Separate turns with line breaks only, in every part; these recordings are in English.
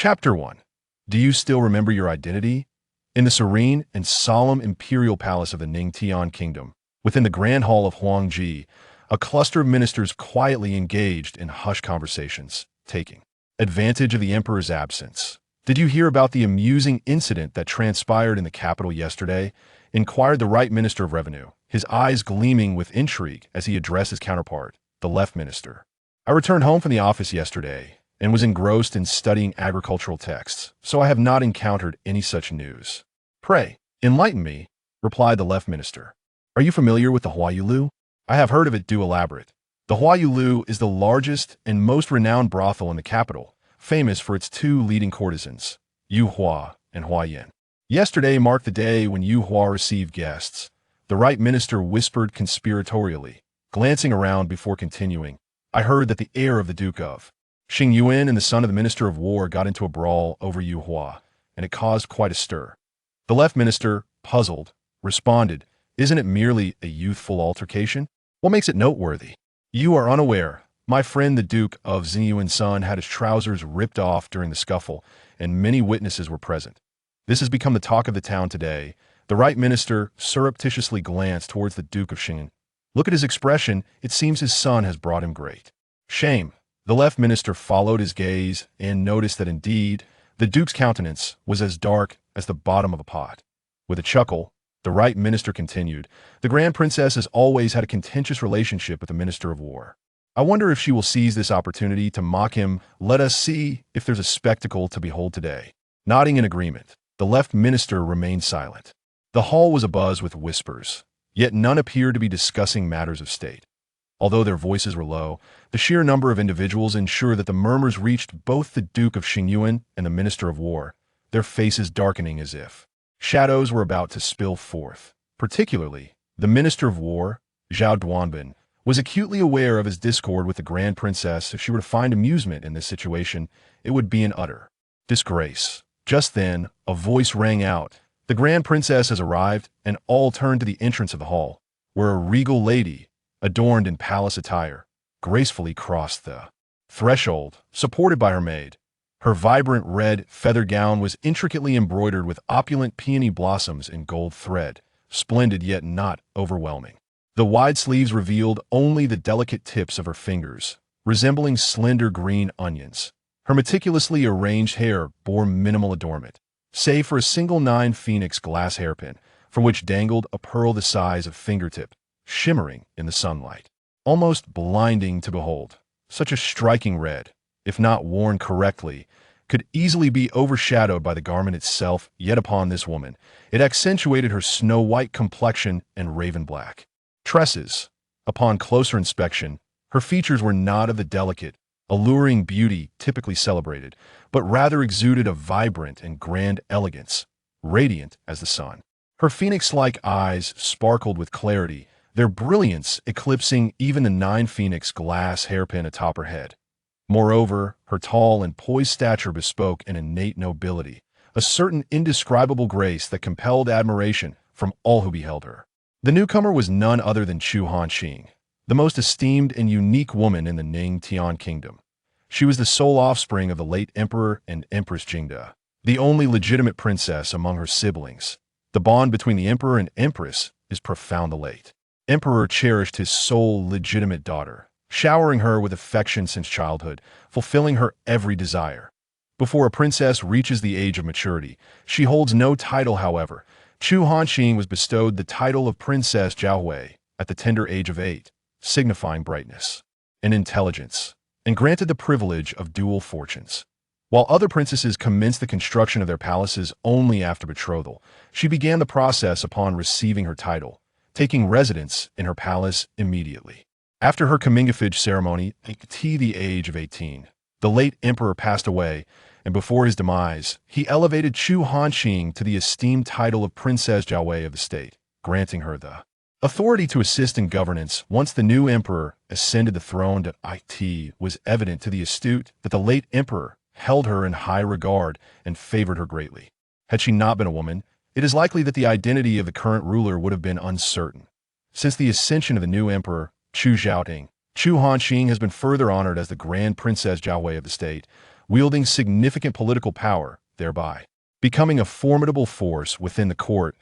Chapter 1. Do you still remember your identity? In the serene and solemn imperial palace of the Ningtian kingdom, within the grand hall of Huangji, a cluster of ministers quietly engaged in hushed conversations, taking advantage of the emperor's absence. Did you hear about the amusing incident that transpired in the capital yesterday? Inquired the right minister of revenue, his eyes gleaming with intrigue as he addressed his counterpart, the left minister. I returned home from the office yesterday and was engrossed in studying agricultural texts, so I have not encountered any such news. Pray, enlighten me, replied the left minister. Are you familiar with the Huayulu? I have heard of it. Do elaborate. The Huayulu is the largest and most renowned brothel in the capital, famous for its two leading courtesans, Yu Hua and Huayan. Yesterday marked the day when Yu Hua received guests. The right minister whispered conspiratorially, glancing around before continuing. I heard that the heir of the Duke of Xingyuan and the son of the Minister of War got into a brawl over Yu Hua, and it caused quite a stir. The left minister, puzzled, responded, Isn't it merely a youthful altercation? What makes it noteworthy? You are unaware. My friend the Duke of Xingyuan's son had his trousers ripped off during the scuffle, and many witnesses were present. This has become the talk of the town today. The right minister surreptitiously glanced towards the Duke of Xingyuan. Look at his expression. It seems his son has brought him great shame. The left minister followed his gaze and noticed that indeed, the Duke's countenance was as dark as the bottom of a pot. With a chuckle, the right minister continued, The Grand Princess has always had a contentious relationship with the Minister of War. I wonder if she will seize this opportunity to mock him. Let us see if there's a spectacle to behold today. Nodding in agreement, the left minister remained silent. The hall was abuzz with whispers, yet none appeared to be discussing matters of state. Although their voices were low, the sheer number of individuals ensured that the murmurs reached both the Duke of Xingyuan and the Minister of War, their faces darkening as if shadows were about to spill forth. Particularly, the Minister of War, Zhao Duanbin, was acutely aware of his discord with the Grand Princess. If she were to find amusement in this situation, it would be an utter disgrace. Just then, a voice rang out. The Grand Princess has arrived, and all turned to the entrance of the hall, where a regal lady, adorned in palace attire, gracefully crossed the threshold, supported by her maid. Her vibrant red feather gown was intricately embroidered with opulent peony blossoms in gold thread, splendid yet not overwhelming. The wide sleeves revealed only the delicate tips of her fingers, resembling slender green onions. Her meticulously arranged hair bore minimal adornment, save for a single 9 phoenix glass hairpin, from which dangled a pearl the size of fingertip, shimmering in the sunlight. Almost blinding to behold, such a striking red, if not worn correctly, could easily be overshadowed by the garment itself, yet upon this woman, it accentuated her snow-white complexion and raven black tresses. Upon closer inspection, her features were not of the delicate, alluring beauty typically celebrated, but rather exuded a vibrant and grand elegance, radiant as the sun. Her phoenix-like eyes sparkled with clarity, their brilliance eclipsing even the 9 phoenix glass hairpin atop her head. Moreover, her tall and poised stature bespoke an innate nobility, a certain indescribable grace that compelled admiration from all who beheld her. The newcomer was none other than Chu Hanqing, the most esteemed and unique woman in the Ningtian kingdom. She was the sole offspring of the late Emperor and Empress Jingde, the only legitimate princess among her siblings. The bond between the Emperor and Empress is profound. The late Emperor cherished his sole legitimate daughter, showering her with affection since childhood, fulfilling her every desire. Before a princess reaches the age of maturity, she holds no title. However, Chu Hanqing was bestowed the title of Princess Jiahui at the tender age of 8, signifying brightness and intelligence, and granted the privilege of dual fortunes. While other princesses commenced the construction of their palaces only after betrothal, she began the process upon receiving her title, taking residence in her palace immediately. After her comingafage ceremony at the age of 18, the late emperor passed away, and before his demise, he elevated Chu Hanqing to the esteemed title of Princess Jiahui of the state, granting her the authority to assist in governance. Once the new emperor ascended the throne, it was evident to the astute that the late emperor held her in high regard and favored her greatly. Had she not been a woman, it is likely that the identity of the current ruler would have been uncertain. Since the ascension of the new emperor, Chu Hanqing has been further honored as the Grand Princess Jiahui of the state, wielding significant political power, thereby becoming a formidable force within the court.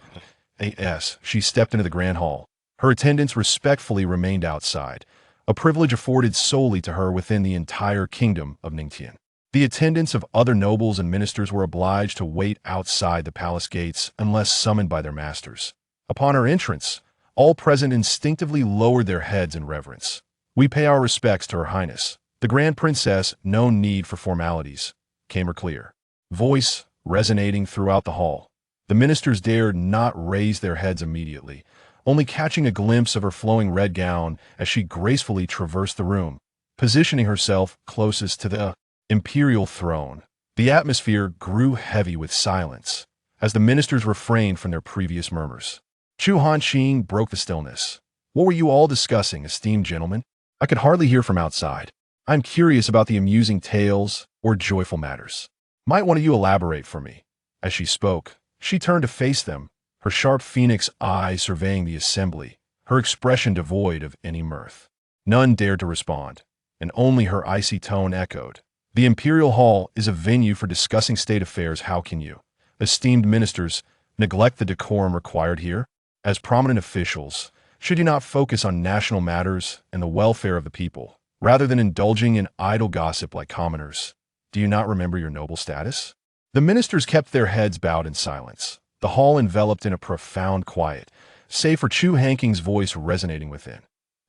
As she stepped into the grand hall, her attendants respectfully remained outside, a privilege afforded solely to her within the entire kingdom of Ningtian. The attendants of other nobles and ministers were obliged to wait outside the palace gates unless summoned by their masters. Upon her entrance, all present instinctively lowered their heads in reverence. "We pay our respects to Her Highness, the Grand Princess, no need for formalities," came her clear voice, resonating throughout the hall. The ministers dared not raise their heads immediately, only catching a glimpse of her flowing red gown as she gracefully traversed the room, positioning herself closest to the imperial throne. The atmosphere grew heavy with silence as the ministers refrained from their previous murmurs. Chu Hanqing broke the stillness. "What were you all discussing, esteemed gentlemen? I could hardly hear from outside. I'm curious about the amusing tales or joyful matters. Might one of you elaborate for me?" As she spoke, she turned to face them, her sharp phoenix eye surveying the assembly, her expression devoid of any mirth. None dared to respond, and only her icy tone echoed. "The Imperial Hall is a venue for discussing state affairs. How can you, esteemed ministers, neglect the decorum required here? As prominent officials, should you not focus on national matters and the welfare of the people, rather than indulging in idle gossip like commoners? Do you not remember your noble status?" The ministers kept their heads bowed in silence, the hall enveloped in a profound quiet, save for Chu Hanqing's voice resonating within.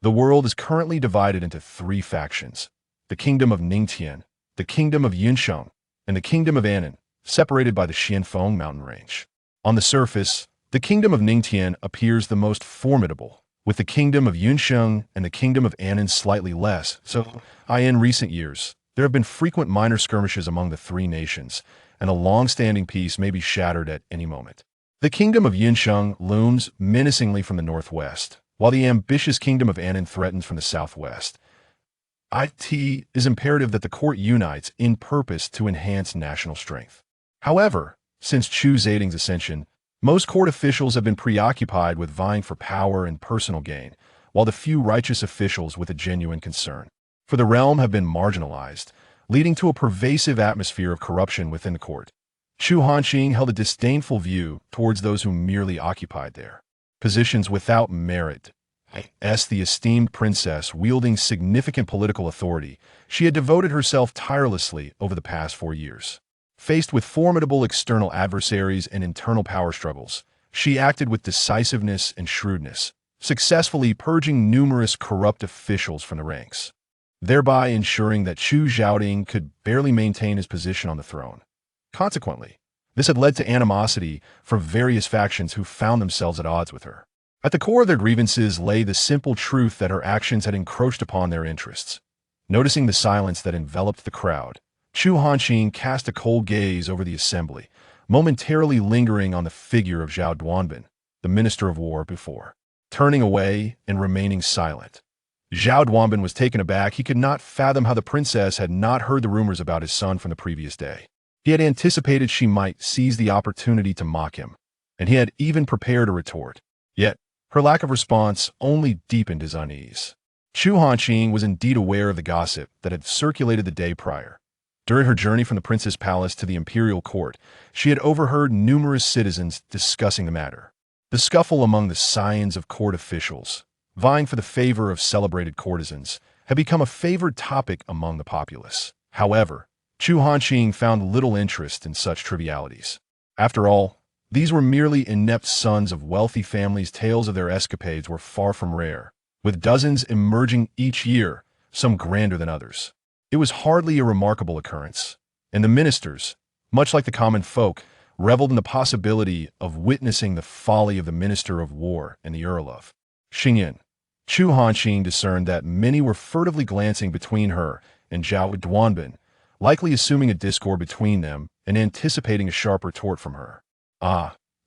"The world is currently divided into three factions: the kingdom of Ningtian, the kingdom of Yunsheng, and the kingdom of Annan, separated by the Xianfeng mountain range. On the surface, the kingdom of Ningtian appears the most formidable, with the kingdom of Yunsheng and the kingdom of Annan slightly less so. In recent years, there have been frequent minor skirmishes among the three nations, and a long-standing peace may be shattered at any moment. The kingdom of Yunsheng looms menacingly from the northwest, while the ambitious kingdom of Annan threatens from the southwest. It is imperative that the court unites in purpose to enhance national strength. However, since Chu Zeding's ascension, most court officials have been preoccupied with vying for power and personal gain, while the few righteous officials with a genuine concern for the realm have been marginalized, leading to a pervasive atmosphere of corruption within the court. Chu Hanqing held a disdainful view towards those who merely occupied their positions without merit. As the esteemed princess wielding significant political authority, she had devoted herself tirelessly over the past 4 years. Faced with formidable external adversaries and internal power struggles, she acted with decisiveness and shrewdness, successfully purging numerous corrupt officials from the ranks, thereby ensuring that Chu Zhaoding could barely maintain his position on the throne. Consequently, this had led to animosity from various factions who found themselves at odds with her. At the core of their grievances lay the simple truth that her actions had encroached upon their interests. Noticing the silence that enveloped the crowd, Chu Hanqing cast a cold gaze over the assembly, momentarily lingering on the figure of Zhao Duanbin, the Minister of War, before turning away and remaining silent. Zhao Duanbin was taken aback. He could not fathom how the princess had not heard the rumors about his son from the previous day. He had anticipated she might seize the opportunity to mock him, and he had even prepared a retort. Yet, her lack of response only deepened his unease. Chu Hanqing was indeed aware of the gossip that had circulated the day prior. During her journey from the prince's palace to the imperial court, she had overheard numerous citizens discussing the matter. The scuffle among the scions of court officials, vying for the favor of celebrated courtesans, had become a favored topic among the populace. However, Chu Hanqing found little interest in such trivialities. After all, these were merely inept sons of wealthy families. Tales of their escapades were far from rare, with dozens emerging each year, some grander than others. It was hardly a remarkable occurrence, and the ministers, much like the common folk, reveled in the possibility of witnessing the folly of the Minister of War and the Earl of Xingyan. Chu Hanqing discerned that many were furtively glancing between her and Zhao Duanbin, likely assuming a discord between them and anticipating a sharp retort from her.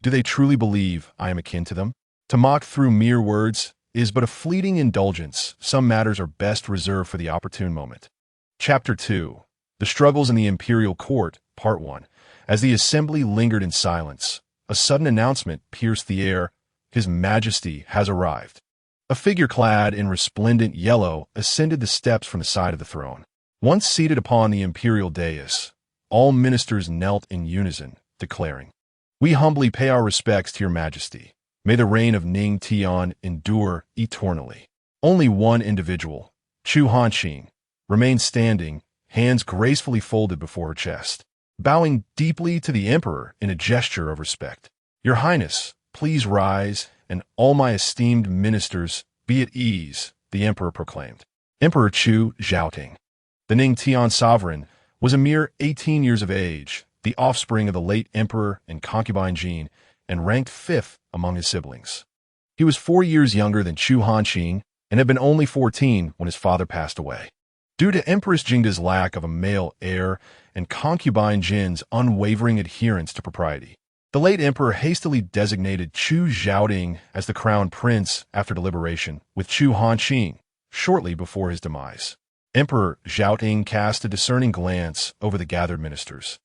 Do they truly believe I am akin to them? To mock through mere words is but a fleeting indulgence. Some matters are best reserved for the opportune moment. Chapter 2. The Struggles in the Imperial Court, Part 1. As the assembly lingered in silence, a sudden announcement pierced the air. His Majesty has arrived. A figure clad in resplendent yellow ascended the steps from the side of the throne. Once seated upon the imperial dais, all ministers knelt in unison, declaring, "We humbly pay our respects to your majesty. May the reign of Ning Tian endure eternally." Only one individual, Chu Hanqing, remained standing, hands gracefully folded before her chest, bowing deeply to the emperor in a gesture of respect. "Your Highness, please rise, and all my esteemed ministers be at ease," the emperor proclaimed. Emperor Chu Hanqing, the Ning Tian sovereign, was a mere 18 years of age, the offspring of the late emperor and concubine Jin, and ranked fifth among his siblings. He was 4 years younger than Chu Hanqing and had been only 14 when his father passed away. Due to Empress Jingda's lack of a male heir and concubine Jin's unwavering adherence to propriety, the late emperor hastily designated Chu Hanqing as the crown prince after deliberation with Chu Hanqing shortly before his demise. Emperor Hanqing cast a discerning glance over the gathered ministers.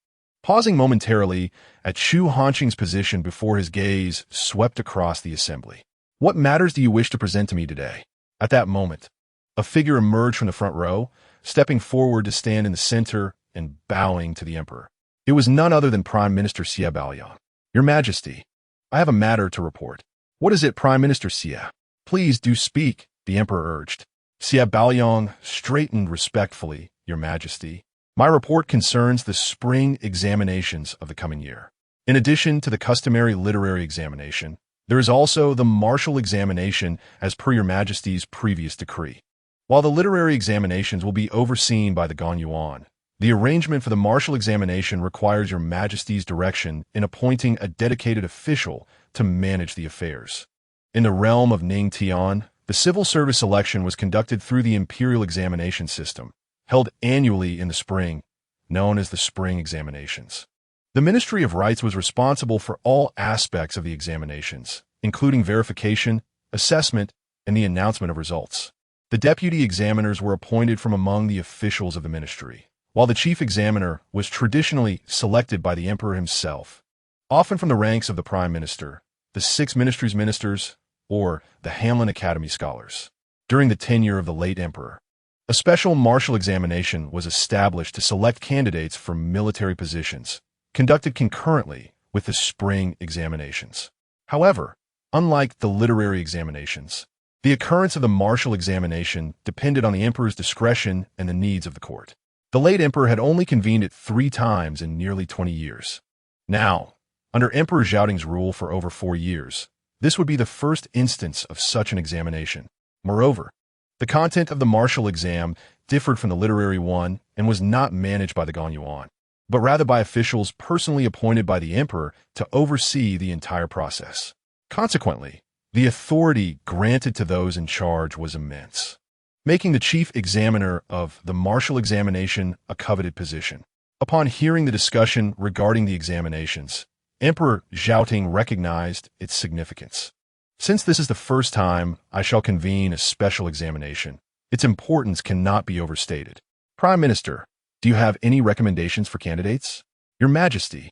Pausing momentarily at Chu Hanqing's position before his gaze swept across the assembly. "What matters do you wish to present to me today?" At that moment, a figure emerged from the front row, stepping forward to stand in the center and bowing to the emperor. It was none other than Prime Minister Xie Baoyang. "Your Majesty, I have a matter to report." "What is it, Prime Minister Xie?" "Please do speak," the emperor urged. Xie Baoyang straightened respectfully. "Your Majesty, my report concerns the spring examinations of the coming year. In addition to the customary literary examination, there is also the martial examination as per Your Majesty's previous decree. While the literary examinations will be overseen by the Gonyuan, the arrangement for the martial examination requires Your Majesty's direction in appointing a dedicated official to manage the affairs. In the realm of Ning Tian, the civil service selection was conducted through the imperial examination system, held annually in the spring, known as the spring examinations. The Ministry of Rights was responsible for all aspects of the examinations, including verification, assessment, and the announcement of results. The deputy examiners were appointed from among the officials of the ministry, while the chief examiner was traditionally selected by the emperor himself, often from the ranks of the prime minister, the 6 ministries' ministers, or the Hamlin Academy scholars. During the tenure of the late emperor, a special martial examination was established to select candidates for military positions, conducted concurrently with the spring examinations. However, unlike the literary examinations, the occurrence of the martial examination depended on the emperor's discretion and the needs of the court. The late emperor had only convened it 3 times in nearly 20 years. Now, under Emperor Xiaoding's rule for over 4 years, this would be the first instance of such an examination. Moreover, the content of the martial exam differed from the literary one and was not managed by the Gonyuan, but rather by officials personally appointed by the emperor to oversee the entire process. Consequently, the authority granted to those in charge was immense, making the chief examiner of the martial examination a coveted position. Upon hearing the discussion regarding the examinations, Emperor Xiaoting recognized its significance. "Since this is the first time I shall convene a special examination, its importance cannot be overstated. Prime Minister, do you have any recommendations for candidates?" "Your Majesty,"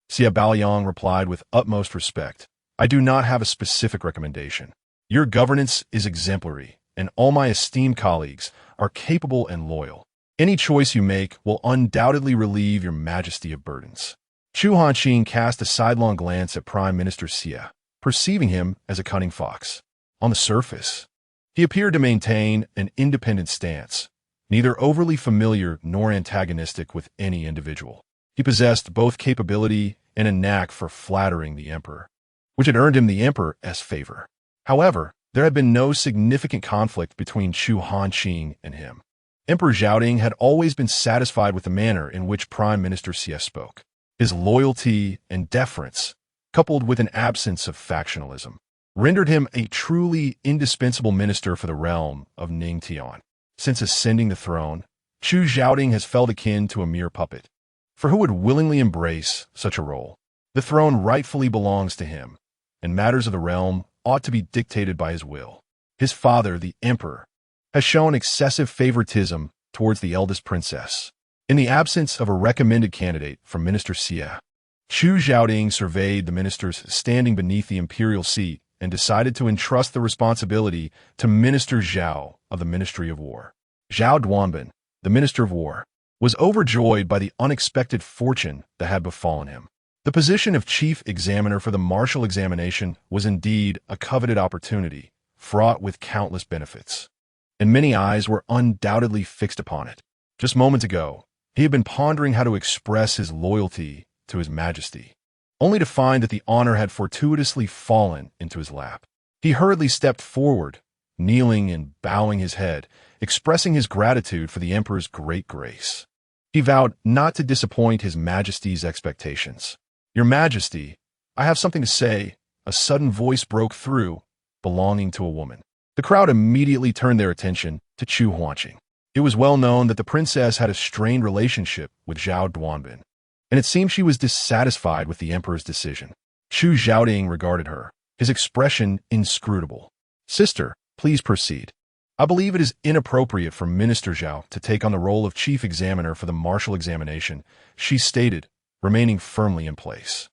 Xie Baoyang replied with utmost respect, "I do not have a specific recommendation. Your governance is exemplary, and all my esteemed colleagues are capable and loyal. Any choice you make will undoubtedly relieve Your Majesty of burdens." Chu Hanqing cast a sidelong glance at Prime Minister Xie, perceiving him as a cunning fox. On the surface, he appeared to maintain an independent stance, neither overly familiar nor antagonistic with any individual. He possessed both capability and a knack for flattering the emperor, which had earned him the emperor's favor. However, there had been no significant conflict between Chu Hanqing and him. Emperor Xiaoding had always been satisfied with the manner in which Prime Minister Xie spoke. His loyalty and deference, coupled with an absence of factionalism, rendered him a truly indispensable minister for the realm of Ning Tian. Since ascending the throne, Chu Xiaoding has felt akin to a mere puppet. For who would willingly embrace such a role? The throne rightfully belongs to him, and matters of the realm ought to be dictated by his will. His father, the emperor, has shown excessive favoritism towards the eldest princess. In the absence of a recommended candidate from Minister Xie, Chu Xiaoding surveyed the ministers standing beneath the imperial seat and decided to entrust the responsibility to Minister Zhao of the Ministry of War. Zhao Duanbin, the Minister of War, was overjoyed by the unexpected fortune that had befallen him. The position of chief examiner for the martial examination was indeed a coveted opportunity, fraught with countless benefits, and many eyes were undoubtedly fixed upon it. Just moments ago, he had been pondering how to express his loyalty to His Majesty, only to find that the honor had fortuitously fallen into his lap. He hurriedly stepped forward, kneeling and bowing his head, expressing his gratitude for the Emperor's great grace. He vowed not to disappoint His Majesty's expectations. "Your Majesty, I have something to say," a sudden voice broke through, belonging to a woman. The crowd immediately turned their attention to Chu Hanqing. It was well known that the princess had a strained relationship with Zhao Duanbin, and it seemed she was dissatisfied with the Emperor's decision. Chu Zhaoting regarded her, his expression inscrutable. "Sister, please proceed. I believe it is inappropriate for Minister Zhao to take on the role of chief examiner for the martial examination," she stated, remaining firmly in place.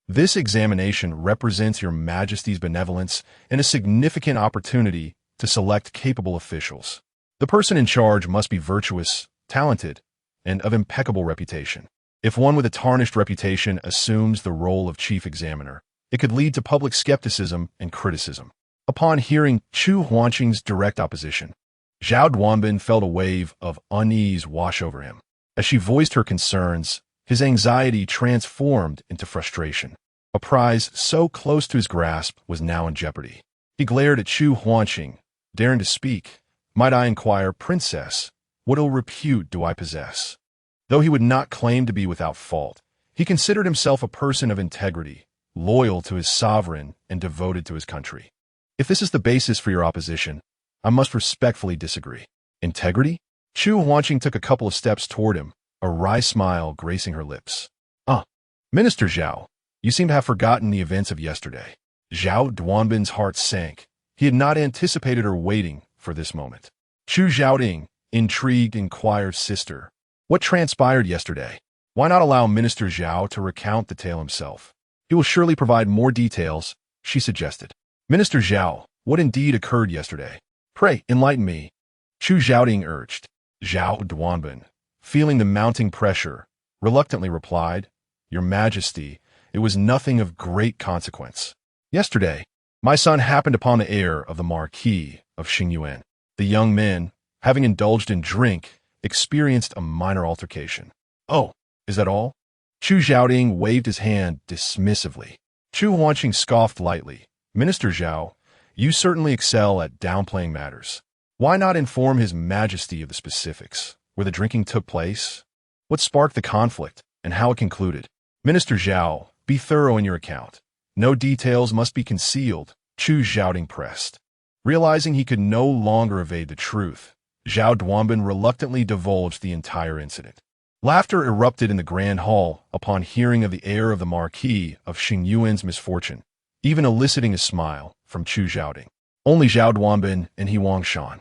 "This examination represents Your Majesty's benevolence and a significant opportunity to select capable officials. The person in charge must be virtuous, talented, and of impeccable reputation. If one with a tarnished reputation assumes the role of chief examiner, it could lead to public skepticism and criticism." Upon hearing Chu Hanqing's direct opposition, Zhao Duanbin felt a wave of unease wash over him. As she voiced her concerns, his anxiety transformed into frustration. A prize so close to his grasp was now in jeopardy. He glared at Chu Hanqing, daring to speak. "Might I inquire, Princess, what ill repute do I possess?" Though he would not claim to be without fault, he considered himself a person of integrity, loyal to his sovereign and devoted to his country. "If this is the basis for your opposition, I must respectfully disagree." "Integrity?" Chu Hanqing took a couple of steps toward him, a wry smile gracing her lips. Minister Zhao, you seem to have forgotten the events of yesterday." Zhao Duanbin's heart sank. He had not anticipated her waiting for this moment. Chu Zhaoting, intrigued, inquired, "Sister, what transpired yesterday? Why not allow Minister Zhao to recount the tale himself? He will surely provide more details," she suggested. "Minister Zhao, what indeed occurred yesterday? Pray, enlighten me," Chu Zhaoting urged. Zhao Duanbin, feeling the mounting pressure, reluctantly replied, "Your Majesty, it was nothing of great consequence. Yesterday, my son happened upon the heir of the Marquis of Xingyuan. The young men, having indulged in drink, experienced a minor altercation." "Oh, is that all?" Chu Zhaoting waved his hand dismissively. Chu Hanqing scoffed lightly. "Minister Zhao, you certainly excel at downplaying matters. Why not inform His Majesty of the specifics, where the drinking took place, what sparked the conflict, and how it concluded? Minister Zhao, be thorough in your account. No details must be concealed," Chu Zhaoting pressed. Realizing he could no longer evade the truth, Zhao Duanbin reluctantly divulged the entire incident. Laughter erupted in the grand hall upon hearing of the heir of the Marquis of Xingyuan's misfortune, even eliciting a smile from Chu Zhaoting. Only Zhao Duanbin and He Wangshan,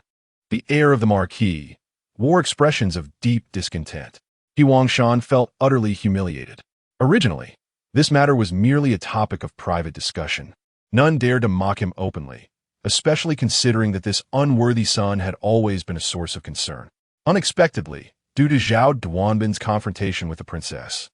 the heir of the Marquis, wore expressions of deep discontent. He Wangshan felt utterly humiliated. Originally, this matter was merely a topic of private discussion. None dared to mock him openly, especially considering that this unworthy son had always been a source of concern. Unexpectedly, due to Zhao Duanbin's confrontation with the princess,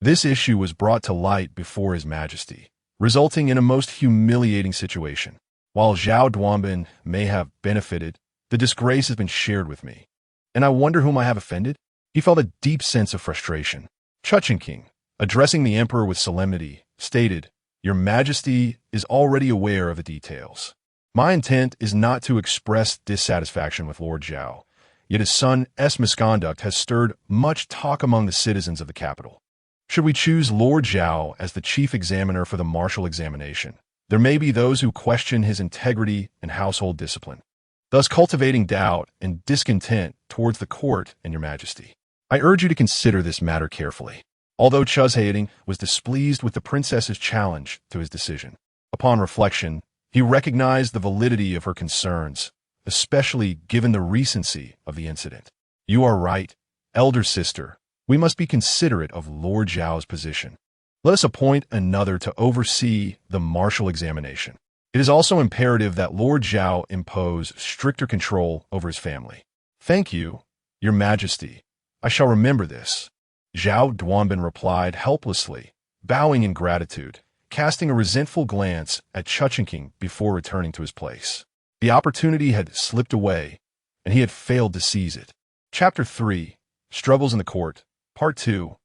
this issue was brought to light before His Majesty, resulting in a most humiliating situation. While Zhao Duanbin may have benefited, the disgrace has been shared with me, and I wonder whom I have offended? He felt a deep sense of frustration. Chu Hanqing, addressing the Emperor with solemnity, stated, "Your Majesty is already aware of the details. My intent is not to express dissatisfaction with Lord Zhao, yet his son's misconduct has stirred much talk among the citizens of the capital. Should we choose Lord Zhao as the chief examiner for the martial examination, there may be those who question his integrity and household discipline, thus cultivating doubt and discontent towards the court and Your Majesty. I urge you to consider this matter carefully." Although Chu Zhaoting was displeased with the princess's challenge to his decision, upon reflection, he recognized the validity of her concerns, especially given the recency of the incident. "You are right, elder sister. We must be considerate of Lord Zhao's position. Let us appoint another to oversee the martial examination. It is also imperative that Lord Zhao impose stricter control over his family." "Thank you, Your Majesty, I shall remember this. Zhao Duanbin replied helplessly, bowing in gratitude, casting a resentful glance at Chu Hanqing before returning to his place. The opportunity had slipped away, and he had failed to seize it. Chapter 3, Struggles in the Court, Part 2.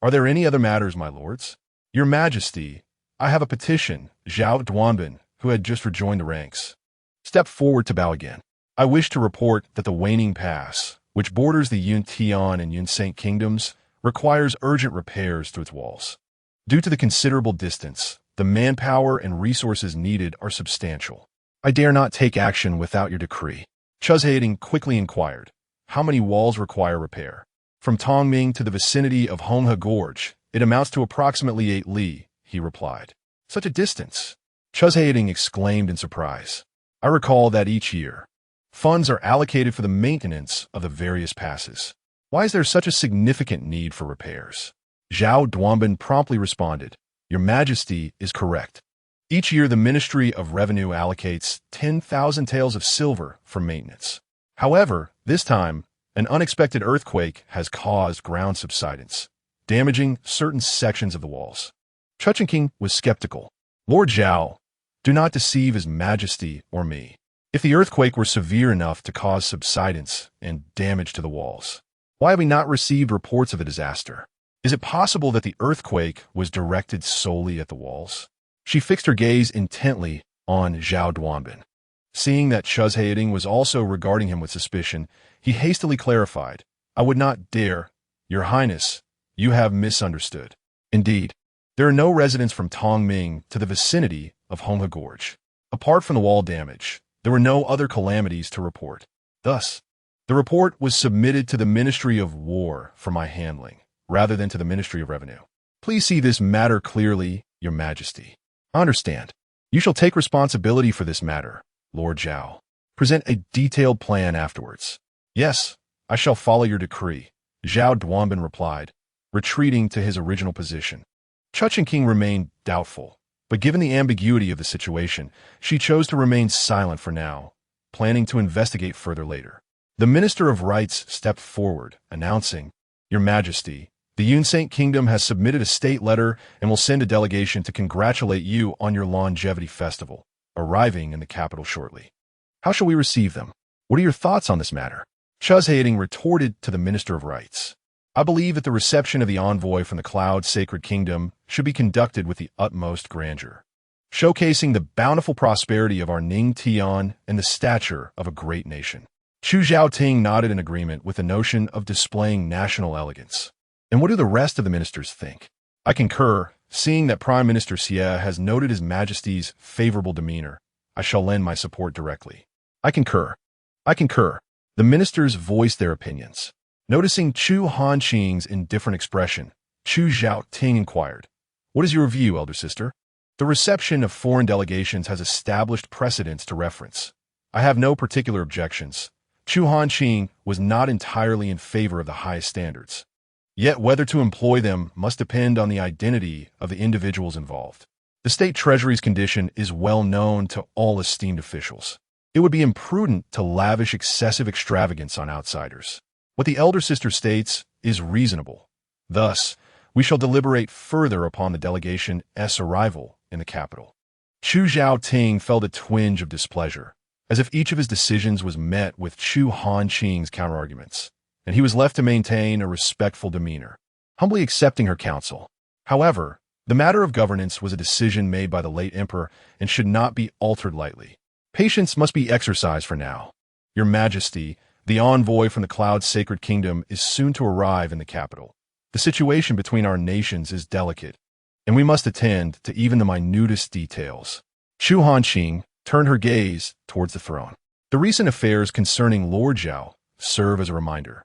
Are there any other matters, my lords? Your Majesty, I have a petition. Zhao Duanbin, who had just rejoined the ranks, stepped forward to bow again. I wish to report that the Waning Pass, which borders the Yun Tian and Yun Saint kingdoms, requires urgent repairs to its walls. Due to the considerable distance, the manpower and resources needed are substantial. I dare not take action without your decree. Chu Hanqing quickly inquired, how many walls require repair? From Tongming to the vicinity of Honghe Gorge, it amounts to approximately 8 li, he replied. Such a distance? Chu Hanqing exclaimed in surprise. I recall that each year, funds are allocated for the maintenance of the various passes. Why is there such a significant need for repairs? Zhao Duanbin promptly responded, Your Majesty is correct. Each year the Ministry of Revenue allocates 10,000 taels of silver for maintenance. However, this time, an unexpected earthquake has caused ground subsidence, damaging certain sections of the walls. Chu Hanqing was skeptical. Lord Zhao, do not deceive His Majesty or me. If the earthquake were severe enough to cause subsidence and damage to the walls, why have we not received reports of a disaster? Is it possible that the earthquake was directed solely at the walls? She fixed her gaze intently on Zhao Duanbin. Seeing that Chu Hanqing was also regarding him with suspicion, he hastily clarified, I would not dare. Your Highness, you have misunderstood. Indeed, there are no residents from Tongming to the vicinity of Honghe Gorge. Apart from the wall damage, there were no other calamities to report. Thus, the report was submitted to the Ministry of War for my handling, rather than to the Ministry of Revenue. Please see this matter clearly, Your Majesty. Understand. You shall take responsibility for this matter, Lord Zhao. Present a detailed plan afterwards. Yes, I shall follow your decree, Zhao Duanbin replied, retreating to his original position. Chu Hanqing remained doubtful, but given the ambiguity of the situation, she chose to remain silent for now, planning to investigate further later. The Minister of Rights stepped forward, announcing, Your Majesty, the Yun Saint Kingdom has submitted a state letter and will send a delegation to congratulate you on your longevity festival, arriving in the capital shortly. How shall we receive them? What are your thoughts on this matter? Chu Hanqing retorted to the Minister of Rights. I believe that the reception of the envoy from the Cloud Sacred Kingdom should be conducted with the utmost grandeur, showcasing the bountiful prosperity of our Ning Tian and the stature of a great nation. Chu Zhaoting nodded in agreement with the notion of displaying national elegance. And what do the rest of the ministers think? I concur, seeing that Prime Minister Xie has noted His Majesty's favorable demeanor. I shall lend my support directly. I concur. The ministers voiced their opinions. Noticing Chu Hanqing's indifferent expression, Chu Zhaoting inquired, What is your view, elder sister? The reception of foreign delegations has established precedents to reference. I have no particular objections. Chu Hanqing was not entirely in favor of the highest standards. Yet whether to employ them must depend on the identity of the individuals involved. The state treasury's condition is well known to all esteemed officials. It would be imprudent to lavish excessive extravagance on outsiders. What the elder sister states is reasonable. Thus, we shall deliberate further upon the delegation's arrival in the capital. Chu Zhaoting felt a twinge of displeasure, as if each of his decisions was met with Chu Hanqing's counterarguments, and he was left to maintain a respectful demeanor, humbly accepting her counsel. However, the matter of governance was a decision made by the late emperor and should not be altered lightly. Patience must be exercised for now. Your Majesty, the envoy from the Cloud Sacred Kingdom is soon to arrive in the capital. The situation between our nations is delicate, and we must attend to even the minutest details. Chu Hanqing turned her gaze towards the throne. The recent affairs concerning Lord Zhao serve as a reminder.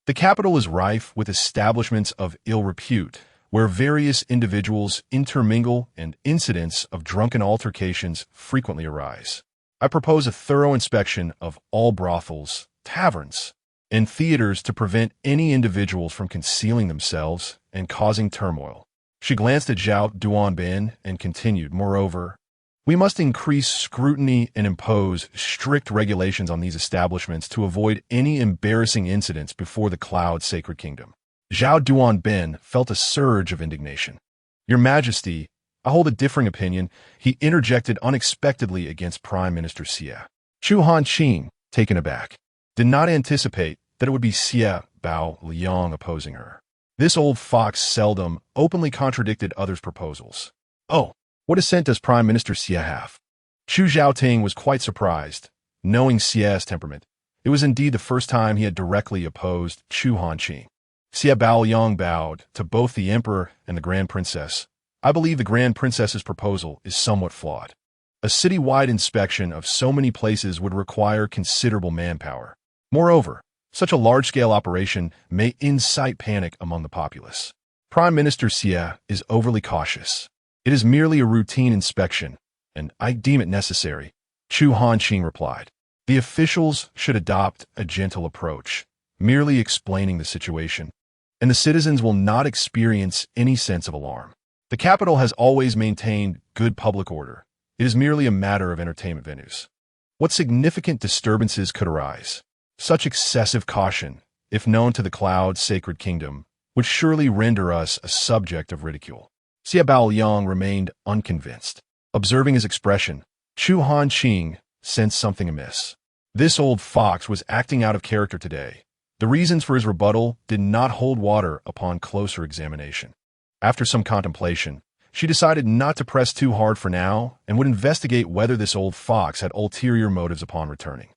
The capital is rife with establishments of ill repute, where various individuals intermingle and incidents of drunken altercations frequently arise. I propose a thorough inspection of all brothels, taverns, and theaters to prevent any individuals from concealing themselves and causing turmoil. She glanced at Zhao Duanbin and continued, Moreover, We must increase scrutiny and impose strict regulations on these establishments to avoid any embarrassing incidents before the Cloud Sacred Kingdom. Zhao Duanbin felt a surge of indignation. Your Majesty, I hold a differing opinion, he interjected unexpectedly against Prime Minister Xie. Chu Hanqing, taken aback, did not anticipate that it would be Xie Bao Liang opposing her. This old fox seldom openly contradicted others' proposals. Oh, what assent does Prime Minister Xie have? Chu Zhaoting was quite surprised. Knowing Xie's temperament, it was indeed the first time he had directly opposed Chu Hanqing. Xie Baoyang bowed to both the Emperor and the Grand Princess. I believe the Grand Princess's proposal is somewhat flawed. A city-wide inspection of so many places would require considerable manpower. Moreover, such a large-scale operation may incite panic among the populace. Prime Minister Xie is overly cautious. It is merely a routine inspection, and I deem it necessary, Chu Hanqing replied. The officials should adopt a gentle approach, merely explaining the situation, and the citizens will not experience any sense of alarm. The capital has always maintained good public order. It is merely a matter of entertainment venues. What significant disturbances could arise? Such excessive caution, if known to the Cloud Sacred Kingdom, would surely render us a subject of ridicule. Xie Baoyang remained unconvinced. Observing his expression, Chu Hanqing sensed something amiss. This old fox was acting out of character today. The reasons for his rebuttal did not hold water upon closer examination. After some contemplation, she decided not to press too hard for now and would investigate whether this old fox had ulterior motives upon returning.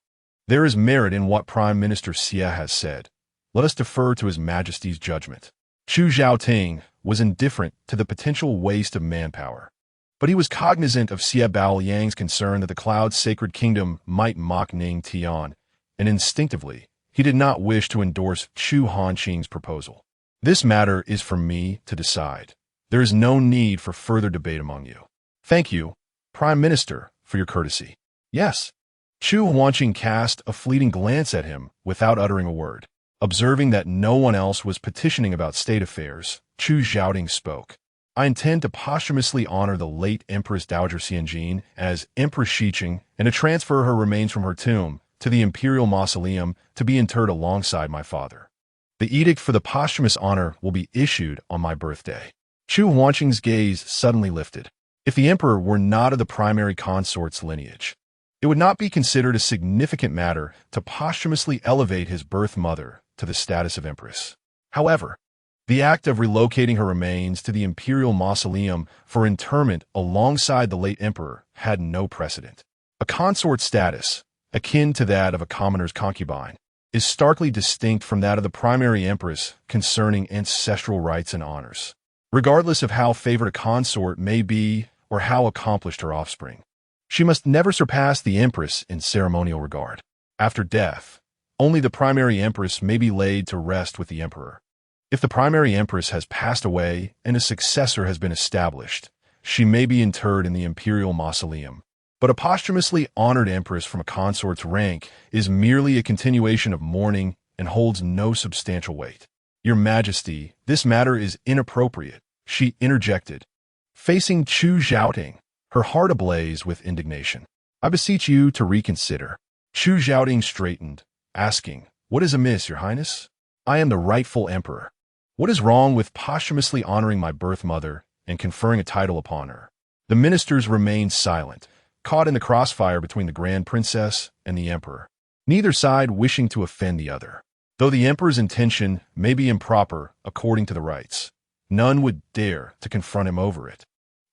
There is merit in what Prime Minister Xie has said. Let us defer to His Majesty's judgment. Chu Zhaoting was indifferent to the potential waste of manpower, but he was cognizant of Xie Baoyang's concern that the Cloud Sacred Kingdom might mock Ning Tian, and instinctively, he did not wish to endorse Chu Hanqing's proposal. This matter is for me to decide. There is no need for further debate among you. Thank you, Prime Minister, for your courtesy. Yes. Chu Hanqing cast a fleeting glance at him without uttering a word. Observing that no one else was petitioning about state affairs, Chu Zhaoting spoke. I intend to posthumously honor the late Empress Dowager Xianjin as Empress Shiqing and to transfer her remains from her tomb to the Imperial Mausoleum to be interred alongside my father. The edict for the posthumous honor will be issued on my birthday. Chu Hanqing's gaze suddenly lifted. If the emperor were not of the primary consort's lineage, it would not be considered a significant matter to posthumously elevate his birth mother to the status of empress. However, the act of relocating her remains to the Imperial Mausoleum for interment alongside the late emperor had no precedent. A consort status, akin to that of a commoner's concubine, is starkly distinct from that of the primary empress concerning ancestral rights and honors, regardless of how favored a consort may be or how accomplished her offspring. She must never surpass the empress in ceremonial regard. After death, only the primary empress may be laid to rest with the emperor. If the primary empress has passed away and a successor has been established, she may be interred in the Imperial Mausoleum. But a posthumously honored empress from a consort's rank is merely a continuation of mourning and holds no substantial weight. Your Majesty, this matter is inappropriate, she interjected, facing Chu Zhaoting, her heart ablaze with indignation. I beseech you to reconsider. Chu Zhaoting straightened, asking, What is amiss, Your Highness? I am the rightful emperor. What is wrong with posthumously honoring my birth mother and conferring a title upon her? The ministers remained silent, caught in the crossfire between the Grand Princess and the emperor, neither side wishing to offend the other. Though the emperor's intention may be improper according to the rites, none would dare to confront him over it,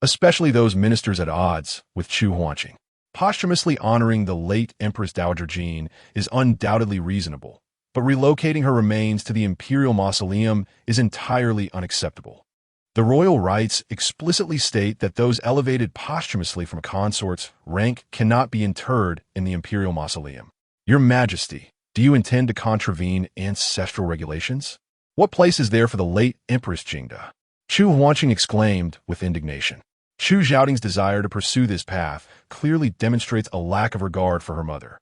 especially those ministers at odds with Chu Hanqing. Posthumously honoring the late Empress Dowager Jin is undoubtedly reasonable, but relocating her remains to the Imperial Mausoleum is entirely unacceptable. The royal rites explicitly state that those elevated posthumously from a consort's rank cannot be interred in the Imperial Mausoleum. Your Majesty, do you intend to contravene ancestral regulations? What place is there for the late Empress Jingda? Chu Hanqing exclaimed with indignation. Chu Zhaoting's desire to pursue this path clearly demonstrates a lack of regard for her mother.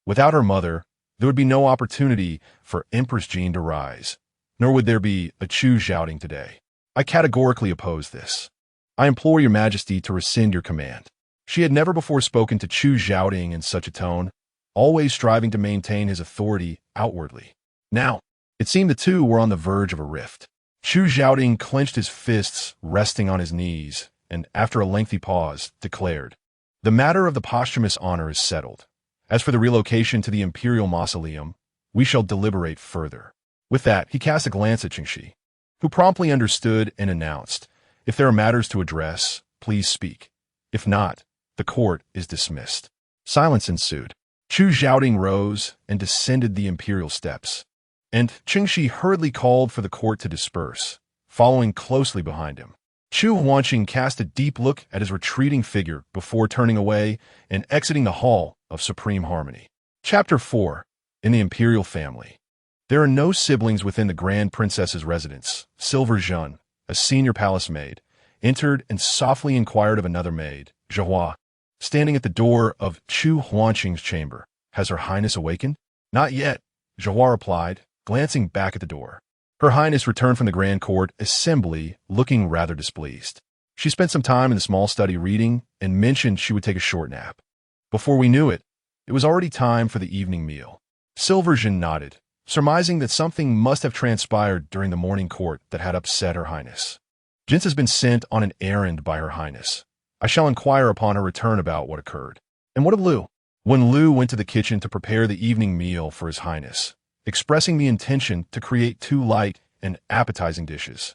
Without her mother, there would be no opportunity for Empress Jin to rise, nor would there be a Chu Zhaoting today. I categorically oppose this. I implore Your Majesty to rescind your command. She had never before spoken to Chu Zhaoding in such a tone, always striving to maintain his authority outwardly. Now, it seemed the two were on the verge of a rift. Chu Zhaoding clenched his fists, resting on his knees, and after a lengthy pause, declared, "The matter of the posthumous honor is settled. As for the relocation to the imperial mausoleum, we shall deliberate further." With that, he cast a glance at Qingxi, who promptly understood and announced, "If there are matters to address, please speak. If not, the court is dismissed." Silence ensued. Chu Zhaoding rose and descended the imperial steps, and Qingxi hurriedly called for the court to disperse, following closely behind him. Chu Hanqing cast a deep look at his retreating figure before turning away and exiting the Hall of Supreme Harmony. Chapter 4. In the Imperial Family. There are no siblings within the Grand Princess's residence. Silver Zhen, a senior palace maid, entered and softly inquired of another maid, Zhihua, standing at the door of Chu Hanqing's chamber. "Has Her Highness awakened?" "Not yet," Zhihua replied, glancing back at the door. Her Highness returned from the Grand Court Assembly looking rather displeased. She spent some time in the small study reading and mentioned she would take a short nap. Before we knew it, it was already time for the evening meal. Silver Zhen nodded, surmising that something must have transpired during the morning court that had upset Her Highness. "Jins has been sent on an errand by Her Highness. I shall inquire upon her return about what occurred." "And what of Lu?" When Lu went to the kitchen to prepare the evening meal for His Highness, expressing the intention to create 2 light and appetizing dishes.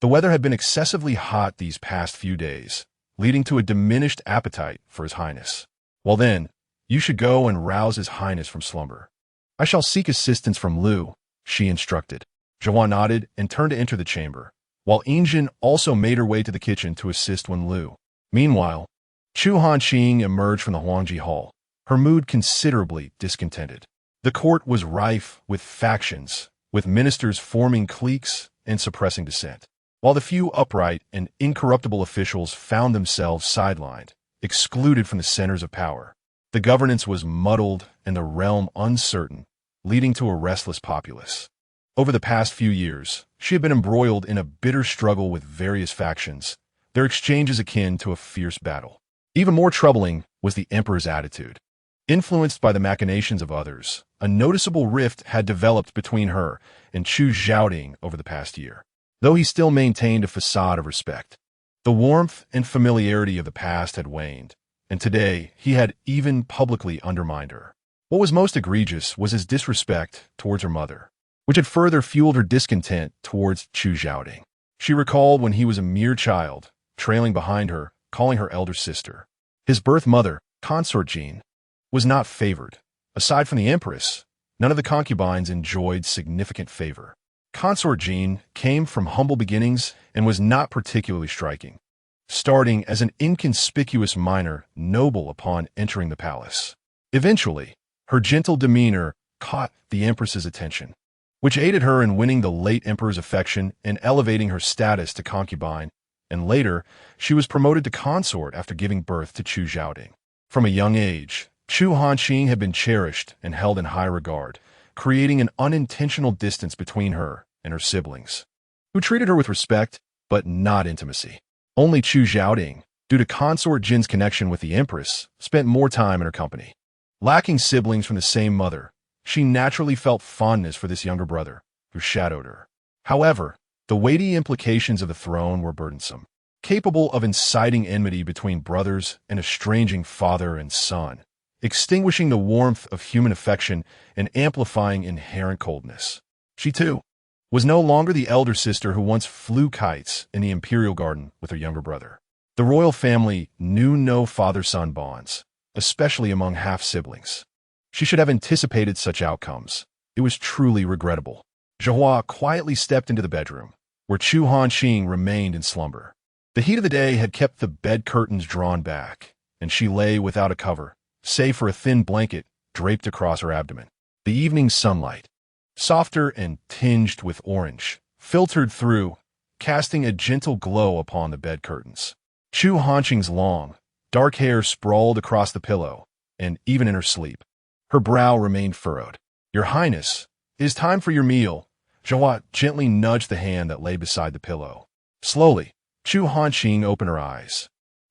The weather had been excessively hot these past few days, leading to a diminished appetite for His Highness. "Well then, you should go and rouse His Highness from slumber." "I shall seek assistance from Lu," she instructed. Zhihua nodded and turned to enter the chamber, while Yinjin also made her way to the kitchen to assist Wen Lu. Meanwhile, Chu Hanqing emerged from the Huangji Hall, her mood considerably discontented. The court was rife with factions, with ministers forming cliques and suppressing dissent, while the few upright and incorruptible officials found themselves sidelined, excluded from the centers of power. The governance was muddled and the realm uncertain, leading to a restless populace. Over the past few years, she had been embroiled in a bitter struggle with various factions, their exchanges akin to a fierce battle. Even more troubling was the emperor's attitude. Influenced by the machinations of others, a noticeable rift had developed between her and Chu Zhaoding over the past year, though he still maintained a facade of respect. The warmth and familiarity of the past had waned, and today he had even publicly undermined her. What was most egregious was his disrespect towards her mother, which had further fueled her discontent towards Chu Zhaoding. She recalled when he was a mere child, trailing behind her, calling her elder sister. His birth mother, Consort Jean, was not favored. Aside from the empress, none of the concubines enjoyed significant favor. Consort Jean came from humble beginnings and was not particularly striking, starting as an inconspicuous minor noble upon entering the palace. Eventually, her gentle demeanor caught the empress's attention, which aided her in winning the late emperor's affection and elevating her status to concubine, and later, she was promoted to consort after giving birth to Chu Zhaoding. From a young age, Chu Hanqing had been cherished and held in high regard, creating an unintentional distance between her and her siblings, who treated her with respect but not intimacy. Only Chu Zhaoding, due to Consort Jin's connection with the empress, spent more time in her company. Lacking siblings from the same mother, she naturally felt fondness for this younger brother, who shadowed her. However, the weighty implications of the throne were burdensome, capable of inciting enmity between brothers and estranging father and son, extinguishing the warmth of human affection and amplifying inherent coldness. She, too, was no longer the elder sister who once flew kites in the imperial garden with her younger brother. The royal family knew no father-son bonds, especially among half-siblings. She should have anticipated such outcomes. It was truly regrettable. Zhihua quietly stepped into the bedroom, where Chu Hanqing remained in slumber. The heat of the day had kept the bed curtains drawn back, and she lay without a cover, save for a thin blanket draped across her abdomen. The evening sunlight, softer and tinged with orange, filtered through, casting a gentle glow upon the bed curtains. Chu Hanqing's long, dark hair sprawled across the pillow, and even in her sleep, her brow remained furrowed. "Your Highness, it is time for your meal." Zhihua gently nudged the hand that lay beside the pillow. Slowly, Chu Hanqing opened her eyes.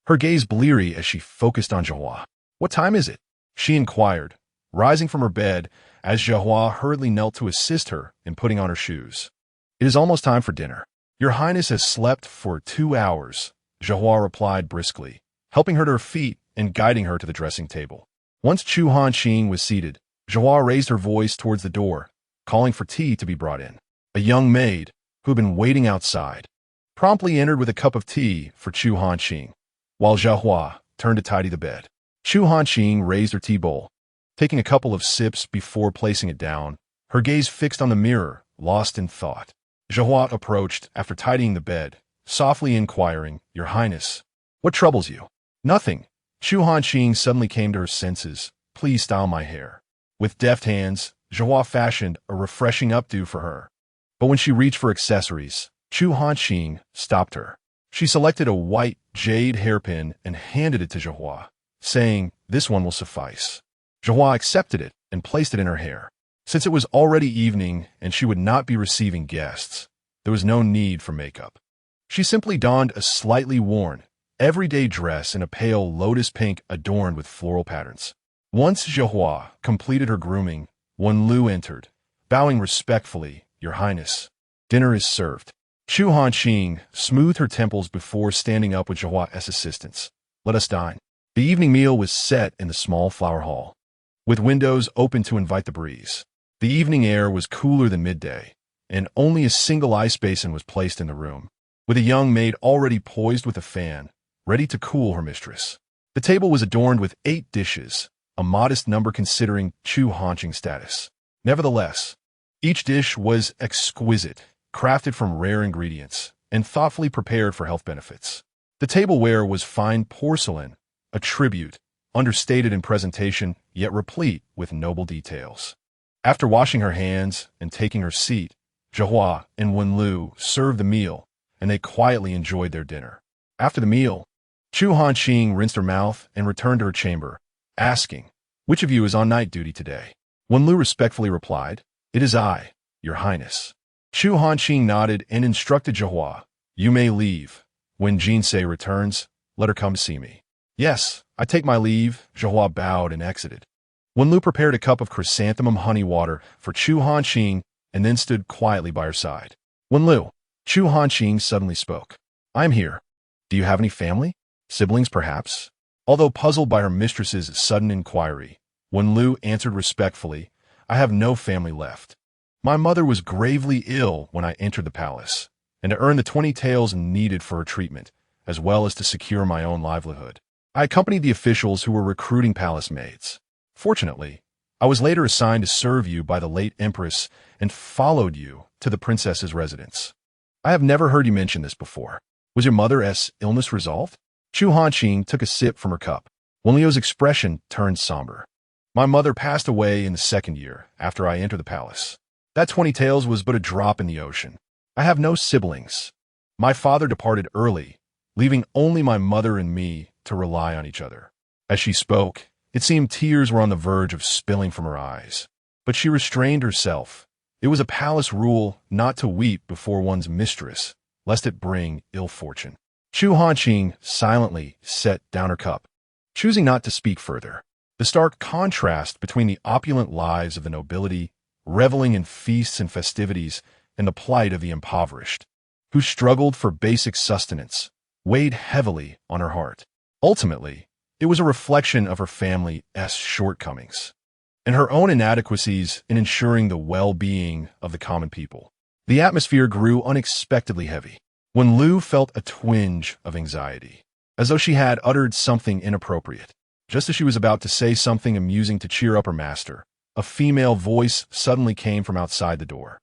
her gaze bleary as she focused on Zhehua. "What time is it?" she inquired, rising from her bed as Zhehua hurriedly knelt to assist her in putting on her shoes. "It is almost time for dinner. Your Highness has slept for 2 hours," Zhehua replied briskly, helping her to her feet and guiding her to the dressing table. Once Chu Hanqing was seated, Zhehua raised her voice towards the door, calling for tea to be brought in. A young maid, who had been waiting outside, promptly entered with a cup of tea for Chu Hanqing, while Zhehua turned to tidy the bed. Chu Hanqing raised her tea bowl, taking a couple of sips before placing it down, her gaze fixed on the mirror, lost in thought. Zhehua approached after tidying the bed, softly inquiring, "Your Highness, what troubles you?" "Nothing." Chu Hanqing suddenly came to her senses. "Please style my hair." With deft hands, Zhehua fashioned a refreshing updo for her. But when she reached for accessories, Chu Hanqing stopped her. She selected a white jade hairpin and handed it to Zhehua, saying, "This one will suffice." Zhehua accepted it and placed it in her hair. Since it was already evening and she would not be receiving guests, there was no need for makeup. She simply donned a slightly worn, everyday dress in a pale lotus pink adorned with floral patterns. Once Zhehua completed her grooming, Wenlu entered, bowing respectfully, "Your Highness, dinner is served." Chu Hanqing smoothed her temples before standing up with Zhehua's assistance. "Let us dine." The evening meal was set in the small flower hall, with windows open to invite the breeze. The evening air was cooler than midday, and only a single ice basin was placed in the room, with a young maid already poised with a fan, ready to cool her mistress. The table was adorned with 8 dishes, a modest number considering Chu Hanqing's status. Nevertheless, each dish was exquisite, crafted from rare ingredients, and thoughtfully prepared for health benefits. The tableware was fine porcelain, a tribute, understated in presentation, yet replete with noble details. After washing her hands and taking her seat, Zhehua and Wenlu served the meal, and they quietly enjoyed their dinner. After the meal, Chu Hanqing rinsed her mouth and returned to her chamber, asking, "Which of you is on night duty today?" Wenlu respectfully replied, "It is I, Your Highness." Chu Hanqing nodded and instructed Zhehua, "You may leave. When Jinsei returns, let her come to see me." "Yes, I take my leave," Zhehua bowed and exited. Wenlu prepared a cup of chrysanthemum honey water for Chu Hanqing and then stood quietly by her side. "Wenlu," Chu Hanqing suddenly spoke. "I am here. Do you have any family? Siblings, perhaps?" Although puzzled by her mistress's sudden inquiry, Wenlu answered respectfully, "I have no family left. My mother was gravely ill when I entered the palace, and to earn the 20 taels needed for her treatment, as well as to secure my own livelihood, I accompanied the officials who were recruiting palace maids. Fortunately, I was later assigned to serve you by the late empress and followed you to the princess's residence. I have never heard you mention this before. Was your mother's illness resolved?" Chu Hanqing took a sip from her cup. Wenliu's expression turned somber. "My mother passed away in the 2nd year after I entered the palace. That 20 taels was but a drop in the ocean. I have no siblings. My father departed early, leaving only my mother and me to rely on each other." As she spoke, it seemed tears were on the verge of spilling from her eyes. But she restrained herself. It was a palace rule not to weep before one's mistress, lest it bring ill fortune. Chu Hanqing silently set down her cup, choosing not to speak further. The stark contrast between the opulent lives of the nobility, reveling in feasts and festivities, and the plight of the impoverished, who struggled for basic sustenance, weighed heavily on her heart. Ultimately, it was a reflection of her family's shortcomings and her own inadequacies in ensuring the well-being of the common people. The atmosphere grew unexpectedly heavy. Wenlu felt a twinge of anxiety, as though she had uttered something inappropriate. Just as she was about to say something amusing to cheer up her master, a female voice suddenly came from outside the door.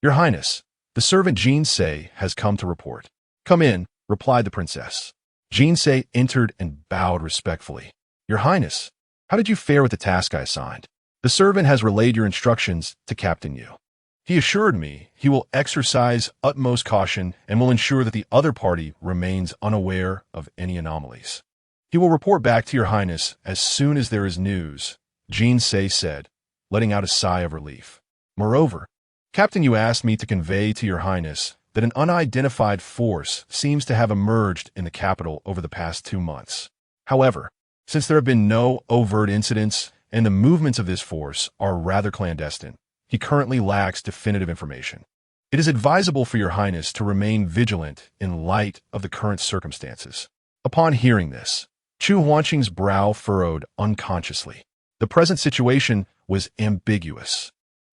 "Your Highness, the servant Jinsei has come to report." "Come in," replied the princess. Jinsei entered and bowed respectfully. "Your Highness, how did you fare with the task I assigned?" "The servant has relayed your instructions to Captain Yu. He assured me he will exercise utmost caution and will ensure that the other party remains unaware of any anomalies. He will report back to Your Highness as soon as there is news," Jinsei said, letting out a sigh of relief. "Moreover, Captain Yu asked me to convey to Your Highness that an unidentified force seems to have emerged in the capital over the past 2 months. However, since there have been no overt incidents and the movements of this force are rather clandestine, he currently lacks definitive information. It is advisable for your highness to remain vigilant in light of the current circumstances. Upon hearing this, Chu Hanqing's brow furrowed unconsciously. The present situation was ambiguous,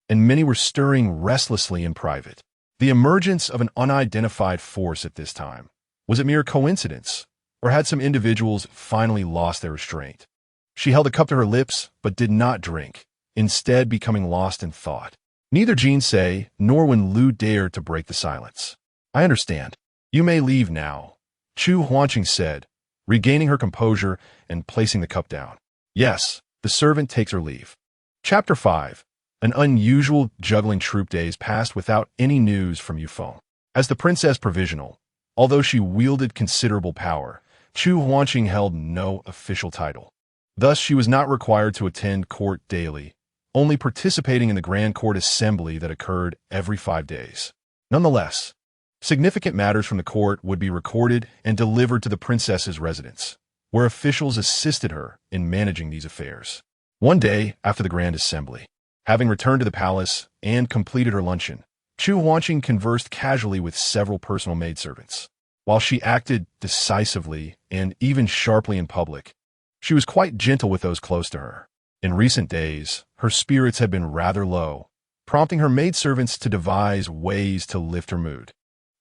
and many were stirring restlessly in private. The emergence of an unidentified force at this time, was it mere coincidence, or had some individuals finally lost their restraint? She held a cup to her lips, but did not drink, instead becoming lost in thought. Neither Jin Sei nor Wen Lu dared to break the silence. I understand. You may leave now, Chu Hanqing said, regaining her composure and placing the cup down. Yes, the servant takes her leave. Chapter 5. An unusual juggling troupe days passed without any news from Yufeng. As the Princess Provisional, although she wielded considerable power, Chu Hanqing held no official title. Thus, she was not required to attend court daily, only participating in the Grand Court Assembly that occurred every 5 days. Nonetheless, significant matters from the court would be recorded and delivered to the princess's residence, where officials assisted her in managing these affairs. One day after the Grand Assembly, having returned to the palace and completed her luncheon, Chu Hanqing conversed casually with several personal maidservants. While she acted decisively and even sharply in public, she was quite gentle with those close to her. In recent days, her spirits had been rather low, prompting her maidservants to devise ways to lift her mood.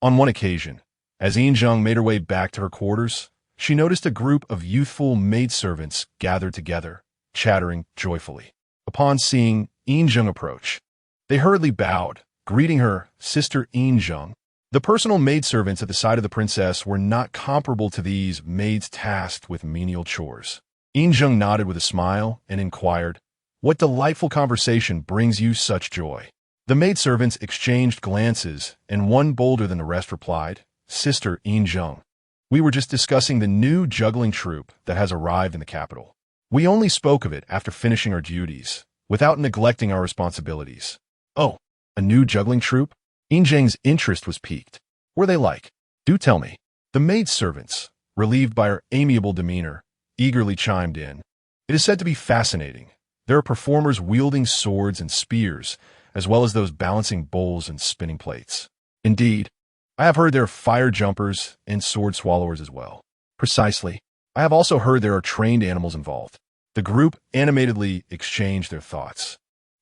On one occasion, as Yinzheng made her way back to her quarters, she noticed a group of youthful maidservants gathered together, chattering joyfully. Upon seeing Yinzheng approach, they hurriedly bowed, greeting her Sister Yinzheng. The personal maidservants at the side of the princess were not comparable to these maids tasked with menial chores. Yinzheng nodded with a smile and inquired, "What delightful conversation brings you such joy?" The maidservants exchanged glances, and one bolder than the rest replied, "Sister Yinzheng, we were just discussing the new juggling troupe that has arrived in the capital. We only spoke of it after finishing our duties, without neglecting our responsibilities." "Oh, a new juggling troupe?" Yinzheng's interest was piqued. "Were they like? Do tell me." The maidservants, relieved by her amiable demeanor, eagerly chimed in. "It is said to be fascinating. There are performers wielding swords and spears, as well as those balancing bowls and spinning plates. Indeed, I have heard there are fire jumpers and sword swallowers as well." "Precisely. I have also heard there are trained animals involved." The group animatedly exchanged their thoughts,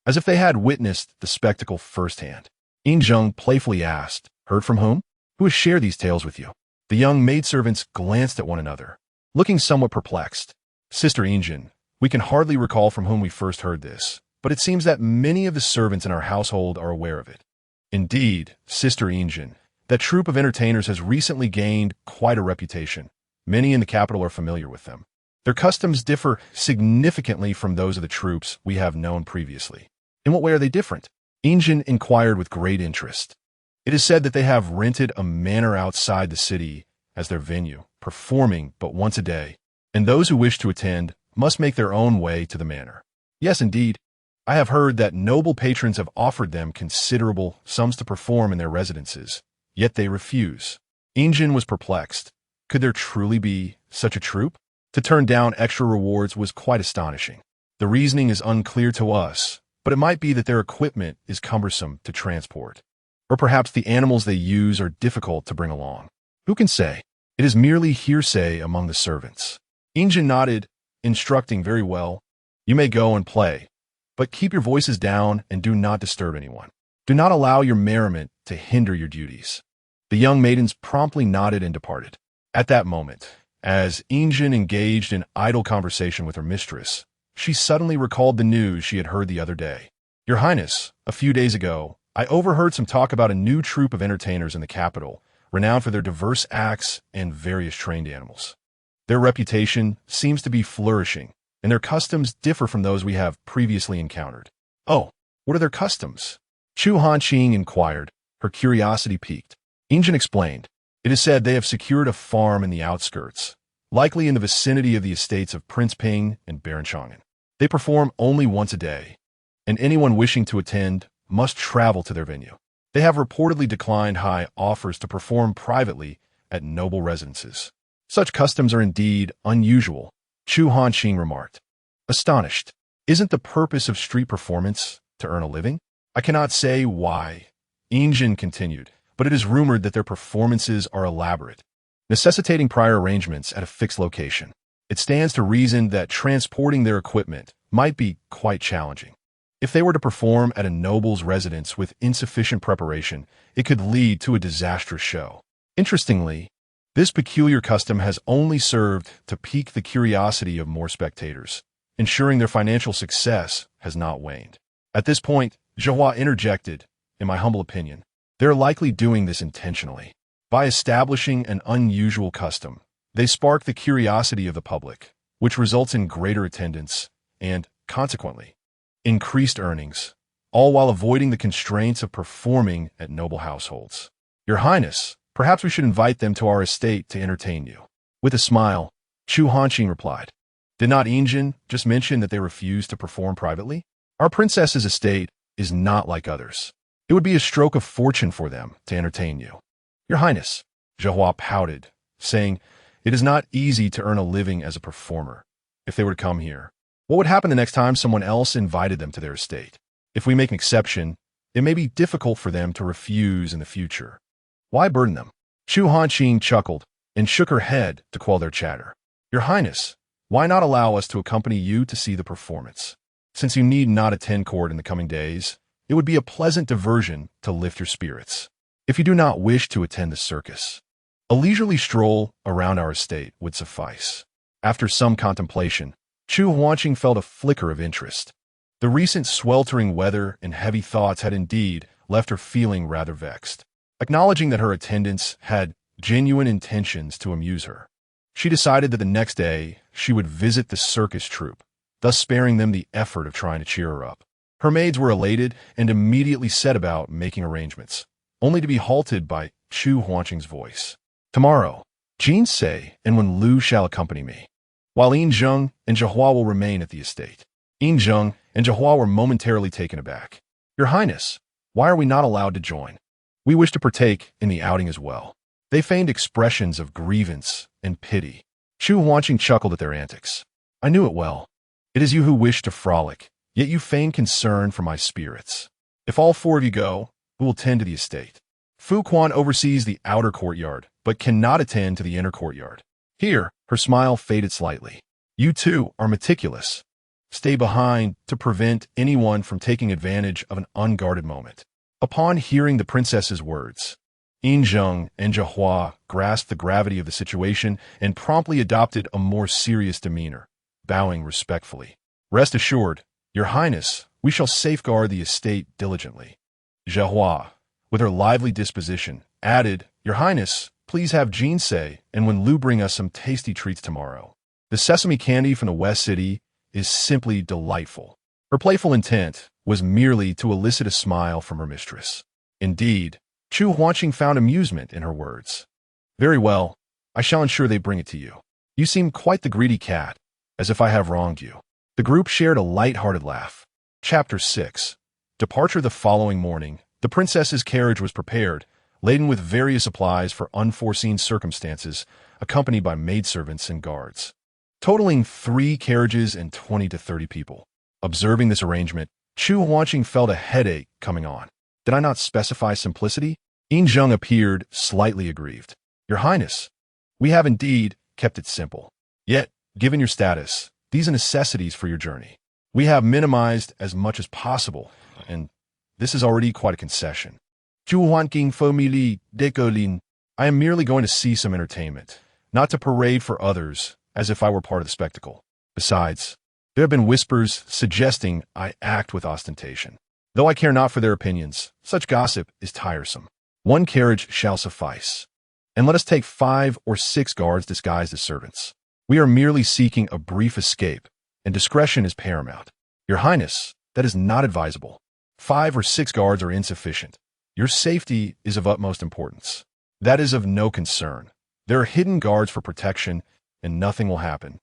as if they had witnessed the spectacle firsthand. Yinzheng playfully asked, "Heard from whom? Who has shared these tales with you?" The young maidservants glanced at one another, looking somewhat perplexed. "Sister Yinzheng, we can hardly recall from whom we first heard this, but it seems that many of the servants in our household are aware of it." "Indeed, Sister Yinzheng, that troupe of entertainers has recently gained quite a reputation. Many in the capital are familiar with them. Their customs differ significantly from those of the troupes we have known previously." "In what way are they different?" Yinzheng inquired with great interest. "It is said that they have rented a manor outside the city as their venue, performing but once a day, and those who wish to attend must make their own way to the manor." "Yes, indeed. I have heard that noble patrons have offered them considerable sums to perform in their residences, yet they refuse." Yinzheng was perplexed. Could there truly be such a troupe? To turn down extra rewards was quite astonishing. The reasoning is unclear to us, but it might be that their equipment is cumbersome to transport. Or perhaps the animals they use are difficult to bring along. Who can say? It is merely hearsay among the servants. Yinzheng nodded, instructing, "Very well. You may go and play, but keep your voices down and do not disturb anyone. Do not allow your merriment to hinder your duties." The young maidens promptly nodded and departed. At that moment, as Yinzheng engaged in idle conversation with her mistress, she suddenly recalled the news she had heard the other day. "Your Highness, a few days ago, I overheard some talk about a new troupe of entertainers in the capital, renowned for their diverse acts and various trained animals. Their reputation seems to be flourishing, and their customs differ from those we have previously encountered." "Oh, what are their customs?" Chu Hanqing inquired, her curiosity piqued. Yinzheng explained, "It is said they have secured a farm in the outskirts, likely in the vicinity of the estates of Prince Ping and Baron Chang'an. They perform only once a day, and anyone wishing to attend must travel to their venue. They have reportedly declined high offers to perform privately at noble residences. Such customs are indeed unusual, Chu Hanqing remarked. Astonished. Isn't the purpose of street performance to earn a living? I cannot say why, Injin continued, but it is rumored that their performances are elaborate, necessitating prior arrangements at a fixed location. It stands to reason that transporting their equipment might be quite challenging. If they were to perform at a noble's residence with insufficient preparation, it could lead to a disastrous show. Interestingly, this peculiar custom has only served to pique the curiosity of more spectators, ensuring their financial success has not waned. At this point, Zhihua interjected, in my humble opinion, they're likely doing this intentionally. By establishing an unusual custom, they spark the curiosity of the public, which results in greater attendance and, consequently, increased earnings, all while avoiding the constraints of performing at noble households. Your Highness, perhaps we should invite them to our estate to entertain you. With a smile, Chu Hanqing replied, Did not Injin just mention that they refuse to perform privately? Our princess's estate is not like others. It would be a stroke of fortune for them to entertain you. Your Highness, Zhihua pouted, saying, It is not easy to earn a living as a performer. If they were to come here, what would happen the next time someone else invited them to their estate? If we make an exception, it may be difficult for them to refuse in the future. Why burden them? Chu Hanqing chuckled and shook her head to quell their chatter. Your Highness, why not allow us to accompany you to see the performance? Since you need not attend court in the coming days, it would be a pleasant diversion to lift your spirits. If you do not wish to attend the circus, a leisurely stroll around our estate would suffice. After some contemplation, Chu Hanqing felt a flicker of interest. The recent sweltering weather and heavy thoughts had indeed left her feeling rather vexed. Acknowledging that her attendants had genuine intentions to amuse her, she decided that the next day she would visit the circus troupe, thus sparing them the effort of trying to cheer her up. Her maids were elated and immediately set about making arrangements, only to be halted by Chu Hanqing's voice. Tomorrow, Jin Se and Wen Lu shall accompany me, while Yin Zheng and Zhihua will remain at the estate. Yin Zheng and Zhihua were momentarily taken aback. Your Highness, why are we not allowed to join? We wish to partake in the outing as well. They feigned expressions of grievance and pity. Chu Hanqing chuckled at their antics. I knew it well. It is you who wish to frolic, yet you feign concern for my spirits. If all four of you go, who will tend to the estate? Fu Quan oversees the outer courtyard, but cannot attend to the inner courtyard. Here, her smile faded slightly. You two are meticulous. Stay behind to prevent anyone from taking advantage of an unguarded moment. Upon hearing the princess's words, Yin Zheng and Zhihua grasped the gravity of the situation and promptly adopted a more serious demeanor, bowing respectfully. Rest assured, Your Highness, we shall safeguard the estate diligently. Zhihua, with her lively disposition, added, Your Highness, please have Jin Se and Wen Lu bring us some tasty treats tomorrow. The sesame candy from the West City is simply delightful. Her playful intent was merely to elicit a smile from her mistress. Indeed, Chu Hanqing found amusement in her words. Very well, I shall ensure they bring it to you. You seem quite the greedy cat, as if I have wronged you. The group shared a light-hearted laugh. Chapter 6. Departure. The following morning, the princess's carriage was prepared, laden with various supplies for unforeseen circumstances, accompanied by maidservants and guards. Totaling 3 carriages and 20 to 30 people. Observing this arrangement, Chu Hanqing felt a headache coming on. Did I not specify simplicity? Yin Zheng appeared slightly aggrieved. Your Highness, we have indeed kept it simple. Yet, given your status, these are necessities for your journey. We have minimized as much as possible, and this is already quite a concession. Chu Hanqing family décolline. I am merely going to see some entertainment, not to parade for others as if I were part of the spectacle. Besides, there have been whispers suggesting I act with ostentation. Though I care not for their opinions, such gossip is tiresome. 1 carriage shall suffice. And let us take 5 or 6 guards disguised as servants. We are merely seeking a brief escape, and discretion is paramount. Your Highness, that is not advisable. 5 or 6 guards are insufficient. Your safety is of utmost importance. That is of no concern. There are hidden guards for protection, and nothing will happen.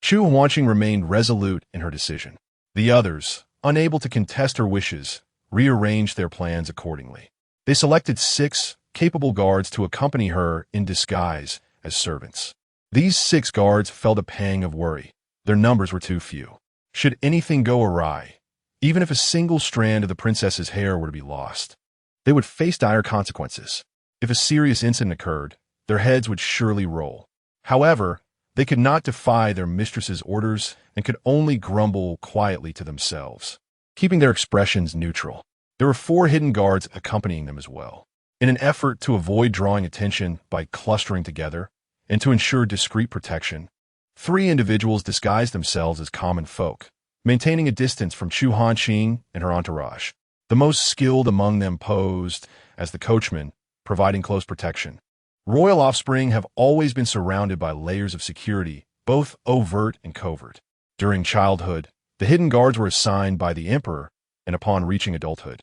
Chu Hanqing remained resolute in her decision. The others, unable to contest her wishes, rearranged their plans accordingly. They selected 6 capable guards to accompany her in disguise as servants. These 6 guards felt a pang of worry. Their numbers were too few. Should anything go awry, even if a single strand of the princess's hair were to be lost, they would face dire consequences. If a serious incident occurred, their heads would surely roll. However, they could not defy their mistress's orders and could only grumble quietly to themselves, keeping their expressions neutral. There were 4 hidden guards accompanying them as well. In an effort to avoid drawing attention by clustering together and to ensure discreet protection, 3 individuals disguised themselves as common folk, maintaining a distance from Chu Hanqing and her entourage. The most skilled among them posed as the coachman, providing close protection. Royal offspring have always been surrounded by layers of security, both overt and covert. During childhood, the hidden guards were assigned by the emperor, and upon reaching adulthood,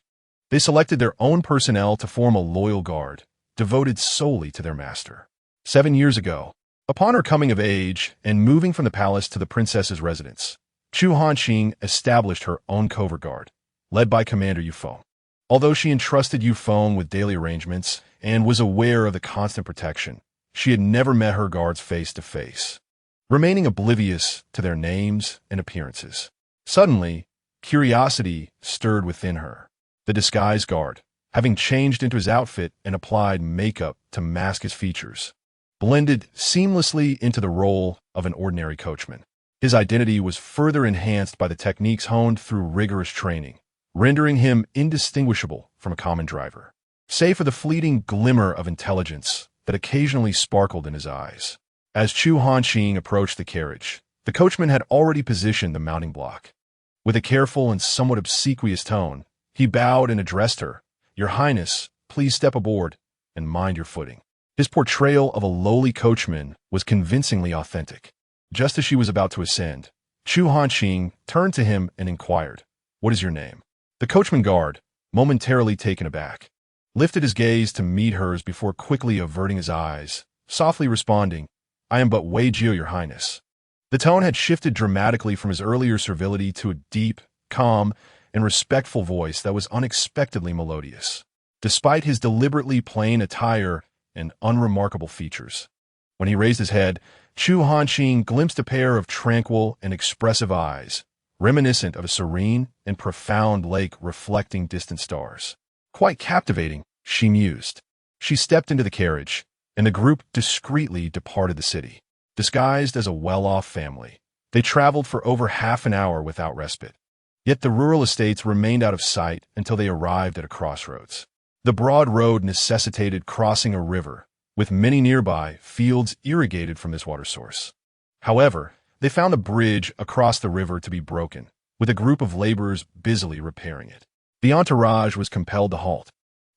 they selected their own personnel to form a loyal guard, devoted solely to their master. 7 years ago, upon her coming of age and moving from the palace to the princess's residence, Chu Hanqing established her own covert guard, led by Commander Yufeng. Although she entrusted Yufeng with daily arrangements and was aware of the constant protection, she had never met her guards face to face, remaining oblivious to their names and appearances. Suddenly, curiosity stirred within her. The disguised guard, having changed into his outfit and applied makeup to mask his features, blended seamlessly into the role of an ordinary coachman. His identity was further enhanced by the techniques honed through rigorous training, rendering him indistinguishable from a common driver, save for the fleeting glimmer of intelligence that occasionally sparkled in his eyes. As Chu Hanqing approached the carriage, the coachman had already positioned the mounting block. With a careful and somewhat obsequious tone, he bowed and addressed her. "Your Highness, please step aboard and mind your footing." His portrayal of a lowly coachman was convincingly authentic. Just as she was about to ascend, Chu Hanqing turned to him and inquired, "What is your name?" The coachman guard, momentarily taken aback, lifted his gaze to meet hers before quickly averting his eyes, softly responding, "I am but Wei Jio, Your Highness." The tone had shifted dramatically from his earlier servility to a deep, calm, and respectful voice that was unexpectedly melodious, despite his deliberately plain attire and unremarkable features. When he raised his head, Chu Hanqing glimpsed a pair of tranquil and expressive eyes, reminiscent of a serene and profound lake reflecting distant stars. Quite captivating, she mused. She stepped into the carriage, and the group discreetly departed the city. Disguised as a well-off family, they traveled for over half an hour without respite. Yet the rural estates remained out of sight until they arrived at a crossroads. The broad road necessitated crossing a river, with many nearby fields irrigated from this water source. However, they found a bridge across the river to be broken, with a group of laborers busily repairing it. The entourage was compelled to halt,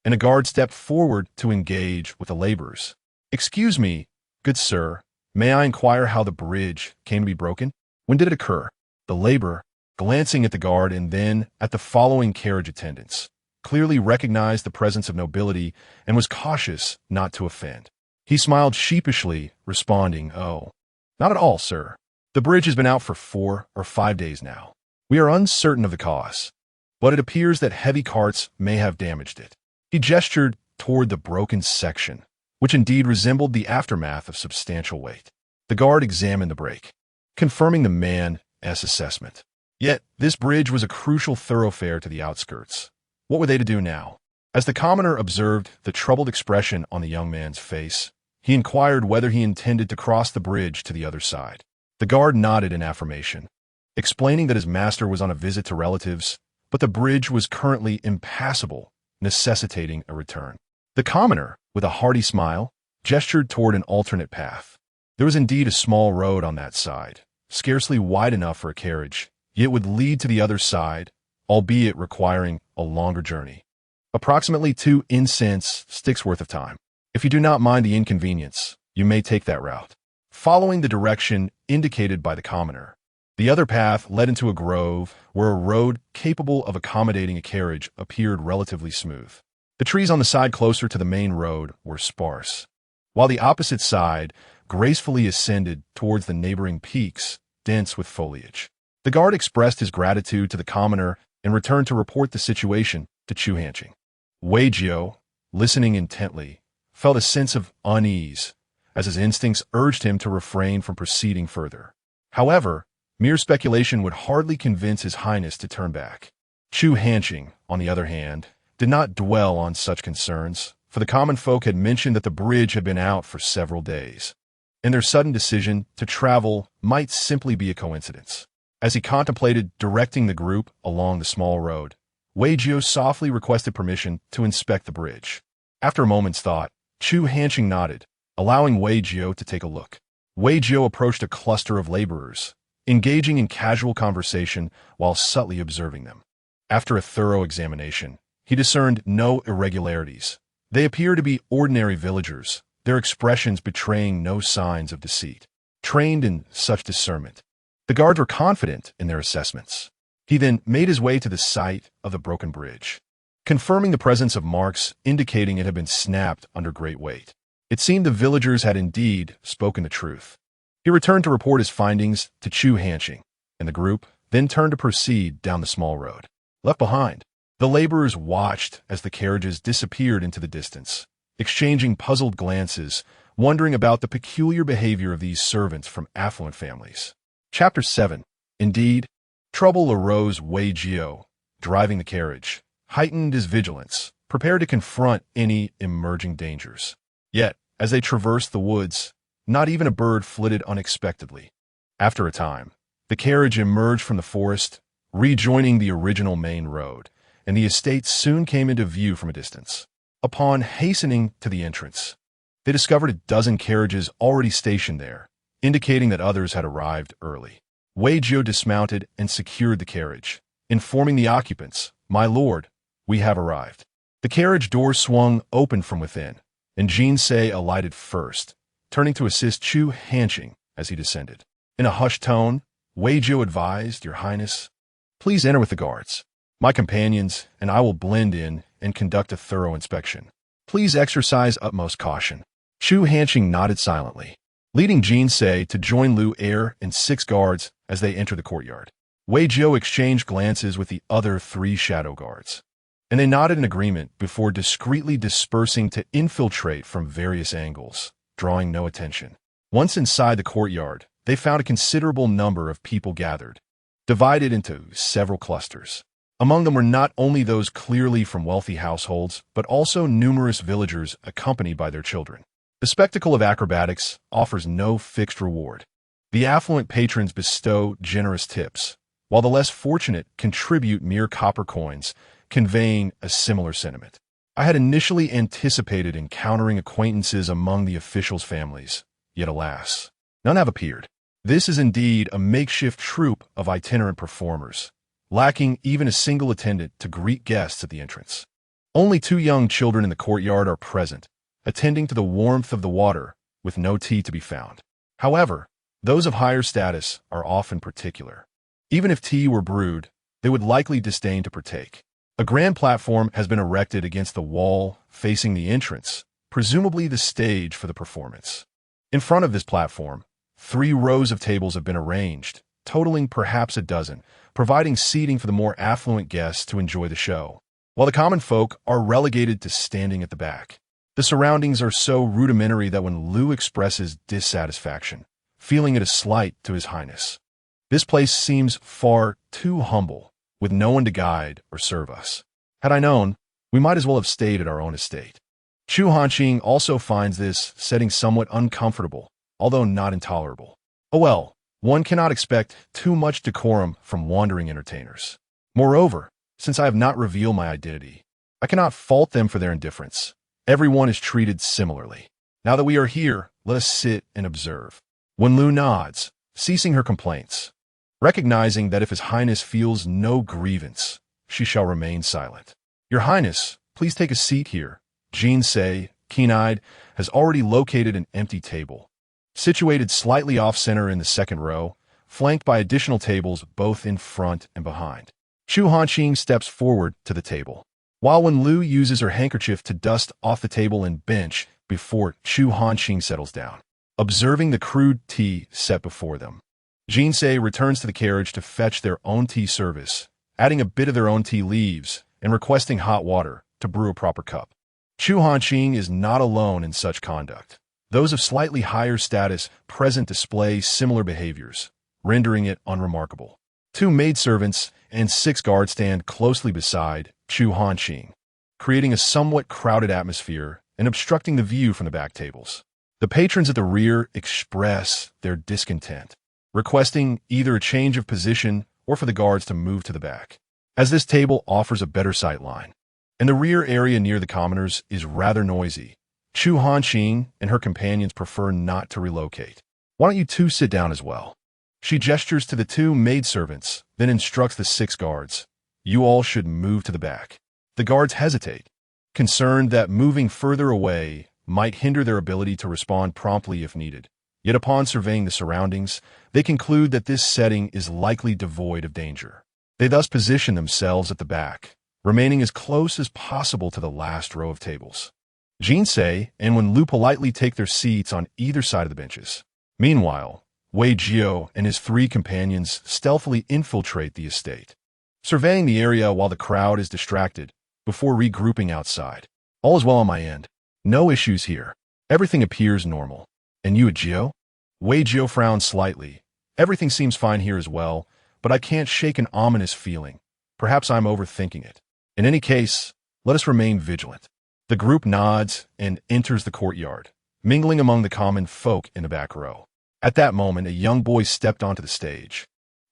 and a guard stepped forward to engage with the laborers. "Excuse me, good sir, may I inquire how the bridge came to be broken? When did it occur?" The laborer, glancing at the guard and then at the following carriage attendants, clearly recognized the presence of nobility and was cautious not to offend. He smiled sheepishly, responding, "Oh, not at all, sir. The bridge has been out for 4 or 5 days now. We are uncertain of the cause, but it appears that heavy carts may have damaged it." He gestured toward the broken section, which indeed resembled the aftermath of substantial weight. The guard examined the break, confirming the man's assessment. Yet, this bridge was a crucial thoroughfare to the outskirts. What were they to do now? As the commoner observed the troubled expression on the young man's face, he inquired whether he intended to cross the bridge to the other side. The guard nodded in affirmation, explaining that his master was on a visit to relatives, but the bridge was currently impassable, necessitating a return. The commoner, with a hearty smile, gestured toward an alternate path. There was indeed a small road on that side, scarcely wide enough for a carriage, yet would lead to the other side, albeit requiring a longer journey. Approximately 2 incense sticks worth of time. If you do not mind the inconvenience, you may take that route. Following the direction indicated by the commoner, the other path led into a grove where a road capable of accommodating a carriage appeared relatively smooth. The trees on the side closer to the main road were sparse, while the opposite side gracefully ascended towards the neighboring peaks, dense with foliage. The guard expressed his gratitude to the commoner and returned to report the situation to Chu Hanqing. "Wei Jio, listening intently, felt a sense of unease, as his instincts urged him to refrain from proceeding further. However, mere speculation would hardly convince His Highness to turn back. Chu Hanqing, on the other hand, did not dwell on such concerns, for the common folk had mentioned that the bridge had been out for several days, and their sudden decision to travel might simply be a coincidence. As he contemplated directing the group along the small road, Wei Jiao softly requested permission to inspect the bridge. After a moment's thought, Chu Hanqing nodded, allowing Wei Jiao to take a look. Wei Jiao approached a cluster of laborers, engaging in casual conversation while subtly observing them. After a thorough examination, he discerned no irregularities. They appeared to be ordinary villagers, their expressions betraying no signs of deceit. Trained in such discernment, the guards were confident in their assessments. He then made his way to the site of the broken bridge, confirming the presence of marks indicating it had been snapped under great weight. It seemed the villagers had indeed spoken the truth. He returned to report his findings to Chu Hanqing, and the group then turned to proceed down the small road. Left behind, the laborers watched as the carriages disappeared into the distance, exchanging puzzled glances, wondering about the peculiar behavior of these servants from affluent families. Chapter 7. Indeed, trouble arose. Wei Jiao, driving the carriage, heightened his vigilance, prepared to confront any emerging dangers. Yet, as they traversed the woods, not even a bird flitted unexpectedly. After a time, the carriage emerged from the forest, rejoining the original main road, and the estate soon came into view from a distance. Upon hastening to the entrance, they discovered a dozen carriages already stationed there, indicating that others had arrived early. Wei Jiao dismounted and secured the carriage, informing the occupants, "My lord, we have arrived." The carriage door swung open from within, and Jin Se alighted first, turning to assist Chu Hanqing as he descended. In a hushed tone, Wei Jiao advised, "Your Highness, please enter with the guards. My companions and I will blend in and conduct a thorough inspection. Please exercise utmost caution." Chu Hanqing nodded silently, leading Jin Se to join Lu Er and 6 guards as they entered the courtyard. Wei Jiao exchanged glances with the other 3 shadow guards, and they nodded in agreement before discreetly dispersing to infiltrate from various angles, drawing no attention. Once inside the courtyard, they found a considerable number of people gathered, divided into several clusters. Among them were not only those clearly from wealthy households, but also numerous villagers accompanied by their children. The spectacle of acrobatics offers no fixed reward. The affluent patrons bestow generous tips, while the less fortunate contribute mere copper coins, conveying a similar sentiment. I had initially anticipated encountering acquaintances among the officials' families, yet alas, none have appeared. This is indeed a makeshift troupe of itinerant performers, lacking even a single attendant to greet guests at the entrance. Only 2 young children in the courtyard are present, attending to the warmth of the water, with no tea to be found. However, those of higher status are often particular. Even if tea were brewed, they would likely disdain to partake. A grand platform has been erected against the wall facing the entrance, presumably the stage for the performance. In front of this platform, 3 rows of tables have been arranged, totaling perhaps a dozen, providing seating for the more affluent guests to enjoy the show, while the common folk are relegated to standing at the back. The surroundings are so rudimentary that when Lu expresses dissatisfaction, feeling it a slight to His Highness, this place seems far too humble, with no one to guide or serve us. Had I known, we might as well have stayed at our own estate. Chu Hanqing also finds this setting somewhat uncomfortable, although not intolerable. Oh well, one cannot expect too much decorum from wandering entertainers. Moreover, since I have not revealed my identity, I cannot fault them for their indifference. Everyone is treated similarly. Now that we are here, let us sit and observe. When Lu nods, ceasing her complaints, recognizing that if His Highness feels no grievance, she shall remain silent. "Your Highness, please take a seat here." Jin Se, keen-eyed, has already located an empty table, situated slightly off-center in the 2nd row, flanked by additional tables both in front and behind. Chu Hanqing steps forward to the table, while when Lu uses her handkerchief to dust off the table and bench before Chu Hanqing settles down, observing the crude tea set before them. Jin Se returns to the carriage to fetch their own tea service, adding a bit of their own tea leaves and requesting hot water to brew a proper cup. Chu Hanqing is not alone in such conduct. Those of slightly higher status present display similar behaviors, rendering it unremarkable. 2 maidservants and 6 guards stand closely beside Chu Hanqing, creating a somewhat crowded atmosphere and obstructing the view from the back tables. The patrons at the rear express their discontent, requesting either a change of position or for the guards to move to the back, as this table offers a better sight line. And the rear area near the commoners is rather noisy. Chu Hanqing and her companions prefer not to relocate. Why don't you two sit down as well? She gestures to the 2 maidservants, then instructs the 6 guards. You all should move to the back. The guards hesitate, concerned that moving further away might hinder their ability to respond promptly if needed. Yet upon surveying the surroundings, they conclude that this setting is likely devoid of danger. They thus position themselves at the back, remaining as close as possible to the last row of tables. Jinsei and Wenlu politely take their seats on either side of the benches. Meanwhile, Wei Jiao and his 3 companions stealthily infiltrate the estate, surveying the area while the crowd is distracted before regrouping outside. All is well on my end. No issues here. Everything appears normal. And you, Jiao? Wei Jiao frowns slightly. Everything seems fine here as well, but I can't shake an ominous feeling. Perhaps I'm overthinking it. In any case, let us remain vigilant. The group nods and enters the courtyard, mingling among the common folk in the back row. At that moment, a young boy stepped onto the stage,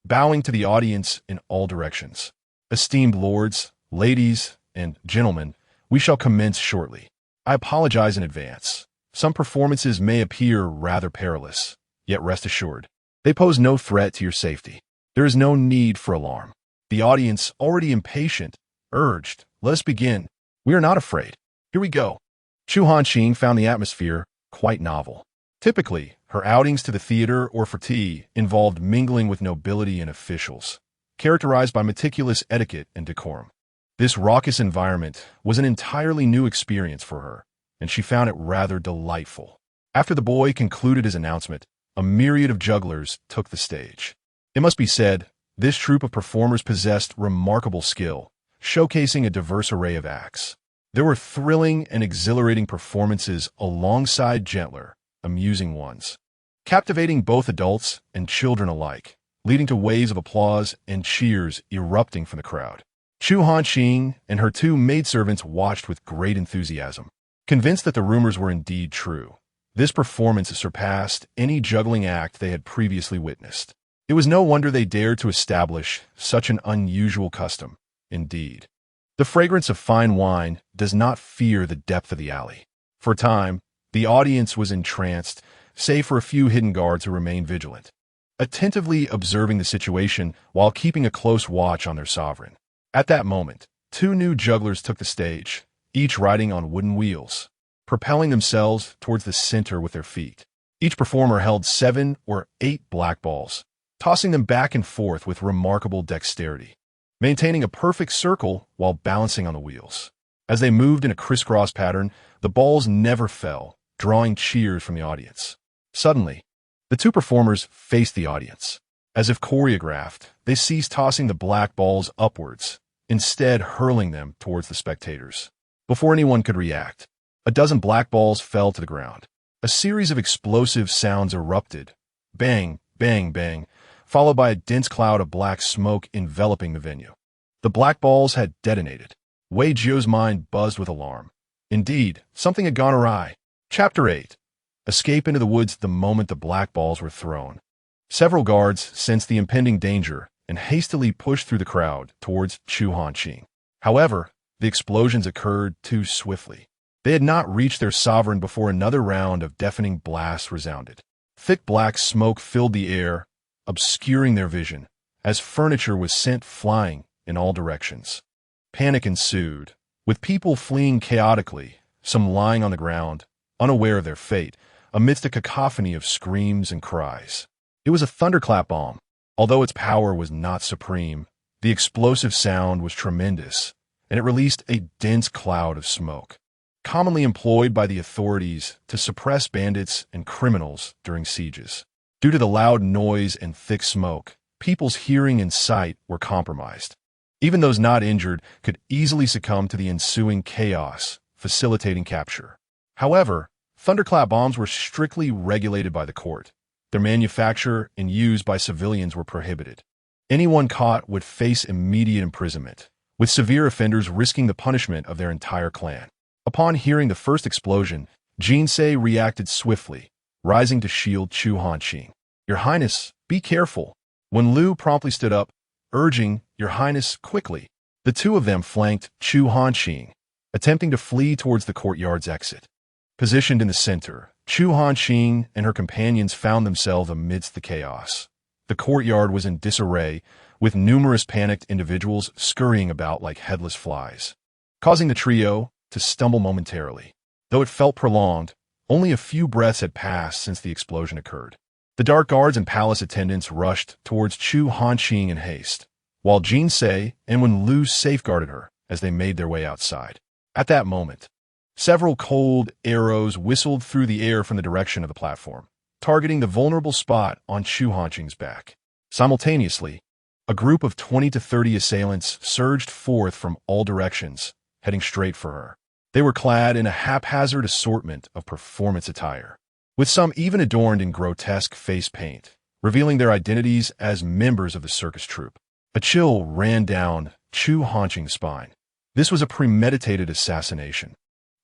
bowing to the audience in all directions. Esteemed lords, ladies, and gentlemen, we shall commence shortly. I apologize in advance. Some performances may appear rather perilous, yet rest assured, they pose no threat to your safety. There is no need for alarm. The audience, already impatient, urged, let us begin. We are not afraid. Here we go. Chu Hanqing found the atmosphere quite novel. Typically, her outings to the theater or for tea involved mingling with nobility and officials, characterized by meticulous etiquette and decorum. This raucous environment was an entirely new experience for her, and she found it rather delightful. After the boy concluded his announcement, a myriad of jugglers took the stage. It must be said, this troupe of performers possessed remarkable skill, showcasing a diverse array of acts. There were thrilling and exhilarating performances alongside gentler, amusing ones, captivating both adults and children alike, leading to waves of applause and cheers erupting from the crowd. Chu Hanqing and her 2 maidservants watched with great enthusiasm, convinced that the rumors were indeed true. This performance surpassed any juggling act they had previously witnessed. It was no wonder they dared to establish such an unusual custom. Indeed, the fragrance of fine wine does not fear the depth of the alley. For a time, the audience was entranced, save for a few hidden guards who remained vigilant, attentively observing the situation while keeping a close watch on their sovereign. At that moment, 2 new jugglers took the stage, each riding on wooden wheels, propelling themselves towards the center with their feet. Each performer held 7 or 8 black balls, tossing them back and forth with remarkable dexterity, maintaining a perfect circle while balancing on the wheels. As they moved in a crisscross pattern, the balls never fell, drawing cheers from the audience. Suddenly, the 2 performers faced the audience. As if choreographed, they ceased tossing the black balls upwards, instead hurling them towards the spectators. Before anyone could react, a dozen black balls fell to the ground. A series of explosive sounds erupted. Bang, bang, bang, followed by a dense cloud of black smoke enveloping the venue. The black balls had detonated. Wei Jiao's mind buzzed with alarm. Indeed, something had gone awry. Chapter 8. Escape into the woods the moment the black balls were thrown. Several guards sensed the impending danger and hastily pushed through the crowd towards Chu Hanqing. However, the explosions occurred too swiftly. They had not reached their sovereign before another round of deafening blasts resounded. Thick black smoke filled the air, obscuring their vision, as furniture was sent flying in all directions. Panic ensued, with people fleeing chaotically, some lying on the ground, unaware of their fate, amidst a cacophony of screams and cries. It was a thunderclap bomb. Although its power was not supreme, the explosive sound was tremendous, and it released a dense cloud of smoke, commonly employed by the authorities to suppress bandits and criminals during sieges. Due to the loud noise and thick smoke, people's hearing and sight were compromised. Even those not injured could easily succumb to the ensuing chaos, facilitating capture. However, thunderclap bombs were strictly regulated by the court. Their manufacture and use by civilians were prohibited. Anyone caught would face immediate imprisonment, with severe offenders risking the punishment of their entire clan. Upon hearing the first explosion, Jinsei reacted swiftly, rising to shield Chu Hanqing. "Your Highness, be careful." When Lu promptly stood up, urging, "Your Highness, quickly." The two of them flanked Chu Hanqing, attempting to flee towards the courtyard's exit. Positioned in the center, Chu Hanqing and her companions found themselves amidst the chaos. The courtyard was in disarray, with numerous panicked individuals scurrying about like headless flies, causing the trio to stumble momentarily. Though it felt prolonged, only a few breaths had passed since the explosion occurred. The dark guards and palace attendants rushed towards Chu Hanqing in haste, while Jinsei and Wen Lu safeguarded her as they made their way outside. At that moment, several cold arrows whistled through the air from the direction of the platform, targeting the vulnerable spot on Chu Hanqing's back. Simultaneously, a group of 20 to 30 assailants surged forth from all directions, heading straight for her. They were clad in a haphazard assortment of performance attire, with some even adorned in grotesque face paint, revealing their identities as members of the circus troupe. A chill ran down Chu Hanqing's spine. This was a premeditated assassination,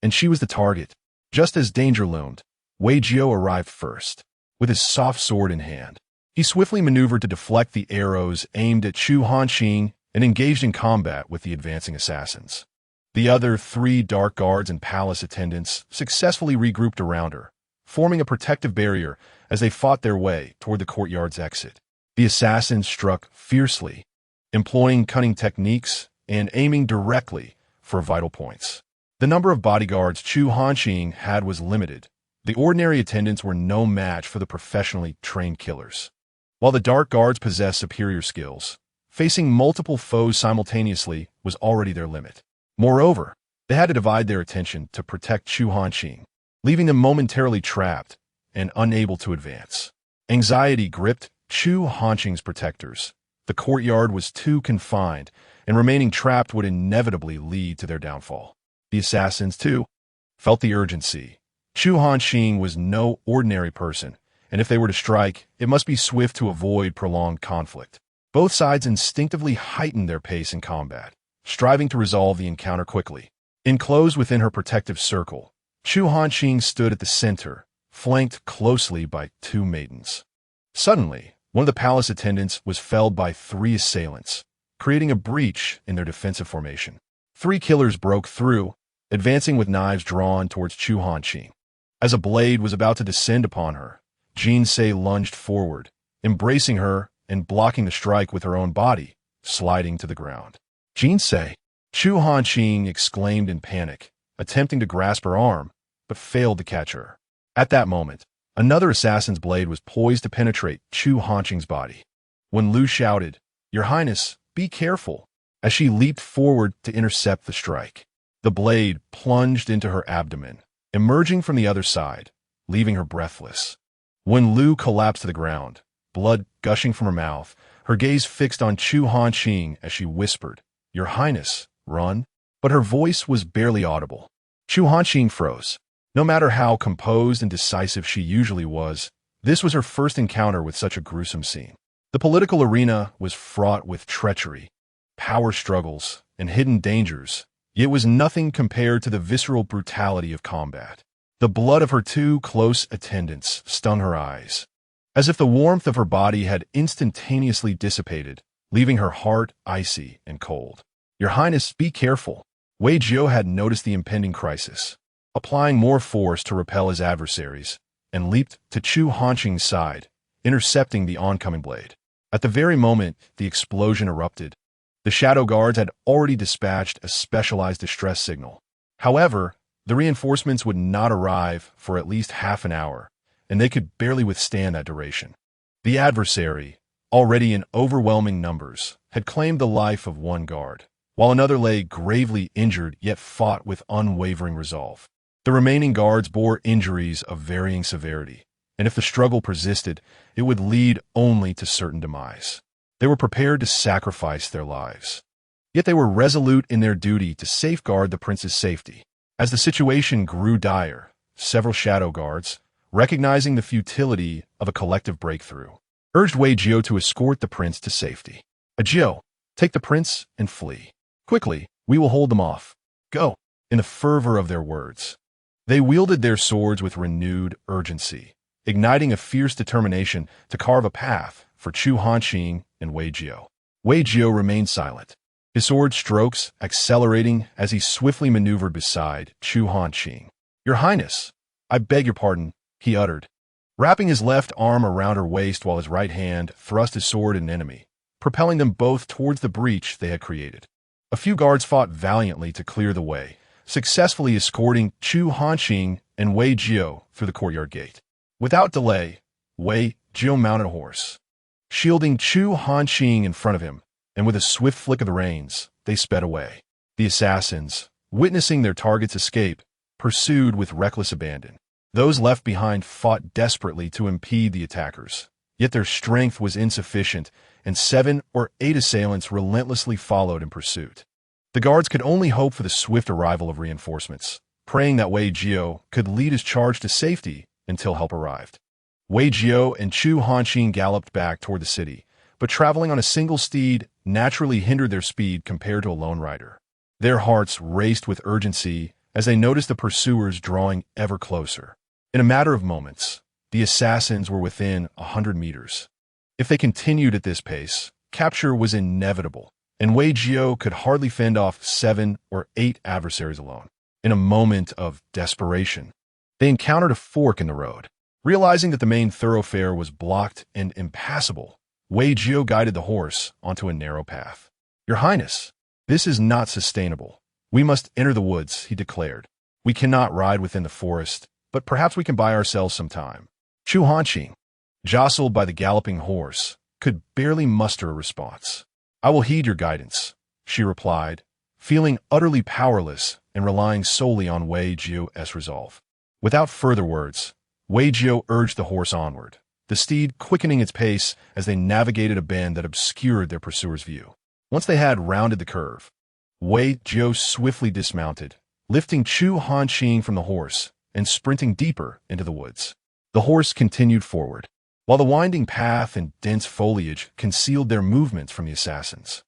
and she was the target. Just as danger loomed, Wei Jiao arrived first, with his soft sword in hand. He swiftly maneuvered to deflect the arrows aimed at Chu Hanqing and engaged in combat with the advancing assassins. The other 3 dark guards and palace attendants successfully regrouped around her, forming a protective barrier as they fought their way toward the courtyard's exit. The assassins struck fiercely, employing cunning techniques and aiming directly for vital points. The number of bodyguards Chu Hanqing had was limited. The ordinary attendants were no match for the professionally trained killers. While the dark guards possessed superior skills, facing multiple foes simultaneously was already their limit. Moreover, they had to divide their attention to protect Chu Hanqing, leaving them momentarily trapped and unable to advance. Anxiety gripped Chu Hanqing's protectors. The courtyard was too confined, and remaining trapped would inevitably lead to their downfall. The assassins, too, felt the urgency. Chu Hanqing was no ordinary person, and if they were to strike, it must be swift to avoid prolonged conflict. Both sides instinctively heightened their pace in combat, striving to resolve the encounter quickly. Enclosed within her protective circle, Chu Hanqing stood at the center, flanked closely by 2 maidens. Suddenly, one of the palace attendants was felled by 3 assailants, creating a breach in their defensive formation. 3 killers broke through, advancing with knives drawn towards Chu Hanqing. As a blade was about to descend upon her, Jinsei lunged forward, embracing her and blocking the strike with her own body, sliding to the ground. "Jinsei!" Chu Hanqing exclaimed in panic, attempting to grasp her arm, but failed to catch her. At that moment, another assassin's blade was poised to penetrate Chu Hanqing's body. When Lu shouted, "Your Highness, be careful," as she leaped forward to intercept the strike. The blade plunged into her abdomen, emerging from the other side, leaving her breathless. When Lu collapsed to the ground, blood gushing from her mouth, her gaze fixed on Chu Hanqing as she whispered, "Your Highness, run." But her voice was barely audible. Chu Hanqing froze. No matter how composed and decisive she usually was, this was her first encounter with such a gruesome scene. The political arena was fraught with treachery, power struggles, and hidden dangers, yet was nothing compared to the visceral brutality of combat. The blood of her 2 close attendants stung her eyes, as if the warmth of her body had instantaneously dissipated, leaving her heart icy and cold. "Your Highness, be careful." Wei Jiao had noticed the impending crisis, applying more force to repel his adversaries, and leaped to Chu Hanqing's side, intercepting the oncoming blade. At the very moment the explosion erupted, the shadow guards had already dispatched a specialized distress signal. However, the reinforcements would not arrive for at least half an hour, and they could barely withstand that duration. The adversary, already in overwhelming numbers, had claimed the life of 1 guard, while another lay gravely injured yet fought with unwavering resolve. The remaining guards bore injuries of varying severity, and if the struggle persisted, it would lead only to certain demise. They were prepared to sacrifice their lives. Yet they were resolute in their duty to safeguard the prince's safety. As the situation grew dire, several shadow guards, recognizing the futility of a collective breakthrough, urged Wei Jiao to escort the prince to safety. Jiao, take the prince and flee. Quickly, we will hold them off. Go. In the fervor of their words, they wielded their swords with renewed urgency, igniting a fierce determination to carve a path for Chu Hanqing and Wei Jiao. Wei Jiao remained silent, his sword strokes accelerating as he swiftly maneuvered beside Chu Hanqing. Your Highness, I beg your pardon, he uttered, wrapping his left arm around her waist while his right hand thrust his sword at an enemy, propelling them both towards the breach they had created. A few guards fought valiantly to clear the way, successfully escorting Chu Hanqing and Wei Jiao through the courtyard gate. Without delay, Wei Jiao mounted a horse, shielding Chu Hanqing in front of him, and with a swift flick of the reins, they sped away. The assassins, witnessing their targets escape, pursued with reckless abandon. Those left behind fought desperately to impede the attackers, yet their strength was insufficient, and 7 or 8 assailants relentlessly followed in pursuit. The guards could only hope for the swift arrival of reinforcements, praying that Wei Jiao could lead his charge to safety until help arrived. Wei Jiao and Chu Hanqing galloped back toward the city, but traveling on a single steed naturally hindered their speed compared to a lone rider. Their hearts raced with urgency as they noticed the pursuers drawing ever closer. In a matter of moments, the assassins were within 100 meters. If they continued at this pace, capture was inevitable, and Wei Jiao could hardly fend off 7 or 8 adversaries alone. In a moment of desperation, they encountered a fork in the road. Realizing that the main thoroughfare was blocked and impassable, Wei Jiao guided the horse onto a narrow path. Your Highness, this is not sustainable. We must enter the woods, he declared. We cannot ride within the forest, but perhaps we can buy ourselves some time. Chu Hanqing, jostled by the galloping horse, could barely muster a response. I will heed your guidance, she replied, feeling utterly powerless and relying solely on Wei Jiao's resolve. Without further words, Wei Jiao urged the horse onward, the steed quickening its pace as they navigated a bend that obscured their pursuer's view. Once they had rounded the curve, Wei Jiao swiftly dismounted, lifting Chu Hanqing from the horse and sprinting deeper into the woods. The horse continued forward, while the winding path and dense foliage concealed their movements from the assassins.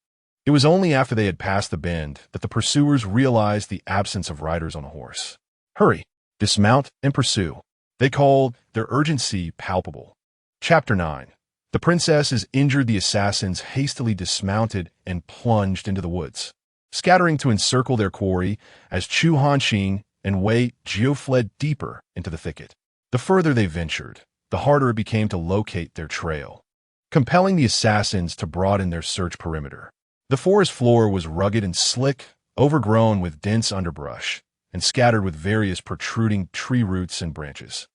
It was only after they had passed the bend that the pursuers realized the absence of riders on a horse. Hurry, dismount, and pursue, they called, their urgency palpable. Chapter 9. The princesses injured the assassins hastily dismounted and plunged into the woods, scattering to encircle their quarry as Chu Hanqing and Wei Jiao fled deeper into the thicket. The further they ventured, the harder it became to locate their trail, compelling the assassins to broaden their search perimeter. The forest floor was rugged and slick, overgrown with dense underbrush, and scattered with various protruding tree roots and branches.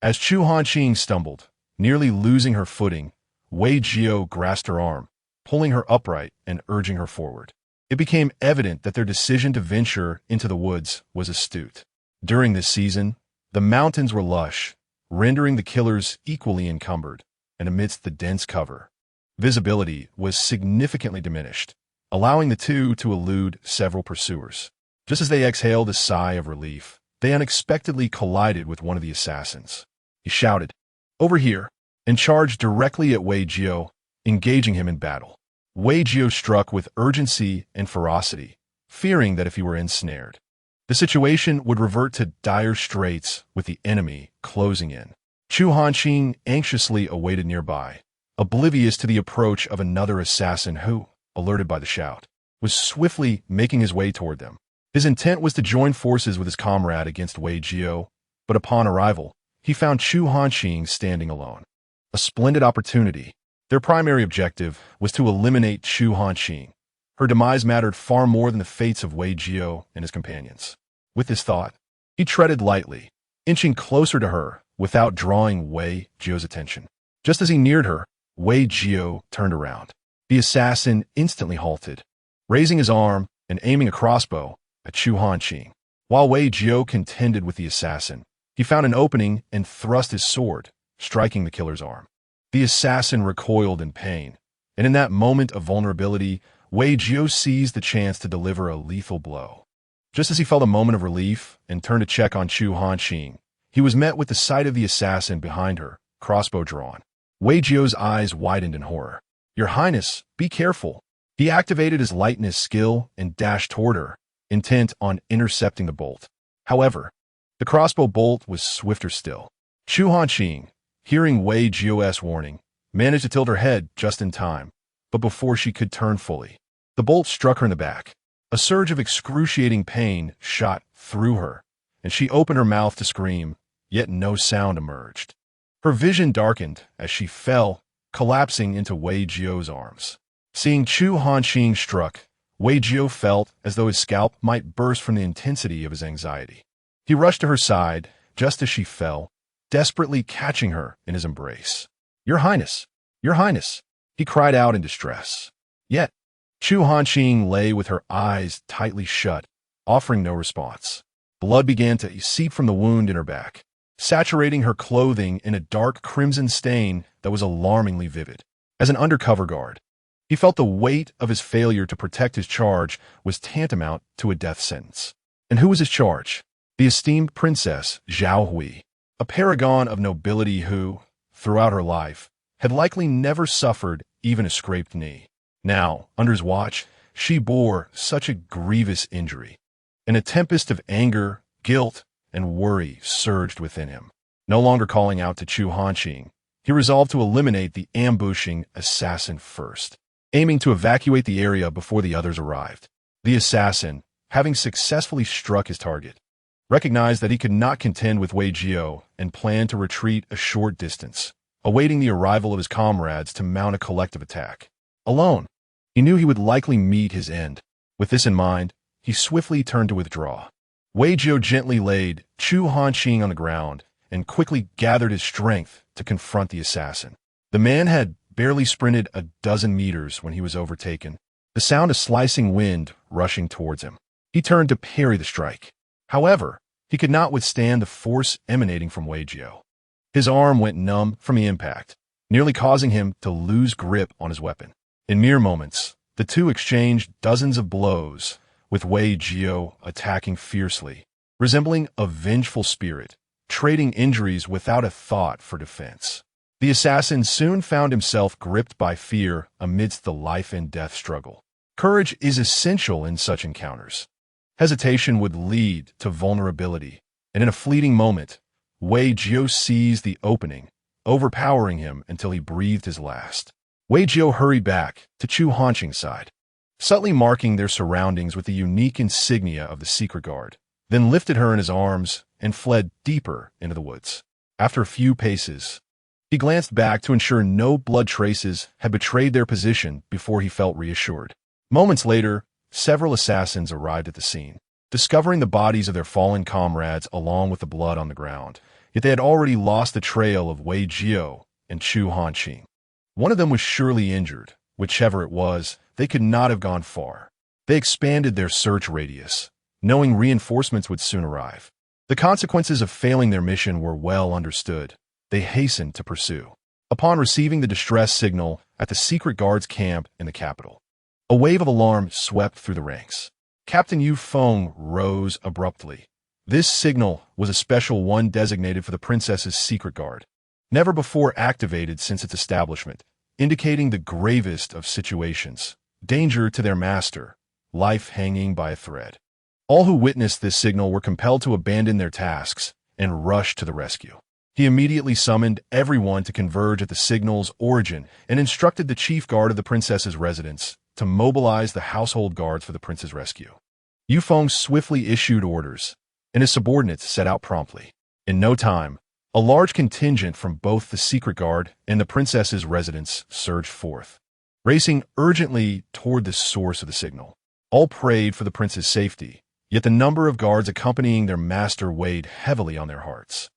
As Chu Hanqing stumbled, nearly losing her footing, Wei Jiao grasped her arm, pulling her upright and urging her forward. It became evident that their decision to venture into the woods was astute. During this season, the mountains were lush, rendering the killers equally encumbered, and amidst the dense cover, visibility was significantly diminished, allowing the two to elude several pursuers. Just as they exhaled a sigh of relief, they unexpectedly collided with one of the assassins. He shouted, "Over here," and charged directly at Wei Jiao, engaging him in battle. Wei Jiao struck with urgency and ferocity, fearing that if he were ensnared, the situation would revert to dire straits with the enemy closing in. Chu Hanqing anxiously awaited nearby, oblivious to the approach of another assassin who, alerted by the shout, was swiftly making his way toward them. His intent was to join forces with his comrade against Wei Jiao, but upon arrival, he found Chu Hanqing standing alone. A splendid opportunity. Their primary objective was to eliminate Chu Hanqing. Her demise mattered far more than the fates of Wei Jiao and his companions. With this thought, he treaded lightly, inching closer to her without drawing Wei Jiao's attention. Just as he neared her, Wei Jiao turned around. The assassin instantly halted, raising his arm and aiming a crossbow at Chu Hanqing. While Wei Jiao contended with the assassin, he found an opening and thrust his sword, striking the killer's arm. The assassin recoiled in pain, and in that moment of vulnerability, Wei Jiao seized the chance to deliver a lethal blow. Just as he felt a moment of relief and turned to check on Chu Hanqing, he was met with the sight of the assassin behind her, crossbow drawn. Wei Jio's eyes widened in horror. "Your Highness, be careful." He activated his lightness skill and dashed toward her, intent on intercepting the bolt. However, the crossbow bolt was swifter still. Chu Hanqing, hearing Wei Jio's warning, managed to tilt her head just in time, but before she could turn fully, the bolt struck her in the back. A surge of excruciating pain shot through her, and she opened her mouth to scream, yet no sound emerged. Her vision darkened as she fell, collapsing into Wei Jio's arms. Seeing Chu Hanqing struck, Wei Jio felt as though his scalp might burst from the intensity of his anxiety. He rushed to her side just as she fell, desperately catching her in his embrace. "Your Highness! Your Highness!" he cried out in distress. Yet, Chu Hanqing lay with her eyes tightly shut, offering no response. Blood began to seep from the wound in her back, saturating her clothing in a dark crimson stain that was alarmingly vivid. As an undercover guard, he felt the weight of his failure to protect his charge was tantamount to a death sentence. And who was his charge? The esteemed Princess Zhao Hui, a paragon of nobility who, throughout her life, had likely never suffered even a scraped knee. Now, under his watch, she bore such a grievous injury, and a tempest of anger, guilt, and worry surged within him. No longer calling out to Chu Hanqing, he resolved to eliminate the ambushing assassin first, aiming to evacuate the area before the others arrived. The assassin, having successfully struck his target, recognized that he could not contend with Wei Jio and planned to retreat a short distance, awaiting the arrival of his comrades to mount a collective attack. Alone, he knew he would likely meet his end. With this in mind, he swiftly turned to withdraw. Wei Jio gently laid Chu Hanqing on the ground and quickly gathered his strength to confront the assassin. The man had barely sprinted a dozen meters when he was overtaken, the sound of slicing wind rushing towards him. He turned to parry the strike. However, he could not withstand the force emanating from Wei Jio. His arm went numb from the impact, nearly causing him to lose grip on his weapon. In mere moments, the two exchanged dozens of blows, with Wei Jio attacking fiercely, resembling a vengeful spirit, trading injuries without a thought for defense. The assassin soon found himself gripped by fear amidst the life-and-death struggle. Courage is essential in such encounters. Hesitation would lead to vulnerability, and in a fleeting moment, Wei Jio seized the opening, overpowering him until he breathed his last. Wei Jio hurried back to Chu Hanqing's side, subtly marking their surroundings with the unique insignia of the secret guard, then lifted her in his arms and fled deeper into the woods. After a few paces, he glanced back to ensure no blood traces had betrayed their position before he felt reassured. Moments later, several assassins arrived at the scene, discovering the bodies of their fallen comrades along with the blood on the ground. Yet they had already lost the trail of Wei Jio and Chu Hanqing. One of them was surely injured. Whichever it was, they could not have gone far. They expanded their search radius, knowing reinforcements would soon arrive. The consequences of failing their mission were well understood. They hastened to pursue. Upon receiving the distress signal at the secret guard's camp in the capital, a wave of alarm swept through the ranks. Captain Yu Feng rose abruptly. This signal was a special one designated for the princess's secret guard, never before activated since its establishment, indicating the gravest of situations, danger to their master, life hanging by a thread. All who witnessed this signal were compelled to abandon their tasks and rush to the rescue. He immediately summoned everyone to converge at the signal's origin and instructed the chief guard of the princess's residence to mobilize the household guards for the prince's rescue. Yu Feng swiftly issued orders, and his subordinates set out promptly. In no time, a large contingent from both the secret guard and the princess's residence surged forth, racing urgently toward the source of the signal. All prayed for the prince's safety, yet the number of guards accompanying their master weighed heavily on their hearts.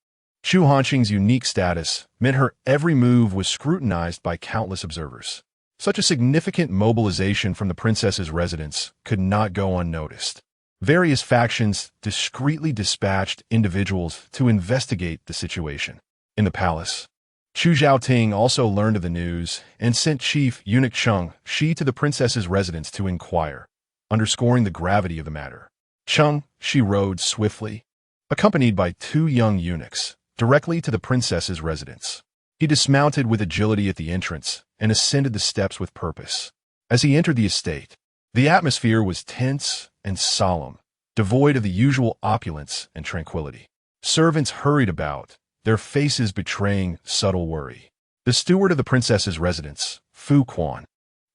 Chu Hanqing's unique status meant her every move was scrutinized by countless observers. Such a significant mobilization from the princess's residence could not go unnoticed. Various factions discreetly dispatched individuals to investigate the situation. In the palace, Chu Zhaoting also learned of the news and sent Chief Eunuch Cheng Shi to the princess's residence to inquire, underscoring the gravity of the matter. Chung, she rode swiftly, accompanied by two young eunuchs, directly to the princess's residence. He dismounted with agility at the entrance and ascended the steps with purpose. As he entered the estate, the atmosphere was tense and solemn, devoid of the usual opulence and tranquility. Servants hurried about, their faces betraying subtle worry. The steward of the princess's residence, Fu Quan,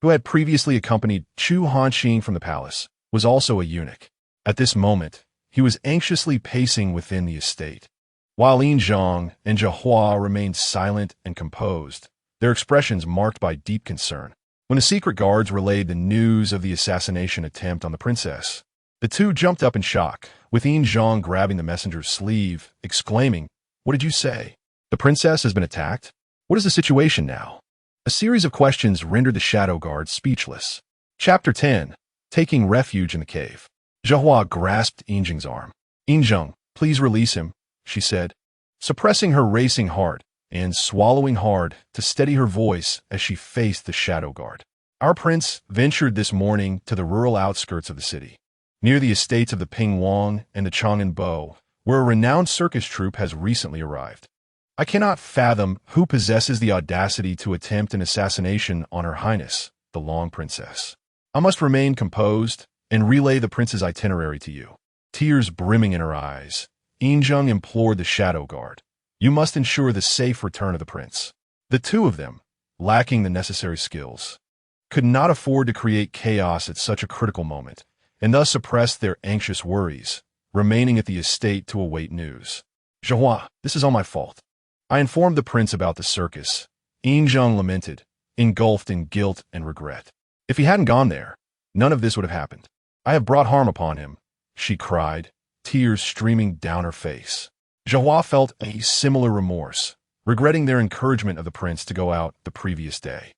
who had previously accompanied Chu Hanqing from the palace, was also a eunuch. At this moment, he was anxiously pacing within the estate. While Yin Zhang and Zhehua remained silent and composed, their expressions marked by deep concern. When the secret guards relayed the news of the assassination attempt on the princess, the two jumped up in shock, with Yin Zhang grabbing the messenger's sleeve, exclaiming, "What did you say? The princess has been attacked? What is the situation now?" A series of questions rendered the shadow guards speechless. Chapter 10. Taking Refuge in the Cave. Zhehua grasped Yin Zhang's arm. "Yin Zhang, please release him," she said, suppressing her racing heart and swallowing hard to steady her voice as she faced the shadow guard. "Our prince ventured this morning to the rural outskirts of the city, near the estates of the Ping Wang and the Chang'an Bo, where a renowned circus troupe has recently arrived. I cannot fathom who possesses the audacity to attempt an assassination on Her Highness, the Long Princess. I must remain composed and relay the prince's itinerary to you." Tears brimming in her eyes, Yin Zhang implored the shadow guard, "You must ensure the safe return of the prince." The two of them, lacking the necessary skills, could not afford to create chaos at such a critical moment, and thus suppressed their anxious worries, remaining at the estate to await news. "Zhehua, this is all my fault. I informed the prince about the circus," Yin Zhang lamented, engulfed in guilt and regret. "If he hadn't gone there, none of this would have happened. I have brought harm upon him," she cried, tears streaming down her face. Zhehua felt a similar remorse, regretting their encouragement of the prince to go out the previous day.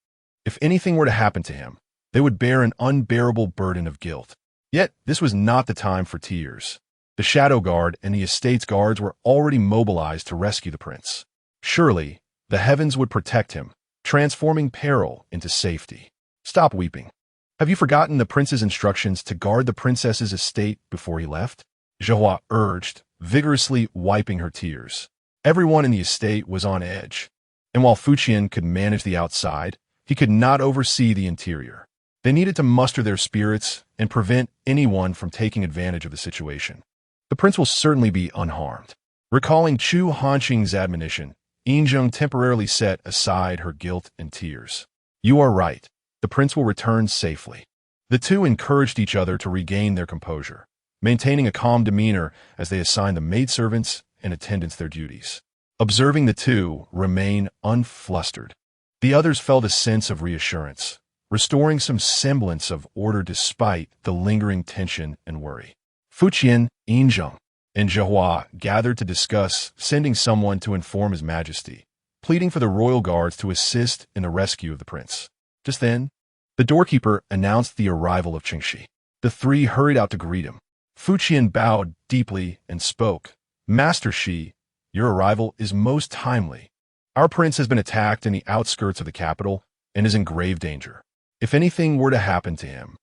If anything were to happen to him, they would bear an unbearable burden of guilt. Yet this was not the time for tears. The shadow guard and the estate's guards were already mobilized to rescue the prince. Surely, the heavens would protect him, transforming peril into safety. "Stop weeping. Have you forgotten the prince's instructions to guard the princess's estate before he left?" Zhehua urged, vigorously wiping her tears. Everyone in the estate was on edge, and while Fuqian could manage the outside, he could not oversee the interior. They needed to muster their spirits and prevent anyone from taking advantage of the situation. "The prince will certainly be unharmed." Recalling Chu Hanqing's admonition, Yin Zhang temporarily set aside her guilt and tears. "You are right. The prince will return safely." The two encouraged each other to regain their composure, maintaining a calm demeanor as they assigned the maidservants and attendants their duties. Observing the two remain unflustered, the others felt a sense of reassurance, restoring some semblance of order despite the lingering tension and worry. Fuqian, Yin Zhang, and Zhehua gathered to discuss sending someone to inform His Majesty, pleading for the royal guards to assist in the rescue of the prince. Just then, the doorkeeper announced the arrival of Qingxi. The three hurried out to greet him. Fuqian bowed deeply and spoke, "Master Shi, your arrival is most timely. Our prince has been attacked in the outskirts of the capital and is in grave danger. If anything were to happen to him,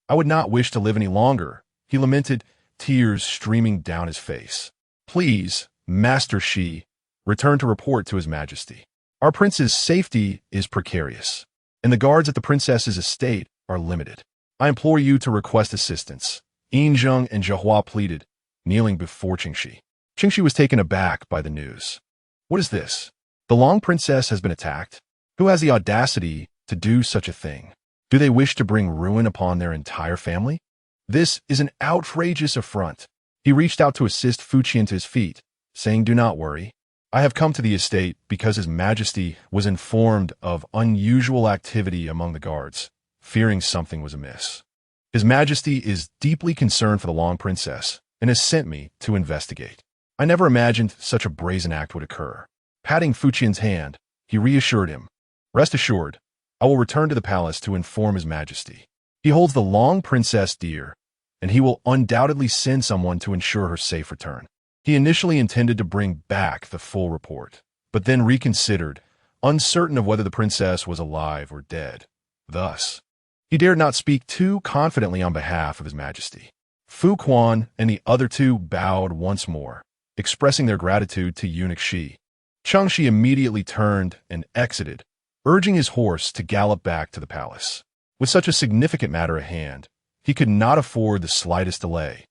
I would not wish to live any longer," he lamented, tears streaming down his face. "Please, Master Shi, return to report to His Majesty. Our prince's safety is precarious, and the guards at the princess's estate are limited. I implore you to request assistance," Yin Zhang and Zhehua pleaded, kneeling before Qingxi. Qingxi was taken aback by the news. "What is this? The Long Princess has been attacked? Who has the audacity to do such a thing? Do they wish to bring ruin upon their entire family? This is an outrageous affront." He reached out to assist Fuqian to his feet, saying, "Do not worry. I have come to the estate because His Majesty was informed of unusual activity among the guards, fearing something was amiss. His Majesty is deeply concerned for the Long Princess and has sent me to investigate. I never imagined such a brazen act would occur." Patting Fuqian's hand, he reassured him, "Rest assured, I will return to the palace to inform His Majesty. He holds the Long Princess dear, and he will undoubtedly send someone to ensure her safe return." He initially intended to bring back the full report, but then reconsidered, uncertain of whether the princess was alive or dead. Thus, he dared not speak too confidently on behalf of His Majesty. Fu Quan and the other two bowed once more, expressing their gratitude to eunuch Shi. Changshi immediately turned and exited, urging his horse to gallop back to the palace. With such a significant matter at hand, he could not afford the slightest delay.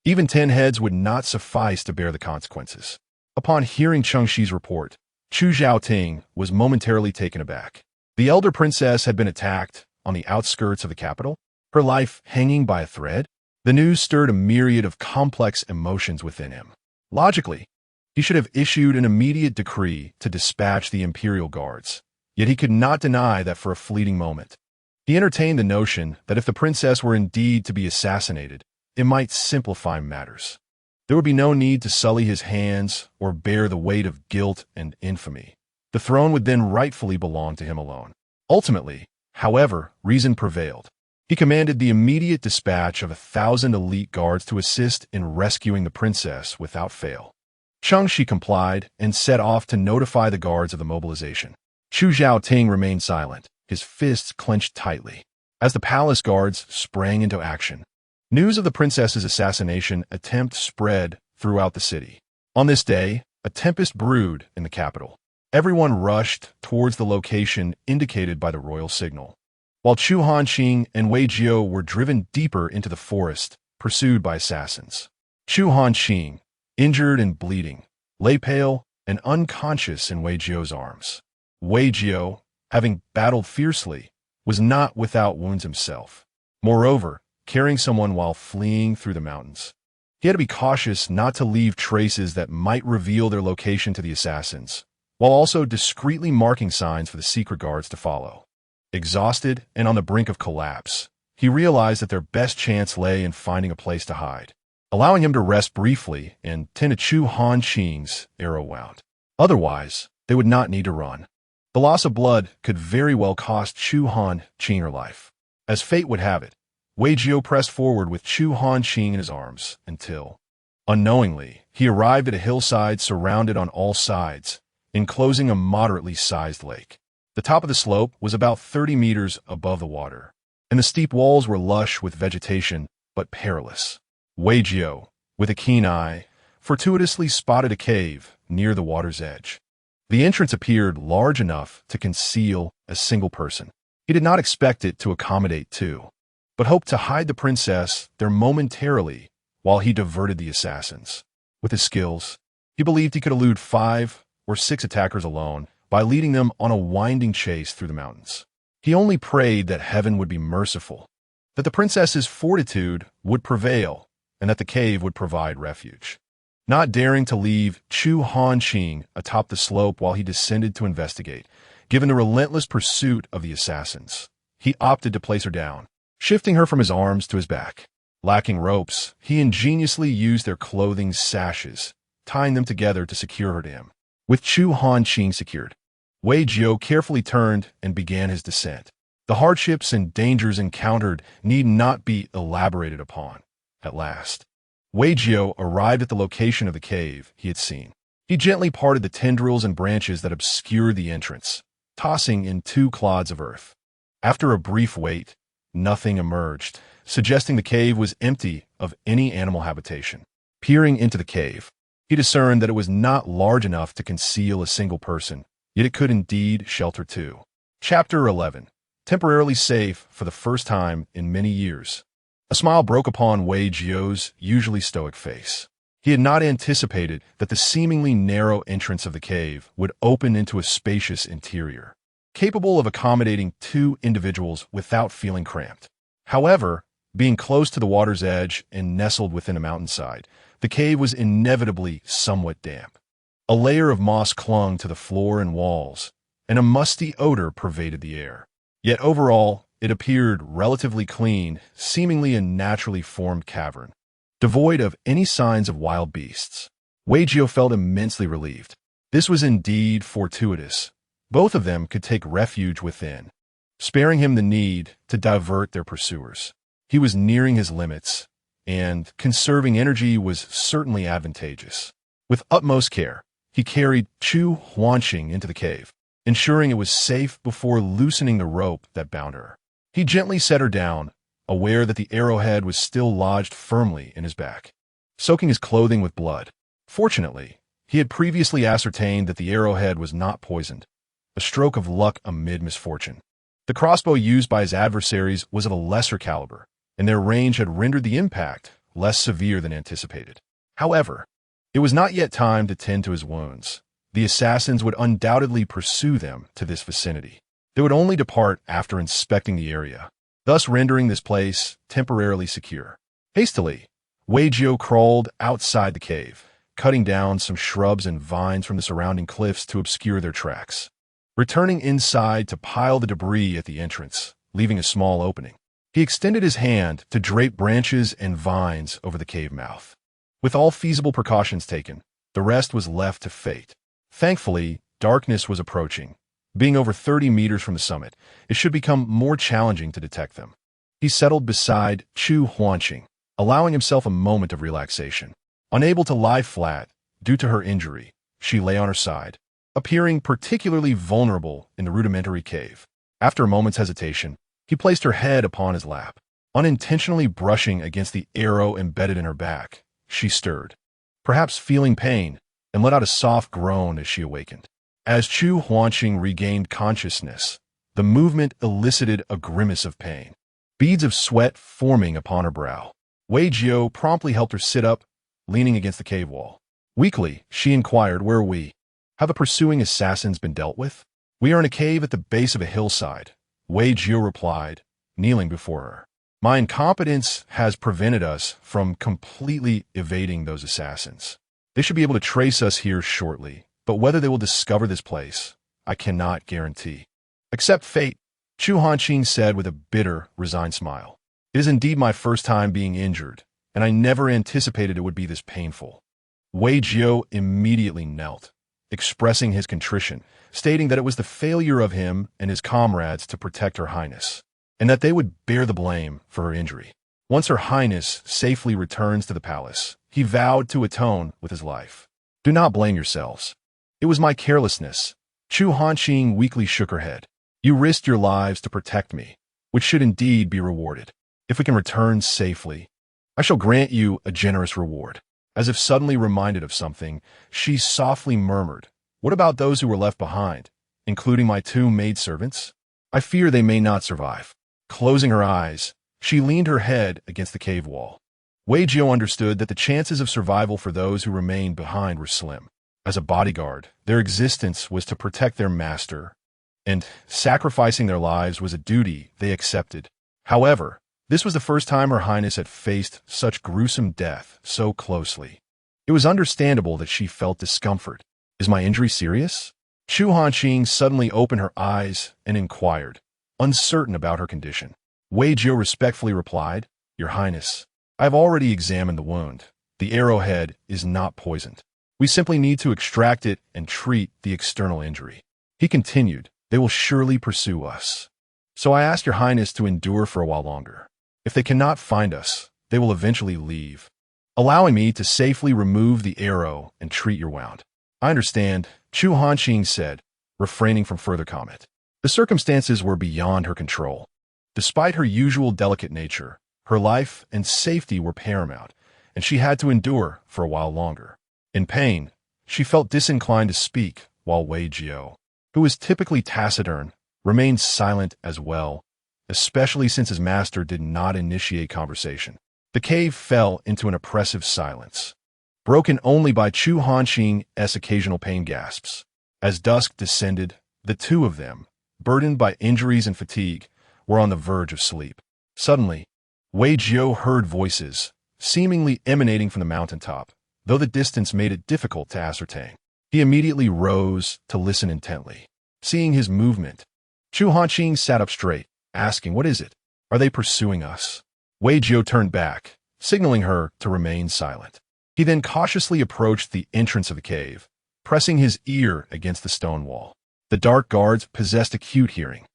Even 10 heads would not suffice to bear the consequences. Upon hearing Changshi's report, Chu Zhaoting was momentarily taken aback. The elder princess had been attacked on the outskirts of the capital, her life hanging by a thread. The news stirred a myriad of complex emotions within him. Logically, he should have issued an immediate decree to dispatch the imperial guards, yet he could not deny that for a fleeting moment. He entertained the notion that if the princess were indeed to be assassinated, it might simplify matters. There would be no need to sully his hands or bear the weight of guilt and infamy. The throne would then rightfully belong to him alone. Ultimately, however, reason prevailed. He commanded the immediate dispatch of 1,000 elite guards to assist in rescuing the princess without fail. Changshi complied and set off to notify the guards of the mobilization. Chu Zhaoting remained silent, his fists clenched tightly. As the palace guards sprang into action, news of the princess's assassination attempt spread throughout the city. On this day, a tempest brewed in the capital. Everyone rushed towards the location indicated by the royal signal, while Chu Hanqing and Wei Jiao were driven deeper into the forest, pursued by assassins. Chu Hanqing, injured and bleeding, lay pale and unconscious in Wei Jiao's arms. Wei Jiao, having battled fiercely, was not without wounds himself. Moreover, carrying someone while fleeing through the mountains, he had to be cautious not to leave traces that might reveal their location to the assassins, while also discreetly marking signs for the secret guards to follow. Exhausted and on the brink of collapse, he realized that their best chance lay in finding a place to hide, allowing him to rest briefly and tend to Chu Hanqing's arrow wound. Otherwise, they would not need to run. The loss of blood could very well cost Chu Hanqing her life. As fate would have it, Wei Jiao pressed forward with Chu Hanqing in his arms until, unknowingly, he arrived at a hillside surrounded on all sides, enclosing a moderately sized lake. The top of the slope was about 30 meters above the water, and the steep walls were lush with vegetation, but perilous. Wei Jiao, with a keen eye, fortuitously spotted a cave near the water's edge. The entrance appeared large enough to conceal a single person. He did not expect it to accommodate two, but hoped to hide the princess there momentarily while he diverted the assassins. With his skills, he believed he could elude 5 or 6 attackers alone by leading them on a winding chase through the mountains. He only prayed that heaven would be merciful, that the princess's fortitude would prevail, and that the cave would provide refuge. Not daring to leave Chu Hanqing atop the slope while he descended to investigate, given the relentless pursuit of the assassins, he opted to place her down, shifting her from his arms to his back. Lacking ropes, he ingeniously used their clothing's sashes, tying them together to secure her to him. With Chu Hanqing secured, Wei Jiao carefully turned and began his descent. The hardships and dangers encountered need not be elaborated upon. At last, Wei Jiao arrived at the location of the cave he had seen. He gently parted the tendrils and branches that obscured the entrance, tossing in 2 clods of earth. After a brief wait, nothing emerged, suggesting the cave was empty of any animal habitation. Peering into the cave, he discerned that it was not large enough to conceal a single person, yet it could indeed shelter 2. Chapter 11. Temporarily safe for the first time in many years. A smile broke upon Wei Jiao's usually stoic face. He had not anticipated that the seemingly narrow entrance of the cave would open into a spacious interior, capable of accommodating 2 individuals without feeling cramped. However, being close to the water's edge and nestled within a mountainside, the cave was inevitably somewhat damp. A layer of moss clung to the floor and walls, and a musty odor pervaded the air. Yet overall, it appeared relatively clean, seemingly a naturally formed cavern, devoid of any signs of wild beasts. Wei Jiao felt immensely relieved. This was indeed fortuitous. Both of them could take refuge within, sparing him the need to divert their pursuers. He was nearing his limits, and conserving energy was certainly advantageous. With utmost care, he carried Chu Hanqing into the cave, ensuring it was safe before loosening the rope that bound her. He gently set her down, aware that the arrowhead was still lodged firmly in his back, soaking his clothing with blood. Fortunately, he had previously ascertained that the arrowhead was not poisoned, a stroke of luck amid misfortune. The crossbow used by his adversaries was of a lesser caliber, and their range had rendered the impact less severe than anticipated. However, it was not yet time to tend to his wounds. The assassins would undoubtedly pursue them to this vicinity. They would only depart after inspecting the area, thus rendering this place temporarily secure. Hastily, Wei Jiao crawled outside the cave, cutting down some shrubs and vines from the surrounding cliffs to obscure their tracks, returning inside to pile the debris at the entrance, leaving a small opening. He extended his hand to drape branches and vines over the cave mouth. With all feasible precautions taken, the rest was left to fate. Thankfully, darkness was approaching. Being over 30 meters from the summit, it should become more challenging to detect them. He settled beside Chu Hanqing, allowing himself a moment of relaxation. Unable to lie flat due to her injury, she lay on her side, appearing particularly vulnerable in the rudimentary cave. After a moment's hesitation, he placed her head upon his lap. Unintentionally brushing against the arrow embedded in her back, she stirred, perhaps feeling pain, and let out a soft groan as she awakened. As Chu Hanqing regained consciousness, the movement elicited a grimace of pain, beads of sweat forming upon her brow. Wei Jiao promptly helped her sit up, leaning against the cave wall. Weakly, she inquired, "Where are we? Have the pursuing assassins been dealt with?" "We are in a cave at the base of a hillside," Wei Jiao replied, kneeling before her. "My incompetence has prevented us from completely evading those assassins. They should be able to trace us here shortly, but whether they will discover this place, I cannot guarantee." "Accept fate," Chu Hanqing said with a bitter, resigned smile. "It is indeed my first time being injured, and I never anticipated it would be this painful." Wei Jiao immediately knelt, expressing his contrition, stating that it was the failure of him and his comrades to protect Her Highness, and that they would bear the blame for her injury. Once Her Highness safely returns to the palace, he vowed to atone with his life. "Do not blame yourselves. It was my carelessness." Chu Hanqing weakly shook her head. "You risked your lives to protect me, which should indeed be rewarded. If we can return safely, I shall grant you a generous reward." As if suddenly reminded of something, she softly murmured, "What about those who were left behind, including my 2 maidservants? I fear they may not survive." Closing her eyes, she leaned her head against the cave wall. Wei Jiao understood that the chances of survival for those who remained behind were slim. As a bodyguard, their existence was to protect their master, and sacrificing their lives was a duty they accepted. However, this was the first time Her Highness had faced such gruesome death so closely. It was understandable that she felt discomfort. "Is my injury serious?" Chu Hanqing suddenly opened her eyes and inquired, uncertain about her condition. Wei Jiao respectfully replied, "Your Highness, I have already examined the wound. The arrowhead is not poisoned. We simply need to extract it and treat the external injury." He continued, "They will surely pursue us. So I ask Your Highness to endure for a while longer. If they cannot find us, they will eventually leave, allowing me to safely remove the arrow and treat your wound." "I understand," Chu Hanqing said, refraining from further comment. The circumstances were beyond her control. Despite her usual delicate nature, her life and safety were paramount, and she had to endure for a while longer. In pain, she felt disinclined to speak, while Wei Jiao, who was typically taciturn, remained silent as well, especially since his master did not initiate conversation. The cave fell into an oppressive silence, broken only by Chu Hanqing's occasional pain gasps. As dusk descended, the 2 of them, burdened by injuries and fatigue, were on the verge of sleep. Suddenly, Wei Jiao heard voices, seemingly emanating from the mountaintop, though the distance made it difficult to ascertain. He immediately rose to listen intently. Seeing his movement, Chu Hanqing sat up straight, asking, "What is it? Are they pursuing us?" Wei Jiao turned back, signaling her to remain silent. He then cautiously approached the entrance of the cave, pressing his ear against the stone wall. The dark guards possessed acute hearing,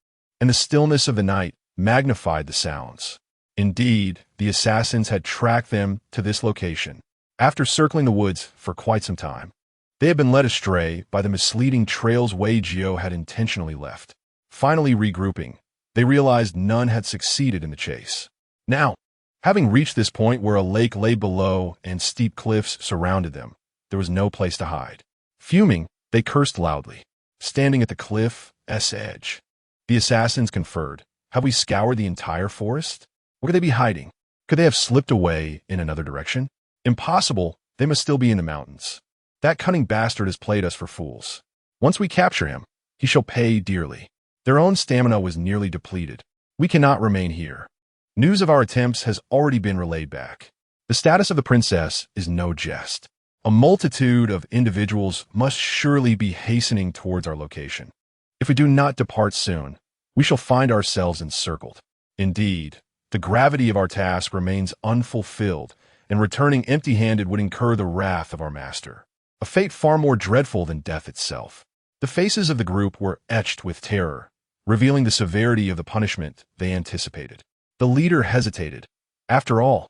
and the stillness of the night magnified the sounds. Indeed, the assassins had tracked them to this location. After circling the woods for quite some time, they had been led astray by the misleading trails Wei Jiao had intentionally left. Finally regrouping, they realized none had succeeded in the chase. Now, having reached this point where a lake lay below and steep cliffs surrounded them, there was no place to hide. Fuming, they cursed loudly. Standing at the cliff's edge, the assassins conferred. Have we scoured the entire forest? Where could they be hiding? Could they have slipped away in another direction? Impossible. They must still be in the mountains. That cunning bastard has played us for fools. Once we capture him, he shall pay dearly. Their own stamina was nearly depleted. We cannot remain here. News of our attempts has already been relayed back. The status of the princess is no jest. A multitude of individuals must surely be hastening towards our location. If we do not depart soon, we shall find ourselves encircled. Indeed, the gravity of our task remains unfulfilled, and returning empty-handed would incur the wrath of our master, a fate far more dreadful than death itself. The faces of the group were etched with terror, revealing the severity of the punishment they anticipated. The leader hesitated. After all,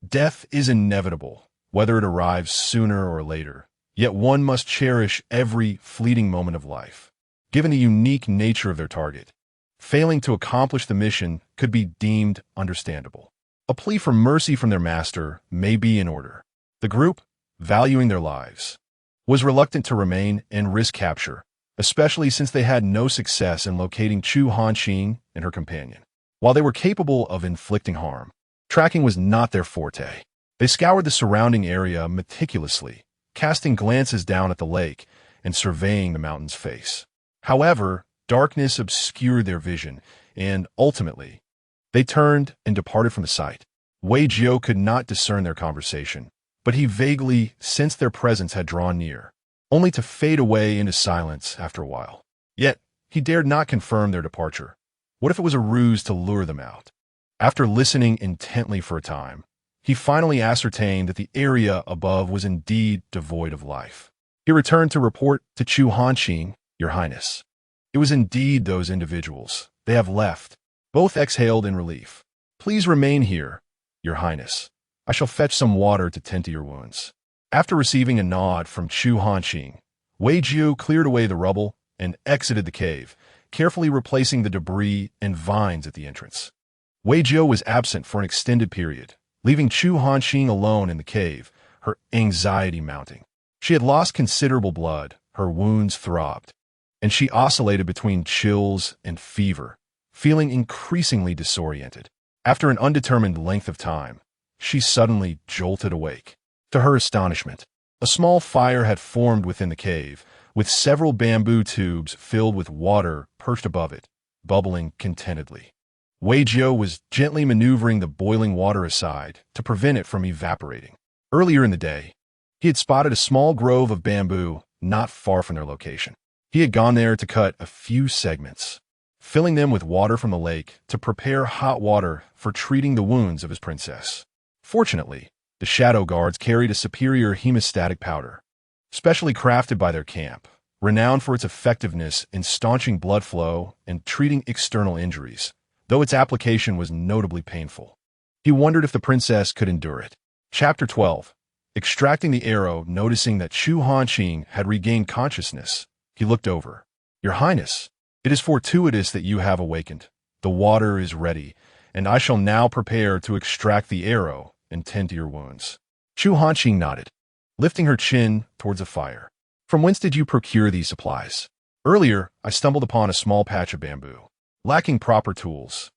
death is inevitable, whether it arrives sooner or later. Yet one must cherish every fleeting moment of life, given the unique nature of their target. Failing to accomplish the mission could be deemed understandable. A plea for mercy from their master may be in order. The group, valuing their lives, was reluctant to remain and risk capture, especially since they had no success in locating Chu Hanqing and her companion. While they were capable of inflicting harm, tracking was not their forte. They scoured the surrounding area meticulously, casting glances down at the lake and surveying the mountain's face. However, darkness obscured their vision, and ultimately, they turned and departed from the site. Wei Jiao could not discern their conversation, but he vaguely sensed their presence had drawn near, only to fade away into silence after a while. Yet, he dared not confirm their departure. What if it was a ruse to lure them out? After listening intently for a time, he finally ascertained that the area above was indeed devoid of life. He returned to report to Chu Hanqing, Your Highness. It was indeed those individuals. They have left. Both exhaled in relief. Please remain here, Your Highness. I shall fetch some water to tend to your wounds. After receiving a nod from Chu Hanqing, Wei Jiao cleared away the rubble and exited the cave, carefully replacing the debris and vines at the entrance. Wei Jiao was absent for an extended period, leaving Chu Hanqing alone in the cave, her anxiety mounting. She had lost considerable blood, her wounds throbbed, and she oscillated between chills and fever, feeling increasingly disoriented. After an undetermined length of time, she suddenly jolted awake. To her astonishment, a small fire had formed within the cave, with several bamboo tubes filled with water perched above it, bubbling contentedly. Wei Jiao was gently maneuvering the boiling water aside to prevent it from evaporating. Earlier in the day, he had spotted a small grove of bamboo not far from their location. He had gone there to cut a few segments, filling them with water from the lake to prepare hot water for treating the wounds of his princess. Fortunately, the shadow guards carried a superior hemostatic powder, specially crafted by their camp, renowned for its effectiveness in staunching blood flow and treating external injuries, though its application was notably painful. He wondered if the princess could endure it. Chapter 12. Extracting the arrow, noticing that Chu Hanqing had regained consciousness, he looked over. Your Highness, it is fortuitous that you have awakened. The water is ready, and I shall now prepare to extract the arrow and tend to your wounds. Chu Hanqing nodded, lifting her chin towards the fire. From whence did you procure these supplies? Earlier, I stumbled upon a small patch of bamboo. Lacking proper tools,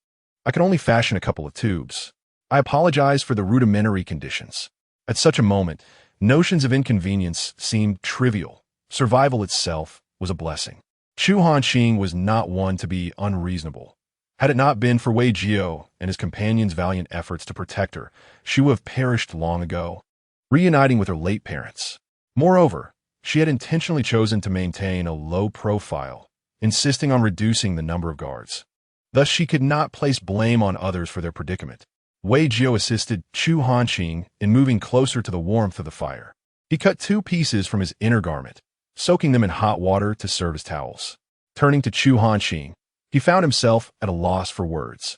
I could only fashion a couple of tubes. I apologize for the rudimentary conditions. At such a moment, notions of inconvenience seemed trivial. Survival itself was a blessing. Chu Hanqing was not one to be unreasonable. Had it not been for Wei Jiao and his companion's valiant efforts to protect her, she would have perished long ago, reuniting with her late parents. Moreover, she had intentionally chosen to maintain a low profile, insisting on reducing the number of guards. Thus, she could not place blame on others for their predicament. Wei Jiao assisted Chu Hanqing in moving closer to the warmth of the fire. He cut 2 pieces from his inner garment, soaking them in hot water to serve as towels. Turning to Chu Hanqing, he found himself at a loss for words.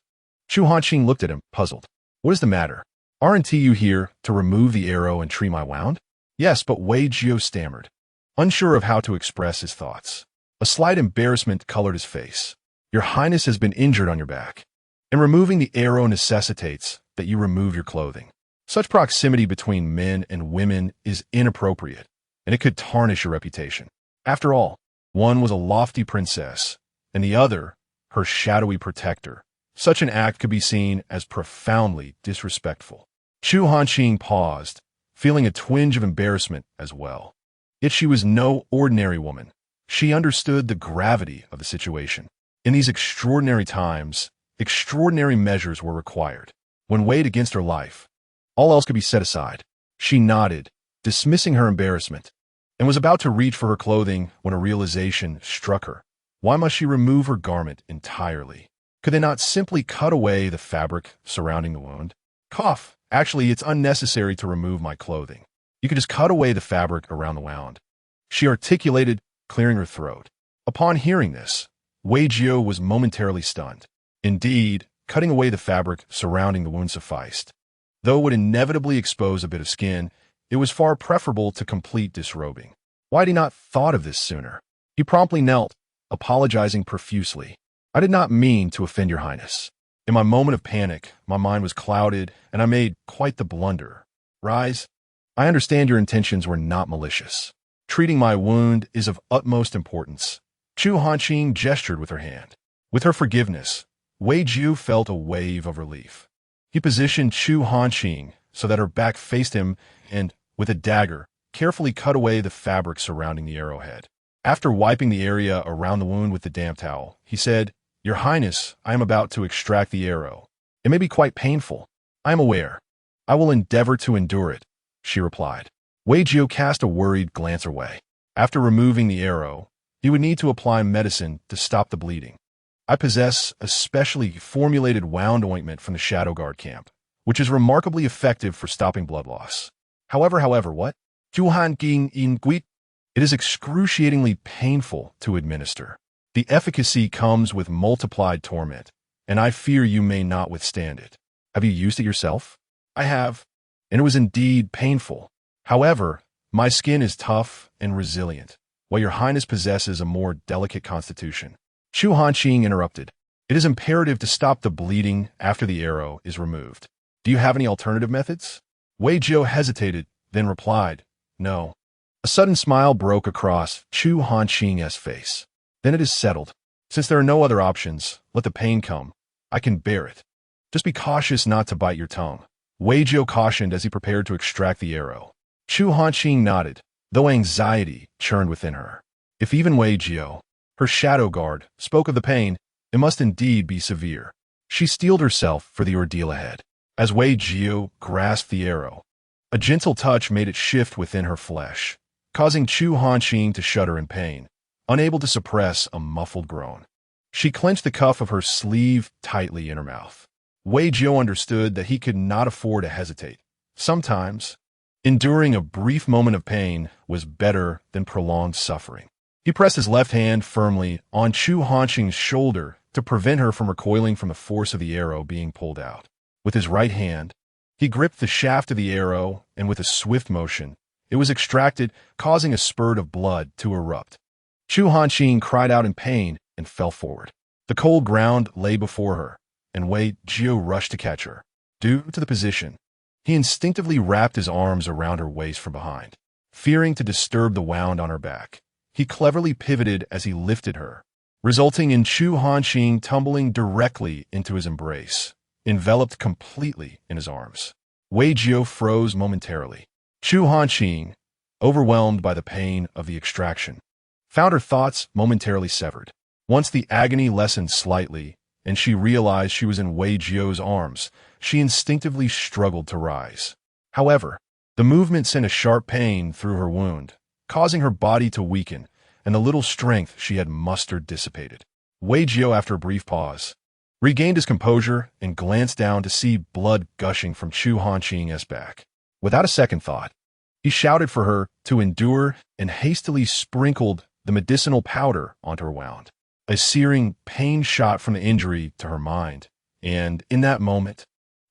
Chu Hanqing looked at him, puzzled. What is the matter? Aren't you here to remove the arrow and treat my wound? Yes, but Wei Jiao stammered, unsure of how to express his thoughts. A slight embarrassment colored his face. Your Highness has been injured on your back, and removing the arrow necessitates that you remove your clothing. Such proximity between men and women is inappropriate, and it could tarnish your reputation. After all, one was a lofty princess, and the other, her shadowy protector. Such an act could be seen as profoundly disrespectful. Chu Hanqing paused, feeling a twinge of embarrassment as well. Yet she was no ordinary woman. She understood the gravity of the situation. In these extraordinary times, extraordinary measures were required. When weighed against her life, all else could be set aside. She nodded, dismissing her embarrassment, and was about to reach for her clothing when a realization struck her. Why must she remove her garment entirely? Could they not simply cut away the fabric surrounding the wound? Cough. Actually, it's unnecessary to remove my clothing. You could just cut away the fabric around the wound. She articulated, clearing her throat. Upon hearing this, Wei Jiu was momentarily stunned. Indeed, cutting away the fabric surrounding the wound sufficed. Though it would inevitably expose a bit of skin, it was far preferable to complete disrobing. Why had he not thought of this sooner? He promptly knelt, apologizing profusely. I did not mean to offend your highness. In my moment of panic, my mind was clouded, and I made quite the blunder. Rise. I understand your intentions were not malicious. Treating my wound is of utmost importance. Chu Hanqing gestured with her hand. With her forgiveness, Wei Jiu felt a wave of relief. He positioned Chu Hanqing so that her back faced him and, with a dagger, carefully cut away the fabric surrounding the arrowhead. After wiping the area around the wound with the damp towel, he said, Your Highness, I am about to extract the arrow. It may be quite painful. I am aware. I will endeavor to endure it, she replied. Wei Jiu cast a worried glance away. After removing the arrow, he would need to apply medicine to stop the bleeding. I possess a specially formulated wound ointment from the Shadow Guard camp, which is remarkably effective for stopping blood loss. However, what? Chu Hanqing in Guit? It is excruciatingly painful to administer. The efficacy comes with multiplied torment, and I fear you may not withstand it. Have you used it yourself? I have, and it was indeed painful. However, my skin is tough and resilient, while your highness possesses a more delicate constitution. Chu Hanqing interrupted. It is imperative to stop the bleeding after the arrow is removed. Do you have any alternative methods? Wei Jiu hesitated, then replied, No. A sudden smile broke across Chu Hanqing's face. Then it is settled. Since there are no other options, let the pain come. I can bear it. Just be cautious not to bite your tongue. Wei Jiu cautioned as he prepared to extract the arrow. Chu Hanqing nodded, though anxiety churned within her. If even Wei Jiu, her shadow guard, spoke of the pain, it must indeed be severe. She steeled herself for the ordeal ahead. As Wei Jiu grasped the arrow, a gentle touch made it shift within her flesh, causing Chu Hanqing to shudder in pain, unable to suppress a muffled groan. She clenched the cuff of her sleeve tightly in her mouth. Wei Jiu understood that he could not afford to hesitate. Sometimes, enduring a brief moment of pain was better than prolonged suffering. He pressed his left hand firmly on Chu Hanqing's shoulder to prevent her from recoiling from the force of the arrow being pulled out. With his right hand, he gripped the shaft of the arrow, and with a swift motion, it was extracted, causing a spurt of blood to erupt. Chu Hanqing cried out in pain and fell forward. The cold ground lay before her, and Wei Jiu rushed to catch her. Due to the position, he instinctively wrapped his arms around her waist from behind. Fearing to disturb the wound on her back, he cleverly pivoted as he lifted her, resulting in Chu Hanqing tumbling directly into his embrace, enveloped completely in his arms. Wei Jiu froze momentarily. Chu Hanqing, overwhelmed by the pain of the extraction, found her thoughts momentarily severed. Once the agony lessened slightly, and she realized she was in Wei Jiu's arms, she instinctively struggled to rise. However, the movement sent a sharp pain through her wound, causing her body to weaken, and the little strength she had mustered dissipated. Wei Jiu, after a brief pause, regained his composure and glanced down to see blood gushing from Chu Hanqing's back. Without a second thought, he shouted for her to endure and hastily sprinkled the medicinal powder onto her wound. A searing pain shot from the injury to her mind, and in that moment,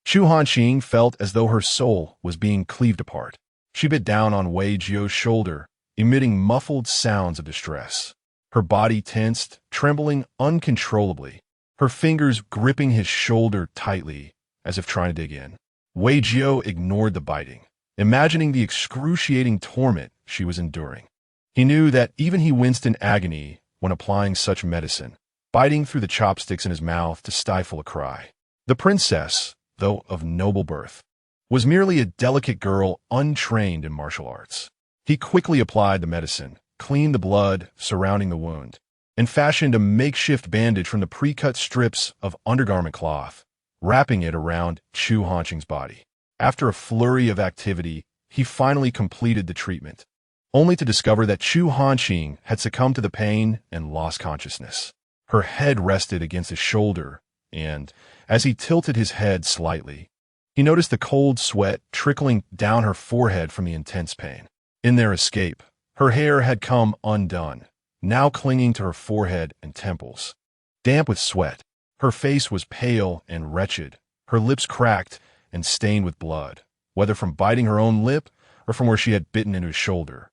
Chu Hanqing felt as though her soul was being cleaved apart. She bit down on Wei Jiu's shoulder, emitting muffled sounds of distress. Her body tensed, trembling uncontrollably, her fingers gripping his shoulder tightly as if trying to dig in. Wei Jiao ignored the biting, imagining the excruciating torment she was enduring. He knew that even he winced in agony when applying such medicine, biting through the chopsticks in his mouth to stifle a cry. The princess, though of noble birth, was merely a delicate girl untrained in martial arts. He quickly applied the medicine, cleaned the blood surrounding the wound, and fashioned a makeshift bandage from the pre-cut strips of undergarment cloth, wrapping it around Chu Hanqing's body. After a flurry of activity, he finally completed the treatment, only to discover that Chu Hanqing had succumbed to the pain and lost consciousness. Her head rested against his shoulder, and, as he tilted his head slightly, he noticed the cold sweat trickling down her forehead from the intense pain. In their escape, her hair had come undone, now clinging to her forehead and temples. Damp with sweat, her face was pale and wretched, her lips cracked and stained with blood, whether from biting her own lip or from where she had bitten into his shoulder.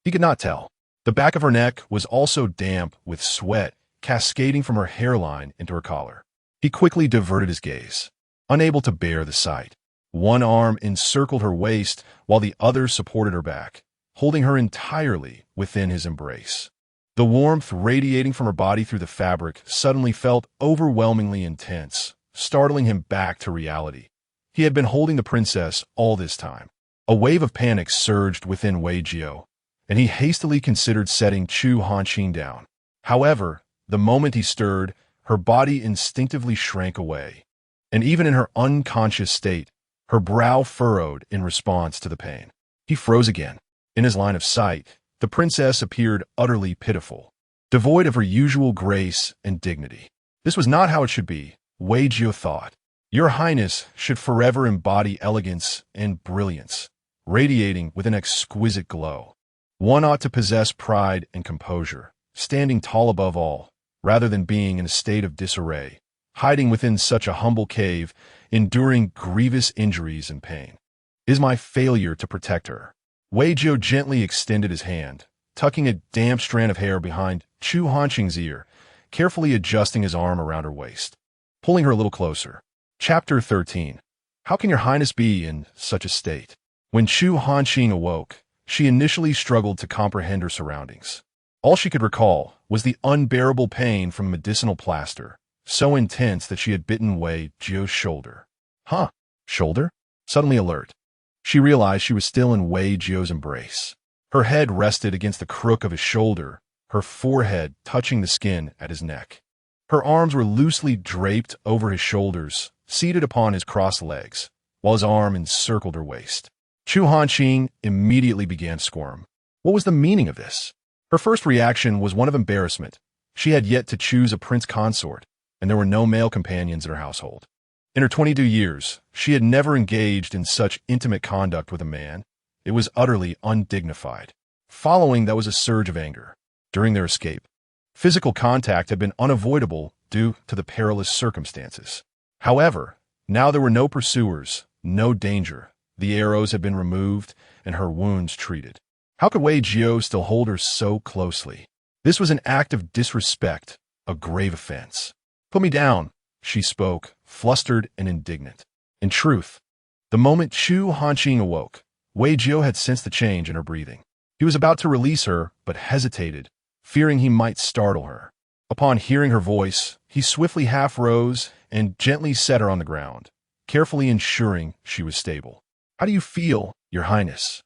He could not tell. The back of her neck was also damp with sweat cascading from her hairline into her collar. He quickly diverted his gaze, unable to bear the sight. One arm encircled her waist while the other supported her back, holding her entirely within his embrace. The warmth radiating from her body through the fabric suddenly felt overwhelmingly intense, startling him back to reality. He had been holding the princess all this time. A wave of panic surged within Wei Jiao, and he hastily considered setting Chu Hanqing down. However, the moment he stirred, her body instinctively shrank away, and even in her unconscious state, her brow furrowed in response to the pain. He froze again. In his line of sight, the princess appeared utterly pitiful, devoid of her usual grace and dignity. This was not how it should be, Wei Jiao thought. Your Highness should forever embody elegance and brilliance, radiating with an exquisite glow. One ought to possess pride and composure, standing tall above all, rather than being in a state of disarray, hiding within such a humble cave, enduring grievous injuries and pain. Is my failure to protect her? Wei Jiao gently extended his hand, tucking a damp strand of hair behind Chu Hanqing's ear, carefully adjusting his arm around her waist, pulling her a little closer. Chapter 13. How can your Highness be in such a state? When Chu Hanqing awoke, she initially struggled to comprehend her surroundings. All she could recall was the unbearable pain from medicinal plaster, so intense that she had bitten Wei Jiao's shoulder. Huh? Shoulder? Suddenly alert, she realized she was still in Wei Jiao's embrace. Her head rested against the crook of his shoulder, her forehead touching the skin at his neck. Her arms were loosely draped over his shoulders, seated upon his crossed legs, while his arm encircled her waist. Chu Hanqing immediately began to squirm. What was the meaning of this? Her first reaction was one of embarrassment. She had yet to choose a prince consort, and there were no male companions in her household. In her 22 years, she had never engaged in such intimate conduct with a man. It was utterly undignified. Following that was a surge of anger. During their escape, physical contact had been unavoidable due to the perilous circumstances. However, now there were no pursuers, no danger. The arrows had been removed and her wounds treated. How could Wei Jiao still hold her so closely? This was an act of disrespect, a grave offense. Put me down, she spoke, flustered and indignant. In truth, the moment Chu Hanqing awoke, Wei Jiao had sensed the change in her breathing. He was about to release her, but hesitated, fearing he might startle her. Upon hearing her voice, he swiftly half rose and gently set her on the ground, carefully ensuring she was stable. How do you feel, Your Highness?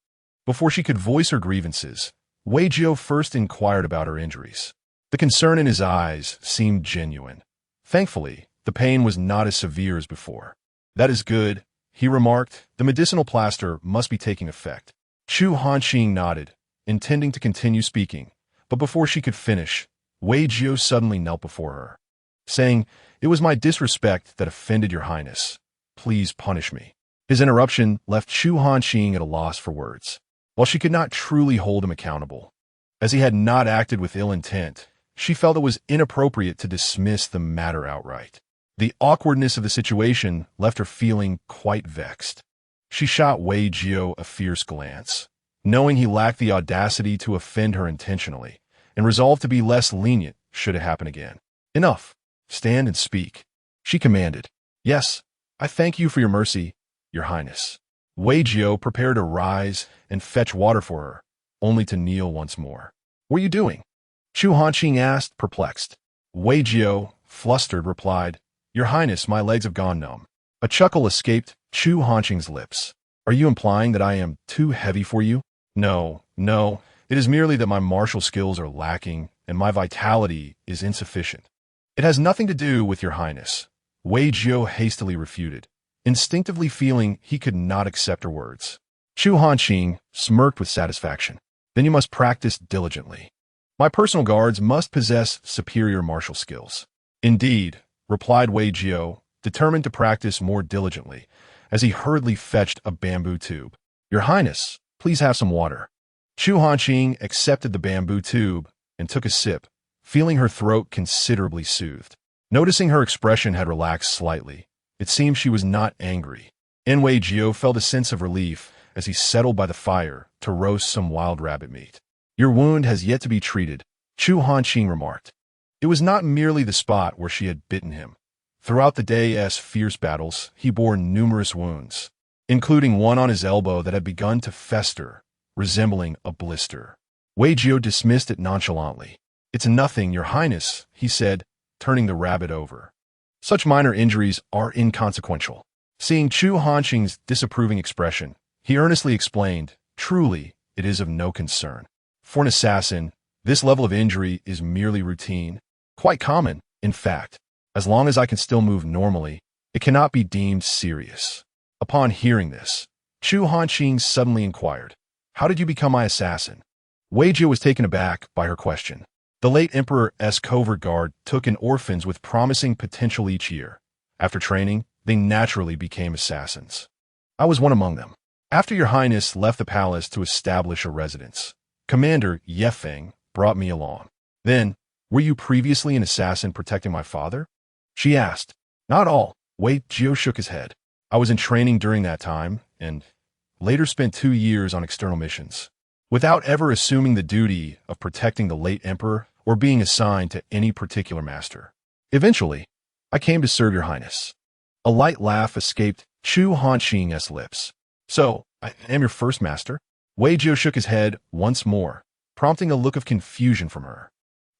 Before she could voice her grievances, Wei Jiao first inquired about her injuries. The concern in his eyes seemed genuine. Thankfully, the pain was not as severe as before. That is good, he remarked. The medicinal plaster must be taking effect. Chu Hanqing nodded, intending to continue speaking, but before she could finish, Wei Jiao suddenly knelt before her, saying, "It was my disrespect that offended Your Highness. Please punish me." His interruption left Chu Hanqing at a loss for words. While she could not truly hold him accountable, as he had not acted with ill intent, she felt it was inappropriate to dismiss the matter outright. The awkwardness of the situation left her feeling quite vexed. She shot Wei Jiao a fierce glance, knowing he lacked the audacity to offend her intentionally, and resolved to be less lenient should it happen again. "Enough. Stand and speak," she commanded. "Yes, I thank you for your mercy, your highness. Wei Jiao prepared to rise and fetch water for her, only to kneel once more. What are you doing? Chu Hanqing asked, perplexed. Wei Jiao, flustered, replied, Your highness, my legs have gone numb. A chuckle escaped Chu Hanqing's lips. Are you implying that I am too heavy for you? No, no. It is merely that my martial skills are lacking and my vitality is insufficient. It has nothing to do with your highness. Wei Jiao hastily refuted, instinctively feeling he could not accept her words. Chu Hanqing smirked with satisfaction. Then you must practice diligently. My personal guards must possess superior martial skills. Indeed, replied Wei Jiao, determined to practice more diligently, as he hurriedly fetched a bamboo tube. Your highness, please have some water. Chu Hanqing accepted the bamboo tube and took a sip, feeling her throat considerably soothed. Noticing her expression had relaxed slightly, it seemed she was not angry. Wei Jiao felt a sense of relief as he settled by the fire to roast some wild rabbit meat. Your wound has yet to be treated, Chu Hanqing remarked. It was not merely the spot where she had bitten him. Throughout the day's fierce battles, he bore numerous wounds, including one on his elbow that had begun to fester, resembling a blister. Wei Jiao dismissed it nonchalantly. It's nothing, your highness, he said, turning the rabbit over. Such minor injuries are inconsequential. Seeing Chu Hanqing's disapproving expression, he earnestly explained, truly, it is of no concern. For an assassin, this level of injury is merely routine, quite common, in fact. As long as I can still move normally, it cannot be deemed serious. Upon hearing this, Chu Hanqing suddenly inquired, How did you become my assassin? Wei Jiao was taken aback by her question. The late Emperor's covert guard took in orphans with promising potential each year. After training, they naturally became assassins. I was one among them. After your highness left the palace to establish a residence, Commander Ye Feng brought me along. Then, were you previously an assassin protecting my father? She asked. Not all. Wei Jiao shook his head. I was in training during that time, and later spent 2 years on external missions, without ever assuming the duty of protecting the late emperor or being assigned to any particular master. Eventually, I came to serve your highness. A light laugh escaped Chu Hanqing's lips. So, I am your first master? Wei Jiao shook his head once more, prompting a look of confusion from her.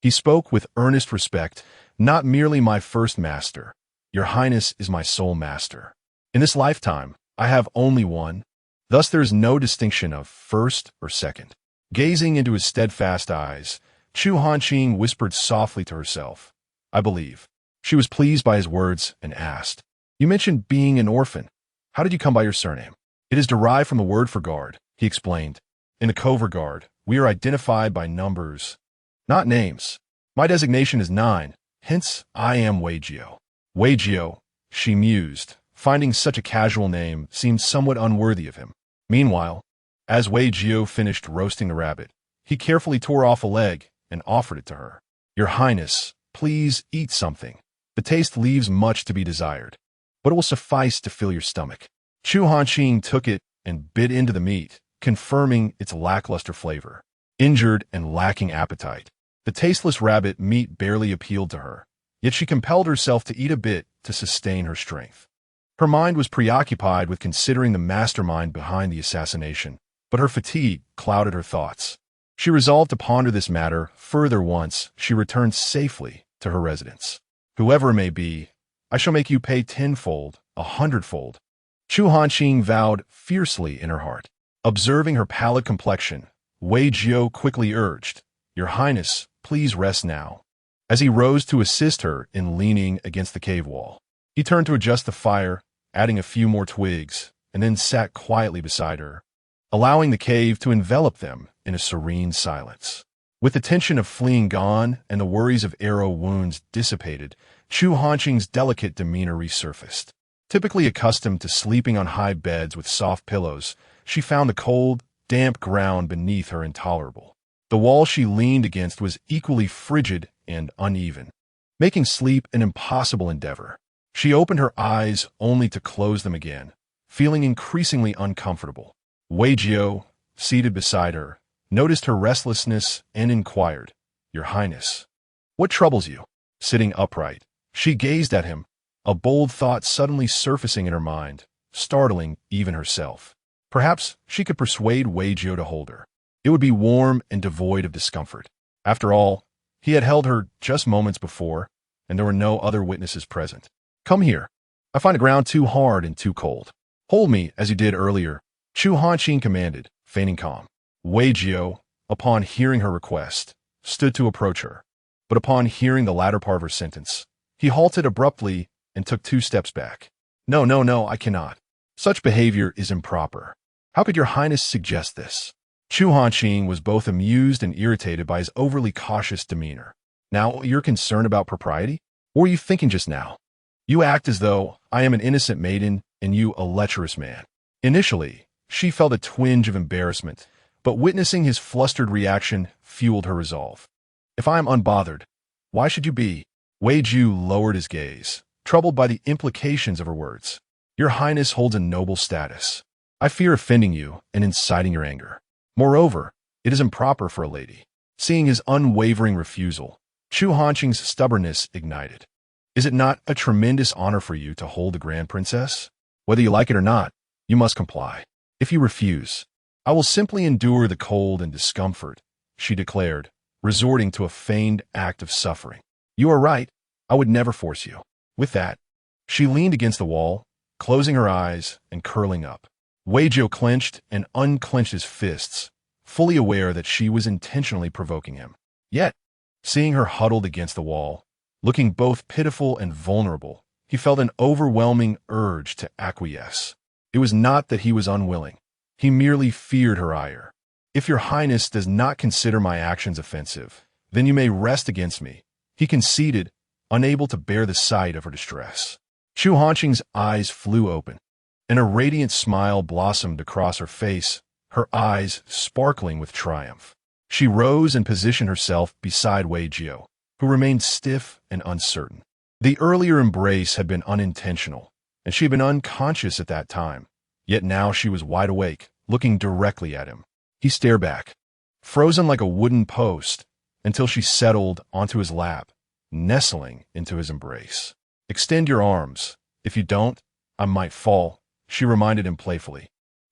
He spoke with earnest respect, not merely my first master. Your highness is my sole master. In this lifetime, I have only one. Thus there is no distinction of first or second. Gazing into his steadfast eyes, Chu Hanqing whispered softly to herself, I believe. She was pleased by his words and asked, You mentioned being an orphan. How did you come by your surname? It is derived from the word for guard, he explained. In the covert guard, we are identified by numbers, not names. My designation is 9, hence I am Wei Jiao. Wei Jiao, she mused, finding such a casual name seemed somewhat unworthy of him. Meanwhile, as Wei Jiao finished roasting the rabbit, he carefully tore off a leg and offered it to her. Your highness, please eat something. The taste leaves much to be desired, but it will suffice to fill your stomach. Chu Hanqing took it and bit into the meat, confirming its lackluster flavor. Injured and lacking appetite, the tasteless rabbit meat barely appealed to her, yet she compelled herself to eat a bit to sustain her strength. Her mind was preoccupied with considering the mastermind behind the assassination, but her fatigue clouded her thoughts. She resolved to ponder this matter further once she returned safely to her residence. Whoever it may be, I shall make you pay 10-fold, 100-fold. Chu Hanqing vowed fiercely in her heart. Observing her pallid complexion, Wei Jiao quickly urged, Your highness, please rest now. As he rose to assist her in leaning against the cave wall, he turned to adjust the fire, adding a few more twigs, and then sat quietly beside her, allowing the cave to envelop them in a serene silence. With the tension of fleeing gone and the worries of arrow wounds dissipated, Chu Hanqing's delicate demeanor resurfaced. Typically accustomed to sleeping on high beds with soft pillows, she found the cold, damp ground beneath her intolerable. The wall she leaned against was equally frigid and uneven, making sleep an impossible endeavor. She opened her eyes only to close them again, feeling increasingly uncomfortable. Wei Jiao, seated beside her, noticed her restlessness and inquired, Your highness, what troubles you? Sitting upright, she gazed at him, a bold thought suddenly surfacing in her mind, startling even herself. Perhaps she could persuade Wei Jiu to hold her. It would be warm and devoid of discomfort. After all, he had held her just moments before, and there were no other witnesses present. Come here. I find the ground too hard and too cold. Hold me as you did earlier, Chu Hanqing commanded, feigning calm. Wei Jiu, upon hearing her request, stood to approach her. But upon hearing the latter part of her sentence, he halted abruptly and took 2 steps back. No, no, no, I cannot. Such behavior is improper. How could your highness suggest this? Chu Hanqing was both amused and irritated by his overly cautious demeanor. Now, you're concerned about propriety? Or were you thinking just now? You act as though I am an innocent maiden and you a lecherous man. Initially, she felt a twinge of embarrassment, but witnessing his flustered reaction fueled her resolve. If I am unbothered, why should you be? Wei Jiu lowered his gaze, troubled by the implications of her words. Your highness holds a noble status. I fear offending you and inciting your anger. Moreover, it is improper for a lady. Seeing his unwavering refusal, Chu Hanqing's stubbornness ignited. Is it not a tremendous honor for you to hold the Grand Princess? Whether you like it or not, you must comply. If you refuse, I will simply endure the cold and discomfort, she declared, resorting to a feigned act of suffering. You are right. I would never force you. With that, she leaned against the wall, closing her eyes and curling up. Wei Jiu clenched and unclenched his fists, fully aware that she was intentionally provoking him. Yet, seeing her huddled against the wall, looking both pitiful and vulnerable, he felt an overwhelming urge to acquiesce. It was not that he was unwilling. He merely feared her ire. If your highness does not consider my actions offensive, then you may rest against me, he conceded, unable to bear the sight of her distress. Chu Hanqing's eyes flew open, and a radiant smile blossomed across her face, her eyes sparkling with triumph. She rose and positioned herself beside Wei Jiu, who remained stiff and uncertain. The earlier embrace had been unintentional, and she had been unconscious at that time, yet now she was wide awake, looking directly at him. He stared back, frozen like a wooden post, until she settled onto his lap, nestling into his embrace. Extend your arms. If you don't, I might fall, she reminded him playfully.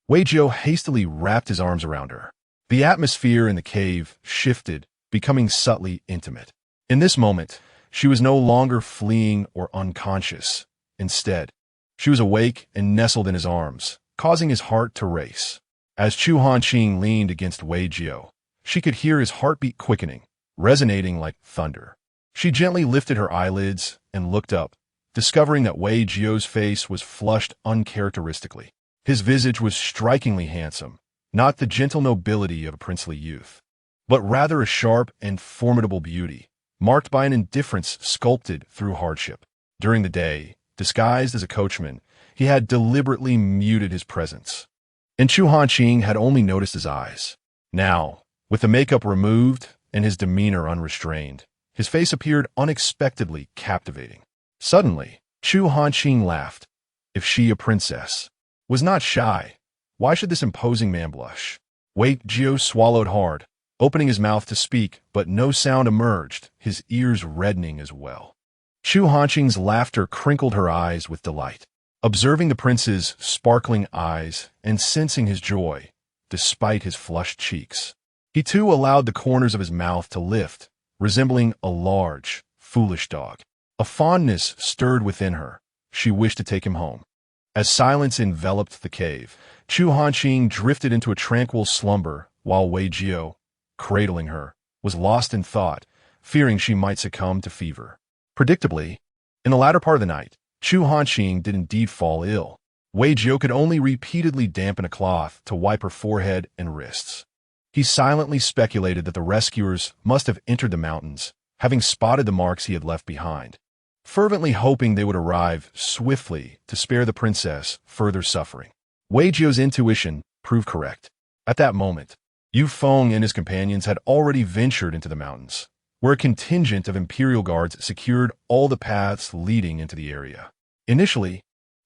Wei Jiu hastily wrapped his arms around her. The atmosphere in the cave shifted, becoming subtly intimate. In this moment, she was no longer fleeing or unconscious. Instead, she was awake and nestled in his arms, causing his heart to race. As Chu Hanqing leaned against Wei Jiu, she could hear his heartbeat quickening, resonating like thunder. She gently lifted her eyelids and looked up, discovering that Wei Jiu's face was flushed uncharacteristically. His visage was strikingly handsome, not the gentle nobility of a princely youth, but rather a sharp and formidable beauty, marked by an indifference sculpted through hardship. During the day, disguised as a coachman, he had deliberately muted his presence, and Chu Hanqing had only noticed his eyes. Now, with the makeup removed and his demeanor unrestrained, his face appeared unexpectedly captivating. Suddenly, Chu Hanqing laughed. If she, a princess, was not shy, why should this imposing man blush? Wei Jiu swallowed hard, opening his mouth to speak, but no sound emerged, his ears reddening as well. Chu Hanqing's laughter crinkled her eyes with delight. Observing the prince's sparkling eyes and sensing his joy, despite his flushed cheeks, he too allowed the corners of his mouth to lift, resembling a large, foolish dog. A fondness stirred within her. She wished to take him home. As silence enveloped the cave, Chu Hanqing drifted into a tranquil slumber while Wei Jiu, cradling her, was lost in thought, fearing she might succumb to fever. Predictably, in the latter part of the night, Chu Hanqing did indeed fall ill. Wei Jiu could only repeatedly dampen a cloth to wipe her forehead and wrists. He silently speculated that the rescuers must have entered the mountains, having spotted the marks he had left behind, fervently hoping they would arrive swiftly to spare the princess further suffering. Wei Jiu's intuition proved correct. At that moment, Yu Feng and his companions had already ventured into the mountains, where a contingent of imperial guards secured all the paths leading into the area. Initially,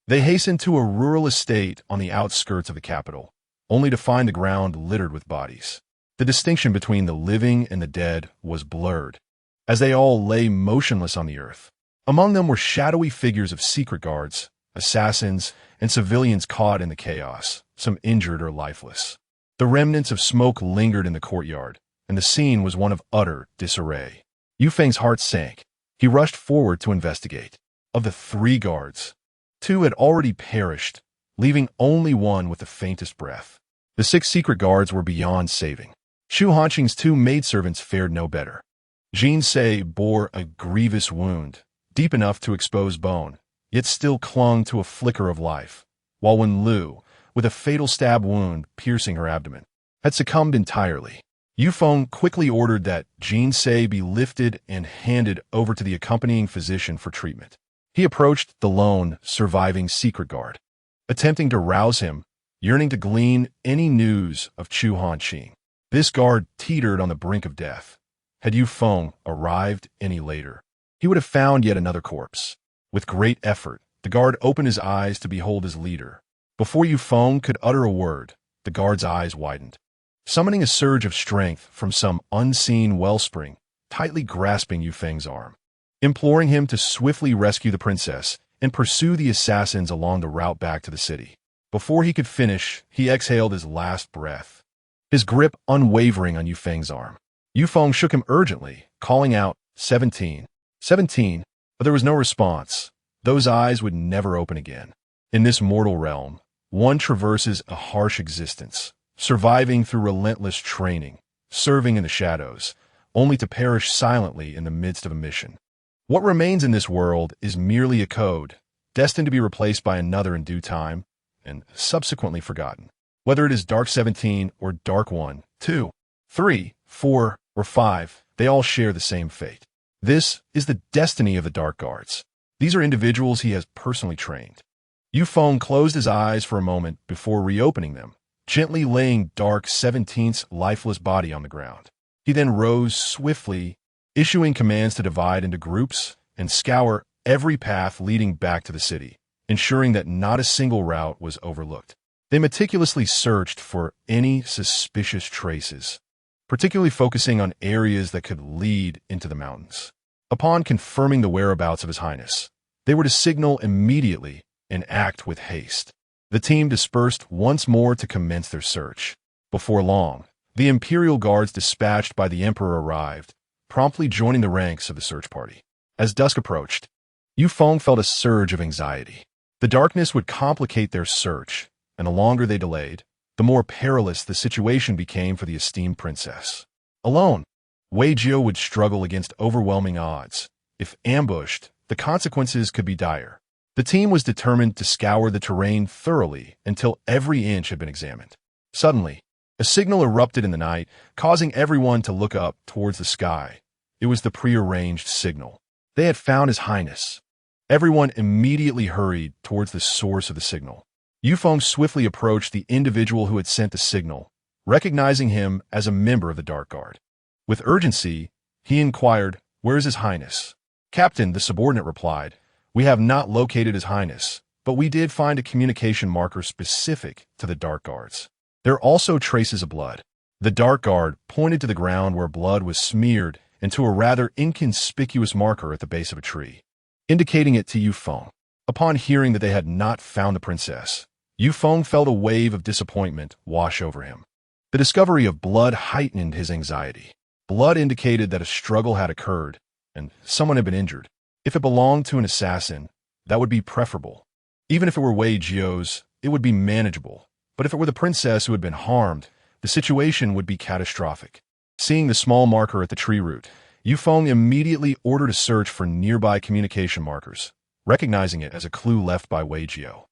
they hastened to a rural estate on the outskirts of the capital, only to find the ground littered with bodies. The distinction between the living and the dead was blurred, as they all lay motionless on the earth. Among them were shadowy figures of secret guards, assassins, and civilians caught in the chaos, some injured or lifeless. The remnants of smoke lingered in the courtyard, and the scene was one of utter disarray. Yu Feng's heart sank. He rushed forward to investigate. Of the 3 guards, 2 had already perished, leaving only one with the faintest breath. The 6 secret guards were beyond saving. Chu Hanqing's 2 maidservants fared no better. Jin Se bore a grievous wound, deep enough to expose bone, yet still clung to a flicker of life, while Wen Lu, with a fatal stab wound piercing her abdomen, had succumbed entirely. Yu Feng quickly ordered that Jin Se be lifted and handed over to the accompanying physician for treatment. He approached the lone, surviving secret guard, attempting to rouse him, yearning to glean any news of Chu Hanqing. This guard teetered on the brink of death. Had Yu Feng arrived any later, he would have found yet another corpse. With great effort, the guard opened his eyes to behold his leader. Before Yu Feng could utter a word, the guard's eyes widened, summoning a surge of strength from some unseen wellspring, tightly grasping Yu Feng's arm, imploring him to swiftly rescue the princess and pursue the assassins along the route back to the city. Before he could finish, he exhaled his last breath, his grip unwavering on Yu Feng's arm. Yu Feng shook him urgently, calling out, 17, 17, but there was no response. Those eyes would never open again. In this mortal realm, one traverses a harsh existence, surviving through relentless training, serving in the shadows, only to perish silently in the midst of a mission. What remains in this world is merely a code, destined to be replaced by another in due time, and subsequently forgotten. Whether it is Dark 17 or Dark 1, 2, 3, 4, or 5, they all share the same fate. This is the destiny of the Dark Guards. These are individuals he has personally trained. Yu Feng closed his eyes for a moment before reopening them, gently laying Dark 17's lifeless body on the ground. He then rose swiftly, issuing commands to divide into groups and scour every path leading back to the city, ensuring that not a single route was overlooked. They meticulously searched for any suspicious traces, particularly focusing on areas that could lead into the mountains. Upon confirming the whereabouts of His Highness, they were to signal immediately and act with haste. The team dispersed once more to commence their search. Before long, the Imperial Guards dispatched by the Emperor arrived, promptly joining the ranks of the search party. As dusk approached, Yu Feng felt a surge of anxiety. The darkness would complicate their search, and the longer they delayed, the more perilous the situation became for the esteemed princess. Alone, Wei Jiao would struggle against overwhelming odds. If ambushed, the consequences could be dire. The team was determined to scour the terrain thoroughly until every inch had been examined. Suddenly, a signal erupted in the night, causing everyone to look up towards the sky. It was the prearranged signal. They had found His Highness. Everyone immediately hurried towards the source of the signal. Yu Feng swiftly approached the individual who had sent the signal, recognizing him as a member of the Dark Guard. With urgency, he inquired, "Where is His Highness?" "Captain," the subordinate replied, "we have not located His Highness, but we did find a communication marker specific to the Dark Guards. There are also traces of blood." The Dark Guard pointed to the ground where blood was smeared into a rather inconspicuous marker at the base of a tree, indicating it to Yu Feng. Upon hearing that they had not found the princess, Yu Feng felt a wave of disappointment wash over him. The discovery of blood heightened his anxiety. Blood indicated that a struggle had occurred, and someone had been injured. If it belonged to an assassin, that would be preferable. Even if it were Wei Jiao's, it would be manageable. But if it were the princess who had been harmed, the situation would be catastrophic. Seeing the small marker at the tree root, Yu Feng immediately ordered a search for nearby communication markers, recognizing it as a clue left by Wei Jiao.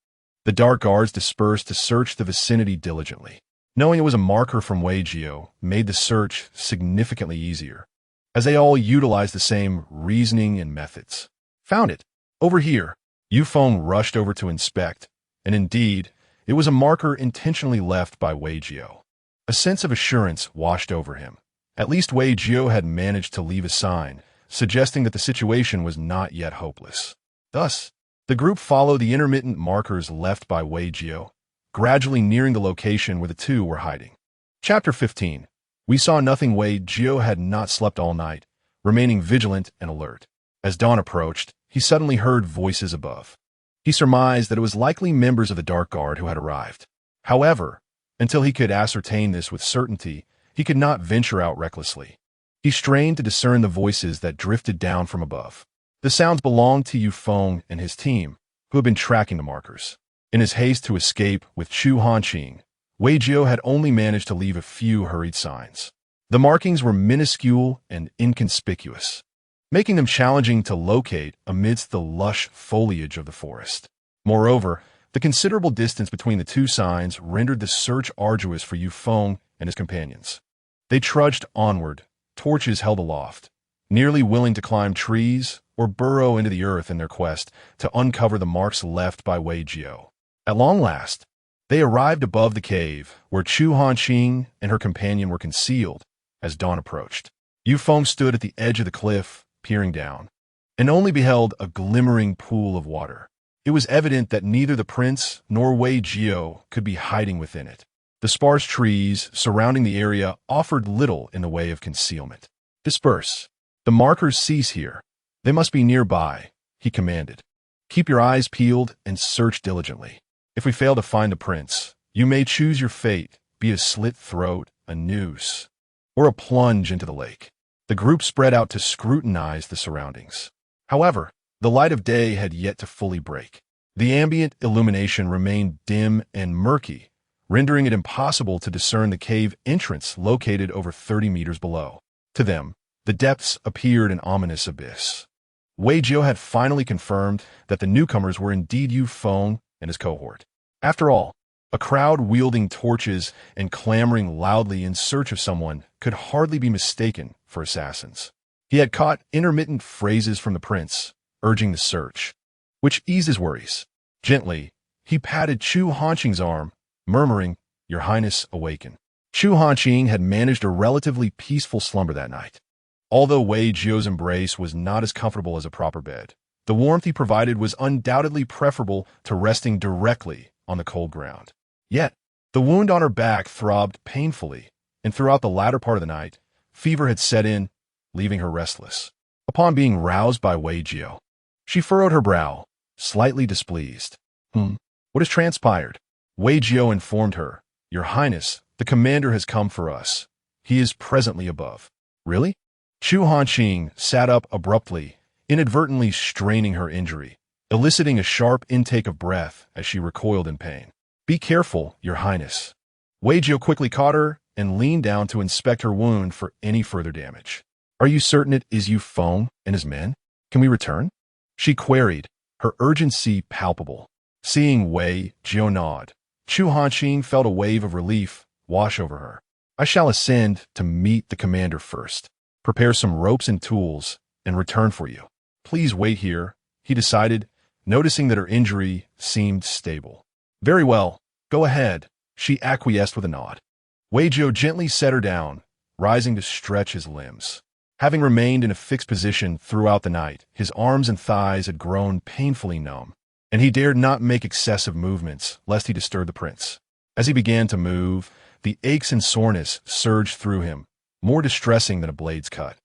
The Dark Guards dispersed to search the vicinity diligently. Knowing it was a marker from Wei Jiao made the search significantly easier, as they all utilized the same reasoning and methods. "Found it! Over here!" Yu Feng rushed over to inspect, and indeed, it was a marker intentionally left by Wei Jiao. A sense of assurance washed over him. At least Wei Jiao had managed to leave a sign, suggesting that the situation was not yet hopeless. Thus, the group followed the intermittent markers left by Wei Jiao, gradually nearing the location where the two were hiding. Chapter 15. We saw nothing. Wei Jiao had not slept all night, remaining vigilant and alert. As dawn approached, he suddenly heard voices above. He surmised that it was likely members of the Dark Guard who had arrived. However, until he could ascertain this with certainty, he could not venture out recklessly. He strained to discern the voices that drifted down from above. The sounds belonged to Yu Feng and his team, who had been tracking the markers. In his haste to escape with Chu Hanqing, Wei Jiao had only managed to leave a few hurried signs. The markings were minuscule and inconspicuous, making them challenging to locate amidst the lush foliage of the forest. Moreover, the considerable distance between the two signs rendered the search arduous for Yu Feng and his companions. They trudged onward, torches held aloft, nearly willing to climb trees or burrow into the earth in their quest to uncover the marks left by Wei Jiao. At long last, they arrived above the cave where Chu Hanqing and her companion were concealed as dawn approached. Yu Feng stood at the edge of the cliff, peering down, and only beheld a glimmering pool of water. It was evident that neither the prince nor Wei Jiao could be hiding within it. The sparse trees surrounding the area offered little in the way of concealment. "Disperse. The markers cease here. They must be nearby," he commanded. "Keep your eyes peeled and search diligently. If we fail to find the prince, you may choose your fate, be a slit throat, a noose, or a plunge into the lake." The group spread out to scrutinize the surroundings. However, the light of day had yet to fully break. The ambient illumination remained dim and murky, rendering it impossible to discern the cave entrance located over 30 meters below. To them, the depths appeared an ominous abyss. Wei Jiao had finally confirmed that the newcomers were indeed Yu Feng and his cohort. After all, a crowd wielding torches and clamoring loudly in search of someone could hardly be mistaken for assassins. He had caught intermittent phrases from the prince, urging the search, which eased his worries. Gently, he patted Chu Hanqing's arm, murmuring, "Your Highness, awaken." Chu Hanqing had managed a relatively peaceful slumber that night. Although Wei Jiao's embrace was not as comfortable as a proper bed, the warmth he provided was undoubtedly preferable to resting directly on the cold ground. Yet, the wound on her back throbbed painfully, and throughout the latter part of the night, fever had set in, leaving her restless. Upon being roused by Wei Jiao, she furrowed her brow, slightly displeased. What has transpired?" Wei Jiao informed her. "Your Highness, the commander has come for us. He is presently above." "Really?" Chu Hanqing sat up abruptly, inadvertently straining her injury, eliciting a sharp intake of breath as she recoiled in pain. "Be careful, Your Highness." Wei Jiao quickly caught her and leaned down to inspect her wound for any further damage. "Are you certain it is Yu Feng and his men? Can we return?" she queried, her urgency palpable. Seeing Wei Jiao nod, Chu Hanqing felt a wave of relief wash over her. "I shall ascend to meet the commander first, prepare some ropes and tools, and return for you. Please wait here," he decided, noticing that her injury seemed stable. "Very well, go ahead," she acquiesced with a nod. Wei Jiao gently set her down, rising to stretch his limbs. Having remained in a fixed position throughout the night, his arms and thighs had grown painfully numb, and he dared not make excessive movements lest he disturb the prince. As he began to move, the aches and soreness surged through him, more distressing than a blade's cut.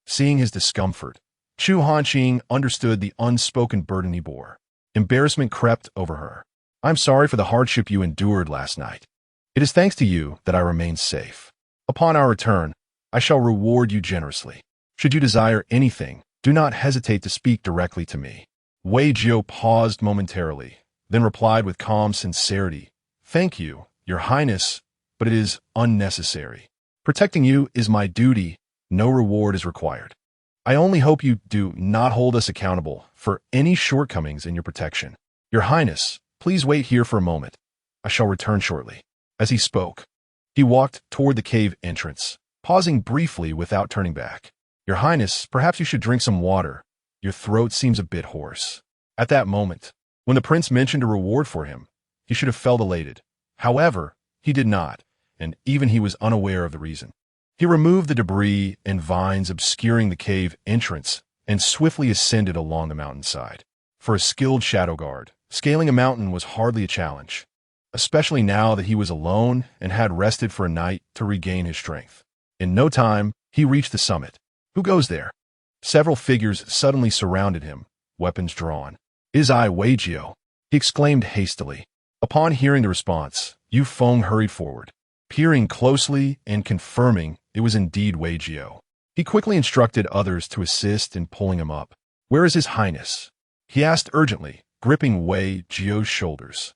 Seeing his discomfort, Chu Hanqing understood the unspoken burden he bore. Embarrassment crept over her. "I'm sorry for the hardship you endured last night. It is thanks to you that I remain safe. Upon our return, I shall reward you generously. Should you desire anything, do not hesitate to speak directly to me." Wei Jiao paused momentarily, then replied with calm sincerity, "Thank you, Your Highness, but it is unnecessary. Protecting you is my duty. No reward is required. I only hope you do not hold us accountable for any shortcomings in your protection. Your Highness, please wait here for a moment. I shall return shortly." As he spoke, he walked toward the cave entrance, pausing briefly without turning back. "Your Highness, perhaps you should drink some water. Your throat seems a bit hoarse." At that moment, when the prince mentioned a reward for him, he should have felt elated. However, he did not, and even he was unaware of the reason. He removed the debris and vines obscuring the cave entrance and swiftly ascended along the mountainside. For a skilled shadow guard, scaling a mountain was hardly a challenge, especially now that he was alone and had rested for a night to regain his strength. In no time, he reached the summit. "Who goes there?" Several figures suddenly surrounded him, weapons drawn. "Is I Wei Jiao?" he exclaimed hastily. Upon hearing the response, Yu Feng hurried forward, peering closely and confirming it was indeed Wei Jiao. He quickly instructed others to assist in pulling him up. "Where is His Highness?" he asked urgently, gripping Wei Jiao's shoulders.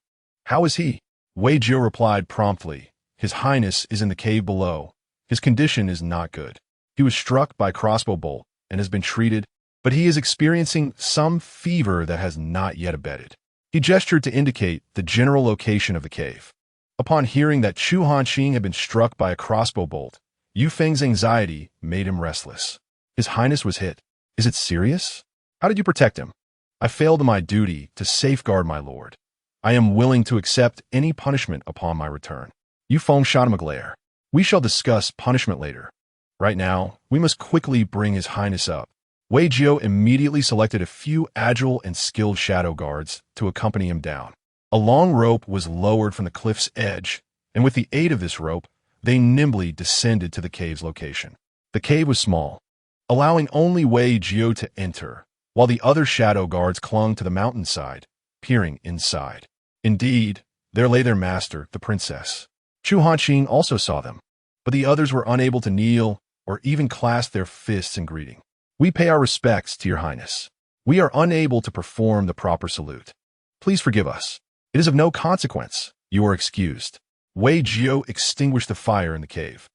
"How is he?" Wei Jiao replied promptly. "His Highness is in the cave below. His condition is not good. He was struck by a crossbow bolt and has been treated, but he is experiencing some fever that has not yet abated." He gestured to indicate the general location of the cave. Upon hearing that Chu Hanqing had been struck by a crossbow bolt, Yu Feng's anxiety made him restless. "His Highness was hit. Is it serious? How did you protect him?" "I failed in my duty to safeguard my lord. I am willing to accept any punishment upon my return." Yu Feng shot him a glare. "We shall discuss punishment later. Right now, we must quickly bring His Highness up." Wei Jiao immediately selected a few agile and skilled shadow guards to accompany him down. A long rope was lowered from the cliff's edge, and with the aid of this rope, they nimbly descended to the cave's location. The cave was small, allowing only Wei Jiao to enter, while the other shadow guards clung to the mountainside, peering inside. Indeed, there lay their master, the princess. Chu Hanqing also saw them, but the others were unable to kneel or even clasp their fists in greeting. "We pay our respects to your highness. We are unable to perform the proper salute. Please forgive us. It is of no consequence. You are excused." Wei Jiao extinguished the fire in the cave,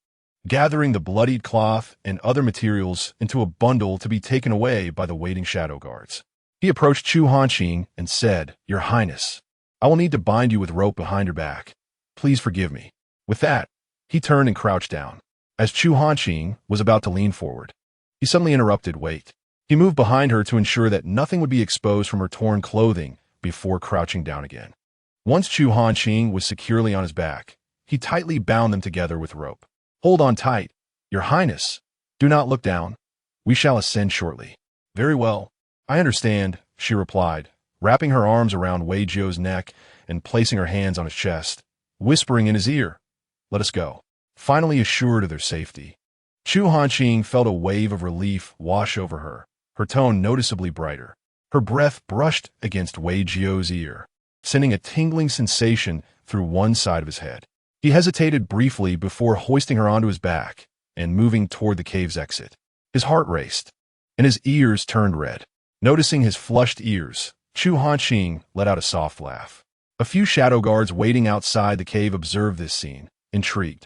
gathering the bloodied cloth and other materials into a bundle to be taken away by the waiting shadow guards. He approached Chu Hanqing and said, "Your Highness, I will need to bind you with rope behind your back. Please forgive me." With that, he turned and crouched down. As Chu Hanqing was about to lean forward, he suddenly interrupted. "Wait." He moved behind her to ensure that nothing would be exposed from her torn clothing before crouching down again. Once Chu Hanqing was securely on his back, he tightly bound them together with rope. "Hold on tight, Your Highness. Do not look down. We shall ascend shortly." "Very well. I understand," she replied, wrapping her arms around Wei Jiao's neck and placing her hands on his chest, whispering in his ear, "Let us go." Finally assured of their safety, Chu Hanqing felt a wave of relief wash over her, her tone noticeably brighter. Her breath brushed against Wei Jiao's ear, sending a tingling sensation through one side of his head. He hesitated briefly before hoisting her onto his back and moving toward the cave's exit. His heart raced, and his ears turned red. Noticing his flushed ears, Chu Hanqing let out a soft laugh. A few shadow guards waiting outside the cave observed this scene, intrigued.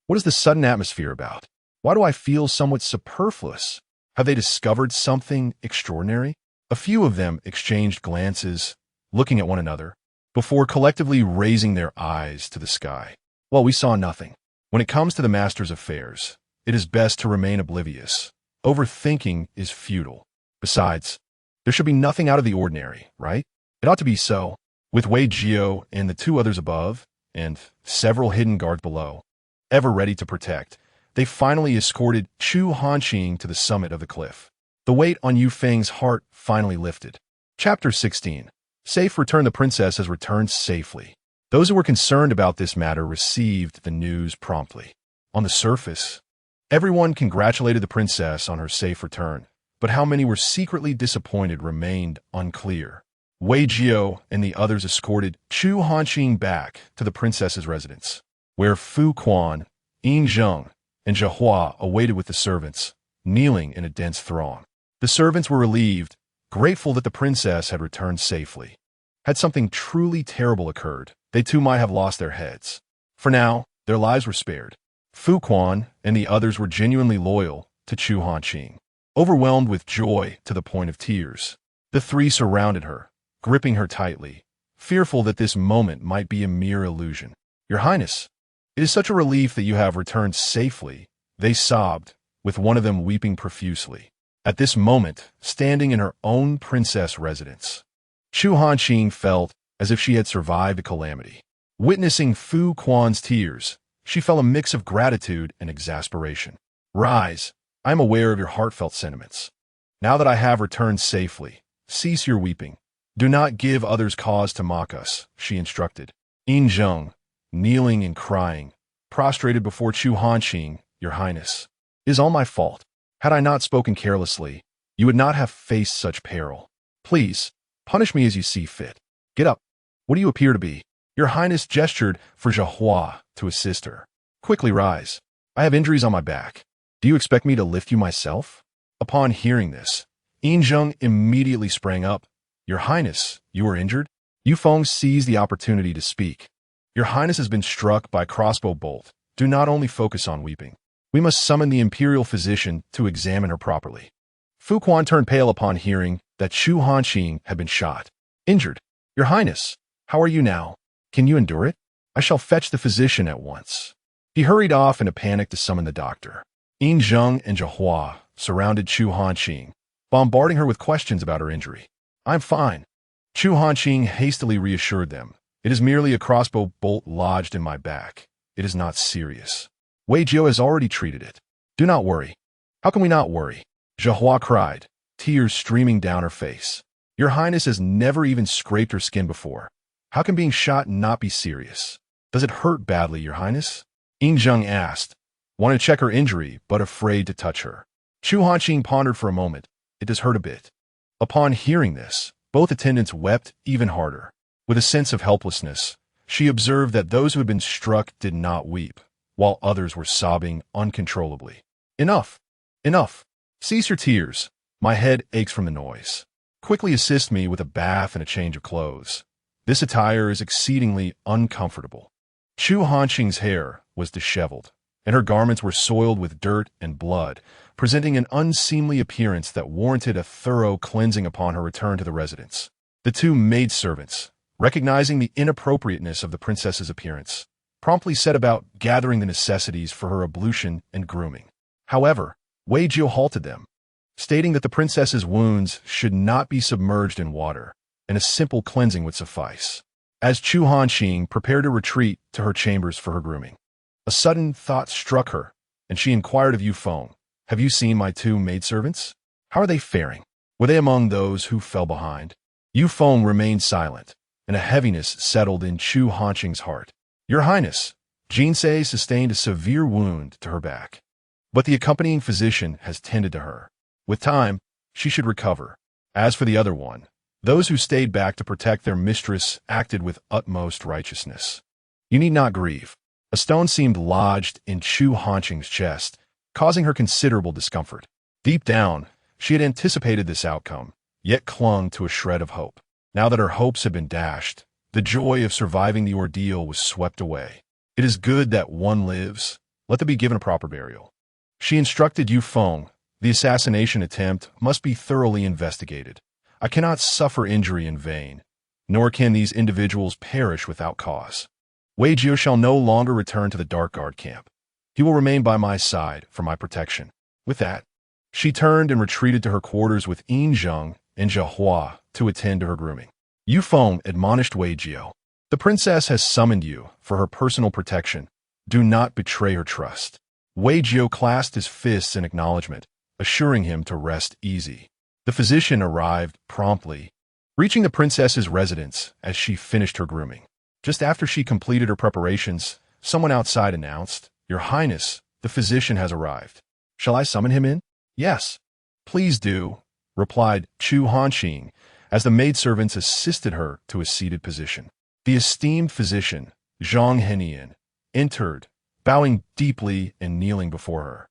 What is the sudden atmosphere about? Why do I feel somewhat superfluous? Have they discovered something extraordinary? A few of them exchanged glances, looking at one another, before collectively raising their eyes to the sky. Well, we saw nothing. When it comes to the master's affairs, it is best to remain oblivious. Overthinking is futile. Besides, there should be nothing out of the ordinary, right? It ought to be so. With Wei Jiao and the two others above, and several hidden guards below, ever ready to protect, they finally escorted Chu Hanqing to the summit of the cliff. The weight on Yu Feng's heart finally lifted. Chapter 16. Safe return. The princess has returned safely. Those who were concerned about this matter received the news promptly. On the surface, everyone congratulated the princess on her safe return, but how many were secretly disappointed remained unclear. Wei Jiao and the others escorted Chu Hanqing back to the princess's residence, where Fu Quan, Yin Zheng, and Zhehua awaited with the servants, kneeling in a dense throng. The servants were relieved, grateful that the princess had returned safely. Had something truly terrible occurred, they too might have lost their heads. For now, their lives were spared. Fu Quan and the others were genuinely loyal to Chu Hanqing. Overwhelmed with joy to the point of tears, the three surrounded her, gripping her tightly, fearful that this moment might be a mere illusion. "Your Highness, it is such a relief that you have returned safely," they sobbed, with one of them weeping profusely. At this moment, standing in her own princess residence, Chu Hanqing felt as if she had survived a calamity. Witnessing Fu Quan's tears, she felt a mix of gratitude and exasperation. "Rise, I am aware of your heartfelt sentiments. Now that I have returned safely, cease your weeping. Do not give others cause to mock us," she instructed. Yin Zheng, kneeling and crying, prostrated before Chu Hanqing, "Your Highness, it is all my fault. Had I not spoken carelessly, you would not have faced such peril. Please, punish me as you see fit. Get up. What do you appear to be? Your Highness gestured for Zhahua to assist her. Quickly rise. I have injuries on my back. Do you expect me to lift you myself? Upon hearing this, Yinzheng immediately sprang up. Your Highness, you are injured? Yufeng seized the opportunity to speak. Your Highness has been struck by a crossbow bolt. Do not only focus on weeping. We must summon the imperial physician to examine her properly. Fu Quan turned pale upon hearing that Chu Hanqing had been shot. Injured. Your Highness, how are you now? Can you endure it? I shall fetch the physician at once. He hurried off in a panic to summon the doctor. Yinzheng and Zhahua surrounded Chu Hanqing, bombarding her with questions about her injury. I'm fine. Chu Hanqing hastily reassured them. It is merely a crossbow bolt lodged in my back. It is not serious. Wei Jiao has already treated it. Do not worry. How can we not worry? Zhahua cried, tears streaming down her face. Your Highness has never even scraped her skin before. How can being shot not be serious? Does it hurt badly, Your Highness? Yinzheng asked, wanted to check her injury, but afraid to touch her. Chu Hanqing pondered for a moment. It does hurt a bit. Upon hearing this, both attendants wept even harder. With a sense of helplessness, she observed that those who had been struck did not weep, while others were sobbing uncontrollably. Enough! Enough! Cease your tears. My head aches from the noise. Quickly assist me with a bath and a change of clothes. This attire is exceedingly uncomfortable. Chu Hanqing's hair was disheveled, and her garments were soiled with dirt and blood, presenting an unseemly appearance that warranted a thorough cleansing upon her return to the residence. The two maidservants, recognizing the inappropriateness of the princess's appearance, promptly set about gathering the necessities for her ablution and grooming. However, Wei Jiao halted them, stating that the princess's wounds should not be submerged in water, and a simple cleansing would suffice. As Chu Hanqing prepared to retreat to her chambers for her grooming, a sudden thought struck her, and she inquired of Yufeng, have you seen my two maidservants? How are they faring? Were they among those who fell behind? Yufeng remained silent, and a heaviness settled in Chu Hanqing's heart. Your Highness, Jinsei sustained a severe wound to her back, but the accompanying physician has tended to her. With time, she should recover. As for the other one, those who stayed back to protect their mistress acted with utmost righteousness. You need not grieve. A stone seemed lodged in Chu Hanqing's chest, causing her considerable discomfort. Deep down, she had anticipated this outcome, yet clung to a shred of hope. Now that her hopes had been dashed, the joy of surviving the ordeal was swept away. It is good that one lives. Let them be given a proper burial. She instructed Yufeng, the assassination attempt must be thoroughly investigated. I cannot suffer injury in vain, nor can these individuals perish without cause. Wei Jiao shall no longer return to the Dark Guard camp. He will remain by my side for my protection. With that, she turned and retreated to her quarters with Yinzheng and Zhahua to attend to her grooming. Yufeng admonished Wei Jiao. The princess has summoned you for her personal protection. Do not betray her trust. Wei Jiao clasped his fists in acknowledgement, assuring him to rest easy. The physician arrived promptly, reaching the princess's residence as she finished her grooming. Just after she completed her preparations, someone outside announced, Your Highness, the physician has arrived. Shall I summon him in? Yes. Please do, replied Chu Hanqing, as the maidservants assisted her to a seated position. The esteemed physician, Zhang Henian, entered, bowing deeply and kneeling before her.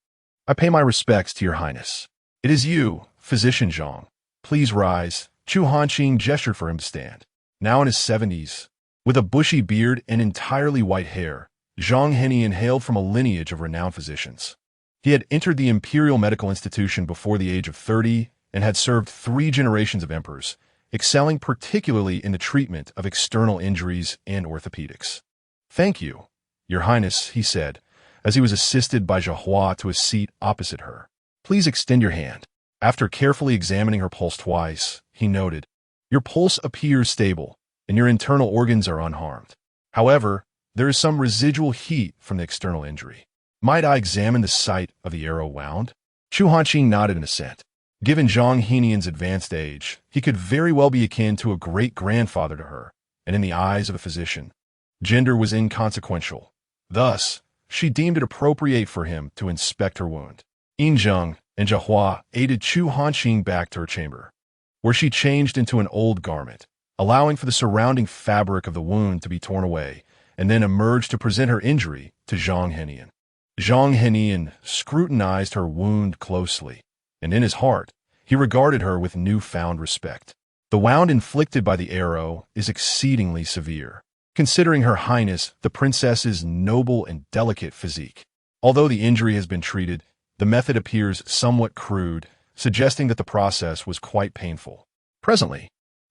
I pay my respects to Your Highness. It is you, Physician Zhang. Please rise. Chu Hanqing gestured for him to stand. Now in his 70s, with a bushy beard and entirely white hair, Zhang Henian hailed from a lineage of renowned physicians. He had entered the Imperial Medical Institution before the age of 30 and had served 3 generations of emperors, excelling particularly in the treatment of external injuries and orthopedics. Thank you, Your Highness, he said, as he was assisted by Zhahua to a seat opposite her. Please extend your hand. After carefully examining her pulse twice, he noted, Your pulse appears stable, and your internal organs are unharmed. However, there is some residual heat from the external injury. Might I examine the site of the arrow wound? Chu Hanqing nodded in assent. Given Zhang Henian's advanced age, he could very well be akin to a great-grandfather to her, and in the eyes of a physician, gender was inconsequential. Thus, she deemed it appropriate for him to inspect her wound. Yinzheng and Zhahua aided Chu Hanqing back to her chamber. where she changed into an old garment, allowing for the surrounding fabric of the wound to be torn away, and then emerged to present her injury to Zhang Henian. Zhang Henian scrutinized her wound closely, and in his heart, he regarded her with newfound respect. The wound inflicted by the arrow is exceedingly severe, considering Her Highness the Princess's noble and delicate physique. Although the injury has been treated, the method appears somewhat crude, suggesting that the process was quite painful. Presently,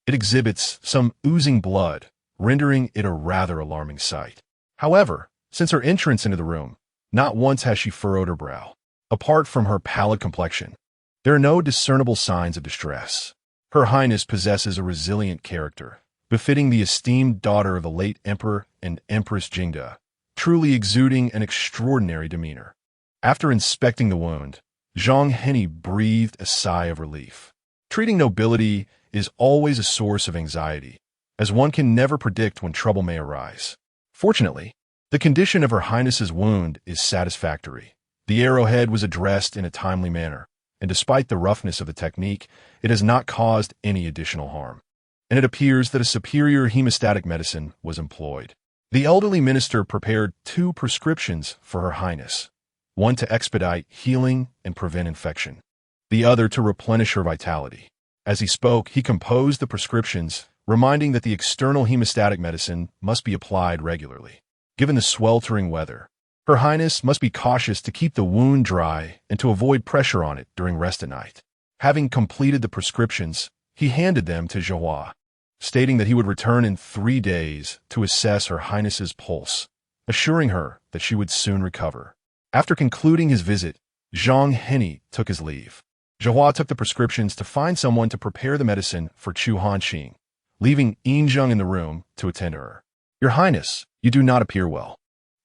it exhibits some oozing blood, rendering it a rather alarming sight. However, since her entrance into the room, not once has she furrowed her brow. Apart from her pallid complexion, there are no discernible signs of distress. Her Highness possesses a resilient character, befitting the esteemed daughter of the late Emperor and Empress Jingda, truly exuding an extraordinary demeanor. After inspecting the wound, Zhang Heni breathed a sigh of relief. Treating nobility is always a source of anxiety, as one can never predict when trouble may arise. Fortunately, the condition of Her Highness's wound is satisfactory. The arrowhead was addressed in a timely manner, and despite the roughness of the technique, it has not caused any additional harm. And it appears that a superior hemostatic medicine was employed. The elderly minister prepared 2 prescriptions for Her Highness, one to expedite healing and prevent infection, the other to replenish her vitality. As he spoke, he composed the prescriptions, reminding that the external hemostatic medicine must be applied regularly. Given the sweltering weather, Her Highness must be cautious to keep the wound dry and to avoid pressure on it during rest at night. Having completed the prescriptions, he handed them to Zhihua, stating that he would return in 3 days to assess Her Highness's pulse, assuring her that she would soon recover. After concluding his visit, Zhang Heni took his leave. Zhihua took the prescriptions to find someone to prepare the medicine for Chu Hanqing, leaving Yinzheng in the room to attend to her. Your Highness, you do not appear well.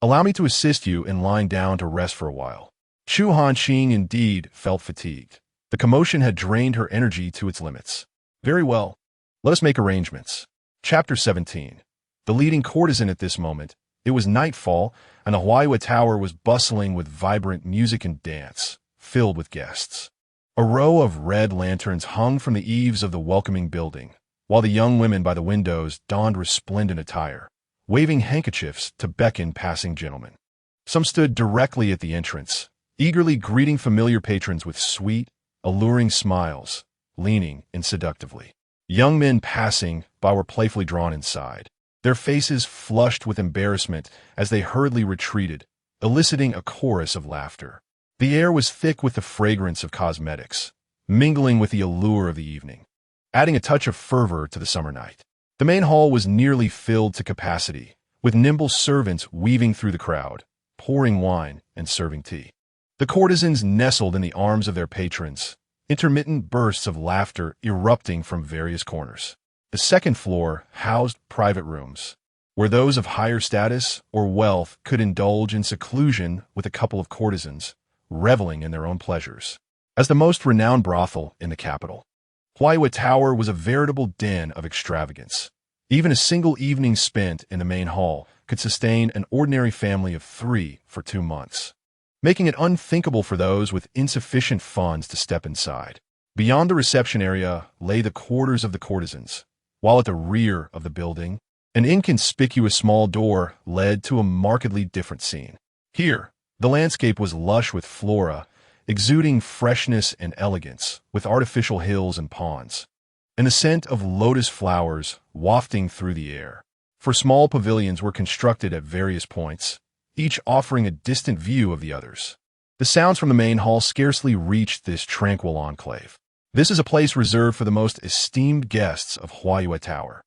Allow me to assist you in lying down to rest for a while. Chu Hanqing indeed felt fatigued. The commotion had drained her energy to its limits. Very well. Let us make arrangements. Chapter 17. The leading courtesan at this moment. It was nightfall, and the Huaiyue Tower was bustling with vibrant music and dance, filled with guests. A row of red lanterns hung from the eaves of the welcoming building, while the young women by the windows donned resplendent attire, waving handkerchiefs to beckon passing gentlemen. Some stood directly at the entrance, eagerly greeting familiar patrons with sweet, alluring smiles, leaning in seductively. Young men passing by were playfully drawn inside, their faces flushed with embarrassment as they hurriedly retreated, eliciting a chorus of laughter. The air was thick with the fragrance of cosmetics, mingling with the allure of the evening, adding a touch of fervor to the summer night. The main hall was nearly filled to capacity, with nimble servants weaving through the crowd, pouring wine and serving tea. The courtesans nestled in the arms of their patrons, intermittent bursts of laughter erupting from various corners. The second floor housed private rooms, where those of higher status or wealth could indulge in seclusion with a couple of courtesans, reveling in their own pleasures. As the most renowned brothel in the capital, Huaiyue Tower was a veritable den of extravagance. Even a single evening spent in the main hall could sustain an ordinary family of 3 for 2 months, making it unthinkable for those with insufficient funds to step inside. Beyond the reception area lay the quarters of the courtesans, while at the rear of the building, an inconspicuous small door led to a markedly different scene. Here, the landscape was lush with flora, exuding freshness and elegance, with artificial hills and ponds, and the scent of lotus flowers wafting through the air. For small pavilions were constructed at various points, each offering a distant view of the others. The sounds from the main hall scarcely reached this tranquil enclave. This is a place reserved for the most esteemed guests of Huaiyue Tower,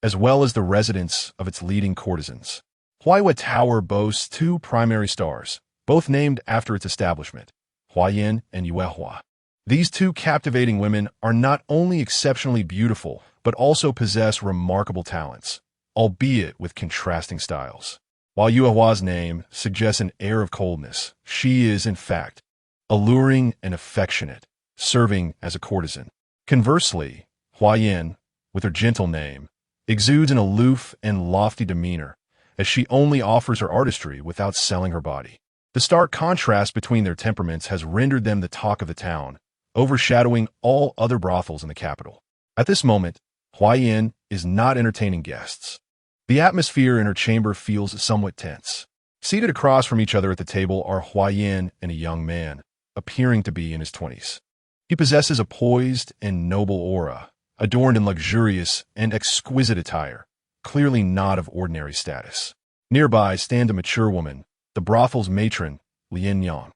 as well as the residents of its leading courtesans. Huaiyue Tower boasts 2 primary stars, both named after its establishment, Huayan and Yuehua. These 2 captivating women are not only exceptionally beautiful, but also possess remarkable talents, albeit with contrasting styles. While Yuehua's name suggests an air of coldness, she is, in fact, alluring and affectionate, serving as a courtesan. Conversely, Huayan, with her gentle name, exudes an aloof and lofty demeanor, as she only offers her artistry without selling her body. The stark contrast between their temperaments has rendered them the talk of the town, overshadowing all other brothels in the capital. At this moment, Huayin is not entertaining guests. The atmosphere in her chamber feels somewhat tense. Seated across from each other at the table are Huayin and a young man, appearing to be in his 20s. He possesses a poised and noble aura, adorned in luxurious and exquisite attire, clearly not of ordinary status. Nearby stand a mature woman, the brothel's matron, Lin Yang.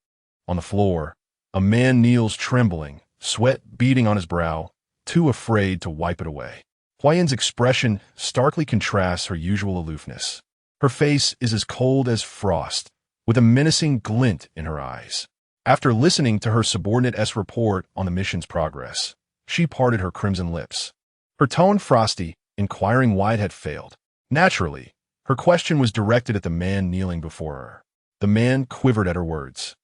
On the floor, a man kneels trembling, sweat beading on his brow, too afraid to wipe it away. Huayin's expression starkly contrasts her usual aloofness. Her face is as cold as frost, with a menacing glint in her eyes. After listening to her subordinate's report on the mission's progress, she parted her crimson lips. Her tone frosty, inquiring why it had failed. Naturally, her question was directed at the man kneeling before her. The man quivered at her words,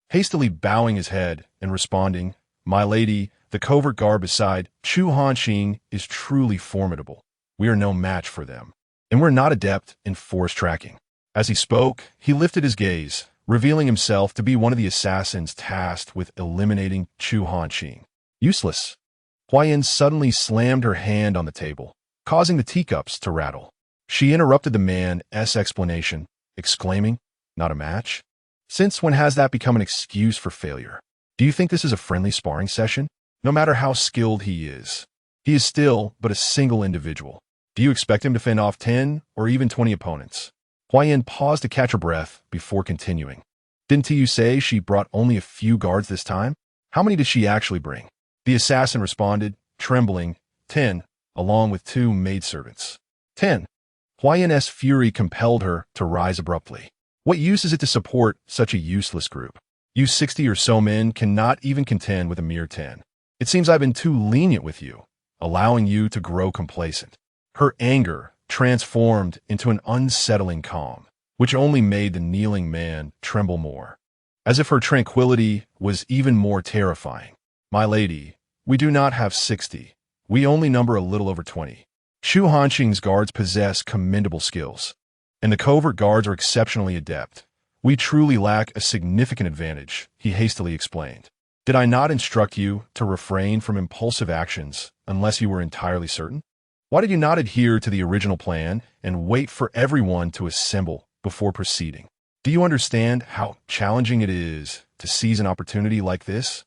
hastily bowing his head and responding, "My lady, the covert guard beside Chu Hanqing is truly formidable. We are no match for them, and we're not adept in force tracking." As he spoke, he lifted his gaze, revealing himself to be one of the assassins tasked with eliminating Chu Hanqing. Useless. Huayin suddenly slammed her hand on the table, causing the teacups to rattle. She interrupted the man's explanation, exclaiming, "Not a match? Since when has that become an excuse for failure? Do you think this is a friendly sparring session? No matter how skilled he is still but a single individual. Do you expect him to fend off 10 or even 20 opponents?" Huayin paused to catch her breath before continuing. "Didn't you say she brought only a few guards this time? How many did she actually bring?" The assassin responded, trembling, 10, along with 2 maidservants. 10. Huayin's fury compelled her to rise abruptly. What use is it to support such a useless group? You 60 or so men cannot even contend with a mere 10. It seems I've been too lenient with you, allowing you to grow complacent. Her anger transformed into an unsettling calm, which only made the kneeling man tremble more, as if her tranquility was even more terrifying. "My lady, we do not have 60. We only number a little over 20. Chu Hanqing's guards possess commendable skills, and the covert guards are exceptionally adept. We truly lack a significant advantage," he hastily explained. "Did I not instruct you to refrain from impulsive actions unless you were entirely certain? Why did you not adhere to the original plan and wait for everyone to assemble before proceeding? Do you understand how challenging it is to seize an opportunity like this?"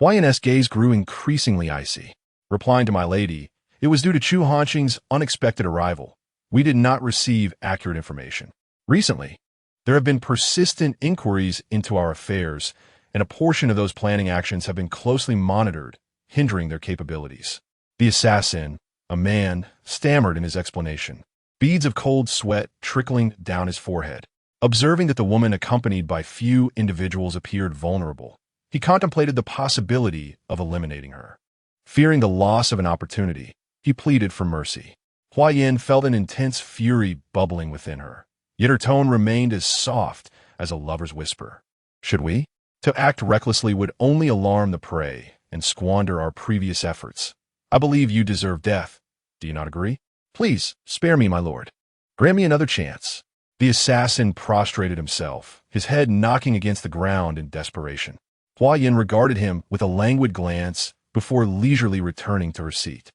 Huayin's gaze grew increasingly icy. Replying to "my lady," it was due to Chu Hanqing's unexpected arrival. We did not receive accurate information. Recently, there have been persistent inquiries into our affairs, and a portion of those planning actions have been closely monitored, hindering their capabilities. The assassin, a man, stammered in his explanation, beads of cold sweat trickling down his forehead. Observing that the woman accompanied by few individuals appeared vulnerable, he contemplated the possibility of eliminating her. Fearing the loss of an opportunity, he pleaded for mercy. Huayin felt an intense fury bubbling within her, yet her tone remained as soft as a lover's whisper. "Should we? To act recklessly would only alarm the prey and squander our previous efforts. I believe you deserve death. Do you not agree? Please, spare me, my lord. Grant me another chance." The assassin prostrated himself, his head knocking against the ground in desperation. Huayin regarded him with a languid glance before leisurely returning to her seat.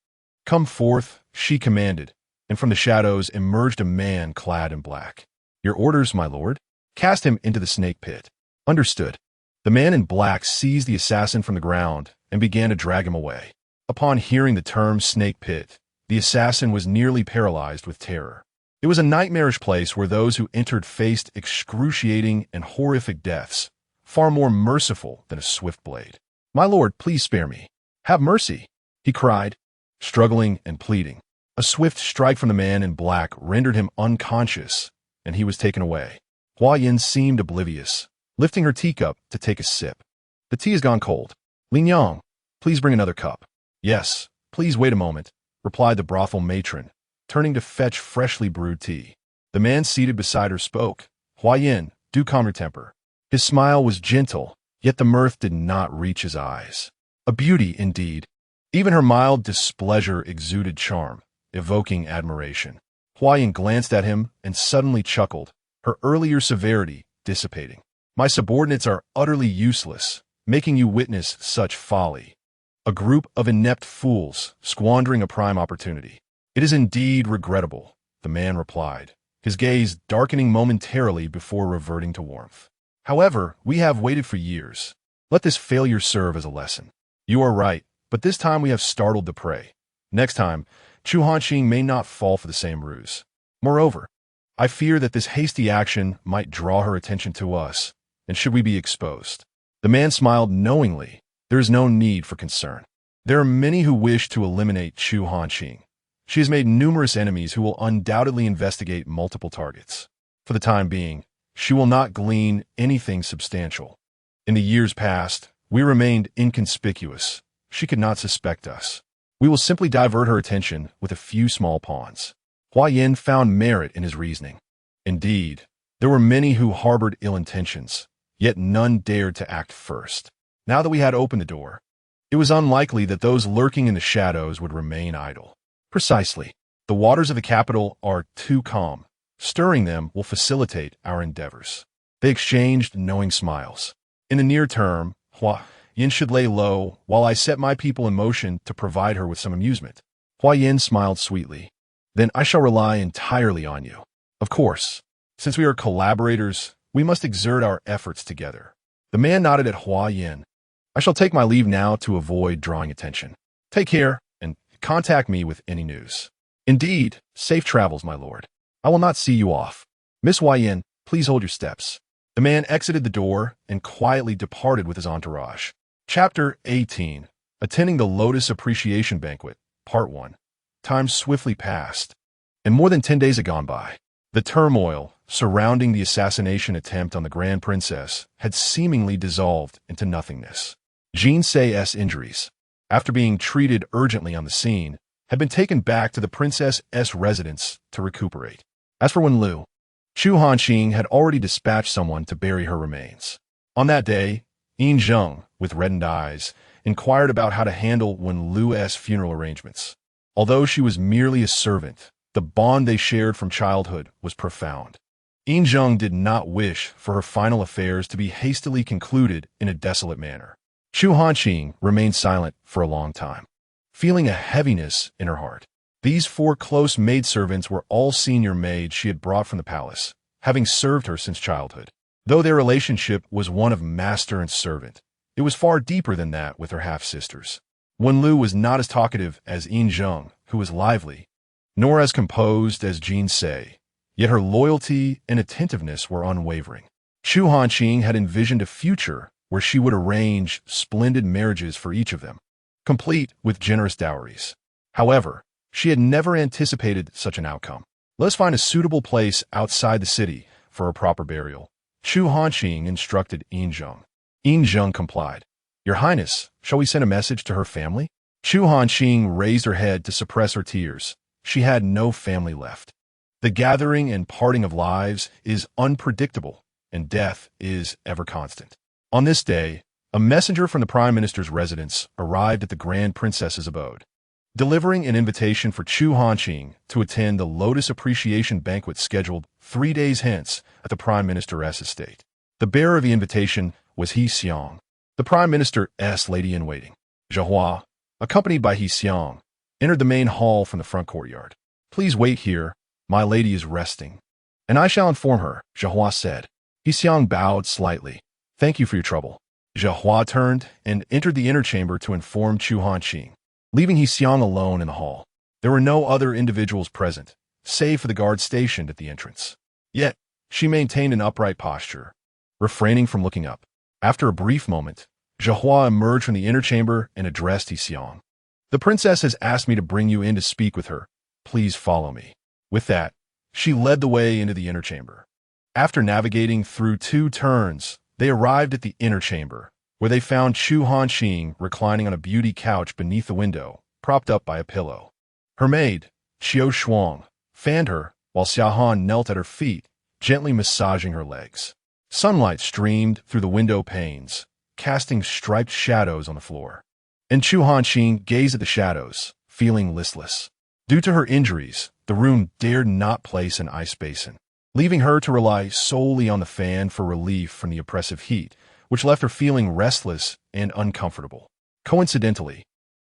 "Come forth," she commanded, and from the shadows emerged a man clad in black. "Your orders, my lord?" "Cast him into the snake pit." "Understood." The man in black seized the assassin from the ground and began to drag him away. Upon hearing the term snake pit, the assassin was nearly paralyzed with terror. It was a nightmarish place where those who entered faced excruciating and horrific deaths, far more merciful than a swift blade. "My lord, please spare me. Have mercy," he cried, struggling and pleading. A swift strike from the man in black rendered him unconscious, and he was taken away. Huayin seemed oblivious, lifting her teacup to take a sip. "The tea has gone cold. Lin Yang, please bring another cup." "Yes, please wait a moment," replied the brothel matron, turning to fetch freshly brewed tea. The man seated beside her spoke. "Huayin, do calm your temper." His smile was gentle, yet the mirth did not reach his eyes. A beauty, indeed. Even her mild displeasure exuded charm, evoking admiration. Huayin glanced at him and suddenly chuckled, her earlier severity dissipating. "My subordinates are utterly useless, making you witness such folly. A group of inept fools squandering a prime opportunity. It is indeed regrettable, the man replied, his gaze darkening momentarily before reverting to warmth. However, we have waited for years. Let this failure serve as a lesson. You are right, but this time we have startled the prey. Next time, Chu Hanqing may not fall for the same ruse. Moreover, I fear that this hasty action might draw her attention to us, and should we be exposed. The man smiled knowingly. There is no need for concern. There are many who wish to eliminate Chu Hanqing. She has made numerous enemies who will undoubtedly investigate multiple targets. For the time being, she will not glean anything substantial. In the years past, we remained inconspicuous. She could not suspect us. We will simply divert her attention with a few small pawns. Hua Yin found merit in his reasoning. Indeed, there were many who harbored ill intentions, yet none dared to act first. Now that we had opened the door, it was unlikely that those lurking in the shadows would remain idle. Precisely. The waters of the capital are too calm. Stirring them will facilitate our endeavors. They exchanged knowing smiles. In the near term, Hua Yin should lay low while I set my people in motion to provide her with some amusement. Hua Yin smiled sweetly. Then I shall rely entirely on you. Of course, since we are collaborators, we must exert our efforts together. The man nodded at Hua Yin. I shall take my leave now to avoid drawing attention. Take care, and contact me with any news. Indeed, safe travels, my lord. I will not see you off. Miss Hua Yin, please hold your steps. The man exited the door and quietly departed with his entourage. Chapter 18. Attending the Lotus Appreciation Banquet, Part 1. Time swiftly passed, and more than 10 days had gone by. The turmoil surrounding the assassination attempt on the Grand Princess had seemingly dissolved into nothingness. Jin Sei's injuries, after being treated urgently on the scene, had been taken back to the princess's residence to recuperate. As for Wen Lu, Chu Hanqing had already dispatched someone to bury her remains. On that day, Yin Zheng, with reddened eyes, inquired about how to handle Wen Lu's funeral arrangements. Although she was merely a servant, the bond they shared from childhood was profound. Yin Zheng did not wish for her final affairs to be hastily concluded in a desolate manner. Chu Hanqing remained silent for a long time, feeling a heaviness in her heart. These 4 close maidservants were all senior maids she had brought from the palace, having served her since childhood. Though their relationship was one of master and servant, it was far deeper than that with her half-sisters. Wen Lu was not as talkative as Yin Zheng, who was lively, nor as composed as Jin Sei, yet her loyalty and attentiveness were unwavering. Chu Hanqing had envisioned a future where she would arrange splendid marriages for each of them, complete with generous dowries. However, she had never anticipated such an outcome. Let us find a suitable place outside the city for a proper burial, Chu Hanqing instructed Yin Zheng. Yin Zheng complied. Your Highness, shall we send a message to her family? Chu Hanqing raised her head to suppress her tears. She had no family left. The gathering and parting of lives is unpredictable, and death is ever constant. On this day, a messenger from the Prime Minister's residence arrived at the Grand Princess's abode, delivering an invitation for Chu Hanqing to attend the Lotus Appreciation Banquet scheduled 3 days hence at the Prime Minister's estate. The bearer of the invitation was He Xiang, the Prime Minister's lady-in-waiting. Zhehua, accompanied by He Xiang, entered the main hall from the front courtyard. Please wait here, my lady is resting, and I shall inform her, Zhehua said. He Xiang bowed slightly. Thank you for your trouble. Zhehua turned and entered the inner chamber to inform Chu Hanqing, leaving He Xiang alone in the hall. There were no other individuals present, save for the guard stationed at the entrance. Yet, she maintained an upright posture, refraining from looking up. After a brief moment, Zhehua emerged from the inner chamber and addressed He Xiang. The princess has asked me to bring you in to speak with her. Please follow me. With that, she led the way into the inner chamber. After navigating through 2 turns, they arrived at the inner chamber, where they found Chu Hanqing reclining on a beauty couch beneath the window, propped up by a pillow. Her maid, Xiao Shuang, fanned her, while Xiaohan knelt at her feet, gently massaging her legs. Sunlight streamed through the window panes, casting striped shadows on the floor. And Chu Hanqing gazed at the shadows, feeling listless. Due to her injuries, the room dared not place an ice basin, leaving her to rely solely on the fan for relief from the oppressive heat, which left her feeling restless and uncomfortable. Coincidentally,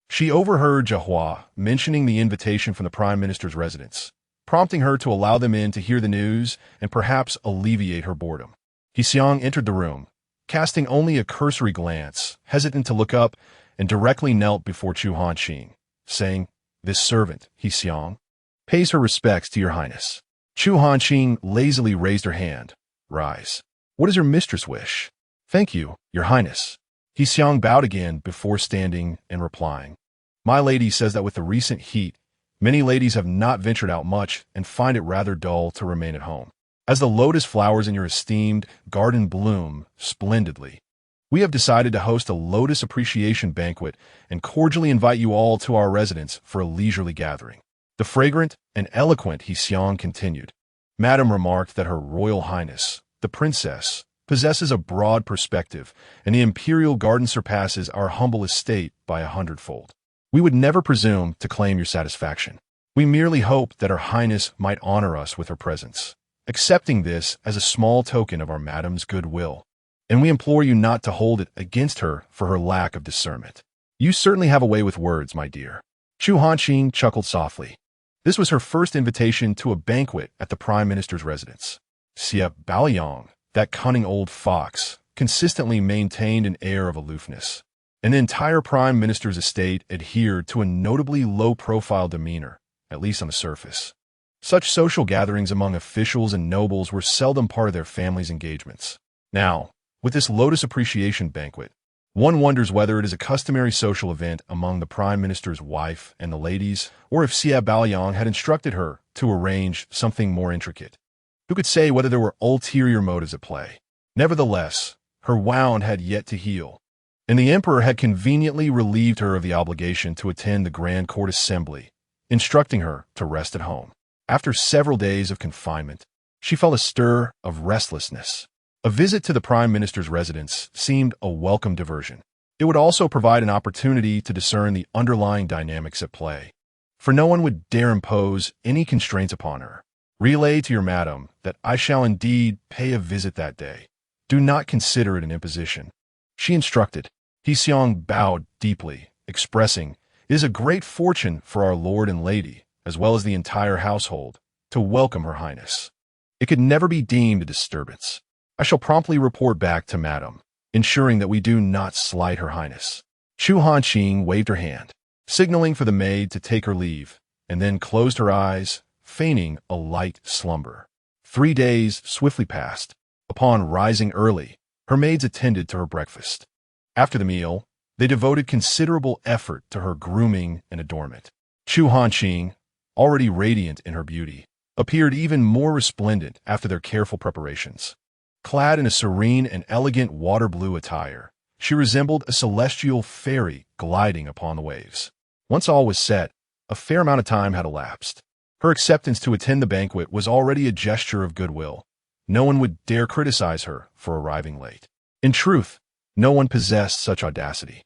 She overheard Jiahua mentioning the invitation from the Prime Minister's residence, prompting her to allow them in to hear the news and perhaps alleviate her boredom. He Xiang entered the room, casting only a cursory glance, hesitant to look up, and directly knelt before Chu Hanqing, saying, "This servant, He Xiang, pays her respects to your highness." Chu Hanqing lazily raised her hand. "Rise. What does your mistress wish?" "Thank you, your highness." He Xiang bowed again before standing and replying. "My lady says that with the recent heat, many ladies have not ventured out much and find it rather dull to remain at home. As the lotus flowers in your esteemed garden bloom splendidly, we have decided to host a lotus appreciation banquet and cordially invite you all to our residence for a leisurely gathering." The fragrant and eloquent He Xiang continued. "Madam remarked that Her Royal Highness, the Princess, possesses a broad perspective, and the imperial garden surpasses our humble estate by 100-fold. We would never presume to claim your satisfaction. We merely hope that Her Highness might honor us with her presence, accepting this as a small token of our madam's goodwill, and we implore you not to hold it against her for her lack of discernment." "You certainly have a way with words, my dear." Chu Hanqing chuckled softly. This was her first invitation to a banquet at the Prime Minister's residence. Xie Baoyang, that cunning old fox, consistently maintained an air of aloofness, and the entire Prime Minister's estate adhered to a notably low-profile demeanor, at least on the surface. Such social gatherings among officials and nobles were seldom part of their family's engagements. Now, with this Lotus Appreciation Banquet, one wonders whether it is a customary social event among the Prime Minister's wife and the ladies, or if Xie Baoyang had instructed her to arrange something more intricate. Who could say whether there were ulterior motives at play? Nevertheless, her wound had yet to heal, and the emperor had conveniently relieved her of the obligation to attend the Grand Court Assembly, instructing her to rest at home. After several days of confinement, she felt a stir of restlessness. A visit to the Prime Minister's residence seemed a welcome diversion. It would also provide an opportunity to discern the underlying dynamics at play, for no one would dare impose any constraints upon her. "Relay to your madam that I shall indeed pay a visit that day. Do not consider it an imposition," she instructed. He Xiang bowed deeply, expressing, "It is a great fortune for our lord and lady, as well as the entire household, to welcome Her Highness. It could never be deemed a disturbance. I shall promptly report back to Madam, ensuring that we do not slight Her Highness." Chu Hanqing waved her hand, signaling for the maid to take her leave, and then closed her eyes, feigning a light slumber. 3 days swiftly passed. Upon rising early, her maids attended to her breakfast. After the meal, they devoted considerable effort to her grooming and adornment. Chu Hanqing, already radiant in her beauty, appeared even more resplendent after their careful preparations. Clad in a serene and elegant water-blue attire, she resembled a celestial fairy gliding upon the waves. Once all was set, a fair amount of time had elapsed. Her acceptance to attend the banquet was already a gesture of goodwill. No one would dare criticize her for arriving late. In truth, no one possessed such audacity.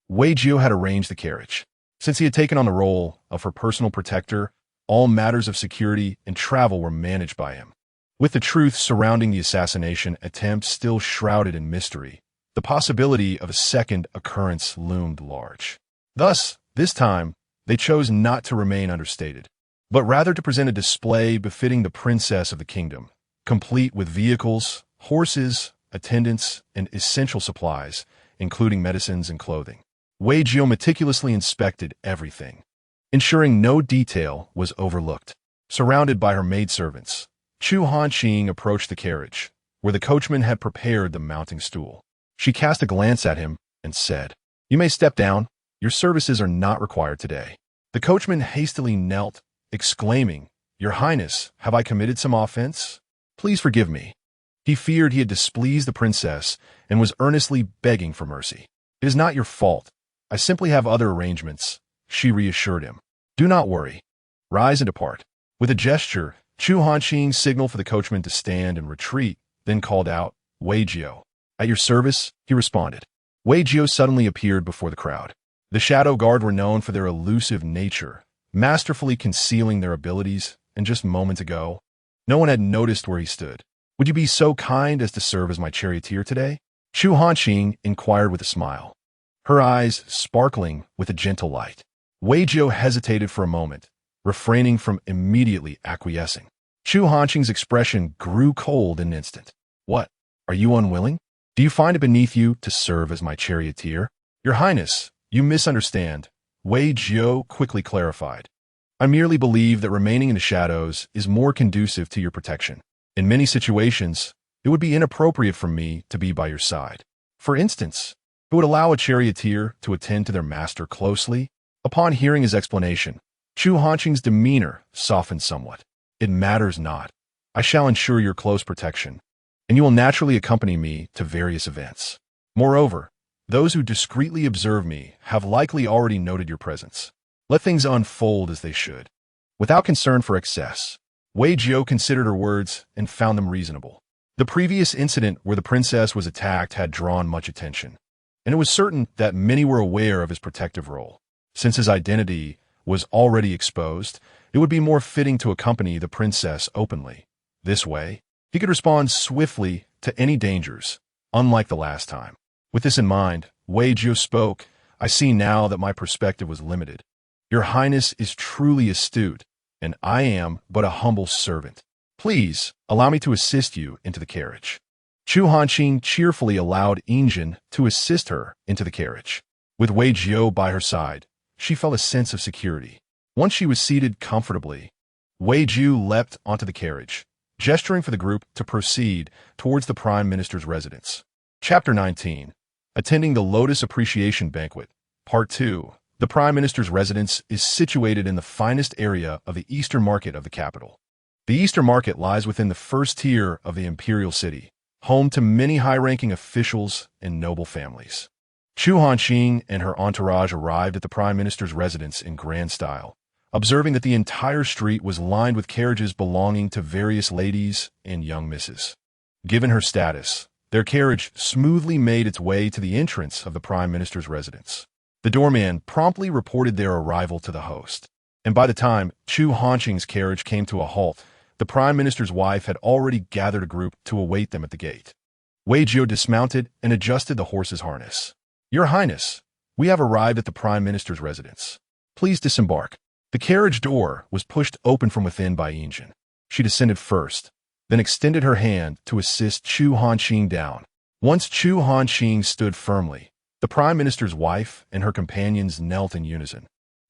Wei Jiu had arranged the carriage. Since he had taken on the role of her personal protector, all matters of security and travel were managed by him. With the truth surrounding the assassination attempt still shrouded in mystery, the possibility of a second occurrence loomed large. Thus, this time, they chose not to remain understated, but rather to present a display befitting the princess of the kingdom, complete with vehicles, horses, attendants, and essential supplies, including medicines and clothing. Wei Jiu meticulously inspected everything, ensuring no detail was overlooked. Surrounded by her maidservants, Chu Hanqing approached the carriage, where the coachman had prepared the mounting stool. She cast a glance at him and said, "You may step down. Your services are not required today." The coachman hastily knelt, exclaiming, "Your Highness, have I committed some offense? Please forgive me." He feared he had displeased the princess and was earnestly begging for mercy. "It is not your fault. I simply have other arrangements," she reassured him. "Do not worry. Rise and depart." With a gesture, Chu Hanqing signaled for the coachman to stand and retreat, then called out, "Wei Jiu." "At your service," he responded. Wei Jiu suddenly appeared before the crowd. The Shadow Guard were known for their elusive nature, masterfully concealing their abilities, and just moments ago, no one had noticed where he stood. "Would you be so kind as to serve as my charioteer today?" Chu Hanqing inquired with a smile. her eyes sparkling with a gentle light. Wei Jiu hesitated for a moment, refraining from immediately acquiescing. Chu Hanqing's expression grew cold in an instant. What? Are you unwilling? Do you find it beneath you to serve as my charioteer? Your Highness, you misunderstand, Wei Jiu quickly clarified. I merely believe that remaining in the shadows is more conducive to your protection. In many situations, it would be inappropriate for me to be by your side. For instance, it would allow a charioteer to attend to their master closely. Upon hearing his explanation, Chu Hanqing's demeanor softened somewhat. It matters not. I shall ensure your close protection, and you will naturally accompany me to various events. Moreover, those who discreetly observe me have likely already noted your presence. Let things unfold as they should. Without concern for excess, Wei Jiu considered her words and found them reasonable. The previous incident where the princess was attacked had drawn much attention, and it was certain that many were aware of his protective role. Since his identity was already exposed, it would be more fitting to accompany the princess openly. This way, he could respond swiftly to any dangers, unlike the last time. With this in mind, Wei Jiu spoke. I see now that my perspective was limited. Your Highness is truly astute, and I am but a humble servant. Please, allow me to assist you into the carriage. Chu Hanqing cheerfully allowed Injin to assist her into the carriage. With Wei Jiu by her side, she felt a sense of security. Once she was seated comfortably, Wei Jiu leapt onto the carriage, gesturing for the group to proceed towards the Prime Minister's residence. Chapter 19. Attending the Lotus Appreciation Banquet. Part 2. The Prime Minister's residence is situated in the finest area of the Eastern Market of the capital. The Eastern Market lies within the first tier of the imperial city, home to many high-ranking officials and noble families. Chu Hanqing and her entourage arrived at the Prime Minister's residence in grand style, observing that the entire street was lined with carriages belonging to various ladies and young misses. Given her status, their carriage smoothly made its way to the entrance of the Prime Minister's residence. The doorman promptly reported their arrival to the host, and by the time Chu Hanqing's carriage came to a halt, the Prime Minister's wife had already gathered a group to await them at the gate. Wei Jiu dismounted and adjusted the horse's harness. Your Highness, we have arrived at the Prime Minister's residence. Please disembark. The carriage door was pushed open from within by Injin. She descended first, then extended her hand to assist Chu Hanqing down. Once Chu Hanqing stood firmly, the Prime Minister's wife and her companions knelt in unison,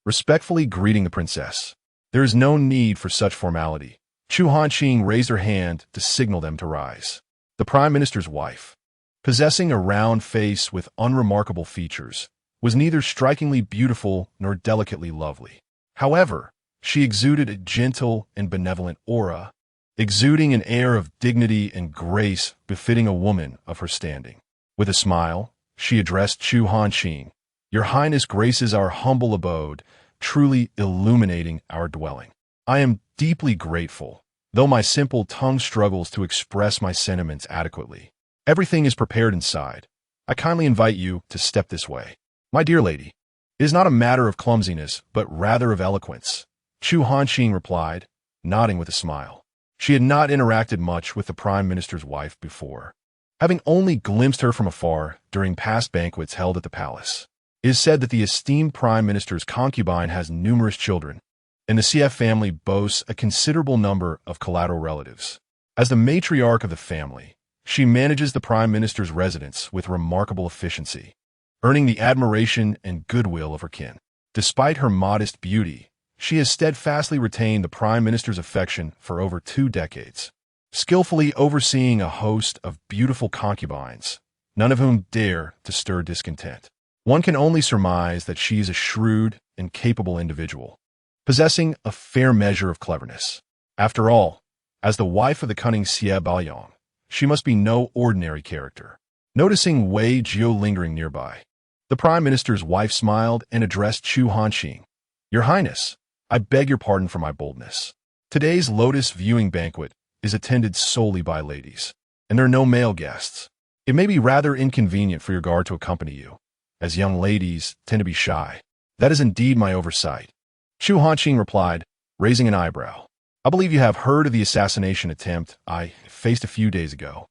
respectfully greeting the princess. There is no need for such formality. Chu Hanqing raised her hand to signal them to rise. The Prime Minister's wife, possessing a round face with unremarkable features, was neither strikingly beautiful nor delicately lovely. However, she exuded a gentle and benevolent aura, exuding an air of dignity and grace befitting a woman of her standing. With a smile, she addressed Chu Hanqing. Your Highness graces our humble abode, truly illuminating our dwelling. I am deeply grateful, though my simple tongue struggles to express my sentiments adequately. Everything is prepared inside. I kindly invite you to step this way. My dear lady, it is not a matter of clumsiness, but rather of eloquence, Chu Hanqing replied, nodding with a smile. She had not interacted much with the Prime Minister's wife before, having only glimpsed her from afar during past banquets held at the palace. It is said that the esteemed Prime Minister's concubine has numerous children, and the CF family boasts a considerable number of collateral relatives. As the matriarch of the family, she manages the Prime Minister's residence with remarkable efficiency, earning the admiration and goodwill of her kin. Despite her modest beauty, she has steadfastly retained the Prime Minister's affection for over 2 decades, skillfully overseeing a host of beautiful concubines, none of whom dare to stir discontent. One can only surmise that she is a shrewd and capable individual, possessing a fair measure of cleverness. After all, as the wife of the cunning Xie Baoyong, she must be no ordinary character. Noticing Wei Jiu lingering nearby, the Prime Minister's wife smiled and addressed Chu Hanqing. Your Highness, I beg your pardon for my boldness. Today's Lotus viewing banquet is attended solely by ladies, and there are no male guests. It may be rather inconvenient for your guard to accompany you, as young ladies tend to be shy. That is indeed my oversight, Chu Hanqing replied, raising an eyebrow. I believe you have heard of the assassination attempt I faced a few days ago.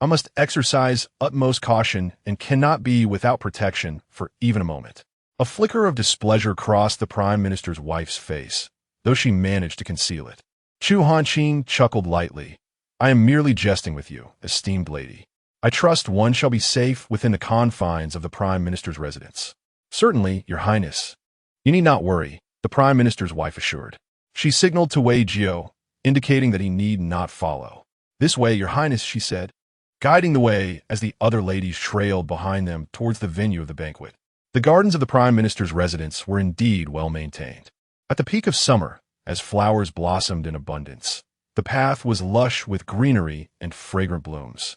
I must exercise utmost caution and cannot be without protection for even a moment. A flicker of displeasure crossed the Prime Minister's wife's face, though she managed to conceal it. Chu Hanqing chuckled lightly. I am merely jesting with you, esteemed lady. I trust one shall be safe within the confines of the Prime Minister's residence. Certainly, Your Highness. You need not worry, the Prime Minister's wife assured. She signaled to Wei Jiao, indicating that he need not follow. This way, Your Highness, she said, guiding the way as the other ladies trailed behind them towards the venue of the banquet. The gardens of the Prime Minister's residence were indeed well maintained. At the peak of summer, as flowers blossomed in abundance, the path was lush with greenery and fragrant blooms.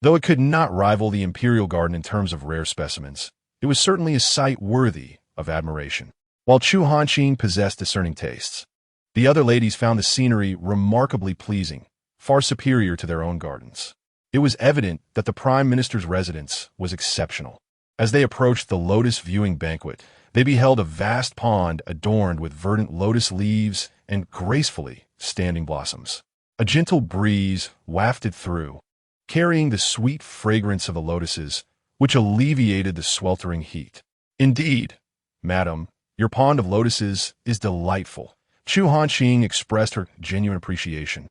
Though it could not rival the Imperial Garden in terms of rare specimens, it was certainly a sight worthy of admiration. While Chu Hanqing possessed discerning tastes, the other ladies found the scenery remarkably pleasing, far superior to their own gardens. It was evident that the Prime Minister's residence was exceptional. As they approached the lotus viewing banquet, they beheld a vast pond adorned with verdant lotus leaves and gracefully standing blossoms. A gentle breeze wafted through, carrying the sweet fragrance of the lotuses, which alleviated the sweltering heat. Indeed, madam, your pond of lotuses is delightful. Chu Hanqing expressed her genuine appreciation,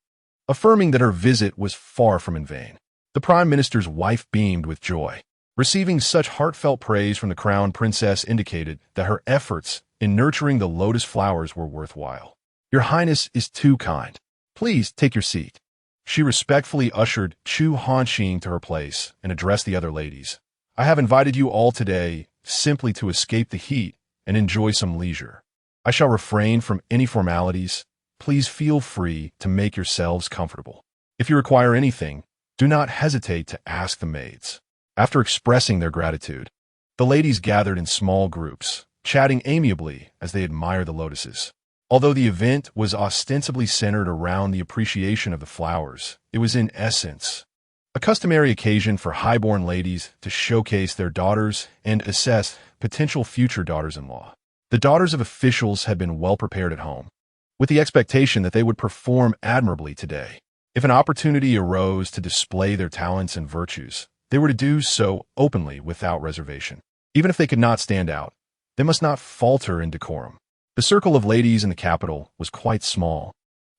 affirming that her visit was far from in vain. The Prime Minister's wife beamed with joy. Receiving such heartfelt praise from the Crown Princess indicated that her efforts in nurturing the lotus flowers were worthwhile. Your Highness is too kind. Please take your seat. She respectfully ushered Chu Hanqing to her place and addressed the other ladies. I have invited you all today simply to escape the heat and enjoy some leisure. I shall refrain from any formalities. Please feel free to make yourselves comfortable. If you require anything, do not hesitate to ask the maids. After expressing their gratitude, the ladies gathered in small groups, chatting amiably as they admired the lotuses. Although the event was ostensibly centered around the appreciation of the flowers, it was in essence a customary occasion for highborn ladies to showcase their daughters and assess potential future daughters-in-law. The daughters of officials had been well prepared at home, with the expectation that they would perform admirably today. If an opportunity arose to display their talents and virtues, they were to do so openly without reservation. Even if they could not stand out, they must not falter in decorum. The circle of ladies in the capital was quite small,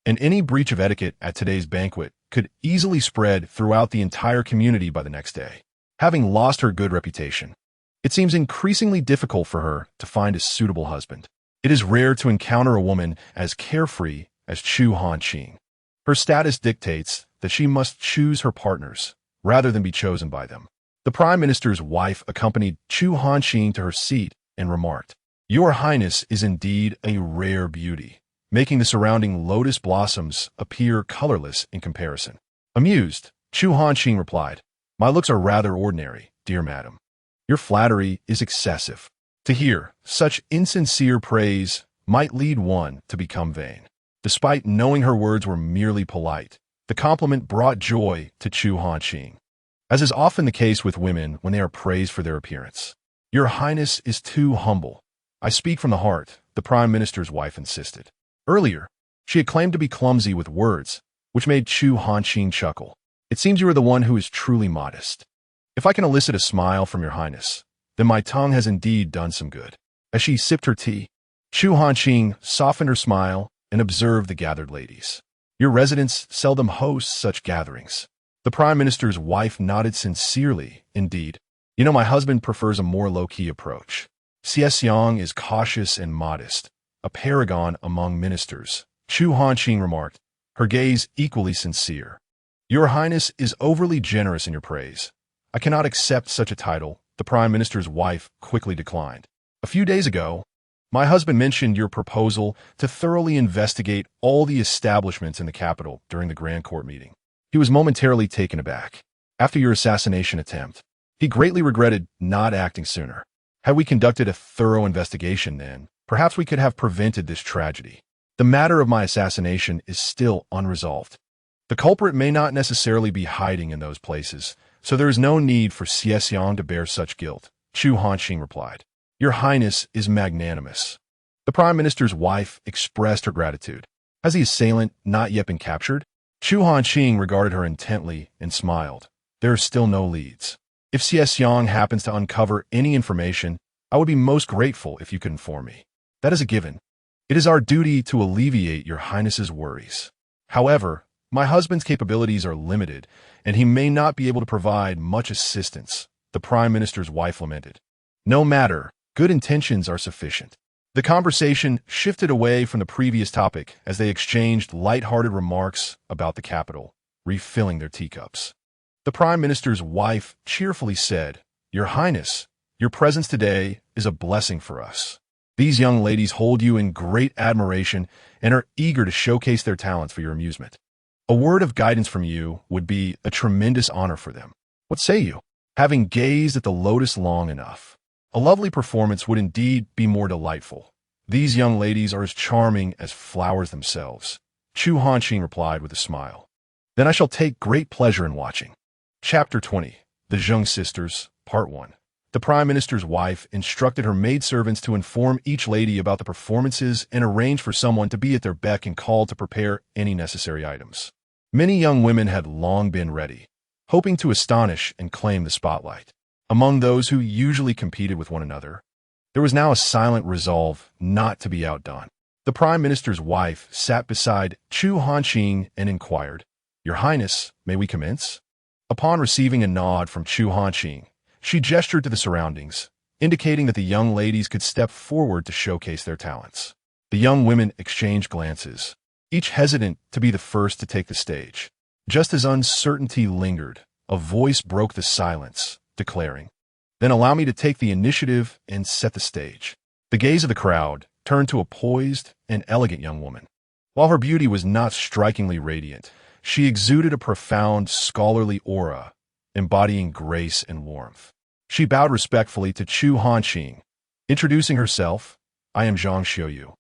and any breach of etiquette at today's banquet could easily spread throughout the entire community by the next day. Having lost her good reputation, it seems increasingly difficult for her to find a suitable husband. It is rare to encounter a woman as carefree as Chu Hanqing. Her status dictates that she must choose her partners rather than be chosen by them. The Prime Minister's wife accompanied Chu Hanqing to her seat and remarked, Your Highness is indeed a rare beauty, making the surrounding lotus blossoms appear colorless in comparison. Amused, Chu Hanqing replied, My looks are rather ordinary, dear madam. Your flattery is excessive. To hear such insincere praise might lead one to become vain. Despite knowing her words were merely polite, the compliment brought joy to Chu Hanqing, as is often the case with women when they are praised for their appearance. Your Highness is too humble. I speak from the heart, the Prime Minister's wife insisted. Earlier, she had claimed to be clumsy with words, which made Chu Hanqing chuckle. It seems you are the one who is truly modest. If I can elicit a smile from Your Highness, then my tongue has indeed done some good. As she sipped her tea, Chu Hanqing softened her smile and observed the gathered ladies. Your residence seldom hosts such gatherings. The Prime Minister's wife nodded sincerely. Indeed, you know my husband prefers a more low-key approach. Xiaoxiang is cautious and modest, a paragon among ministers, Chu Hanqing remarked, her gaze equally sincere. Your Highness is overly generous in your praise. I cannot accept such a title, the Prime Minister's wife quickly declined. A few days ago, my husband mentioned your proposal to thoroughly investigate all the establishments in the capital during the Grand Court meeting. He was momentarily taken aback. After your assassination attempt, he greatly regretted not acting sooner. Had we conducted a thorough investigation then, perhaps we could have prevented this tragedy. The matter of my assassination is still unresolved. The culprit may not necessarily be hiding in those places, so there is no need for Xiaoxiang to bear such guilt, Chu Hanqing replied. Your Highness is magnanimous. The Prime Minister's wife expressed her gratitude. Has the assailant not yet been captured? Chu Hanqing regarded her intently and smiled. there are still no leads. If Xiong happens to uncover any information, I would be most grateful if you could inform me. That is a given. It is our duty to alleviate your highness's worries. However, my husband's capabilities are limited, and he may not be able to provide much assistance, the Prime Minister's wife lamented. No matter, good intentions are sufficient. The conversation shifted away from the previous topic as they exchanged light-hearted remarks about the capital, refilling their teacups. The Prime Minister's wife cheerfully said, "Your Highness, your presence today is a blessing for us. These young ladies hold you in great admiration and are eager to showcase their talents for your amusement. A word of guidance from you would be a tremendous honor for them. What say you? Having gazed at the lotus long enough, a lovely performance would indeed be more delightful. These young ladies are as charming as flowers themselves," Chu Hanqing replied with a smile. "Then I shall take great pleasure in watching." Chapter 20. The Zheng Sisters, Part 1. The Prime Minister's wife instructed her maidservants to inform each lady about the performances and arrange for someone to be at their beck and call to prepare any necessary items. Many young women had long been ready, hoping to astonish and claim the spotlight. Among those who usually competed with one another, there was now a silent resolve not to be outdone. The Prime Minister's wife sat beside Chu Hanqing and inquired, "Your Highness, may we commence?" Upon receiving a nod from Chu Hanqing, she gestured to the surroundings, indicating that the young ladies could step forward to showcase their talents. The young women exchanged glances, each hesitant to be the first to take the stage. Just as uncertainty lingered, a voice broke the silence, declaring, "Then allow me to take the initiative and set the stage." The gaze of the crowd turned to a poised and elegant young woman. While her beauty was not strikingly radiant, she exuded a profound scholarly aura, embodying grace and warmth. She bowed respectfully to Chu Hanqing, introducing herself, "I am Zhang Xiuyu,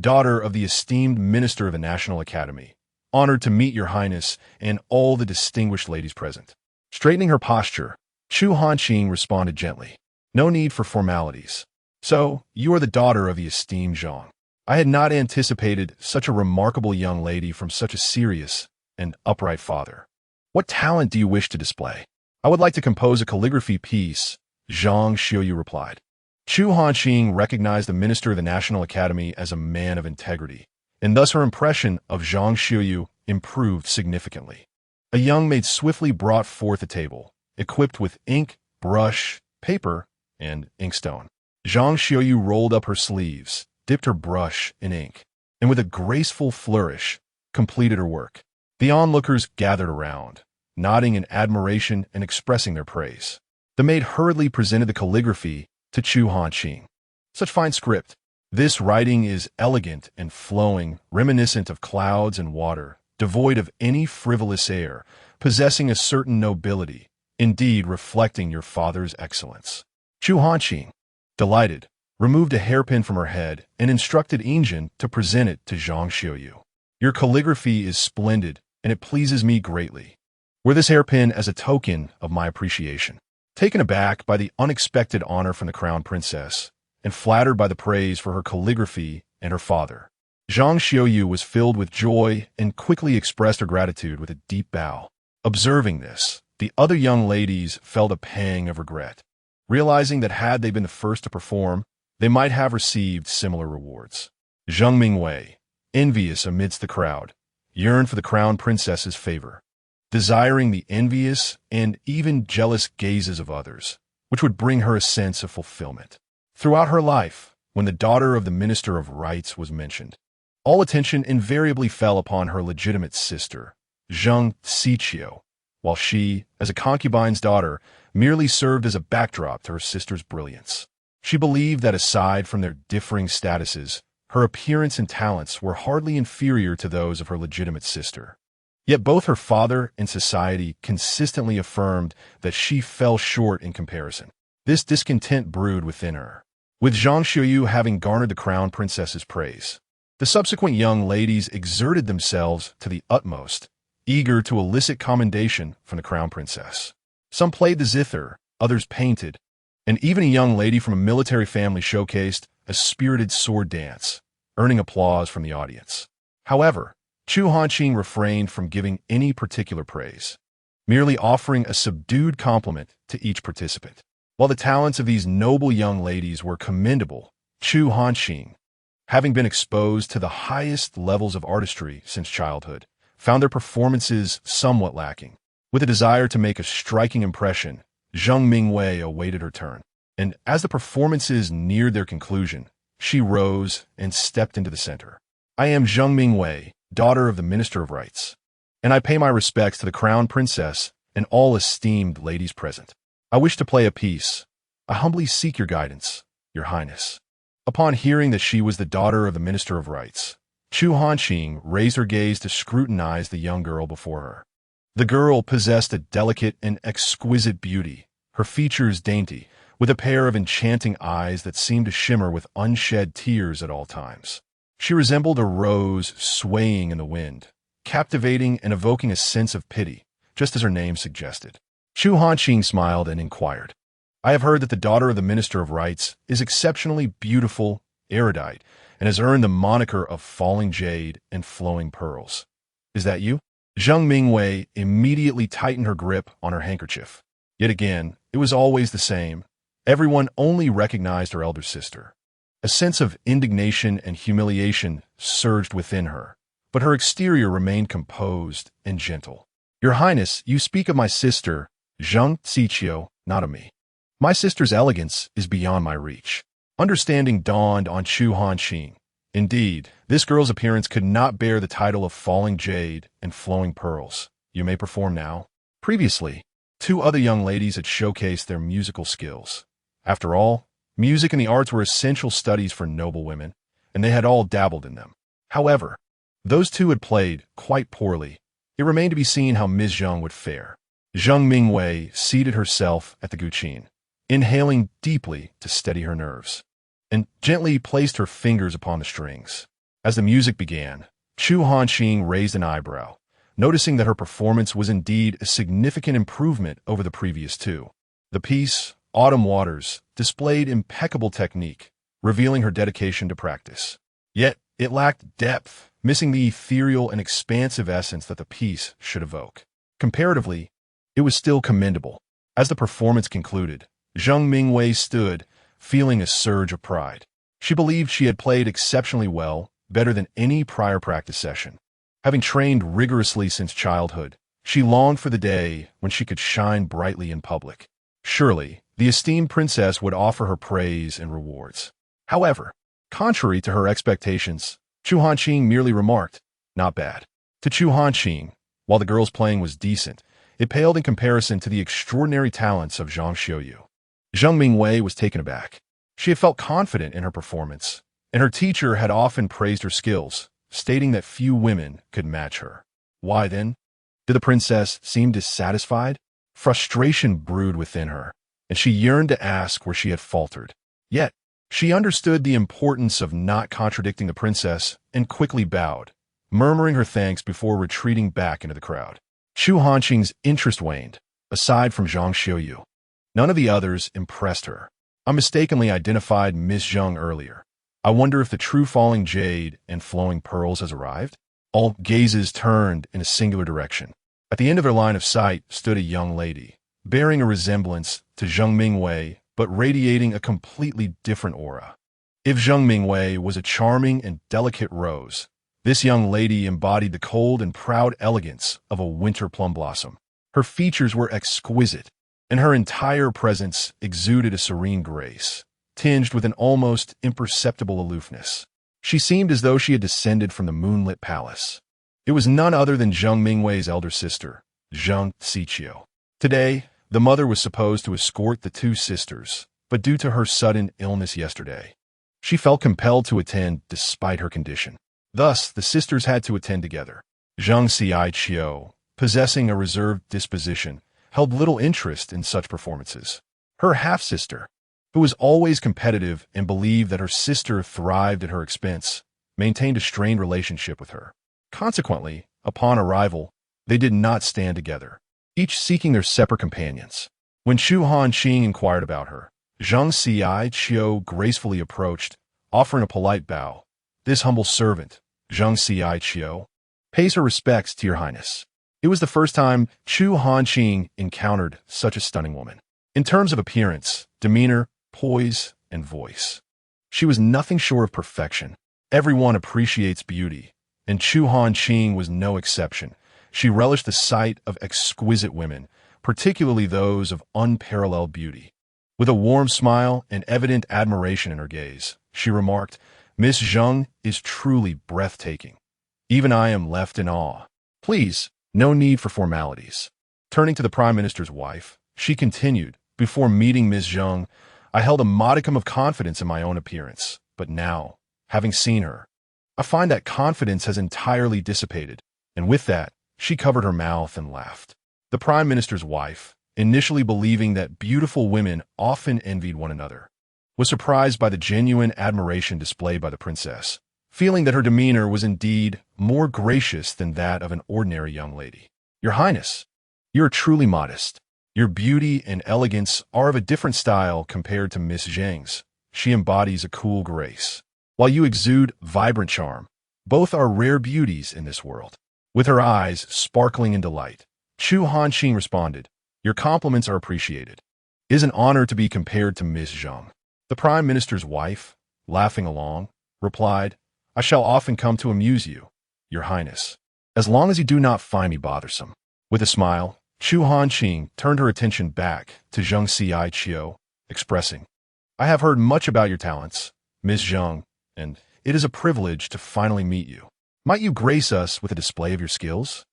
daughter of the esteemed Minister of the National Academy, honored to meet your Highness and all the distinguished ladies present." Straightening her posture, Chu Hanqing responded gently, "No need for formalities. So, you are the daughter of the esteemed Zhang. I had not anticipated such a remarkable young lady from such a serious and upright father. What talent do you wish to display?" "I would like to compose a calligraphy piece," Zhang Xiuyu replied. Chu Hanqing recognized the Minister of the National Academy as a man of integrity, and thus her impression of Zhang Xiuyu improved significantly. A young maid swiftly brought forth a table, equipped with ink, brush, paper, and inkstone. Zhang Xiuyu rolled up her sleeves, dipped her brush in ink, and with a graceful flourish, completed her work. The onlookers gathered around, nodding in admiration and expressing their praise. The maid hurriedly presented the calligraphy to Chu Hanqing. "Such fine script. This writing is elegant and flowing, reminiscent of clouds and water, devoid of any frivolous air, possessing a certain nobility, indeed reflecting your father's excellence." Chu Hanqing, delighted, removed a hairpin from her head and instructed Injin to present it to Zhang Xiuyu. "Your calligraphy is splendid, and it pleases me greatly. Wear this hairpin as a token of my appreciation." Taken aback by the unexpected honor from the Crown Princess, and flattered by the praise for her calligraphy and her father, Zhang Xiuyu was filled with joy and quickly expressed her gratitude with a deep bow. Observing this, the other young ladies felt a pang of regret, realizing that had they been the first to perform, they might have received similar rewards. Zheng Mingwei, envious amidst the crowd, yearned for the Crown Princess's favor, desiring the envious and even jealous gazes of others, which would bring her a sense of fulfillment. Throughout her life, when the daughter of the Minister of Rights was mentioned, all attention invariably fell upon her legitimate sister, Zheng Xiqiu, while she, as a concubine's daughter, merely served as a backdrop to her sister's brilliance. She believed that aside from their differing statuses, her appearance and talents were hardly inferior to those of her legitimate sister. Yet both her father and society consistently affirmed that she fell short in comparison. This discontent brewed within her, with Zhang Xiuyu having garnered the Crown Princess's praise. The subsequent young ladies exerted themselves to the utmost, eager to elicit commendation from the Crown Princess. Some played the zither, others painted, and even a young lady from a military family showcased a spirited sword dance, earning applause from the audience. However, Chu Hanqing refrained from giving any particular praise. merely offering a subdued compliment to each participant. While the talents of these noble young ladies were commendable, Chu Hanqing, having been exposed to the highest levels of artistry since childhood, found their performances somewhat lacking. With a desire to make a striking impression, Zheng Mingwei awaited her turn, and as the performances neared their conclusion, she rose and stepped into the center. I am Zheng Mingwei, daughter of the Minister of Rights, and I pay my respects to the Crown Princess and all esteemed ladies present. I wish to play a piece. I humbly seek your guidance, Your Highness. Upon hearing that she was the daughter of the Minister of Rights, Chu Hanqing raised her gaze to scrutinize the young girl before her. The girl possessed a delicate and exquisite beauty, her features dainty, with a pair of enchanting eyes that seemed to shimmer with unshed tears at all times. She resembled a rose swaying in the wind, captivating and evoking a sense of pity, just as her name suggested. Chu Hanqing smiled and inquired, I have heard that the daughter of the Minister of Rights is exceptionally beautiful, erudite, and has earned the moniker of falling jade and flowing pearls. Is that you? Zheng Mingwei immediately tightened her grip on her handkerchief. Yet again, it was always the same. Everyone only recognized her elder sister. A sense of indignation and humiliation surged within her, but her exterior remained composed and gentle. Your Highness, you speak of my sister, Zheng Xiqiu, not of me. My sister's elegance is beyond my reach. Understanding dawned on Chu Hanqing. Indeed, this girl's appearance could not bear the title of falling jade and flowing pearls. You may perform now. Previously, two other young ladies had showcased their musical skills. After all, music and the arts were essential studies for noble women, and they had all dabbled in them. However, those two had played quite poorly. It remained to be seen how Ms. Zheng would fare. Zheng Mingwei seated herself at the guqin, inhaling deeply to steady her nerves, and gently placed her fingers upon the strings. As the music began, Chu Hanqing raised an eyebrow, noticing that her performance was indeed a significant improvement over the previous two. The piece, Autumn Waters, displayed impeccable technique, revealing her dedication to practice. Yet, it lacked depth, missing the ethereal and expansive essence that the piece should evoke. Comparatively, it was still commendable. As the performance concluded, Zheng Mingwei stood, feeling a surge of pride. She believed she had played exceptionally well, better than any prior practice session. Having trained rigorously since childhood, she longed for the day when she could shine brightly in public. Surely, the esteemed princess would offer her praise and rewards. However, contrary to her expectations, Chu Hanqing merely remarked, not bad. To Chu Hanqing, while the girl's playing was decent, it paled in comparison to the extraordinary talents of Zhang Xiuyu. Zheng Mingwei was taken aback. She had felt confident in her performance, and her teacher had often praised her skills, stating that few women could match her. Why then? Did the princess seem dissatisfied? Frustration brewed within her, and she yearned to ask where she had faltered. Yet, she understood the importance of not contradicting the princess and quickly bowed, murmuring her thanks before retreating back into the crowd. Chu Hanqing's interest waned, aside from Zhang Xiuyu. None of the others impressed her. I mistakenly identified Miss Zheng earlier. I wonder if the true falling jade and flowing pearls has arrived? All gazes turned in a singular direction. At the end of their line of sight stood a young lady, bearing a resemblance to Zheng Mingwei, but radiating a completely different aura. If Zheng Mingwei was a charming and delicate rose, this young lady embodied the cold and proud elegance of a winter plum blossom. Her features were exquisite, and her entire presence exuded a serene grace, tinged with an almost imperceptible aloofness. She seemed as though she had descended from the moonlit palace. It was none other than Zheng Mingwei's elder sister, Zheng Xiqiu. Today, the mother was supposed to escort the two sisters, but due to her sudden illness yesterday, she felt compelled to attend despite her condition. Thus, the sisters had to attend together. Zheng Xiqiu, possessing a reserved disposition, held little interest in such performances. Her half-sister, who was always competitive and believed that her sister thrived at her expense, maintained a strained relationship with her. Consequently, upon arrival, they did not stand together, each seeking their separate companions. When Chu Hanqing inquired about her, Zheng Xiqiu gracefully approached, offering a polite bow. This humble servant, Zheng Xiqiu, pays her respects to your highness. It was the first time Chu Hanqing encountered such a stunning woman. In terms of appearance, demeanor, poise, and voice, she was nothing short of perfection. Everyone appreciates beauty, and Chu Hanqing was no exception. She relished the sight of exquisite women, particularly those of unparalleled beauty. With a warm smile and evident admiration in her gaze, she remarked, "Miss Zheng is truly breathtaking. Even I am left in awe. Please, no need for formalities." Turning to the Prime Minister's wife, she continued, "Before meeting Miss Zheng, I held a modicum of confidence in my own appearance, but now, having seen her, I find that confidence has entirely dissipated." And with that, she covered her mouth and laughed. The Prime Minister's wife, initially believing that beautiful women often envied one another, was surprised by the genuine admiration displayed by the princess, feeling that her demeanor was indeed more gracious than that of an ordinary young lady. "Your Highness, you are truly modest. Your beauty and elegance are of a different style compared to Miss Zheng's. She embodies a cool grace, while you exude vibrant charm. Both are rare beauties in this world." With her eyes sparkling in delight, Chu Hanqing responded, "Your compliments are appreciated. It is an honor to be compared to Miss Zheng." The Prime Minister's wife, laughing along, replied, "I shall often come to amuse you, Your Highness, as long as you do not find me bothersome." With a smile, Chu Hanqing turned her attention back to Zheng Xiaoqiu, expressing, "I have heard much about your talents, Miss Zheng, and it is a privilege to finally meet you. Might you grace us with a display of your skills?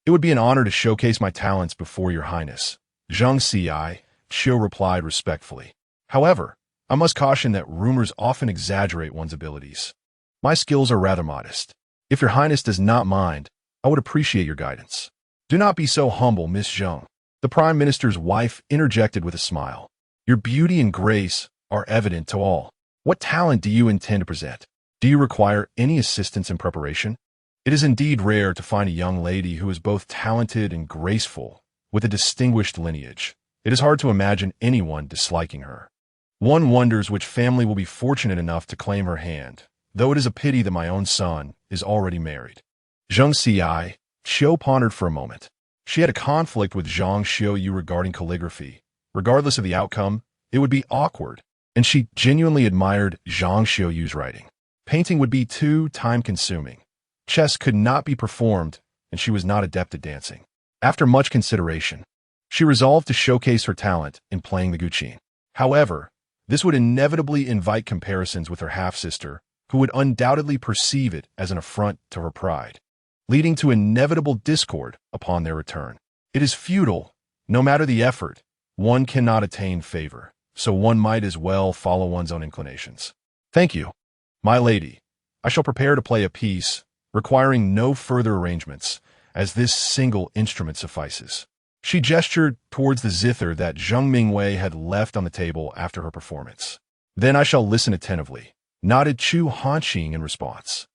It would be an honor to showcase my talents before Your Highness." Zheng Xiaoqiu replied respectfully, "However, I must caution that rumors often exaggerate one's abilities. My skills are rather modest. If Your Highness does not mind, I would appreciate your guidance." "Do not be so humble, Miss Zheng." The Prime Minister's wife interjected with a smile. "Your beauty and grace are evident to all. What talent do you intend to present? Do you require any assistance in preparation? It is indeed rare to find a young lady who is both talented and graceful, with a distinguished lineage. It is hard to imagine anyone disliking her. One wonders which family will be fortunate enough to claim her hand, though it is a pity that my own son is already married." Zheng Xiaoqiu pondered for a moment. She had a conflict with Zhang Xiaoyu regarding calligraphy. Regardless of the outcome, it would be awkward, and she genuinely admired Zhang Xiaoyu's writing. Painting would be too time-consuming. Chess could not be performed, and she was not adept at dancing. After much consideration, she resolved to showcase her talent in playing the guqin. However, this would inevitably invite comparisons with her half-sister, who would undoubtedly perceive it as an affront to her pride, leading to inevitable discord upon their return. It is futile. No matter the effort, one cannot attain favor, so one might as well follow one's own inclinations. "Thank you, my lady. I shall prepare to play a piece, requiring no further arrangements, as this single instrument suffices." She gestured towards the zither that Zheng Mingwei had left on the table after her performance. "Then I shall listen attentively," nodded Chu Hanqing in response.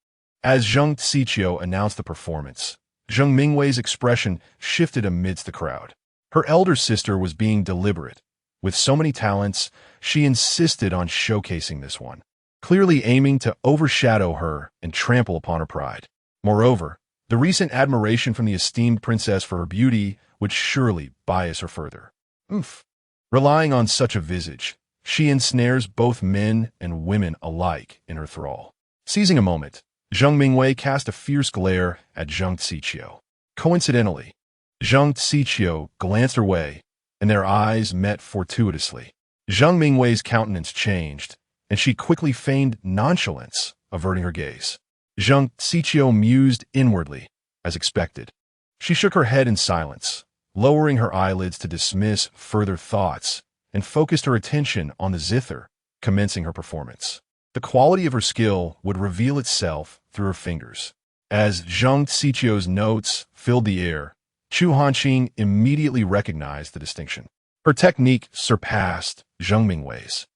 As Zheng Xiqiu announced the performance, Zheng Mingwei's expression shifted amidst the crowd. Her elder sister was being deliberate. With so many talents, she insisted on showcasing this one, clearly aiming to overshadow her and trample upon her pride. Moreover, the recent admiration from the esteemed princess for her beauty would surely bias her further. Relying on such a visage, she ensnares both men and women alike in her thrall. Seizing a moment, Zheng Mingwei cast a fierce glare at Zheng Xiqiu. Coincidentally, Zheng Xiqiu glanced her way, and their eyes met fortuitously. Zheng Mingwei's countenance changed, and she quickly feigned nonchalance, averting her gaze. Zheng Xiqiu mused inwardly, as expected. She shook her head in silence, lowering her eyelids to dismiss further thoughts, and focused her attention on the zither, commencing her performance. The quality of her skill would reveal itself through her fingers. As Zheng Xiqiu's notes filled the air, Chu Hanqing immediately recognized the distinction. Her technique surpassed Zheng Mingwei's,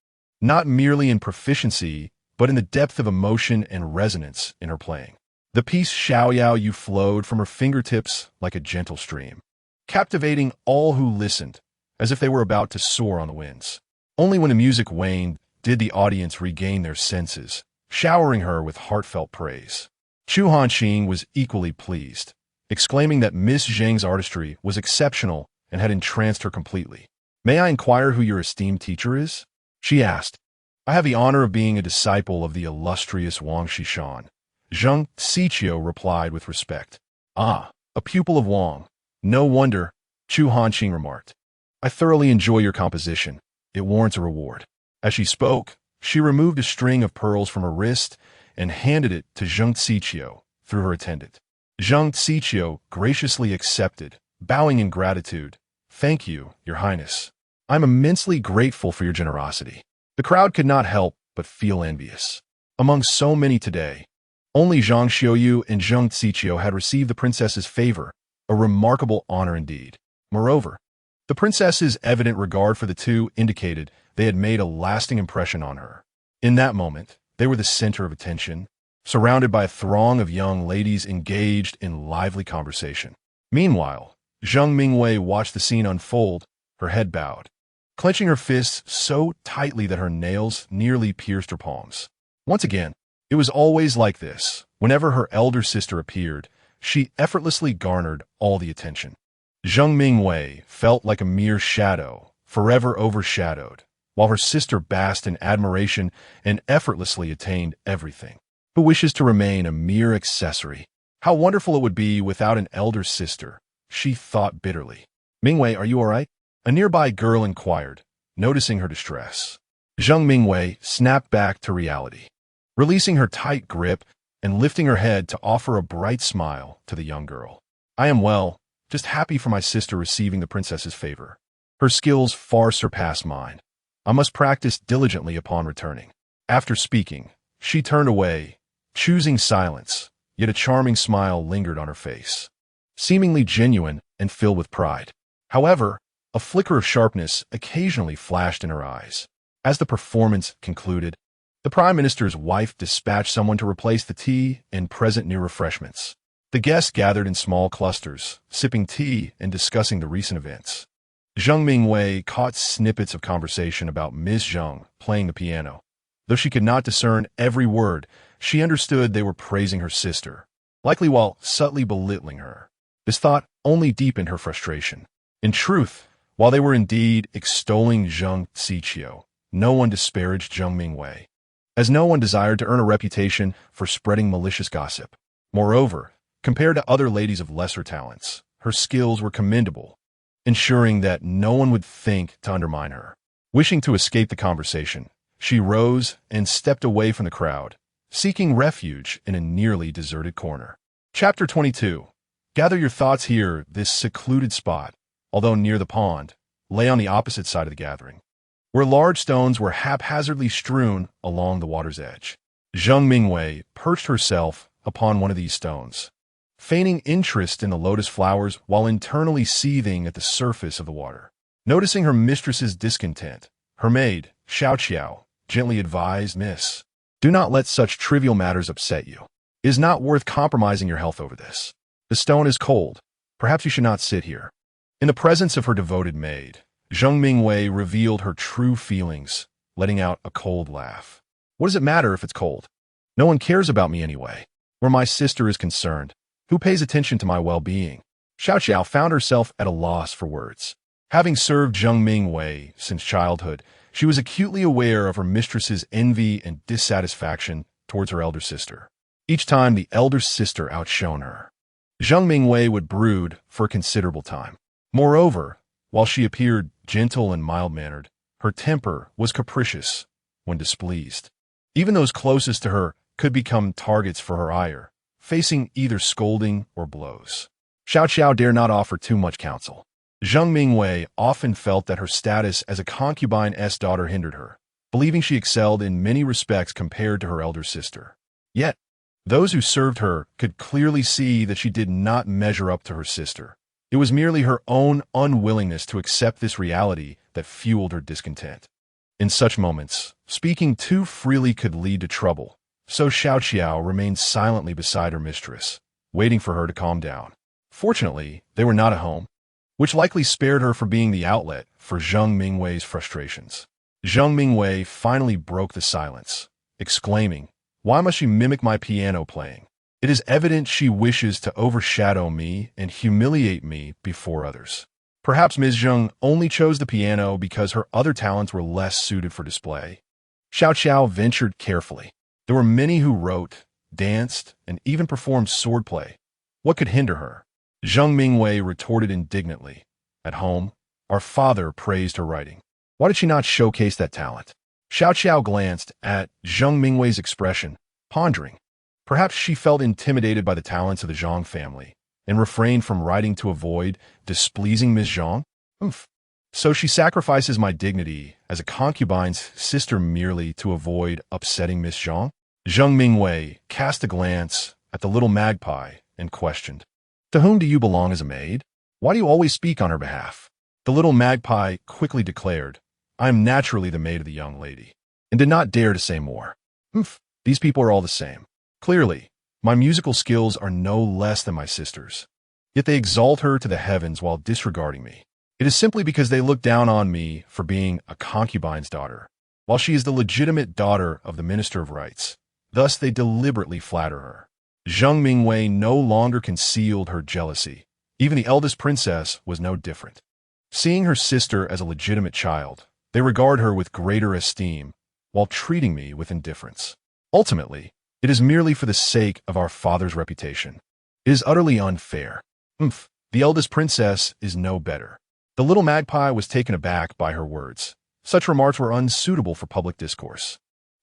not merely in proficiency, but in the depth of emotion and resonance in her playing. The piece Xiao Yu flowed from her fingertips like a gentle stream, captivating all who listened, as if they were about to soar on the winds. Only when the music waned did the audience regain their senses, showering her with heartfelt praise. Chu Hanqing was equally pleased. exclaiming that Miss Zheng's artistry was exceptional and had entranced her completely. "May I inquire who your esteemed teacher is?" she asked. "I have the honor of being a disciple of the illustrious Wang Xishan," Zheng Xiqiu replied with respect. "Ah, a pupil of Wang. No wonder," Chu Hanqing remarked. "I thoroughly enjoy your composition. It warrants a reward." As she spoke, she removed a string of pearls from her wrist and handed it to Zheng Xiqiu through her attendant. Zheng Xiqiu graciously accepted, bowing in gratitude. "Thank you, Your Highness. I'm immensely grateful for your generosity." The crowd could not help but feel envious. Among so many today, only Zhang Xiuyu and Zheng Xiqiu had received the princess's favor, a remarkable honor indeed. Moreover, the princess's evident regard for the two indicated they had made a lasting impression on her. In that moment, they were the center of attention, surrounded by a throng of young ladies engaged in lively conversation. Meanwhile, Zheng Mingwei watched the scene unfold, her head bowed, clenching her fists so tightly that her nails nearly pierced her palms. Once again, it was always like this. Whenever her elder sister appeared, she effortlessly garnered all the attention. Zheng Mingwei felt like a mere shadow, forever overshadowed, while her sister basked in admiration and effortlessly attained everything. Who wishes to remain a mere accessory? How wonderful it would be without an elder sister, she thought bitterly. "Mingwei, are you all right?" a nearby girl inquired, noticing her distress. Zheng Mingwei snapped back to reality, releasing her tight grip and lifting her head to offer a bright smile to the young girl. "I am well, just happy for my sister receiving the princess's favor. Her skills far surpass mine. I must practice diligently upon returning." After speaking, she turned away, choosing silence, yet a charming smile lingered on her face, seemingly genuine and filled with pride. However, a flicker of sharpness occasionally flashed in her eyes. As the performance concluded, the Prime Minister's wife dispatched someone to replace the tea and present new refreshments. The guests gathered in small clusters, sipping tea and discussing the recent events. Zheng Mingwei caught snippets of conversation about Ms. Zheng playing the piano. Though she could not discern every word, she understood they were praising her sister, likely while subtly belittling her. This thought only deepened her frustration. In truth, while they were indeed extolling Zheng Xiqiu, no one disparaged Zheng Mingwei, as no one desired to earn a reputation for spreading malicious gossip. Moreover, compared to other ladies of lesser talents, her skills were commendable, ensuring that no one would think to undermine her. Wishing to escape the conversation, she rose and stepped away from the crowd, seeking refuge in a nearly deserted corner. Chapter 22. Gather your thoughts here. This secluded spot, although near the pond, lay on the opposite side of the gathering, where large stones were haphazardly strewn along the water's edge. Zheng Mingwei perched herself upon one of these stones, feigning interest in the lotus flowers while internally seething at the surface of the water. Noticing her mistress's discontent, her maid, Xiao Qiao, gently advised, "Miss, do not let such trivial matters upset you. It is not worth compromising your health over this. The stone is cold. Perhaps you should not sit here." In the presence of her devoted maid, Zheng Mingwei revealed her true feelings, letting out a cold laugh. "What does it matter if it's cold? No one cares about me anyway. Where my sister is concerned, who pays attention to my well-being?" Xiao Qiao found herself at a loss for words. Having served Zheng Mingwei since childhood, she was acutely aware of her mistress's envy and dissatisfaction towards her elder sister. Each time the elder sister outshone her, Zheng Mingwei would brood for a considerable time. Moreover, while she appeared gentle and mild-mannered, her temper was capricious when displeased. Even those closest to her could become targets for her ire, facing either scolding or blows. Xiao Qiao dare not offer too much counsel. Zheng Mingwei often felt that her status as a concubine's daughter hindered her, believing she excelled in many respects compared to her elder sister. Yet, those who served her could clearly see that she did not measure up to her sister. It was merely her own unwillingness to accept this reality that fueled her discontent. In such moments, speaking too freely could lead to trouble, so Xiao Qiao remained silently beside her mistress, waiting for her to calm down. Fortunately, they were not at home, which likely spared her from being the outlet for Zheng Mingwei's frustrations. Zheng Mingwei finally broke the silence, exclaiming, "Why must you mimic my piano playing? It is evident she wishes to overshadow me and humiliate me before others. Perhaps Ms. Zheng only chose the piano because her other talents were less suited for display. Xiao Xiao ventured carefully. There were many who wrote, danced, and even performed swordplay. What could hinder her? Zheng Mingwei retorted indignantly. At home, our father praised her writing. Why did she not showcase that talent? Xiao Xiao glanced at Zheng Mingwei's expression, pondering. Perhaps she felt intimidated by the talents of the Zhang family and refrained from writing to avoid displeasing Ms. Zhang? So she sacrifices my dignity as a concubine's sister merely to avoid upsetting Miss Zhang? Zheng Mingwei cast a glance at the little magpie and questioned, "To whom do you belong as a maid? Why do you always speak on her behalf?" The little magpie quickly declared, "I am naturally the maid of the young lady," and did not dare to say more. These people are all the same. Clearly, my musical skills are no less than my sister's. Yet they exalt her to the heavens while disregarding me. It is simply because they look down on me for being a concubine's daughter, while she is the legitimate daughter of the Minister of Rights. Thus they deliberately flatter her. Zheng Mingwei no longer concealed her jealousy. Even the eldest princess was no different. Seeing her sister as a legitimate child, they regard her with greater esteem, while treating me with indifference. Ultimately, it is merely for the sake of our father's reputation. It is utterly unfair. The eldest princess is no better. The little magpie was taken aback by her words. Such remarks were unsuitable for public discourse.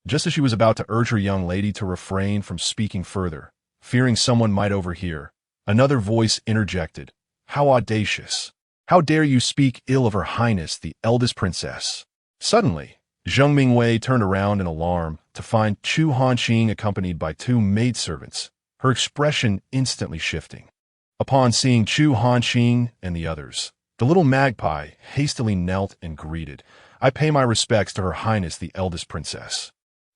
Just as she was about to urge her young lady to refrain from speaking further, fearing someone might overhear, another voice interjected. "How audacious! How dare you speak ill of Her Highness, the eldest princess?" Suddenly, Zheng Mingwei turned around in alarm to find Chu Hanqing accompanied by two maidservants, her expression instantly shifting. Upon seeing Chu Hanqing and the others, the little magpie hastily knelt and greeted, "I pay my respects to Her Highness the eldest princess."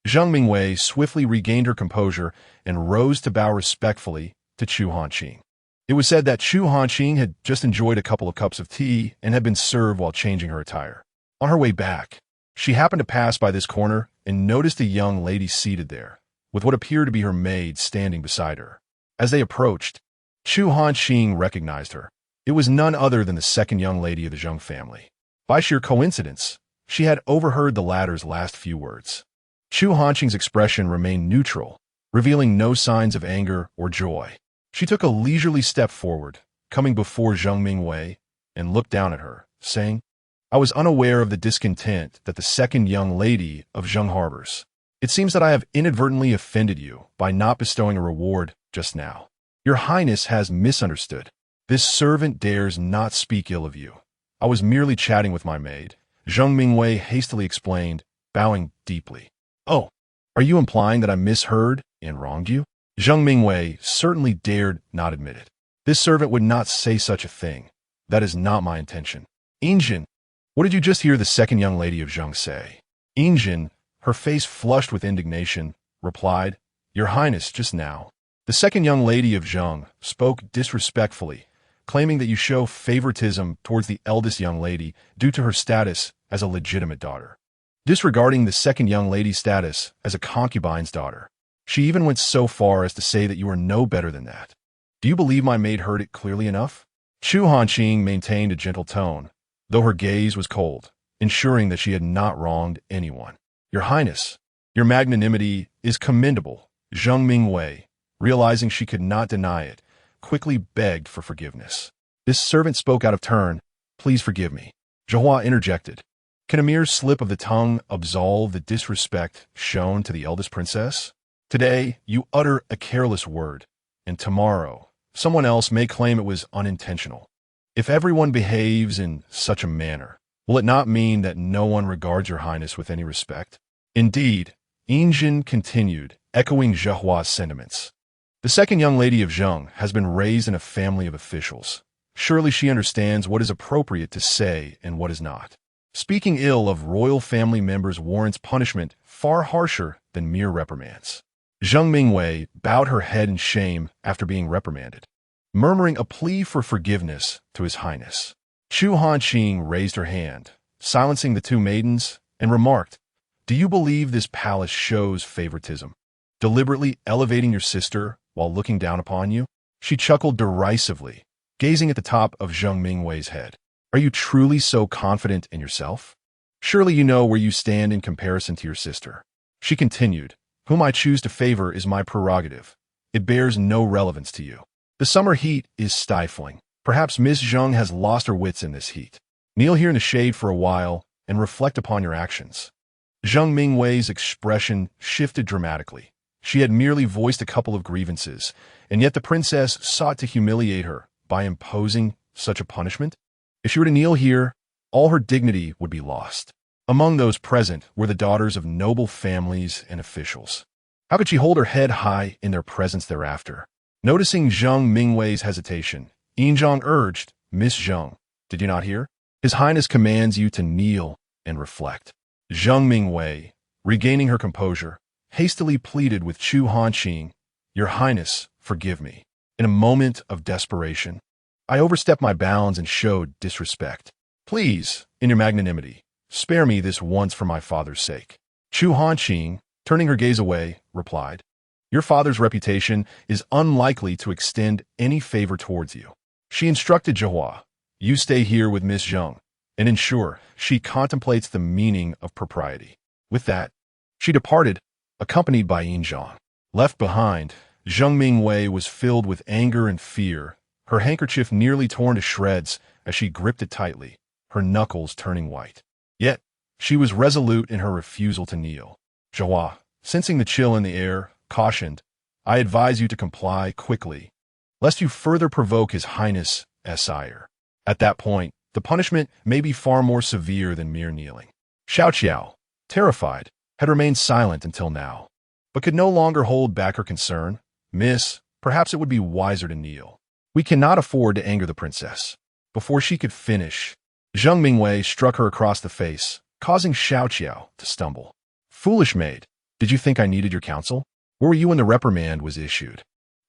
Zheng Mingwei swiftly regained her composure and rose to bow respectfully to Chu Hanqing. It was said that Chu Hanqing had just enjoyed a couple of cups of tea and had been served while changing her attire. On her way back, she happened to pass by this corner and noticed a young lady seated there, with what appeared to be her maid standing beside her. As they approached, Chu Hanqing recognized her. It was none other than the second young lady of the Zheng family. By sheer coincidence, she had overheard the latter's last few words. Chu Hanqing's expression remained neutral, revealing no signs of anger or joy. She took a leisurely step forward, coming before Zheng Mingwei, and looked down at her, saying, "I was unaware of the discontent that the second young lady of Zheng harbors. It seems that I have inadvertently offended you by not bestowing a reward just now. Your Highness has misunderstood. This servant dares not speak ill of you. I was merely chatting with my maid," Zheng Mingwei hastily explained, bowing deeply. "Oh, are you implying that I misheard and wronged you?" Zheng Mingwei certainly dared not admit it. This servant would not say such a thing. That is not my intention. "Injin, what did you just hear the second young lady of Zheng say?" Injin, her face flushed with indignation, replied, "Your Highness, just now. The second young lady of Zheng spoke disrespectfully, claiming that you show favoritism towards the eldest young lady due to her status as a legitimate daughter, disregarding the second young lady's status as a concubine's daughter. She even went so far as to say that you are no better than that. Do you believe my maid heard it clearly enough?" Chu Hanqing maintained a gentle tone, though her gaze was cold, ensuring that she had not wronged anyone. "Your Highness, your magnanimity is commendable." Zheng Mingwei, realizing she could not deny it, quickly begged for forgiveness. This servant spoke out of turn. "Please forgive me," Zhihua interjected. "Can a mere slip of the tongue absolve the disrespect shown to the eldest princess? Today, you utter a careless word, and tomorrow, someone else may claim it was unintentional. If everyone behaves in such a manner, will it not mean that no one regards your Highness with any respect?" Indeed, Injin continued, echoing Zhihua's sentiments. "The second young lady of Zheng has been raised in a family of officials. Surely she understands what is appropriate to say and what is not. Speaking ill of royal family members warrants punishment far harsher than mere reprimands." Zheng Mingwei bowed her head in shame after being reprimanded, murmuring a plea for forgiveness to His Highness. Chu Hanqing raised her hand, silencing the two maidens, and remarked, "Do you believe this palace shows favoritism, deliberately elevating your sister while looking down upon you? She chuckled derisively, gazing at the top of Zheng Mingwei's head. Are you truly so confident in yourself? Surely you know where you stand in comparison to your sister. She continued, whom I choose to favor is my prerogative. It bears no relevance to you. The summer heat is stifling. Perhaps Miss Zheng has lost her wits in this heat. Kneel here in the shade for a while and reflect upon your actions. Zheng Mingwei's expression shifted dramatically. She had merely voiced a couple of grievances, and yet the princess sought to humiliate her by imposing such a punishment. If she were to kneel here, all her dignity would be lost. Among those present were the daughters of noble families and officials. How could she hold her head high in their presence thereafter? Noticing Zheng Mingwei's hesitation, Yinzhang urged, Miss Zheng, did you not hear? His Highness commands you to kneel and reflect. Zheng Mingwei, regaining her composure, hastily pleaded with Chu Hanqing, Your Highness, forgive me. In a moment of desperation, I overstepped my bounds and showed disrespect. Please, in your magnanimity, spare me this once for my father's sake. Chu Hanqing, turning her gaze away, replied, Your father's reputation is unlikely to extend any favor towards you. She instructed Zhihua, You stay here with Miss Zheng, and ensure she contemplates the meaning of propriety. With that, she departed, accompanied by Yinzhang. Left behind, Zheng Mingwei was filled with anger and fear, her handkerchief nearly torn to shreds as she gripped it tightly, her knuckles turning white. Yet, she was resolute in her refusal to kneel. Zhihua, sensing the chill in the air, cautioned, I advise you to comply quickly, lest you further provoke His Highness as ire. At that point, the punishment may be far more severe than mere kneeling. Xiaoqiao, terrified, had remained silent until now, but could no longer hold back her concern. Miss, perhaps it would be wiser to kneel. We cannot afford to anger the princess. Before she could finish, Zheng Mingwei struck her across the face, causing Xiaoqiao to stumble. Foolish maid, did you think I needed your counsel? Where were you when the reprimand was issued?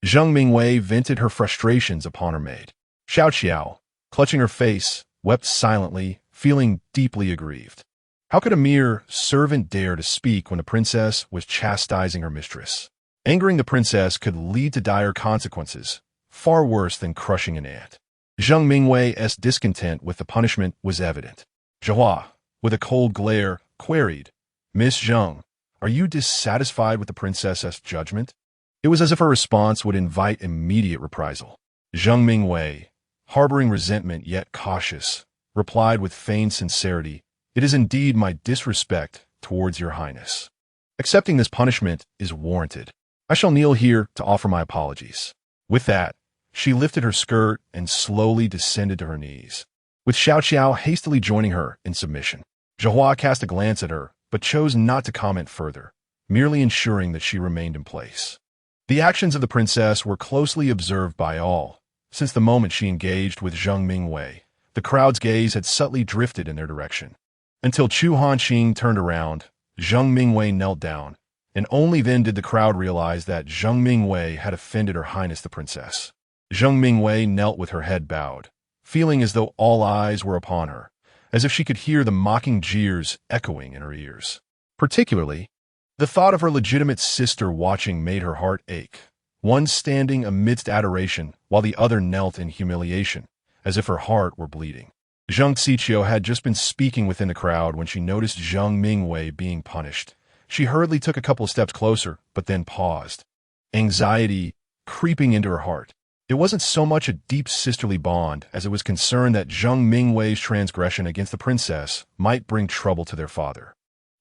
Zheng Mingwei vented her frustrations upon her maid. Xiaoqiao, clutching her face, wept silently, feeling deeply aggrieved. How could a mere servant dare to speak when the princess was chastising her mistress? Angering the princess could lead to dire consequences, far worse than crushing an ant. Zheng Mingwei's discontent with the punishment was evident. Zhihua, with a cold glare, queried, Miss Zheng, are you dissatisfied with the princess's judgment? It was as if her response would invite immediate reprisal. Zheng Mingwei, harboring resentment yet cautious, replied with feigned sincerity, It is indeed my disrespect towards your highness. Accepting this punishment is warranted. I shall kneel here to offer my apologies. With that, she lifted her skirt and slowly descended to her knees, with Xiaoqiao hastily joining her in submission. Zhihua cast a glance at her, but chose not to comment further, merely ensuring that she remained in place. The actions of the princess were closely observed by all. Since the moment she engaged with Zheng Mingwei, the crowd's gaze had subtly drifted in their direction. Until Chu Hanqing turned around, Zheng Mingwei knelt down, and only then did the crowd realize that Zheng Mingwei had offended Her Highness the Princess. Zheng Mingwei knelt with her head bowed, feeling as though all eyes were upon her, as if she could hear the mocking jeers echoing in her ears. Particularly, the thought of her legitimate sister watching made her heart ache, one standing amidst adoration while the other knelt in humiliation, as if her heart were bleeding. Zheng Xiqiu had just been speaking within the crowd when she noticed Zheng Mingwei being punished. She hurriedly took a couple of steps closer, but then paused, anxiety creeping into her heart. It wasn't so much a deep sisterly bond as it was concern that Zheng Mingwei's transgression against the princess might bring trouble to their father.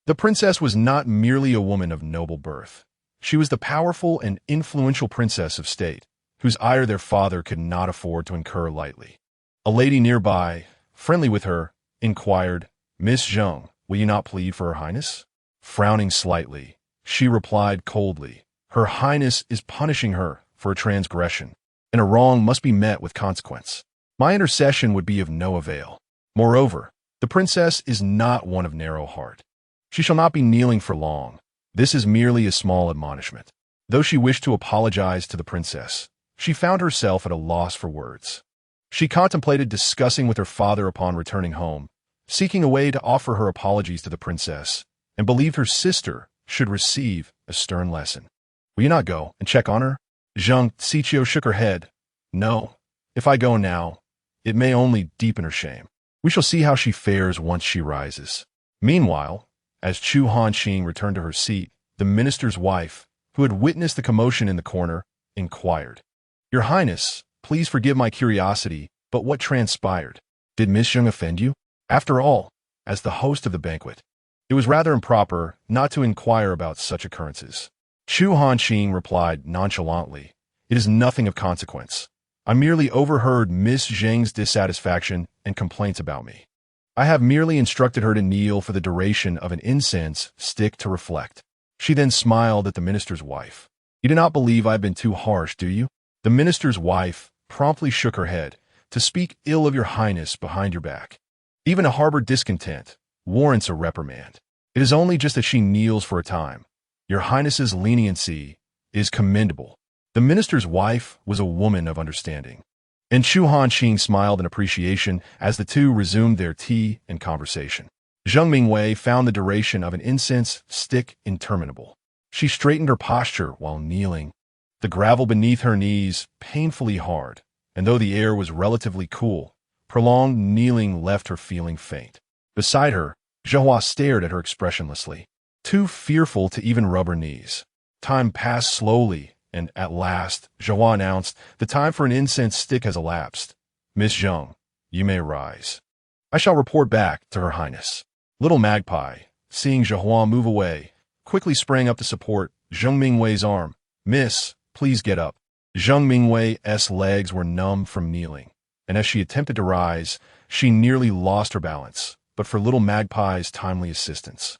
The princess was not merely a woman of noble birth. She was the powerful and influential princess of state, whose ire their father could not afford to incur lightly. A lady nearby, friendly with her, inquired, Miss Zheng, will you not plead for Her Highness? Frowning slightly, she replied coldly, Her Highness is punishing her for a transgression, and a wrong must be met with consequence. My intercession would be of no avail. Moreover, the princess is not one of narrow heart. She shall not be kneeling for long. This is merely a small admonishment. Though she wished to apologize to the princess, she found herself at a loss for words. She contemplated discussing with her father upon returning home, seeking a way to offer her apologies to the princess, and believed her sister should receive a stern lesson. Will you not go and check on her? Zhang Xiqiu shook her head. No. If I go now, it may only deepen her shame. We shall see how she fares once she rises. Meanwhile, as Chu Hanqing returned to her seat, the minister's wife, who had witnessed the commotion in the corner, inquired, Your Highness, please forgive my curiosity, but what transpired? Did Miss Zheng offend you? After all, as the host of the banquet, it was rather improper not to inquire about such occurrences. Chu Hanqing replied nonchalantly, It is nothing of consequence. I merely overheard Miss Zheng's dissatisfaction and complaints about me. I have merely instructed her to kneel for the duration of an incense stick to reflect. She then smiled at the minister's wife. You do not believe I have been too harsh, do you? The minister's wife promptly shook her head. To speak ill of your highness behind your back, even to harbor discontent, warrants a reprimand. It is only just that she kneels for a time. Your highness's leniency is commendable. The minister's wife was a woman of understanding. And Chu Hanqing smiled in appreciation as the two resumed their tea and conversation. Zheng Mingwei found the duration of an incense stick interminable. She straightened her posture while kneeling, the gravel beneath her knees painfully hard, and though the air was relatively cool, prolonged kneeling left her feeling faint. Beside her, Zhehua stared at her expressionlessly, too fearful to even rub her knees. Time passed slowly, and at last, Zhehua announced, The time for an incense stick has elapsed. Miss Zheng, you may rise. I shall report back to Her Highness. Little Magpie, seeing Zhehua move away, quickly sprang up to support Zheng Mingwei's arm. Miss, please get up. Zheng Mingwei's legs were numb from kneeling, and as she attempted to rise, she nearly lost her balance, but for Little Magpie's timely assistance,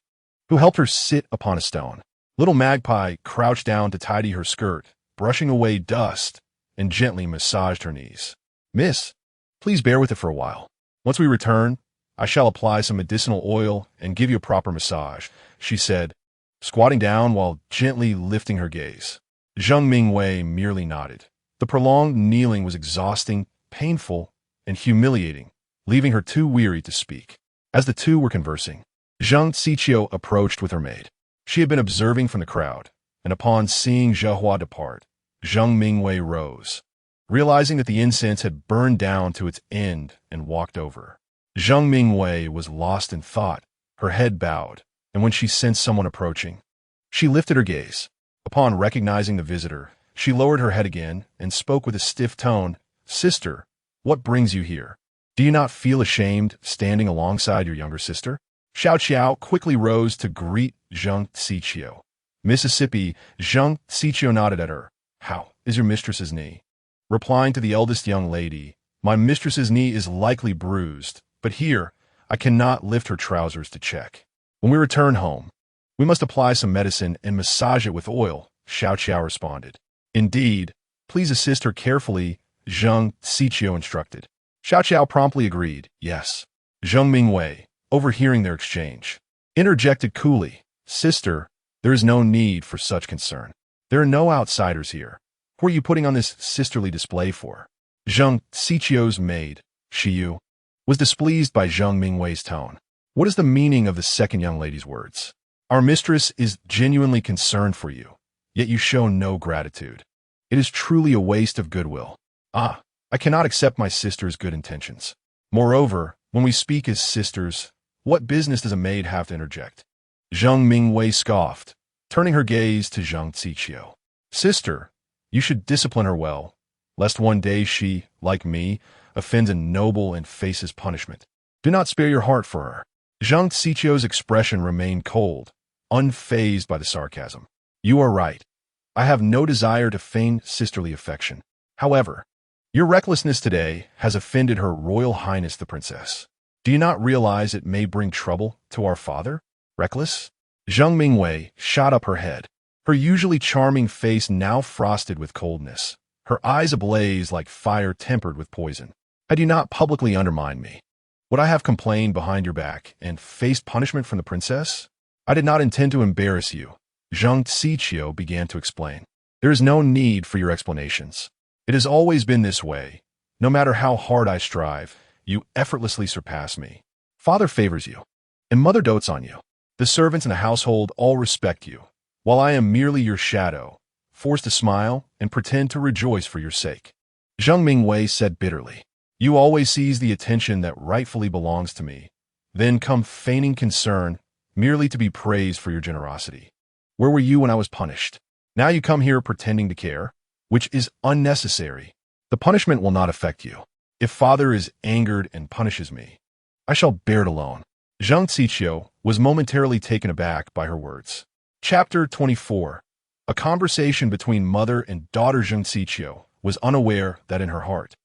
who helped her sit upon a stone. Little Magpie crouched down to tidy her skirt, brushing away dust, and gently massaged her knees. Miss, please bear with it for a while. Once we return, I shall apply some medicinal oil and give you a proper massage, she said, squatting down while gently lifting her gaze. Zheng Mingwei merely nodded. The prolonged kneeling was exhausting, painful, and humiliating, leaving her too weary to speak. As the two were conversing, Zhang Xiqiu approached with her maid. She had been observing from the crowd, and upon seeing Zhehua depart, Zheng Mingwei rose, realizing that the incense had burned down to its end, and walked over. Zheng Mingwei was lost in thought, her head bowed, and when she sensed someone approaching, she lifted her gaze. Upon recognizing the visitor, she lowered her head again and spoke with a stiff tone, Sister, what brings you here? Do you not feel ashamed standing alongside your younger sister? Xiao Qiao quickly rose to greet Zhang Xiqiu. Mississippi, Zhang Xiqiu nodded at her. How is your mistress's knee? Replying to the eldest young lady, My mistress's knee is likely bruised, but here, I cannot lift her trousers to check. When we return home, we must apply some medicine and massage it with oil, Xiao Qiao responded. Indeed, please assist her carefully, Zhang Xiqiu instructed. Xiao Qiao promptly agreed, yes. Zheng Mingwei, overhearing their exchange, interjected coolly, Sister, there is no need for such concern. There are no outsiders here. Who are you putting on this sisterly display for? Zhang Xiqiu's maid, Shiyu, was displeased by Zheng Mingwei's tone. What is the meaning of the second young lady's words? Our mistress is genuinely concerned for you, yet you show no gratitude. It is truly a waste of goodwill. I cannot accept my sister's good intentions. Moreover, when we speak as sisters, what business does a maid have to interject? Zheng Mingwei scoffed, turning her gaze to Zhang Xiqiu. Sister, you should discipline her well, lest one day she, like me, offends a noble and faces punishment. Do not spare your heart for her. Zhang Xiqiu's expression remained cold, unfazed by the sarcasm. You are right. I have no desire to feign sisterly affection. However, your recklessness today has offended Her Royal Highness the Princess. Do you not realize it may bring trouble to our father? Reckless? Zheng Mingwei shot up her head, her usually charming face now frosted with coldness, her eyes ablaze like fire tempered with poison. Had you not publicly undermined me, would I have complained behind your back and faced punishment from the princess? I did not intend to embarrass you. Zhang Xiqiu began to explain. There is no need for your explanations. It has always been this way. No matter how hard I strive, you effortlessly surpass me. Father favors you, and mother dotes on you. The servants in the household all respect you, while I am merely your shadow, forced to smile and pretend to rejoice for your sake. Zheng Mingwei said bitterly, "You always seize the attention that rightfully belongs to me, then come feigning concern merely to be praised for your generosity. Where were you when I was punished? Now you come here pretending to care, which is unnecessary. The punishment will not affect you. If father is angered and punishes me, I shall bear it alone." Zhang Ziqiu was momentarily taken aback by her words. Chapter 24. A conversation between mother and daughter. Zhang Ziqiu was unaware that in her heart,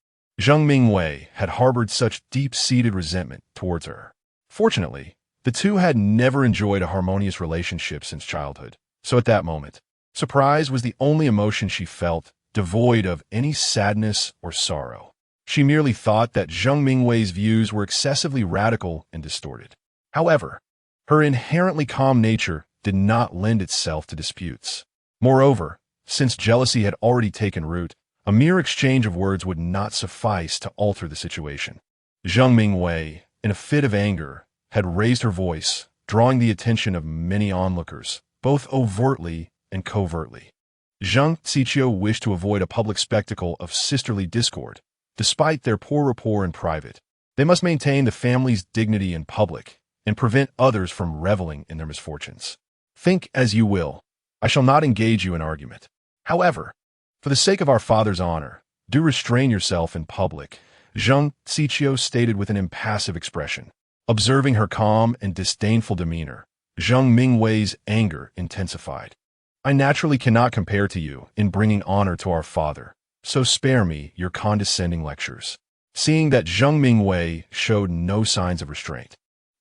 Zheng Mingwei had harbored such deep-seated resentment towards her. Fortunately, the two had never enjoyed a harmonious relationship since childhood, so at that moment, surprise was the only emotion she felt, devoid of any sadness or sorrow. She merely thought that Zheng Mingwei's views were excessively radical and distorted. However, her inherently calm nature did not lend itself to disputes. Moreover, since jealousy had already taken root, a mere exchange of words would not suffice to alter the situation. Zheng Mingwei, in a fit of anger, had raised her voice, drawing the attention of many onlookers, both overtly and covertly. Zhang Ziqiu wished to avoid a public spectacle of sisterly discord. Despite their poor rapport in private, they must maintain the family's dignity in public and prevent others from reveling in their misfortunes. Think as you will, I shall not engage you in argument. However, for the sake of our father's honor, do restrain yourself in public, Zhang Ziqiu stated with an impassive expression. Observing her calm and disdainful demeanor, Zheng Mingwei's anger intensified. I naturally cannot compare to you in bringing honor to our father, so spare me your condescending lectures. Seeing that Zheng Mingwei showed no signs of restraint,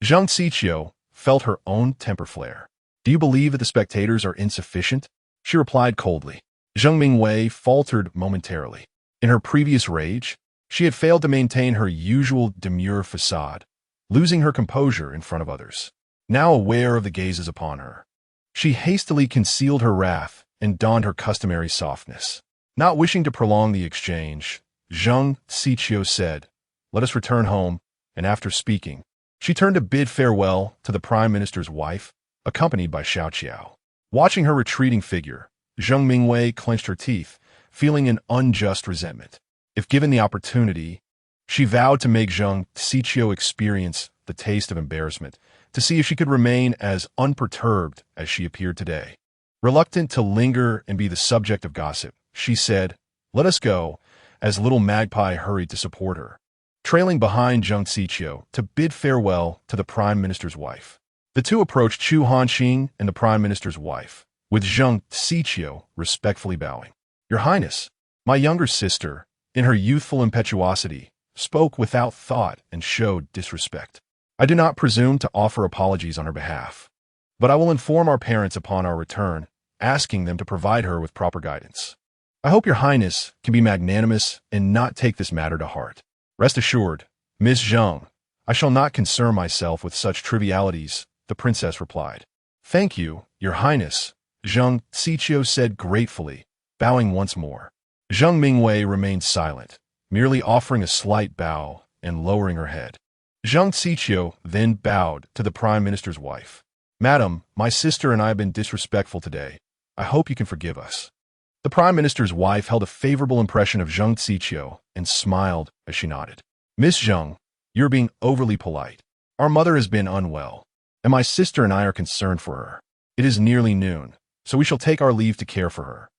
Zhang Ziqiu felt her own temper flare. Do you believe that the spectators are insufficient? She replied coldly. Zheng Mingwei faltered momentarily. In her previous rage, she had failed to maintain her usual demure facade, losing her composure in front of others. Now aware of the gazes upon her, she hastily concealed her wrath and donned her customary softness. Not wishing to prolong the exchange, Zhang Ziqiu said, "Let us return home," and after speaking, she turned to bid farewell to the Prime Minister's wife, accompanied by Xiao Qiao. Watching her retreating figure, Zheng Mingwei clenched her teeth, feeling an unjust resentment. If given the opportunity, she vowed to make Zhang Ziqiu experience the taste of embarrassment, to see if she could remain as unperturbed as she appeared today. Reluctant to linger and be the subject of gossip, she said, "Let us go," as little Magpie hurried to support her, trailing behind Zhang Ziqiu to bid farewell to the Prime Minister's wife. The two approached Chu Hanqing and the Prime Minister's wife, with Zhang Ziqiu respectfully bowing. "Your Highness, my younger sister, in her youthful impetuosity, spoke without thought and showed disrespect. I do not presume to offer apologies on her behalf, but I will inform our parents upon our return, asking them to provide her with proper guidance. I hope your Highness can be magnanimous and not take this matter to heart. Rest assured, Miss Zheng, I shall not concern myself with such trivialities," the princess replied. "Thank you, your Highness," Zhang Ziqiu said gratefully, bowing once more. Zheng Mingwei remained silent, merely offering a slight bow and lowering her head. Zhang Ziqiu then bowed to the Prime Minister's wife. "Madam, my sister and I have been disrespectful today. I hope you can forgive us." The Prime Minister's wife held a favorable impression of Zhang Ziqiu and smiled as she nodded. "Miss Zheng, you're being overly polite. Our mother has been unwell, and my sister and I are concerned for her. It is nearly noon, so we shall take our leave to care for her.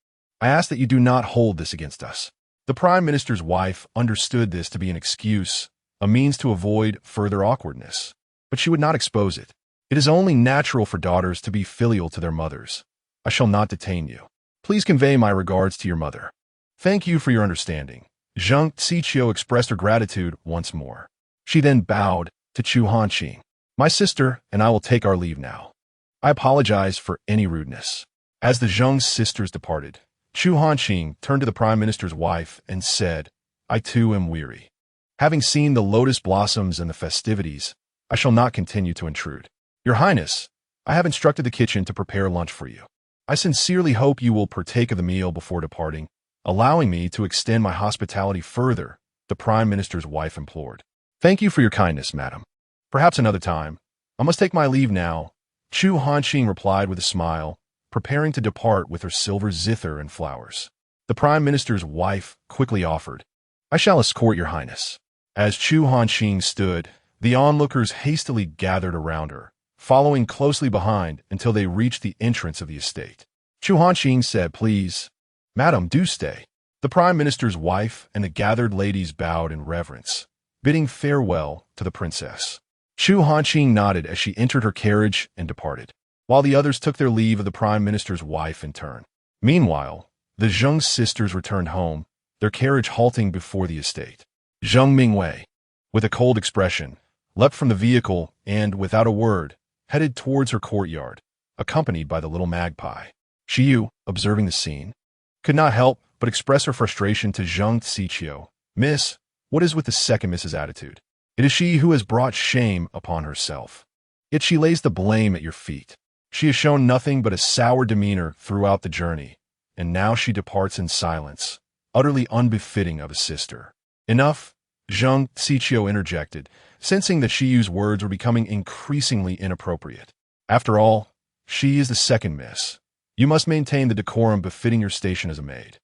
I ask that you do not hold this against us." The Prime Minister's wife understood this to be an excuse, a means to avoid further awkwardness, but she would not expose it. It is only natural for daughters to be filial to their mothers. I shall not detain you. Please convey my regards to your mother. Thank you for your understanding. Zhang Ziqiu expressed her gratitude once more. She then bowed to Chu Hanqing. My sister and I will take our leave now. I apologize for any rudeness. As the Zheng sisters departed, Chu Hanqing turned to the Prime Minister's wife and said, I too am weary. Having seen the lotus blossoms and the festivities, I shall not continue to intrude. Your Highness, I have instructed the kitchen to prepare lunch for you. I sincerely hope you will partake of the meal before departing, allowing me to extend my hospitality further, the Prime Minister's wife implored. Thank you for your kindness, madam. Perhaps another time. I must take my leave now, Chu Hanqing replied with a smile, preparing to depart with her silver zither and flowers. The Prime Minister's wife quickly offered, "I shall escort your highness." As Chu Hanqing stood, the onlookers hastily gathered around her, following closely behind until they reached the entrance of the estate. Chu Hanqing said, "Please, madam, do stay." The Prime Minister's wife and the gathered ladies bowed in reverence, bidding farewell to the princess. Chu Hanqing nodded as she entered her carriage and departed, while the others took their leave of the Prime Minister's wife in turn. Meanwhile, the Zheng sisters returned home, their carriage halting before the estate. Zheng Mingwei, with a cold expression, leapt from the vehicle and, without a word, headed towards her courtyard, accompanied by the little magpie. Xiyu, observing the scene, could not help but express her frustration to Zheng Xiqiu. "Miss, what is with the second Miss's attitude? It is she who has brought shame upon herself. Yet she lays the blame at your feet. She has shown nothing but a sour demeanor throughout the journey, and now she departs in silence, utterly unbefitting of a sister." "Enough," Zheng Xiqiu interjected, sensing that Shiyu's words were becoming increasingly inappropriate. "After all, she is the second miss. You must maintain the decorum befitting your station as a maid.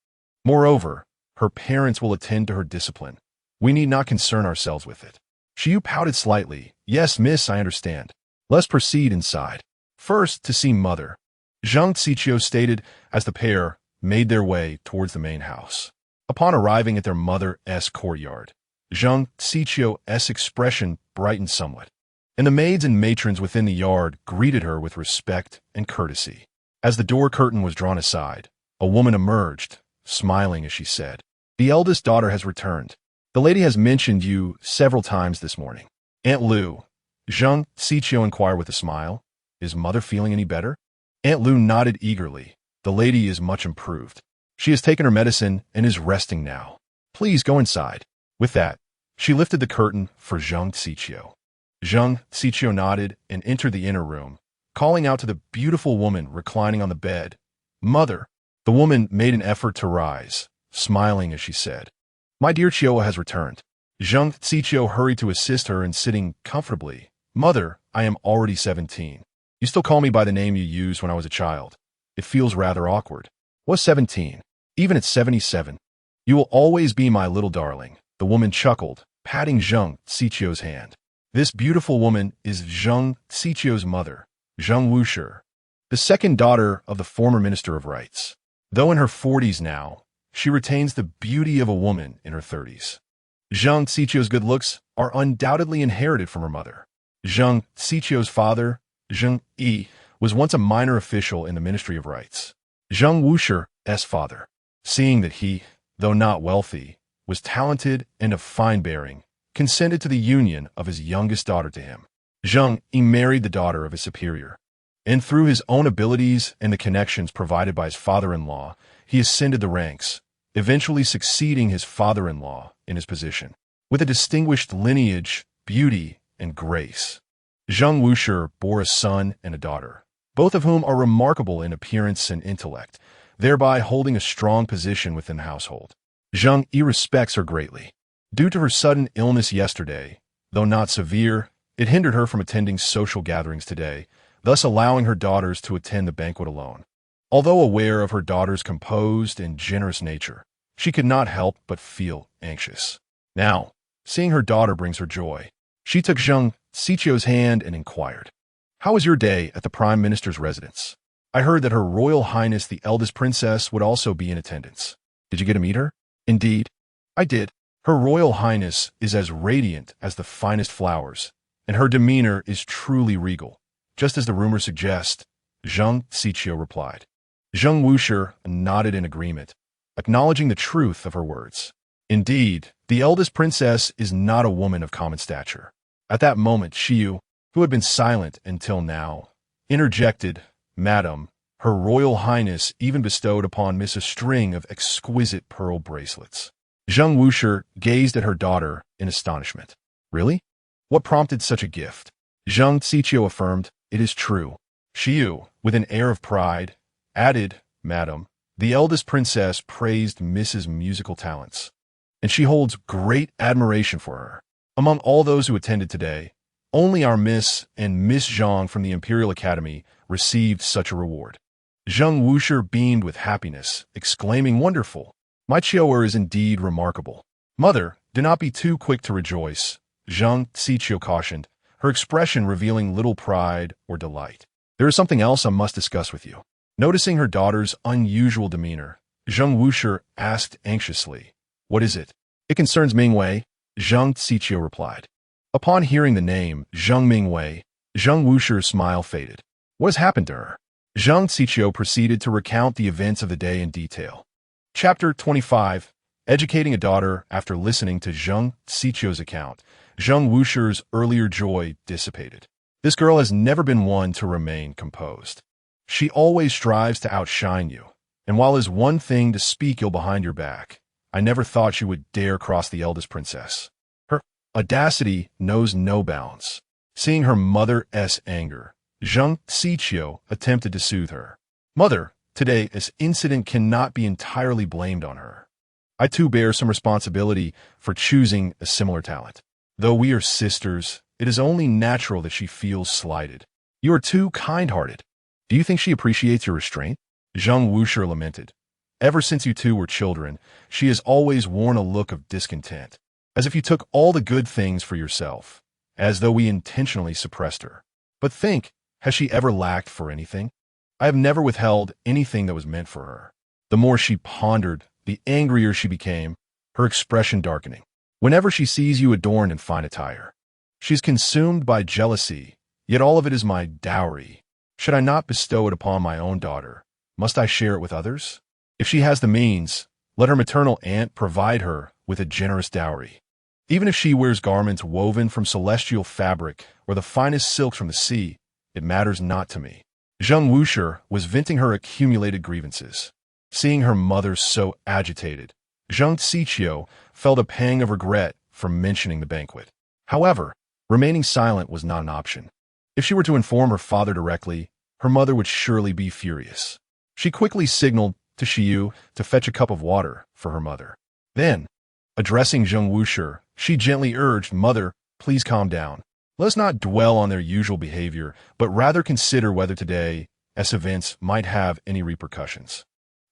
Moreover, her parents will attend to her discipline. We need not concern ourselves with it." Xiyu pouted slightly. "Yes, miss, I understand. Let's proceed inside. First, to see mother," Zheng Xiqiu stated as the pair made their way towards the main house. Upon arriving at their mother's courtyard, Zheng Xiqiu's expression brightened somewhat, and the maids and matrons within the yard greeted her with respect and courtesy. As the door curtain was drawn aside, a woman emerged, smiling as she said, "The eldest daughter has returned. The lady has mentioned you several times this morning." "Aunt Lu," Zheng Xiqiu inquired with a smile, "is mother feeling any better?" Aunt Lu nodded eagerly. "The lady is much improved. She has taken her medicine and is resting now. Please go inside." With that, she lifted the curtain for Zheng Xiqiu. Zheng Xiqiu nodded and entered the inner room, calling out to the beautiful woman reclining on the bed, "Mother." The woman made an effort to rise, smiling as she said, "My dear Chiyoa has returned." Zheng Xiqiu hurried to assist her in sitting comfortably. "Mother, I am already 17. You still call me by the name you used when I was a child. It feels rather awkward." "Was 17? Even at 77. You will always be my little darling." The woman chuckled, patting Zheng Xiqiu's hand. This beautiful woman is Zheng Xiqiu's mother, Zheng Wushi, the second daughter of the former Minister of Rights. Though in her 40s now, she retains the beauty of a woman in her 30s. Zheng Xiqiu's good looks are undoubtedly inherited from her mother. Zheng Xiqiu's father, Zheng Yi, was once a minor official in the Ministry of Rights. Zheng Wushi's father, seeing that he, though not wealthy, was talented and of fine bearing, consented to the union of his youngest daughter to him. Zheng Yi married the daughter of his superior, and through his own abilities and the connections provided by his father-in-law, he ascended the ranks, eventually succeeding his father-in-law in his position, with a distinguished lineage, beauty, and grace. Zheng Wushi bore a son and a daughter, both of whom are remarkable in appearance and intellect, thereby holding a strong position within the household. Zheng Yi respects her greatly. Due to her sudden illness yesterday, though not severe, it hindered her from attending social gatherings today, thus allowing her daughters to attend the banquet alone. Although aware of her daughter's composed and generous nature, she could not help but feel anxious. Now, seeing her daughter brings her joy, she took Zheng Xiqiu's hand and inquired, "How was your day at the Prime Minister's residence? I heard that Her Royal Highness the eldest princess would also be in attendance. Did you get to meet her?" "Indeed, I did. Her Royal Highness is as radiant as the finest flowers, and her demeanor is truly regal, just as the rumors suggest," Zheng Xiqiu replied. Zheng Wushi nodded in agreement, acknowledging the truth of her words. Indeed, the eldest princess is not a woman of common stature. At that moment, Xiyu, who had been silent until now, interjected, "Madam, Her Royal Highness even bestowed upon Miss a string of exquisite pearl bracelets." Zheng Wushi gazed at her daughter in astonishment. "Really? What prompted such a gift?" Zheng Xiqiu affirmed, "It is true." Xiyu, with an air of pride, added, "Madam, the eldest princess praised Miss's musical talents, and she holds great admiration for her. Among all those who attended today, only our Miss and Miss Zhang from the Imperial Academy received such a reward." Zheng Wushi beamed with happiness, exclaiming, "Wonderful! My Chiao is indeed remarkable." "Mother, do not be too quick to rejoice," Zheng Xiqiu cautioned, her expression revealing little pride or delight. "There is something else I must discuss with you." Noticing her daughter's unusual demeanor, Zheng Wushi asked anxiously, "What is it?" "It concerns Mingwei," Zheng Xiqiu replied. Upon hearing the name, Zheng Mingwei, Zheng Wushi's smile faded. What has happened to her? Zheng Xiqiu proceeded to recount the events of the day in detail. Chapter 25. Educating a daughter. After listening to Zheng Xiqiu's account, Zheng Wushi's earlier joy dissipated. This girl has never been one to remain composed. She always strives to outshine you, and while it is one thing to speak ill behind your back, I never thought she would dare cross the eldest princess. Her audacity knows no bounds. Seeing her mother's anger, Zheng Xiqiu attempted to soothe her. "Mother, today this incident cannot be entirely blamed on her. I too bear some responsibility for choosing a similar talent. Though we are sisters, it is only natural that she feels slighted. You are too kind-hearted. Do you think she appreciates your restraint?" Zheng Wushi lamented. "Ever since you two were children, she has always worn a look of discontent, as if you took all the good things for yourself, as though we intentionally suppressed her. But think, has she ever lacked for anything? I have never withheld anything that was meant for her." The more she pondered, the angrier she became, her expression darkening. "Whenever she sees you adorned in fine attire, she is consumed by jealousy, yet all of it is my dowry. Should I not bestow it upon my own daughter? Must I share it with others? If she has the means, let her maternal aunt provide her with a generous dowry. Even if she wears garments woven from celestial fabric or the finest silks from the sea, it matters not to me." Zheng Wushi was venting her accumulated grievances. Seeing her mother so agitated, Zheng Xiqiu felt a pang of regret for mentioning the banquet. However, remaining silent was not an option. If she were to inform her father directly, her mother would surely be furious. She quickly signaled to Xiu to fetch a cup of water for her mother. Then, addressing Zheng Wushi, she gently urged, "Mother, please calm down. Let us not dwell on their usual behavior, but rather consider whether today's events might have any repercussions."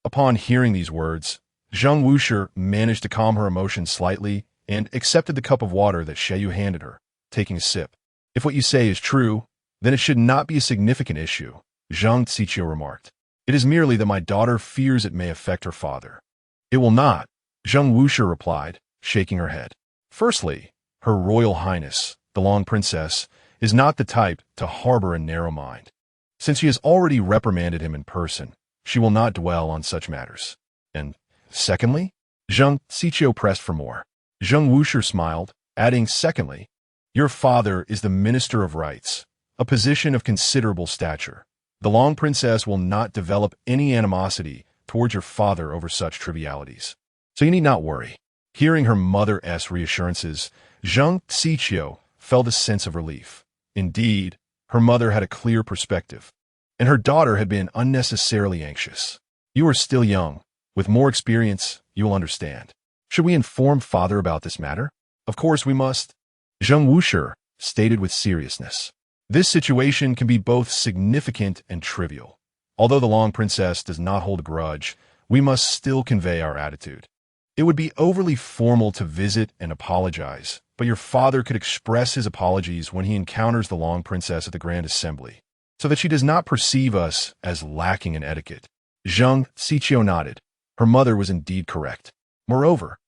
Upon hearing these words, Zheng Wushi managed to calm her emotions slightly and accepted the cup of water that Xiu handed her, taking a sip. "If what you say is true, then it should not be a significant issue," Zheng Xiqiu remarked. "It is merely that my daughter fears it may affect her father." "It will not," Zheng Wushi replied, shaking her head. "Firstly, Her Royal Highness, the Long Princess, is not the type to harbor a narrow mind. Since she has already reprimanded him in person, she will not dwell on such matters. And secondly, Zheng Xiqiu pressed for more. Zheng Wushi smiled, adding, "Secondly, your father is the Minister of Rights, a position of considerable stature. The Long Princess will not develop any animosity towards your father over such trivialities. So you need not worry." Hearing her mother's reassurances, Zheng Xiqiu felt a sense of relief. Indeed, her mother had a clear perspective, and her daughter had been unnecessarily anxious. "You are still young. With more experience, you will understand. Should we inform father about this matter?" "Of course we must," Zheng Wushi stated with seriousness. "This situation can be both significant and trivial. Although the Long Princess does not hold a grudge, we must still convey our attitude. It would be overly formal to visit and apologize, but your father could express his apologies when he encounters the Long Princess at the Grand Assembly, so that she does not perceive us as lacking in etiquette." Zheng Xiqiu nodded. Her mother was indeed correct. Moreover,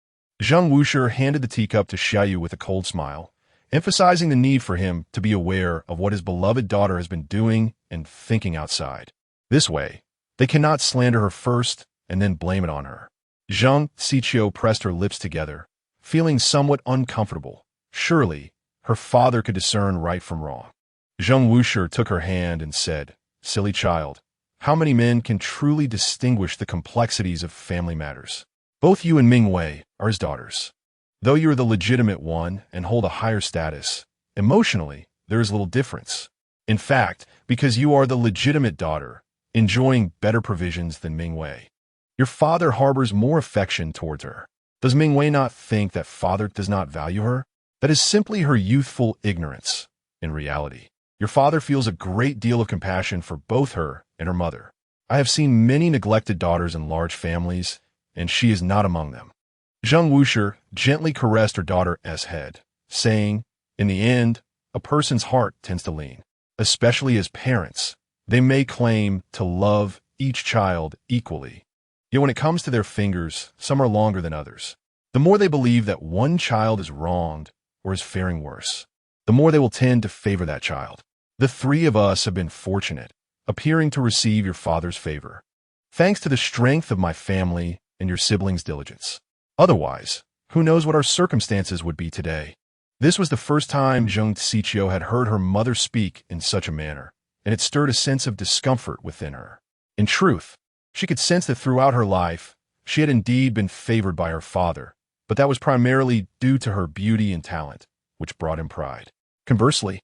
Zheng Wushi handed the teacup to Xiaoyu with a cold smile, emphasizing the need for him to be aware of what his beloved daughter has been doing and thinking outside. This way, they cannot slander her first and then blame it on her. Zheng Xiqiu pressed her lips together, feeling somewhat uncomfortable. Surely, her father could discern right from wrong. Zheng Wushi took her hand and said, "Silly child, how many men can truly distinguish the complexities of family matters? Both you and Mingwei are his daughters. Though you are the legitimate one and hold a higher status, emotionally, there is little difference. In fact, because you are the legitimate daughter, enjoying better provisions than Mingwei, your father harbors more affection towards her. Does Mingwei not think that father does not value her? That is simply her youthful ignorance. In reality, your father feels a great deal of compassion for both her and her mother. I have seen many neglected daughters in large families, and she is not among them. Zheng Wushi gently caressed her daughter's head, saying, in the end, a person's heart tends to lean. Especially as parents, they may claim to love each child equally. Yet when it comes to their fingers, some are longer than others. The more they believe that one child is wronged or is faring worse, the more they will tend to favor that child. The three of us have been fortunate, appearing to receive your father's favor, thanks to the strength of my family and your siblings' diligence. Otherwise, who knows what our circumstances would be today. This was the first time Zheng Xiqiu had heard her mother speak in such a manner, and it stirred a sense of discomfort within her. In truth, she could sense that throughout her life, she had indeed been favored by her father, but that was primarily due to her beauty and talent, which brought him pride. Conversely,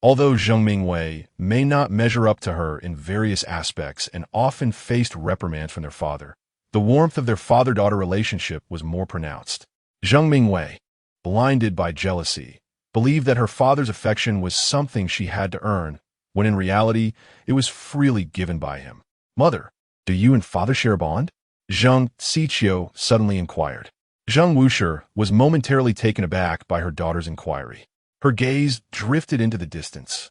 although Zheng Mingwei may not measure up to her in various aspects and often faced reprimands from their father, the warmth of their father-daughter relationship was more pronounced. Zheng Mingwei, blinded by jealousy, believed that her father's affection was something she had to earn, when in reality, it was freely given by him. Mother, do you and father share a bond? Zheng Xiqiu suddenly inquired. Zheng Wushi was momentarily taken aback by her daughter's inquiry. Her gaze drifted into the distance,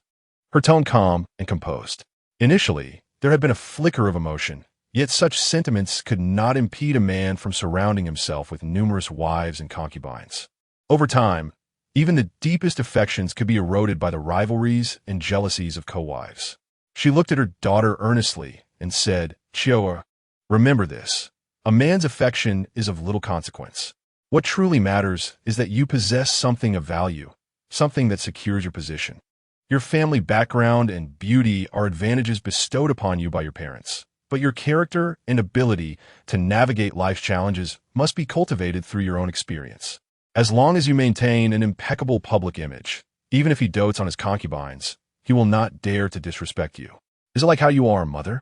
her tone calm and composed. Initially, there had been a flicker of emotion, yet such sentiments could not impede a man from surrounding himself with numerous wives and concubines. Over time, even the deepest affections could be eroded by the rivalries and jealousies of co-wives. She looked at her daughter earnestly and said, Chiao, remember this. A man's affection is of little consequence. What truly matters is that you possess something of value, something that secures your position. Your family background and beauty are advantages bestowed upon you by your parents, but your character and ability to navigate life's challenges must be cultivated through your own experience. As long as you maintain an impeccable public image, even if he dotes on his concubines, he will not dare to disrespect you. Is it like how you are, mother?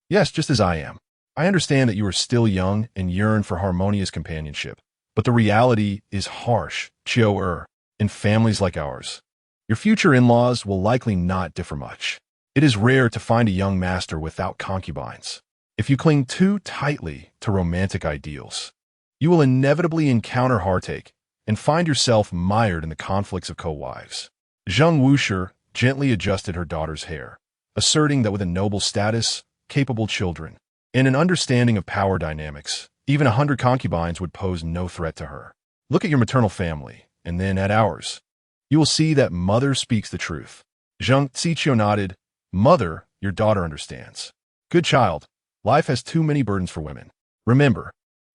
Yes, just as I am. I understand that you are still young and yearn for harmonious companionship, but the reality is harsh, Chiao, in families like ours. Your future in-laws will likely not differ much. It is rare to find a young master without concubines. If you cling too tightly to romantic ideals, you will inevitably encounter heartache and find yourself mired in the conflicts of co-wives. Zheng Wushi gently adjusted her daughter's hair, asserting that with a noble status, capable children, and an understanding of power dynamics, even 100 concubines would pose no threat to her. Look at your maternal family, and then at ours. You will see that mother speaks the truth. Zheng Xiqiu nodded. Mother, your daughter understands. Good child, life has too many burdens for women. Remember,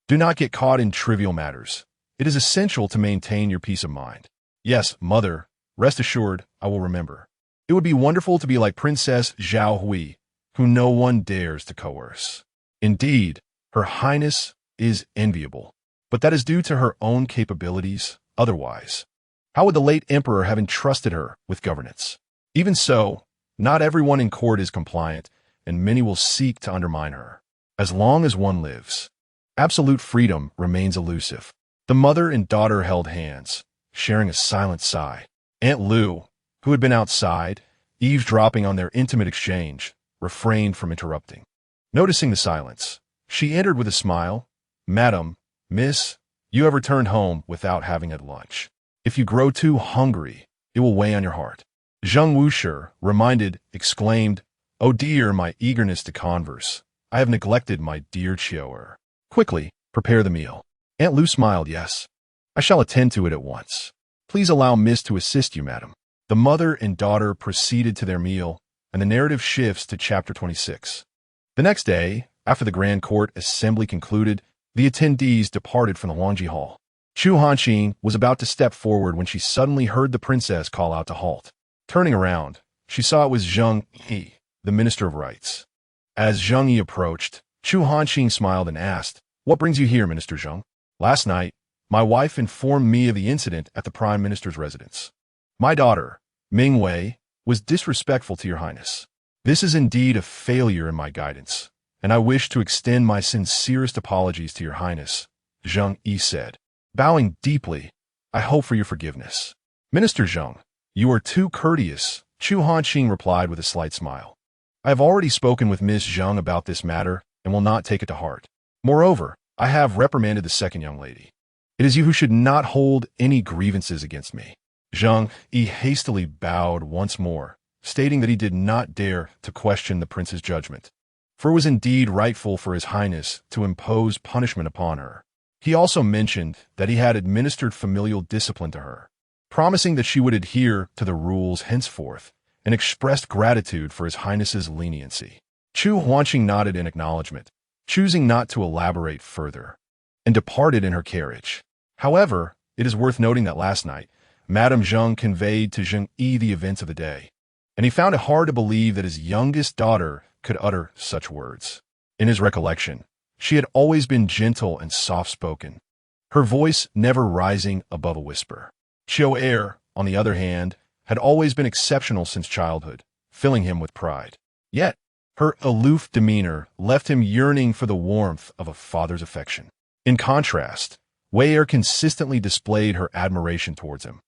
do not get caught in trivial matters. It is essential to maintain your peace of mind. Yes, mother, rest assured, I will remember. It would be wonderful to be like Princess Zhao Hui, who no one dares to coerce. Indeed, Her Highness is enviable, but that is due to her own capabilities. Otherwise, how would the late emperor have entrusted her with governance? Even so, not everyone in court is compliant, and many will seek to undermine her. As long as one lives, absolute freedom remains elusive. The mother and daughter held hands, sharing a silent sigh. Aunt Lu, who had been outside, eavesdropping on their intimate exchange, refrained from interrupting. Noticing the silence, she entered with a smile. Madam, Miss, you have returned home without having had lunch. If you grow too hungry, it will weigh on your heart. Zheng Wushi, reminded, exclaimed, Oh dear, my eagerness to converse. I have neglected my dear Chiao. Quickly, prepare the meal. Aunt Lu smiled, yes. I shall attend to it at once. Please allow Miss to assist you, madam. The mother and daughter proceeded to their meal, and the narrative shifts to chapter 26. The next day, after the Grand Court Assembly concluded, the attendees departed from the Huangji Hall. Chu Hanqing was about to step forward when she suddenly heard the princess call out to halt. Turning around, she saw it was Zheng Yi, the Minister of Rights. As Zheng Yi approached, Chu Hanqing smiled and asked, What brings you here, Minister Zheng? Last night, my wife informed me of the incident at the Prime Minister's residence. My daughter, Ming Wei, was disrespectful to your highness. This is indeed a failure in my guidance, and I wish to extend my sincerest apologies to your highness, Zheng Yi said. Bowing deeply, I hope for your forgiveness. Minister Zheng, you are too courteous, Chu Hanqing replied with a slight smile. I have already spoken with Miss Zhang about this matter and will not take it to heart. Moreover, I have reprimanded the second young lady. It is you who should not hold any grievances against me." Zhang Yi hastily bowed once more, stating that he did not dare to question the prince's judgment, for it was indeed rightful for his highness to impose punishment upon her. He also mentioned that he had administered familial discipline to her, promising that she would adhere to the rules henceforth, and expressed gratitude for his highness's leniency. Chu Hanqing nodded in acknowledgement, choosing not to elaborate further, and departed in her carriage. However, it is worth noting that last night, Madame Zhang conveyed to Zheng Yi the events of the day, and he found it hard to believe that his youngest daughter could utter such words. In his recollection, she had always been gentle and soft-spoken, her voice never rising above a whisper. Qiu Er, on the other hand, had always been exceptional since childhood, filling him with pride. Yet, her aloof demeanor left him yearning for the warmth of a father's affection. In contrast, Wei Er consistently displayed her admiration towards him,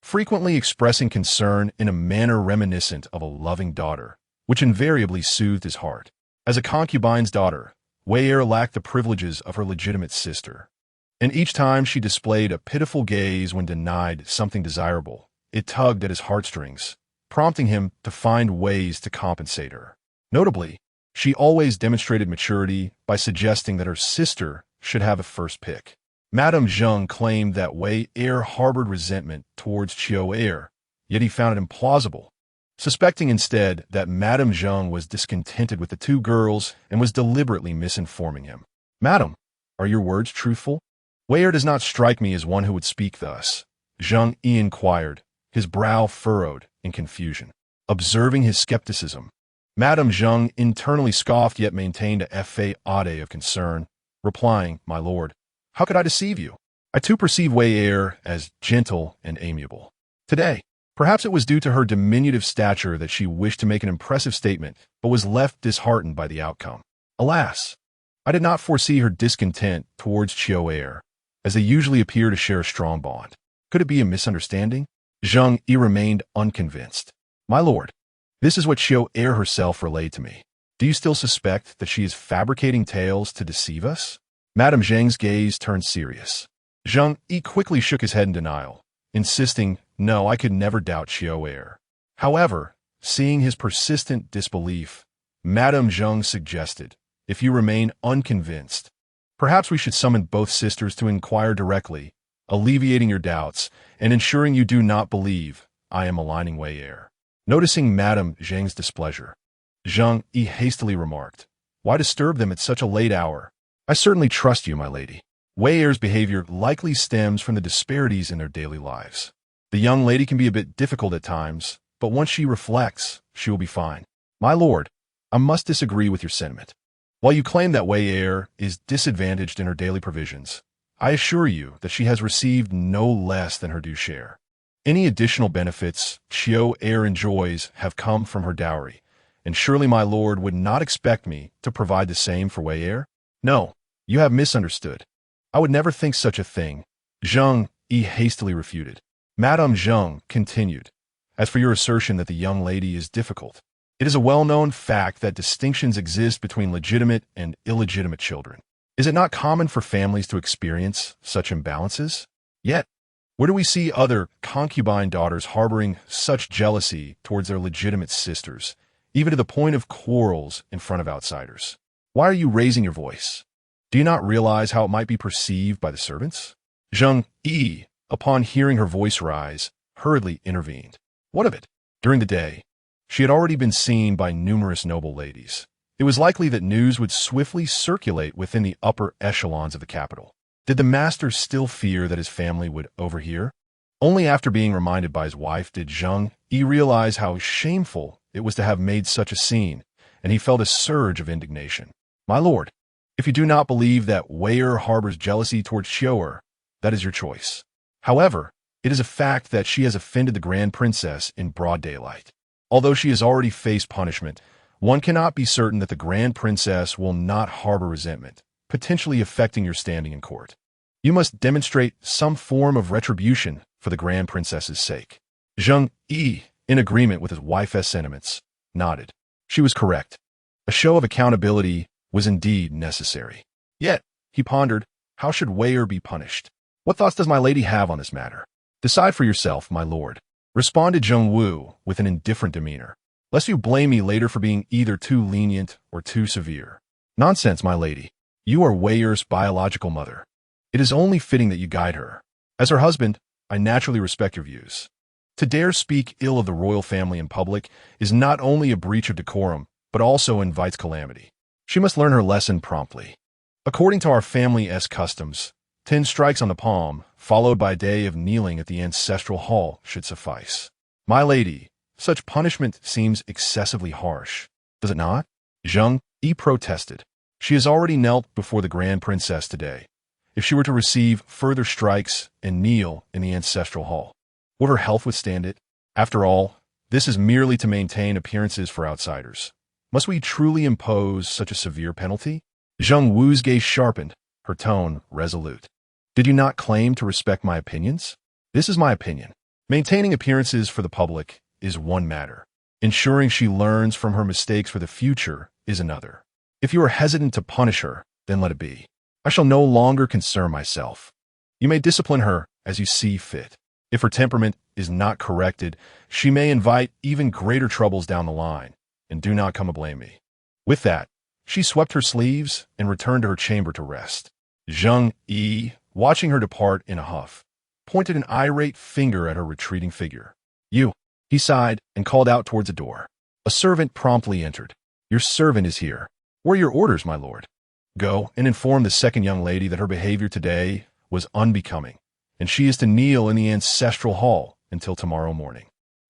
frequently expressing concern in a manner reminiscent of a loving daughter, which invariably soothed his heart. As a concubine's daughter, Wei Er lacked the privileges of her legitimate sister, and each time she displayed a pitiful gaze when denied something desirable, it tugged at his heartstrings, prompting him to find ways to compensate her. Notably, she always demonstrated maturity by suggesting that her sister should have a first pick. Madame Zheng claimed that Wei Er harbored resentment towards Qiu Er, yet he found it implausible, suspecting instead that Madame Zheng was discontented with the two girls and was deliberately misinforming him. "Madam, are your words truthful?" "Wei Er does not strike me as one who would speak thus," Zheng Yi inquired, his brow furrowed in confusion. Observing his skepticism, Madame Zheng internally scoffed yet maintained a fade of concern, replying, "My lord, how could I deceive you? I too perceive Wei Er as gentle and amiable. Today, perhaps it was due to her diminutive stature that she wished to make an impressive statement, but was left disheartened by the outcome. Alas, I did not foresee her discontent towards Qiu Er, as they usually appear to share a strong bond. Could it be a misunderstanding?" Zheng Yi remained unconvinced. "My lord, this is what Qiu Er herself relayed to me. Do you still suspect that she is fabricating tales to deceive us?" Madame Zheng's gaze turned serious. Zheng Yi quickly shook his head in denial, insisting, "No, I could never doubt Qiu Er." However, seeing his persistent disbelief, Madame Zheng suggested, "If you remain unconvinced, perhaps we should summon both sisters to inquire directly, alleviating your doubts and ensuring you do not believe I am maligning Wei Er." Noticing Madame Zheng's displeasure, Zheng Yi hastily remarked, "Why disturb them at such a late hour? I certainly trust you, my lady. Wei Er's behavior likely stems from the disparities in their daily lives. The young lady can be a bit difficult at times, but once she reflects, she will be fine. My lord, I must disagree with your sentiment. While you claim that Wei Er is disadvantaged in her daily provisions, I assure you that she has received no less than her due share. Any additional benefits Qiu Er enjoys have come from her dowry, and surely my lord would not expect me to provide the same for Wei Er? No, you have misunderstood. I would never think such a thing," Zheng Yi hastily refuted. Madame Zheng continued, "As for your assertion that the young lady is difficult, it is a well-known fact that distinctions exist between legitimate and illegitimate children. Is it not common for families to experience such imbalances? Yet, where do we see other concubine daughters harboring such jealousy towards their legitimate sisters, even to the point of quarrels in front of outsiders? Why are you raising your voice? Do you not realize how it might be perceived by the servants?" Zheng Yi, upon hearing her voice rise, hurriedly intervened. What of it? During the day, she had already been seen by numerous noble ladies. It was likely that news would swiftly circulate within the upper echelons of the capital. Did the master still fear that his family would overhear? Only after being reminded by his wife did Zheng Yi realize how shameful it was to have made such a scene, and he felt a surge of indignation. "My lord, if you do not believe that Wei Er harbors jealousy towards Qiu Er, that is your choice. However, it is a fact that she has offended the Grand Princess in broad daylight. Although she has already faced punishment, one cannot be certain that the Grand Princess will not harbor resentment, potentially affecting your standing in court. You must demonstrate some form of retribution for the Grand Princess's sake." Zheng Yi, in agreement with his wife's sentiments, nodded. She was correct. A show of accountability was indeed necessary. Yet, he pondered, how should Wei Er be punished? What thoughts does my lady have on this matter? Decide for yourself, my lord, responded Zheng Wu with an indifferent demeanor, lest you blame me later for being either too lenient or too severe. Nonsense, my lady. You are Wei Er's biological mother. It is only fitting that you guide her. As her husband, I naturally respect your views. To dare speak ill of the royal family in public is not only a breach of decorum, but also invites calamity. She must learn her lesson promptly. According to our family's customs, 10 strikes on the palm, followed by a day of kneeling at the ancestral hall, should suffice. My lady, such punishment seems excessively harsh, does it not? Zheng Yi protested. She has already knelt before the Grand Princess today. If she were to receive further strikes and kneel in the ancestral hall, would her health withstand it? After all, this is merely to maintain appearances for outsiders. Must we truly impose such a severe penalty? Zheng Wu's gaze sharpened, her tone resolute. Did you not claim to respect my opinions? This is my opinion. Maintaining appearances for the public is one matter. Ensuring she learns from her mistakes for the future is another. If you are hesitant to punish her, then let it be. I shall no longer concern myself. You may discipline her as you see fit. If her temperament is not corrected, she may invite even greater troubles down the line, and do not come to blame me. With that, she swept her sleeves and returned to her chamber to rest. Zheng Yi, watching her depart in a huff, pointed an irate finger at her retreating figure. You, he sighed and called out towards the door. A servant promptly entered. Your servant is here. What are your orders, my lord? Go and inform the second young lady that her behavior today was unbecoming, and she is to kneel in the ancestral hall until tomorrow morning.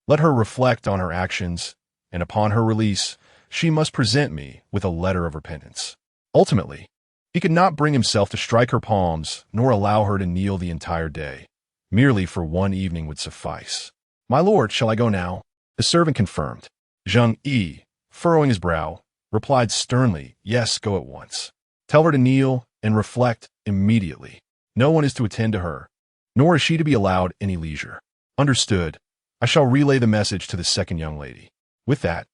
Let her reflect on her actions, and upon her release, she must present me with a letter of repentance. Ultimately, he could not bring himself to strike her palms nor allow her to kneel the entire day. Merely for one evening would suffice. My lord, shall I go now? The servant confirmed. Zheng Yi, furrowing his brow, replied sternly, yes, go at once. Tell her to kneel and reflect immediately. No one is to attend to her, nor is she to be allowed any leisure. Understood. I shall relay the message to the second young lady. With that,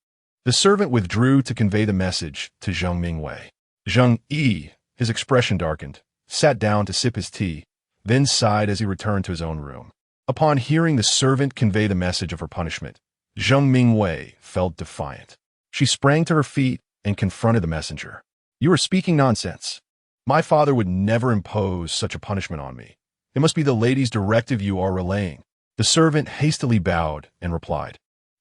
the servant withdrew to convey the message to Zheng Mingwei. Zheng Yi, his expression darkened, sat down to sip his tea, then sighed as he returned to his own room. Upon hearing the servant convey the message of her punishment, Zheng Mingwei felt defiant. She sprang to her feet and confronted the messenger. You are speaking nonsense. My father would never impose such a punishment on me. It must be the lady's directive you are relaying. The servant hastily bowed and replied,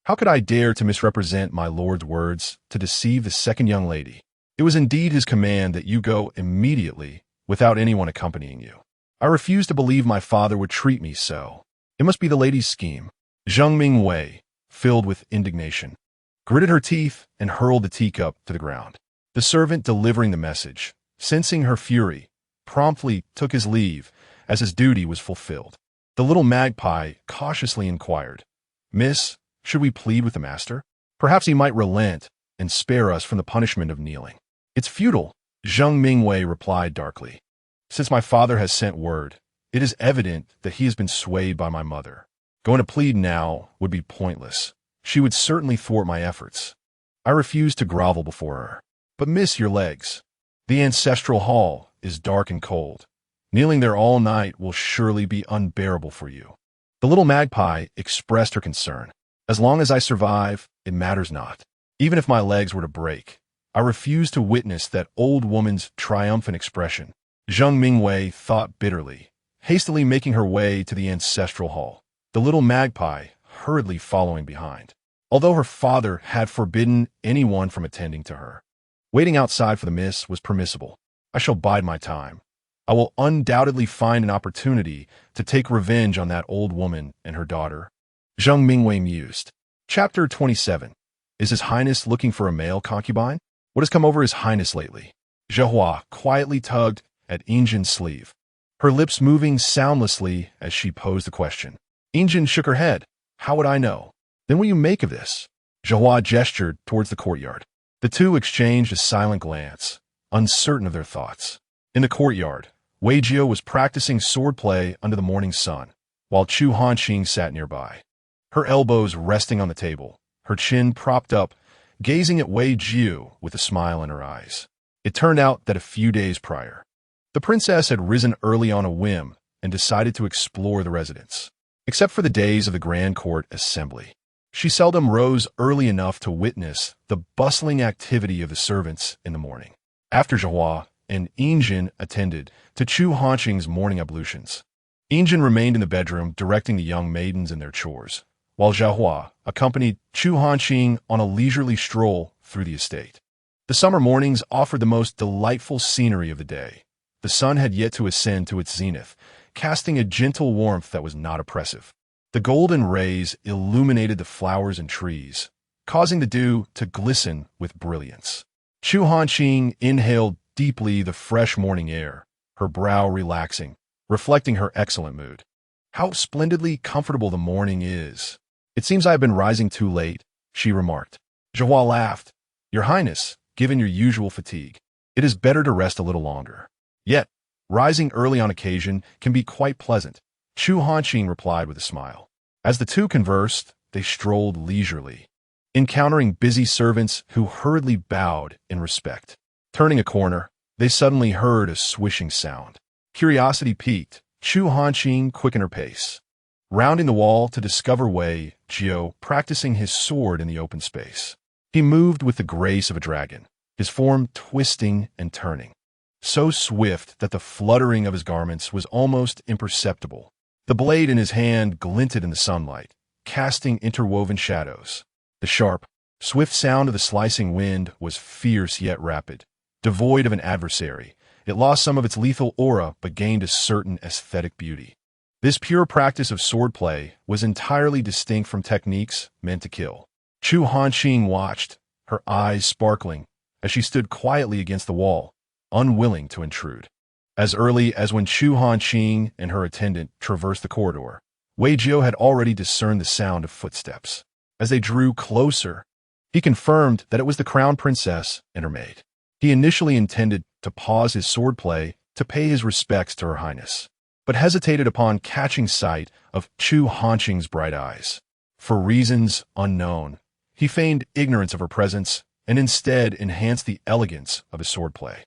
how could I dare to misrepresent my lord's words to deceive the second young lady? It was indeed his command that you go immediately without anyone accompanying you. I refuse to believe my father would treat me so. It must be the lady's scheme. Zheng Mingwei, filled with indignation, gritted her teeth and hurled the teacup to the ground. The servant delivering the message, sensing her fury, promptly took his leave as his duty was fulfilled. The little magpie cautiously inquired, Miss, should we plead with the master? Perhaps he might relent and spare us from the punishment of kneeling. It's futile, Zheng Mingwei replied darkly. Since my father has sent word, it is evident that he has been swayed by my mother. Going to plead now would be pointless. She would certainly thwart my efforts. I refuse to grovel before her. But miss your legs. The ancestral hall is dark and cold. Kneeling there all night will surely be unbearable for you. The little magpie expressed her concern. As long as I survive, it matters not. Even if my legs were to break, I refuse to witness that old woman's triumphant expression. Zheng Mingwei thought bitterly, hastily making her way to the ancestral hall, the little magpie hurriedly following behind. Although her father had forbidden anyone from attending to her, waiting outside for the miss was permissible. I shall bide my time. I will undoubtedly find an opportunity to take revenge on that old woman and her daughter. Zheng Mingwei mused. Chapter 27. Is His Highness looking for a male concubine? What has come over His Highness lately? Zhehua quietly tugged at Injin's sleeve, her lips moving soundlessly as she posed the question. Injin shook her head. How would I know? Then what do you make of this? Zhehua gestured towards the courtyard. The two exchanged a silent glance, uncertain of their thoughts. In the courtyard, Wei Jio was practicing swordplay under the morning sun, while Chu Hanqing sat nearby, her elbows resting on the table, her chin propped up gazing at Wei Jiu with a smile in her eyes. It turned out that a few days prior, the princess had risen early on a whim and decided to explore the residence. Except for the days of the Grand Court Assembly, she seldom rose early enough to witness the bustling activity of the servants in the morning. After Zhihua and Yinjin attended to Chu Hanqing's morning ablutions, Yinjin remained in the bedroom directing the young maidens in their chores, while Zhihua accompanied Chu Hanqing on a leisurely stroll through the estate. The summer mornings offered the most delightful scenery of the day. The sun had yet to ascend to its zenith, casting a gentle warmth that was not oppressive. The golden rays illuminated the flowers and trees, causing the dew to glisten with brilliance. Chu Hanqing inhaled deeply the fresh morning air, her brow relaxing, reflecting her excellent mood. How splendidly comfortable the morning is. It seems I have been rising too late, she remarked. Zhihua laughed. Your Highness, given your usual fatigue, it is better to rest a little longer. Yet, rising early on occasion can be quite pleasant, Chu Hanqing replied with a smile. As the two conversed, they strolled leisurely, encountering busy servants who hurriedly bowed in respect. Turning a corner, they suddenly heard a swishing sound. Curiosity piqued, Chu Hanqing quickened her pace, rounding the wall to discover Wei Jiu practicing his sword in the open space. He moved with the grace of a dragon, his form twisting and turning, so swift that the fluttering of his garments was almost imperceptible. The blade in his hand glinted in the sunlight, casting interwoven shadows. The sharp, swift sound of the slicing wind was fierce yet rapid. Devoid of an adversary, it lost some of its lethal aura but gained a certain aesthetic beauty. This pure practice of swordplay was entirely distinct from techniques meant to kill. Chu Hanqing watched, her eyes sparkling, as she stood quietly against the wall, unwilling to intrude. As early as when Chu Hanqing and her attendant traversed the corridor, Wei Jiu had already discerned the sound of footsteps. As they drew closer, he confirmed that it was the crown princess and her maid. He initially intended to pause his swordplay to pay his respects to her highness, but hesitated upon catching sight of Chu Hanqing's bright eyes. For reasons unknown, he feigned ignorance of her presence and instead enhanced the elegance of his swordplay.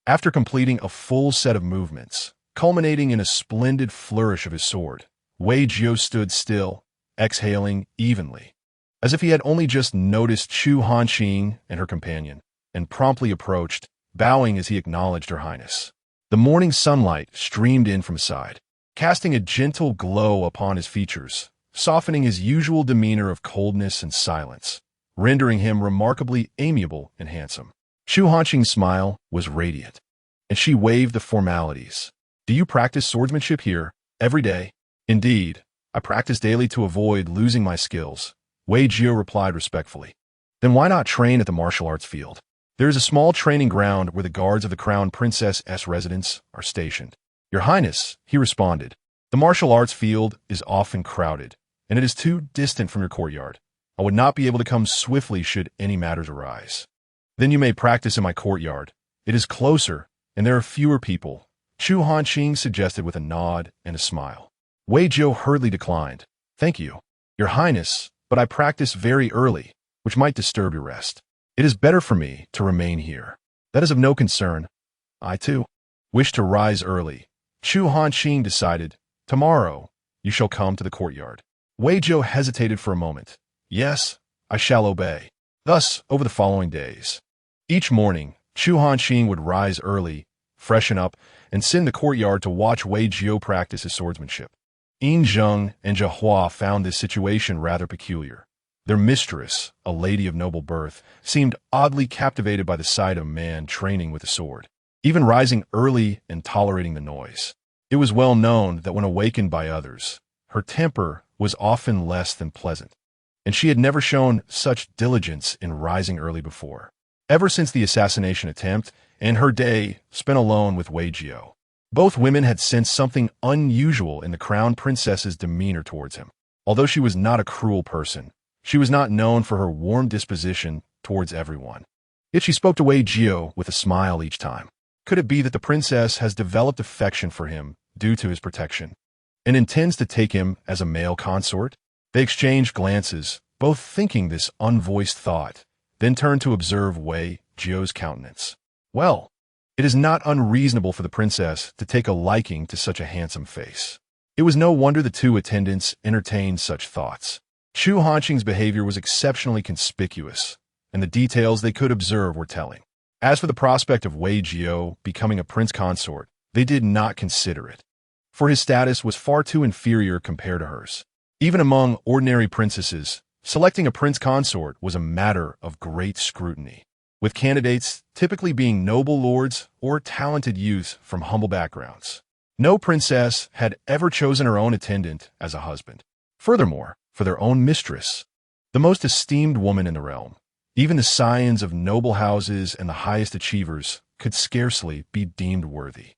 After completing a full set of movements, culminating in a splendid flourish of his sword, Wei Jiu stood still, exhaling evenly, as if he had only just noticed Chu Hanqing and her companion, and promptly approached, bowing as he acknowledged her highness. The morning sunlight streamed in from his side, casting a gentle glow upon his features, softening his usual demeanor of coldness and silence, rendering him remarkably amiable and handsome. Chu Hanqing's smile was radiant, and she waived the formalities. Do you practice swordsmanship here, every day? Indeed, I practice daily to avoid losing my skills, Wei Jiu replied respectfully. Then why not train at the martial arts field? There is a small training ground where the guards of the Crown Princess's residence are stationed. Your Highness, he responded, the martial arts field is often crowded, and it is too distant from your courtyard. I would not be able to come swiftly should any matters arise. Then you may practice in my courtyard. It is closer, and there are fewer people, Chu Hanqing suggested with a nod and a smile. Wei Jiu hurriedly declined. Thank you, Your Highness, but I practice very early, which might disturb your rest. It is better for me to remain here. That is of no concern. I, too, wish to rise early. Chu Hanqing decided, tomorrow you shall come to the courtyard. Wei Jiu hesitated for a moment. Yes, I shall obey. Thus, over the following days. Each morning, Chu Hanqing would rise early, freshen up, and sit in the courtyard to watch Wei Jiu practice his swordsmanship. Yinjin and Zhihua found this situation rather peculiar. Their mistress, a lady of noble birth, seemed oddly captivated by the sight of a man training with a sword, even rising early and tolerating the noise. It was well known that when awakened by others, her temper was often less than pleasant, and she had never shown such diligence in rising early before. Ever since the assassination attempt and her day spent alone with Wei Jiu, both women had sensed something unusual in the crown princess's demeanor towards him. Although she was not a cruel person, she was not known for her warm disposition towards everyone. Yet she spoke to Wei Jiu with a smile each time. Could it be that the princess has developed affection for him due to his protection, and intends to take him as a male consort? They exchanged glances, both thinking this unvoiced thought, then turned to observe Wei Jio's countenance. Well, it is not unreasonable for the princess to take a liking to such a handsome face. It was no wonder the two attendants entertained such thoughts. Chu Hanqing's behavior was exceptionally conspicuous, and the details they could observe were telling. As for the prospect of Wei Jio becoming a prince consort, they did not consider it, for his status was far too inferior compared to hers. Even among ordinary princesses, selecting a prince consort was a matter of great scrutiny, with candidates typically being noble lords or talented youths from humble backgrounds. No princess had ever chosen her own attendant as a husband. Furthermore, for their own mistress, the most esteemed woman in the realm, even the scions of noble houses and the highest achievers could scarcely be deemed worthy.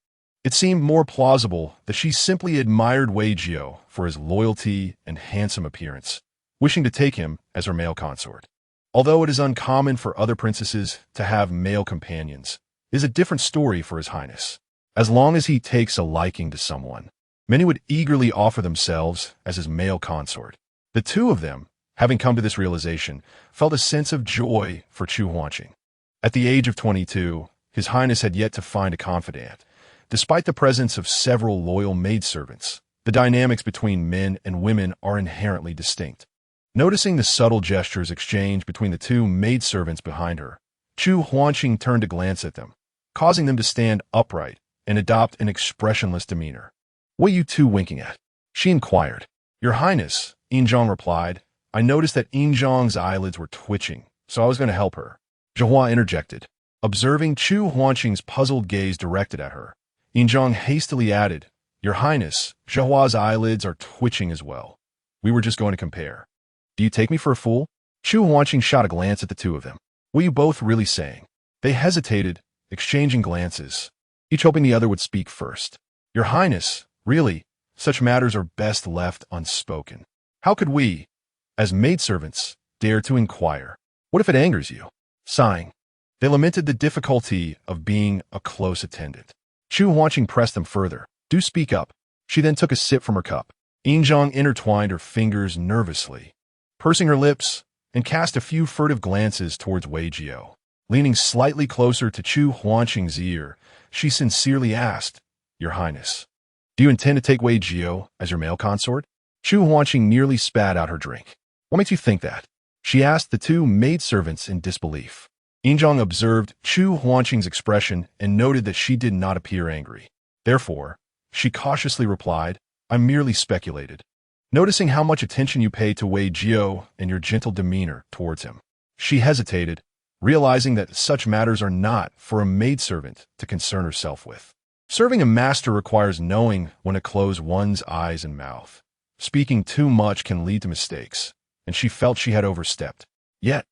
It seemed more plausible that she simply admired Wei Jio for his loyalty and handsome appearance, wishing to take him as her male consort. Although it is uncommon for other princesses to have male companions, it is a different story for His Highness. As long as he takes a liking to someone, many would eagerly offer themselves as his male consort. The two of them, having come to this realization, felt a sense of joy for Chu Hanqing. At the age of 22, His Highness had yet to find a confidant. Despite the presence of several loyal maidservants, the dynamics between men and women are inherently distinct. Noticing the subtle gestures exchanged between the two maidservants behind her, Chu Hanqing turned to glance at them, causing them to stand upright and adopt an expressionless demeanor. "What are you two winking at?" she inquired. "Your Highness," Yinzhong replied. "I noticed that Yinzhong's eyelids were twitching, so I was going to help her." Zhihua interjected. Observing Chu Hanqing's puzzled gaze directed at her, Yinzhong hastily added, "Your Highness, Zhihua's eyelids are twitching as well. We were just going to compare." "Do you take me for a fool?" Chu Hanqing shot a glance at the two of them. "What are you both really saying?" They hesitated, exchanging glances, each hoping the other would speak first. "Your Highness, really, such matters are best left unspoken. How could we, as maidservants, dare to inquire? What if it angers you?" Sighing, they lamented the difficulty of being a close attendant. Chu Hanqing pressed them further. "Do speak up." She then took a sip from her cup. Yinzhong intertwined her fingers nervously, pursing her lips, and cast a few furtive glances towards Wei Jio. Leaning slightly closer to Chu Hanqing's ear, she sincerely asked, "Your Highness, do you intend to take Wei Jio as your male consort?" Chu Hanqing nearly spat out her drink. "What makes you think that?" she asked the two maidservants in disbelief. Yinzhong observed Chu Hanqing's expression and noted that she did not appear angry. Therefore, she cautiously replied, "I merely speculated." Noticing how much attention you pay to Wei Jio and your gentle demeanor towards him, she hesitated, realizing that such matters are not for a maidservant to concern herself with. Serving a master requires knowing when to close one's eyes and mouth. Speaking too much can lead to mistakes, and she felt she had overstepped. Yet,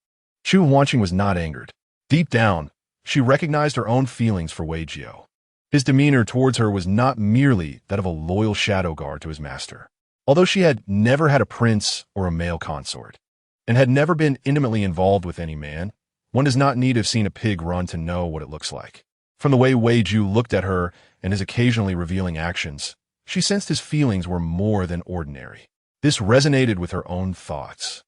Chu Hanqing was not angered. Deep down, she recognized her own feelings for Wei Jio. His demeanor towards her was not merely that of a loyal shadow guard to his master. Although she had never had a prince or a male consort, and had never been intimately involved with any man, one does not need to have seen a pig run to know what it looks like. From the way Wei Jio looked at her and his occasionally revealing actions, she sensed his feelings were more than ordinary. This resonated with her own thoughts.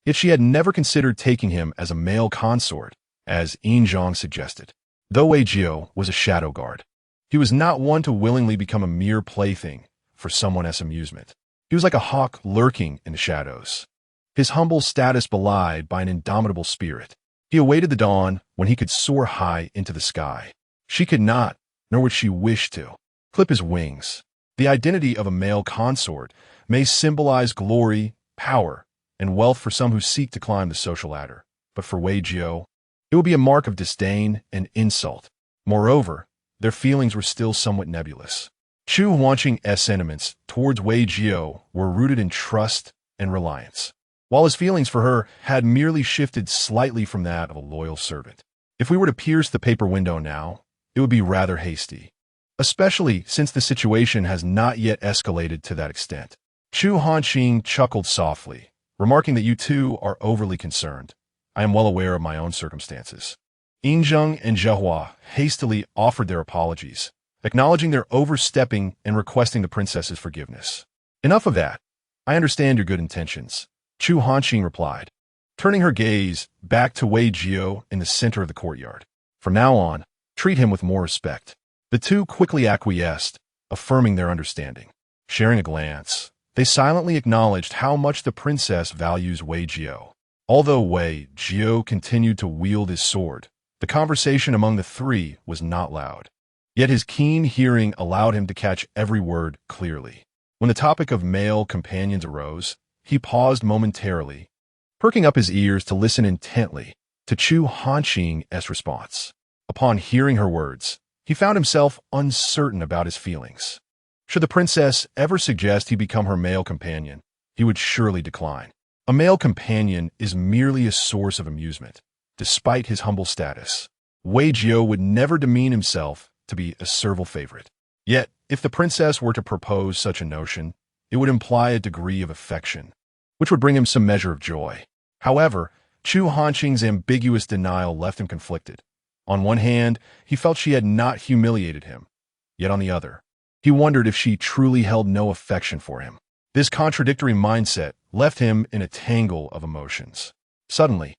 Yet she had never considered taking him as a male consort, as Yinzhong suggested. Though Wei Jio was a shadow guard, he was not one to willingly become a mere plaything for someone else's amusement. He was like a hawk lurking in the shadows, his humble status belied by an indomitable spirit. He awaited the dawn when he could soar high into the sky. She could not, nor would she wish to, clip his wings. The identity of a male consort may symbolize glory, power, and wealth for some who seek to climb the social ladder, but for Wei Jio, it would be a mark of disdain and insult. Moreover, their feelings were still somewhat nebulous. Chu Hanqing's sentiments towards Wei Jio were rooted in trust and reliance, while his feelings for her had merely shifted slightly from that of a loyal servant. If we were to pierce the paper window now, it would be rather hasty, especially since the situation has not yet escalated to that extent. Chu Hanqing chuckled softly, remarking that you two are overly concerned. I am well aware of my own circumstances. Yinzhong and Zhihua hastily offered their apologies, acknowledging their overstepping and requesting the princess's forgiveness. Enough of that. I understand your good intentions, Chu Hanqing replied, turning her gaze back to Wei Jiao in the center of the courtyard. From now on, treat him with more respect. The two quickly acquiesced, affirming their understanding. Sharing a glance, they silently acknowledged how much the princess values Wei Jiao. Although Wei Jiao continued to wield his sword, the conversation among the three was not loud. Yet his keen hearing allowed him to catch every word clearly. When the topic of male companions arose, he paused momentarily, perking up his ears to listen intently to Chu Hanqing's response. Upon hearing her words, he found himself uncertain about his feelings. Should the princess ever suggest he become her male companion, he would surely decline. A male companion is merely a source of amusement. Despite his humble status, Wei Jiao would never demean himself to be a servile favorite. Yet, if the princess were to propose such a notion, it would imply a degree of affection, which would bring him some measure of joy. However, Chu Hanqing's ambiguous denial left him conflicted. On one hand, he felt she had not humiliated him, yet on the other, he wondered if she truly held no affection for him. This contradictory mindset left him in a tangle of emotions. Suddenly,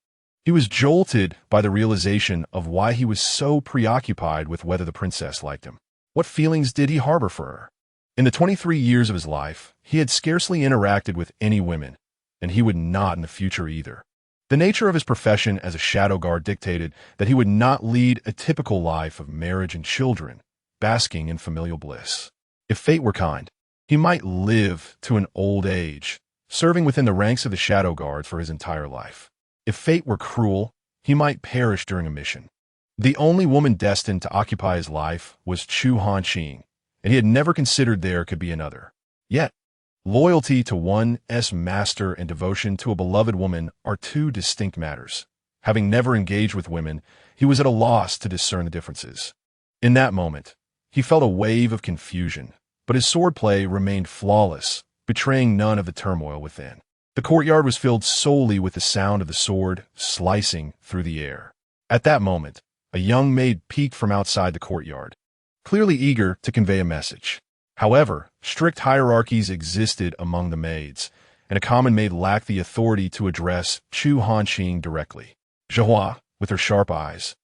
he was jolted by the realization of why he was so preoccupied with whether the princess liked him. What feelings did he harbor for her? In the 23 years of his life, he had scarcely interacted with any women, and he would not in the future either. The nature of his profession as a shadow guard dictated that he would not lead a typical life of marriage and children, basking in familial bliss. If fate were kind, he might live to an old age, serving within the ranks of the shadow guards for his entire life. If fate were cruel, he might perish during a mission. The only woman destined to occupy his life was Chu Hanqing, and he had never considered there could be another. Yet, loyalty to one's master and devotion to a beloved woman are two distinct matters. Having never engaged with women, he was at a loss to discern the differences. In that moment, he felt a wave of confusion, but his swordplay remained flawless, betraying none of the turmoil within. The courtyard was filled solely with the sound of the sword slicing through the air. At that moment, a young maid peeked from outside the courtyard, clearly eager to convey a message. However, strict hierarchies existed among the maids, and a common maid lacked the authority to address Chu Hanqing directly. Zhihua, with her sharp eyes,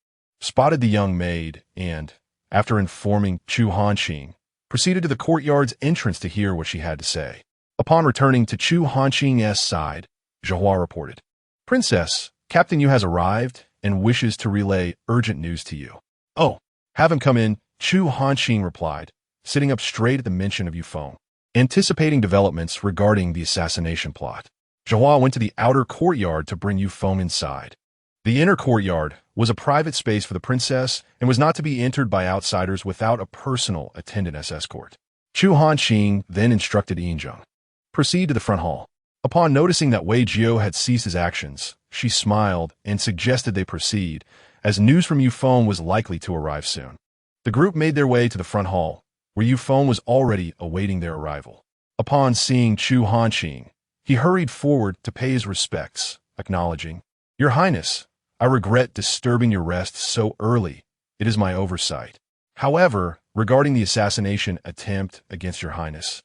spotted the young maid and, after informing Chu Hanqing, proceeded to the courtyard's entrance to hear what she had to say. Upon returning to Chu Hanqing's side, Zhihua reported, "Princess, Captain Yu has arrived and wishes to relay urgent news to you." "Oh, have him come in," Chu Hanqing replied, sitting up straight at the mention of Yufeng. Anticipating developments regarding the assassination plot, Zhihua went to the outer courtyard to bring Yufeng inside. The inner courtyard was a private space for the princess and was not to be entered by outsiders without a personal attendant as escort. Chu Hanqing then instructed Yinzheng, "Proceed to the front hall." Upon noticing that Wei Jiao had ceased his actions, she smiled and suggested they proceed, as news from Yufeng was likely to arrive soon. The group made their way to the front hall, where Yufeng was already awaiting their arrival. Upon seeing Chu Hanqing, he hurried forward to pay his respects, acknowledging, "Your Highness, I regret disturbing your rest so early. It is my oversight. However, regarding the assassination attempt against your Highness,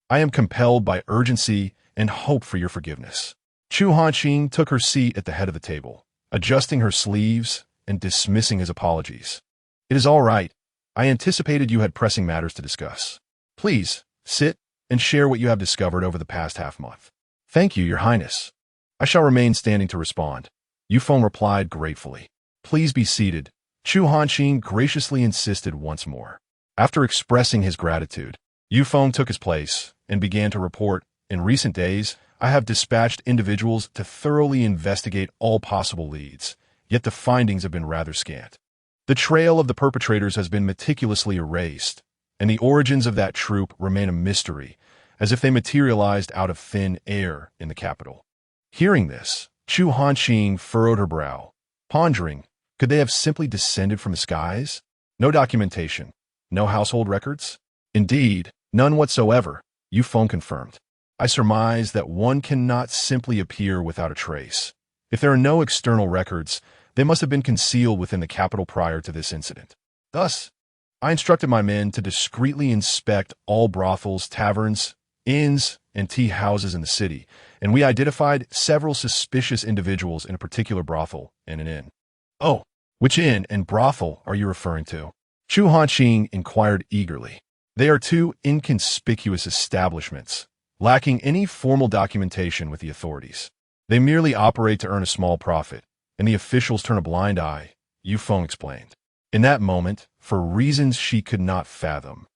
I am compelled by urgency and hope for your forgiveness." Chu Hanqing took her seat at the head of the table, adjusting her sleeves and dismissing his apologies. "It is all right. I anticipated you had pressing matters to discuss. Please, sit and share what you have discovered over the past half-month." "Thank you, Your Highness. I shall remain standing to respond," Yufeng replied gratefully. "Please be seated," Chu Hanqing graciously insisted once more. After expressing his gratitude, Yufeng took his place and began to report, "In recent days, I have dispatched individuals to thoroughly investigate all possible leads, yet the findings have been rather scant. The trail of the perpetrators has been meticulously erased, and the origins of that troop remain a mystery, as if they materialized out of thin air in the capital." Hearing this, Chu Hanqing furrowed her brow, pondering, could they have simply descended from the skies? No documentation, no household records? Indeed, none whatsoever, Yufeng confirmed. "I surmise that one cannot simply appear without a trace. If there are no external records, they must have been concealed within the capital prior to this incident. Thus, I instructed my men to discreetly inspect all brothels, taverns, inns, and tea houses in the city, and we identified several suspicious individuals in a particular brothel and an inn. Oh, which inn and brothel are you referring to? Chu Hanqing inquired eagerly. They are two inconspicuous establishments, lacking any formal documentation with the authorities. They merely operate to earn a small profit, and the officials turn a blind eye, Yu Feng explained. In that moment, for reasons she could not fathom,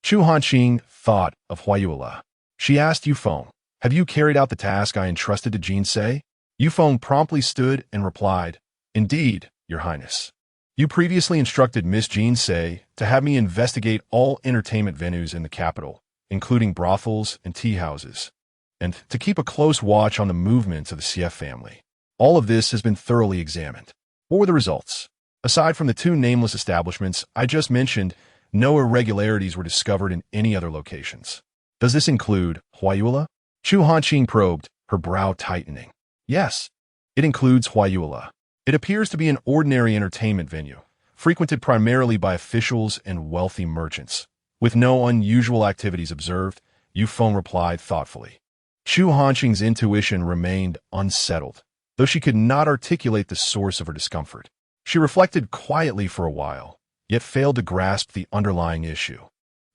Chu Hanqing thought of Huayula. She asked Yu Feng, "Have you carried out the task I entrusted to Jin Se?" Yu Feng promptly stood and replied, "Indeed, Your Highness. You previously instructed Miss Jin Se to have me investigate all entertainment venues in the capital, including brothels and tea houses, and to keep a close watch on the movements of the Xie family. All of this has been thoroughly examined. What were the results? Aside from the two nameless establishments I just mentioned, no irregularities were discovered in any other locations. Does this include Huayula?" Chu Hanqing probed, her brow tightening. "Yes, it includes Huayula. It appears to be an ordinary entertainment venue, frequented primarily by officials and wealthy merchants, with no unusual activities observed," Yu Feng replied thoughtfully. Chu Hanqing's intuition remained unsettled, though she could not articulate the source of her discomfort. She reflected quietly for a while, yet failed to grasp the underlying issue.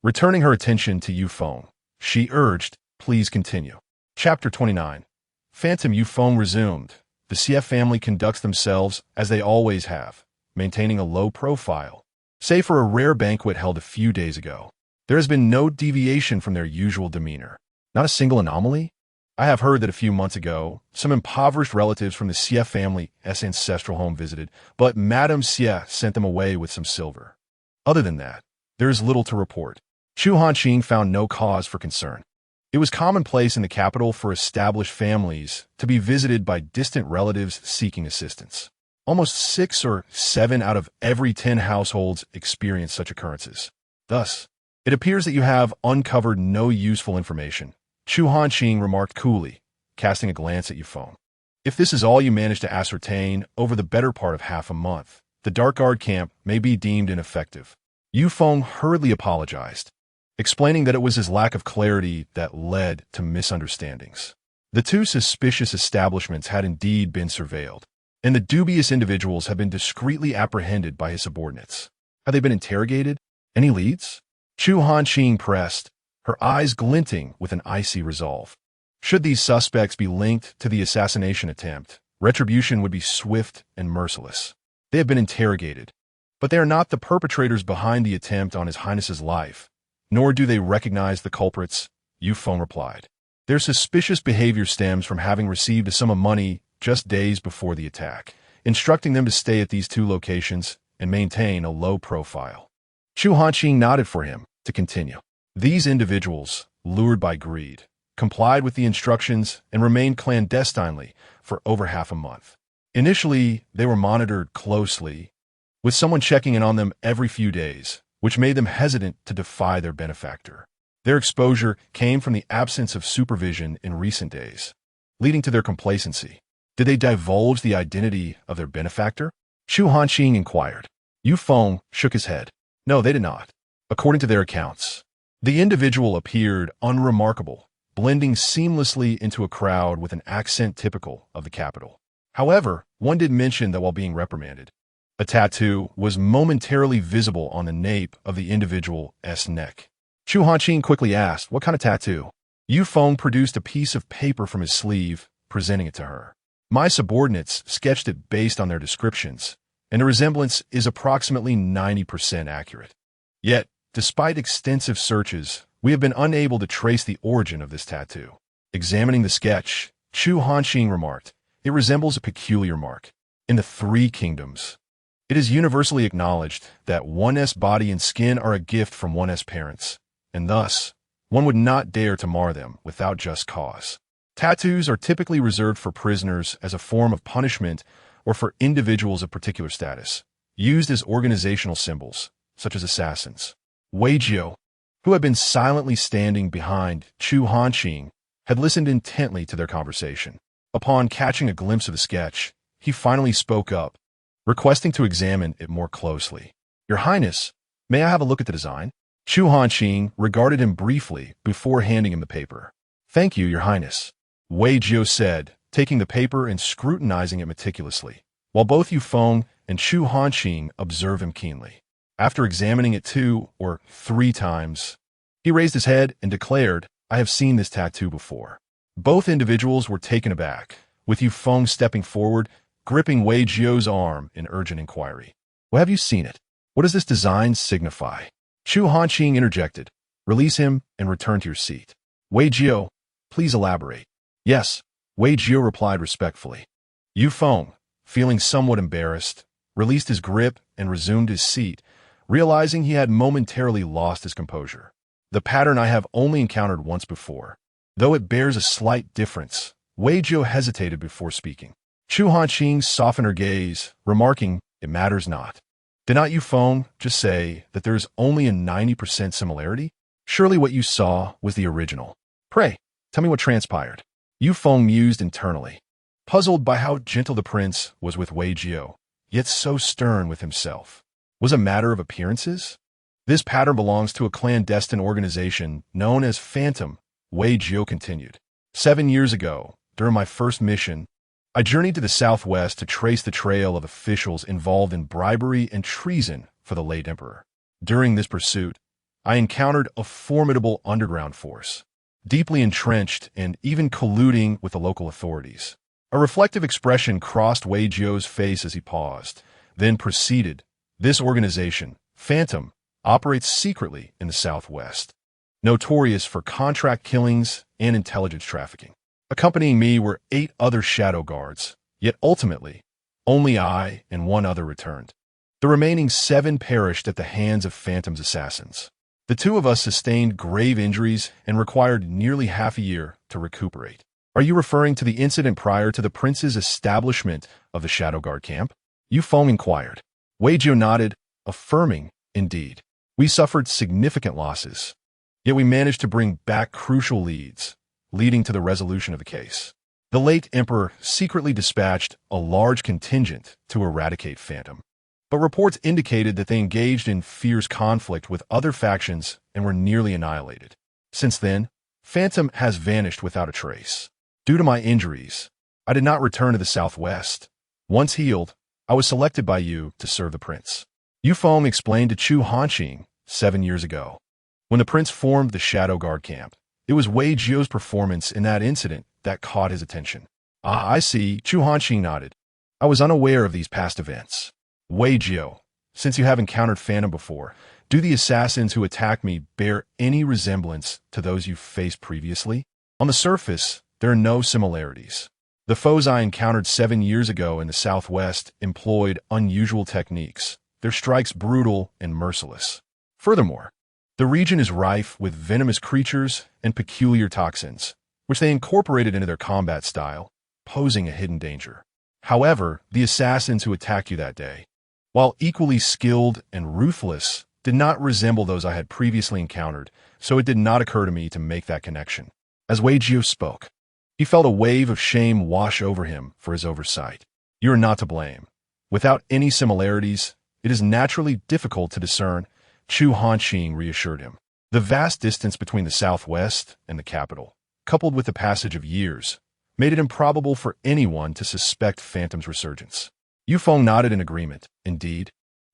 Returning her attention to Yu Feng, she urged, "Please continue." Chapter 29. Phantom Yu Feng resumed. The Xie family conducts themselves as they always have, maintaining a low profile. Save for a rare banquet held a few days ago, there has been no deviation from their usual demeanor. Not a single anomaly? I have heard that a few months ago, some impoverished relatives from the Xie family's ancestral home visited, but Madame Xie sent them away with some silver. Other than that, there is little to report. Chu Hanqing found no cause for concern. It was commonplace in the capital for established families to be visited by distant relatives seeking assistance. Almost 6 or 7 out of every 10 households experience such occurrences. Thus, it appears that you have uncovered no useful information, Chu Hanqing remarked coolly, casting a glance at Yu Feng. If this is all you managed to ascertain over the better part of half a month, the Dark Guard camp may be deemed ineffective. Yu Feng hurriedly apologized, explaining that it was his lack of clarity that led to misunderstandings. The two suspicious establishments had indeed been surveilled, and the dubious individuals had been discreetly apprehended by his subordinates. Had they been interrogated? Any leads? Chu Hanqing pressed, her eyes glinting with an icy resolve. Should these suspects be linked to the assassination attempt, retribution would be swift and merciless. They have been interrogated, but they are not the perpetrators behind the attempt on His Highness's life, nor do they recognize the culprits, Yu Feng replied. Their suspicious behavior stems from having received a sum of money just days before the attack, instructing them to stay at these two locations and maintain a low profile. Chu Hanqing nodded for him to continue. These individuals, lured by greed, complied with the instructions and remained clandestinely for over half a month. Initially, they were monitored closely, with someone checking in on them every few days, which made them hesitant to defy their benefactor. Their exposure came from the absence of supervision in recent days, leading to their complacency. Did they divulge the identity of their benefactor? Chu Hanqing inquired. Yu Feng shook his head. No, they did not. According to their accounts, the individual appeared unremarkable, blending seamlessly into a crowd with an accent typical of the capital. However, one did mention that while being reprimanded, a tattoo was momentarily visible on the nape of the individual's neck. Chu Hanqing quickly asked, "What kind of tattoo?" Yu Feng produced a piece of paper from his sleeve, presenting it to her. "My subordinates sketched it based on their descriptions, and the resemblance is approximately 90% accurate. Yet, despite extensive searches, we have been unable to trace the origin of this tattoo." Examining the sketch, Chu Hanqing remarked, "It resembles a peculiar mark. In the 3 kingdoms, it is universally acknowledged that one's body and skin are a gift from one's parents, and thus, one would not dare to mar them without just cause. Tattoos are typically reserved for prisoners as a form of punishment or for individuals of particular status, used as organizational symbols, such as assassins." Wei Jiu, who had been silently standing behind Chu Hanqing, had listened intently to their conversation. Upon catching a glimpse of the sketch, he finally spoke up, requesting to examine it more closely. "Your Highness, may I have a look at the design?" Chu Hanqing regarded him briefly before handing him the paper. Thank you, Your Highness, Wei Jiao said, taking the paper and scrutinizing it meticulously, while both Yu Feng and Chu Hanqing observed him keenly. After examining it 2 or 3 times, he raised his head and declared, I have seen this tattoo before. Both individuals were taken aback, with Yu Feng stepping forward, gripping Wei Jiao's arm in urgent inquiry. Well, have you seen it? What does this design signify? Chu Hanqing interjected. Release him and return to your seat. Wei Jiao, please elaborate. Yes, Wei Jiao replied respectfully. Yu Feng, feeling somewhat embarrassed, released his grip and resumed his seat, realizing he had momentarily lost his composure. The pattern I have only encountered once before. Though it bears a slight difference, Wei Jiao hesitated before speaking. Chu Hanqing softened her gaze, remarking, it matters not. Did not Yu Feng just say that there is only a 90% similarity? Surely what you saw was the original. Pray, tell me what transpired. Yu Feng mused internally, puzzled by how gentle the prince was with Wei Jiao, yet so stern with himself. Was a matter of appearances? This pattern belongs to a clandestine organization known as Phantom, Wei Jiao continued. 7 years ago, during my first mission, I journeyed to the southwest to trace the trail of officials involved in bribery and treason for the late emperor. During this pursuit, I encountered a formidable underground force, deeply entrenched and even colluding with the local authorities. A reflective expression crossed Wei Jiao's face as he paused, then proceeded. This organization, Phantom, operates secretly in the southwest, notorious for contract killings and intelligence trafficking. Accompanying me were 8 other shadow guards, yet ultimately, only I and 1 other returned. The remaining 7 perished at the hands of Phantom's assassins. The 2 of us sustained grave injuries and required nearly half a year to recuperate. Are you referring to the incident prior to the prince's establishment of the shadow guard camp? Yu Feng inquired. Wei Jiao nodded, affirming, indeed. We suffered significant losses, yet we managed to bring back crucial leads, leading to the resolution of the case. The late emperor secretly dispatched a large contingent to eradicate Phantom, but reports indicated that they engaged in fierce conflict with other factions and were nearly annihilated. Since then, Phantom has vanished without a trace. Due to my injuries, I did not return to the southwest. Once healed, I was selected by you to serve the prince. Yu Feng explained to Chu Hanqing 7 years ago. When the prince formed the Shadow Guard camp, it was Wei Jiao's performance in that incident that caught his attention. Ah, I see, Chu Hanqing nodded. I was unaware of these past events. Wei Jiao, since you have encountered Phantom before, do the assassins who attacked me bear any resemblance to those you faced previously? On the surface, there are no similarities. The foes I encountered 7 years ago in the southwest employed unusual techniques, their strikes brutal and merciless. Furthermore, the region is rife with venomous creatures and peculiar toxins, which they incorporated into their combat style, posing a hidden danger. However, the assassins who attacked you that day, while equally skilled and ruthless, did not resemble those I had previously encountered, so it did not occur to me to make that connection. As Wei Jiao spoke, he felt a wave of shame wash over him for his oversight. You are not to blame. Without any similarities, it is naturally difficult to discern, Chu Hanqing reassured him. The vast distance between the southwest and the capital, coupled with the passage of years, made it improbable for anyone to suspect Phantom's resurgence. Yu Feng nodded in agreement. Indeed,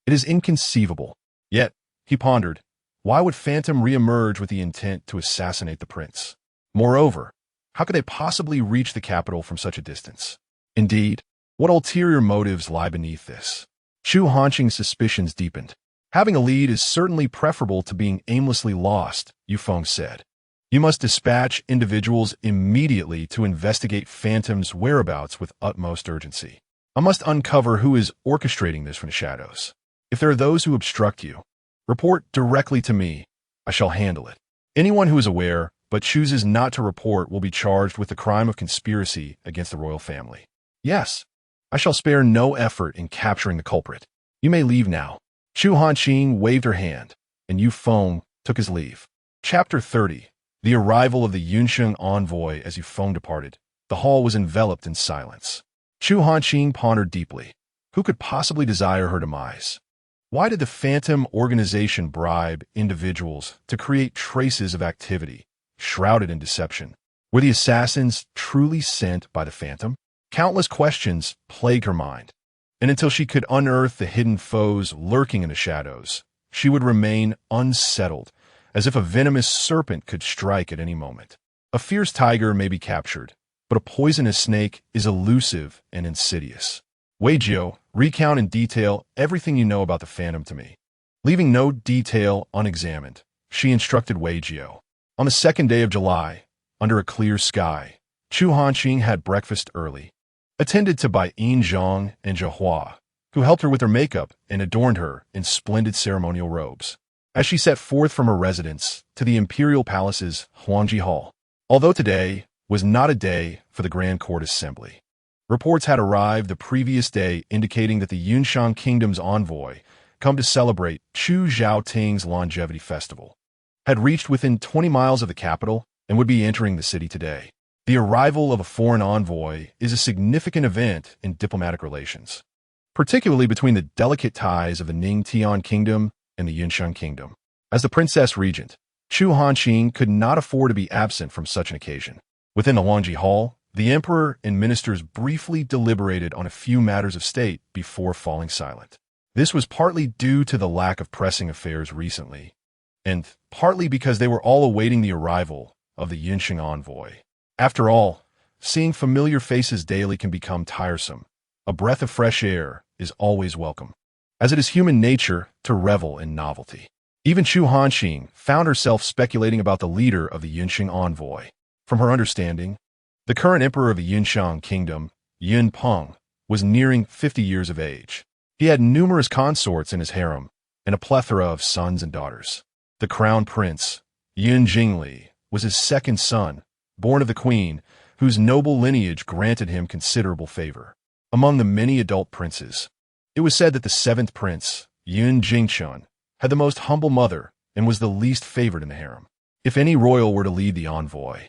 it is inconceivable. Yet, he pondered, why would Phantom reemerge with the intent to assassinate the prince? Moreover, how could they possibly reach the capital from such a distance? Indeed, what ulterior motives lie beneath this? Chu Hanqing's suspicions deepened. Having a lead is certainly preferable to being aimlessly lost, Yu Feng said. You must dispatch individuals immediately to investigate Phantom's whereabouts with utmost urgency. I must uncover who is orchestrating this from the shadows. If there are those who obstruct you, report directly to me. I shall handle it. Anyone who is aware but chooses not to report will be charged with the crime of conspiracy against the royal family. Yes, I shall spare no effort in capturing the culprit. You may leave now. Chu Hanqing waved her hand, and Yu Feng took his leave. Chapter 30. The arrival of the Yunsheng envoy. As Yu Feng departed, the hall was enveloped in silence. Chu Hanqing pondered deeply. Who could possibly desire her demise? Why did the Phantom organization bribe individuals to create traces of activity shrouded in deception? Were the assassins truly sent by the Phantom? Countless questions plagued her mind, and until she could unearth the hidden foes lurking in the shadows, she would remain unsettled, as if a venomous serpent could strike at any moment. A fierce tiger may be captured, but a poisonous snake is elusive and insidious. Wei Jiao, recount in detail everything you know about the Phantom to me. Leaving no detail unexamined, she instructed Wei Jiao. On the second day of July, under a clear sky, Chu Hanqing had breakfast early, attended to by Yin Zhang and Zhehua, who helped her with her makeup and adorned her in splendid ceremonial robes, as she set forth from her residence to the imperial palace's Huangji Hall. Although today was not a day for the Grand Court Assembly, reports had arrived the previous day indicating that the Yunxiang Kingdom's envoy, come to celebrate Chu Zhaoting's longevity festival, had reached within 20 miles of the capital and would be entering the city today. The arrival of a foreign envoy is a significant event in diplomatic relations, particularly between the delicate ties of the Ningtian Kingdom and the Yunxiang Kingdom. As the Princess Regent, Chu Hanqing could not afford to be absent from such an occasion. Within the Huangji Hall, the emperor and ministers briefly deliberated on a few matters of state before falling silent. This was partly due to the lack of pressing affairs recently, and partly because they were all awaiting the arrival of the Yunxiang envoy. After all, seeing familiar faces daily can become tiresome. A breath of fresh air is always welcome, as it is human nature to revel in novelty. Even Chu Hanqing found herself speculating about the leader of the Yunxiang envoy. From her understanding, the current emperor of the Yunxiang Kingdom, Yun Peng, was nearing 50 years of age. He had numerous consorts in his harem and a plethora of sons and daughters. The crown prince, Yun Jingli, was his second son, born of the queen, whose noble lineage granted him considerable favor. Among the many adult princes, it was said that the seventh prince, Yun Jingchun, had the most humble mother and was the least favored in the harem. If any royal were to lead the envoy,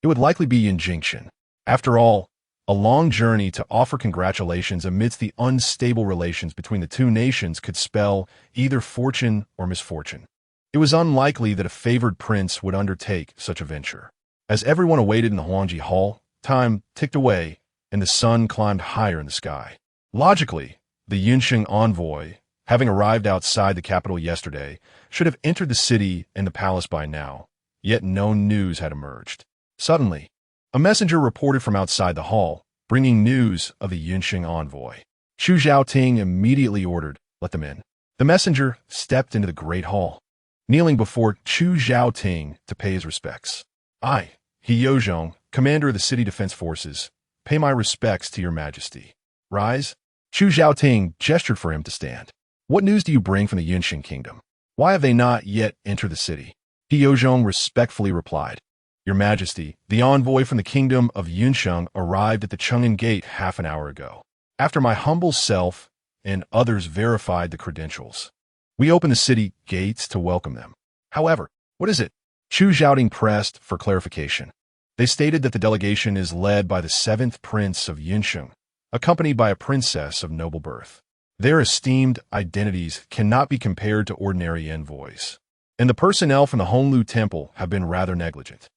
it would likely be Yun Jingchun. After all, a long journey to offer congratulations amidst the unstable relations between the two nations could spell either fortune or misfortune. It was unlikely that a favored prince would undertake such a venture. As everyone awaited in the Huangji Hall, time ticked away and the sun climbed higher in the sky. Logically, the Yunxiang envoy, having arrived outside the capital yesterday, should have entered the city and the palace by now, yet no news had emerged. Suddenly, a messenger reported from outside the hall, bringing news of the Yunxiang envoy. Chu Zhaoting immediately ordered, "Let them in." The messenger stepped into the great hall, kneeling before Chu Zhaoting to pay his respects. "I, He Yozhong, commander of the city defense forces, pay my respects to your majesty." "Rise." Chu Zhaoting gestured for him to stand. "What news do you bring from the Yunxiang Kingdom? Why have they not yet entered the city?" He Yozhong respectfully replied, "Your Majesty, the envoy from the kingdom of Yunxiang arrived at the Chang'an Gate half an hour ago. After my humble self and others verified the credentials, we opened the city gates to welcome them. However, what is it?" Chu Zhaoting pressed for clarification. They stated that the delegation is led by the seventh prince of Yunxiang, accompanied by a princess of noble birth. Their esteemed identities cannot be compared to ordinary envoys, and the personnel from the Honglu Temple have been rather negligent.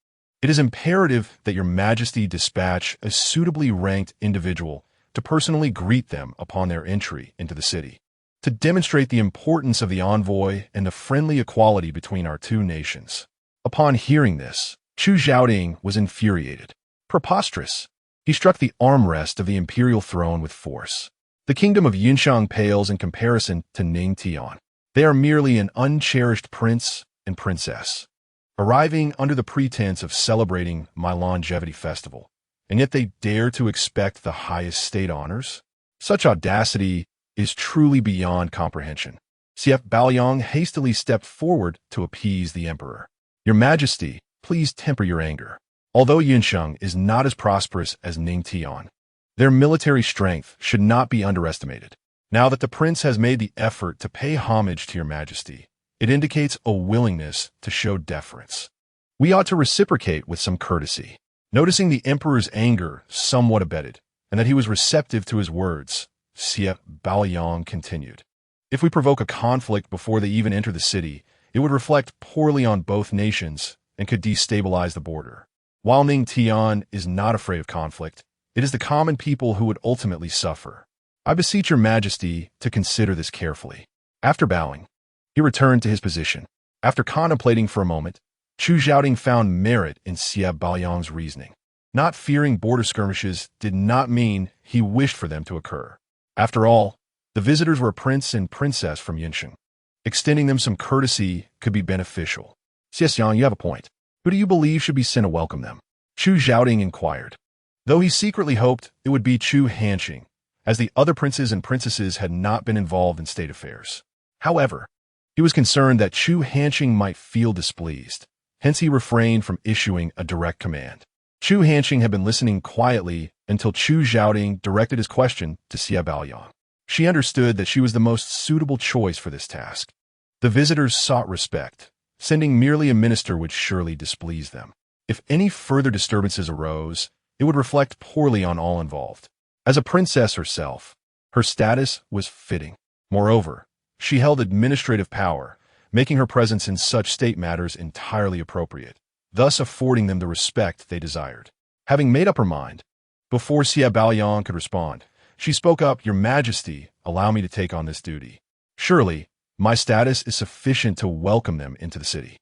It is imperative that your majesty dispatch a suitably ranked individual to personally greet them upon their entry into the city, to demonstrate the importance of the envoy and the friendly equality between our two nations. Upon hearing this, Chu Zhaoting was infuriated. Preposterous! He struck the armrest of the imperial throne with force. The kingdom of Yunxiang pales in comparison to Ningtian. They are merely an uncherished prince and princess, arriving under the pretense of celebrating my longevity festival, and yet they dare to expect the highest state honors? Such audacity is truly beyond comprehension. CF Baoyang hastily stepped forward to appease the emperor. "Your Majesty, please temper your anger. Although Yunxiang is not as prosperous as Ningtian, their military strength should not be underestimated. Now that the prince has made the effort to pay homage to your Majesty, it indicates a willingness to show deference. We ought to reciprocate with some courtesy." Noticing the emperor's anger somewhat abated, and that he was receptive to his words, Xie Baoyang continued, "If we provoke a conflict before they even enter the city, it would reflect poorly on both nations and could destabilize the border. While Ning Tian is not afraid of conflict, it is the common people who would ultimately suffer. I beseech your majesty to consider this carefully. After bowing, he returned to his position. After contemplating for a moment, Chu Xiaoting found merit in Xia Baoyang's reasoning. Not fearing border skirmishes did not mean he wished for them to occur. After all, the visitors were a prince and princess from Yinsheng. Extending them some courtesy could be beneficial. Xiaxiang, you have a point. Who do you believe should be sent to welcome them? Chu Xiaoting inquired. Though he secretly hoped it would be Chu Hanqing, as the other princes and princesses had not been involved in state affairs. However, he was concerned that Chu Hanqing might feel displeased. Hence he refrained from issuing a direct command. Chu Hanqing had been listening quietly until Chu Xiaoting directed his question to Xia Baoyang. She understood that she was the most suitable choice for this task. The visitors sought respect. Sending merely a minister would surely displease them. If any further disturbances arose, it would reflect poorly on all involved. As a princess herself, her status was fitting. Moreover, she held administrative power, making her presence in such state matters entirely appropriate, thus affording them the respect they desired. Having made up her mind, before Xia Baoyang could respond, she spoke up, "Your Majesty, allow me to take on this duty. Surely, my status is sufficient to welcome them into the city."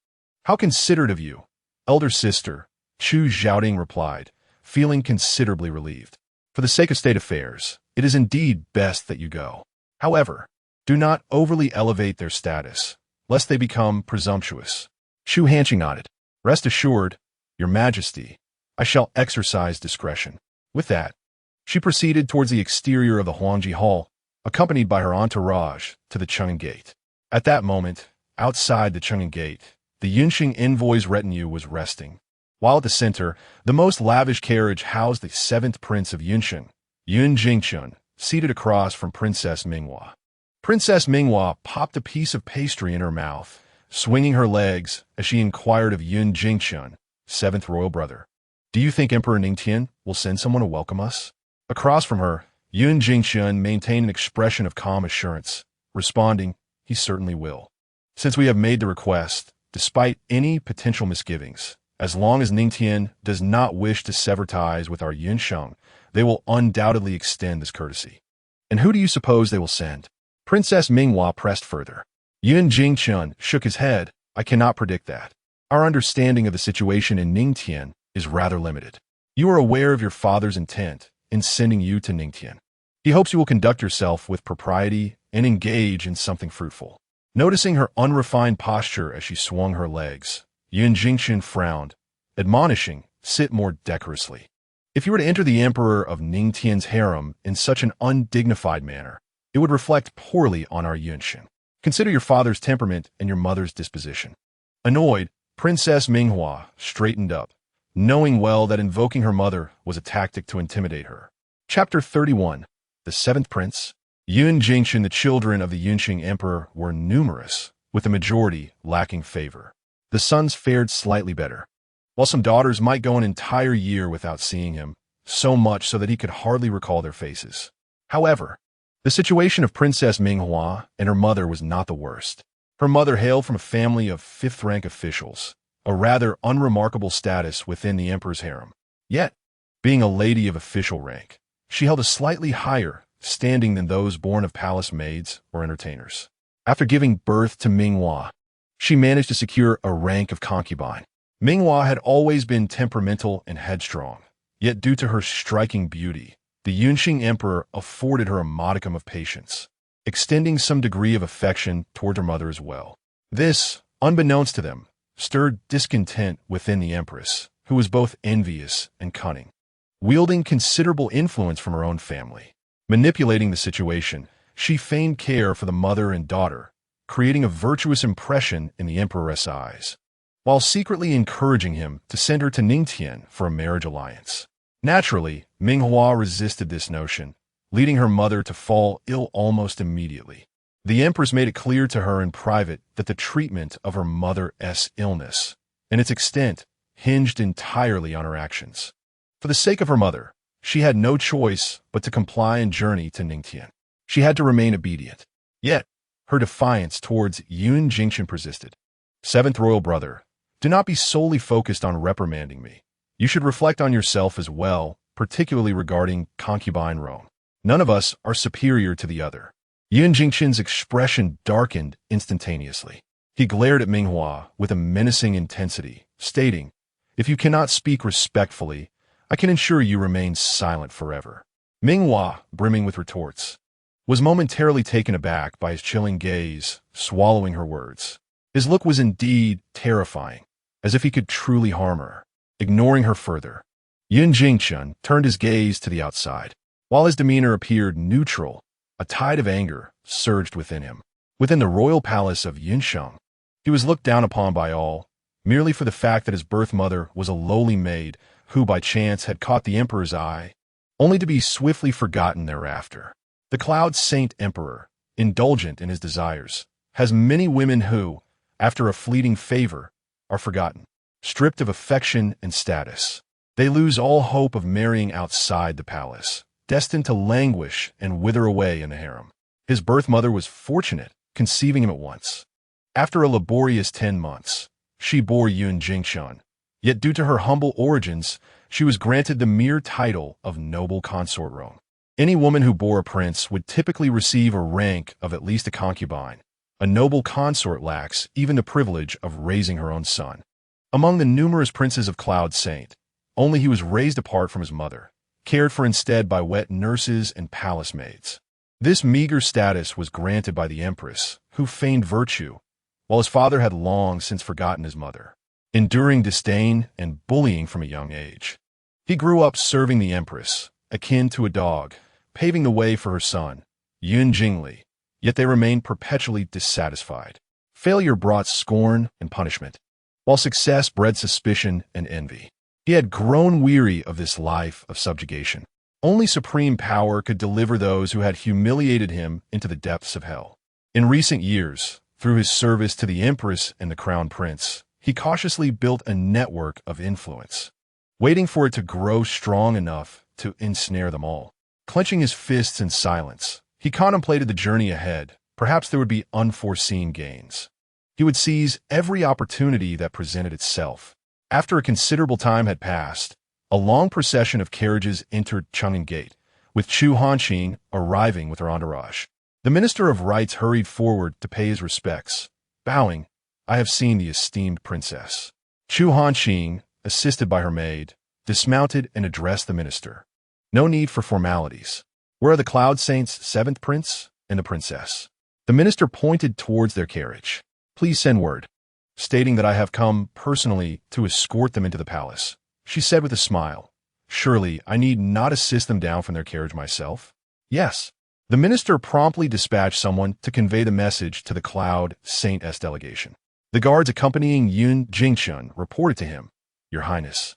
"How considerate of you, elder sister," Chu Xiaoting replied, feeling considerably relieved. "For the sake of state affairs, it is indeed best that you go. However, do not overly elevate their status, lest they become presumptuous." Chu Hanqing nodded. "Rest assured, Your Majesty, I shall exercise discretion." With that, she proceeded towards the exterior of the Huangji Hall, accompanied by her entourage to the Cheng'an Gate. At that moment, outside the Cheng'an Gate, the Yunxing envoy's retinue was resting, while at the center, the most lavish carriage housed the 7th Prince of Yunsheng, Yun Jingchun, seated across from Princess Minghua. Princess Minghua popped a piece of pastry in her mouth, swinging her legs as she inquired of Yun Jingchun, 7th royal brother, "Do you think Emperor Ningtian will send someone to welcome us?" Across from her, Yun Jingchun maintained an expression of calm assurance, responding, "He certainly will. Since we have made the request, despite any potential misgivings, as long as Ningtian does not wish to sever ties with our Yunsheng, they will undoubtedly extend this courtesy." "And who do you suppose they will send?" Princess Minghua pressed further. Yun Jingchun shook his head. "I cannot predict that. Our understanding of the situation in Ningtian is rather limited. You are aware of your father's intent in sending you to Ningtian. He hopes you will conduct yourself with propriety and engage in something fruitful." Noticing her unrefined posture as she swung her legs, Yun Jingchun frowned, admonishing, "Sit more decorously. If you were to enter the emperor of Ningtian's harem in such an undignified manner, it would reflect poorly on our Yunsheng. Consider your father's temperament and your mother's disposition." Annoyed, Princess Minghua straightened up, knowing well that invoking her mother was a tactic to intimidate her. Chapter 31. The 7th Prince. Yun Jingchun. The children of the Yunsheng emperor were numerous, with the majority lacking favor. The sons fared slightly better, while some daughters might go an entire year without seeing him, so much so that he could hardly recall their faces. However, the situation of Princess Minghua and her mother was not the worst. Her mother hailed from a family of 5th-rank officials, a rather unremarkable status within the emperor's harem. Yet, being a lady of official rank, she held a slightly higher standing than those born of palace maids or entertainers. After giving birth to Minghua, she managed to secure a rank of concubine. Minghua had always been temperamental and headstrong, yet due to her striking beauty, the Yunsheng emperor afforded her a modicum of patience, extending some degree of affection toward her mother as well. This, unbeknownst to them, stirred discontent within the empress, who was both envious and cunning. Wielding considerable influence from her own family, manipulating the situation, she feigned care for the mother and daughter, creating a virtuous impression in the emperor's eyes, while secretly encouraging him to send her to Ningtian for a marriage alliance. Naturally, Minghua resisted this notion, leading her mother to fall ill almost immediately. The empress made it clear to her in private that the treatment of her mother's illness and its extent hinged entirely on her actions. For the sake of her mother, she had no choice but to comply and journey to Ningtian. She had to remain obedient. Yet, her defiance towards Yun Jingchun persisted. 7th royal brother, do not be solely focused on reprimanding me. You should reflect on yourself as well, particularly regarding concubine Rome. None of us are superior to the other. Yun Jingqian's expression darkened instantaneously. He glared at Minghua with a menacing intensity, stating, "If you cannot speak respectfully, I can ensure you remain silent forever." Minghua, brimming with retorts, was momentarily taken aback by his chilling gaze, swallowing her words. His look was indeed terrifying, as if he could truly harm her. Ignoring her further, Yun Jingqian turned his gaze to the outside. While his demeanor appeared neutral, a tide of anger surged within him. Within the royal palace of Yunsheng, he was looked down upon by all, merely for the fact that his birth mother was a lowly maid who by chance had caught the emperor's eye, only to be swiftly forgotten thereafter. The Cloud Saint Emperor, indulgent in his desires, has many women who, after a fleeting favor, are forgotten. Stripped of affection and status, they lose all hope of marrying outside the palace, destined to languish and wither away in the harem. His birth mother was fortunate, conceiving him at once. After a laborious 10 months, she bore Yun Jingqian, yet due to her humble origins, she was granted the mere title of noble consort Rome. Any woman who bore a prince would typically receive a rank of at least a concubine. A noble consort lacks even the privilege of raising her own son. Among the numerous princes of Cloud Saint, only he was raised apart from his mother, cared for instead by wet nurses and palace maids. This meager status was granted by the empress, who feigned virtue, while his father had long since forgotten his mother, enduring disdain and bullying from a young age. He grew up serving the empress, akin to a dog, paving the way for her son, Yun Jingli, yet they remained perpetually dissatisfied. Failure brought scorn and punishment, while success bred suspicion and envy. He had grown weary of this life of subjugation. Only supreme power could deliver those who had humiliated him into the depths of hell. In recent years, through his service to the empress and the crown prince, he cautiously built a network of influence, waiting for it to grow strong enough to ensnare them all. Clenching his fists in silence, he contemplated the journey ahead. Perhaps there would be unforeseen gains. He would seize every opportunity that presented itself. After a considerable time had passed, a long procession of carriages entered Chang'an Gate, with Chu Hanqing arriving with her entourage. The Minister of Rites hurried forward to pay his respects, bowing, "I have seen the esteemed princess." Chu Hanqing, assisted by her maid, dismounted and addressed the minister. "No need for formalities. Where are the Cloud Saints' 7th prince and the princess?" The minister pointed towards their carriage. "Please send word, stating that I have come personally to escort them into the palace," she said with a smile. "Surely I need not assist them down from their carriage myself?" "Yes." The minister promptly dispatched someone to convey the message to the Cloud Saint's delegation. The guards accompanying Yun Jingqian reported to him, "Your Highness,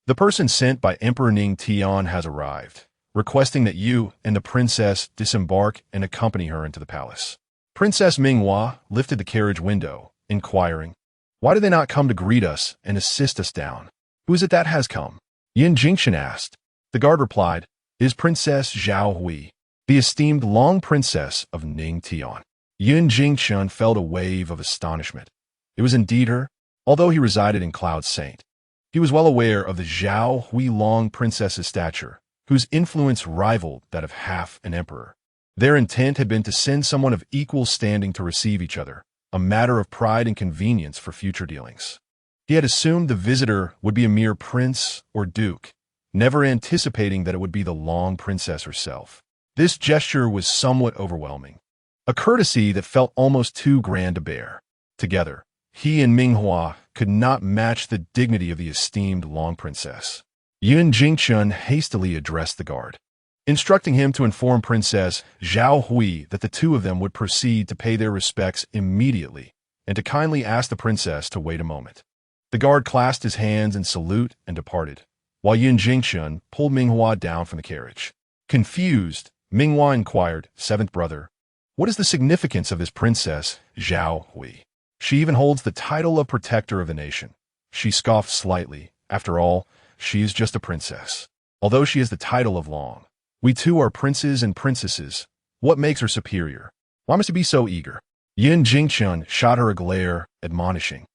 the person sent by Emperor Ning Tian has arrived, requesting that you and the princess disembark and accompany her into the palace." Princess Minghua lifted the carriage window, inquiring, "Why do they not come to greet us and assist us down? Who is it that has come?" Yun Jingqian asked. The guard replied, "It is Princess Zhao Hui, the esteemed long princess of Ning Tian." Yun Jingqian felt a wave of astonishment. It was indeed her, although he resided in Cloud Saint. He was well aware of the Zhao Hui long princess's stature, whose influence rivaled that of half an emperor. Their intent had been to send someone of equal standing to receive each other, a matter of pride and convenience for future dealings. He had assumed the visitor would be a mere prince or duke, never anticipating that it would be the long princess herself. This gesture was somewhat overwhelming, a courtesy that felt almost too grand to bear. Together, he and Minghua could not match the dignity of the esteemed long princess. Yun Jingqian hastily addressed the guard, instructing him to inform Princess Zhao Hui that the two of them would proceed to pay their respects immediately and to kindly ask the princess to wait a moment. The guard clasped his hands in salute and departed, while Yun Jingqian pulled Minghua down from the carriage. Confused, Minghua inquired, "Seventh brother, what is the significance of this Princess Zhao Hui? She even holds the title of protector of the nation." She scoffed slightly. "After all, she is just a princess. Although she has the title of long, we too are princes and princesses. What makes her superior? Why must you be so eager?" Yun Jingqian shot her a glare, admonishing,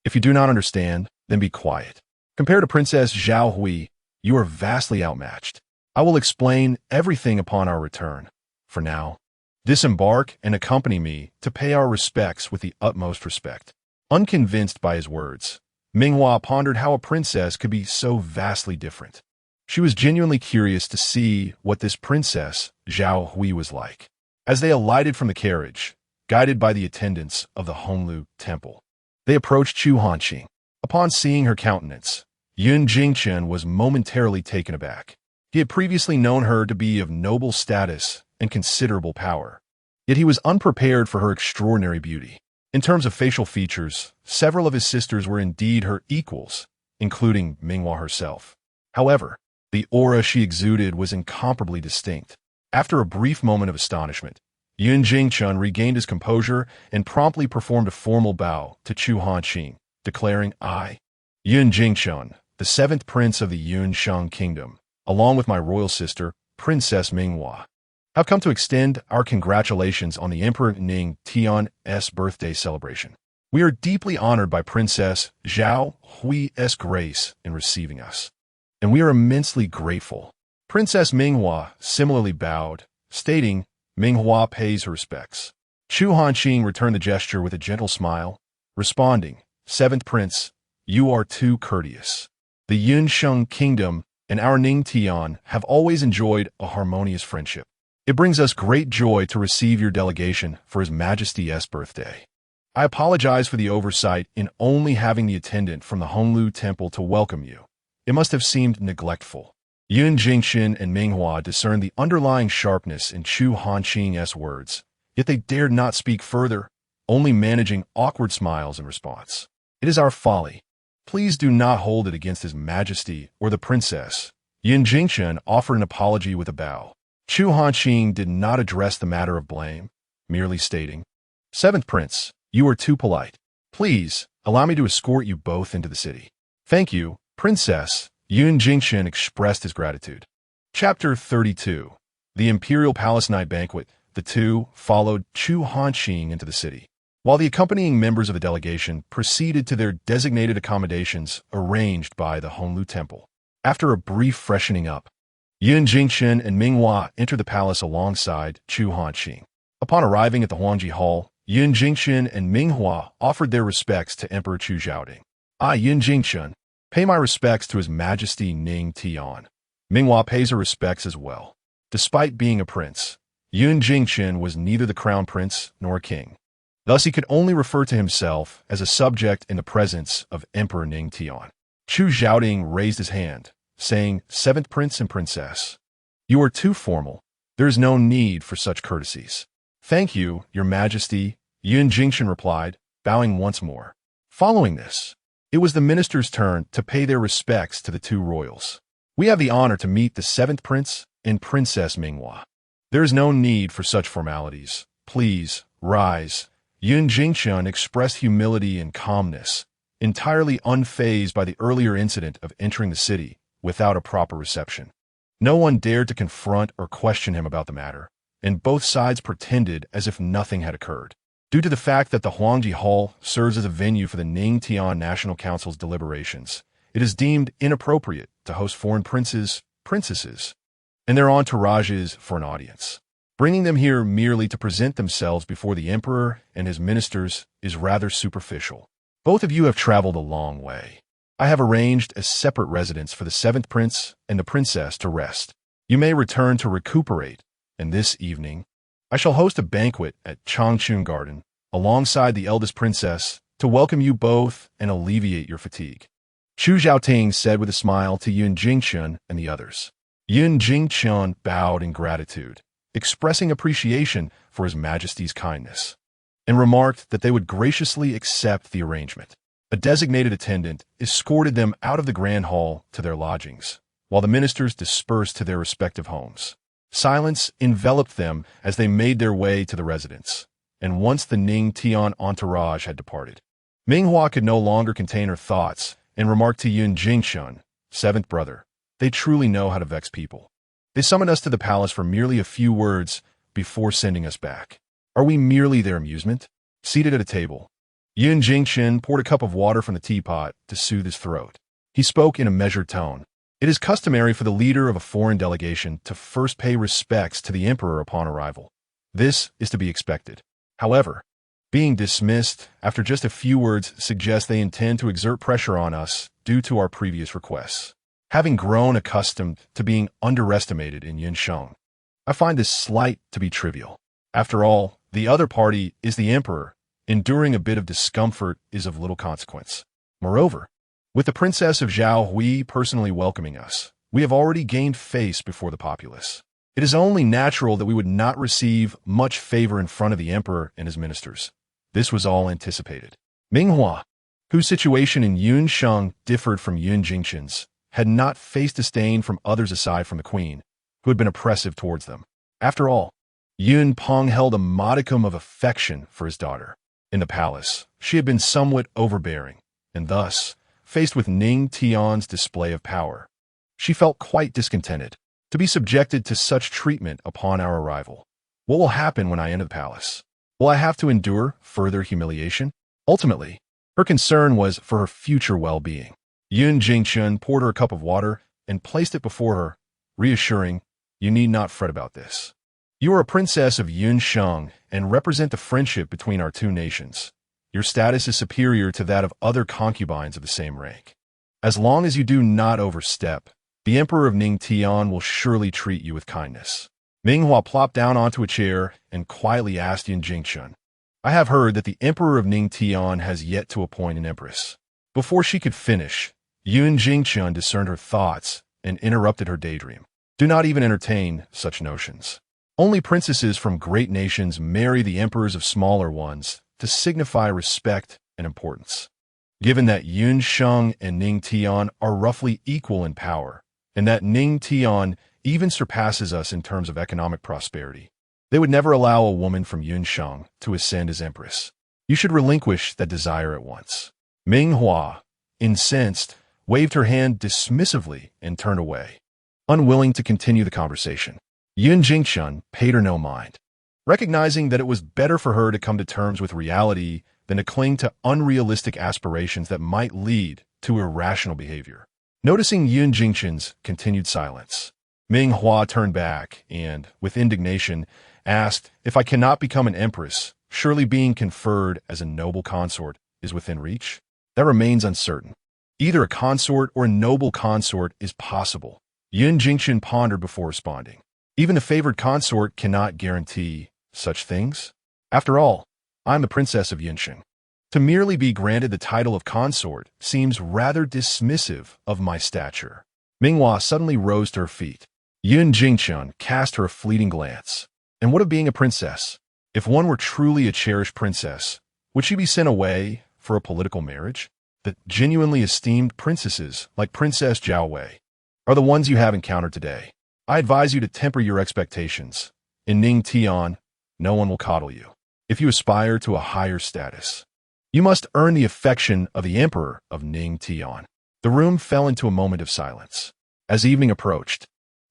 "If you do not understand, then be quiet." Compared to Princess Zhao Hui, you are vastly outmatched. I will explain everything upon our return. For now, disembark and accompany me to pay our respects with the utmost respect." Unconvinced by his words, Minghua pondered how a princess could be so vastly different. She was genuinely curious to see what this Princess Zhao Hui was like. As they alighted from the carriage, guided by the attendants of the Honglu Temple, they approached Chu Hanqing. Upon seeing her countenance, Yun Jingchen was momentarily taken aback. He had previously known her to be of noble status and considerable power, yet he was unprepared for her extraordinary beauty. In terms of facial features, several of his sisters were indeed her equals, including Minghua herself. However, the aura she exuded was incomparably distinct. After a brief moment of astonishment, Yun Jingchen regained his composure and promptly performed a formal bow to Chu Hanqing, declaring, "I, Yun Jingchen, the seventh prince of the Yunsheng Kingdom, along with my royal sister, Princess Minghua, have come to extend our congratulations on the Emperor Ning Tian's birthday celebration. We are deeply honored by Princess Zhao Hui's grace in receiving us, and we are immensely grateful." Princess Minghua similarly bowed, stating, "Minghua pays her respects." Chu Hanqing returned the gesture with a gentle smile, responding, "Seventh Prince, you are too courteous. The Yunsheng Kingdom and our Ning Tian have always enjoyed a harmonious friendship. It brings us great joy to receive your delegation for His Majesty's birthday. I apologize for the oversight in only having the attendant from the Honglu Temple to welcome you. It must have seemed neglectful." Yun Jingchen and Minghua discerned the underlying sharpness in Chu Hanqing's words, yet they dared not speak further, only managing awkward smiles in response. "It is our folly. Please do not hold it against His Majesty or the princess." Yun Jingchen offered an apology with a bow. Chu Hanqing did not address the matter of blame, merely stating, "Seventh Prince, you are too polite. Please, allow me to escort you both into the city." "Thank you, Princess." Yun Jingchen expressed his gratitude. Chapter 32. The Imperial Palace Night Banquet. The two followed Chu Hanqing into the city, while the accompanying members of the delegation proceeded to their designated accommodations arranged by the Honglu Temple. After a brief freshening up, Yun Jingchen and Minghua entered the palace alongside Chu Hanqing. Upon arriving at the Huangji Hall, Yun Jingchen and Minghua offered their respects to Emperor Chu Zhaoding. "I, Yun Jingchen, pay my respects to His Majesty Ning Tian." Minghua pays her respects as well. Despite being a prince, Yun Jingchen was neither the crown prince nor a king. Thus he could only refer to himself as a subject in the presence of Emperor Ning Tian. Chu Zhaoding raised his hand, saying, "Seventh Prince and Princess, you are too formal. There is no need for such courtesies." "Thank you, Your Majesty," Yun Jingchen replied, bowing once more. Following this, it was the minister's turn to pay their respects to the two royals. "We have the honor to meet the seventh prince and Princess Minghua. There is no need for such formalities. Please, rise." Yun Jingchen expressed humility and calmness, entirely unfazed by the earlier incident of entering the city without a proper reception. No one dared to confront or question him about the matter, and both sides pretended as if nothing had occurred. Due to the fact that the Huangji Hall serves as a venue for the Ning Tian National Council's deliberations, it is deemed inappropriate to host foreign princes, princesses, and their entourages for an audience. Bringing them here merely to present themselves before the emperor and his ministers is rather superficial. Both of you have traveled a long way. I have arranged a separate residence for the seventh prince and the princess to rest. You may return to recuperate, and this evening, I shall host a banquet at Changchun Garden alongside the eldest princess to welcome you both and alleviate your fatigue." Chu Zhaoting said with a smile to Yun Jingchen and the others. Yun Jingchen bowed in gratitude, expressing appreciation for His Majesty's kindness, and remarked that they would graciously accept the arrangement. A designated attendant escorted them out of the grand hall to their lodgings, while the ministers dispersed to their respective homes. Silence enveloped them as they made their way to the residence, and once the Ning Tian entourage had departed, Minghua could no longer contain her thoughts and remarked to Yun Jingchen, "Seventh brother, they truly know how to vex people. They summoned us to the palace for merely a few words before sending us back. Are we merely their amusement?" Seated at a table, Yun Jingchen poured a cup of water from the teapot to soothe his throat. He spoke in a measured tone. It is customary for the leader of a foreign delegation to first pay respects to the emperor upon arrival. This is to be expected. However, being dismissed after just a few words suggests they intend to exert pressure on us due to our previous requests. Having grown accustomed to being underestimated in Yunsheng, I find this slight to be trivial. After all, the other party is the emperor. Enduring a bit of discomfort is of little consequence. Moreover, with the Princess of Zhao Hui personally welcoming us, we have already gained face before the populace. It is only natural that we would not receive much favor in front of the emperor and his ministers. This was all anticipated. Minghua, whose situation in Yunsheng differed from Yun Jingqian's, had not faced disdain from others aside from the queen, who had been oppressive towards them. After all, Yun Peng held a modicum of affection for his daughter. In the palace, she had been somewhat overbearing, and thus, faced with Ning Tian's display of power, she felt quite discontented to be subjected to such treatment upon our arrival. What will happen when I enter the palace? Will I have to endure further humiliation? Ultimately, her concern was for her future well-being. Yun Jingqian poured her a cup of water and placed it before her, reassuring, "You need not fret about this. You are a princess of Yunsheng and represent the friendship between our two nations. Your status is superior to that of other concubines of the same rank. As long as you do not overstep, the Emperor of Ningtian will surely treat you with kindness." Minghua plopped down onto a chair and quietly asked Yun Jingqian, "I have heard that the Emperor of Ningtian has yet to appoint an empress." Before she could finish, Yun Jingqian discerned her thoughts and interrupted her daydream. "Do not even entertain such notions. Only princesses from great nations marry the emperors of smaller ones to signify respect and importance. Given that Yunsheng and Ningtian are roughly equal in power, and that Ningtian even surpasses us in terms of economic prosperity, they would never allow a woman from Yunsheng to ascend as empress. You should relinquish that desire at once." Minghua, incensed, waved her hand dismissively and turned away, unwilling to continue the conversation. Yun Jingqian paid her no mind, recognizing that it was better for her to come to terms with reality than to cling to unrealistic aspirations that might lead to irrational behavior. Noticing Yun Jingqian's continued silence, Minghua turned back and, with indignation, asked, "If I cannot become an empress, surely being conferred as a noble consort is within reach?" "That remains uncertain. Either a consort or a noble consort is possible." Yun Jingqian pondered before responding. "Even a favored consort cannot guarantee such things. After all, I am the Princess of Yunsheng. To merely be granted the title of consort seems rather dismissive of my stature." Minghua suddenly rose to her feet. Yun Jingqian cast her a fleeting glance. And what of being a princess? If one were truly a cherished princess, would she be sent away for a political marriage? The genuinely esteemed princesses, like Princess Zhao Hui, are the ones you have encountered today. I advise you to temper your expectations. In Ningtian, no one will coddle you. If you aspire to a higher status, you must earn the affection of the Emperor of Ningtian. The room fell into a moment of silence. As evening approached,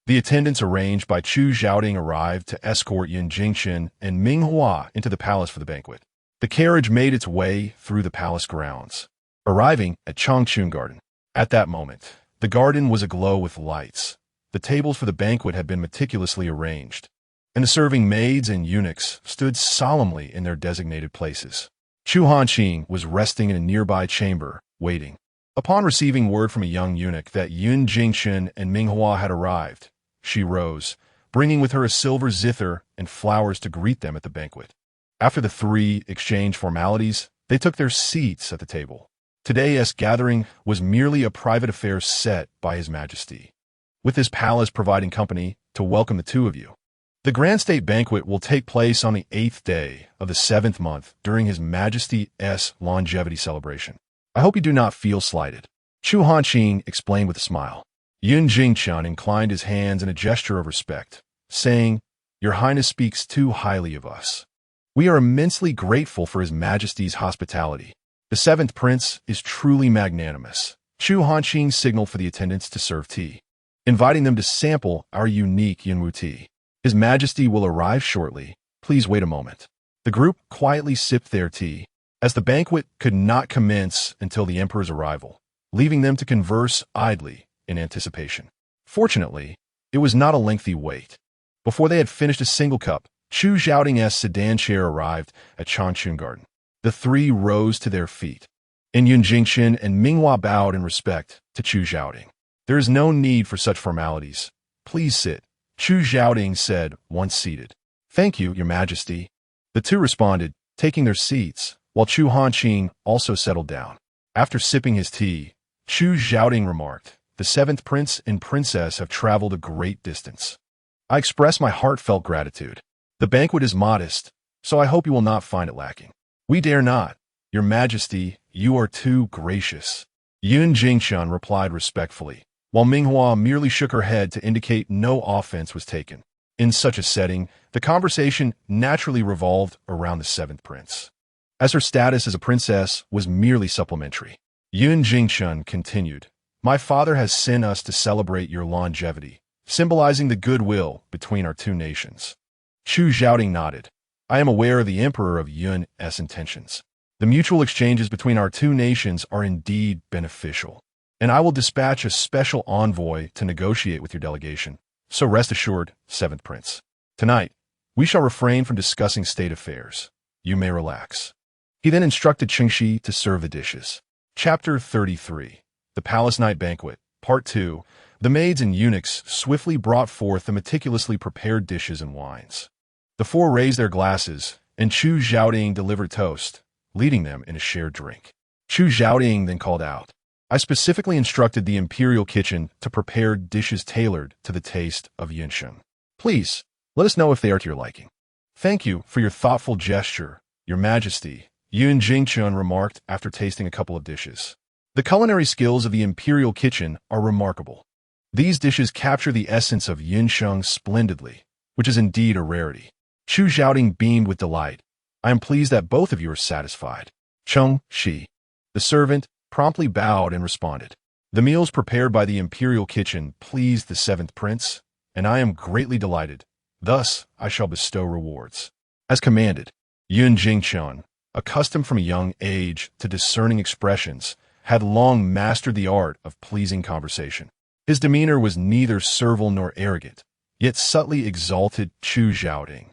the attendants arranged by Chu Zhaoding arrived to escort Yun Jingqian and Minghua into the palace for the banquet. The carriage made its way through the palace grounds, arriving at Changchun Garden. At that moment, the garden was aglow with lights. The tables for the banquet had been meticulously arranged, and the serving maids and eunuchs stood solemnly in their designated places. Chu Hanqing was resting in a nearby chamber, waiting. Upon receiving word from a young eunuch that Yun Jingqian and Minghua had arrived, she rose, bringing with her a silver zither and flowers to greet them at the banquet. After the three exchanged formalities, they took their seats at the table. Today's gathering was merely a private affair set by His Majesty, with his palace providing company to welcome the two of you. The grand state banquet will take place on the 8th day of the 7th month during His Majesty's longevity celebration. I hope you do not feel slighted." Chu Hanqing explained with a smile. Yun Jingqian inclined his hands in a gesture of respect, saying, "Your Highness speaks too highly of us. We are immensely grateful for His Majesty's hospitality. The 7th Prince is truly magnanimous." Chu Hanqing signaled for the attendants to serve tea, inviting them to sample our unique Yunwu tea. "His Majesty will arrive shortly. Please wait a moment." The group quietly sipped their tea. As the banquet could not commence until the Emperor's arrival, leaving them to converse idly in anticipation. Fortunately, it was not a lengthy wait. Before they had finished a single cup, Chu Zhaoting's sedan chair arrived at Changchun Garden. The three rose to their feet. And Yun Jingqian and Minghua bowed in respect to Chu Zhaoting. There is no need for such formalities. Please sit, Chu Zhaoting said, once seated. Thank you, Your Majesty. The two responded, taking their seats, while Chu Hanqing also settled down. After sipping his tea, Chu Zhaoting remarked, the seventh prince and princess have traveled a great distance. I express my heartfelt gratitude. The banquet is modest, so I hope you will not find it lacking. We dare not. Your Majesty, you are too gracious. Yun Jingqian replied respectfully, while Minghua merely shook her head to indicate no offense was taken. In such a setting, the conversation naturally revolved around the seventh prince, as her status as a princess was merely supplementary. Yun Jingqian continued, my father has sent us to celebrate your longevity, symbolizing the goodwill between our two nations. Chu Zhaoting nodded. I am aware of the Emperor of Yun's intentions. The mutual exchanges between our two nations are indeed beneficial, and I will dispatch a special envoy to negotiate with your delegation. So rest assured, seventh prince. Tonight, we shall refrain from discussing state affairs. You may relax. He then instructed Qingxi to serve the dishes. Chapter 33. The Palace Night Banquet, Part 2. The maids and eunuchs swiftly brought forth the meticulously prepared dishes and wines. The four raised their glasses, and Chu Zhaoting delivered toast, leading them in a shared drink. Chu Zhaoting then called out, I specifically instructed the imperial kitchen to prepare dishes tailored to the taste of Yunsheng. Please, let us know if they are to your liking. Thank you for your thoughtful gesture, Your Majesty, Yun Jingqian remarked after tasting a couple of dishes. The culinary skills of the imperial kitchen are remarkable. These dishes capture the essence of Yunsheng splendidly, which is indeed a rarity. Chu Zhaoting beamed with delight. I am pleased that both of you are satisfied. Cheng Shi, the servant, promptly bowed and responded. The meals prepared by the imperial kitchen pleased the seventh prince, and I am greatly delighted. Thus, I shall bestow rewards. As commanded, Yun Jingqian, accustomed from a young age to discerning expressions, had long mastered the art of pleasing conversation. His demeanor was neither servile nor arrogant, yet subtly exalted Chu Zhaoting,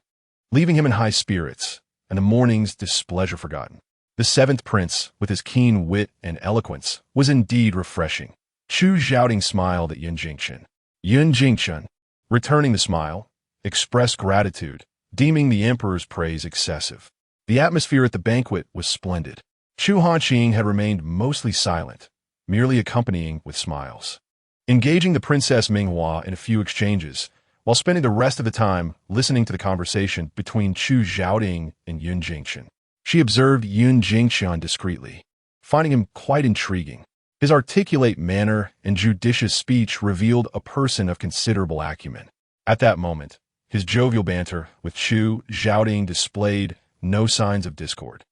leaving him in high spirits, and the morning's displeasure forgotten. The seventh prince, with his keen wit and eloquence, was indeed refreshing. Chu Zhaoting smiled at Yun Jingqian. Yun Jingqian, returning the smile, expressed gratitude, deeming the emperor's praise excessive. The atmosphere at the banquet was splendid. Chu Hanqing had remained mostly silent, merely accompanying with smiles, engaging the Princess Minghua in a few exchanges, while spending the rest of the time listening to the conversation between Chu Zhaoting and Yun Jingqian. She observed Yun Jingqian discreetly, finding him quite intriguing. His articulate manner and judicious speech revealed a person of considerable acumen. At that moment, his jovial banter with Chu Zhaoting displayed no signs of discord,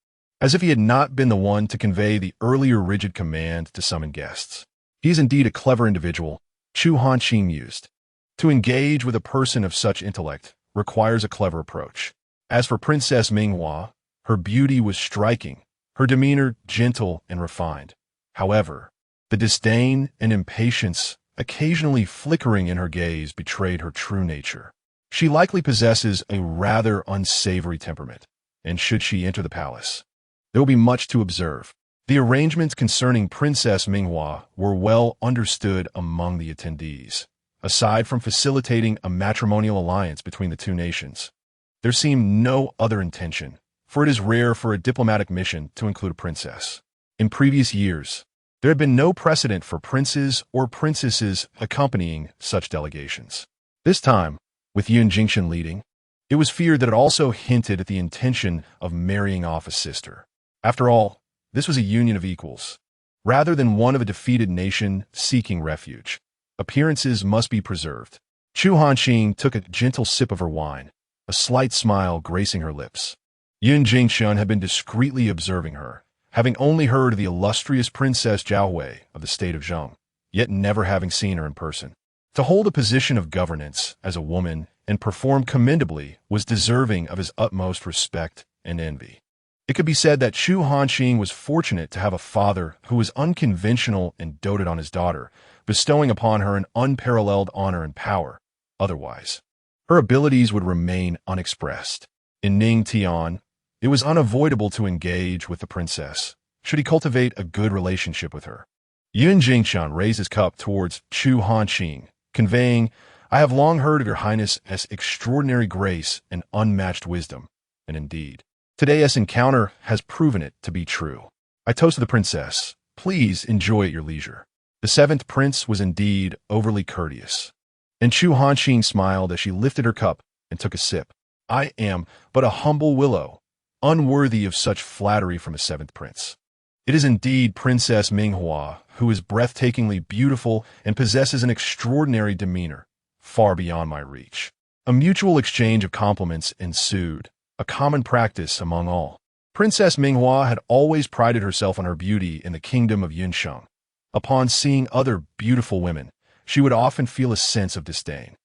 as if he had not been the one to convey the earlier rigid command to summon guests. He is indeed a clever individual, Chu Hanqing mused. To engage with a person of such intellect requires a clever approach. As for Princess Minghua, her beauty was striking, her demeanor gentle and refined. However, the disdain and impatience occasionally flickering in her gaze betrayed her true nature. She likely possesses a rather unsavory temperament, and should she enter the palace, there will be much to observe. The arrangements concerning Princess Minghua were well understood among the attendees. Aside from facilitating a matrimonial alliance between the two nations, there seemed no other intention, for it is rare for a diplomatic mission to include a princess. In previous years, there had been no precedent for princes or princesses accompanying such delegations. This time, with Yun Jingqian leading, it was feared that it also hinted at the intention of marrying off a sister. After all, this was a union of equals, rather than one of a defeated nation seeking refuge. Appearances must be preserved. Chu Hanqing took a gentle sip of her wine, a slight smile gracing her lips. Yun Jingqian had been discreetly observing her, having only heard of the illustrious Princess Jiahui of the state of Zheng, yet never having seen her in person. To hold a position of governance as a woman and perform commendably was deserving of his utmost respect and envy. It could be said that Chu Hanqing was fortunate to have a father who was unconventional and doted on his daughter, bestowing upon her an unparalleled honor and power. Otherwise, her abilities would remain unexpressed. In Ning Tian, it was unavoidable to engage with the princess, should he cultivate a good relationship with her. Yun Jingshan raised his cup towards Chu Hanqing, conveying, "I have long heard of your highness's extraordinary grace and unmatched wisdom, and indeed, today's encounter has proven it to be true. I toast to the princess. Please enjoy at your leisure." The seventh prince was indeed overly courteous, and Chu Hanqing smiled as she lifted her cup and took a sip. "I am but a humble willow, unworthy of such flattery from a seventh prince. It is indeed Princess Minghua, who is breathtakingly beautiful and possesses an extraordinary demeanor, far beyond my reach." A mutual exchange of compliments ensued, a common practice among all. Princess Minghua had always prided herself on her beauty in the kingdom of Yunsheng. Upon seeing other beautiful women, she would often feel a sense of disdain.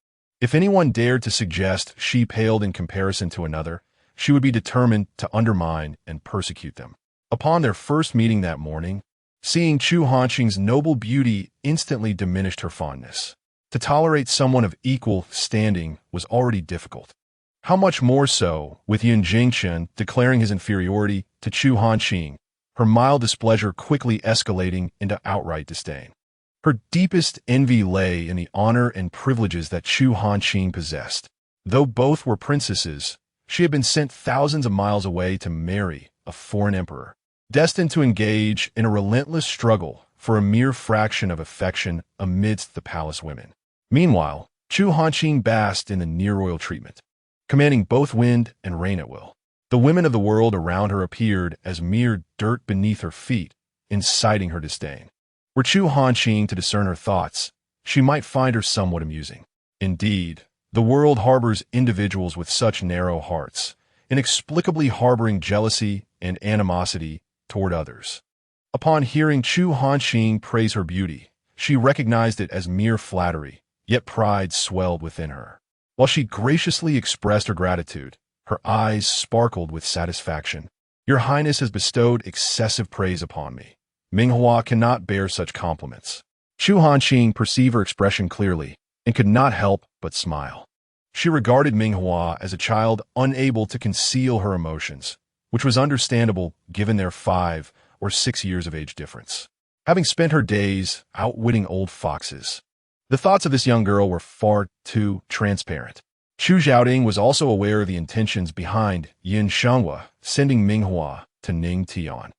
If anyone dared to suggest she paled in comparison to another, she would be determined to undermine and persecute them. Upon their first meeting that morning, seeing Chu Hanqing's noble beauty instantly diminished her fondness. To tolerate someone of equal standing was already difficult. How much more so with Yun Jingchen declaring his inferiority to Chu Hanqing, her mild displeasure quickly escalating into outright disdain. Her deepest envy lay in the honor and privileges that Chu Hanqing possessed. Though both were princesses, she had been sent thousands of miles away to marry a foreign emperor, destined to engage in a relentless struggle for a mere fraction of affection amidst the palace women. Meanwhile, Chu Hanqing basked in the near-royal treatment, commanding both wind and rain at will. The women of the world around her appeared as mere dirt beneath her feet, inciting her disdain. Were Chu Hanqing to discern her thoughts, she might find her somewhat amusing. Indeed, the world harbors individuals with such narrow hearts, inexplicably harboring jealousy and animosity toward others. Upon hearing Chu Hanqing praise her beauty, she recognized it as mere flattery, yet pride swelled within her. While she graciously expressed her gratitude, her eyes sparkled with satisfaction. "Your Highness has bestowed excessive praise upon me. Minghua cannot bear such compliments." Chu Hanqing perceived her expression clearly and could not help but smile. She regarded Minghua as a child unable to conceal her emotions, which was understandable given their 5 or 6 years of age difference. Having spent her days outwitting old foxes, the thoughts of this young girl were far too transparent. Chu Xiaoding was also aware of the intentions behind Yin Shenghua sending Minghua to Ning Tian,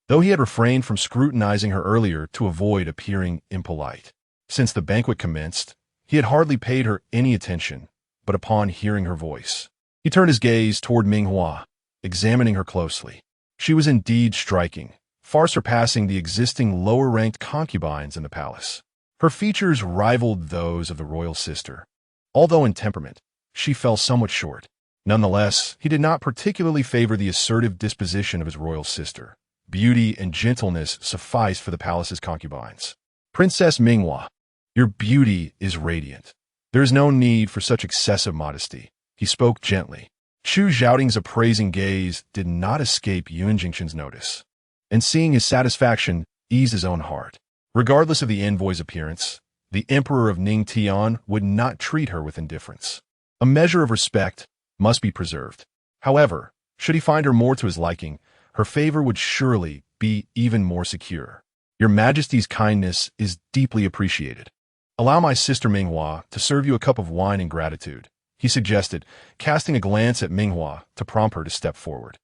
though he had refrained from scrutinizing her earlier to avoid appearing impolite. Since the banquet commenced, he had hardly paid her any attention, but upon hearing her voice, he turned his gaze toward Minghua, examining her closely. She was indeed striking, far surpassing the existing lower-ranked concubines in the palace. Her features rivaled those of the royal sister. Although in temperament, she fell somewhat short. Nonetheless, he did not particularly favor the assertive disposition of his royal sister. Beauty and gentleness sufficed for the palace's concubines. "Princess Minghua, your beauty is radiant. There is no need for such excessive modesty." He spoke gently. Chu Xiaoding's appraising gaze did not escape Yun Jingshan's notice, and seeing his satisfaction eased his own heart. Regardless of the envoy's appearance, the emperor of Ning Tian would not treat her with indifference. A measure of respect must be preserved. However, should he find her more to his liking, her favor would surely be even more secure. "Your Majesty's kindness is deeply appreciated. Allow my sister Minghua to serve you a cup of wine in gratitude," he suggested, casting a glance at Minghua to prompt her to step forward.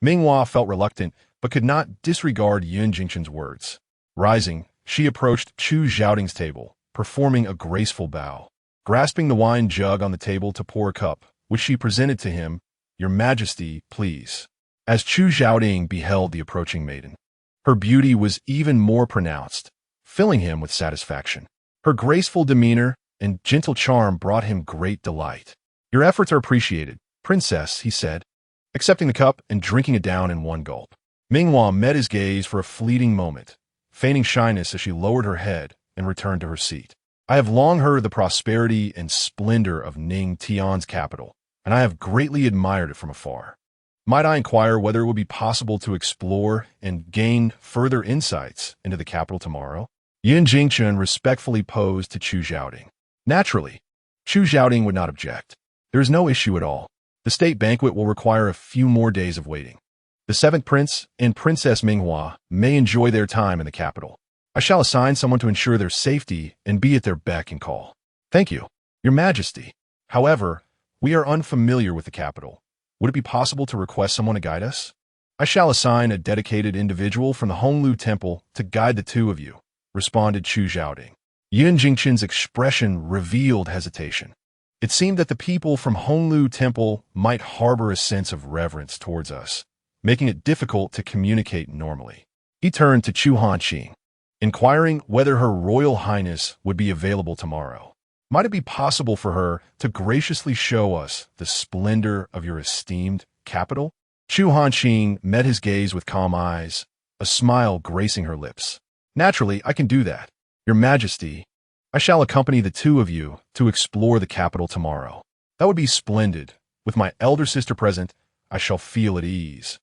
Minghua felt reluctant, but could not disregard Yun Jingshan's words. Rising, she approached Chu Xiaoding's table, performing a graceful bow. Grasping the wine jug on the table to pour a cup, which she presented to him, "Your Majesty, please." As Chu Xiaoding beheld the approaching maiden, her beauty was even more pronounced, filling him with satisfaction. Her graceful demeanor and gentle charm brought him great delight. "Your efforts are appreciated, Princess," he said, accepting the cup and drinking it down in one gulp. Minghua met his gaze for a fleeting moment, feigning shyness as she lowered her head and returned to her seat. "I have long heard of the prosperity and splendor of Ning Tian's capital, and I have greatly admired it from afar. Might I inquire whether it would be possible to explore and gain further insights into the capital tomorrow? Yun Jingchen respectfully posed to Chu Xiaoding. Naturally, Chu Xiaoding would not object. There is no issue at all. The state banquet will require a few more days of waiting. The seventh prince and Princess Minghua may enjoy their time in the capital. I shall assign someone to ensure their safety and be at their beck and call. Thank you, Your Majesty. However, we are unfamiliar with the capital. Would it be possible to request someone to guide us? I shall assign a dedicated individual from the Honglu Temple to guide the two of you, responded Chu Xiaoding. Yun Jingchen's expression revealed hesitation. It seemed that the people from Honglu Temple might harbor a sense of reverence towards us, making it difficult to communicate normally. He turned to Chu Hanqing, inquiring whether Her Royal Highness would be available tomorrow. Might it be possible for her to graciously show us the splendor of your esteemed capital? Chu Hanqing met his gaze with calm eyes, a smile gracing her lips. Naturally, I can do that. Your Majesty, I shall accompany the two of you to explore the capital tomorrow. That would be splendid. With my elder sister present, I shall feel at ease.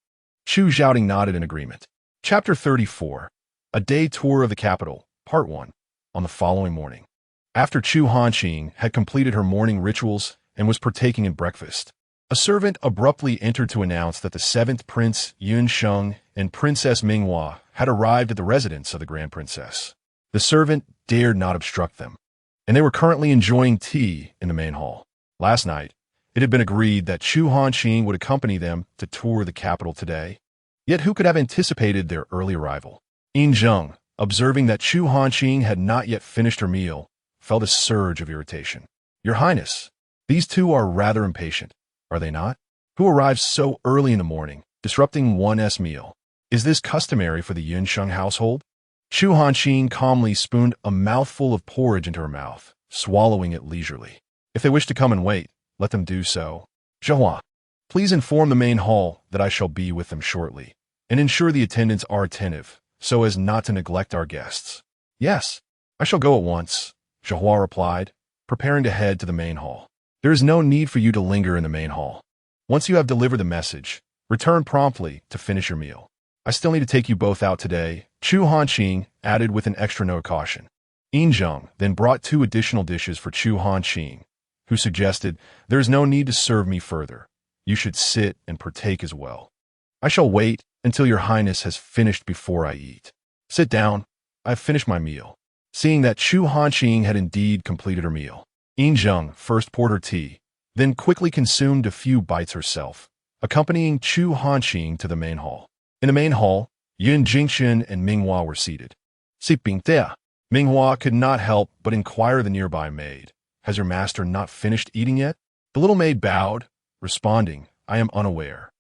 Chu Xiaoding nodded in agreement. Chapter 34. A Day Tour of the Capital, Part 1. On the following morning, after Chu Hanqing had completed her morning rituals and was partaking in breakfast, a servant abruptly entered to announce that the seventh Prince Yun Sheng and Princess Minghua had arrived at the residence of the Grand Princess. The servant dared not obstruct them, and they were currently enjoying tea in the main hall. Last night, it had been agreed that Chu Hanqing would accompany them to tour the capital today. Yet who could have anticipated their early arrival? Yin Zheng, observing that Chu Hanqing had not yet finished her meal, felt a surge of irritation. Your Highness, these two are rather impatient, are they not? Who arrives so early in the morning, disrupting one's meal? Is this customary for the Yun Sheng household? Chu Hanqing calmly spooned a mouthful of porridge into her mouth, swallowing it leisurely. If they wish to come and wait, let them do so. Zhehua, please inform the main hall that I shall be with them shortly, and ensure the attendants are attentive, so as not to neglect our guests. Yes, I shall go at once, Zhehua replied, preparing to head to the main hall. There is no need for you to linger in the main hall. Once you have delivered the message, return promptly to finish your meal. I still need to take you both out today, Chu Hanqing added with an extra note of caution. Yin Zheng then brought 2 additional dishes for Chu Hanqing, who suggested, there is no need to serve me further. You should sit and partake as well. I shall wait until your Highness has finished before I eat. Sit down. I have finished my meal. Seeing that Chu Hanqing had indeed completed her meal, Yin Zheng first poured her tea, then quickly consumed a few bites herself, accompanying Chu Hanqing to the main hall. In the main hall, Yun Jingchen and Minghua were seated. Siping Tea. Minghua could not help but inquire the nearby maid. Has your master not finished eating yet? The little maid bowed, responding, I am unaware.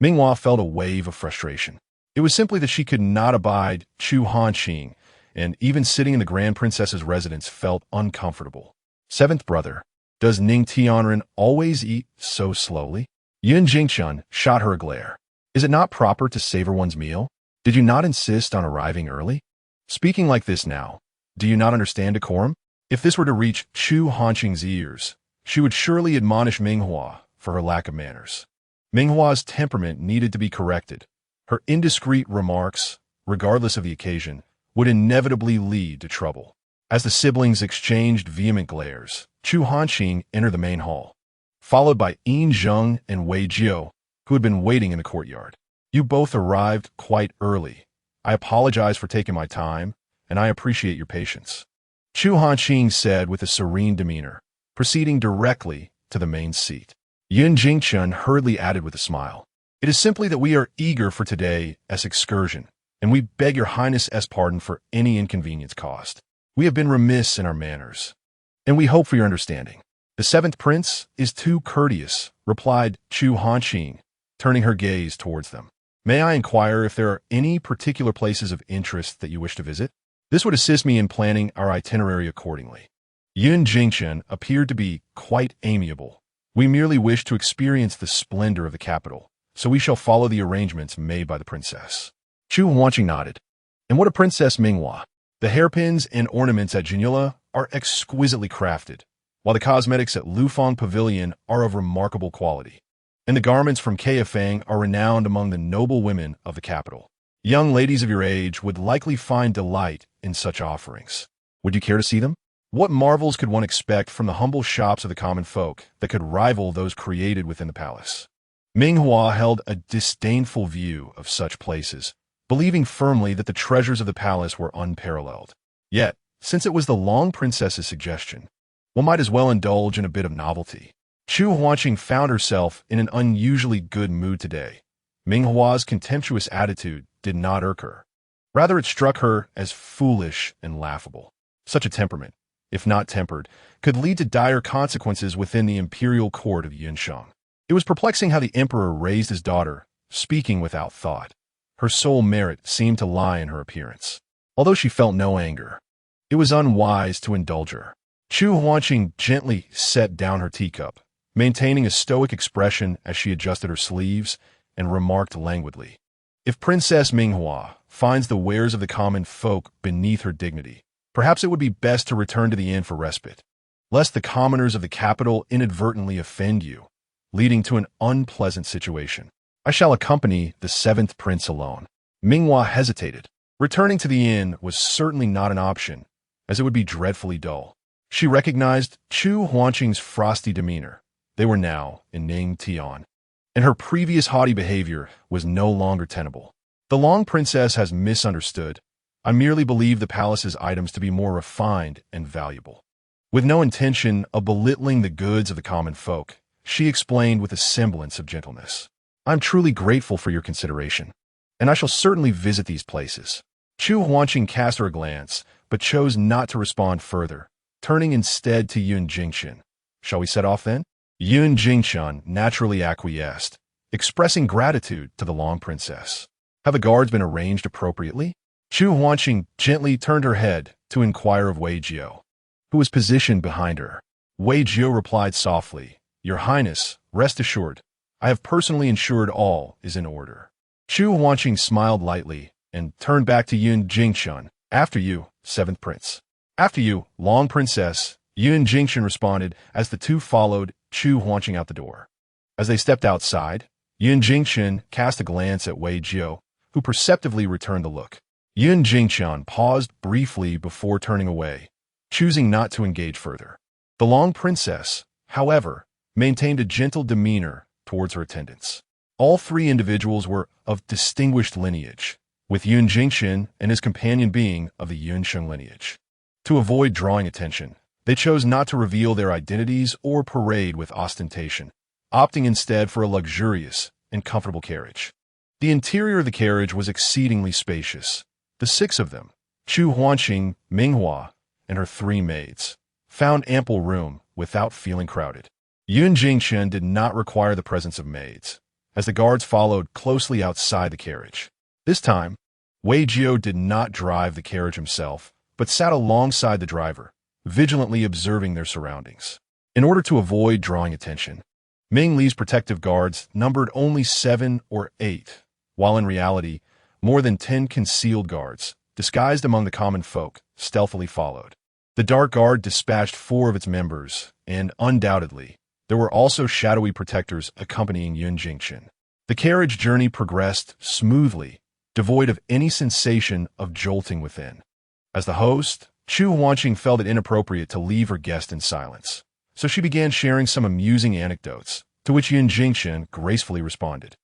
Minghua felt a wave of frustration. It was simply that she could not abide Chu Hanqing, and even sitting in the Grand Princess's residence felt uncomfortable. Seventh brother, does Ning Tianren always eat so slowly? Yun Jingchen shot her a glare. Is it not proper to savor one's meal? Did you not insist on arriving early? Speaking like this now, do you not understand decorum? If this were to reach Chu Hanqing's ears, she would surely admonish Minghua for her lack of manners. Minghua's temperament needed to be corrected. Her indiscreet remarks, regardless of the occasion, would inevitably lead to trouble. As the siblings exchanged vehement glares, Chu Hanqing entered the main hall, followed by Yin Zheng and Wei Jiao, who had been waiting in the courtyard. You both arrived quite early. I apologize for taking my time, and I appreciate your patience. Chu Hanqing said with a serene demeanor, proceeding directly to the main seat. Yun Jingchen hurriedly added with a smile. It is simply that we are eager for today's excursion, and we beg your Highness's pardon for any inconvenience caused. We have been remiss in our manners, and we hope for your understanding. The seventh prince is too courteous, replied Chu Hanqing, turning her gaze towards them. May I inquire if there are any particular places of interest that you wish to visit? This would assist me in planning our itinerary accordingly. Yun Jingchen appeared to be quite amiable. We merely wish to experience the splendor of the capital, so we shall follow the arrangements made by the princess. Chu Hanqing nodded. And what of Princess Minghua? The hairpins and ornaments at Jinula are exquisitely crafted, while the cosmetics at Lufang Pavilion are of remarkable quality. and the garments from Kaifeng are renowned among the noble women of the capital. Young ladies of your age would likely find delight in such offerings. Would you care to see them? What marvels could one expect from the humble shops of the common folk that could rival those created within the palace? Minghua held a disdainful view of such places, believing firmly that the treasures of the palace were unparalleled. Yet, since it was the Long Princess's suggestion, one might as well indulge in a bit of novelty. Chu Hanqing found herself in an unusually good mood today. Minghua's contemptuous attitude did not irk her. Rather, it struck her as foolish and laughable. Such a temperament, if not tempered, could lead to dire consequences within the imperial court of Yunsheng. It was perplexing how the emperor raised his daughter, speaking without thought. Her sole merit seemed to lie in her appearance. Although she felt no anger, it was unwise to indulge her. Chu Hanqing gently set down her teacup, maintaining a stoic expression as she adjusted her sleeves, and remarked languidly, "If Princess Minghua finds the wares of the common folk beneath her dignity, perhaps it would be best to return to the inn for respite, lest the commoners of the capital inadvertently offend you, leading to an unpleasant situation. I shall accompany the seventh prince alone." Minghua hesitated. Returning to the inn was certainly not an option, as it would be dreadfully dull. She recognized Chu Hanqing's frosty demeanor. They were now in Ningtian, and her previous haughty behavior was no longer tenable. "The Long Princess has misunderstood. I merely believe the palace's items to be more refined and valuable." With no intention of belittling the goods of the common folk, she explained with a semblance of gentleness, "I'm truly grateful for your consideration, and I shall certainly visit these places." Chu Hanqing cast her a glance, but chose not to respond further, turning instead to Yun Jingxian. "Shall we set off then?" Yun Jingxian naturally acquiesced, expressing gratitude to the Long Princess. "Have the guards been arranged appropriately?" Chu Hanqing gently turned her head to inquire of Wei Jiao, who was positioned behind her. Wei Jiao replied softly, "Your Highness, rest assured, I have personally ensured all is in order." Chu Hanqing smiled lightly and turned back to Yun Jingxian. "After you, seventh prince." "After you, Long Princess," Yun Jingxian responded as the two followed Chu Hanqing out the door. As they stepped outside, Yun Jingxian cast a glance at Wei Jiao, who perceptively returned the look. Yun Jingxian paused briefly before turning away, choosing not to engage further. The Long Princess, however, maintained a gentle demeanor towards her attendants. All three individuals were of distinguished lineage, with Yun Jingxian and his companion being of the Yunsheng lineage. To avoid drawing attention, they chose not to reveal their identities or parade with ostentation, opting instead for a luxurious and comfortable carriage. The interior of the carriage was exceedingly spacious. The six of them, Chu Hanqing, Minghua, and her three maids, found ample room without feeling crowded. Yun Jingxian did not require the presence of maids, as the guards followed closely outside the carriage. This time, Wei Jiao did not drive the carriage himself, but sat alongside the driver, vigilantly observing their surroundings. In order to avoid drawing attention, Ming Li's protective guards numbered only 7 or 8, while in reality, more than 10 concealed guards, disguised among the common folk, stealthily followed. The Dark Guard dispatched 4 of its members, and undoubtedly, there were also shadowy protectors accompanying Yun Jingxian. The carriage journey progressed smoothly, devoid of any sensation of jolting within. As the host, Chu Hanqing felt it inappropriate to leave her guest in silence, so she began sharing some amusing anecdotes, to which Yun Jingxian gracefully responded.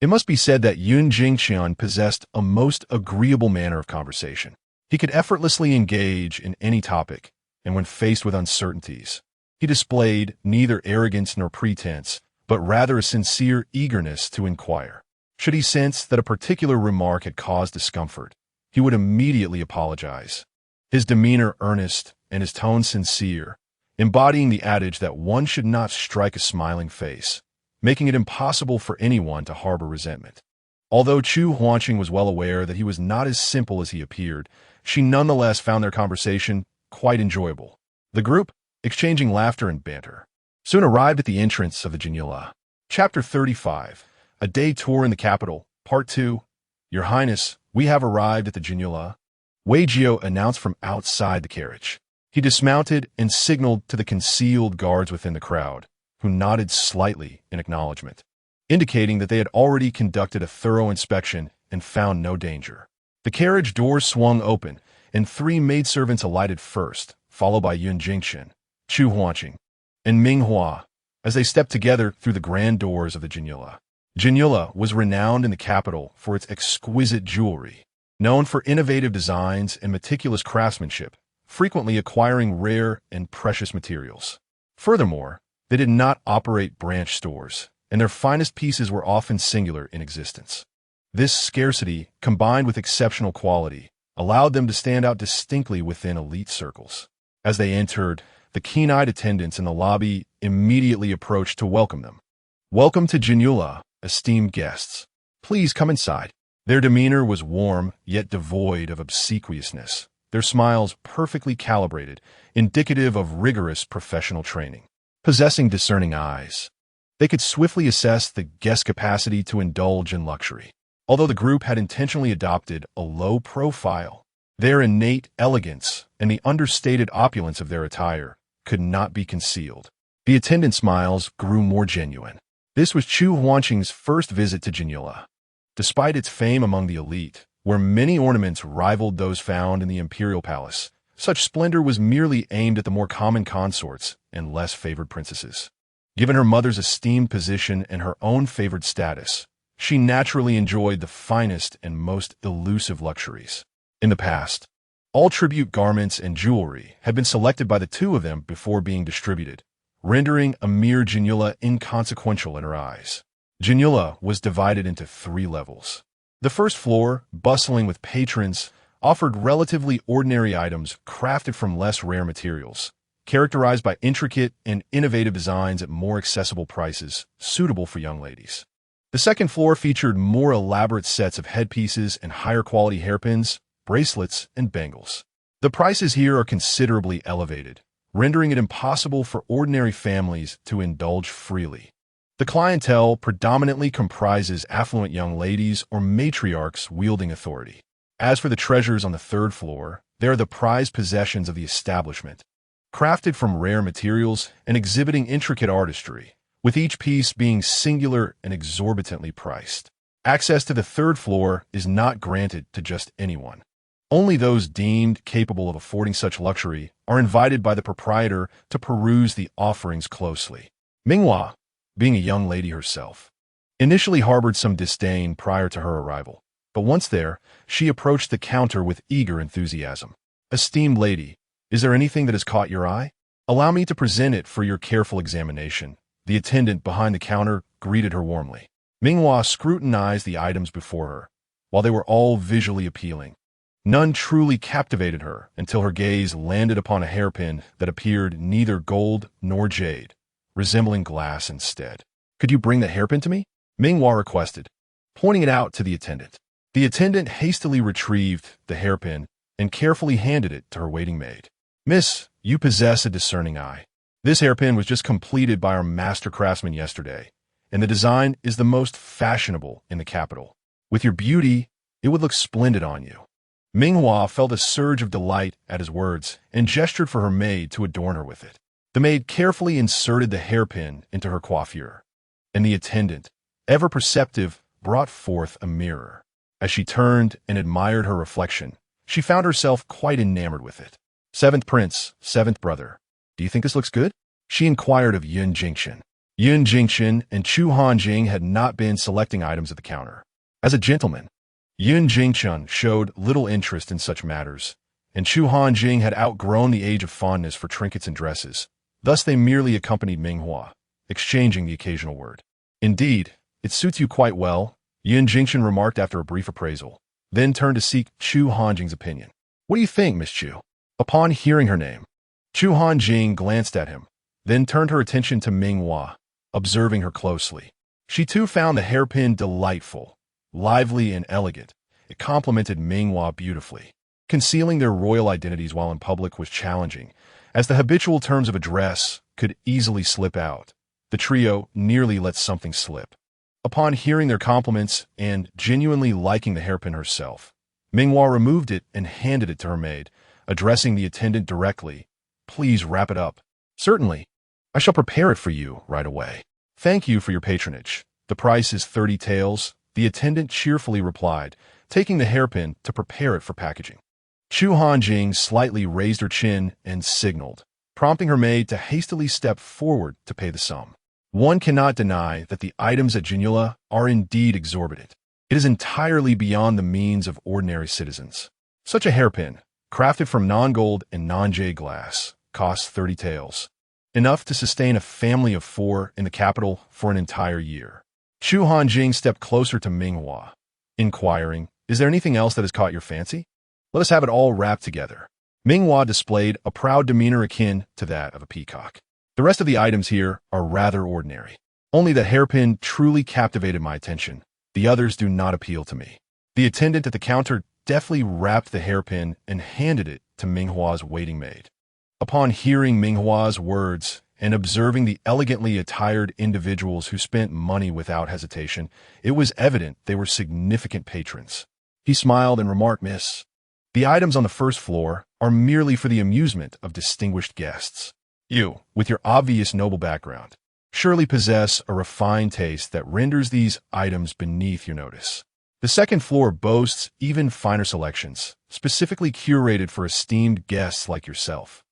It must be said that Yun Jingxian possessed a most agreeable manner of conversation. He could effortlessly engage in any topic, and when faced with uncertainties, he displayed neither arrogance nor pretense, but rather a sincere eagerness to inquire. Should he sense that a particular remark had caused discomfort, he would immediately apologize. His demeanor earnest and his tone sincere, embodying the adage that one should not strike a smiling face, making it impossible for anyone to harbor resentment. Although Chu Hanqing was well aware that he was not as simple as he appeared, she nonetheless found their conversation quite enjoyable. The group, exchanging laughter and banter, soon arrived at the entrance of the Jinula. Chapter 35, A Day Tour in the Capital, Part 2. Your Highness, we have arrived at the Jinula, Wei Jiao announced from outside the carriage. He dismounted and signaled to the concealed guards within the crowd, who nodded slightly in acknowledgement. indicating that they had already conducted a thorough inspection and found no danger. The carriage doors swung open, and three maidservants alighted first, followed by Yun Jingchen, Chu Hanqing, and Ming Hua, as they stepped together through the grand doors of the Jinyula. Jinyula was renowned in the capital for its exquisite jewelry, known for innovative designs and meticulous craftsmanship, frequently acquiring rare and precious materials. Furthermore, they did not operate branch stores, and their finest pieces were often singular in existence. This scarcity, combined with exceptional quality, allowed them to stand out distinctly within elite circles. As they entered, the keen-eyed attendants in the lobby immediately approached to welcome them. "Welcome to Jinyula, esteemed guests. Please come inside." Their demeanor was warm, yet devoid of obsequiousness, their smiles perfectly calibrated, indicative of rigorous professional training. Possessing discerning eyes, they could swiftly assess the guest's capacity to indulge in luxury. Although the group had intentionally adopted a low profile, their innate elegance and the understated opulence of their attire could not be concealed. The attendant smiles grew more genuine. This was Chu Hanqing's first visit to Jinyula. Despite its fame among the elite, where many ornaments rivaled those found in the imperial palace, such splendor was merely aimed at the more common consorts and less favored princesses. Given her mother's esteemed position and her own favored status, she naturally enjoyed the finest and most elusive luxuries. In the past, all tribute garments and jewelry had been selected by the two of them before being distributed, rendering a mere Jinyula inconsequential in her eyes. Jinyula was divided into 3 levels. The first floor, bustling with patrons, offered relatively ordinary items crafted from less rare materials, characterized by intricate and innovative designs at more accessible prices, suitable for young ladies. The second floor featured more elaborate sets of headpieces and higher quality hairpins, bracelets, and bangles. The prices here are considerably elevated, rendering it impossible for ordinary families to indulge freely. The clientele predominantly comprises affluent young ladies or matriarchs wielding authority. As for the treasures on the third floor, they are the prized possessions of the establishment, crafted from rare materials and exhibiting intricate artistry, with each piece being singular and exorbitantly priced. Access to the third floor is not granted to just anyone. Only those deemed capable of affording such luxury are invited by the proprietor to peruse the offerings closely. Minghua, being a young lady herself, initially harbored some disdain prior to her arrival, but once there, she approached the counter with eager enthusiasm. "Esteemed lady, is there anything that has caught your eye? Allow me to present it for your careful examination." The attendant behind the counter greeted her warmly. Minghua scrutinized the items before her. While they were all visually appealing, none truly captivated her until her gaze landed upon a hairpin that appeared neither gold nor jade, resembling glass instead. "Could you bring the hairpin to me?" Minghua requested, pointing it out to the attendant. The attendant hastily retrieved the hairpin and carefully handed it to her waiting maid. "Miss, you possess a discerning eye. This hairpin was just completed by our master craftsman yesterday, and the design is the most fashionable in the capital. With your beauty, it would look splendid on you." Minghua felt a surge of delight at his words and gestured for her maid to adorn her with it. The maid carefully inserted the hairpin into her coiffure, and the attendant, ever perceptive, brought forth a mirror. As she turned and admired her reflection, she found herself quite enamored with it. "Seventh prince, seventh brother, do you think this looks good?" she inquired of Yun Jingchen. Yun Jingchen and Chu Hanqing had not been selecting items at the counter. As a gentleman, Yun Jingchen showed little interest in such matters, and Chu Hanqing had outgrown the age of fondness for trinkets and dresses. Thus they merely accompanied Minghua, exchanging the occasional word. "Indeed, it suits you quite well," Yun Jingchen remarked after a brief appraisal, then turned to seek Chu Hanqing's opinion. "What do you think, Miss Chu?" Upon hearing her name, Chu Hanqing glanced at him, then turned her attention to Minghua, observing her closely. She too found the hairpin delightful, lively and elegant. It complemented Minghua beautifully. Concealing their royal identities while in public was challenging, as the habitual terms of address could easily slip out. The trio nearly let something slip. Upon hearing their compliments and genuinely liking the hairpin herself, Minghua removed it and handed it to her maid, addressing the attendant directly. "Please wrap it up." "Certainly. I shall prepare it for you right away. Thank you for your patronage." "The price is 30 taels," the attendant cheerfully replied, taking the hairpin to prepare it for packaging. Chu Hanqing slightly raised her chin and signaled, prompting her maid to hastily step forward to pay the sum. One cannot deny that the items at Jinula are indeed exorbitant. It is entirely beyond the means of ordinary citizens. Such a hairpin, crafted from non-gold and non-jade glass, costs 30 taels, enough to sustain a family of 4 in the capital for an entire year. Chu Hanqing stepped closer to Minghua, inquiring, "Is there anything else that has caught your fancy? Let us have it all wrapped together." Minghua displayed a proud demeanor akin to that of a peacock. "The rest of the items here are rather ordinary. Only the hairpin truly captivated my attention. The others do not appeal to me." The attendant at the counter deftly wrapped the hairpin and handed it to Minghua's waiting maid. Upon hearing Minghua's words and observing the elegantly attired individuals who spent money without hesitation, it was evident they were significant patrons. He smiled and remarked, "Miss, the items on the first floor are merely for the amusement of distinguished guests. You, with your obvious noble background, surely possess a refined taste that renders these items beneath your notice. The second floor boasts even finer selections, specifically curated for esteemed guests like yourself.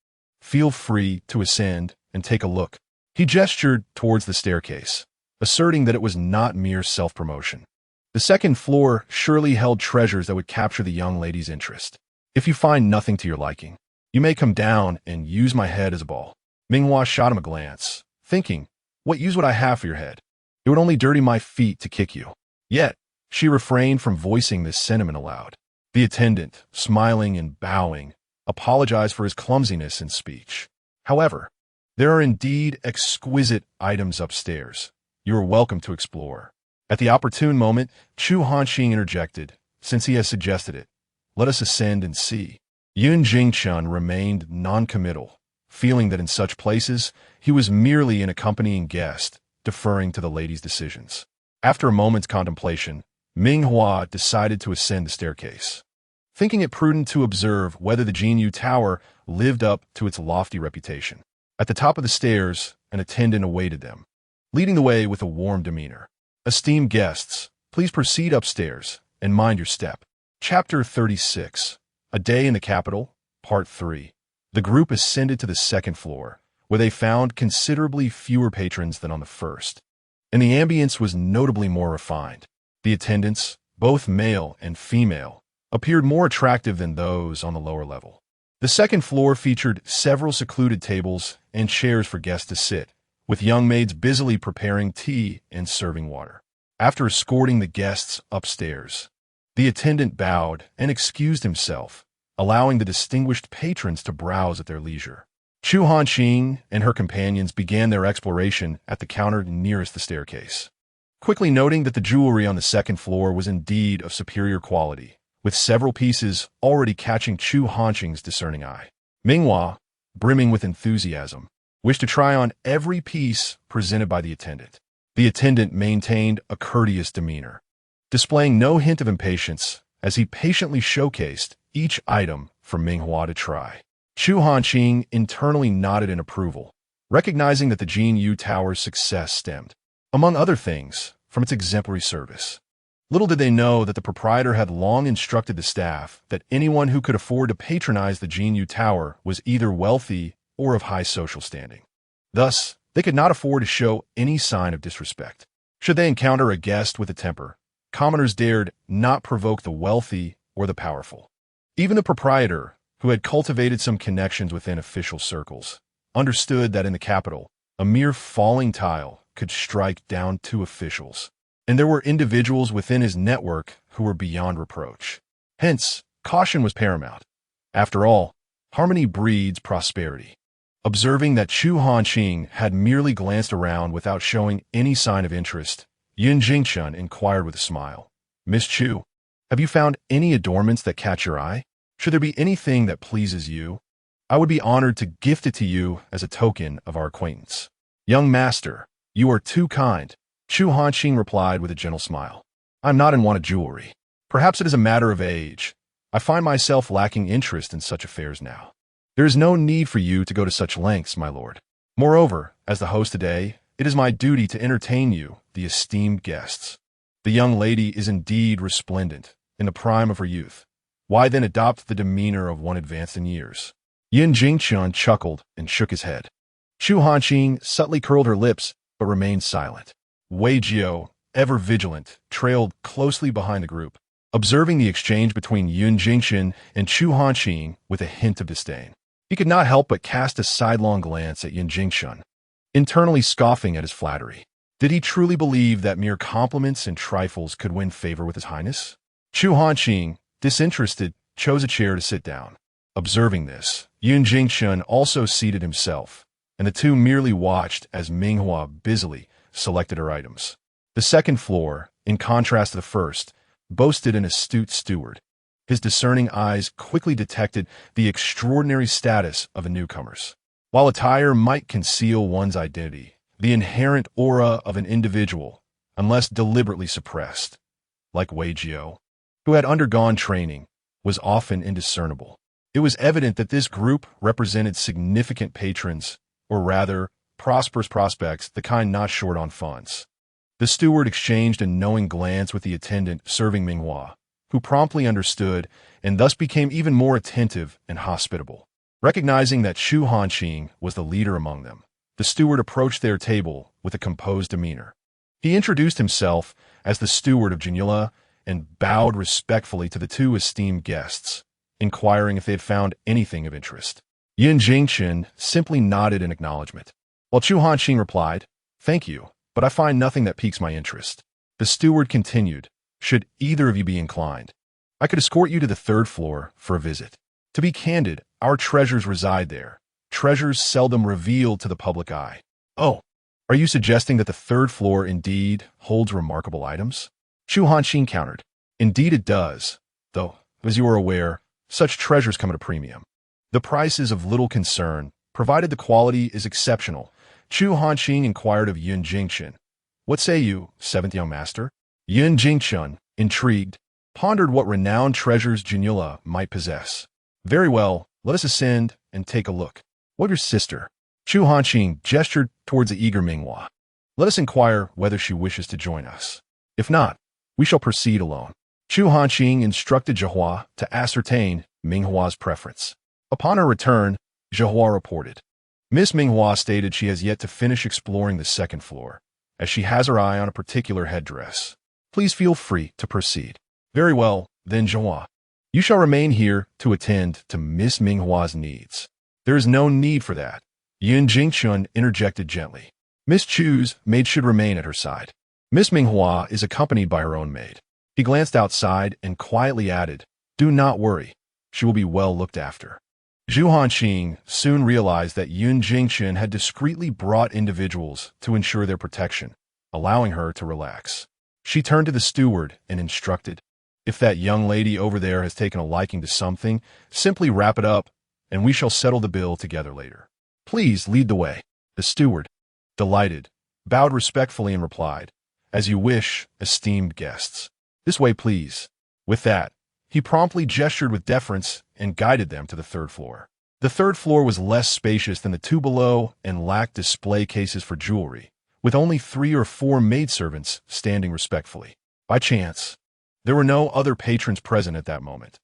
Feel free to ascend and take a look." He gestured towards the staircase, asserting that it was not mere self-promotion. The second floor surely held treasures that would capture the young lady's interest. "If you find nothing to your liking, you may come down and use my head as a ball." Minghua shot him a glance, thinking, "What use would I have for your head? It would only dirty my feet to kick you." Yet, she refrained from voicing this sentiment aloud. The attendant, smiling and bowing, apologized for his clumsiness in speech. "However, there are indeed exquisite items upstairs. You are welcome to explore." At the opportune moment, Chu Hanqing interjected, "Since he has suggested it, let us ascend and see." Yun Jingchun remained non-committal, feeling that in such places he was merely an accompanying guest, deferring to the lady's decisions. After a moment's contemplation, Minghua decided to ascend the staircase, thinking it prudent to observe whether the Jinyu Tower lived up to its lofty reputation. At the top of the stairs, an attendant awaited them, leading the way with a warm demeanor. "Esteemed guests, please proceed upstairs and mind your step." Chapter 36, A Day in the Capital, Part 3. The group ascended to the second floor, where they found considerably fewer patrons than on the first, and the ambience was notably more refined. The attendants, both male and female, appeared more attractive than those on the lower level. The second floor featured several secluded tables and chairs for guests to sit, with young maids busily preparing tea and serving water. After escorting the guests upstairs, the attendant bowed and excused himself, allowing the distinguished patrons to browse at their leisure. Chu Hanqing and her companions began their exploration at the counter nearest the staircase, quickly noting that the jewelry on the second floor was indeed of superior quality, with several pieces already catching Chu Hanqing's discerning eye. Minghua, brimming with enthusiasm, wished to try on every piece presented by the attendant. The attendant maintained a courteous demeanor, displaying no hint of impatience as he patiently showcased each item for Minghua to try. Chu Hanqing internally nodded in approval, recognizing that the Jinyu Tower's success stemmed, among other things, from its exemplary service. Little did they know that the proprietor had long instructed the staff that anyone who could afford to patronize the Jinyu Tower was either wealthy or of high social standing. Thus, they could not afford to show any sign of disrespect. Should they encounter a guest with a temper, commoners dared not provoke the wealthy or the powerful. Even the proprietor, who had cultivated some connections within official circles, understood that in the capital, a mere falling tile could strike down 2 officials, and there were individuals within his network who were beyond reproach. Hence, caution was paramount. After all, harmony breeds prosperity. Observing that Chu Hanqing had merely glanced around without showing any sign of interest, Yun Jingchun inquired with a smile, "Miss Chu, have you found any adornments that catch your eye? Should there be anything that pleases you, I would be honored to gift it to you as a token of our acquaintance." "Young master, you are too kind," Chu Hanqing replied with a gentle smile. "I am not in want of jewelry. Perhaps it is a matter of age. I find myself lacking interest in such affairs now." "There is no need for you to go to such lengths, my lord. Moreover, as the host today, It is my duty to entertain you, the esteemed guests. The young lady is indeed resplendent, in the prime of her youth. Why then adopt the demeanor of one advanced in years? Yin Jingchun chuckled and shook his head. Chu Hanqing subtly curled her lips, but remained silent. Wei Jiao, ever vigilant, trailed closely behind the group, observing the exchange between Yun Jingchen and Chu Hanqing with a hint of disdain. He could not help but cast a sidelong glance at Yin Jingchun, internally scoffing at his flattery. Did he truly believe that mere compliments and trifles could win favor with his highness? Chu Hanqing, disinterested, chose a chair to sit down. Observing this, Yun Jingchun also seated himself, and the two merely watched as Minghua busily selected her items. The second floor, in contrast to the first, boasted an astute steward. His discerning eyes quickly detected the extraordinary status of the newcomers. While attire might conceal one's identity, the inherent aura of an individual, unless deliberately suppressed, like Wei Jiao, who had undergone training, was often indiscernible. It was evident that this group represented significant patrons, or rather, prosperous prospects, the kind not short on funds. The steward exchanged a knowing glance with the attendant serving Minghua, who promptly understood and thus became even more attentive and hospitable. Recognizing that Chu Hanqing was the leader among them, the steward approached their table with a composed demeanor. He introduced himself as the steward of Jinula and bowed respectfully to the two esteemed guests, inquiring if they had found anything of interest. Yin Jingchen simply nodded in acknowledgement, while Chu Hanqing replied, "Thank you, but I find nothing that piques my interest." The steward continued, "Should either of you be inclined, I could escort you to the third floor for a visit. To be candid, our treasures reside there, treasures seldom revealed to the public eye." "Oh, are you suggesting that the third floor indeed holds remarkable items?" Chu Hanqing countered. "Indeed it does, though, as you are aware, such treasures come at a premium. The price is of little concern, provided the quality is exceptional." Chu Hanqing inquired of Yun Jingchen, "What say you, seventh young master?" Yun Jingchun, intrigued, pondered what renowned treasures Jinula might possess. "Very well, let us ascend and take a look. What of your sister?" Chu Hanqing gestured towards the eager Minghua. "Let us inquire whether she wishes to join us. If not, we shall proceed alone." Chu Hanqing instructed Zhihua to ascertain Minghua's preference. Upon her return, Zhihua reported, "Miss Minghua stated she has yet to finish exploring the second floor, as she has her eye on a particular headdress. Please feel free to proceed." "Very well, then, Zhihua. You shall remain here to attend to Miss Minghua's needs." "There is no need for that," Yun Jingchun interjected gently. "Miss Chu's maid should remain at her side. Miss Minghua is accompanied by her own maid." He glanced outside and quietly added, "Do not worry. She will be well looked after." Chu Hanqing soon realized that Yun Jingchen had discreetly brought individuals to ensure their protection, allowing her to relax. She turned to the steward and instructed, "If that young lady over there has taken a liking to something, simply wrap it up, and we shall settle the bill together later. Please lead the way." The steward, delighted, bowed respectfully and replied, "As you wish, esteemed guests. This way, please." With that, he promptly gestured with deference and guided them to the third floor. The third floor was less spacious than the two below and lacked display cases for jewelry, with only 3 or 4 maidservants standing respectfully. By chance, there were no other patrons present at that moment.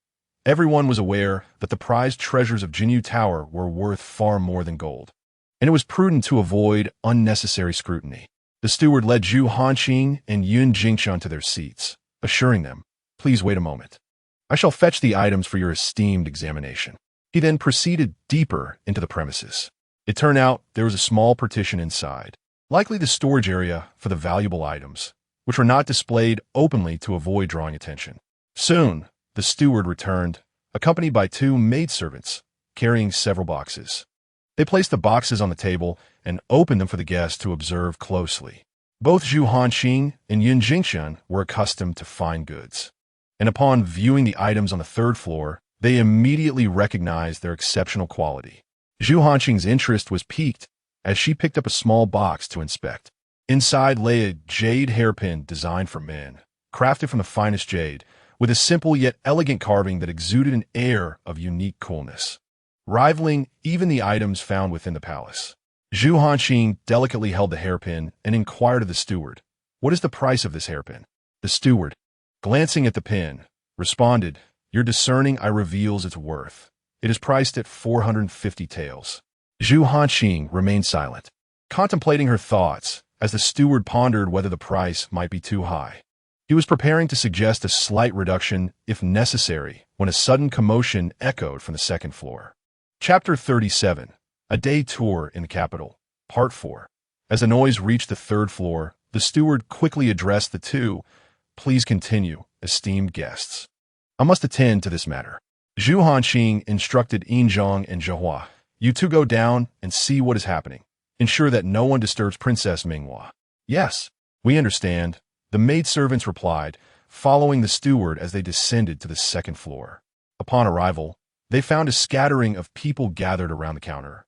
Everyone was aware that the prized treasures of Jinyu Tower were worth far more than gold, and it was prudent to avoid unnecessary scrutiny. The steward led Chu Hanqing and Yun Jingchun to their seats, assuring them, "Please wait a moment. I shall fetch the items for your esteemed examination." He then proceeded deeper into the premises. It turned out there was a small partition inside, likely the storage area for the valuable items, which were not displayed openly to avoid drawing attention. Soon, the steward returned, accompanied by 2 maidservants, carrying several boxes. They placed the boxes on the table and opened them for the guests to observe closely. Both Chu Hanqing and Yun Jingchun were accustomed to fine goods, and upon viewing the items on the third floor, they immediately recognized their exceptional quality. Chu Hanqing's interest was piqued as she picked up a small box to inspect. Inside lay a jade hairpin designed for men, crafted from the finest jade, with a simple yet elegant carving that exuded an air of unique coolness, rivaling even the items found within the palace. Zhu Hanqing delicately held the hairpin and inquired of the steward, "What is the price of this hairpin?" The steward, glancing at the pin, responded, "Your discerning eye reveals its worth. It is priced at 450 taels." Zhu Hanqing remained silent, contemplating her thoughts as the steward pondered whether the price might be too high. He was preparing to suggest a slight reduction, if necessary, when a sudden commotion echoed from the second floor. Chapter 37. A Day Tour in the Capital. Part 4. As the noise reached the third floor, the steward quickly addressed the two. "Please continue, esteemed guests. I must attend to this matter." Zhu Hanqing instructed Yinzhong and Zhihua, "You two go down and see what is happening. Ensure that no one disturbs Princess Minghua." "Yes, we understand," the maidservants replied, following the steward as they descended to the second floor. Upon arrival, they found a scattering of people gathered around the counter,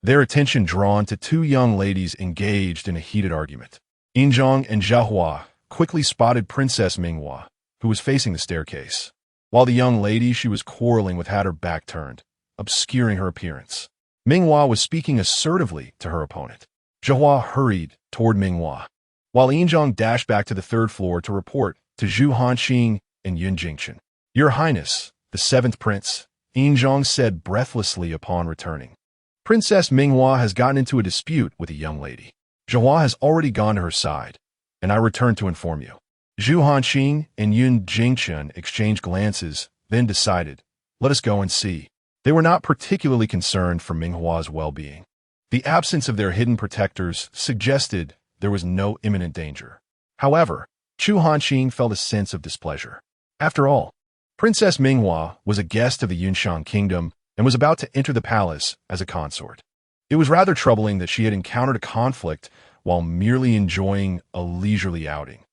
their attention drawn to two young ladies engaged in a heated argument. Yinzhong and Zhihua quickly spotted Princess Minghua, who was facing the staircase. While the young lady she was quarreling with had her back turned, obscuring her appearance. Minghua was speaking assertively to her opponent. Zhihua hurried toward Minghua, while Yinzhong dashed back to the third floor to report to Zhu Hanqing and Yun Jingchen. "Your Highness, the seventh prince," Yinzhong said breathlessly upon returning. "Princess Minghua has gotten into a dispute with a young lady. Zhihua has already gone to her side, and I returned to inform you." Zhu Hanqing and Yun Jingchen exchanged glances, then decided, "Let us go and see." They were not particularly concerned for Minghua's well-being. The absence of their hidden protectors suggested there was no imminent danger. However, Chu Hanqing felt a sense of displeasure. After all, Princess Minghua was a guest of the Yunshan kingdom and was about to enter the palace as a consort. It was rather troubling that she had encountered a conflict while merely enjoying a leisurely outing,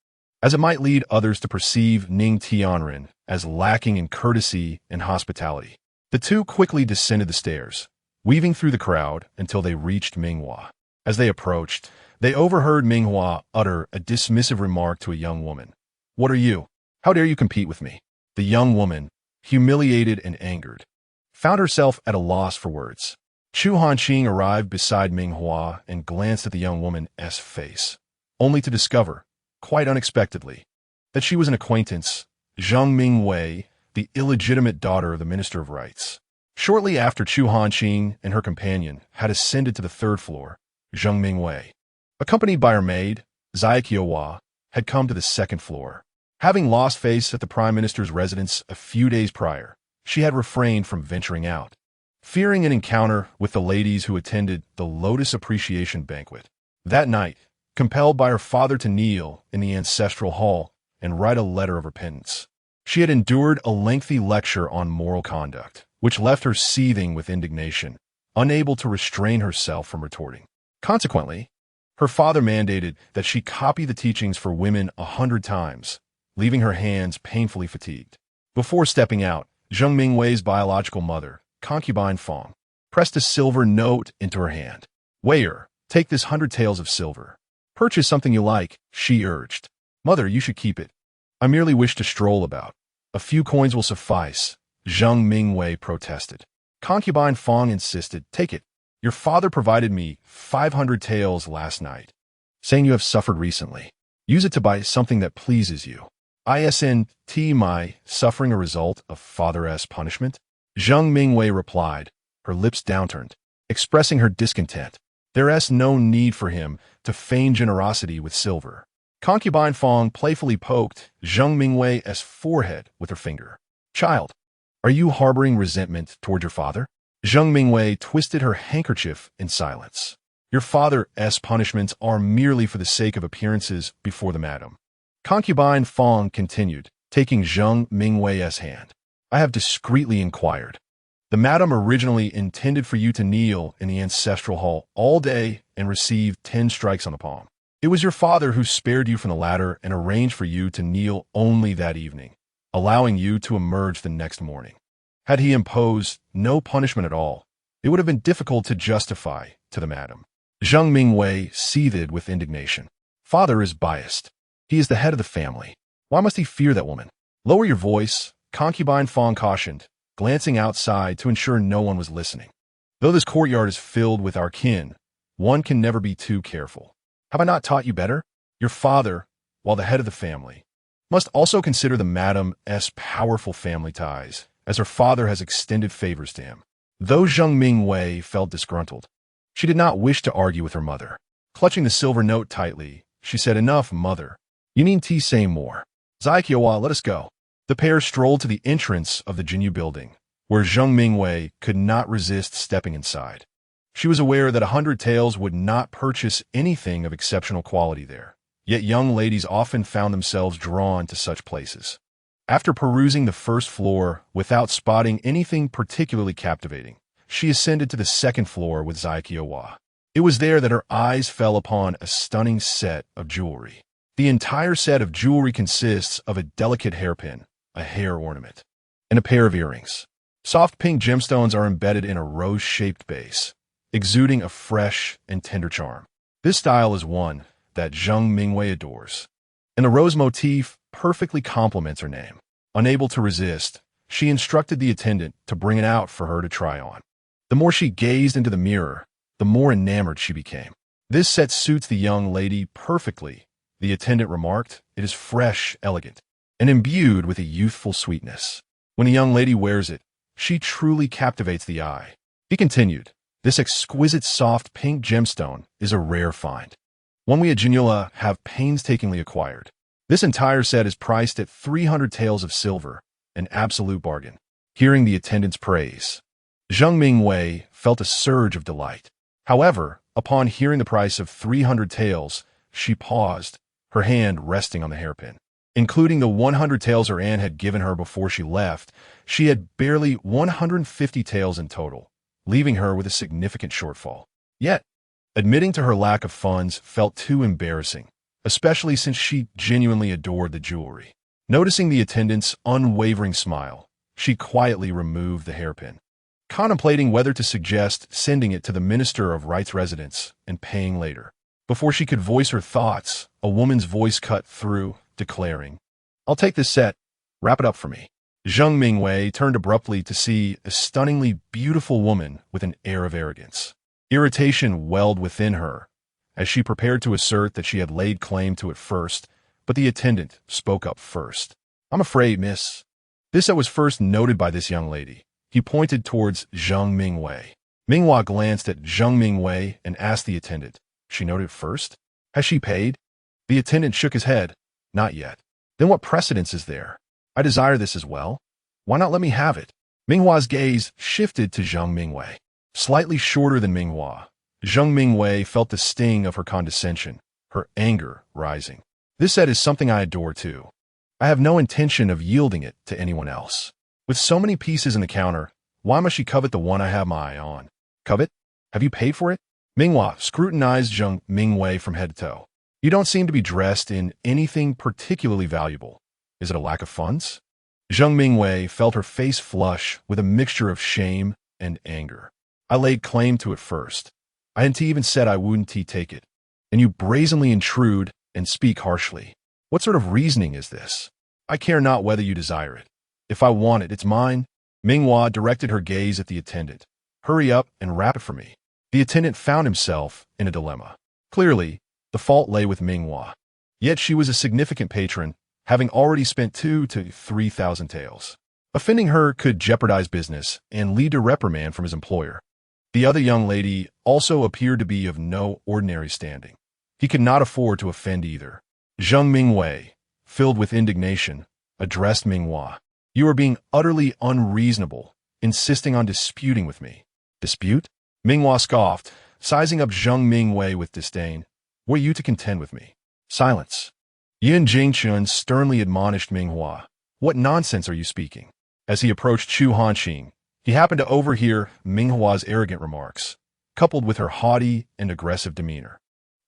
as it might lead others to perceive Ning Tianren as lacking in courtesy and hospitality. The two quickly descended the stairs, weaving through the crowd until they reached Minghua. As they approached, they overheard Minghua utter a dismissive remark to a young woman. "What are you? How dare you compete with me?" The young woman, humiliated and angered, found herself at a loss for words. Chu Hanqing arrived beside Minghua and glanced at the young woman's face, only to discover, quite unexpectedly, that she was an acquaintance, Zheng Mingwei, the illegitimate daughter of the Minister of Rights. Shortly after Chu Hanqing and her companion had ascended to the third floor, Zheng Mingwei, accompanied by her maid, Zai had come to the second floor. Having lost face at the Prime Minister's residence a few days prior, she had refrained from venturing out, fearing an encounter with the ladies who attended the Lotus Appreciation Banquet. That night, compelled by her father to kneel in the ancestral hall and write a letter of repentance, she had endured a lengthy lecture on moral conduct, which left her seething with indignation, unable to restrain herself from retorting. Consequently, her father mandated that she copy the teachings for women 100 times, leaving her hands painfully fatigued. Before stepping out, Zheng Mingwei's biological mother, concubine Fong, pressed a silver note into her hand. "Waiter, take this 100 taels of silver. Purchase something you like," she urged. "Mother, you should keep it. I merely wish to stroll about. A few coins will suffice," Zheng Mingwei protested. Concubine Fong insisted, "Take it. Your father provided me 500 taels last night, saying you have suffered recently. Use it to buy something that pleases you. Isn't my suffering a result of father's punishment?" Zheng Mingwei replied, her lips downturned, expressing her discontent. There's no need for him to feign generosity with silver. Concubine Fong playfully poked Zheng Mingwei's forehead with her finger. "Child, are you harboring resentment toward your father?" Zheng Mingwei twisted her handkerchief in silence. "Your father's punishments are merely for the sake of appearances before the madam." Concubine Fong continued, taking Zheng Mingwei's hand. "I have discreetly inquired. The madam originally intended for you to kneel in the ancestral hall all day and receive 10 strikes on the palm. It was your father who spared you from the ladder and arranged for you to kneel only that evening, allowing you to emerge the next morning. Had he imposed no punishment at all, it would have been difficult to justify to the madam." Zheng Mingwei seethed with indignation. "Father is biased. He is the head of the family. Why must he fear that woman?" "Lower your voice," Concubine Fong cautioned, glancing outside to ensure no one was listening. "Though this courtyard is filled with our kin, one can never be too careful. Have I not taught you better? Your father, while the head of the family, must also consider the Madam's powerful family ties, as her father has extended favors to him. Though Zheng Mingwei felt disgruntled, she did not wish to argue with her mother. Clutching the silver note tightly, she said, "Enough, mother. You need say more. Zaiqiawa, let us go." The pair strolled to the entrance of the Jinyu building, where Zheng Mingwei could not resist stepping inside. She was aware that 100 taels would not purchase anything of exceptional quality there, yet young ladies often found themselves drawn to such places. After perusing the first floor without spotting anything particularly captivating, she ascended to the second floor with Zaiqiawa. It was there that her eyes fell upon a stunning set of jewelry. The entire set of jewelry consists of a delicate hairpin, a hair ornament, and a pair of earrings. Soft pink gemstones are embedded in a rose-shaped base, exuding a fresh and tender charm. This style is one that Zheng Mingwei adores, and the rose motif perfectly complements her name. Unable to resist, she instructed the attendant to bring it out for her to try on. The more she gazed into the mirror, the more enamored she became. "This set suits the young lady perfectly," the attendant remarked. "It is fresh, elegant, and imbued with a youthful sweetness. When a young lady wears it, she truly captivates the eye." He continued, "This exquisite soft pink gemstone is a rare find, one we at Jinyola have painstakingly acquired. This entire set is priced at 300 taels of silver, an absolute bargain." Hearing the attendant's praise, Zheng Mingwei felt a surge of delight. However, upon hearing the price of 300 taels, she paused, her hand resting on the hairpin. Including the 100 taels her aunt had given her before she left, she had barely 150 taels in total, leaving her with a significant shortfall. Yet, admitting to her lack of funds felt too embarrassing, especially since she genuinely adored the jewelry. Noticing the attendant's unwavering smile, she quietly removed the hairpin, contemplating whether to suggest sending it to the Minister of Rights residence and paying later. Before she could voice her thoughts, a woman's voice cut through, declaring, "I'll take this set. Wrap it up for me." Zheng Mingwei turned abruptly to see a stunningly beautiful woman with an air of arrogance. Irritation welled within her as she prepared to assert that she had laid claim to it first, but the attendant spoke up first. "I'm afraid, miss, this set was first noted by this young lady." He pointed towards Zheng Mingwei. Minghua glanced at Zheng Mingwei and asked the attendant, "She noted first? Has she paid?" The attendant shook his head. "Not yet." "Then what precedence is there? I desire this as well. Why not let me have it?" Minghua's gaze shifted to Zheng Mingwei. Slightly shorter than Minghua, Zheng Mingwei felt the sting of her condescension, her anger rising. "This set is something I adore too. I have no intention of yielding it to anyone else. With so many pieces in the counter, why must she covet the one I have my eye on?" "Covet? Have you paid for it?" Minghua scrutinized Zheng Mingwei from head to toe. "You don't seem to be dressed in anything particularly valuable. Is it a lack of funds?" Zheng Mingwei felt her face flush with a mixture of shame and anger. "I laid claim to it first. I hadn't even said I wouldn't take it. And you brazenly intrude and speak harshly. What sort of reasoning is this? I care not whether you desire it. If I want it, it's mine." Minghua directed her gaze at the attendant. "Hurry up and wrap it for me." The attendant found himself in a dilemma. Clearly, the fault lay with Minghua. Yet she was a significant patron, having already spent 2,000 to 3,000 taels. Offending her could jeopardize business and lead to reprimand from his employer. The other young lady also appeared to be of no ordinary standing. He could not afford to offend either. Zheng Mingwei, filled with indignation, addressed Minghua. "You are being utterly unreasonable, insisting on disputing with me." "Dispute?" Minghua scoffed, sizing up Zheng Mingwei with disdain. "Were you to contend with me?" "Silence." Yin Jingchun sternly admonished Minghua. "What nonsense are you speaking?" As he approached Chu Hanqing, he happened to overhear Minghua's arrogant remarks, coupled with her haughty and aggressive demeanor.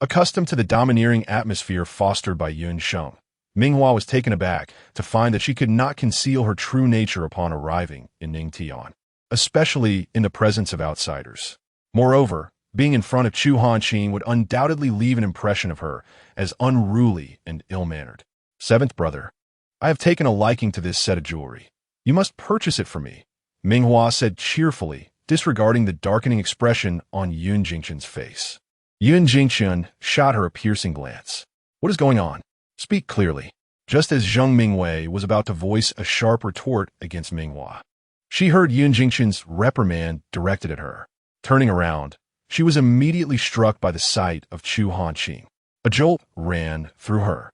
Accustomed to the domineering atmosphere fostered by Yun Sheng, Minghua was taken aback to find that she could not conceal her true nature upon arriving in Ningtian, especially in the presence of outsiders. Moreover, being in front of Chu Hanqing would undoubtedly leave an impression of her as unruly and ill-mannered. "Seventh brother, I have taken a liking to this set of jewelry. You must purchase it for me," Minghua said cheerfully, disregarding the darkening expression on Yun Jingchun's face. Yun Jingqian shot her a piercing glance. What is going on? Speak clearly. Just as Zheng Mingwei was about to voice a sharp retort against Minghua, she heard Yun Jingqian's reprimand directed at her. Turning around, she was immediately struck by the sight of Chu Hanqing. A jolt ran through her.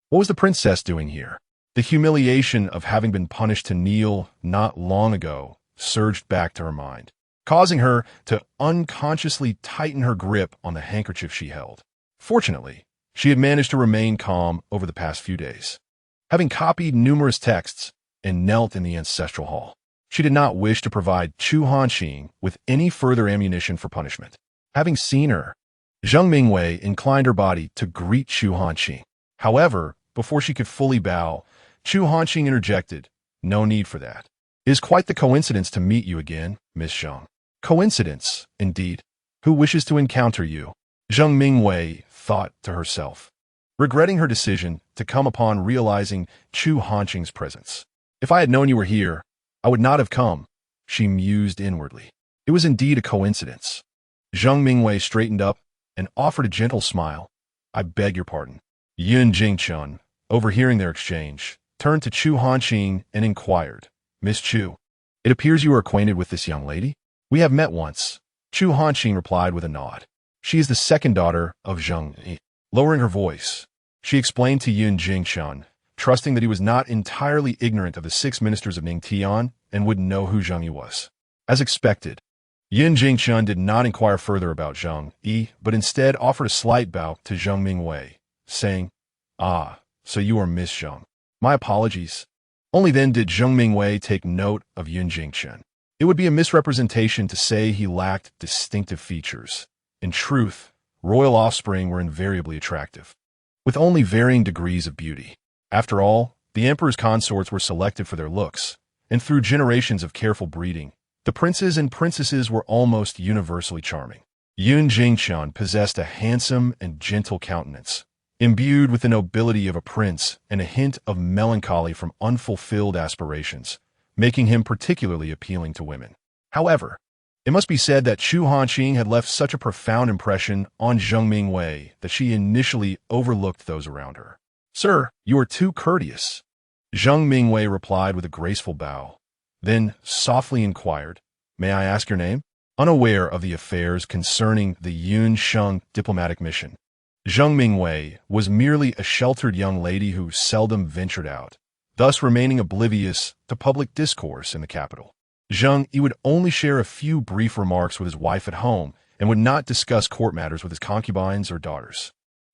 What was the princess doing here? The humiliation of having been punished to kneel not long ago surged back to her mind, causing her to unconsciously tighten her grip on the handkerchief she held. Fortunately, she had managed to remain calm over the past few days. Having copied numerous texts and knelt in the ancestral hall, she did not wish to provide Chu Hanqing with any further ammunition for punishment. Having seen her, Zheng Mingwei inclined her body to greet Chu Hanqing. However, before she could fully bow, Chu Hanqing interjected, "No need for that. It is quite the coincidence to meet you again, Miss Zheng." Coincidence, indeed. Who wishes to encounter you? Zheng Mingwei thought to herself, regretting her decision to come upon realizing Chu Hanqing's presence. If I had known you were here, I would not have come, she mused inwardly. It was indeed a coincidence. Zheng Mingwei straightened up and offered a gentle smile. I beg your pardon. Yun Jingqian, overhearing their exchange, turned to Chu Hanqing and inquired, Miss Chu, it appears you are acquainted with this young lady? We have met once. Chu Hanqing replied with a nod. She is the second daughter of Zheng Yi. Lowering her voice, she explained to Yun Jingqian, trusting that he was not entirely ignorant of the 6 ministers of Ningtian and would know who Zheng Yi was. As expected, Yun Jingqian did not inquire further about Zheng Yi, but instead offered a slight bow to Zheng Mingwei, saying, Ah, so you are Miss Zheng. My apologies. Only then did Zheng Mingwei take note of Yun Jingqian. It would be a misrepresentation to say he lacked distinctive features. In truth, royal offspring were invariably attractive, with only varying degrees of beauty. After all, the emperor's consorts were selected for their looks, and through generations of careful breeding, the princes and princesses were almost universally charming. Yun Jingqian possessed a handsome and gentle countenance, imbued with the nobility of a prince and a hint of melancholy from unfulfilled aspirations, making him particularly appealing to women. However, it must be said that Chu Hanqing had left such a profound impression on Zheng Mingwei that she initially overlooked those around her. Sir, you are too courteous. Zheng Mingwei replied with a graceful bow, then softly inquired, May I ask your name? Unaware of the affairs concerning the Yun Sheng diplomatic mission, Zheng Mingwei was merely a sheltered young lady who seldom ventured out, thus remaining oblivious to public discourse in the capital. Zheng Yi would only share a few brief remarks with his wife at home and would not discuss court matters with his concubines or daughters.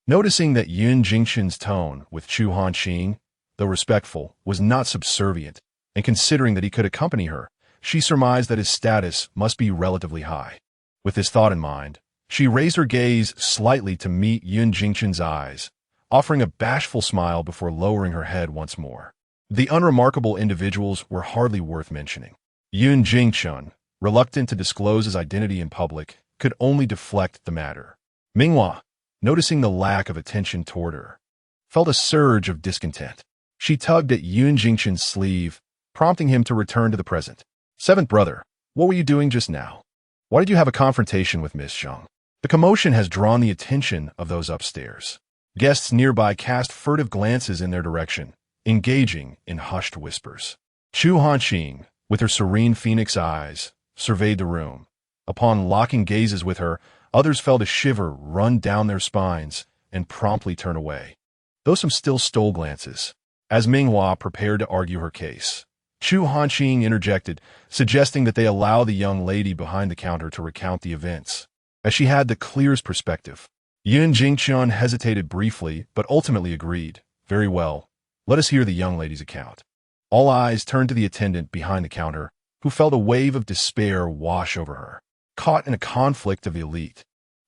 Noticing that Yun Jingqian's tone with Chu Hanqing, though respectful, was not subservient, and considering that he could accompany her, she surmised that his status must be relatively high. With this thought in mind, she raised her gaze slightly to meet Yun Jingqian's eyes, offering a bashful smile before lowering her head once more. The unremarkable individuals were hardly worth mentioning. Yun Jingqian, reluctant to disclose his identity in public, could only deflect the matter. Minghua, noticing the lack of attention toward her, felt a surge of discontent. She tugged at Yun Jingqian's sleeve, prompting him to return to the present. Seventh brother, what were you doing just now? Why did you have a confrontation with Miss Zheng? The commotion has drawn the attention of those upstairs. Guests nearby cast furtive glances in their direction, engaging in hushed whispers. Chu Hanqing, with her serene phoenix eyes, surveyed the room. Upon locking gazes with her, others felt a shiver run down their spines and promptly turn away, though some still stole glances. As Minghua prepared to argue her case, Chu Hanqing interjected, suggesting that they allow the young lady behind the counter to recount the events, as she had the clearest perspective. Yun Jingqian hesitated briefly, but ultimately agreed. Very well, let us hear the young lady's account. All eyes turned to the attendant behind the counter, who felt a wave of despair wash over her. Caught in a conflict of elite,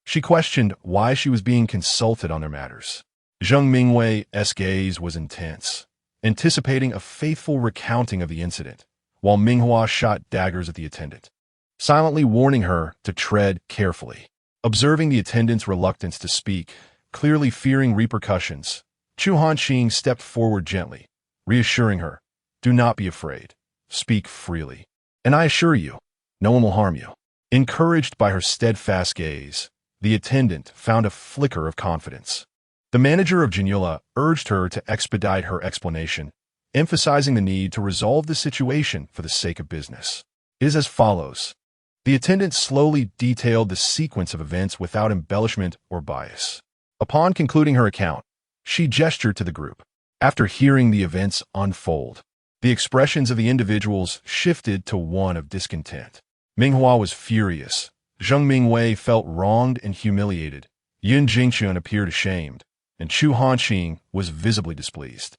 she questioned why she was being consulted on their matters. Zheng Mingwei's gaze was intense, anticipating a faithful recounting of the incident, while Minghua shot daggers at the attendant, silently warning her to tread carefully. Observing the attendant's reluctance to speak, clearly fearing repercussions, Chu Hanqing stepped forward gently, reassuring her, Do not be afraid. Speak freely. And I assure you, no one will harm you. Encouraged by her steadfast gaze, The attendant found a flicker of confidence. The manager of Janula urged her to expedite her explanation, emphasizing the need to resolve the situation for the sake of business. It is as follows. The attendant slowly detailed the sequence of events without embellishment or bias. Upon concluding her account, she gestured to the group. After hearing the events unfold, the expressions of the individuals shifted to one of discontent. Minghua was furious. Zheng Mingwei felt wronged and humiliated. Yun Jingchun appeared ashamed, and Chu Hanqing was visibly displeased.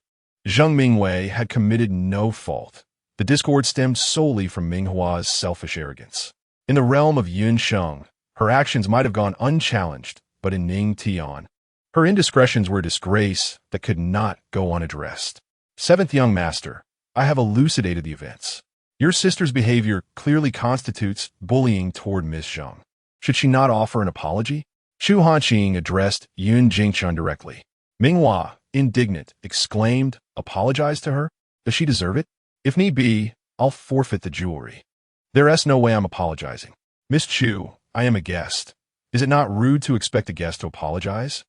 Zheng Mingwei had committed no fault. The discord stemmed solely from Minghua's selfish arrogance. In the realm of Yun Sheng, her actions might have gone unchallenged, but in Ning Tian, her indiscretions were a disgrace that could not go unaddressed. Seventh young master, I have elucidated the events. Your sister's behavior clearly constitutes bullying toward Miss Zheng. Should she not offer an apology? Chu Hanqing addressed Yun Jingchun directly. Minghua, indignant, exclaimed, apologize to her? Does she deserve it? If need be, I'll forfeit the jewelry. There's no way I'm apologizing. Miss Chu, I am a guest. Is it not rude to expect a guest to apologize?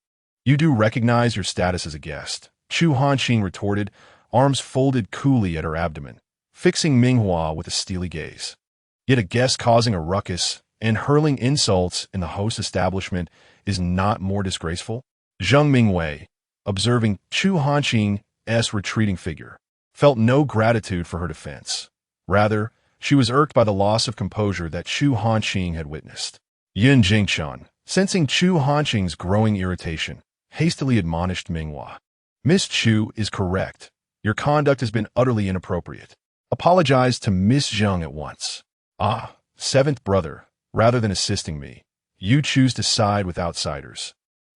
You do recognize your status as a guest, Chu Hanqing retorted, arms folded coolly at her abdomen, fixing Minghua with a steely gaze. Yet a guest causing a ruckus and hurling insults in the host establishment is not more disgraceful? Zheng Mingwei, observing Chu Hanqing's retreating figure, felt no gratitude for her defense. Rather, she was irked by the loss of composure that Chu Hanqing had witnessed. Yun Jingchun, sensing Chu Hanqing's growing irritation, hastily admonished Minghua. Miss Chu is correct. Your conduct has been utterly inappropriate. Apologize to Miss Zheng at once. Ah, seventh brother, rather than assisting me, you choose to side with outsiders.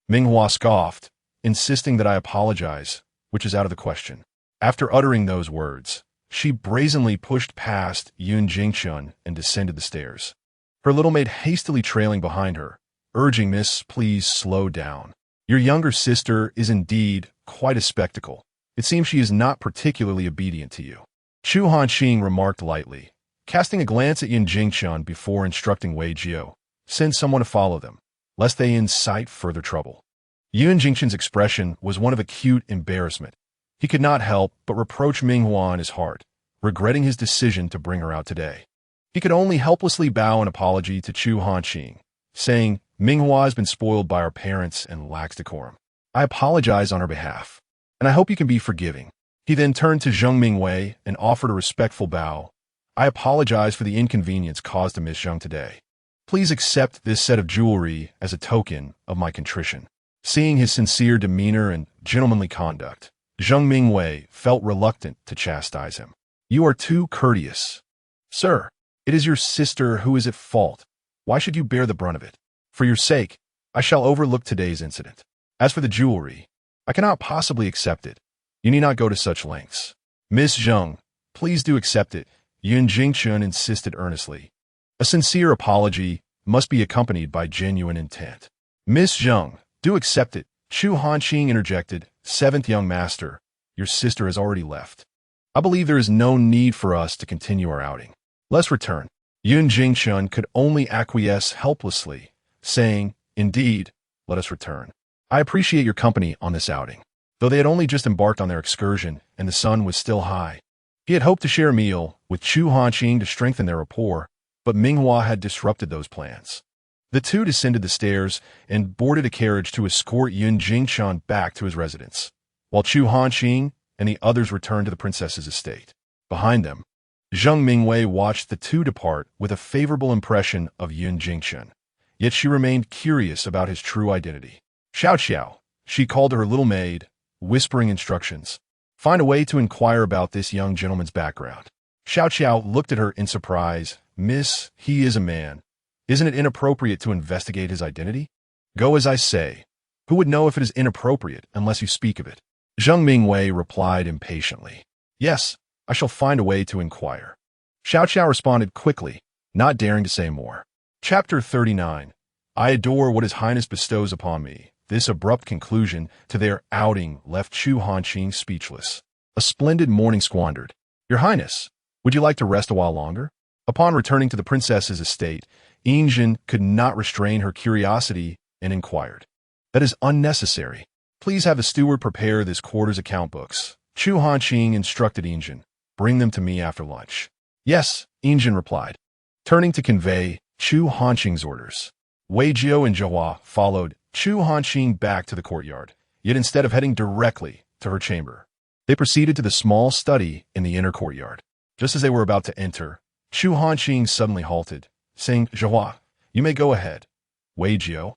Minghua scoffed, insisting that I apologize, which is out of the question. After uttering those words, she brazenly pushed past Yun Jingchun and descended the stairs, her little maid hastily trailing behind her, urging Miss, please slow down. Your younger sister is indeed quite a spectacle. It seems she is not particularly obedient to you. Chu Hanqing remarked lightly, casting a glance at Yun Jingchun before instructing Wei Jiao, send someone to follow them, lest they incite further trouble. Yun Jingchun's expression was one of acute embarrassment. He could not help but reproach Minghua in his heart, regretting his decision to bring her out today. He could only helplessly bow an apology to Chu Hanqing, saying, Minghua has been spoiled by our parents and lacks decorum. I apologize on her behalf, and I hope you can be forgiving. He then turned to Zheng Mingwei and offered a respectful bow. I apologize for the inconvenience caused to Miss Zheng today. Please accept this set of jewelry as a token of my contrition. Seeing his sincere demeanor and gentlemanly conduct, Zheng Mingwei felt reluctant to chastise him. You are too courteous. Sir, it is your sister who is at fault. Why should you bear the brunt of it? For your sake, I shall overlook today's incident. As for the jewelry, I cannot possibly accept it. You need not go to such lengths. Miss Zheng, please do accept it, Yun Jingchun insisted earnestly. A sincere apology must be accompanied by genuine intent. Miss Zheng, do accept it, Chu Hanqing interjected. Seventh young master, your sister has already left. I believe there is no need for us to continue our outing. Let's return. Yun Jingchun could only acquiesce helplessly, saying, indeed, let us return. I appreciate your company on this outing. Though they had only just embarked on their excursion and the sun was still high, he had hoped to share a meal with Chu Hanqing to strengthen their rapport, but Minghua had disrupted those plans. The two descended the stairs and boarded a carriage to escort Yun Jingchun back to his residence, while Chu Hanqing and the others returned to the princess's estate. Behind them, Zheng Mingwei watched the two depart with a favorable impression of Yun Jingchun, yet she remained curious about his true identity. Xiao Xiao, she called to her little maid, whispering instructions. Find a way to inquire about this young gentleman's background. Xiao Xiao looked at her in surprise. Miss, he is a man. Isn't it inappropriate to investigate his identity? Go as I say. Who would know if it is inappropriate unless you speak of it? Zheng Mingwei replied impatiently. Yes, I shall find a way to inquire. Xiao Xiao responded quickly, not daring to say more. Chapter 39. I adore what His Highness bestows upon me. This abrupt conclusion to their outing left Chu Hanqing speechless. A splendid morning squandered. Your Highness, would you like to rest a while longer? Upon returning to the princess's estate, Yinjin could not restrain her curiosity and inquired. That is unnecessary. Please have the steward prepare this quarter's account books. Chu Hanqing instructed Injin. Bring them to me after lunch. Yes, Injin replied, turning to convey Chu Hanqing's orders. Wei Jiao and Zhihua followed Chu Hanqing back to the courtyard, yet instead of heading directly to her chamber, they proceeded to the small study in the inner courtyard. Just as they were about to enter, Chu Hanqing suddenly halted, saying, Zhihua, you may go ahead. Wei Jiao,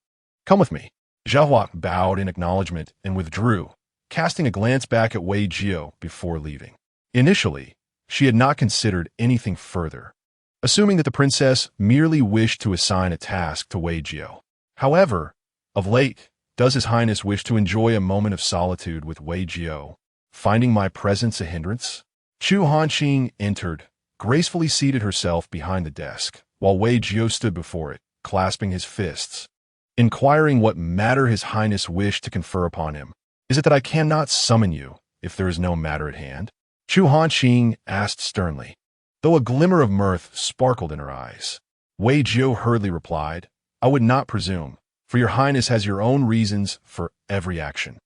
come with me. Zhihua bowed in acknowledgement and withdrew, casting a glance back at Wei Jiao before leaving. Initially, she had not considered anything further, assuming that the princess merely wished to assign a task to Wei Jiao. However, of late, does His Highness wish to enjoy a moment of solitude with Wei Jiao, finding my presence a hindrance? Chu Hanqing entered, gracefully seated herself behind the desk, while Wei Jiao stood before it, clasping his fists, inquiring what matter His Highness wished to confer upon him. Is it that I cannot summon you if there is no matter at hand? Chu Hanqing asked sternly, though a glimmer of mirth sparkled in her eyes. Wei Jiao hurriedly replied, I would not presume, for your highness has your own reasons for every action.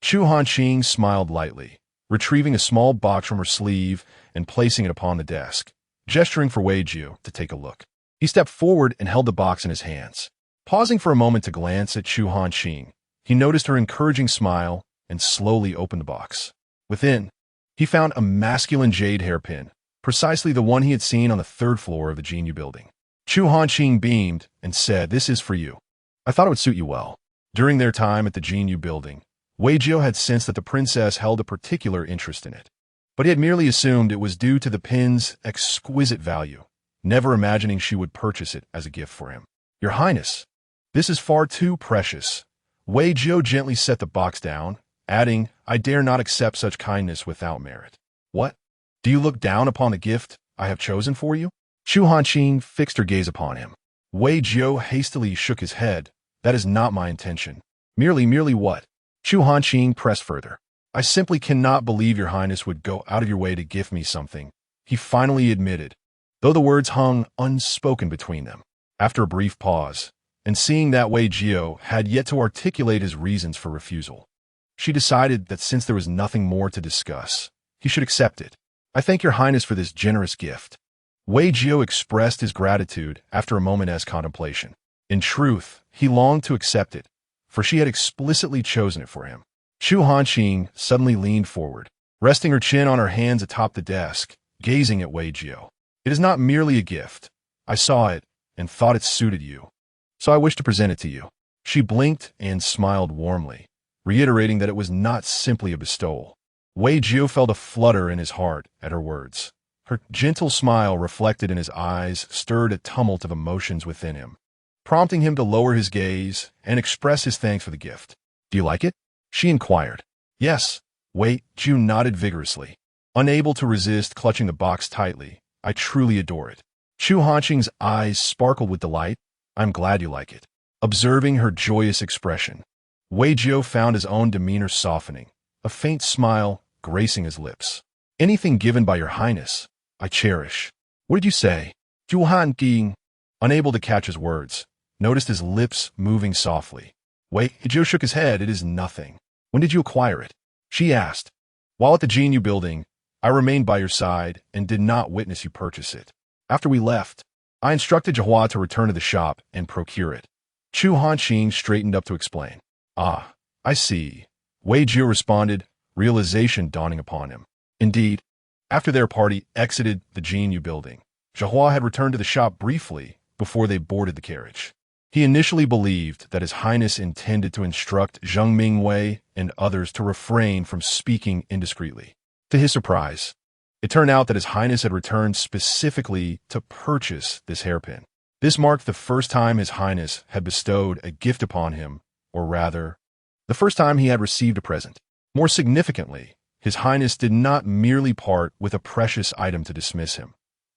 Chu Hanqing smiled lightly, retrieving a small box from her sleeve and placing it upon the desk, gesturing for Wei Jiao to take a look. He stepped forward and held the box in his hands. Pausing for a moment to glance at Chu Hanqing, he noticed her encouraging smile and slowly opened the box. Within, he found a masculine jade hairpin, precisely the one he had seen on the third floor of the Jinyu building. Chu Hanqing beamed and said, This is for you. I thought it would suit you well. During their time at the Jinyu building, Wei Jiao had sensed that the princess held a particular interest in it, but he had merely assumed it was due to the pin's exquisite value, never imagining she would purchase it as a gift for him. Your Highness, this is far too precious. Wei Jiao gently set the box down, adding, I dare not accept such kindness without merit. What? Do you look down upon the gift I have chosen for you? Chu Hanqing fixed her gaze upon him. Wei Jiao hastily shook his head. That is not my intention. Merely what? Chu Hanqing pressed further. I simply cannot believe your highness would go out of your way to gift me something, he finally admitted, though the words hung unspoken between them. After a brief pause, and seeing that Wei Jiao had yet to articulate his reasons for refusal, she decided that since there was nothing more to discuss, he should accept it. I thank your highness for this generous gift. Wei Jiao expressed his gratitude after a moment's contemplation. In truth, he longed to accept it, for she had explicitly chosen it for him. Chu Hanqing suddenly leaned forward, resting her chin on her hands atop the desk, gazing at Wei Jiao. It is not merely a gift. I saw it and thought it suited you, so I wish to present it to you. She blinked and smiled warmly, reiterating that it was not simply a bestowal. Wei Jiao felt a flutter in his heart at her words. Her gentle smile reflected in his eyes stirred a tumult of emotions within him, prompting him to lower his gaze and express his thanks for the gift. Do you like it? She inquired. Yes. Wei Jiao nodded vigorously, unable to resist clutching the box tightly. I truly adore it. Chu Hanqing's eyes sparkled with delight. I'm glad you like it. Observing her joyous expression, Wei Jiao found his own demeanor softening, a faint smile gracing his lips. Anything given by your highness, I cherish. What did you say? Chu Hanqing, unable to catch his words, noticed his lips moving softly. Wei Jiao shook his head. It is nothing. When did you acquire it? She asked. While at the Jinyu building, I remained by your side and did not witness you purchase it. After we left, I instructed Zhihua to return to the shop and procure it. Chu Hanqing straightened up to explain. Ah, I see. Wei Jiao responded, realization dawning upon him. Indeed, after their party exited the Jinyu building, Zhihua had returned to the shop briefly before they boarded the carriage. He initially believed that His Highness intended to instruct Zheng Mingwei and others to refrain from speaking indiscreetly. To his surprise, it turned out that His Highness had returned specifically to purchase this hairpin. This marked the first time His Highness had bestowed a gift upon him, or rather, the first time he had received a present. More significantly, His Highness did not merely part with a precious item to dismiss him.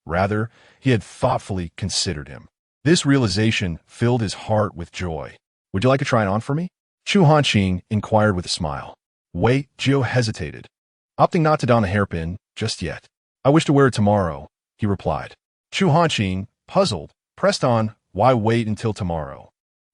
Rather, he had thoughtfully considered him. This realization filled his heart with joy. Would you like to try it on for me? Chu Hanqing inquired with a smile. Wei Jiao hesitated, opting not to don the hairpin just yet. I wish to wear it tomorrow, he replied. Chu Hanqing, puzzled, pressed on, why wait until tomorrow?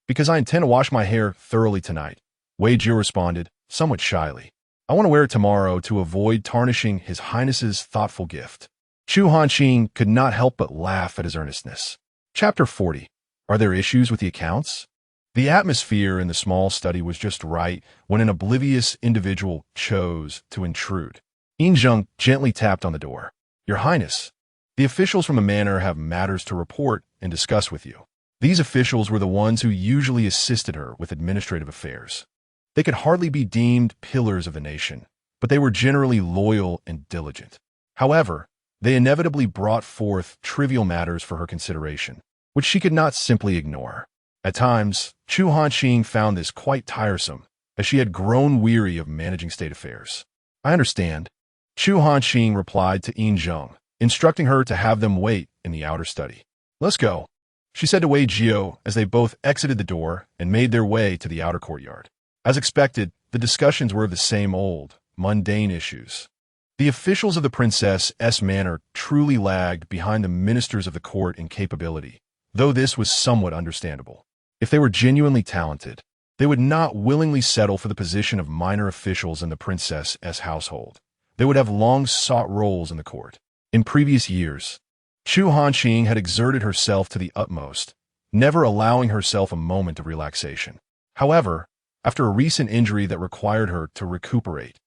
Because I intend to wash my hair thoroughly tonight, Wei Jiu responded, somewhat shyly. I want to wear it tomorrow to avoid tarnishing His Highness's thoughtful gift. Chu Hanqing could not help but laugh at his earnestness. Chapter 40. Are there issues with the accounts? The atmosphere in the small study was just right when an oblivious individual chose to intrude. Yinzheng gently tapped on the door. Your Highness, the officials from the manor have matters to report and discuss with you. These officials were the ones who usually assisted her with administrative affairs. They could hardly be deemed pillars of the nation, but they were generally loyal and diligent. However, they inevitably brought forth trivial matters for her consideration, which she could not simply ignore. At times, Chu Hanqing found this quite tiresome, as she had grown weary of managing state affairs. I understand. Chu Hanqing replied to Yinzheng, instructing her to have them wait in the outer study. Let's go, she said to Wei Jiu as they both exited the door and made their way to the outer courtyard. As expected, the discussions were of the same old, mundane issues. The officials of the Princess S manor truly lagged behind the ministers of the court in capability, though this was somewhat understandable. If they were genuinely talented, they would not willingly settle for the position of minor officials in the Princess S household. They would have long sought roles in the court. In previous years, Chu Hanqing had exerted herself to the utmost, never allowing herself a moment of relaxation. However, after a recent injury that required her to recuperate,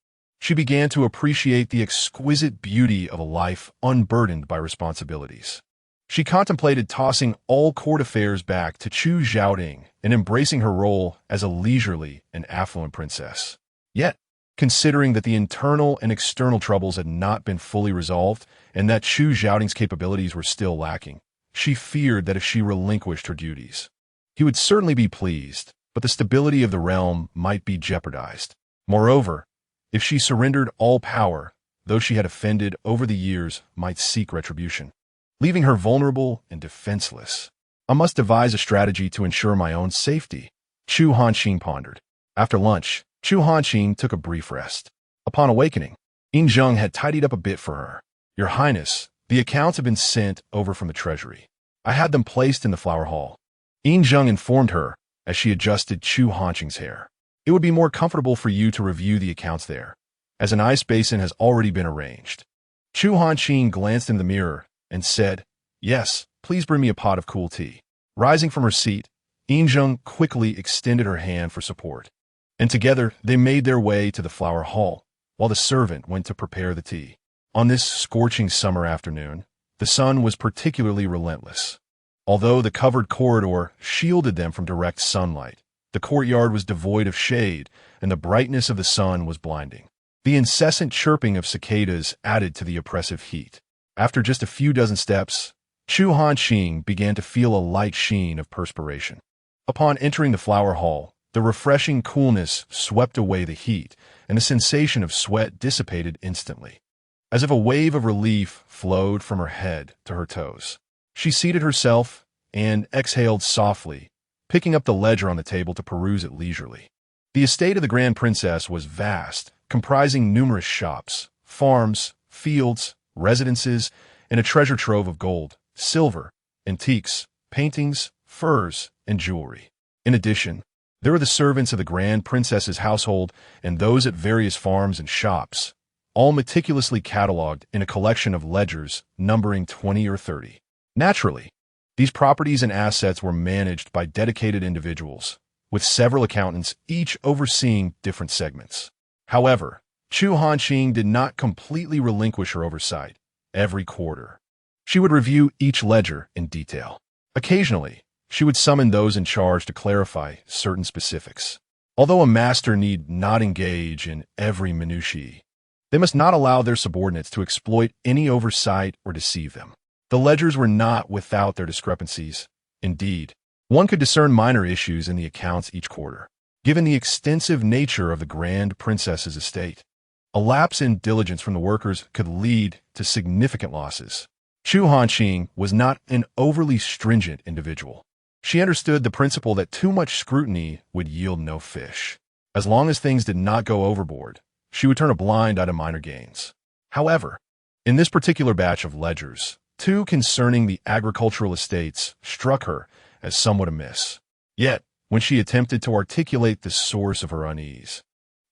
she began to appreciate the exquisite beauty of a life unburdened by responsibilities. She contemplated tossing all court affairs back to Chu Zhaoding and embracing her role as a leisurely and affluent princess. Yet, considering that the internal and external troubles had not been fully resolved and that Chu Zhaoding's capabilities were still lacking, she feared that if she relinquished her duties, he would certainly be pleased, but the stability of the realm might be jeopardized. Moreover, if she surrendered all power, those she had offended over the years might seek retribution, leaving her vulnerable and defenseless. I must devise a strategy to ensure my own safety, Chu Hanqing pondered. After lunch, Chu Hanqing took a brief rest. Upon awakening, Yinzheng had tidied up a bit for her. Your Highness, the accounts have been sent over from the treasury. I had them placed in the flower hall. Yinzheng informed her as she adjusted Chu Hanqing's hair. It would be more comfortable for you to review the accounts there, as an ice basin has already been arranged. Chu Hanqing glanced in the mirror and said, Yes, please bring me a pot of cool tea. Rising from her seat, Yinzheng quickly extended her hand for support, and together they made their way to the flower hall, while the servant went to prepare the tea. On this scorching summer afternoon, the sun was particularly relentless. Although the covered corridor shielded them from direct sunlight, the courtyard was devoid of shade, and the brightness of the sun was blinding. The incessant chirping of cicadas added to the oppressive heat. After just a few dozen steps, Chu Hanqing began to feel a light sheen of perspiration. Upon entering the flower hall, the refreshing coolness swept away the heat, and the sensation of sweat dissipated instantly. As if a wave of relief flowed from her head to her toes, she seated herself and exhaled softly, picking up the ledger on the table to peruse it leisurely. The estate of the Grand Princess was vast, comprising numerous shops, farms, fields, residences, and a treasure trove of gold, silver, antiques, paintings, furs, and jewelry. In addition, there were the servants of the Grand Princess's household and those at various farms and shops, all meticulously catalogued in a collection of ledgers numbering 20 or 30. Naturally, these properties and assets were managed by dedicated individuals, with several accountants each overseeing different segments. However, Chu Hanqing did not completely relinquish her oversight. Every quarter, she would review each ledger in detail. Occasionally, she would summon those in charge to clarify certain specifics. Although a master need not engage in every minutiae, they must not allow their subordinates to exploit any oversight or deceive them. The ledgers were not without their discrepancies. Indeed, one could discern minor issues in the accounts each quarter. Given the extensive nature of the Grand Princess's estate, a lapse in diligence from the workers could lead to significant losses. Chu Hanqing was not an overly stringent individual. She understood the principle that too much scrutiny would yield no fish. As long as things did not go overboard, she would turn a blind eye to minor gains. However, in this particular batch of ledgers, two concerning the agricultural estates struck her as somewhat amiss. Yet, when she attempted to articulate the source of her unease.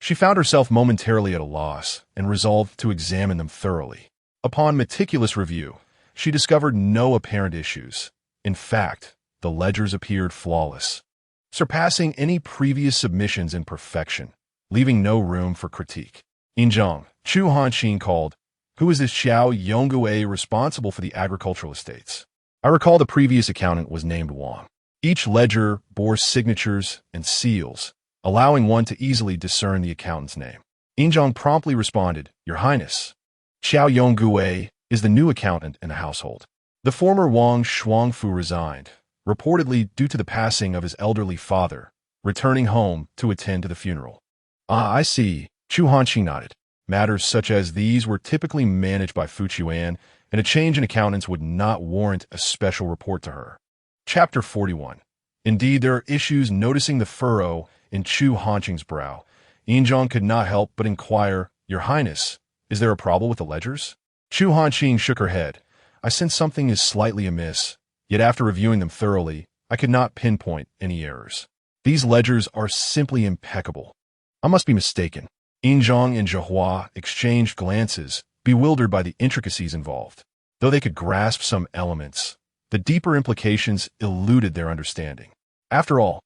She found herself momentarily at a loss and resolved to examine them thoroughly. Upon meticulous review, she discovered no apparent issues. In fact, the ledgers appeared flawless, surpassing any previous submissions in perfection, leaving no room for critique. Chu Hanqing called, "Who is this Xiao Yonggue responsible for the agricultural estates?" I recall the previous accountant was named Wang. Each ledger bore signatures and seals, allowing one to easily discern the accountant's name. Zhang promptly responded, "Your Highness, Xiao Yonggue is the new accountant in the household. The former Wang Shuangfu resigned, reportedly due to the passing of his elderly father, returning home to attend to the funeral." "Ah, I see," Chu Hanqing nodded. Matters such as these were typically managed by Fu Chuan, and a change in accountants would not warrant a special report to her. Chapter 41. Indeed, there are issues noticing the furrow in Chu Hanqing's brow. Zhang could not help but inquire, "Your Highness, is there a problem with the ledgers?" Chu Hanqing shook her head. "I sense something is slightly amiss, yet after reviewing them thoroughly, I could not pinpoint any errors. These ledgers are simply impeccable. I must be mistaken." Zhang and Zhihua exchanged glances, bewildered by the intricacies involved. Though they could grasp some elements, the deeper implications eluded their understanding. After all,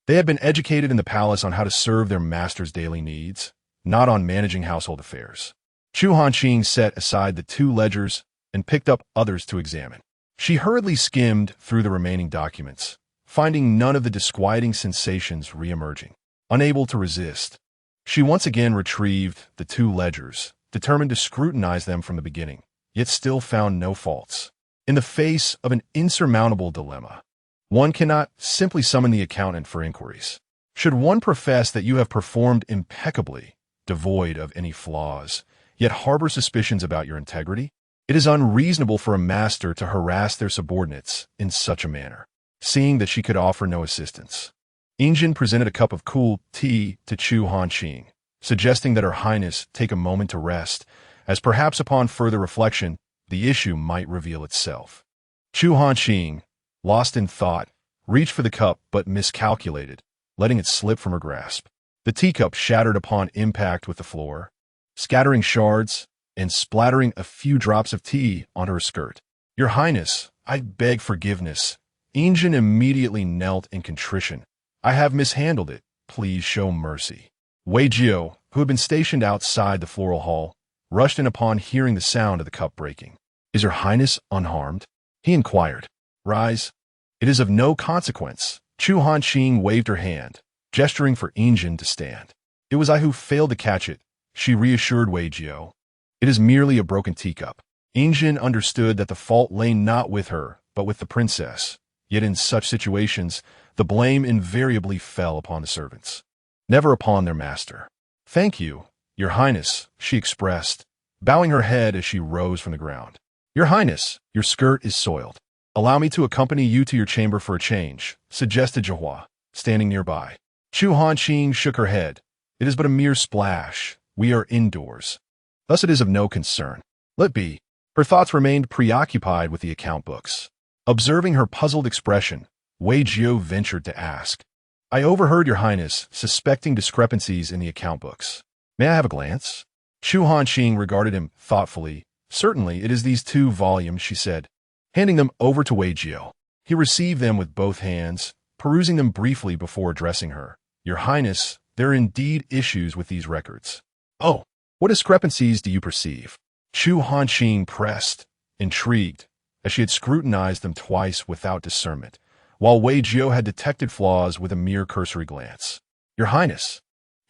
they had been educated in the palace on how to serve their master's daily needs, not on managing household affairs. Chu Hanqing set aside the two ledgers and picked up others to examine. She hurriedly skimmed through the remaining documents, finding none of the disquieting sensations re-emerging. Unable to resist, she once again retrieved the two ledgers, determined to scrutinize them from the beginning, yet still found no faults. In the face of an insurmountable dilemma, one cannot simply summon the accountant for inquiries. Should one profess that you have performed impeccably, devoid of any flaws, yet harbor suspicions about your integrity? It is unreasonable for a master to harass their subordinates in such a manner. Seeing that she could offer no assistance, Zhang presented a cup of cool tea to Chu Hanqing, suggesting that Her Highness take a moment to rest, as perhaps upon further reflection, the issue might reveal itself. Chu Hanqing, lost in thought, reached for the cup but miscalculated, letting it slip from her grasp. The teacup shattered upon impact with the floor, scattering shards and splattering a few drops of tea onto her skirt. "Your Highness, I beg forgiveness." Zhang immediately knelt in contrition. "I have mishandled it. Please show mercy." Wei Jiao, who had been stationed outside the floral hall, rushed in upon hearing the sound of the cup breaking. "Is Her Highness unharmed?" he inquired. "Rise. It is of no consequence." Chu Hanqing waved her hand, gesturing for Zhang to stand. "It was I who failed to catch it," she reassured Wei Jiao. "It is merely a broken teacup." Zhang understood that the fault lay not with her, but with the princess. Yet in such situations, the blame invariably fell upon the servants, never upon their master. "Thank you, Your Highness," she expressed, bowing her head as she rose from the ground. "Your Highness, your skirt is soiled. Allow me to accompany you to your chamber for a change," suggested Zhihua, standing nearby. Chu Hanqing shook her head. "It is but a mere splash. We are indoors. Thus it is of no concern. Let be." Her thoughts remained preoccupied with the account books. Observing her puzzled expression, Wei Jiao ventured to ask, "I overheard Your Highness suspecting discrepancies in the account books. May I have a glance?" Chu Hanqing regarded him thoughtfully. "Certainly, it is these 2 volumes," she said, handing them over to Wei Jiao. He received them with both hands, perusing them briefly before addressing her. "Your Highness, there are indeed issues with these records." "Oh, what discrepancies do you perceive?" Chu Hanqing pressed, intrigued, as she had scrutinized them twice without discernment, while Wei Jiao had detected flaws with a mere cursory glance. "Your Highness,"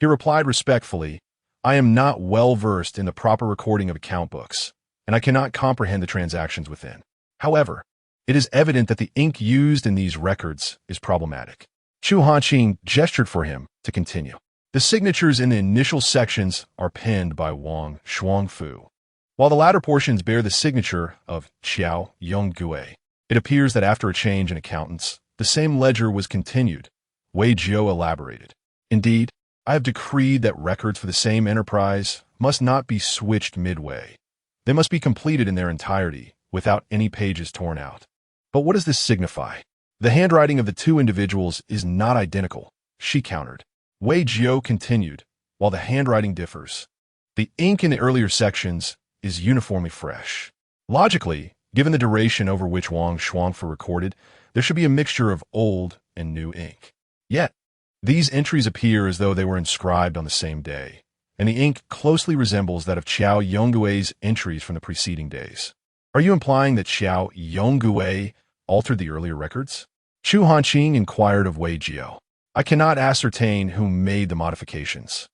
he replied respectfully, "I am not well versed in the proper recording of account books, and I cannot comprehend the transactions within. However, it is evident that the ink used in these records is problematic." Chu Hanqing gestured for him to continue. "The signatures in the initial sections are penned by Wang Shuangfu, while the latter portions bear the signature of Xiao Yonggue. It appears that after a change in accountants, the same ledger was continued." Wei Jiao elaborated. "Indeed, I have decreed that records for the same enterprise must not be switched midway. They must be completed in their entirety, without any pages torn out." "But what does this signify?" The handwriting of the two individuals is not identical, she countered. Wei Jiao continued, while the handwriting differs. The ink in the earlier sections is uniformly fresh. Logically, given the duration over which Wang Shuangfu recorded, there should be a mixture of old and new ink. Yet, these entries appear as though they were inscribed on the same day, and the ink closely resembles that of Qiao Yonggui's entries from the preceding days. Are you implying that Qiao Yonggui altered the earlier records? Chu Hanqing inquired of Wei Jiao. I cannot ascertain who made the modifications.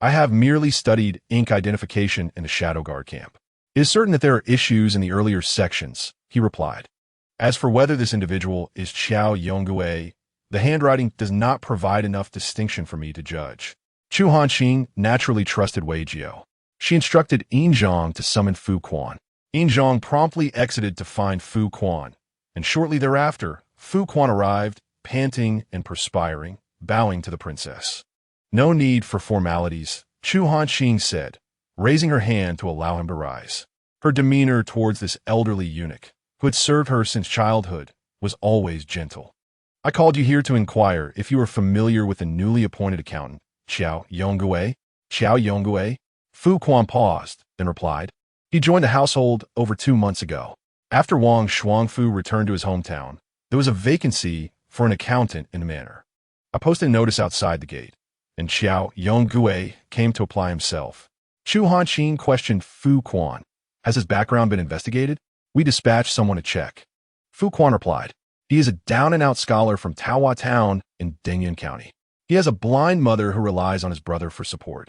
I have merely studied ink identification in the Shadow Guard camp. It is certain that there are issues in the earlier sections, he replied. As for whether this individual is Qiao Yonggui, the handwriting does not provide enough distinction for me to judge. Chu Hanqing naturally trusted Wei Jiao. She instructed Yin Zhang to summon Fu Quan. Yin Zhang promptly exited to find Fu Quan, and shortly thereafter, Fu Quan arrived, panting and perspiring, bowing to the princess. No need for formalities, Chu Hanqing said, raising her hand to allow him to rise. Her demeanor towards this elderly eunuch, who had served her since childhood, was always gentle. I called you here to inquire if you are familiar with the newly appointed accountant, Qiao Yonggui. Qiao Yonggui? Fu Quan paused, then replied. He joined the household over 2 months ago. After Wang Shuangfu returned to his hometown, there was a vacancy for an accountant in the manor. I posted a notice outside the gate, and Qiao Yonggui came to apply himself. Chu Hanqing questioned Fu Quan. Has his background been investigated? We dispatched someone to check. Fu Quan replied. He is a down-and-out scholar from Taohua Town in Dingyan County. He has a blind mother who relies on his brother for support.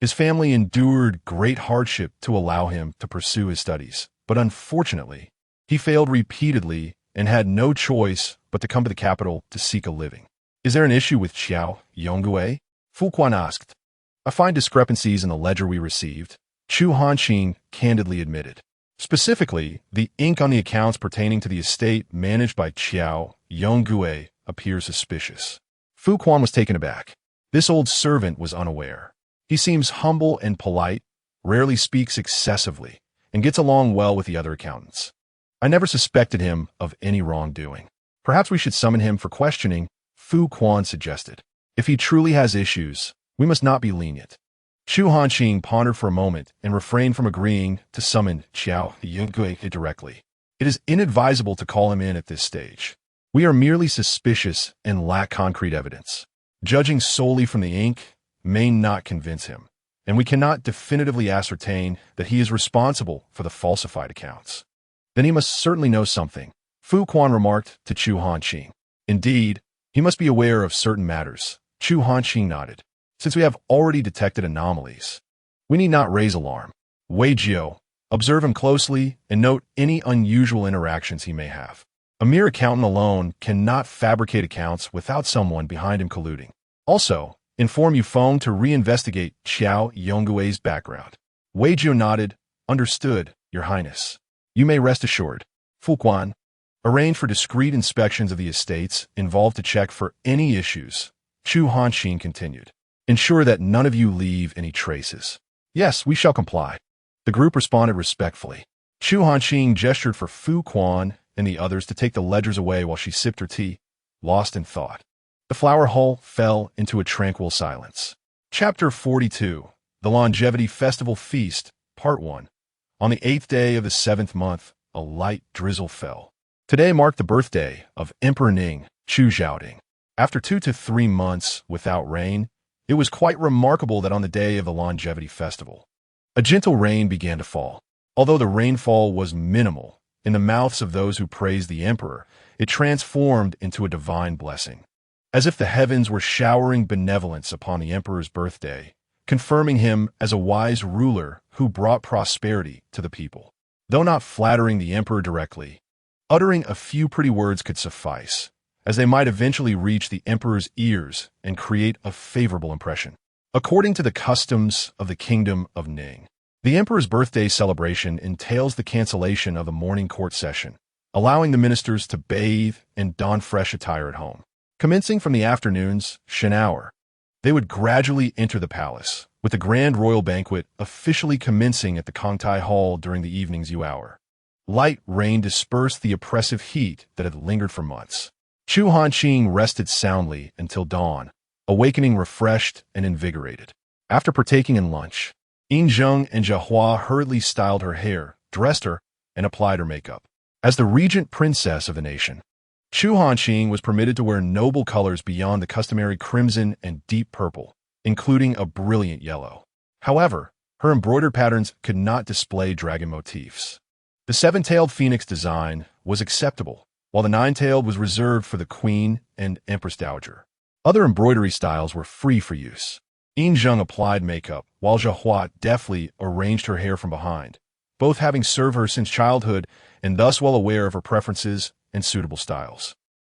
His family endured great hardship to allow him to pursue his studies, but unfortunately, he failed repeatedly and had no choice but to come to the capital to seek a living. Is there an issue with Qiao Yonggui? Fu Quan asked. I find discrepancies in the ledger we received, Chu Hanqing candidly admitted. Specifically, the ink on the accounts pertaining to the estate managed by Qiao Yonggui appears suspicious. Fu Quan was taken aback. This old servant was unaware. He seems humble and polite, rarely speaks excessively, and gets along well with the other accountants. I never suspected him of any wrongdoing. Perhaps we should summon him for questioning, Fu Quan suggested. If he truly has issues, we must not be lenient. Chu Hanqing pondered for a moment and refrained from agreeing to summon Qiao Yonggui directly. It is inadvisable to call him in at this stage. We are merely suspicious and lack concrete evidence. Judging solely from the ink may not convince him, and we cannot definitively ascertain that he is responsible for the falsified accounts. Then he must certainly know something, Fu Quan remarked to Chu Hanqing. Indeed, he must be aware of certain matters. Chu Hanqing nodded. Since we have already detected anomalies, we need not raise alarm. Wei Jiao, observe him closely and note any unusual interactions he may have. A mere accountant alone cannot fabricate accounts without someone behind him colluding. Also, inform Yufeng to reinvestigate Qiao Yonggui's background. Wei Jiao nodded. Understood, Your Highness. You may rest assured. Fu Quan, arrange for discreet inspections of the estates involved to check for any issues. Chu Hanqing continued. Ensure that none of you leave any traces. Yes, we shall comply. The group responded respectfully. Chu Hanqing gestured for Fu Quan and the others to take the ledgers away while she sipped her tea, lost in thought. The flower hall fell into a tranquil silence. Chapter 42, The Longevity Festival Feast, Part 1. On the 8th day of the 7th month, a light drizzle fell. Today marked the birthday of Emperor Ning, Chu Zhaoding. After 2 to 3 months without rain, it was quite remarkable that on the day of the Longevity Festival, a gentle rain began to fall. Although the rainfall was minimal, in the mouths of those who praised the emperor, it transformed into a divine blessing. As if the heavens were showering benevolence upon the emperor's birthday, confirming him as a wise ruler who brought prosperity to the people. Though not flattering the emperor directly, uttering a few pretty words could suffice, as they might eventually reach the emperor's ears and create a favorable impression. According to the customs of the kingdom of Ning, the emperor's birthday celebration entails the cancellation of the morning court session, allowing the ministers to bathe and don fresh attire at home. Commencing from the afternoon's Shen hour, they would gradually enter the palace, with the grand royal banquet officially commencing at the Kongtai Hall during the evening's Yu hour. Light rain dispersed the oppressive heat that had lingered for months. Chu Hanqing rested soundly until dawn, awakening refreshed and invigorated. After partaking in lunch, Yin Zheng and Jiahua hurriedly styled her hair, dressed her, and applied her makeup. As the regent princess of the nation, Chu Hanqing was permitted to wear noble colors beyond the customary crimson and deep purple, including a brilliant yellow. However, her embroidered patterns could not display dragon motifs. The seven-tailed phoenix design was acceptable, while the nine-tailed was reserved for the queen and empress dowager. Other embroidery styles were free for use. Yin Zheng applied makeup, while Jiahua deftly arranged her hair from behind, both having served her since childhood and thus well aware of her preferences and suitable styles.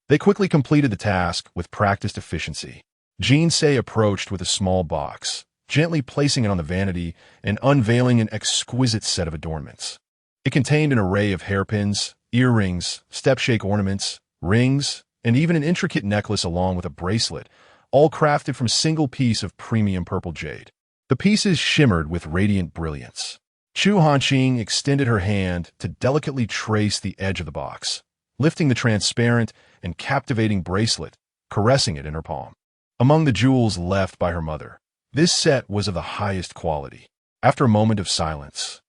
They quickly completed the task with practiced efficiency. Jinsei approached with a small box, gently placing it on the vanity and unveiling an exquisite set of adornments. It contained an array of hairpins, earrings, step-shake ornaments, rings, and even an intricate necklace along with a bracelet, all crafted from a single piece of premium purple jade. The pieces shimmered with radiant brilliance. Chu Hanqing extended her hand to delicately trace the edge of the box, lifting the transparent and captivating bracelet, caressing it in her palm. Among the jewels left by her mother, this set was of the highest quality. After a moment of silence,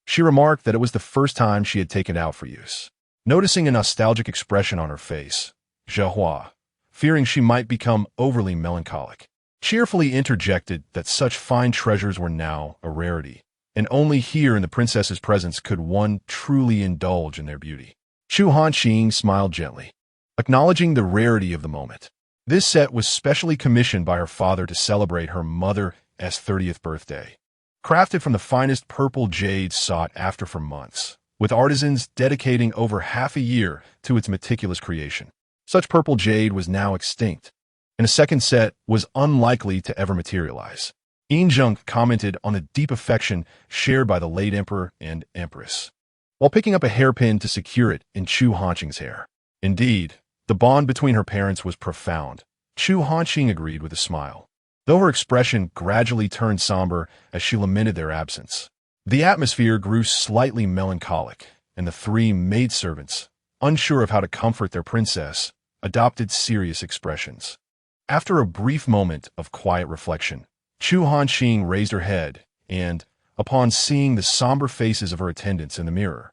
she remarked that it was the first time she had taken it out for use. Noticing a nostalgic expression on her face, Jiahua, fearing she might become overly melancholic, cheerfully interjected that such fine treasures were now a rarity, and only here in the princess's presence could one truly indulge in their beauty. Chu Hanqing smiled gently, acknowledging the rarity of the moment. This set was specially commissioned by her father to celebrate her mother's 30th birthday. Crafted from the finest purple jade sought after for months, with artisans dedicating over half a year to its meticulous creation. Such purple jade was now extinct, and a second set was unlikely to ever materialize. Yin Zheng commented on the deep affection shared by the late emperor and empress, while picking up a hairpin to secure it in Chu Hanqing's hair. Indeed, the bond between her parents was profound. Chu Hanqing agreed with a smile, though her expression gradually turned somber as she lamented their absence. The atmosphere grew slightly melancholic, and the three maidservants, unsure of how to comfort their princess, adopted serious expressions. After a brief moment of quiet reflection, Chu Hanqing raised her head and, upon seeing the somber faces of her attendants in the mirror,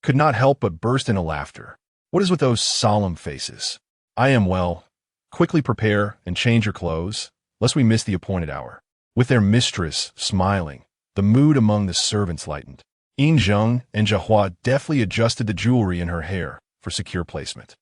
could not help but burst into laughter. What is with those solemn faces? I am well. Quickly prepare and change your clothes, lest we miss the appointed hour. With their mistress smiling, the mood among the servants lightened. Yin Zheng and Jiahua deftly adjusted the jewelry in her hair for secure placement.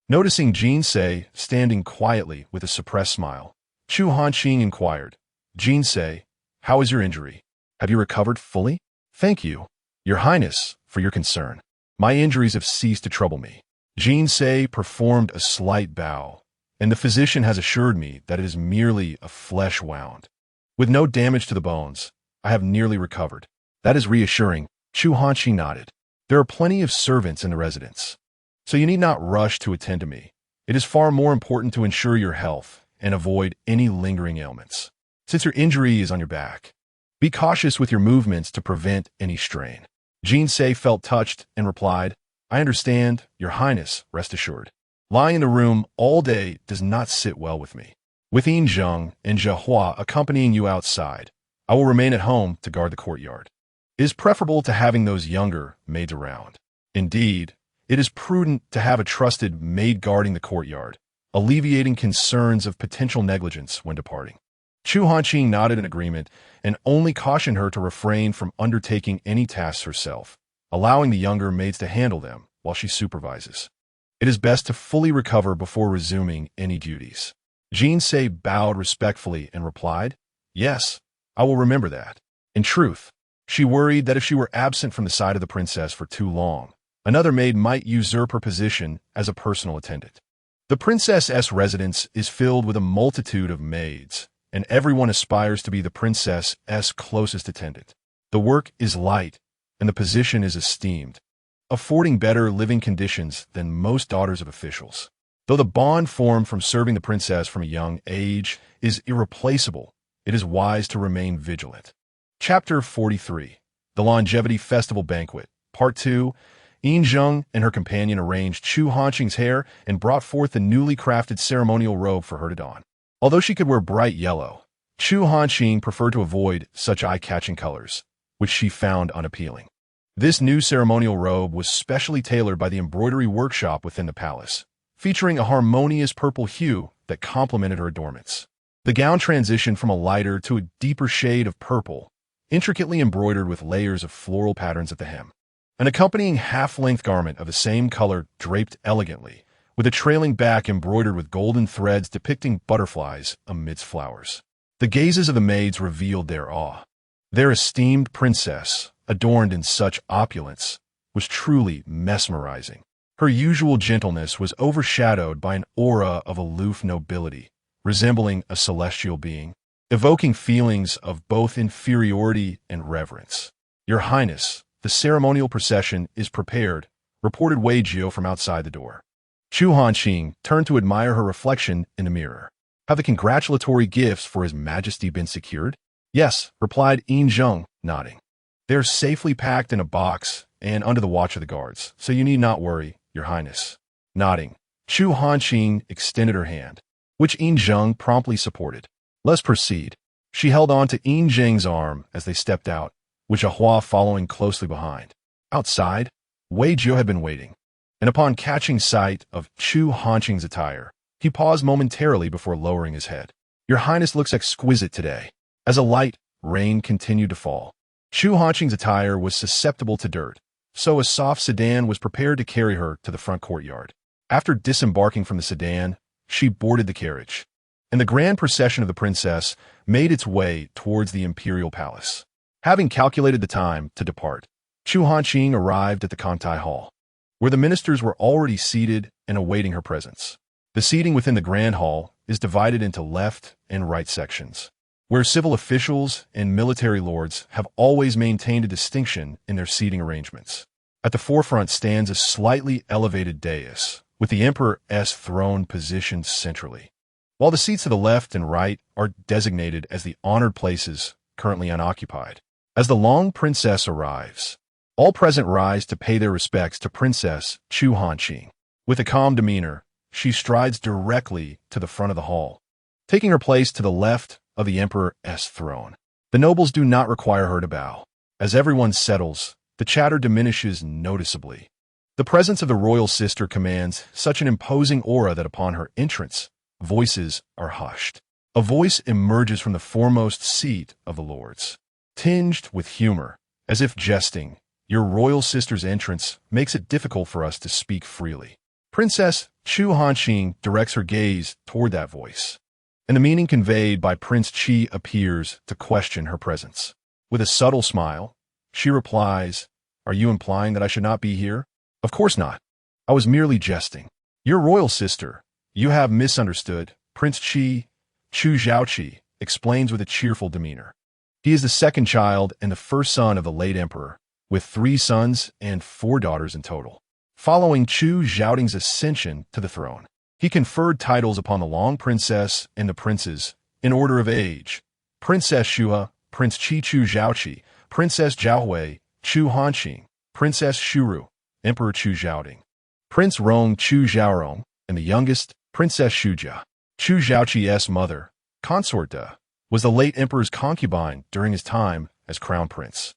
Noticing Jinsei standing quietly with a suppressed smile, Chu Hanqing inquired, "Jinsei, how is your injury? Have you recovered fully?" "Thank you, Your Highness, for your concern. My injuries have ceased to trouble me." Jinsei performed a slight bow, and the physician has assured me that it is merely a flesh wound. With no damage to the bones, I have nearly recovered. That is reassuring. Chu Hanqing nodded. There are plenty of servants in the residence, so you need not rush to attend to me. It is far more important to ensure your health and avoid any lingering ailments. Since your injury is on your back, be cautious with your movements to prevent any strain. Jinsei felt touched and replied, "I understand, Your Highness, rest assured. Lying in the room all day does not sit well with me. With Yin Zheng and Jiahua accompanying you outside, I will remain at home to guard the courtyard. It is preferable to having those younger maids around. Indeed, it is prudent to have a trusted maid guarding the courtyard, alleviating concerns of potential negligence when departing." Chu Hanqing nodded in agreement and only cautioned her to refrain from undertaking any tasks herself, allowing the younger maids to handle them while she supervises. It is best to fully recover before resuming any duties. Jinsei bowed respectfully and replied, "Yes, I will remember that." In truth, she worried that if she were absent from the side of the princess for too long, another maid might usurp her position as a personal attendant. The princess's residence is filled with a multitude of maids, and everyone aspires to be the princess's closest attendant. The work is light, and the position is esteemed, affording better living conditions than most daughters of officials. Though the bond formed from serving the princess from a young age is irreplaceable, it is wise to remain vigilant. Chapter 43. The Longevity Festival Banquet, Part 2, Yin Zheng and her companion arranged Chu Hanqing's hair and brought forth the newly crafted ceremonial robe for her to don. Although she could wear bright yellow, Chu Hanqing preferred to avoid such eye-catching colors, which she found unappealing. This new ceremonial robe was specially tailored by the embroidery workshop within the palace, featuring a harmonious purple hue that complemented her adornments. The gown transitioned from a lighter to a deeper shade of purple, intricately embroidered with layers of floral patterns at the hem. An accompanying half-length garment of the same color draped elegantly, with a trailing back embroidered with golden threads depicting butterflies amidst flowers. The gazes of the maids revealed their awe. Their esteemed princess, adorned in such opulence, was truly mesmerizing. Her usual gentleness was overshadowed by an aura of aloof nobility, resembling a celestial being, evoking feelings of both inferiority and reverence. "Your Highness, the ceremonial procession is prepared," reported Wei Jiao from outside the door. Chu Hanqing turned to admire her reflection in the mirror. "Have the congratulatory gifts for His Majesty been secured?" "Yes," replied Yin Zheng, nodding. "They're safely packed in a box and under the watch of the guards, so you need not worry, Your Highness." Nodding, Chu Hanqing extended her hand, which Yin Zheng promptly supported. "Let's proceed." She held on to Yin Zheng's arm as they stepped out, with Zhahua following closely behind. Outside, Wei Jiao had been waiting, and upon catching sight of Chu Hanqing's attire, he paused momentarily before lowering his head. "Your Highness looks exquisite today." As a light rain continued to fall, Chu Hanqing's attire was susceptible to dirt, so a soft sedan was prepared to carry her to the front courtyard. After disembarking from the sedan, she boarded the carriage, and the grand procession of the princess made its way towards the imperial palace. Having calculated the time to depart, Chu Hanqing arrived at the Kantai Hall, where the ministers were already seated and awaiting her presence. The seating within the grand hall is divided into left and right sections, where civil officials and military lords have always maintained a distinction in their seating arrangements. At the forefront stands a slightly elevated dais, with the emperor's throne positioned centrally, while the seats to the left and right are designated as the honored places currently unoccupied. As the long princess arrives, all present rise to pay their respects to Princess Chu Hanqing. With a calm demeanor, she strides directly to the front of the hall, taking her place to the left of the emperor's throne. The nobles do not require her to bow. As everyone settles, the chatter diminishes noticeably. The presence of the royal sister commands such an imposing aura that upon her entrance, voices are hushed. A voice emerges from the foremost seat of the lords, tinged with humor, as if jesting. "Your royal sister's entrance makes it difficult for us to speak freely." Princess Chu Hanqing directs her gaze toward that voice, and the meaning conveyed by Prince Qi appears to question her presence. With a subtle smile, she replies, "Are you implying that I should not be here?" "Of course not. I was merely jesting." "Your royal sister, you have misunderstood," Prince Qi, Chu Zhaoqi, explains with a cheerful demeanor. He is the second child and the first son of the late emperor, with 3 sons and 4 daughters in total. Following Chu Zhaoting's ascension to the throne, he conferred titles upon the long princess and the princes in order of age: Princess Shua, Prince Qi Chu Zhaoqi, Princess Zhaohui, Chu Hanqing, Princess Shuru, Emperor Chu Zhaoting, Prince Rong Chu Zhaorong, and the youngest, Princess Shujia. Chu Zhaoqi's mother, Consort De, was the late emperor's concubine during his time as crown prince.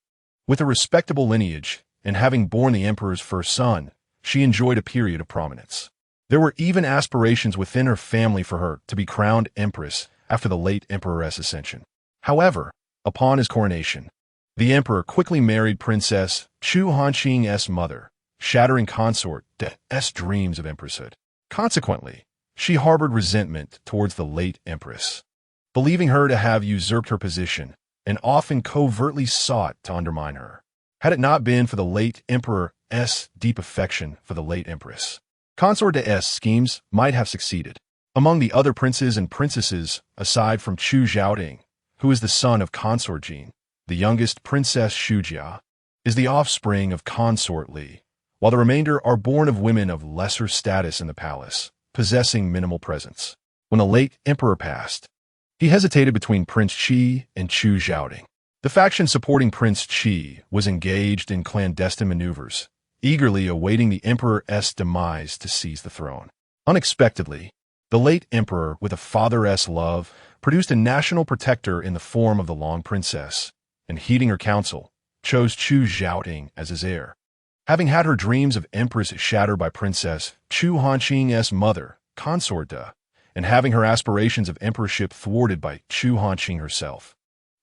With a respectable lineage and having borne the emperor's first son, she enjoyed a period of prominence. There were even aspirations within her family for her to be crowned empress after the late emperor's ascension. However, upon his coronation, the emperor quickly married Princess Chu Hanqing's mother, shattering Consort De's dreams of empresshood. Consequently, she harbored resentment towards the late empress, believing her to have usurped her position and often covertly sought to undermine her. Had it not been for the late emperor's deep affection for the late empress, Consort De's schemes might have succeeded. Among the other princes and princesses, aside from Chu Zhaoting, who is the son of Consort Jin, the youngest Princess Shujia is the offspring of Consort Li, while the remainder are born of women of lesser status in the palace, possessing minimal presence. When the late emperor passed, he hesitated between Prince Qi and Chu Zhaoting. The faction supporting Prince Qi was engaged in clandestine maneuvers, eagerly awaiting the emperor's demise to seize the throne. Unexpectedly, the late emperor, with a father's love, produced a national protector in the form of the Long Princess, and heeding her counsel, chose Chu Hanqing as his heir. Having had her dreams of empress shattered by Princess Chu Hanqing's mother, consort, and having her aspirations of emperorship thwarted by Chu Hanqing herself,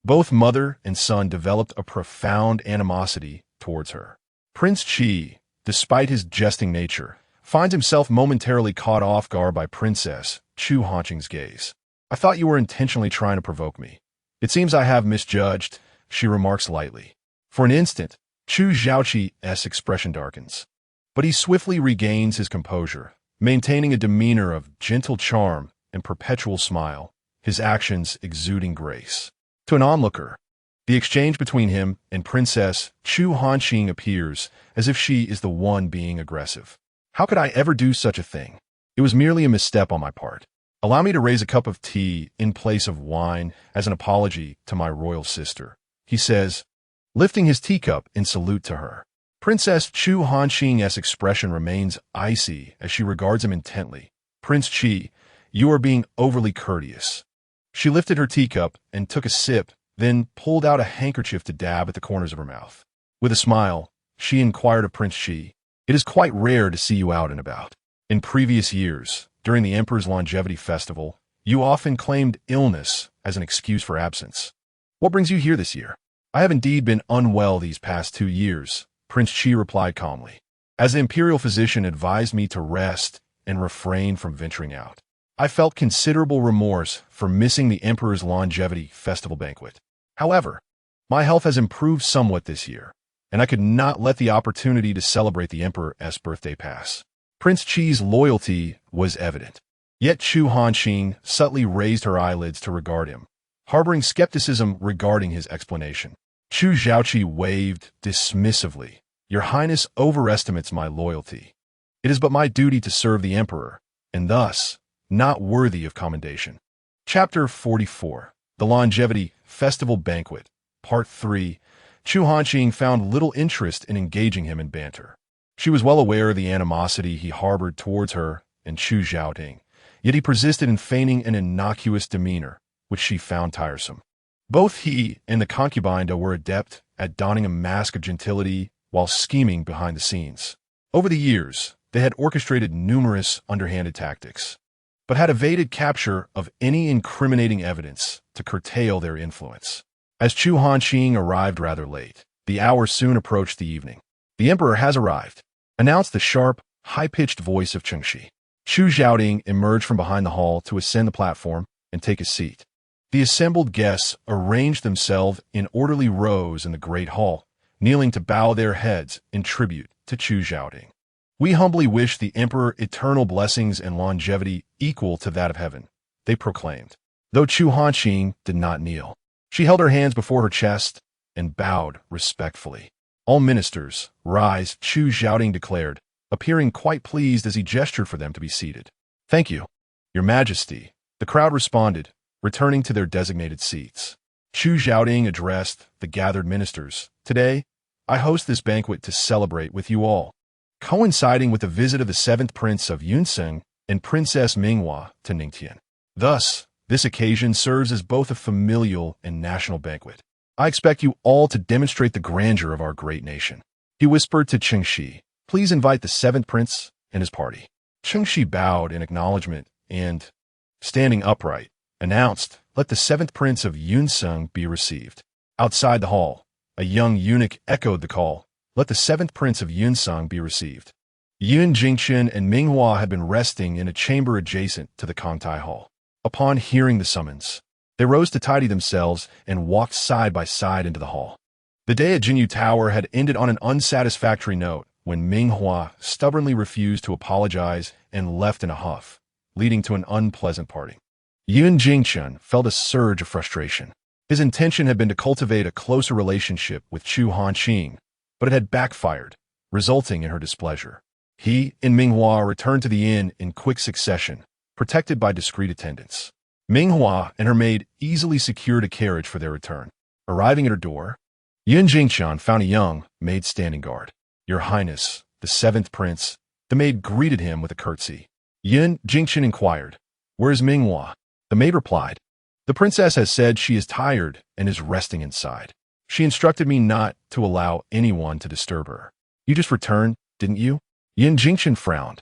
both mother and son developed a profound animosity towards her. Prince Chi, despite his jesting nature, finds himself momentarily caught off guard by Princess Chu Hanqing's gaze. "I thought you were intentionally trying to provoke me. It seems I have misjudged," she remarks lightly. For an instant, Chu Zhaoqi's expression darkens, but he swiftly regains his composure, maintaining a demeanor of gentle charm and perpetual smile, his actions exuding grace. To an onlooker, the exchange between him and Princess Chu Hanqing appears as if she is the one being aggressive. How could I ever do such a thing? It was merely a misstep on my part. Allow me to raise a cup of tea in place of wine as an apology to my royal sister, he says, lifting his teacup in salute to her. Princess Chu Hanqing's expression remains icy as she regards him intently. "Prince Chi, you are being overly courteous." She lifted her teacup and took a sip, then pulled out a handkerchief to dab at the corners of her mouth. With a smile, she inquired of Prince Chi, "It is quite rare to see you out and about. In previous years, during the Emperor's Longevity Festival, you often claimed illness as an excuse for absence. What brings you here this year?" "I have indeed been unwell these past 2 years," Prince Chi replied calmly, "as the imperial physician advised me to rest and refrain from venturing out. I felt considerable remorse for missing the Emperor's Longevity Festival banquet. However, my health has improved somewhat this year, and I could not let the opportunity to celebrate the Emperor's birthday pass." Prince Chi's loyalty was evident. Yet Chu Hanqing subtly raised her eyelids to regard him, harboring skepticism regarding his explanation. Chu Zhaoqi waved dismissively. "Your Highness overestimates my loyalty. It is but my duty to serve the Emperor, and thus not worthy of commendation." Chapter 44. The Longevity Festival Banquet, Part 3. Chu Hanqing found little interest in engaging him in banter. She was well aware of the animosity he harbored towards her and Chu Zhaoting, yet he persisted in feigning an innocuous demeanor, which she found tiresome. Both he and the concubine were adept at donning a mask of gentility while scheming behind the scenes. Over the years, they had orchestrated numerous underhanded tactics, but had evaded capture of any incriminating evidence to curtail their influence. As Chu Hanqing arrived rather late, the hour soon approached the evening. "The Emperor has arrived," announced the sharp, high-pitched voice of Chengxi. Chu Zhaoting emerged from behind the hall to ascend the platform and take a seat. The assembled guests arranged themselves in orderly rows in the great hall, kneeling to bow their heads in tribute to Chu Zhaoting. "We humbly wish the Emperor eternal blessings and longevity equal to that of heaven," they proclaimed. Though Chu Hanqing did not kneel, she held her hands before her chest and bowed respectfully. "All ministers, rise," Chu Zhaoting declared, appearing quite pleased as he gestured for them to be seated. "Thank you, Your Majesty," the crowd responded, returning to their designated seats. Chu Zhaoting addressed the gathered ministers. "Today, I host this banquet to celebrate with you all, coinciding with the visit of the 7th Prince of Yunsheng and Princess Minghua to Ningtian. Thus, this occasion serves as both a familial and national banquet. I expect you all to demonstrate the grandeur of our great nation." He whispered to Chengxi, "Please invite the 7th Prince and his party." Chengxi bowed in acknowledgement and, standing upright, announced, "Let the 7th Prince of Yunsheng be received." Outside the hall, a young eunuch echoed the call, "Let the 7th Prince of Yunsheng be received." Yun Jingchen and Minghua had been resting in a chamber adjacent to the Kangtai Hall. Upon hearing the summons, they rose to tidy themselves and walked side by side into the hall. The day at Jinyu Tower had ended on an unsatisfactory note when Minghua stubbornly refused to apologize and left in a huff, leading to an unpleasant parting. Yun Jingchen felt a surge of frustration. His intention had been to cultivate a closer relationship with Chu Hanqing, but it had backfired, resulting in her displeasure. He and Minghua returned to the inn in quick succession, protected by discreet attendants. Minghua and her maid easily secured a carriage for their return. Arriving at her door, Yun Jingchen found a young maid standing guard. "Your Highness, the seventh prince, the maid greeted him with a curtsy. Yun Jingchen inquired, "Where is Minghua?" The maid replied, "The princess has said she is tired and is resting inside. She instructed me not to allow anyone to disturb her." "You just returned, didn't you?" Yun Jingchen frowned.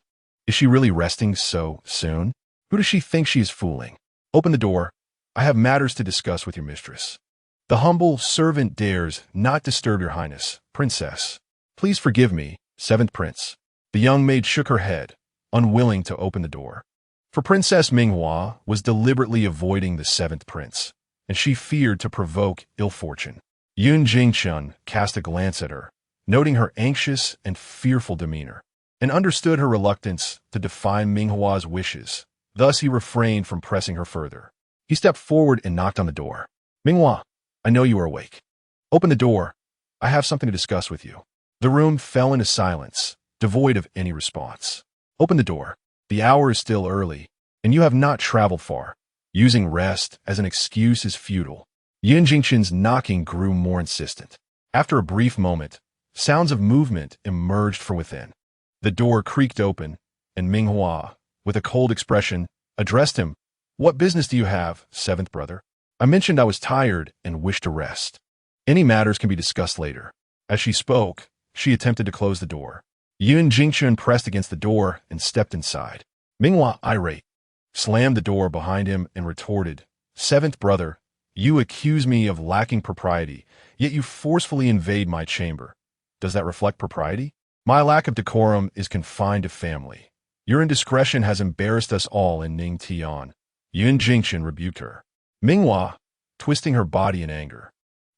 "Is she really resting so soon? Who does she think she is fooling? Open the door. I have matters to discuss with your mistress." "The humble servant dares not disturb your highness, princess. Please forgive me, seventh prince." The young maid shook her head, unwilling to open the door. For Princess Minghua was deliberately avoiding the seventh prince, and she feared to provoke ill fortune. Yun Jingchen cast a glance at her, noting her anxious and fearful demeanor, and understood her reluctance to defy Minghua's wishes. Thus he refrained from pressing her further. He stepped forward and knocked on the door. "Minghua, I know you are awake. Open the door. I have something to discuss with you." The room fell into silence, devoid of any response. "Open the door. The hour is still early, and you have not traveled far. Using rest as an excuse is futile." Yun Jingchen's knocking grew more insistent. After a brief moment, sounds of movement emerged from within. The door creaked open, and Minghua, with a cold expression, addressed him. "What business do you have, seventh brother? I mentioned I was tired and wished to rest. Any matters can be discussed later." As she spoke, she attempted to close the door. Yun Jingchen pressed against the door and stepped inside. Minghua, irate, slammed the door behind him and retorted, "Seventh brother, you accuse me of lacking propriety, yet you forcefully invade my chamber. Does that reflect propriety? My lack of decorum is confined to family. Your indiscretion has embarrassed us all in Ningtian." Yun Jingchen rebuked her. Minghua, twisting her body in anger,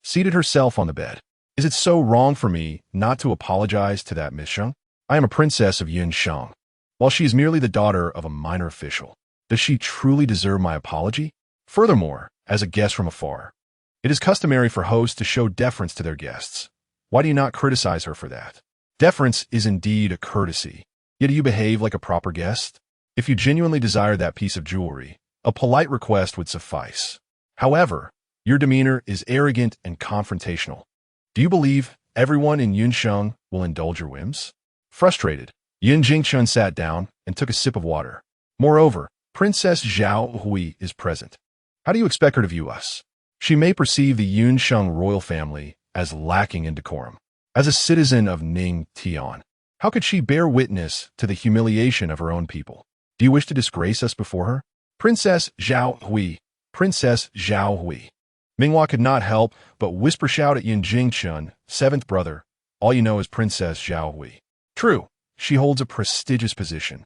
seated herself on the bed. "Is it so wrong for me not to apologize to that Miss Sheng? I am a princess of Yunsheng, while she is merely the daughter of a minor official. Does she truly deserve my apology? Furthermore, as a guest from afar, it is customary for hosts to show deference to their guests. Why do you not criticize her for that? Deference is indeed a courtesy, yet do you behave like a proper guest? If you genuinely desire that piece of jewelry, a polite request would suffice. However, your demeanor is arrogant and confrontational. Do you believe everyone in Yunsheng will indulge your whims?" Frustrated, Yun Jingchen sat down and took a sip of water. "Moreover, Princess Zhao Hui is present. How do you expect her to view us? She may perceive the Yunsheng royal family as lacking in decorum. As a citizen of Ningtian, how could she bear witness to the humiliation of her own people? Do you wish to disgrace us before her? Princess Zhao Hui, Princess Zhao Hui." Minghua could not help but whisper shout at Yun Jingchen, "Seventh brother, all you know is Princess Zhao Hui. True, she holds a prestigious position.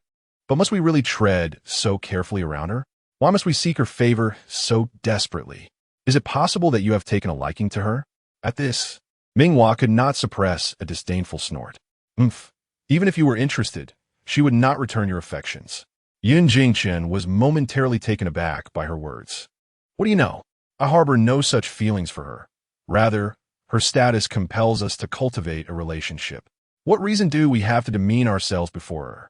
But must we really tread so carefully around her? Why must we seek her favor so desperately? Is it possible that you have taken a liking to her?" At this, Minghua could not suppress a disdainful snort. Even if you were interested, she would not return your affections." Yun Jingchen was momentarily taken aback by her words. "What do you know? I harbor no such feelings for her. Rather, her status compels us to cultivate a relationship. What reason do we have to demean ourselves before her?"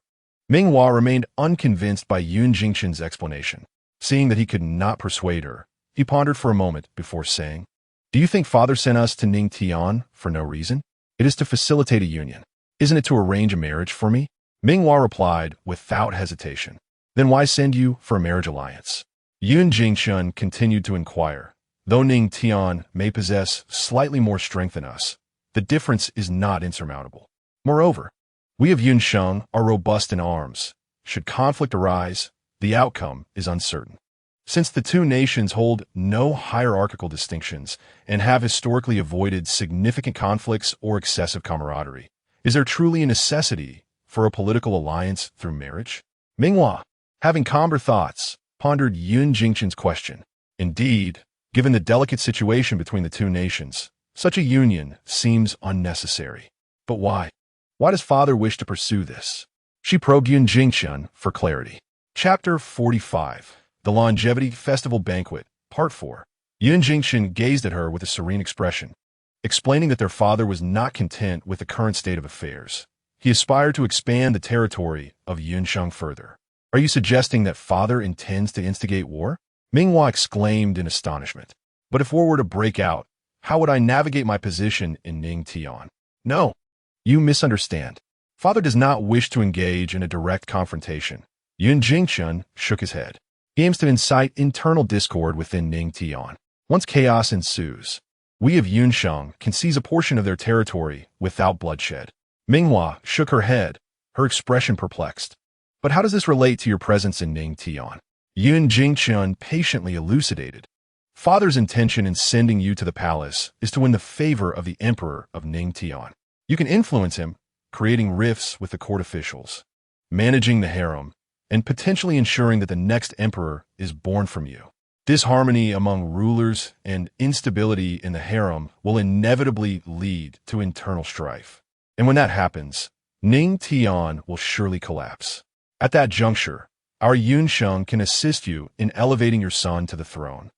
Minghua remained unconvinced by Yun Jingchen's explanation. Seeing that he could not persuade her, he pondered for a moment before saying, "Do you think father sent us to Ningtian for no reason? It is to facilitate a union. Isn't it to arrange a marriage for me?" Minghua replied without hesitation. "Then why send you for a marriage alliance?" Yun Jingchen continued to inquire. "Though Ningtian may possess slightly more strength than us, the difference is not insurmountable. Moreover, we of Yunsheng are robust in arms. Should conflict arise, the outcome is uncertain. Since the two nations hold no hierarchical distinctions and have historically avoided significant conflicts or excessive camaraderie, is there truly a necessity for a political alliance through marriage?" Minghua, having calmer thoughts, pondered Yun Jingchen's question. Indeed, given the delicate situation between the two nations, such a union seems unnecessary. But why? Why does father wish to pursue this? She probed Yun Jingchen for clarity. Chapter 45. The Longevity Festival Banquet, Part 4. Yun Jingchen gazed at her with a serene expression, explaining that their father was not content with the current state of affairs. He aspired to expand the territory of Yunsheng further. "Are you suggesting that father intends to instigate war?" Minghua exclaimed in astonishment. "But if war were to break out, how would I navigate my position in Ningtian?" "No, you misunderstand. Father does not wish to engage in a direct confrontation. Yun Jingchun shook his head. He aims to incite internal discord within Ning Tian. Once chaos ensues, we of Yunsheng can seize a portion of their territory without bloodshed. Minghua shook her head, her expression perplexed. But how does this relate to your presence in Ning Tian? Yun Jingchun patiently elucidated. Father's intention in sending you to the palace is to win the favor of the emperor of Ning Tian. You can influence him, creating rifts with the court officials, managing the harem, and potentially ensuring that the next emperor is born from you. Disharmony among rulers and instability in the harem will inevitably lead to internal strife. And when that happens, Ning Tian will surely collapse. At that juncture, our Yunsheng can assist you in elevating your son to the throne,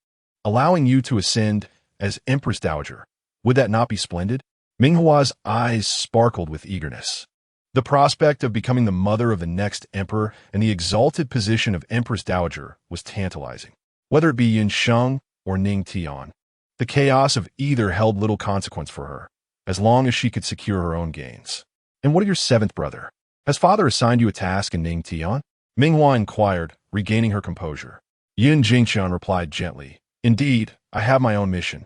allowing you to ascend as Empress Dowager. Would that not be splendid? Minghua's eyes sparkled with eagerness. The prospect of becoming the mother of the next emperor and the exalted position of Empress Dowager was tantalizing. Whether it be Yunsheng or Ning Tian, the chaos of either held little consequence for her, as long as she could secure her own gains. And what of your seventh brother? Has father assigned you a task in Ning Tian? Minghua inquired, regaining her composure. Yun Jingchun replied gently, Indeed, I have my own mission.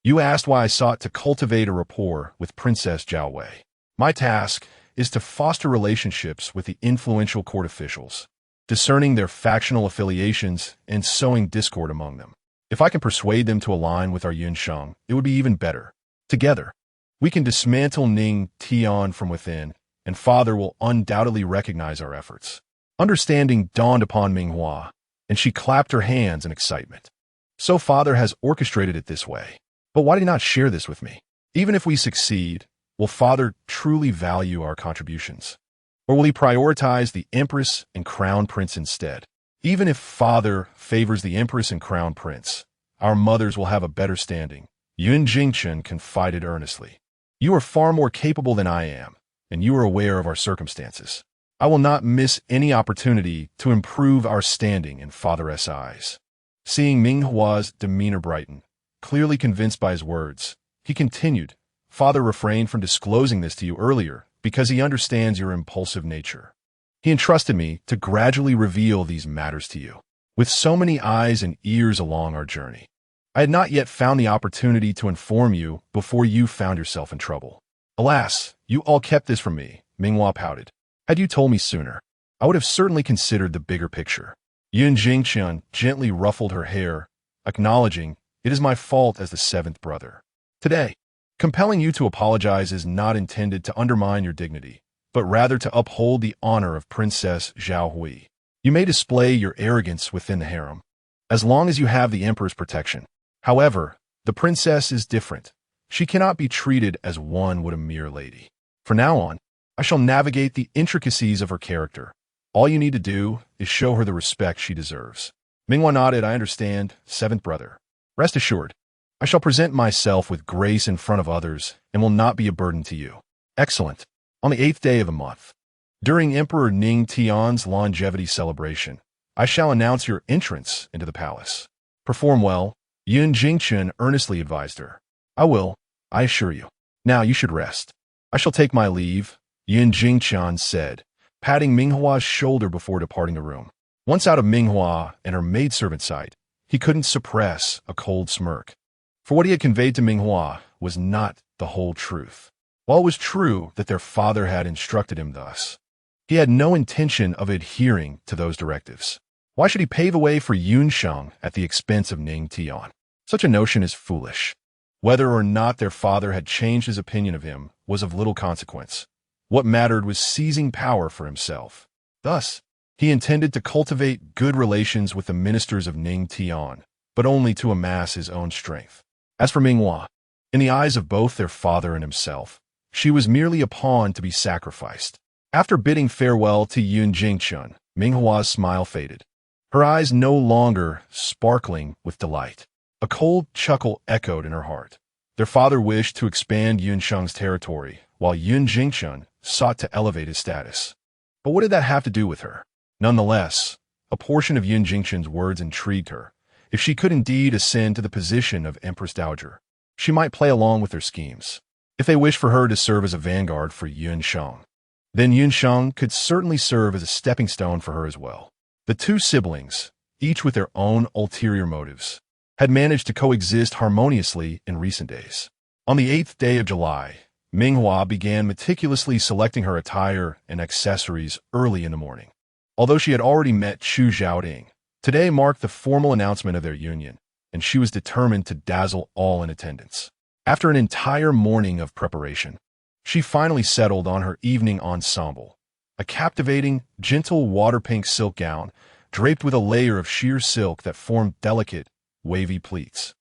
You asked why I sought to cultivate a rapport with Princess Chu Hanqing. My task is to foster relationships with the influential court officials, discerning their factional affiliations and sowing discord among them. If I can persuade them to align with our Yunsheng, it would be even better. Together, we can dismantle Ning Tian from within, and father will undoubtedly recognize our efforts. Understanding dawned upon Minghua, and she clapped her hands in excitement. So father has orchestrated it this way. But why did he not share this with me? Even if we succeed, will father truly value our contributions? Or will he prioritize the empress and crown prince instead? Even if father favors the empress and crown prince, our mothers will have a better standing. Yun Jingchun confided earnestly. You are far more capable than I am, and you are aware of our circumstances. I will not miss any opportunity to improve our standing in father's eyes. Seeing Minghua's demeanor brighten, clearly convinced by his words, he continued, Father refrained from disclosing this to you earlier because he understands your impulsive nature. He entrusted me to gradually reveal these matters to you. With so many eyes and ears along our journey, I had not yet found the opportunity to inform you before you found yourself in trouble. Alas, you all kept this from me, Minghua pouted. Had you told me sooner, I would have certainly considered the bigger picture. Yun Jingchun gently ruffled her hair, acknowledging, It is my fault as the seventh brother. Today, compelling you to apologize is not intended to undermine your dignity, but rather to uphold the honor of Princess Chu Hanqing. You may display your arrogance within the harem, as long as you have the emperor's protection. However, the princess is different. She cannot be treated as one would a mere lady. From now on, I shall navigate the intricacies of her character. All you need to do is show her the respect she deserves. Minghua nodded, I understand, seventh brother. Rest assured, I shall present myself with grace in front of others and will not be a burden to you. Excellent. On the 8th day of the month, during Emperor Ning Tian's longevity celebration, I shall announce your entrance into the palace. Perform well, Yun Jingchun earnestly advised her. I will, I assure you. Now you should rest. I shall take my leave, Yun Jingchun said, patting Minghua's shoulder before departing the room. Once out of Minghua and her maidservant's sight, he couldn't suppress a cold smirk. For what he had conveyed to Minghua was not the whole truth. While it was true that their father had instructed him thus, he had no intention of adhering to those directives. Why should he pave the way for Yunsheng at the expense of Ning Tian? Such a notion is foolish. Whether or not their father had changed his opinion of him was of little consequence. What mattered was seizing power for himself. Thus, he intended to cultivate good relations with the ministers of Ning Tian, but only to amass his own strength. As for Minghua, in the eyes of both their father and himself, she was merely a pawn to be sacrificed. After bidding farewell to Yun Jingchun, Minghua's smile faded, her eyes no longer sparkling with delight. A cold chuckle echoed in her heart. Their father wished to expand Yunsheng's territory, while Yun Jingchun sought to elevate his status. But what did that have to do with her? Nonetheless, a portion of Yun Jingchun's words intrigued her. If she could indeed ascend to the position of Empress Dowager, she might play along with their schemes. If they wished for her to serve as a vanguard for Yunsheng, then Yunsheng could certainly serve as a stepping stone for her as well. The two siblings, each with their own ulterior motives, had managed to coexist harmoniously in recent days. On the 8th day of July, Minghua began meticulously selecting her attire and accessories early in the morning. Although she had already met Chu Xiaoding, today marked the formal announcement of their union, and she was determined to dazzle all in attendance. After an entire morning of preparation, she finally settled on her evening ensemble, a captivating, gentle water-pink silk gown draped with a layer of sheer silk that formed delicate, wavy pleats,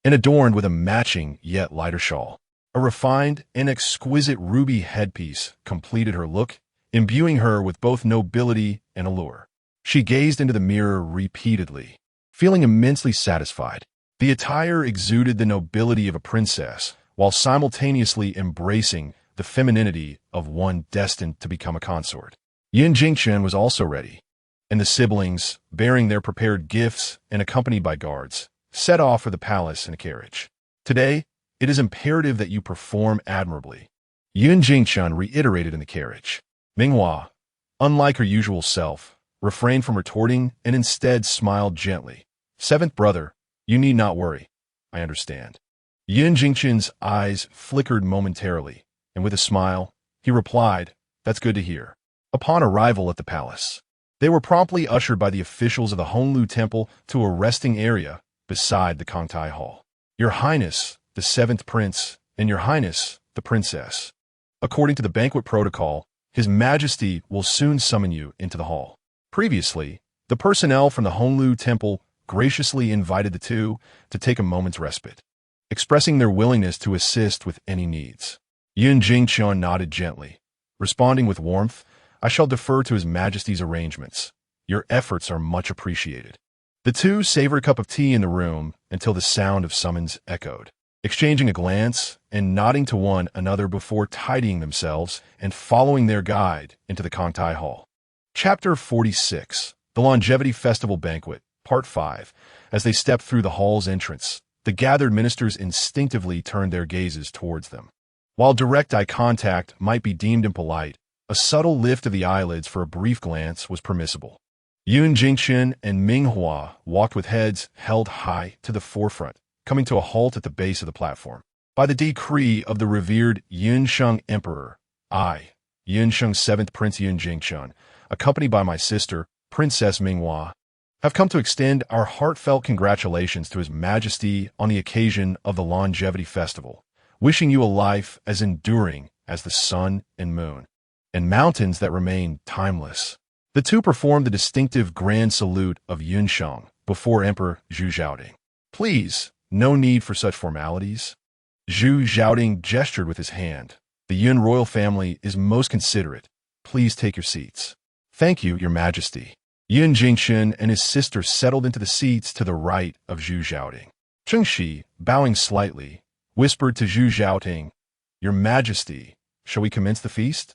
and adorned with a matching yet lighter shawl. A refined and exquisite ruby headpiece completed her look, imbuing her with both nobility and allure. She gazed into the mirror repeatedly, feeling immensely satisfied. The attire exuded the nobility of a princess, while simultaneously embracing the femininity of one destined to become a consort. Yin Jingchen was also ready, and the siblings, bearing their prepared gifts and accompanied by guards, set off for the palace in a carriage. Today, it is imperative that you perform admirably, Yun Jingchen reiterated in the carriage. Minghua, unlike her usual self, refrained from retorting and instead smiled gently. Seventh brother, you need not worry. I understand. Yun Jingchen's eyes flickered momentarily, and with a smile, he replied, That's good to hear. Upon arrival at the palace, they were promptly ushered by the officials of the Honglu Temple to a resting area beside the Kangtai Hall. Your Highness, the seventh prince, and Your Highness, the princess. According to the banquet protocol, His Majesty will soon summon you into the hall. Previously, the personnel from the Honglu Temple graciously invited the two to take a moment's respite, expressing their willingness to assist with any needs. Yun Jingchen nodded gently, responding with warmth, I shall defer to His Majesty's arrangements. Your efforts are much appreciated. The two savored a cup of tea in the room until the sound of summons echoed, exchanging a glance and nodding to one another before tidying themselves and following their guide into the Kangtai Hall. Chapter 46, The Longevity Festival Banquet, Part 5. As they stepped through the hall's entrance, the gathered ministers instinctively turned their gazes towards them. While direct eye contact might be deemed impolite, a subtle lift of the eyelids for a brief glance was permissible. Yun Jingchen and Minghua walked with heads held high to the forefront, coming to a halt at the base of the platform. By the decree of the revered Yunsheng Emperor, I, Yunsheng 7th Prince Yun Jingchen, accompanied by my sister, Princess Minghua, have come to extend our heartfelt congratulations to His Majesty on the occasion of the Longevity Festival, wishing you a life as enduring as the sun and moon, and mountains that remain timeless. The two performed the distinctive grand salute of Yunsheng before Emperor Zhu Xiaoding. Please, no need for such formalities. Zhu Xiaoding gestured with his hand. The Yun royal family is most considerate. Please take your seats. Thank you, Your Majesty. Yun Jingchen and his sister settled into the seats to the right of Zhu Xiaoding. Chengxi, bowing slightly, whispered to Zhu Xiaoding, Your Majesty, shall we commence the feast?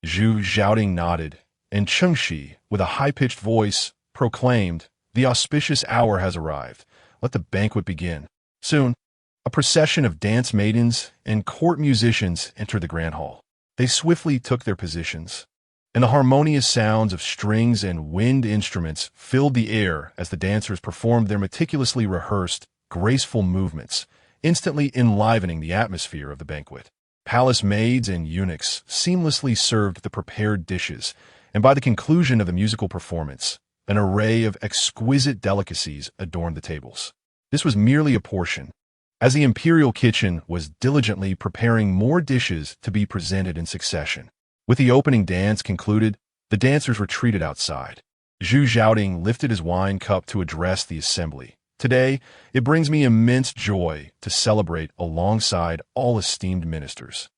Zhu Xiaoding nodded, and Chengxi, with a high-pitched voice, proclaimed, The auspicious hour has arrived. Let the banquet begin. Soon, a procession of dance maidens and court musicians entered the grand hall. They swiftly took their positions, and the harmonious sounds of strings and wind instruments filled the air as the dancers performed their meticulously rehearsed, graceful movements, instantly enlivening the atmosphere of the banquet. Palace maids and eunuchs seamlessly served the prepared dishes, and by the conclusion of the musical performance, an array of exquisite delicacies adorned the tables. This was merely a portion, as the imperial kitchen was diligently preparing more dishes to be presented in succession. With the opening dance concluded, the dancers retreated outside. Zhu Xiaoding lifted his wine cup to address the assembly. Today, it brings me immense joy to celebrate alongside all esteemed ministers.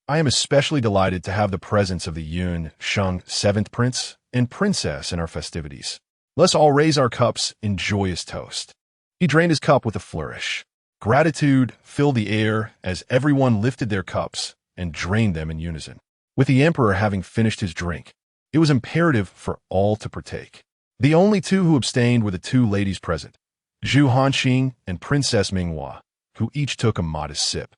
I am especially delighted to have the presence of the Yun Sheng 7th Prince and Princess in our festivities. Let's all raise our cups in joyous toast. He drained his cup with a flourish. Gratitude filled the air as everyone lifted their cups and drained them in unison. With the emperor having finished his drink, it was imperative for all to partake. The only two who abstained were the two ladies present, Chu Hanqing and Princess Minghua, who each took a modest sip.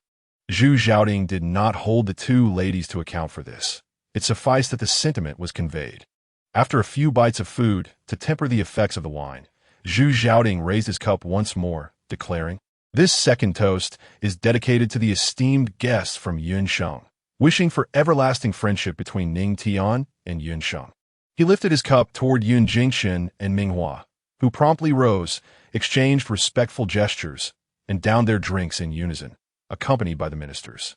Zhu Xiaoding did not hold the two ladies to account for this. It sufficed that the sentiment was conveyed. After a few bites of food, to temper the effects of the wine, Zhu Xiaoting raised his cup once more, declaring, "This second toast is dedicated to the esteemed guests from Yunsheng, wishing for everlasting friendship between Ning Tian and Yunsheng." He lifted his cup toward Yun Jingxian and Minghua, who promptly rose, exchanged respectful gestures, and downed their drinks in unison, accompanied by the ministers.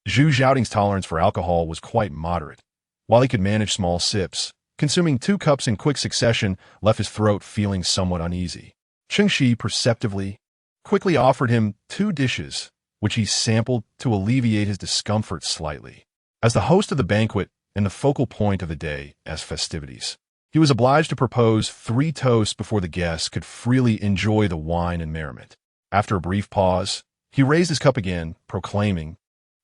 Zhu Xiaoting's tolerance for alcohol was quite moderate. While he could manage small sips, consuming 2 cups in quick succession left his throat feeling somewhat uneasy. Cheng Shi perceptively, quickly offered him 2 dishes, which he sampled to alleviate his discomfort slightly. As the host of the banquet and the focal point of the day as festivities, he was obliged to propose 3 toasts before the guests could freely enjoy the wine and merriment. After a brief pause, he raised his cup again, proclaiming,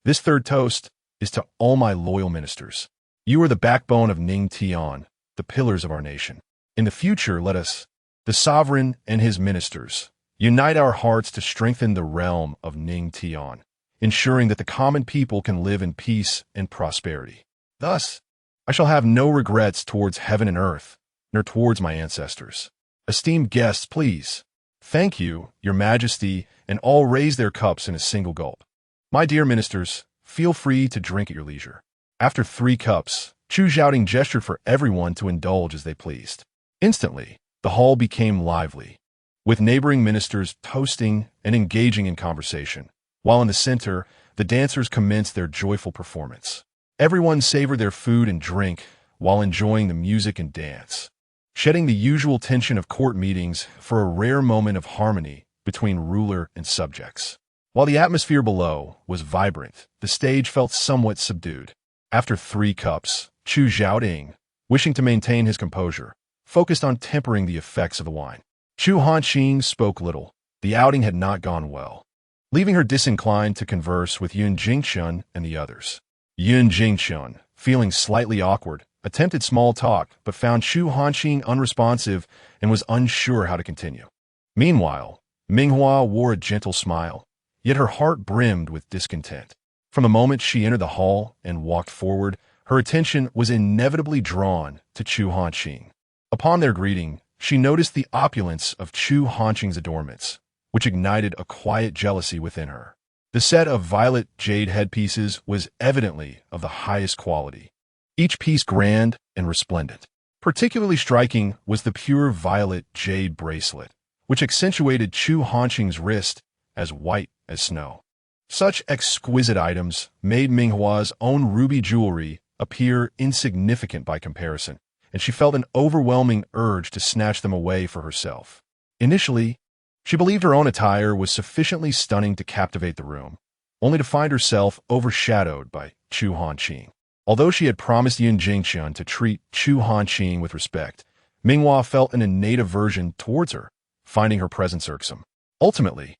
"This third toast is to all my loyal ministers. You are the backbone of Ning Tian, the pillars of our nation. In the future, let us, the sovereign and his ministers, unite our hearts to strengthen the realm of Ning Tian, ensuring that the common people can live in peace and prosperity. Thus, I shall have no regrets towards heaven and earth, nor towards my ancestors. Esteemed guests, please. Thank you, your majesty," and all raised their cups in a single gulp. "My dear ministers, feel free to drink at your leisure." After 3 cups, Chu Xiaoting gestured for everyone to indulge as they pleased. Instantly, the hall became lively, with neighboring ministers toasting and engaging in conversation, while in the center, the dancers commenced their joyful performance. Everyone savored their food and drink while enjoying the music and dance, shedding the usual tension of court meetings for a rare moment of harmony between ruler and subjects. While the atmosphere below was vibrant, the stage felt somewhat subdued. After 3 cups, Chu Xiaoting, wishing to maintain his composure, focused on tempering the effects of the wine. Chu Hanqing spoke little. The outing had not gone well, leaving her disinclined to converse with Yun Jingxian and the others. Yun Jingxian, feeling slightly awkward, attempted small talk but found Chu Hanqing unresponsive and was unsure how to continue. Meanwhile, Minghua wore a gentle smile, yet her heart brimmed with discontent. From the moment she entered the hall and walked forward, her attention was inevitably drawn to Chu Hanqing. Upon their greeting, she noticed the opulence of Chu Hanqing's adornments, which ignited a quiet jealousy within her. The set of violet jade headpieces was evidently of the highest quality, each piece grand and resplendent. Particularly striking was the pure violet jade bracelet, which accentuated Chu Hanqing's wrist as white as snow. Such exquisite items made Minghua's own ruby jewelry appear insignificant by comparison, and she felt an overwhelming urge to snatch them away for herself. Initially, she believed her own attire was sufficiently stunning to captivate the room, only to find herself overshadowed by Chu Hanqing. Although she had promised Yun Jingxian to treat Chu Hanqing with respect, Minghua felt an innate aversion towards her, finding her presence irksome. Ultimately,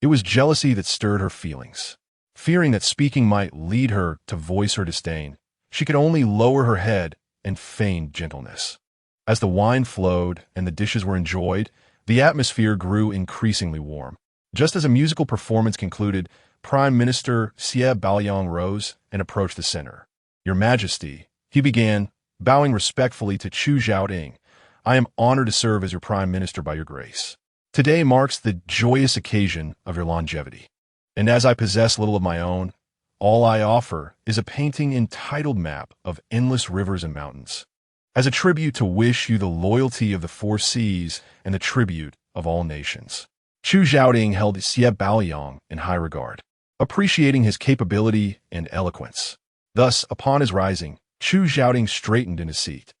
it was jealousy that stirred her feelings. Fearing that speaking might lead her to voice her disdain, she could only lower her head and feign gentleness. As the wine flowed and the dishes were enjoyed, the atmosphere grew increasingly warm. Just as a musical performance concluded, Prime Minister Xie Baoyang rose and approached the center. "Your Majesty," he began, bowing respectfully to Chu Xiaoting, "I am honored to serve as your Prime Minister by your grace. Today marks the joyous occasion of your longevity, and as I possess little of my own, all I offer is a painting entitled Map of Endless Rivers and Mountains, as a tribute to wish you the loyalty of the 4 seas and the tribute of all nations." Chu Xiaoting held Xie Baoyang in high regard, appreciating his capability and eloquence. Thus, upon his rising, Chu Xiaoting straightened in his seat.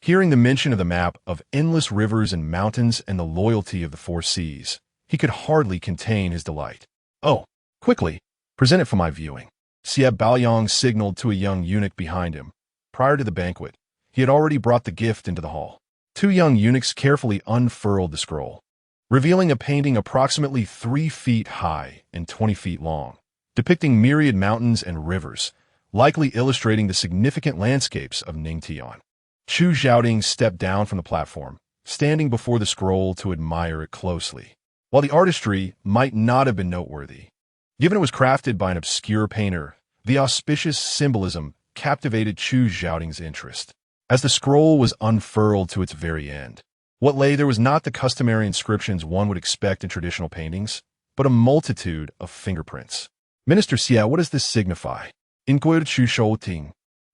Hearing the mention of the map of endless rivers and mountains and the loyalty of the 4 seas, he could hardly contain his delight. "Oh, quickly, present it for my viewing." Xie Baoyang signaled to a young eunuch behind him. Prior to the banquet, he had already brought the gift into the hall. 2 young eunuchs carefully unfurled the scroll, revealing a painting approximately 3 feet high and 20 feet long, depicting myriad mountains and rivers, likely illustrating the significant landscapes of Ningtian. Chu Xiaoting stepped down from the platform, standing before the scroll to admire it closely. While the artistry might not have been noteworthy, given it was crafted by an obscure painter, the auspicious symbolism captivated Chu Xiaoting's interest. As the scroll was unfurled to its very end, what lay there was not the customary inscriptions one would expect in traditional paintings, but a multitude of fingerprints. Minister Xia, what does this signify? Inquired Chu Hanqing,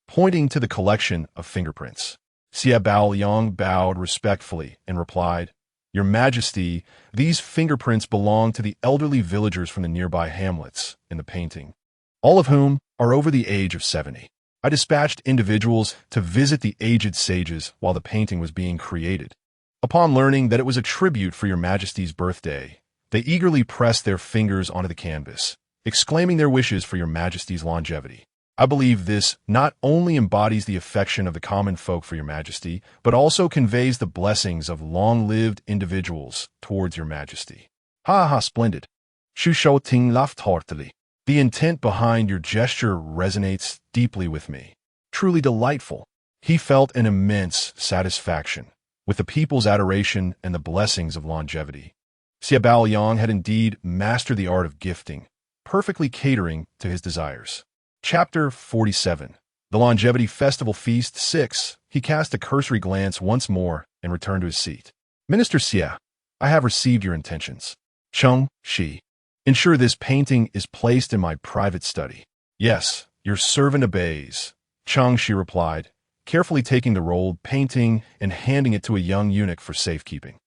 pointing to the collection of fingerprints. Xia Baoliang bowed respectfully and replied, Your Majesty, these fingerprints belong to the elderly villagers from the nearby hamlets in the painting, all of whom are over the age of 70. I dispatched individuals to visit the aged sages while the painting was being created. Upon learning that it was a tribute for Your Majesty's birthday, they eagerly pressed their fingers onto the canvas, exclaiming their wishes for Your Majesty's longevity. I believe this not only embodies the affection of the common folk for Your Majesty, but also conveys the blessings of long-lived individuals towards Your Majesty. Ha ha, splendid. Chu Hanqing laughed heartily. The intent behind your gesture resonates deeply with me. Truly delightful. He felt an immense satisfaction with the people's adoration and the blessings of longevity. Xia Baoliang had indeed mastered the art of gifting, perfectly catering to his desires. Chapter 47. The Longevity Festival Feast 6. He cast a cursory glance once more and returned to his seat. Minister Xia, I have received your intentions. Cheng Shi. Ensure this painting is placed in my private study. Yes, your servant obeys. Cheng Shi replied, carefully taking the rolled painting and handing it to a young eunuch for safekeeping.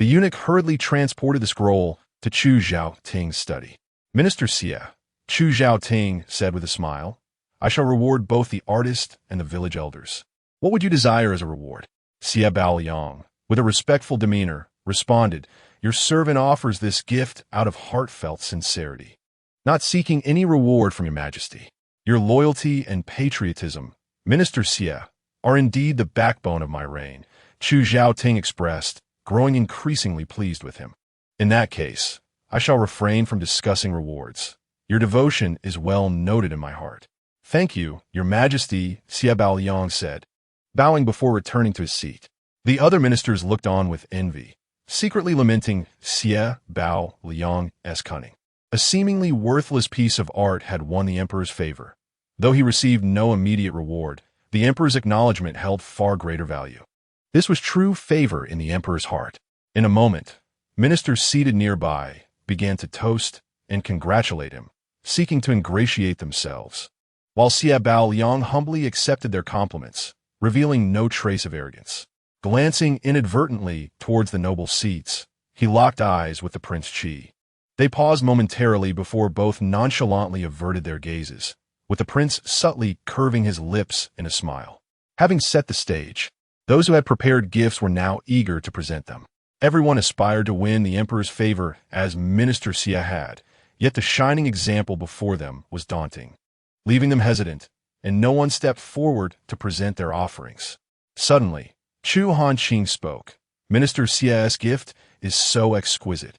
The eunuch hurriedly transported the scroll to Chu Xiaoting's study. Minister Xia, Chu Xiaoting said with a smile, I shall reward both the artist and the village elders. What would you desire as a reward? Xia Baoliang, with a respectful demeanor, responded, Your servant offers this gift out of heartfelt sincerity, not seeking any reward from Your Majesty. Your loyalty and patriotism, Minister Xia, are indeed the backbone of my reign, Chu Xiaoting expressed, growing increasingly pleased with him. In that case, I shall refrain from discussing rewards. Your devotion is well noted in my heart. Thank you, Your Majesty, Xia Baoliang said, bowing before returning to his seat. The other ministers looked on with envy, secretly lamenting Xia Baoliang's cunning. A seemingly worthless piece of art had won the emperor's favor. Though he received no immediate reward, the emperor's acknowledgement held far greater value. This was true favor in the emperor's heart. In a moment, ministers seated nearby began to toast and congratulate him, seeking to ingratiate themselves, while Xia Baoliang humbly accepted their compliments, revealing no trace of arrogance. Glancing inadvertently towards the noble seats, he locked eyes with the Prince Chi. They paused momentarily before both nonchalantly averted their gazes, with the prince subtly curving his lips in a smile. Having set the stage, those who had prepared gifts were now eager to present them. Everyone aspired to win the emperor's favor as Minister Xia had, yet the shining example before them was daunting, leaving them hesitant, and no one stepped forward to present their offerings. Suddenly, Chu Hanqing spoke. Minister Xia's gift is so exquisite.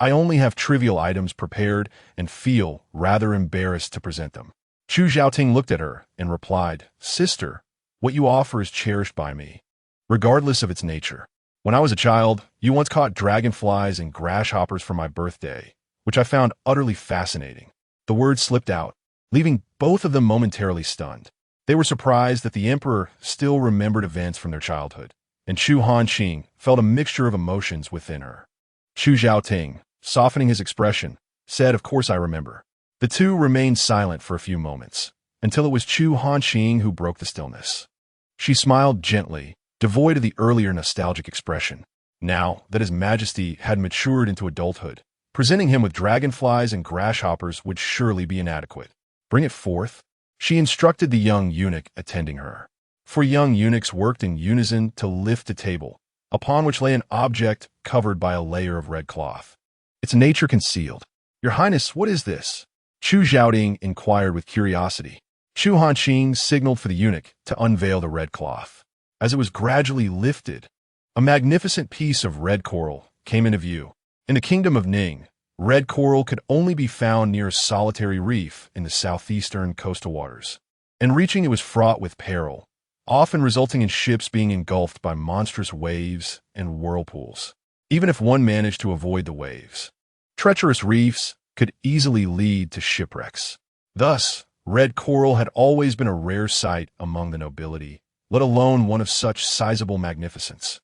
I only have trivial items prepared and feel rather embarrassed to present them. Chu Xiaoting looked at her and replied, Sister, what you offer is cherished by me, regardless of its nature. When I was a child, you once caught dragonflies and grasshoppers for my birthday, which I found utterly fascinating. The words slipped out, leaving both of them momentarily stunned. They were surprised that the emperor still remembered events from their childhood, and Chu Hanqing felt a mixture of emotions within her. Chu Xiaoting, softening his expression, said, Of course I remember. The two remained silent for a few moments, until it was Chu Hanqing who broke the stillness. She smiled gently, devoid of the earlier nostalgic expression. Now that His Majesty had matured into adulthood, presenting him with dragonflies and grasshoppers would surely be inadequate. Bring it forth, she instructed the young eunuch attending her. Four young eunuchs worked in unison to lift a table, upon which lay an object covered by a layer of red cloth. Its nature concealed. Your Highness, what is this? Chu Xiaoting inquired with curiosity. Chu Hanqing signaled for the eunuch to unveil the red cloth. As it was gradually lifted, a magnificent piece of red coral came into view. In the kingdom of Ning, red coral could only be found near a solitary reef in the southeastern coastal waters, and reaching it was fraught with peril, often resulting in ships being engulfed by monstrous waves and whirlpools, even if one managed to avoid the waves. Treacherous reefs could easily lead to shipwrecks. Thus, Red coral had always been a rare sight among the nobility, let alone one of such sizable magnificence,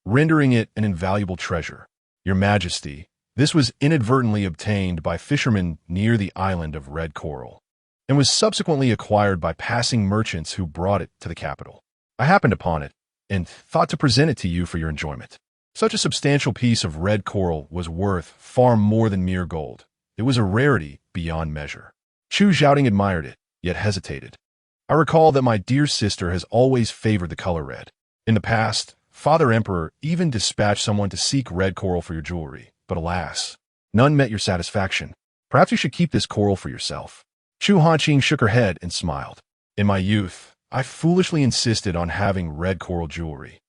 rendering it an invaluable treasure. Your Majesty, this was inadvertently obtained by fishermen near the island of Red Coral, and was subsequently acquired by passing merchants who brought it to the capital. I happened upon it, and thought to present it to you for your enjoyment. Such a substantial piece of red coral was worth far more than mere gold. It was a rarity beyond measure. Chu Hanqing admired it, yet hesitated. I recall that my dear sister has always favored the color red. In the past, Father Emperor even dispatched someone to seek red coral for your jewelry, but alas, none met your satisfaction. Perhaps you should keep this coral for yourself. Chu Hanqing shook her head and smiled. In my youth, I foolishly insisted on having red coral jewelry.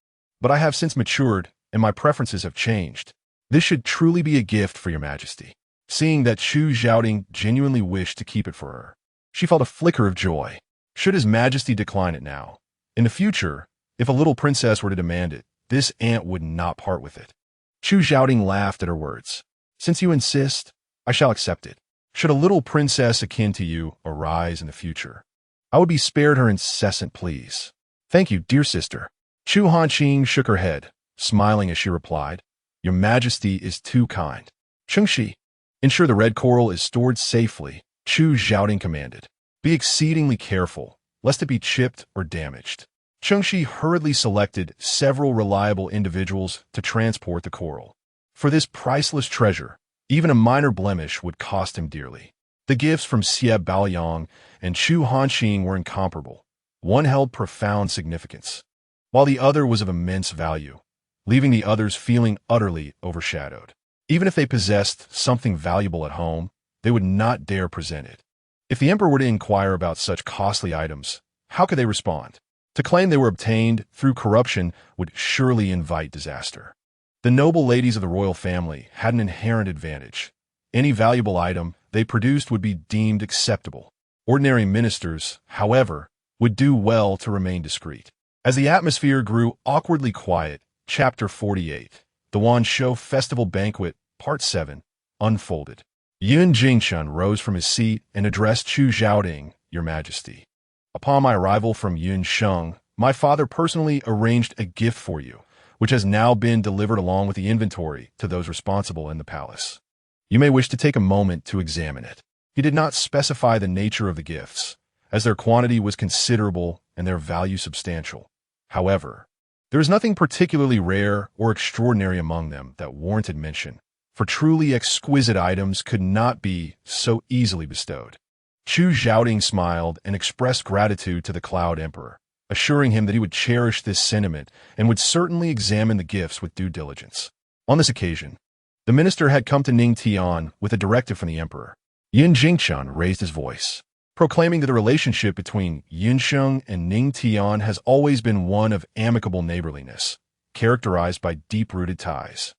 But I have since matured, and my preferences have changed. This should truly be a gift for your Majesty. Seeing that Chu Hanqing genuinely wished to keep it for her, she felt a flicker of joy. Should His Majesty decline it now, in the future, if a little princess were to demand it, this aunt would not part with it. Chu Hanqing laughed at her words. Since you insist, I shall accept it. Should a little princess akin to you arise in the future, I would be spared her incessant pleas. Thank you, dear sister. Chu Hanqing shook her head, smiling as she replied, Your Majesty is too kind. Chengxi, ensure the red coral is stored safely, Chu Hanqing commanded. Be exceedingly careful, lest it be chipped or damaged. Chengxi hurriedly selected several reliable individuals to transport the coral. For this priceless treasure, even a minor blemish would cost him dearly. The gifts from Xie Baoyang and Chu Hanqing were incomparable. One held profound significance, while the other was of immense value, leaving the others feeling utterly overshadowed. Even if they possessed something valuable at home, they would not dare present it. If the emperor were to inquire about such costly items, how could they respond? To claim they were obtained through corruption would surely invite disaster. The noble ladies of the royal family had an inherent advantage. Any valuable item they produced would be deemed acceptable. Ordinary ministers, however, would do well to remain discreet. As the atmosphere grew awkwardly quiet, Chapter 48, The Wanshou Festival Banquet, Part 7, unfolded. Yun Jingshun rose from his seat and addressed Chu Hanqing, Your Majesty. Upon my arrival from Yunsheng, my father personally arranged a gift for you, which has now been delivered along with the inventory to those responsible in the palace. You may wish to take a moment to examine it. He did not specify the nature of the gifts, as their quantity was considerable and their value substantial. However, there is nothing particularly rare or extraordinary among them that warranted mention, for truly exquisite items could not be so easily bestowed. Chu Hanqing smiled and expressed gratitude to the Cloud Emperor, assuring him that he would cherish this sentiment and would certainly examine the gifts with due diligence. On this occasion, the minister had come to Ningtian with a directive from the emperor. Yin Jingchun raised his voice, proclaiming that the relationship between Yunsheng and Ningtian has always been one of amicable neighborliness, characterized by deep-rooted ties.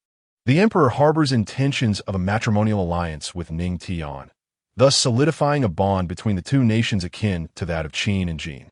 The emperor harbors intentions of a matrimonial alliance with Ningtian, thus solidifying a bond between the two nations akin to that of Qin and Jin.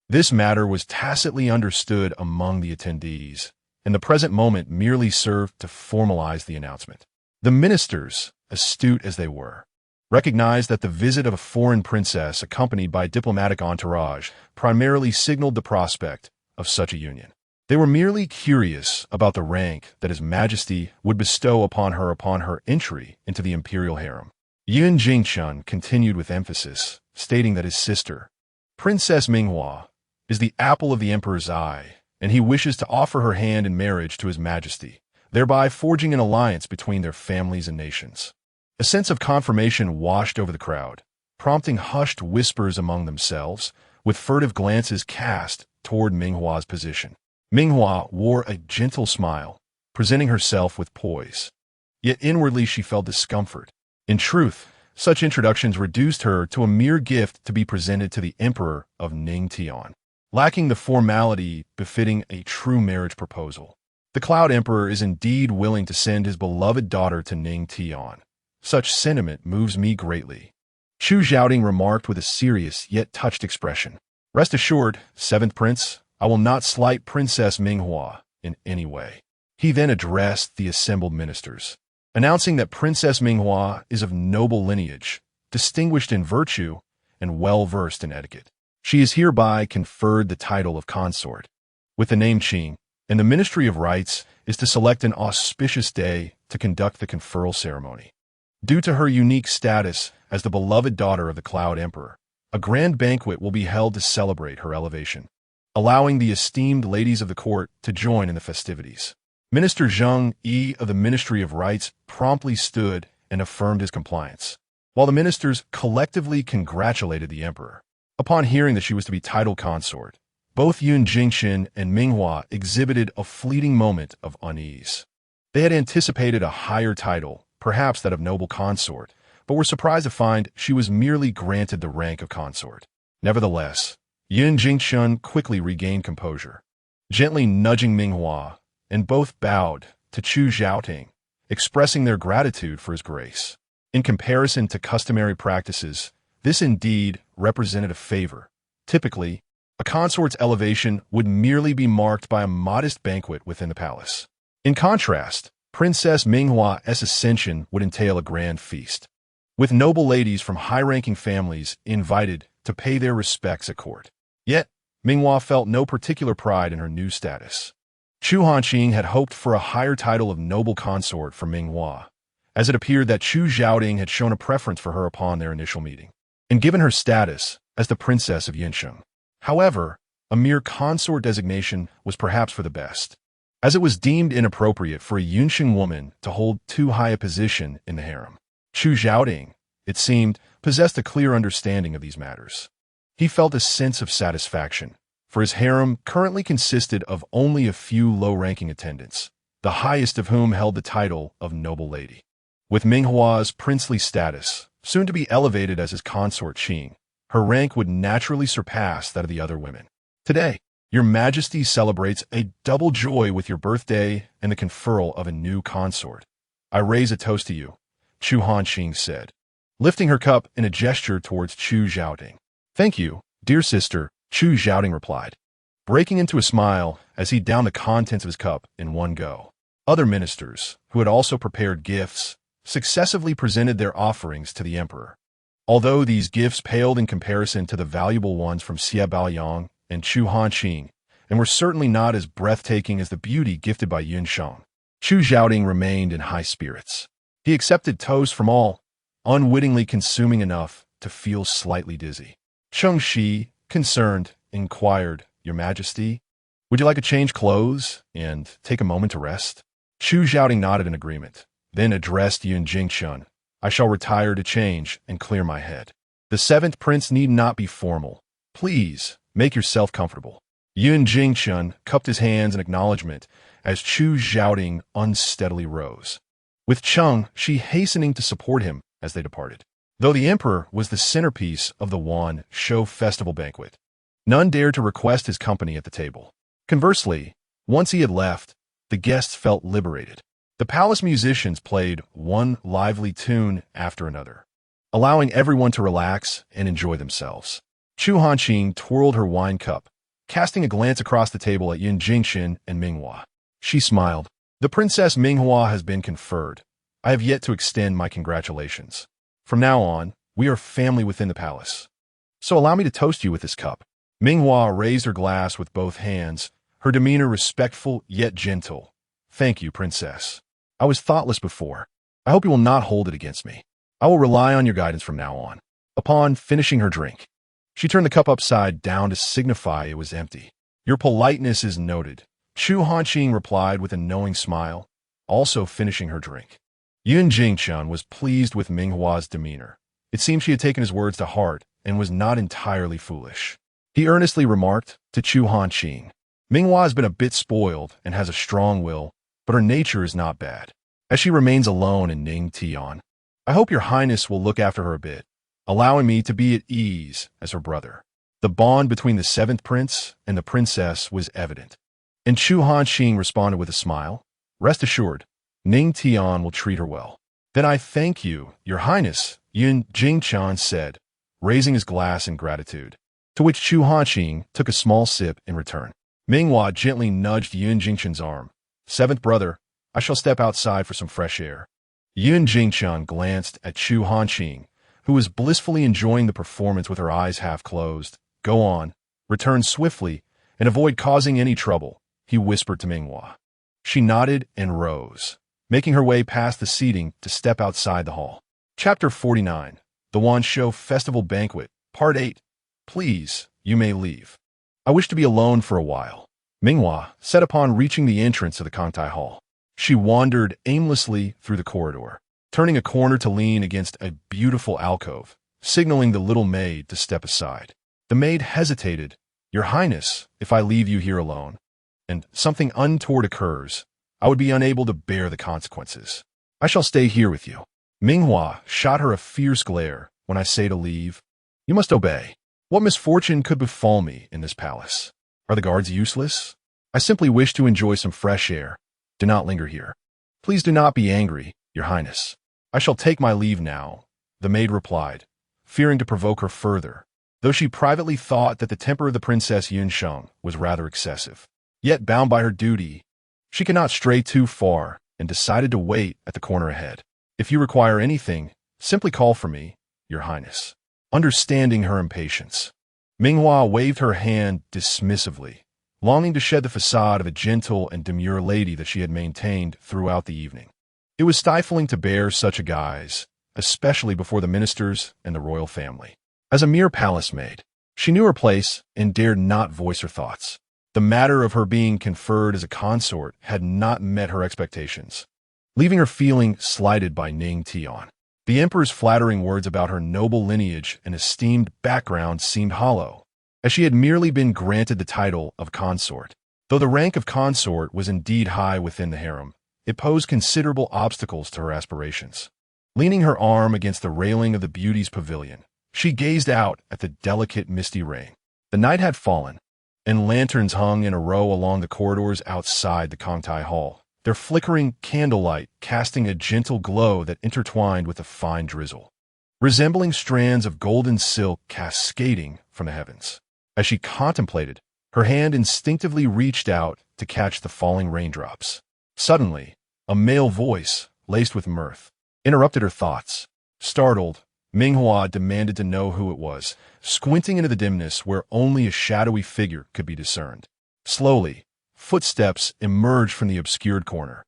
This matter was tacitly understood among the attendees, and the present moment merely served to formalize the announcement. The ministers, astute as they were, recognized that the visit of a foreign princess accompanied by a diplomatic entourage primarily signaled the prospect of such a union. They were merely curious about the rank that His Majesty would bestow upon her entry into the imperial harem. Yun Jingchun continued with emphasis, stating that his sister, Princess Minghua, is the apple of the emperor's eye, and he wishes to offer her hand in marriage to His Majesty, thereby forging an alliance between their families and nations. A sense of confirmation washed over the crowd, prompting hushed whispers among themselves, with furtive glances cast toward Minghua's position. Minghua wore a gentle smile, presenting herself with poise. Yet inwardly she felt discomfort. In truth, such introductions reduced her to a mere gift to be presented to the emperor of Ningtian, lacking the formality befitting a true marriage proposal. The Cloud Emperor is indeed willing to send his beloved daughter to Ningtian. Such sentiment moves me greatly. Chu Hanqing remarked with a serious yet touched expression. Rest assured, Seventh Prince, I will not slight Princess Minghua in any way. He then addressed the assembled ministers, announcing that Princess Minghua is of noble lineage, distinguished in virtue, and well-versed in etiquette. She is hereby conferred the title of consort. With the name Qing, and the Ministry of Rites is to select an auspicious day to conduct the conferral ceremony. Due to her unique status as the beloved daughter of the Cloud Emperor, a grand banquet will be held to celebrate her elevation, allowing the esteemed ladies of the court to join in the festivities. Minister Zheng Yi of the Ministry of Rites promptly stood and affirmed his compliance, while the ministers collectively congratulated the emperor. Upon hearing that she was to be titled consort, both Yun Jingxin and Minghua exhibited a fleeting moment of unease. They had anticipated a higher title, perhaps that of noble consort, but were surprised to find she was merely granted the rank of consort. Nevertheless, Yun Jingxin quickly regained composure, gently nudging Minghua, and both bowed to Chu Hanqing, expressing their gratitude for his grace. In comparison to customary practices, this indeed represented a favor. Typically, a consort's elevation would merely be marked by a modest banquet within the palace. In contrast, Princess Minghua's ascension would entail a grand feast, with noble ladies from high-ranking families invited to pay their respects at court. Yet, Minghua felt no particular pride in her new status. Chu Hanqing had hoped for a higher title of noble consort for Minghua, as it appeared that Chu Zhaoding had shown a preference for her upon their initial meeting, and given her status as the Princess of Yinsheng. However, a mere consort designation was perhaps for the best, as it was deemed inappropriate for a Yunsheng woman to hold too high a position in the harem. Chu Zhaoding, it seemed, possessed a clear understanding of these matters. He felt a sense of satisfaction, for his harem currently consisted of only a few low-ranking attendants, the highest of whom held the title of noble lady. With Minghua's princely status, soon to be elevated as his consort Qing, her rank would naturally surpass that of the other women. Today, Your Majesty celebrates a double joy with your birthday and the conferral of a new consort. I raise a toast to you, Chu Hanqing said, lifting her cup in a gesture towards Chu Zhaoding. Thank you, dear sister, Chu Zhaoding replied, breaking into a smile as he downed the contents of his cup in one go. Other ministers, who had also prepared gifts, successively presented their offerings to the emperor. Although these gifts paled in comparison to the valuable ones from Xia Baoyang and Chu Hanqing, and were certainly not as breathtaking as the beauty gifted by Yun Shang, Chu Zhaoding remained in high spirits. He accepted toast from all, unwittingly consuming enough to feel slightly dizzy. Cheng Shi, concerned, inquired, Your Majesty, would you like to change clothes and take a moment to rest? Chu Zhaoding nodded in agreement, then addressed Yun Jingxin. I shall retire to change and clear my head. The seventh prince need not be formal. Please, make yourself comfortable. Yun Jingxin cupped his hands in acknowledgement as Chu Zhaoding unsteadily rose, with Cheng Shi hastening to support him as they departed. Though the emperor was the centerpiece of the Wan Shou festival banquet, none dared to request his company at the table. Conversely, once he had left, the guests felt liberated. The palace musicians played one lively tune after another, allowing everyone to relax and enjoy themselves. Chu Hanqing twirled her wine cup, casting a glance across the table at Yun Jingxin and Minghua. She smiled. The Princess Minghua has been conferred. I have yet to extend my congratulations. From now on, we are family within the palace. So allow me to toast you with this cup. Minghua raised her glass with both hands, her demeanor respectful yet gentle. Thank you, Princess. I was thoughtless before. I hope you will not hold it against me. I will rely on your guidance from now on. Upon finishing her drink, she turned the cup upside down to signify it was empty. Your politeness is noted, Chu Hanqing replied with a knowing smile, also finishing her drink. Yun Jingxin was pleased with Minghua's demeanor. It seemed she had taken his words to heart and was not entirely foolish. He earnestly remarked to Chu Hanqing, Minghua has been a bit spoiled and has a strong will, but her nature is not bad. As she remains alone in Ning Tian, I hope your highness will look after her a bit, allowing me to be at ease as her brother. The bond between the seventh prince and the princess was evident, and Chu Hanqing responded with a smile. Rest assured, Ning Tian will treat her well. Then I thank you, your highness, Yun Jingxin said, raising his glass in gratitude, to which Chu Hanqing took a small sip in return. Minghua gently nudged Yun Jingxin's arm. Seventh brother, I shall step outside for some fresh air. Yun Jingxin glanced at Chu Hanqing, who was blissfully enjoying the performance with her eyes half closed. "Go on, return swiftly, and avoid causing any trouble," he whispered to Minghua. She nodded and rose, making her way past the seating to step outside the hall. Chapter 49. The Wansho Festival Banquet, Part 8. "Please, you may leave. I wish to be alone for a while," Minghua said upon reaching the entrance to the Kangtai Hall. She wandered aimlessly through the corridor, turning a corner to lean against a beautiful alcove, signaling the little maid to step aside. The maid hesitated. "Your Highness, if I leave you here alone, and something untoward occurs, I would be unable to bear the consequences. I shall stay here with you." Minghua shot her a fierce glare. "When I say to leave, you must obey. What misfortune could befall me in this palace? Are the guards useless? I simply wish to enjoy some fresh air. Do not linger here. Please do not be angry, Your Highness. I shall take my leave now," the maid replied, fearing to provoke her further, though she privately thought that the temper of the Princess Yunsheng was rather excessive. Yet, bound by her duty, she could not stray too far and decided to wait at the corner ahead. "If you require anything, simply call for me, Your Highness." Understanding her impatience, Minghua waved her hand dismissively, longing to shed the facade of a gentle and demure lady that she had maintained throughout the evening. It was stifling to bear such a guise, especially before the ministers and the royal family. As a mere palace maid, she knew her place and dared not voice her thoughts. The matter of her being conferred as a consort had not met her expectations, leaving her feeling slighted by Ning Tian. The emperor's flattering words about her noble lineage and esteemed background seemed hollow, as she had merely been granted the title of consort. Though the rank of consort was indeed high within the harem, it posed considerable obstacles to her aspirations. Leaning her arm against the railing of the beauty's pavilion, she gazed out at the delicate misty rain. The night had fallen, and lanterns hung in a row along the corridors outside the Kangtai Hall, their flickering candlelight casting a gentle glow that intertwined with a fine drizzle, resembling strands of golden silk cascading from the heavens. As she contemplated, her hand instinctively reached out to catch the falling raindrops. Suddenly, a male voice, laced with mirth, interrupted her thoughts. Startled, Minghua demanded to know who it was, squinting into the dimness where only a shadowy figure could be discerned. Slowly, footsteps emerged from the obscured corner,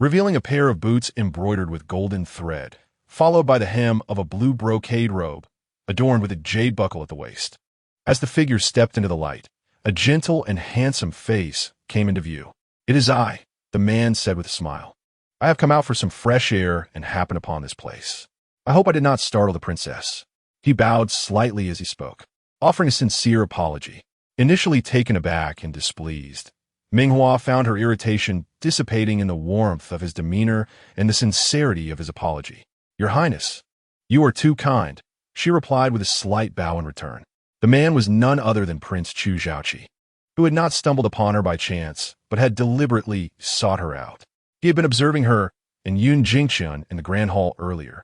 revealing a pair of boots embroidered with golden thread, followed by the hem of a blue brocade robe, adorned with a jade buckle at the waist. As the figure stepped into the light, a gentle and handsome face came into view. "It is I," the man said with a smile. "I have come out for some fresh air and happened upon this place. I hope I did not startle the princess." He bowed slightly as he spoke, offering a sincere apology. Initially taken aback and displeased, Minghua found her irritation dissipating in the warmth of his demeanor and the sincerity of his apology. "Your Highness, you are too kind," she replied with a slight bow in return. The man was none other than Prince Chu Hanqing, who had not stumbled upon her by chance, but had deliberately sought her out. He had been observing her and Yun Jingqian in the Grand Hall earlier,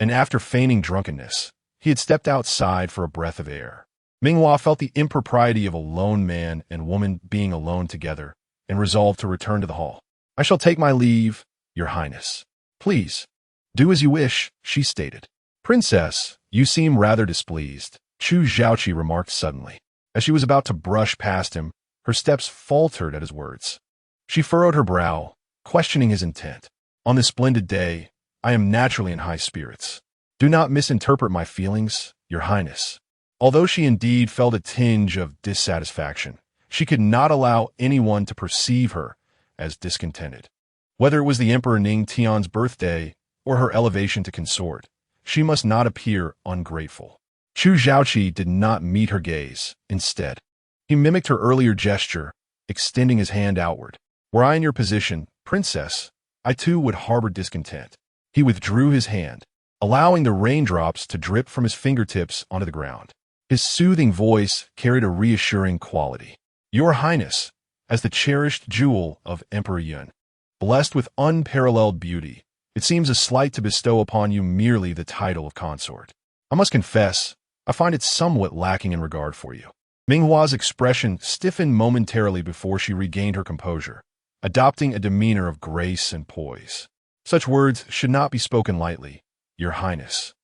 and after feigning drunkenness, he had stepped outside for a breath of air. Minghua felt the impropriety of a lone man and woman being alone together, and resolved to return to the hall. "I shall take my leave, Your Highness." "Please, do as you wish," she stated. "Princess, you seem rather displeased," Chu Hanqing remarked suddenly. As she was about to brush past him, her steps faltered at his words. She furrowed her brow, questioning his intent. "On this splendid day, I am naturally in high spirits. Do not misinterpret my feelings, Your Highness." Although she indeed felt a tinge of dissatisfaction, she could not allow anyone to perceive her as discontented. Whether it was the Emperor Ning Tian's birthday or her elevation to consort, she must not appear ungrateful. Chu Hanqing did not meet her gaze. Instead, he mimicked her earlier gesture, extending his hand outward. "Were I in your position, Princess, I too would harbor discontent." He withdrew his hand, allowing the raindrops to drip from his fingertips onto the ground. His soothing voice carried a reassuring quality. "Your Highness, as the cherished jewel of Emperor Yun, blessed with unparalleled beauty, it seems a slight to bestow upon you merely the title of consort. I must confess, I find it somewhat lacking in regard for you." Minghua's expression stiffened momentarily before she regained her composure, adopting a demeanor of grace and poise. "Such words should not be spoken lightly, Your Highness.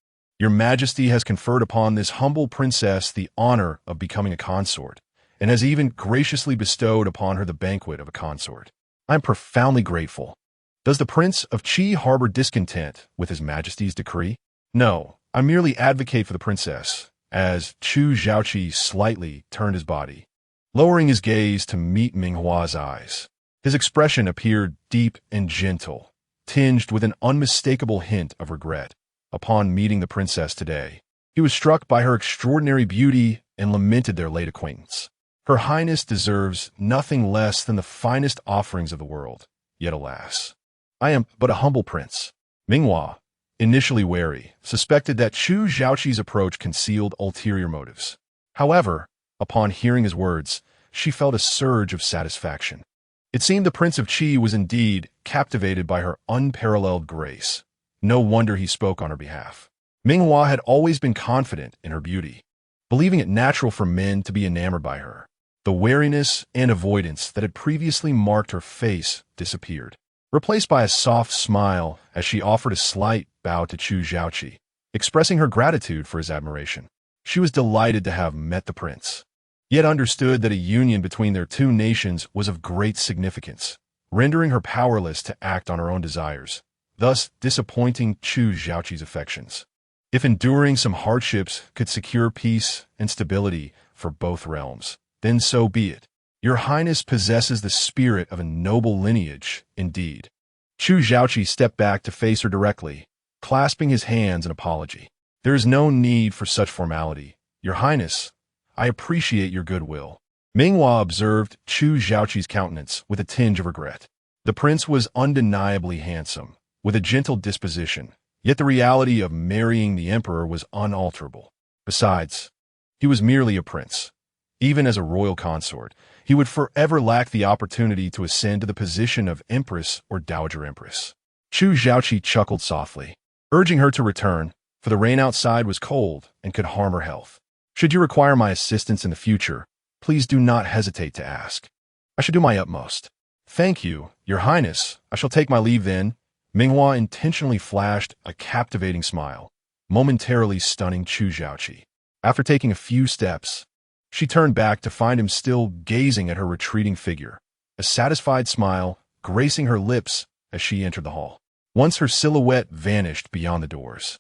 Your Majesty has conferred upon this humble princess the honor of becoming a consort, and has even graciously bestowed upon her the banquet of a consort. I am profoundly grateful. Does the Prince of Qi harbor discontent with His Majesty's decree? No, I merely advocate for the princess, as Chu Zhaoqi slightly turned his body, lowering his gaze to meet Minghua's eyes. His expression appeared deep and gentle, tinged with an unmistakable hint of regret. Upon meeting the princess today, he was struck by her extraordinary beauty and lamented their late acquaintance. Her Highness deserves nothing less than the finest offerings of the world. Yet alas, I am but a humble prince. Minghua, initially wary, suspected that Chu Zhaoqi's approach concealed ulterior motives. However, upon hearing his words, she felt a surge of satisfaction. It seemed the Prince of Qi was indeed captivated by her unparalleled grace. No wonder he spoke on her behalf. Minghua had always been confident in her beauty, believing it natural for men to be enamored by her. The wariness and avoidance that had previously marked her face disappeared, replaced by a soft smile as she offered a slight bow to Chu Zhaoqi, expressing her gratitude for his admiration. She was delighted to have met the prince, yet understood that a union between their two nations was of great significance, rendering her powerless to act on her own desires, thus disappointing Chu Zhaoqi's affections. If enduring some hardships could secure peace and stability for both realms, then so be it. Your Highness possesses the spirit of a noble lineage, indeed. Chu Zhaoqi stepped back to face her directly, clasping his hands in apology. There is no need for such formality. Your Highness, I appreciate your goodwill. Minghua observed Chu Zhaoqi's countenance with a tinge of regret. The prince was undeniably handsome, with a gentle disposition, yet the reality of marrying the emperor was unalterable. Besides, he was merely a prince. Even as a royal consort, he would forever lack the opportunity to ascend to the position of empress or dowager empress. Chu Zhaoqi chuckled softly, urging her to return, for the rain outside was cold and could harm her health. Should you require my assistance in the future, please do not hesitate to ask. I shall do my utmost. Thank you, Your Highness. I shall take my leave then. Minghua intentionally flashed a captivating smile, momentarily stunning Chu Zhaoqi. After taking a few steps, she turned back to find him still gazing at her retreating figure, a satisfied smile gracing her lips as she entered the hall. Once her silhouette vanished beyond the doors,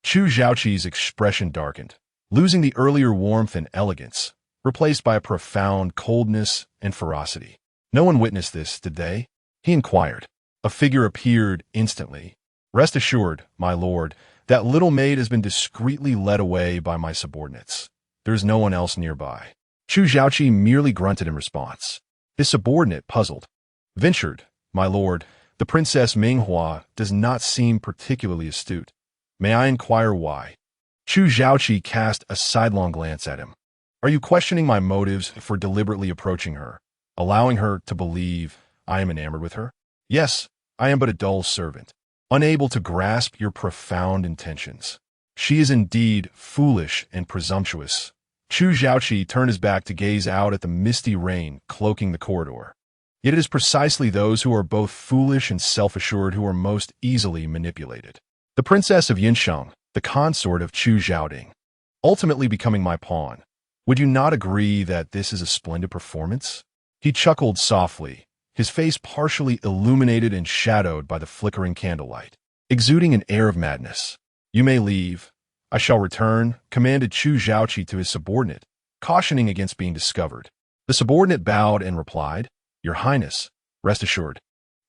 Chu Zhaoqi's expression darkened, losing the earlier warmth and elegance, replaced by a profound coldness and ferocity. No one witnessed this, did they? He inquired. A figure appeared instantly. Rest assured, my lord, that little maid has been discreetly led away by my subordinates. There is no one else nearby. Chu Zhaoqi merely grunted in response. His subordinate, puzzled, ventured, my lord, the Princess Minghua does not seem particularly astute. May I inquire why? Chu Zhaoqi cast a sidelong glance at him. Are you questioning my motives for deliberately approaching her, allowing her to believe I am enamored with her? Yes, I am but a dull servant, unable to grasp your profound intentions. She is indeed foolish and presumptuous. Chu Zhaoqi turned his back to gaze out at the misty rain cloaking the corridor. Yet it is precisely those who are both foolish and self-assured who are most easily manipulated. The Princess of Yinsheng, the consort of Chu Zhaoding, ultimately becoming my pawn. Would you not agree that this is a splendid performance? He chuckled softly, his face partially illuminated and shadowed by the flickering candlelight, exuding an air of madness. You may leave. I shall return, commanded Chu Zhaoqi to his subordinate, cautioning against being discovered. The subordinate bowed and replied, Your Highness, rest assured.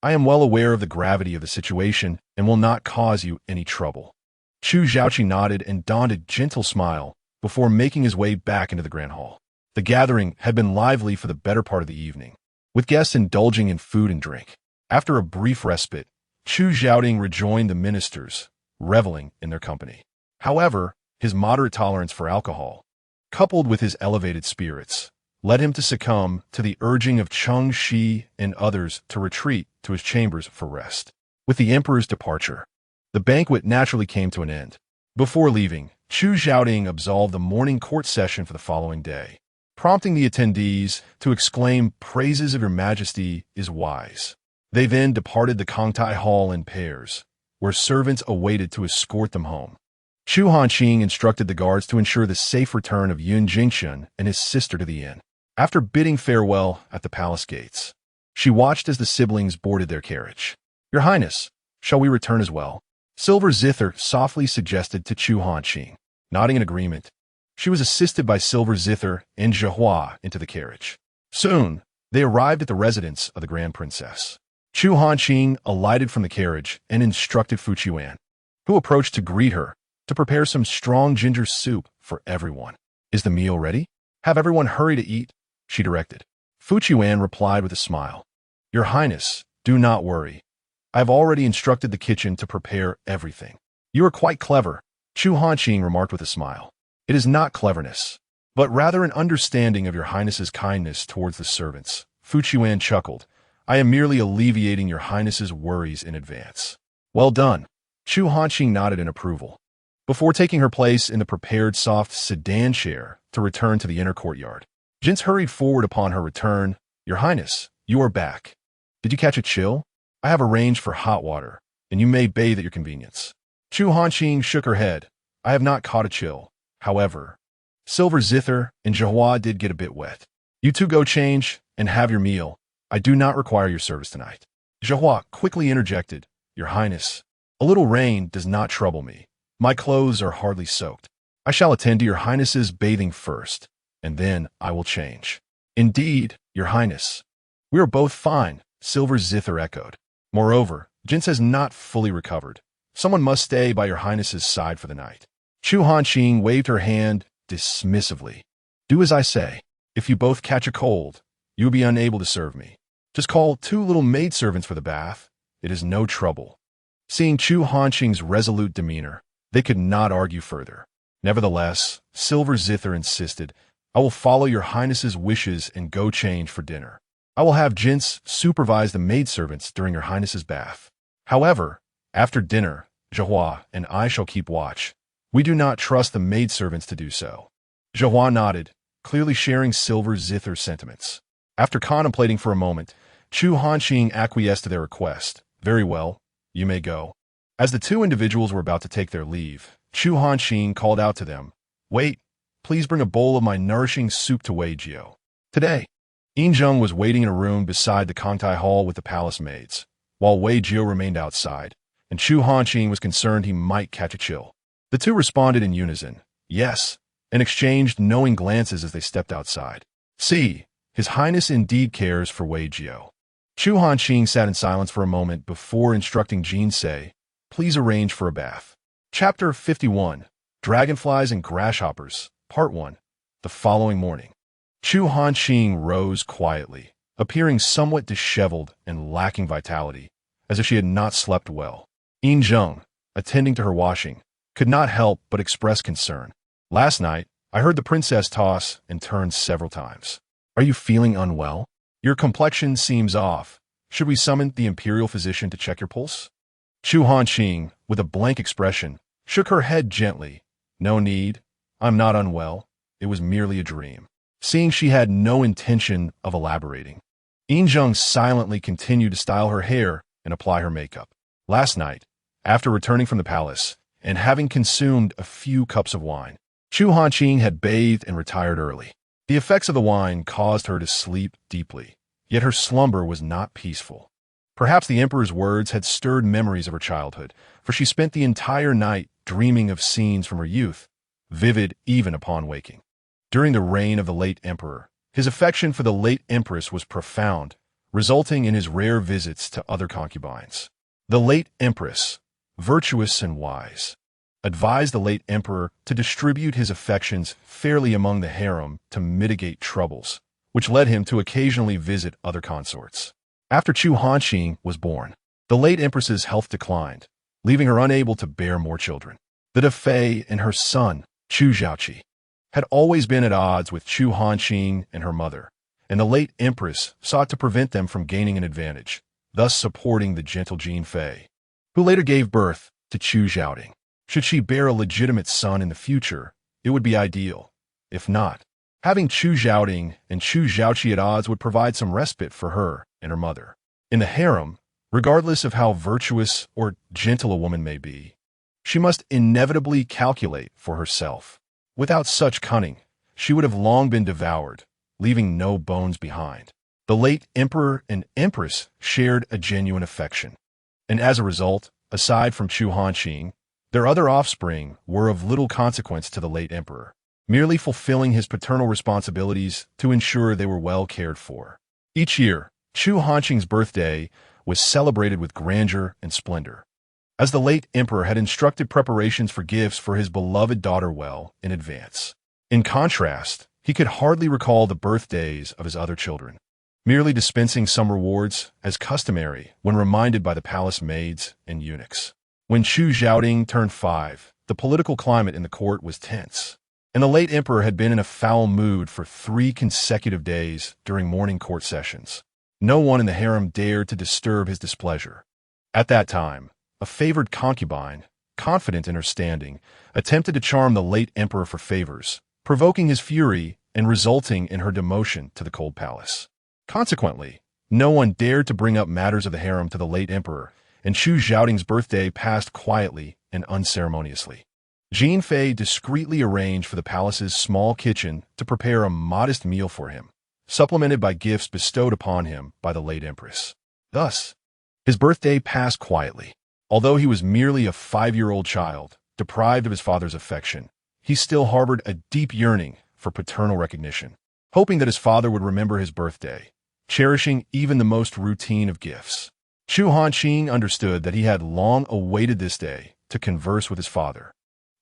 I am well aware of the gravity of the situation and will not cause you any trouble. Chu Zhaoqi nodded and donned a gentle smile before making his way back into the grand hall. The gathering had been lively for the better part of the evening, with guests indulging in food and drink. After a brief respite, Chu Zhaoding rejoined the ministers, reveling in their company. However, his moderate tolerance for alcohol, coupled with his elevated spirits, led him to succumb to the urging of Cheng Shi and others to retreat to his chambers for rest. With the emperor's departure, the banquet naturally came to an end. Before leaving, Chu Zhaoding absolved the morning court session for the following day, prompting the attendees to exclaim, Praises of your majesty is wise. They then departed the Kongtai Hall in pairs, where servants awaited to escort them home. Chu Hanqing instructed the guards to ensure the safe return of Yun Jingshun and his sister to the inn. After bidding farewell at the palace gates, she watched as the siblings boarded their carriage. "Your Highness, shall we return as well?" Silver Zither softly suggested to Chu Hanqing. Nodding in agreement, she was assisted by Silver Zither and Zhihua into the carriage. Soon, they arrived at the residence of the Grand Princess. Chu Hanqing alighted from the carriage and instructed Fu Qiuan, who approached to greet her, to prepare some strong ginger soup for everyone. "Is the meal ready? Have everyone hurry to eat," she directed. Fu Qiuan replied with a smile. "Your Highness, do not worry. I have already instructed the kitchen to prepare everything." "You are quite clever," Chu Hanqing remarked with a smile. "It is not cleverness, but rather an understanding of your Highness's kindness towards the servants." Fu Qiuan chuckled. "I am merely alleviating your Highness's worries in advance." "Well done." Chu Hanqing nodded in approval. Before taking her place in the prepared soft sedan chair to return to the inner courtyard, Jin's hurried forward upon her return. "Your Highness, you are back. Did you catch a chill? I have arranged for hot water, and you may bathe at your convenience." Chu Hanqing shook her head. "I have not caught a chill. However, Silver Zither and Zhihua did get a bit wet. You two go change and have your meal. I do not require your service tonight." Zhihua quickly interjected. "Your Highness, a little rain does not trouble me. My clothes are hardly soaked. I shall attend to your Highness's bathing first, and then I will change." "Indeed, your Highness. We are both fine," Silver Zither echoed. "Moreover, Jin has not fully recovered. Someone must stay by your Highness's side for the night." Chu Hanqing waved her hand dismissively. "Do as I say. If you both catch a cold, you will be unable to serve me. Just call 2 little maidservants for the bath. It is no trouble." Seeing Chu Hanqing's resolute demeanor, they could not argue further. Nevertheless, Silver Zither insisted, "I will follow your Highness's wishes and go change for dinner. I will have Jints supervise the maidservants during your Highness's bath. However, after dinner, Zhihua and I shall keep watch. We do not trust the maidservants to do so." Zhihua nodded, clearly sharing Silver Zither's sentiments. After contemplating for a moment, Chu Hanqing acquiesced to their request. "Very well, you may go." As the two individuals were about to take their leave, Chu Hanqing called out to them, "Wait, please bring a bowl of my nourishing soup to Wei Jiao." Today, Yinzheng was waiting in a room beside the Kangtai Hall with the palace maids, while Wei Jiao remained outside, and Chu Hanqing was concerned he might catch a chill. The two responded in unison, "Yes," and exchanged knowing glances as they stepped outside. "See, His Highness indeed cares for Wei Jiao." Chu Hanqing sat in silence for a moment before instructing Jin Sei, "Please arrange for a bath." Chapter 51, Dragonflies and Grasshoppers, Part 1. The following morning, Chu Hanqing rose quietly, appearing somewhat disheveled and lacking vitality, as if she had not slept well. Yinzheng, attending to her washing, could not help but express concern. "Last night, I heard the princess toss and turn several times. Are you feeling unwell? Your complexion seems off. Should we summon the imperial physician to check your pulse?" Chu Hanqing, with a blank expression, shook her head gently. "No need. I'm not unwell. It was merely a dream." Seeing she had no intention of elaborating, Yinzheng silently continued to style her hair and apply her makeup. Last night, after returning from the palace and having consumed a few cups of wine, Chu Hanqing had bathed and retired early. The effects of the wine caused her to sleep deeply, yet her slumber was not peaceful. Perhaps the emperor's words had stirred memories of her childhood, for she spent the entire night dreaming of scenes from her youth, vivid even upon waking. During the reign of the late emperor, his affection for the late empress was profound, resulting in his rare visits to other concubines. The late empress, virtuous and wise, advised the late emperor to distribute his affections fairly among the harem to mitigate troubles, which led him to occasionally visit other consorts. After Chu Hanqing was born, the late empress's health declined, leaving her unable to bear more children. The Defei and her son, Chu Zhaoqi, had always been at odds with Chu Hanqing and her mother, and the late empress sought to prevent them from gaining an advantage, thus supporting the gentle Jin Fei, who later gave birth to Chu Zhaoting. Should she bear a legitimate son in the future, it would be ideal. If not, having Chu Zhaoting and Chu Zhaoqi at odds would provide some respite for her and her mother. In the harem, regardless of how virtuous or gentle a woman may be, She must inevitably calculate for herself. Without such cunning, she would have long been devoured, leaving no bones behind. The late emperor and empress shared a genuine affection. And as a result, aside from Chu Hanqing, their other offspring were of little consequence to the late emperor, merely fulfilling his paternal responsibilities to ensure they were well cared for. Each year, Chu Hanqing's birthday was celebrated with grandeur and splendor, as the late emperor had instructed preparations for gifts for his beloved daughter well in advance. In contrast, he could hardly recall the birthdays of his other children, merely dispensing some rewards as customary when reminded by the palace maids and eunuchs. When Chu Hanqing turned 5, the political climate in the court was tense, and the late emperor had been in a foul mood for 3 consecutive days during morning court sessions. No one in the harem dared to disturb his displeasure. At that time, a favored concubine, confident in her standing, attempted to charm the late emperor for favors, provoking his fury and resulting in her demotion to the cold palace. Consequently, no one dared to bring up matters of the harem to the late emperor, and Chu Hanqing's birthday passed quietly and unceremoniously. Jean Fei discreetly arranged for the palace's small kitchen to prepare a modest meal for him, supplemented by gifts bestowed upon him by the late empress. Thus, his birthday passed quietly. Although he was merely a 5-year-old child, deprived of his father's affection, he still harbored a deep yearning for paternal recognition, hoping that his father would remember his birthday, cherishing even the most routine of gifts. Chu Hanqing understood that he had long awaited this day to converse with his father,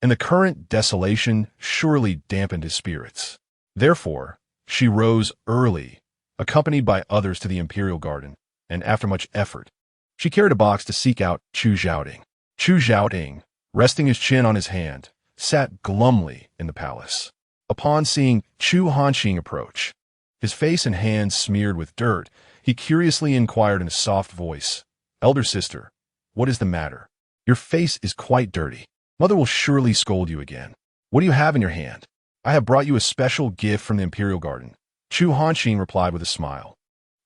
and the current desolation surely dampened his spirits. Therefore, she rose early, accompanied by others to the imperial garden, and after much effort, she carried a box to seek out Chu Hanqing. Chu Hanqing, resting his chin on his hand, sat glumly in the palace. Upon seeing Chu Hanqing approach, his face and hands smeared with dirt, he curiously inquired in a soft voice, "Elder sister, what is the matter? Your face is quite dirty. Mother will surely scold you again. What do you have in your hand?" "I have brought you a special gift from the imperial garden," Chu Hanqing replied with a smile,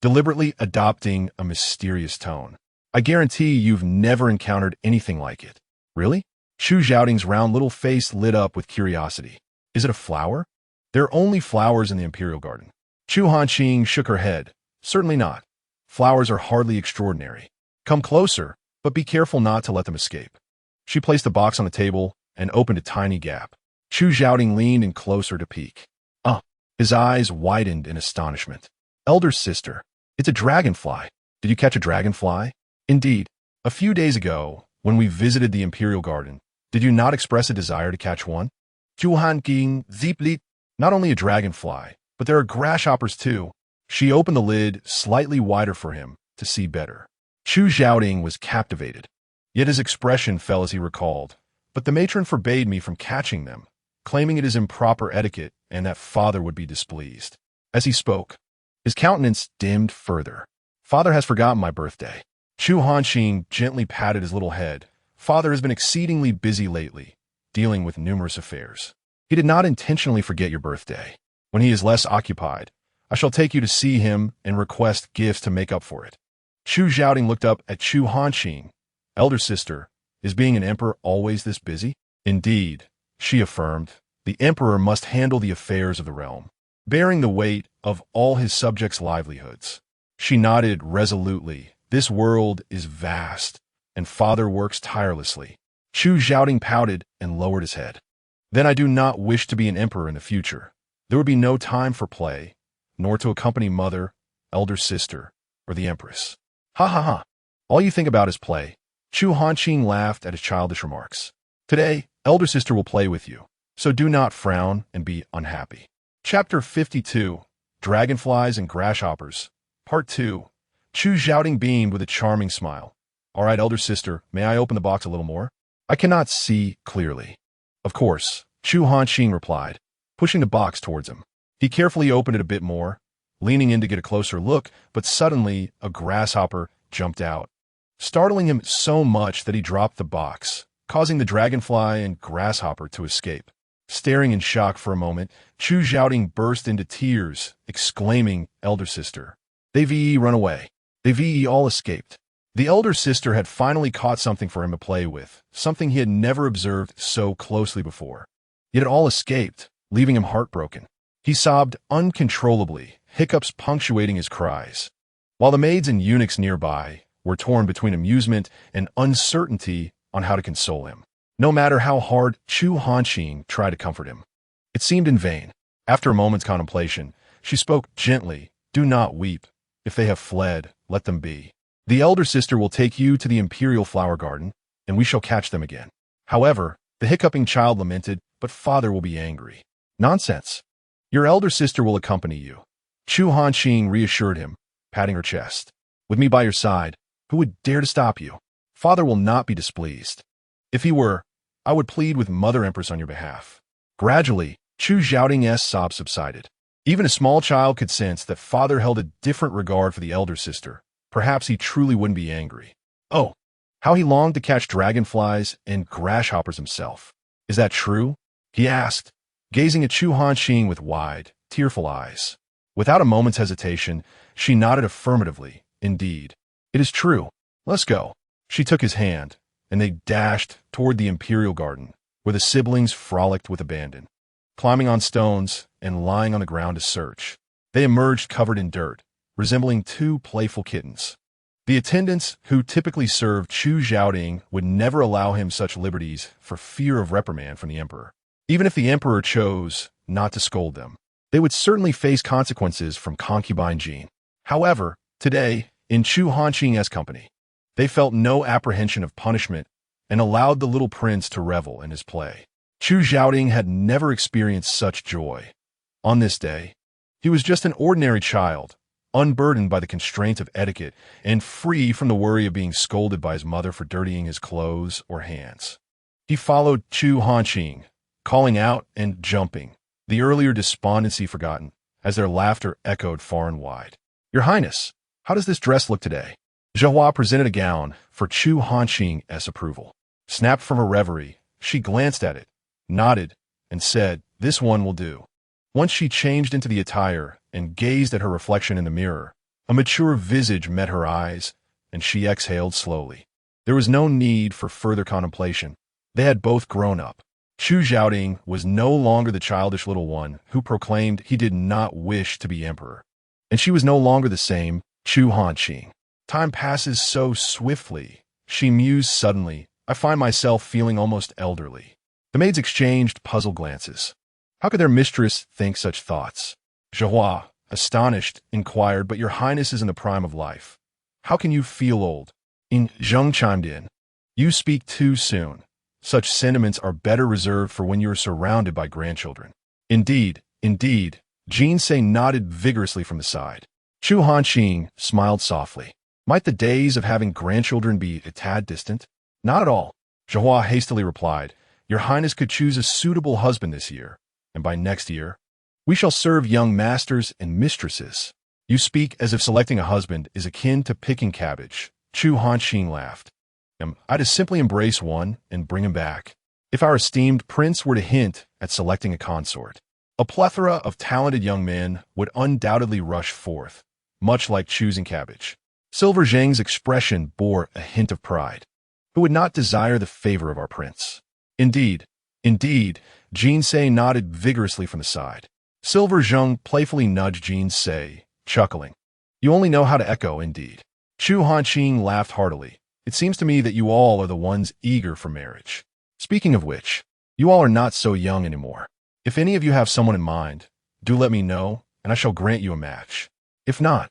deliberately adopting a mysterious tone. "I guarantee you've never encountered anything like it." "Really?" Chu Hanqing's round little face lit up with curiosity. "Is it a flower?" "There are only flowers in the imperial garden." Chu Hanqing shook her head. "Certainly not. Flowers are hardly extraordinary. Come closer, but be careful not to let them escape." She placed the box on the table and opened a tiny gap. Chu Hanqing leaned in closer to peek. His eyes widened in astonishment. "Elder sister, it's a dragonfly. Did you catch a dragonfly?" "Indeed. A few days ago, when we visited the imperial garden, did you not express a desire to catch one?" Chu Hanqing zipped. "Not only a dragonfly, but there are grasshoppers too." She opened the lid slightly wider for him to see better. Chu Hanqing was captivated, yet his expression fell as he recalled. "But the matron forbade me from catching them, claiming it is improper etiquette and that father would be displeased." As he spoke, his countenance dimmed further. "Father has forgotten my birthday." Chu Hanqing gently patted his little head. "Father has been exceedingly busy lately, dealing with numerous affairs. He did not intentionally forget your birthday. When he is less occupied, I shall take you to see him and request gifts to make up for it." Chu Hanqing looked up at Chu Hanqing. "Elder sister, is being an emperor always this busy?" "Indeed," she affirmed, "the emperor must handle the affairs of the realm, bearing the weight of all his subjects' livelihoods." She nodded resolutely. "This world is vast, and father works tirelessly." Chu Hanqing pouted and lowered his head. "Then I do not wish to be an emperor in the future. There would be no time for play, nor to accompany mother, elder sister, or the empress." "Ha ha ha. All you think about is play." Chu Hanqing laughed at his childish remarks. "Today, elder sister will play with you, so do not frown and be unhappy." Chapter 52, Dragonflies and Grasshoppers, Part 2. Chu Hanqing beamed with a charming smile. "All right, elder sister, may I open the box a little more? I cannot see clearly." "Of course," Chu Hanqing replied, pushing the box towards him. He carefully opened it a bit more, leaning in to get a closer look, but suddenly a grasshopper jumped out, startling him so much that he dropped the box, causing the dragonfly and grasshopper to escape. Staring in shock for a moment, Chu Hanqing burst into tears, exclaiming, "Elder sister, they've run away. They've all escaped." The elder sister had finally caught something for him to play with, something he had never observed so closely before. Yet it all escaped, leaving him heartbroken. He sobbed uncontrollably, hiccups punctuating his cries, while the maids and eunuchs nearby were torn between amusement and uncertainty on how to console him. No matter how hard Chu Hanqing tried to comfort him, it seemed in vain. After a moment's contemplation, she spoke gently, "Do not weep. If they have fled, let them be. The elder sister will take you to the imperial flower garden, and we shall catch them again." However, the hiccuping child lamented, "But father will be angry." "Nonsense. Your elder sister will accompany you." Chu Hanqing reassured him, patting her chest. "With me by your side, who would dare to stop you? Father will not be displeased. If he were, I would plead with Mother Empress on your behalf." Gradually, Chu Zhaoting's sobs subsided. Even a small child could sense that father held a different regard for the elder sister. Perhaps he truly wouldn't be angry. Oh, how he longed to catch dragonflies and grasshoppers himself. "Is that true?" he asked, gazing at Chu Hanqing with wide, tearful eyes. Without a moment's hesitation, she nodded affirmatively. "Indeed, it is true. Let's go." She took his hand, and they dashed toward the imperial garden, where the siblings frolicked with abandon. Climbing on stones and lying on the ground to search, they emerged covered in dirt, resembling two playful kittens. The attendants who typically served Chu Zhaoting would never allow him such liberties for fear of reprimand from the emperor. Even if the emperor chose not to scold them, they would certainly face consequences from concubine Jean. However, today, in Chu Hanqing's company, they felt no apprehension of punishment and allowed the little prince to revel in his play. Chu Zhaoting had never experienced such joy. On this day, he was just an ordinary child, unburdened by the constraints of etiquette and free from the worry of being scolded by his mother for dirtying his clothes or hands. He followed Chu Hanqing, calling out and jumping, the earlier despondency forgotten, as their laughter echoed far and wide. "Your Highness, how does this dress look today?" Zhehua presented a gown for Chu Hanqing's approval. Snapped from her reverie, she glanced at it, nodded, and said, "This one will do." Once she changed into the attire and gazed at her reflection in the mirror, a mature visage met her eyes, and she exhaled slowly. There was no need for further contemplation. They had both grown up. Chu Zhaoting was no longer the childish little one who proclaimed he did not wish to be emperor. And she was no longer the same Chu Hanqing. "Time passes so swiftly," she mused suddenly. "I find myself feeling almost elderly." The maids exchanged puzzled glances. How could their mistress think such thoughts? Zhehua, astonished, inquired, "But your Highness is in the prime of life. How can you feel old?" Zheng chimed in. "You speak too soon. Such sentiments are better reserved for when you are surrounded by grandchildren." Indeed, Jinsei nodded vigorously from the side. Chu Hanqing smiled softly. Might the days of having grandchildren be a tad distant? "Not at all," Zhehua hastily replied. "Your Highness could choose a suitable husband this year, and by next year, we shall serve young masters and mistresses." "You speak as if selecting a husband is akin to picking cabbage," Chu Hanqing laughed. "I'd just simply embrace one and bring him back. If our esteemed prince were to hint at selecting a consort, a plethora of talented young men would undoubtedly rush forth, much like choosing cabbage." Silver Zheng's expression bore a hint of pride. "Who would not desire the favor of our prince?" Indeed, Jinsei nodded vigorously from the side. Silver Zheng playfully nudged Jinsei, chuckling. "You only know how to echo, indeed." Chu Hanqing laughed heartily. "It seems to me that you all are the ones eager for marriage. Speaking of which, you all are not so young anymore. If any of you have someone in mind, do let me know, and I shall grant you a match. If not,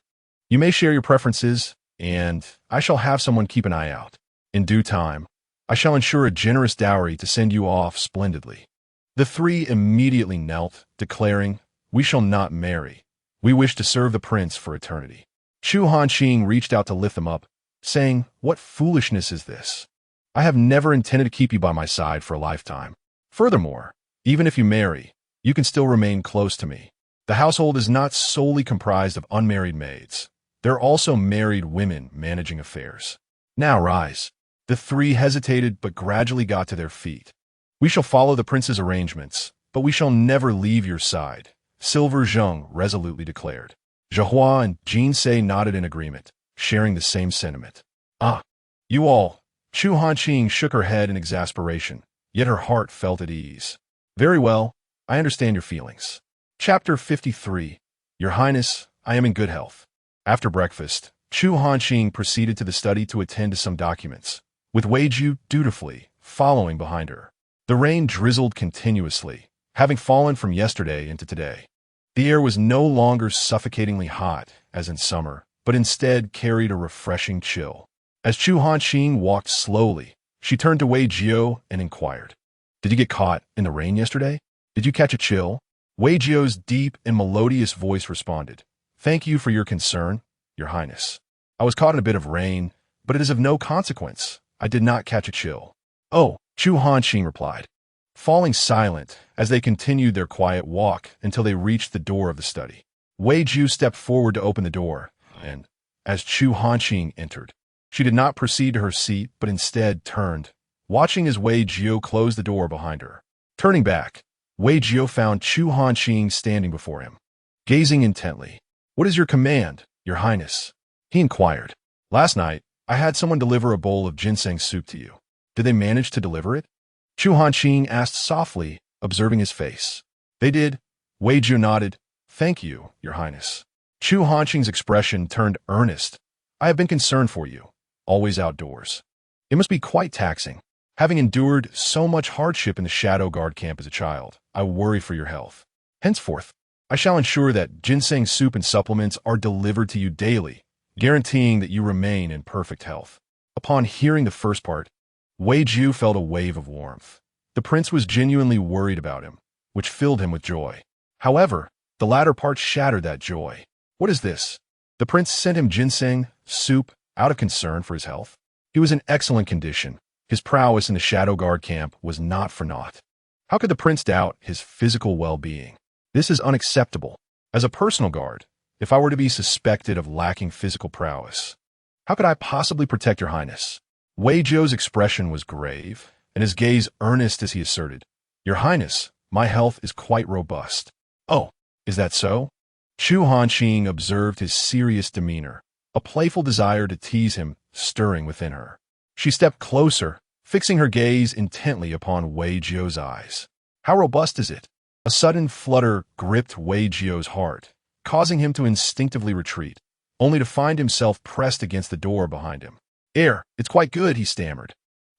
you may share your preferences, and I shall have someone keep an eye out. In due time, I shall ensure a generous dowry to send you off splendidly." The three immediately knelt, declaring, "We shall not marry. We wish to serve the prince for eternity." Chu Hanqing reached out to lift them up, saying, "What foolishness is this? I have never intended to keep you by my side for a lifetime. Furthermore, even if you marry, you can still remain close to me. The household is not solely comprised of unmarried maids. There are also married women managing affairs. Now rise." The three hesitated but gradually got to their feet. "We shall follow the prince's arrangements, but we shall never leave your side," Silver Zheng resolutely declared. Zhehua and Jinsei nodded in agreement, sharing the same sentiment. Ah, you all. Chu Hanqing shook her head in exasperation, yet her heart felt at ease. Very well, I understand your feelings. Chapter 53. Your Highness, I am in good health. After breakfast, Chu Hanqing proceeded to the study to attend to some documents, with Wei Jiu dutifully following behind her. The rain drizzled continuously, having fallen from yesterday into today. The air was no longer suffocatingly hot, as in summer, but instead carried a refreshing chill. As Chu Hanqing walked slowly, she turned to Wei Jiu and inquired, "Did you get caught in the rain yesterday? Did you catch a chill?" Wei Jiu's deep and melodious voice responded, "Thank you for your concern, Your Highness. I was caught in a bit of rain, but it is of no consequence. I did not catch a chill." "Oh," Chu Hanqing replied, falling silent as they continued their quiet walk until they reached the door of the study. Wei Jiu stepped forward to open the door, and, as Chu Hanqing entered, she did not proceed to her seat but instead turned, watching as Wei Jiu closed the door behind her. Turning back, Wei Jiu found Chu Hanqing standing before him, gazing intently. "What is your command, Your Highness?" he inquired. "Last night, I had someone deliver a bowl of ginseng soup to you. Did they manage to deliver it?" Chu Hanqing asked softly, observing his face. "They did." Wei Jiu nodded. "Thank you, Your Highness." Chu Hanqing's expression turned earnest. "I have been concerned for you, always outdoors. It must be quite taxing. Having endured so much hardship in the Shadow Guard camp as a child, I worry for your health. Henceforth, I shall ensure that ginseng soup and supplements are delivered to you daily, guaranteeing that you remain in perfect health." Upon hearing the first part, Wei Jiu felt a wave of warmth. The prince was genuinely worried about him, which filled him with joy. However, the latter part shattered that joy. "What is this? The prince sent him ginseng soup out of concern for his health?" He was in excellent condition. His prowess in the Shadow Guard camp was not for naught. How could the prince doubt his physical well-being? This is unacceptable. As a personal guard, if I were to be suspected of lacking physical prowess, how could I possibly protect Your Highness? Wei Jiu's expression was grave, and his gaze earnest as he asserted, "Your Highness, my health is quite robust." "Oh, is that so?" Chu Hanqing observed his serious demeanor, a playful desire to tease him stirring within her. She stepped closer, fixing her gaze intently upon Wei Jiu's eyes. "How robust is it?" A sudden flutter gripped Wei Jiu's heart, causing him to instinctively retreat, only to find himself pressed against the door behind him. It's quite good," he stammered.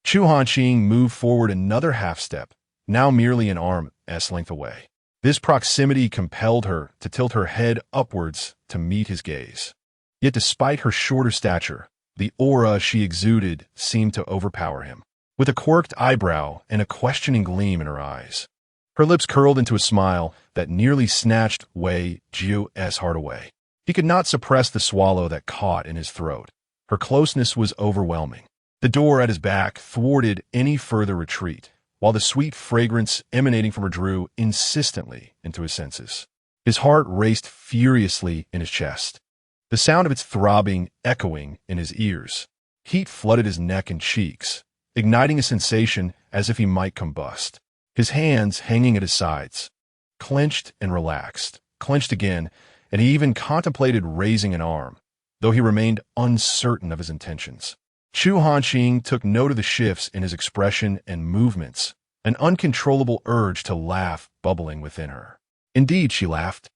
Chu Hanqing moved forward another half-step, now merely an arm's length away. This proximity compelled her to tilt her head upwards to meet his gaze. Yet despite her shorter stature, the aura she exuded seemed to overpower him. With a quirked eyebrow and a questioning gleam in her eyes, her lips curled into a smile that nearly snatched Wei Jiu's heart away. He could not suppress the swallow that caught in his throat. Her closeness was overwhelming. The door at his back thwarted any further retreat, while the sweet fragrance emanating from her drew insistently into his senses. His heart raced furiously in his chest, the sound of its throbbing echoing in his ears. Heat flooded his neck and cheeks, igniting a sensation as if he might combust. His hands, hanging at his sides, clenched and relaxed, clenched again, and he even contemplated raising an arm, though he remained uncertain of his intentions. Chu Hanqing took note of the shifts in his expression and movements, an uncontrollable urge to laugh bubbling within her. Indeed, she laughed,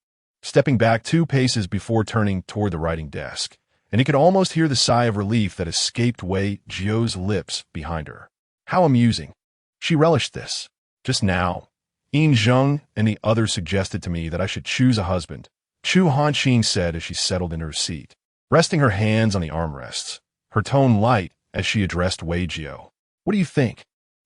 stepping back 2 paces before turning toward the writing desk, and he could almost hear the sigh of relief that escaped Wei Jiu's lips behind her. How amusing. She relished this. Just now, Yin Zheng and the others suggested to me that I should choose a husband, Chu Hanqing said as she settled into her seat, resting her hands on the armrests, her tone light as she addressed Wei Jiu. "What do you think?"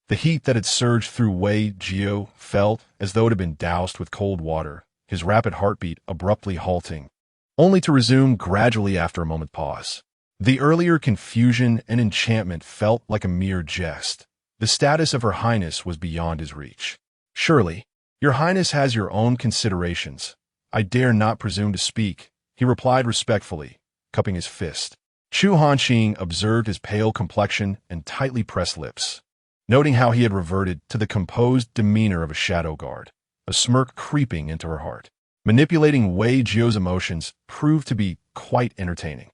The heat that had surged through Wei Jiu felt as though it had been doused with cold water, his rapid heartbeat abruptly halting, only to resume gradually after a moment's pause. The earlier confusion and enchantment felt like a mere jest. The status of Her Highness was beyond his reach. "Surely, Your Highness has your own considerations. I dare not presume to speak," he replied respectfully, cupping his fist. Chu Hanqing observed his pale complexion and tightly pressed lips, noting how he had reverted to the composed demeanor of a shadow guard, a smirk creeping into her heart. Manipulating Wei Jiu's emotions proved to be quite entertaining,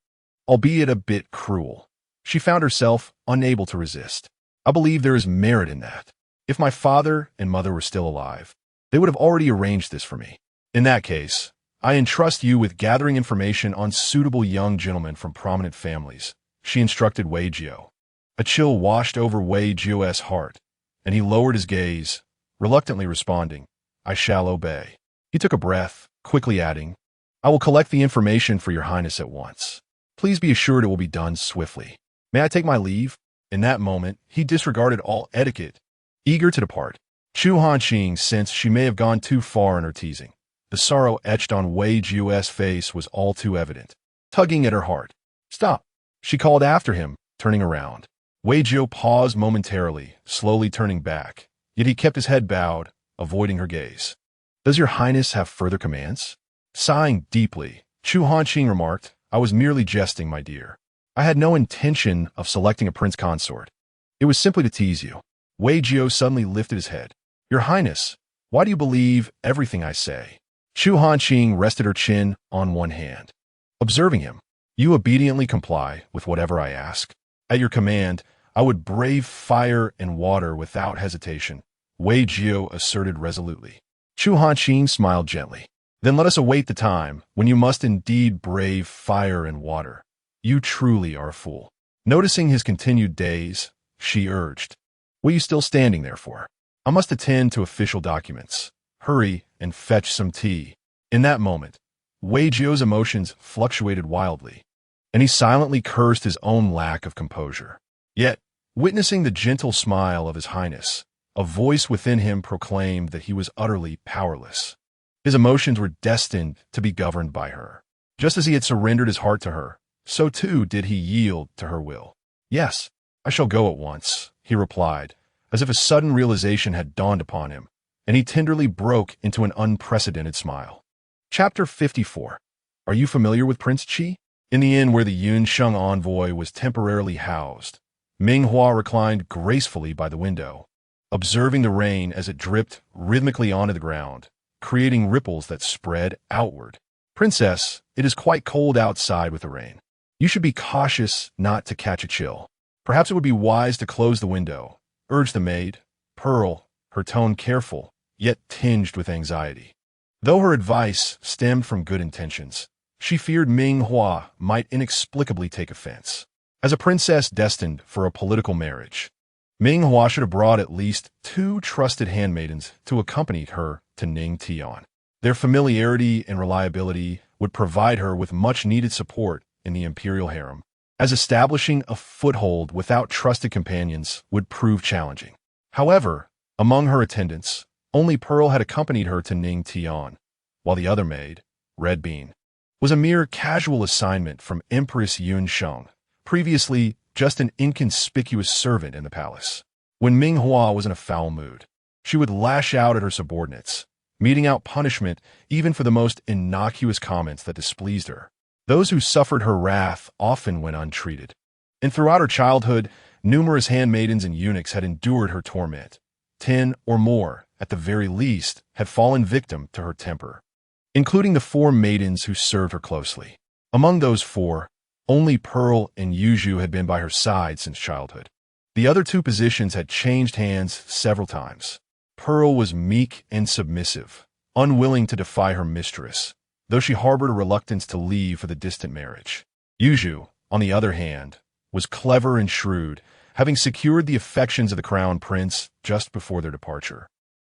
albeit a bit cruel. She found herself unable to resist. I believe there is merit in that. If my father and mother were still alive, they would have already arranged this for me. In that case, I entrust you with gathering information on suitable young gentlemen from prominent families, she instructed Wei Jiao. A chill washed over Wei Jiao's heart, and he lowered his gaze, reluctantly responding, I shall obey. He took a breath, quickly adding, I will collect the information for your highness at once. Please be assured it will be done swiftly. May I take my leave? In that moment, he disregarded all etiquette, eager to depart. Chu Hanqing sensed she may have gone too far in her teasing. The sorrow etched on Wei Jiao's face was all too evident, tugging at her heart. Stop, she called after him, turning around. Wei Jiao paused momentarily, slowly turning back, yet he kept his head bowed, avoiding her gaze. Does your highness have further commands? Sighing deeply, Chu Hanqing remarked, I was merely jesting, my dear. I had no intention of selecting a prince consort. It was simply to tease you. Wei Jiao suddenly lifted his head. Your highness, why do you believe everything I say? Chu Hanqing rested her chin on one hand. Observing him, you obediently comply with whatever I ask. At your command, I would brave fire and water without hesitation, Wei Jiao asserted resolutely. Chu Hanqing smiled gently. Then let us await the time when you must indeed brave fire and water. You truly are a fool. Noticing his continued daze, she urged, what are you still standing there for? I must attend to official documents. Hurry and fetch some tea. In that moment, Wei Jiao's emotions fluctuated wildly, and he silently cursed his own lack of composure. Yet, witnessing the gentle smile of his highness, a voice within him proclaimed that he was utterly powerless. His emotions were destined to be governed by her. Just as he had surrendered his heart to her, so too did he yield to her will. Yes, I shall go at once, he replied, as if a sudden realization had dawned upon him, and he tenderly broke into an unprecedented smile. Chapter 54. Are you familiar with Prince Qi? In the inn where the Yunsheng envoy was temporarily housed, Ming Hua reclined gracefully by the window, observing the rain as it dripped rhythmically onto the ground, creating ripples that spread outward. Princess, it is quite cold outside with the rain. You should be cautious not to catch a chill. Perhaps it would be wise to close the window, urged the maid, Pearl, her tone careful, yet tinged with anxiety. Though her advice stemmed from good intentions, she feared Ming Hua might inexplicably take offense. As a princess destined for a political marriage, Ming Hua should have brought at least 2 trusted handmaidens to accompany her to Ningtian. Their familiarity and reliability would provide her with much-needed support in the imperial harem, as establishing a foothold without trusted companions would prove challenging. However, among her attendants, only Pearl had accompanied her to Ningtian, while the other maid, Red Bean, was a mere casual assignment from Empress Yunsheng, previously just an inconspicuous servant in the palace. When Ming Hua was in a foul mood, she would lash out at her subordinates, meting out punishment even for the most innocuous comments that displeased her. Those who suffered her wrath often went untreated, and throughout her childhood, numerous handmaidens and eunuchs had endured her torment. 10 or more, at the very least, had fallen victim to her temper, including the 4 maidens who served her closely. Among those 4, only Pearl and Yuzhu had been by her side since childhood. The other 2 positions had changed hands several times. Pearl was meek and submissive, unwilling to defy her mistress, though she harbored a reluctance to leave for the distant marriage. Yuzhu, on the other hand, was clever and shrewd, having secured the affections of the crown prince just before their departure,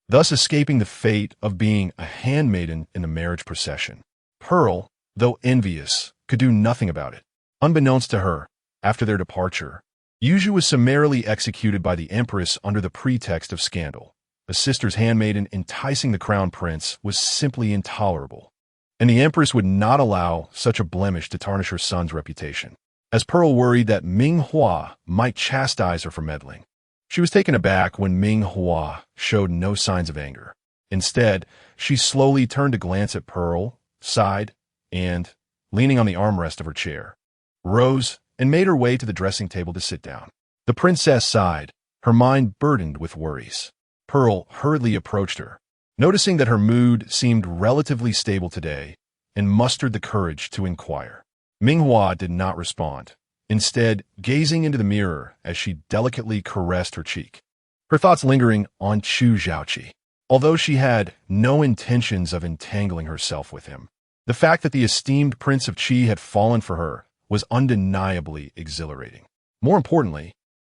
thus escaping the fate of being a handmaiden in the marriage procession. Pearl, though envious, could do nothing about it. Unbeknownst to her, after their departure, Yuzhu was summarily executed by the empress under the pretext of scandal. A sister's handmaiden enticing the crown prince was simply intolerable, and the empress would not allow such a blemish to tarnish her son's reputation. As Pearl worried that Ming Hua might chastise her for meddling, she was taken aback when Ming Hua showed no signs of anger. Instead, she slowly turned to glance at Pearl, sighed, and, leaning on the armrest of her chair, rose and made her way to the dressing table to sit down. The princess sighed, her mind burdened with worries. Pearl hurriedly approached her, noticing that her mood seemed relatively stable today, and mustered the courage to inquire. Ming Hua did not respond. instead gazing into the mirror as she delicately caressed her cheek, her thoughts lingering on Chu Zhaoqi. Although she had no intentions of entangling herself with him, the fact that the esteemed Prince of Qi had fallen for her was undeniably exhilarating. More importantly,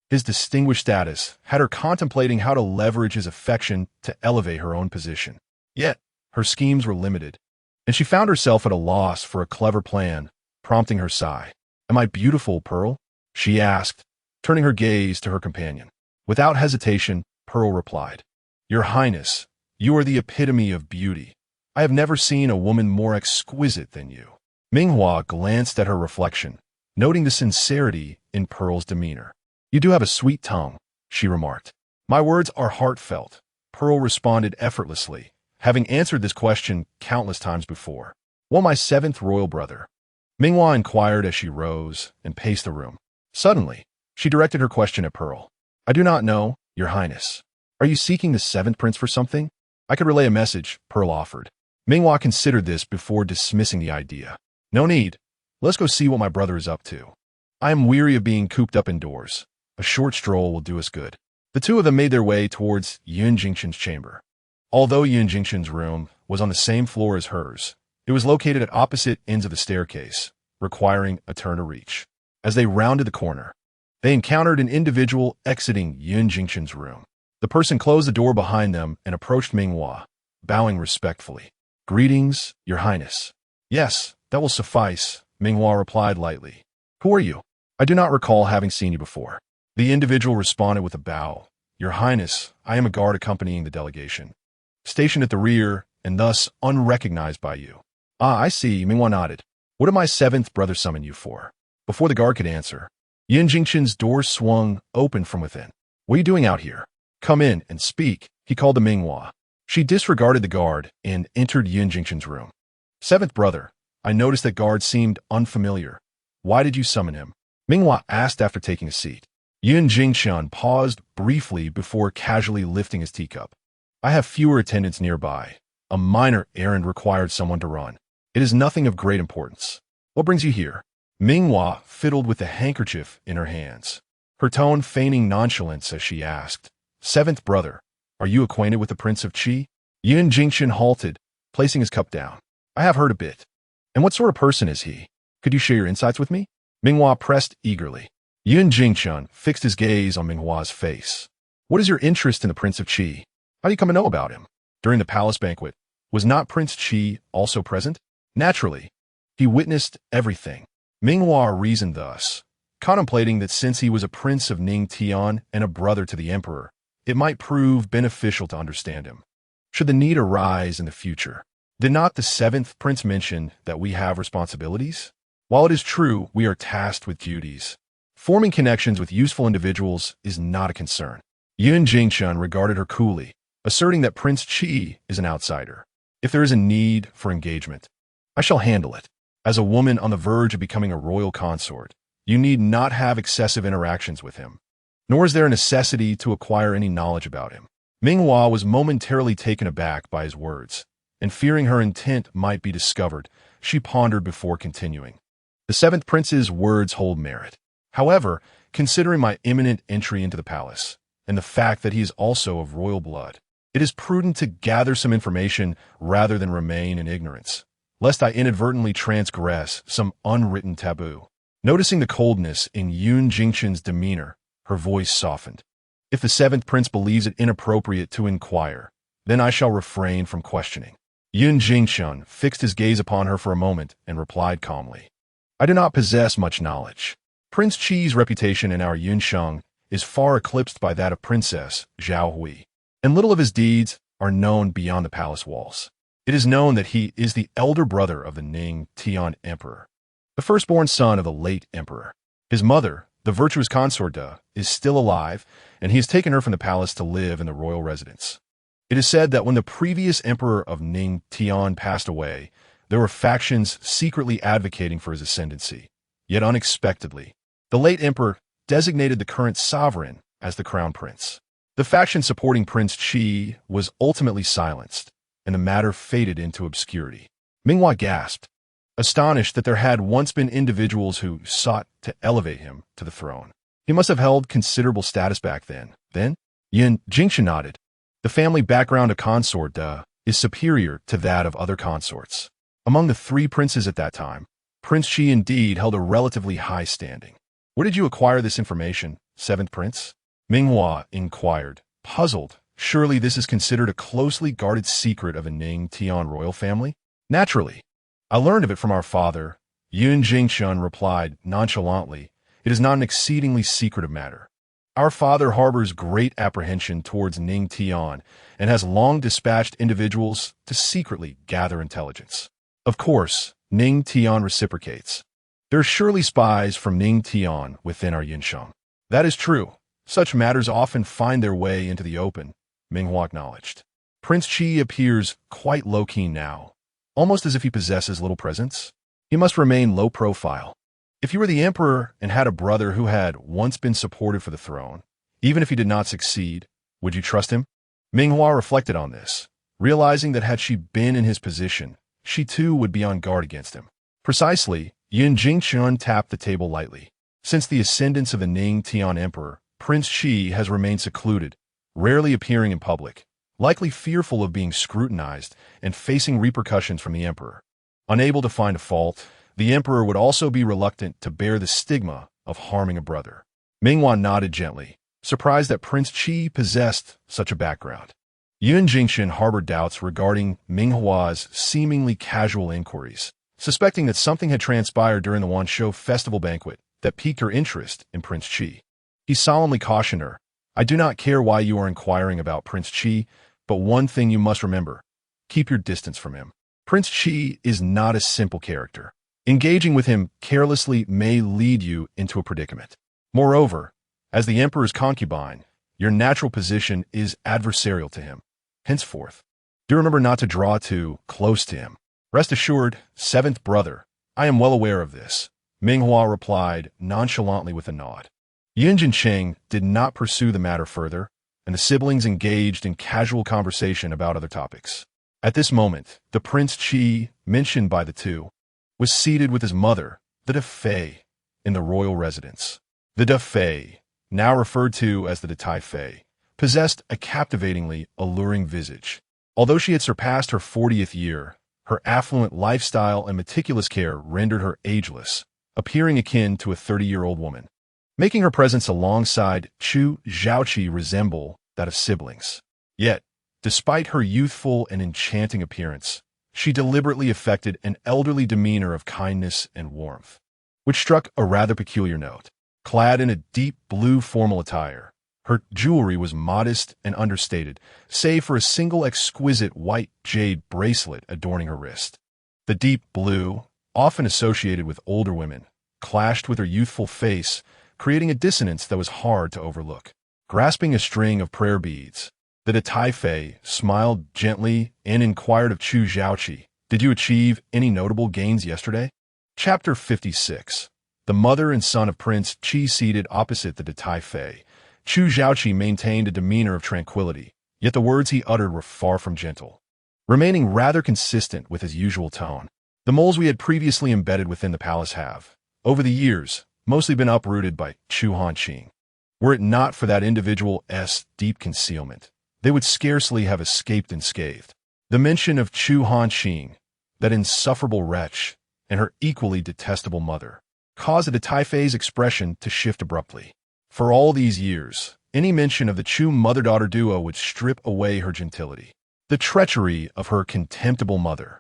his distinguished status had her contemplating how to leverage his affection to elevate her own position. Yet, her schemes were limited, and she found herself at a loss for a clever plan, prompting her sigh. "Am I beautiful, Pearl?" she asked, turning her gaze to her companion. Without hesitation, Pearl replied, "Your Highness, you are the epitome of beauty. I have never seen a woman more exquisite than you." Minghua glanced at her reflection, noting the sincerity in Pearl's demeanor. "You do have a sweet tongue," she remarked. "My words are heartfelt," Pearl responded effortlessly, having answered this question countless times before. "Well, my seventh royal brother?" Minghua inquired as she rose and paced the room. Suddenly, she directed her question at Pearl. "I do not know, Your Highness. Are you seeking the seventh prince for something?" "I could relay a message," Pearl offered. Minghua considered this before dismissing the idea. "No need. Let's go see what my brother is up to. I am weary of being cooped up indoors. A short stroll will do us good." The two of them made their way towards Yun Jingqian's chamber. Although Yun Jingqian's room was on the same floor as hers, it was located at opposite ends of the staircase, requiring a turn to reach. As they rounded the corner, they encountered an individual exiting Yun Jingqian's room. The person closed the door behind them and approached Minghua, bowing respectfully. "Greetings, Your Highness." "Yes, that will suffice," Minghua replied lightly. "Who are you? I do not recall having seen you before." The individual responded with a bow. "Your Highness, I am a guard accompanying the delegation, stationed at the rear and thus unrecognized by you." "Ah, I see," Minghua nodded. "What did my seventh brother summon you for?" Before the guard could answer, Yun Jingqian's door swung open from within. "What are you doing out here? Come in and speak," he called to Minghua. She disregarded the guard and entered Yun Jingqian's room. "Seventh brother, I noticed that guard seemed unfamiliar. Why did you summon him?" Minghua asked after taking a seat. Yun Jingqian paused briefly before casually lifting his teacup. "I have fewer attendants nearby. A minor errand required someone to run. It is nothing of great importance." "What brings you here?" Minghua fiddled with the handkerchief in her hands, her tone feigning nonchalance as she asked, "Seventh brother, are you acquainted with the Prince of Qi?" Yun Jingqian halted, placing his cup down. "I have heard a bit." "And what sort of person is he? Could you share your insights with me?" Minghua pressed eagerly. Yun Jingqian fixed his gaze on Minghua's face. "What is your interest in the Prince of Qi? How do you come to know about him?" During the palace banquet, was not Prince Qi also present? Naturally, he witnessed everything. Minghua reasoned thus, contemplating that since he was a prince of Ningtian and a brother to the emperor, it might prove beneficial to understand him, should the need arise in the future. Did not the seventh prince mention that we have responsibilities? While it is true we are tasked with duties, forming connections with useful individuals is not a concern. Yun Jingqian regarded her coolly, asserting that Prince Qi is an outsider. "If there is a need for engagement, I shall handle it. As a woman on the verge of becoming a royal consort, you need not have excessive interactions with him, nor is there a necessity to acquire any knowledge about him." Minghua was momentarily taken aback by his words, and fearing her intent might be discovered, she pondered before continuing. "The seventh prince's words hold merit. However, considering my imminent entry into the palace, and the fact that he is also of royal blood, it is prudent to gather some information rather than remain in ignorance, lest I inadvertently transgress some unwritten taboo." Noticing the coldness in Yun Jingqian's demeanor, her voice softened. "If the seventh prince believes it inappropriate to inquire, then I shall refrain from questioning." Yun Jingqian fixed his gaze upon her for a moment and replied calmly, "I do not possess much knowledge. Prince Qi's reputation in our Yunsheng is far eclipsed by that of Princess Zhaohui, and little of his deeds are known beyond the palace walls. It is known that he is the elder brother of the Ning Tian Emperor, the firstborn son of the late emperor. His mother, the virtuous consort Da, is still alive, and he has taken her from the palace to live in the royal residence. It is said that when the previous emperor of Ning Tian passed away, there were factions secretly advocating for his ascendancy. Yet unexpectedly, the late emperor designated the current sovereign as the crown prince. The faction supporting Prince Qi was ultimately silenced, and the matter faded into obscurity." Minghua gasped. astonished that there had once been individuals who sought to elevate him to the throne. He must have held considerable status back then. Then, Yin Jingxia nodded. The family background a consort is superior to that of other consorts. Among the three princes at that time, Prince Chi indeed held a relatively high standing. Where did you acquire this information, seventh prince? Minghua inquired, puzzled. Surely this is considered a closely guarded secret of a Ning Tian royal family? Naturally. I learned of it from our father, Yun Jingxun replied nonchalantly. It is not an exceedingly secretive matter. Our father harbors great apprehension towards Ning Tian and has long dispatched individuals to secretly gather intelligence. Of course, Ning Tian reciprocates. There are surely spies from Ning Tian within our Yinsheng. That is true. Such matters often find their way into the open, Minghua acknowledged. Prince Chi appears quite low-key now, almost as if he possesses little presence. He must remain low profile. If you were the emperor and had a brother who had once been supported for the throne, even if he did not succeed, would you trust him? Minghua reflected on this, realizing that had she been in his position, she too would be on guard against him. Precisely, Yin Jingxun tapped the table lightly. Since the ascendance of the Ning Tian emperor, Prince Chi has remained secluded, rarely appearing in public, likely fearful of being scrutinized and facing repercussions from the emperor. Unable to find a fault, the emperor would also be reluctant to bear the stigma of harming a brother. Minghua nodded gently, surprised that Prince Chi possessed such a background. Yun Jingxun harbored doubts regarding Minghua's seemingly casual inquiries, suspecting that something had transpired during the Wanshou festival banquet that piqued her interest in Prince Chi. He solemnly cautioned her, I do not care why you are inquiring about Prince Chi, but one thing you must remember, keep your distance from him. Prince Chi is not a simple character. Engaging with him carelessly may lead you into a predicament. Moreover, as the emperor's concubine, your natural position is adversarial to him. Henceforth, do remember not to draw too close to him. Rest assured, seventh brother, I am well aware of this, Minghua replied nonchalantly with a nod. Yin Jincheng did not pursue the matter further, and the siblings engaged in casual conversation about other topics. At this moment, the Prince Chi, mentioned by the two, was seated with his mother, the De Fei, in the royal residence. The De Fei, now referred to as the De Tai Fei, possessed a captivatingly alluring visage. Although she had surpassed her 40th year, her affluent lifestyle and meticulous care rendered her ageless, appearing akin to a 30-year-old woman, making her presence alongside Chu Zhaoqi resemble that of siblings. Yet, despite her youthful and enchanting appearance, she deliberately affected an elderly demeanor of kindness and warmth, which struck a rather peculiar note. Clad in a deep blue formal attire, her jewelry was modest and understated, save for a single exquisite white jade bracelet adorning her wrist. The deep blue, often associated with older women, clashed with her youthful face, creating a dissonance that was hard to overlook. Grasping a string of prayer beads, the De Tai Fei smiled gently and inquired of Chu Zhaoqi, Did you achieve any notable gains yesterday? Chapter 56. The mother and son of Prince Chi seated opposite the De Tai Fei. Chu Zhaoqi maintained a demeanor of tranquility, yet the words he uttered were far from gentle, remaining rather consistent with his usual tone. The moles we had previously embedded within the palace have, over the years, mostly been uprooted by Chu Hanqing. Were it not for that individual's deep concealment, they would scarcely have escaped unscathed. The mention of Chu Hanqing, that insufferable wretch, and her equally detestable mother, caused the De Tai Fei's expression to shift abruptly. For all these years, any mention of the Chu mother-daughter duo would strip away her gentility. The treachery of her contemptible mother,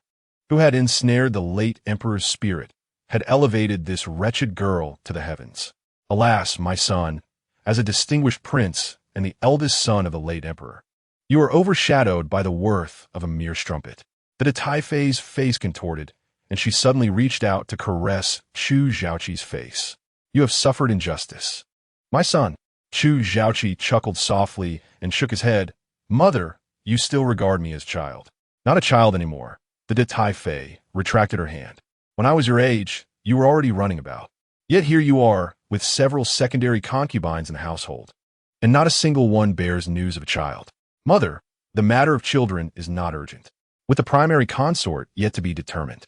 who had ensnared the late emperor's spirit, had elevated this wretched girl to the heavens. Alas, my son, as a distinguished prince and the eldest son of the late emperor, you are overshadowed by the worth of a mere strumpet. The De Tai Fei's face contorted, and she suddenly reached out to caress Chu Zhaoqi's face. You have suffered injustice. My son. Chu Zhaoqi chuckled softly and shook his head. Mother, you still regard me as child. Not a child anymore. The De Tai Fei retracted her hand. When I was your age, you were already running about. Yet here you are, with several secondary concubines in the household, and not a single one bears news of a child. Mother, the matter of children is not urgent, with the primary consort yet to be determined.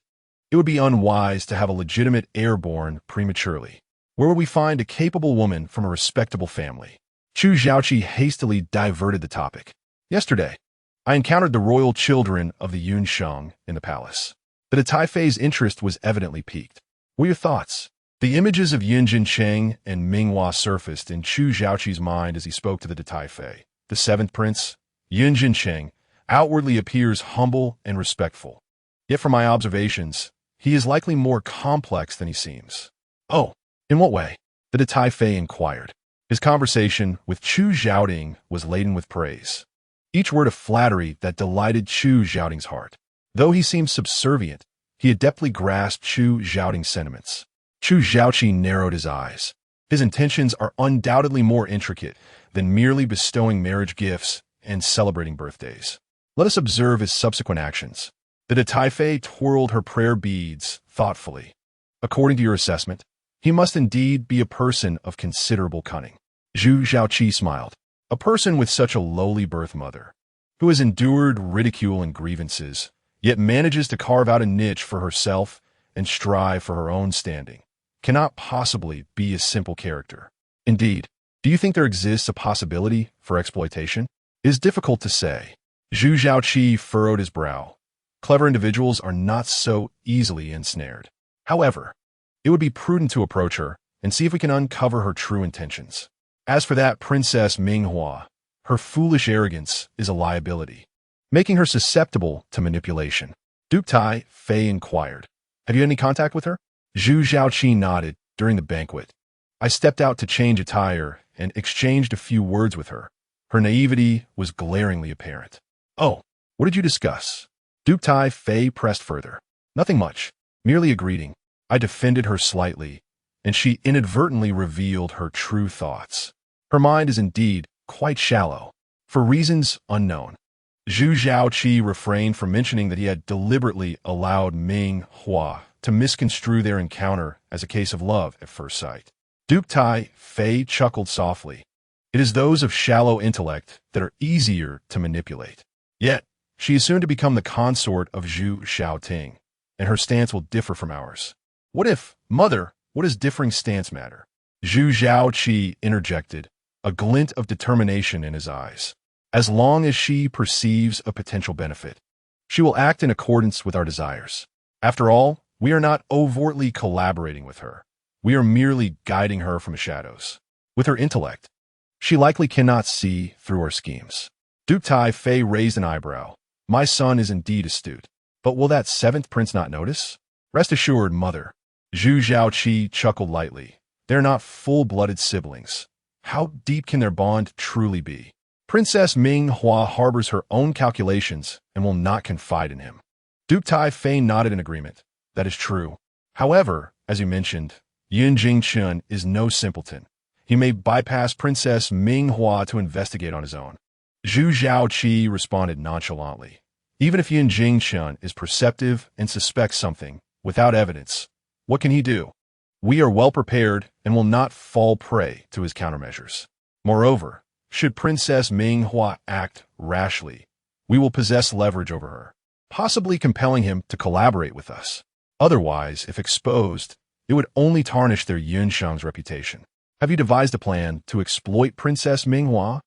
It would be unwise to have a legitimate heir born prematurely. Where would we find a capable woman from a respectable family? Chu Xiaoqi hastily diverted the topic. Yesterday, I encountered the royal children of the Yunsheng in the palace. The Taifei's interest was evidently piqued. What are your thoughts? The images of Yin Jincheng and Minghua surfaced in Chu Xiaoqi's mind as he spoke to the Taifei. The seventh prince, Yin Jincheng, outwardly appears humble and respectful. Yet from my observations, he is likely more complex than he seems. Oh, in what way? The Taifei inquired. His conversation with Chu Xiaoting was laden with praise. Each word of flattery that delighted Chu Xiaoting's heart. Though he seemed subservient, he adeptly grasped Chu Xiaoting's sentiments. Chu Xiaoqi narrowed his eyes. His intentions are undoubtedly more intricate than merely bestowing marriage gifts and celebrating birthdays. Let us observe his subsequent actions. The Taifei twirled her prayer beads thoughtfully. According to your assessment, he must indeed be a person of considerable cunning. Zhu Xiaoqi smiled. A person with such a lowly birth mother, who has endured ridicule and grievances, yet manages to carve out a niche for herself and strive for her own standing, cannot possibly be a simple character. Indeed, do you think there exists a possibility for exploitation? It is difficult to say. Zhu Xiaoqi furrowed his brow. Clever individuals are not so easily ensnared. However, it would be prudent to approach her and see if we can uncover her true intentions. As for that Princess Minghua, her foolish arrogance is a liability, making her susceptible to manipulation. Duke Tai Fei inquired. Have you had any contact with her? Zhu Xiaoqi nodded during the banquet. I stepped out to change attire and exchanged a few words with her. Her naivety was glaringly apparent. Oh, what did you discuss? Duke Tai Fei pressed further. Nothing much, merely a greeting. I defended her slightly, and she inadvertently revealed her true thoughts. Her mind is indeed quite shallow, for reasons unknown. Zhu Xiaoqi refrained from mentioning that he had deliberately allowed Ming Hua to misconstrue their encounter as a case of love at first sight. Duke Tai Fei chuckled softly. It is those of shallow intellect that are easier to manipulate. Yet, she is soon to become the consort of Zhu Xiaoting, and her stance will differ from ours. What if, mother, what does differing stance matter? Zhu Xiaoqi interjected, a glint of determination in his eyes. As long as she perceives a potential benefit, she will act in accordance with our desires. After all, we are not overtly collaborating with her. We are merely guiding her from the shadows. With her intellect, she likely cannot see through our schemes. Duke Tai Fei raised an eyebrow. My son is indeed astute. But will that seventh prince not notice? Rest assured, mother. Zhu Xiaoqi chuckled lightly. They're not full-blooded siblings. How deep can their bond truly be? Princess Ming Hua harbors her own calculations and will not confide in him. Duke Tai Fei nodded in agreement. That is true. However, as you mentioned, Yin Jingchun is no simpleton. He may bypass Princess Ming Hua to investigate on his own. Zhu Xiaoqi responded nonchalantly. Even if Yin Jingchun is perceptive and suspects something, without evidence, what can he do? We are well prepared and will not fall prey to his countermeasures. Moreover, should Princess Ming Hua act rashly, we will possess leverage over her, possibly compelling him to collaborate with us. Otherwise, if exposed, it would only tarnish their Yunsheng's reputation. Have you devised a plan to exploit Princess Ming Hua?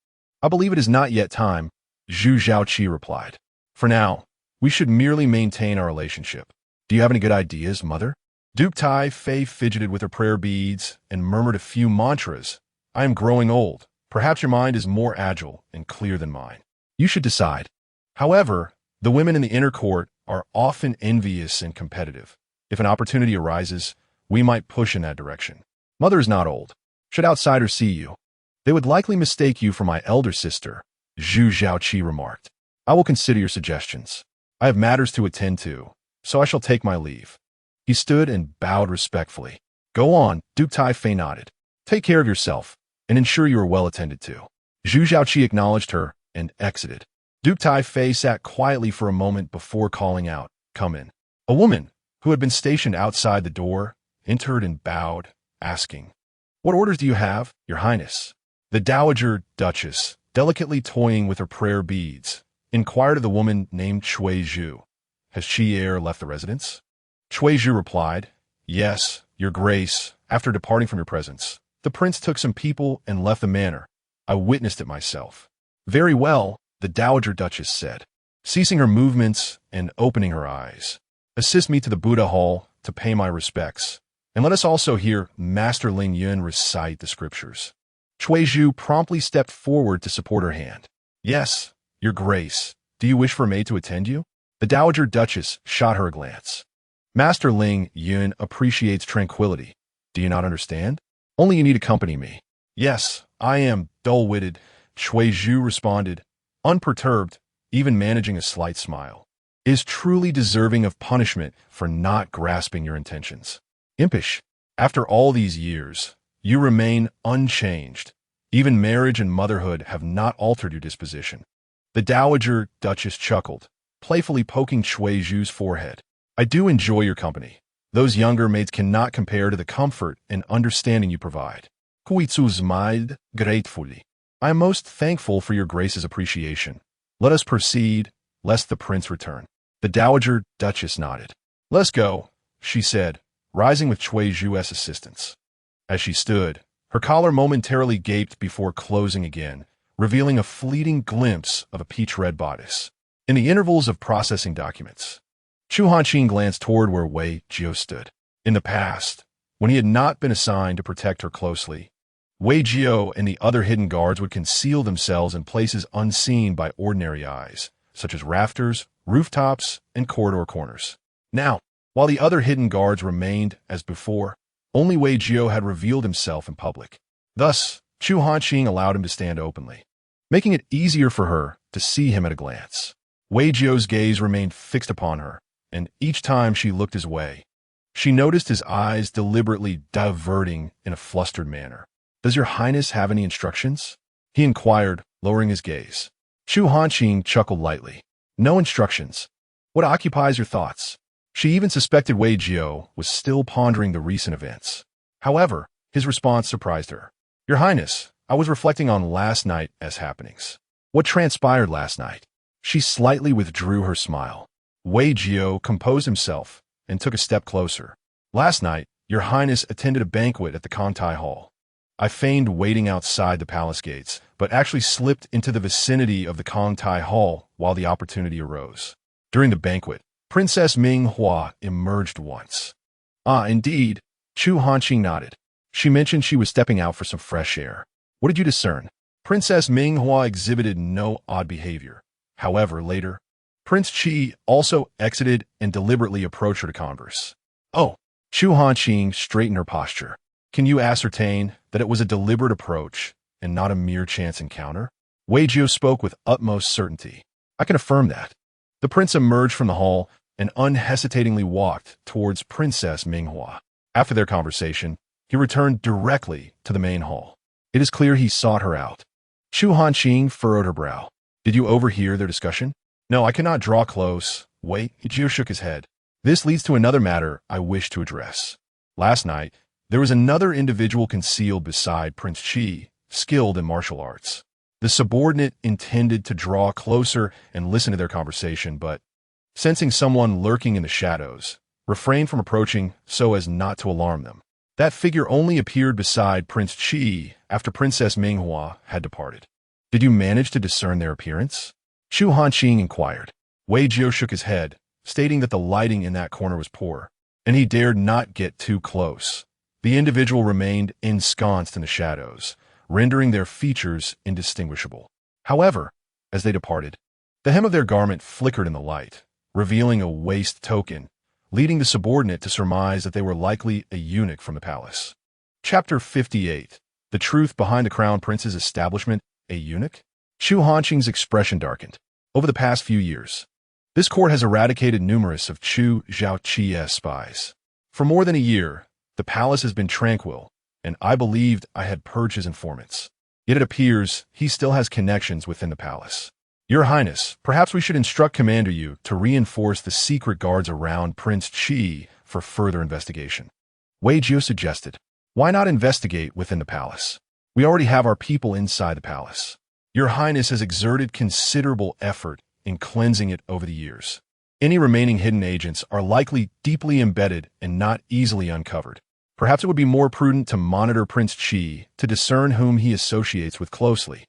I believe it is not yet time, Zhu Xiaoqi replied. For now, we should merely maintain our relationship. Do you have any good ideas, mother? Duke Tai Fei fidgeted with her prayer beads and murmured a few mantras. I am growing old. Perhaps your mind is more agile and clear than mine. You should decide. However, the women in the inner court are often envious and competitive. If an opportunity arises, we might push in that direction. Mother is not old. Should outsiders see you, they would likely mistake you for my elder sister, Zhu Xiaoqi remarked. I will consider your suggestions. I have matters to attend to, so I shall take my leave. He stood and bowed respectfully. Go on, Duke Tai Fei nodded. Take care of yourself, and ensure you are well attended to. Zhu Xiaoqi acknowledged her and exited. Duke Tai Fei sat quietly for a moment before calling out, Come in. A woman, who had been stationed outside the door, entered and bowed, asking, What orders do you have, your highness? The Dowager Duchess, delicately toying with her prayer beads, inquired of the woman named Cui Zhu. Has Chi Er left the residence? Zhu replied, "Yes, your grace. After departing from your presence, the prince took some people and left the manor. I witnessed it myself." "Very well," the Dowager Duchess said, ceasing her movements and opening her eyes. "Assist me to the Buddha Hall to pay my respects, and let us also hear Master Ling Yun recite the scriptures." Zhu promptly stepped forward to support her hand. "Yes, your grace. Do you wish for a maid to attend you?" The Dowager Duchess shot her a glance. "Master Ling Yun appreciates tranquility. Do you not understand? Only you need accompany me." "Yes, I am dull-witted," Zhu responded, unperturbed, even managing a slight smile. "Is truly deserving of punishment for not grasping your intentions. Impish, after all these years, you remain unchanged. Even marriage and motherhood have not altered your disposition." The Dowager Duchess chuckled, playfully poking Zhu's forehead. "I do enjoy your company. Those younger maids cannot compare to the comfort and understanding you provide." Kuitsu smiled gratefully. "I am most thankful for your grace's appreciation. Let us proceed, lest the prince return." The Dowager Duchess nodded. "Let's go," she said, rising with Zhu's assistance. As she stood, her collar momentarily gaped before closing again, revealing a fleeting glimpse of a peach-red bodice. In the intervals of processing documents, Chu Hanqing glanced toward where Wei Jio stood. In the past, when he had not been assigned to protect her closely, Wei Jio and the other hidden guards would conceal themselves in places unseen by ordinary eyes, such as rafters, rooftops, and corridor corners. Now, while the other hidden guards remained as before, only Wei Jio had revealed himself in public. Thus, Chu Hanqing allowed him to stand openly, making it easier for her to see him at a glance. Wei Jio's gaze remained fixed upon her, and each time she looked his way, she noticed his eyes deliberately diverting in a flustered manner. "Does your highness have any instructions?" he inquired, lowering his gaze. Chu Hanqing chuckled lightly. "No instructions. What occupies your thoughts?" She even suspected Wei Jio was still pondering the recent events. However, his response surprised her. "Your highness, I was reflecting on last night as happenings." "What transpired last night?" She slightly withdrew her smile. Wei Jio composed himself and took a step closer. "Last night, your highness attended a banquet at the Kangtai Hall. I feigned waiting outside the palace gates, but actually slipped into the vicinity of the Kangtai Hall while the opportunity arose. During the banquet, Princess Minghua emerged once." "Ah, indeed," Chu Hanqing nodded. "She mentioned she was stepping out for some fresh air. What did you discern?" Princess Minghua exhibited no odd behavior. However, later, Prince Qi also exited and deliberately approached her to converse. "Oh," Chu Hanqing straightened her posture. "Can you ascertain that it was a deliberate approach and not a mere chance encounter?" Wei Jio spoke with utmost certainty. "I can affirm that." The prince emerged from the hall and unhesitatingly walked towards Princess Minghua. After their conversation, he returned directly to the main hall. It is clear he sought her out. Chu Hanqing furrowed her brow. "Did you overhear their discussion?" "No, I cannot draw close." Wei Jio shook his head. "This leads to another matter I wish to address. Last night, there was another individual concealed beside Prince Qi, skilled in martial arts. The subordinate intended to draw closer and listen to their conversation, but, sensing someone lurking in the shadows, refrained from approaching so as not to alarm them. That figure only appeared beside Prince Qi after Princess Minghua had departed." "Did you manage to discern their appearance?" Chu Hanqing inquired. Wei Jio shook his head, stating that the lighting in that corner was poor, and he dared not get too close. The individual remained ensconced in the shadows, rendering their features indistinguishable. However, as they departed, the hem of their garment flickered in the light, revealing a waist token, leading the subordinate to surmise that they were likely a eunuch from the palace. Chapter 58. The Truth Behind the Crown Prince's Establishment, a Eunuch? Chu Hanqing's expression darkened. Over the past few years, this court has eradicated numerous of Chu Zhaoqi's spies. For more than a year, the palace has been tranquil, and I believed I had purged his informants. Yet it appears he still has connections within the palace. Your Highness, perhaps we should instruct Commander Yu to reinforce the secret guards around Prince Qi for further investigation. Wei Jio suggested. Why not investigate within the palace? We already have our people inside the palace. Your Highness has exerted considerable effort in cleansing it over the years. Any remaining hidden agents are likely deeply embedded and not easily uncovered. Perhaps it would be more prudent to monitor Prince Qi to discern whom he associates with closely.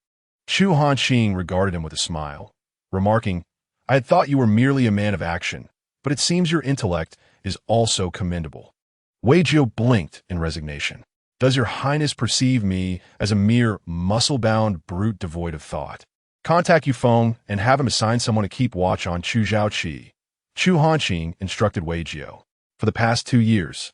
Chu Hanqing regarded him with a smile, remarking, I had thought you were merely a man of action, but it seems your intellect is also commendable. Wei Jiu blinked in resignation. Does your highness perceive me as a mere muscle-bound brute devoid of thought? Contact Yufeng and have him assign someone to keep watch on Chu Zhaoqi. Chu Hanqing instructed Wei Jiu. For the past 2 years,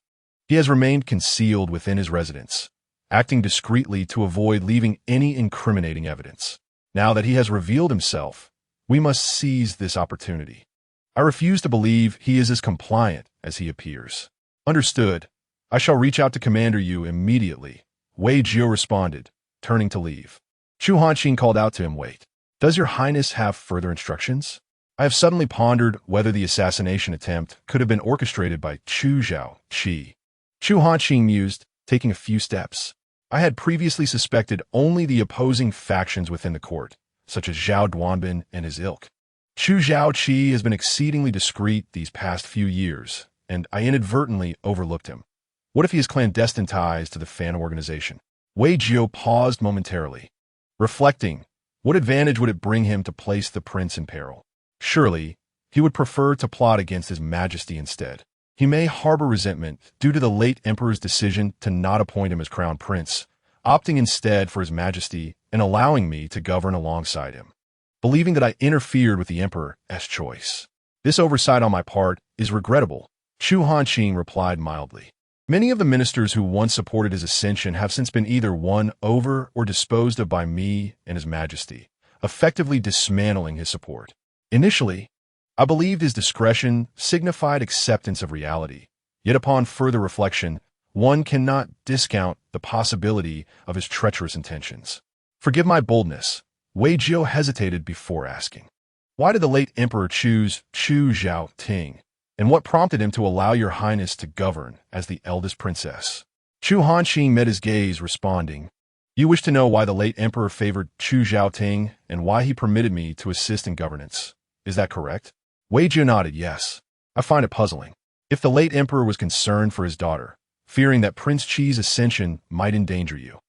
he has remained concealed within his residence, acting discreetly to avoid leaving any incriminating evidence. Now that he has revealed himself, we must seize this opportunity. I refuse to believe he is as compliant as he appears. Understood. I shall reach out to Commander Yu immediately, Wei Jiu responded, turning to leave. Chu Hanqing called out to him, Wait. Does your highness have further instructions? I have suddenly pondered whether the assassination attempt could have been orchestrated by Chu Zhaoqi. Chu Hanqing mused, taking a few steps. I had previously suspected only the opposing factions within the court, such as Zhao Duanbin and his ilk. Chu Zhaoqi has been exceedingly discreet these past few years, and I inadvertently overlooked him. What if he has clandestine ties to the fan organization? Wei Jiu paused momentarily, reflecting, what advantage would it bring him to place the prince in peril? Surely, he would prefer to plot against his majesty instead. He may harbor resentment due to the late emperor's decision to not appoint him as crown prince, opting instead for his majesty and allowing me to govern alongside him, believing that I interfered with the emperor's choice. This oversight on my part is regrettable, Chu Hanqing replied mildly. Many of the ministers who once supported his ascension have since been either won over or disposed of by me and his majesty, effectively dismantling his support. Initially, I believed his discretion signified acceptance of reality, yet upon further reflection, one cannot discount the possibility of his treacherous intentions. Forgive my boldness, Wei Jiu hesitated before asking. Why did the late emperor choose Chu Zhaoqi, and what prompted him to allow your highness to govern as the eldest princess? Chu Hanqing met his gaze, responding, You wish to know why the late emperor favored Chu Zhaoqi and why he permitted me to assist in governance. Is that correct? Wei Jiu nodded, yes. I find it puzzling. If the late emperor was concerned for his daughter, fearing that Prince Qi's ascension might endanger you,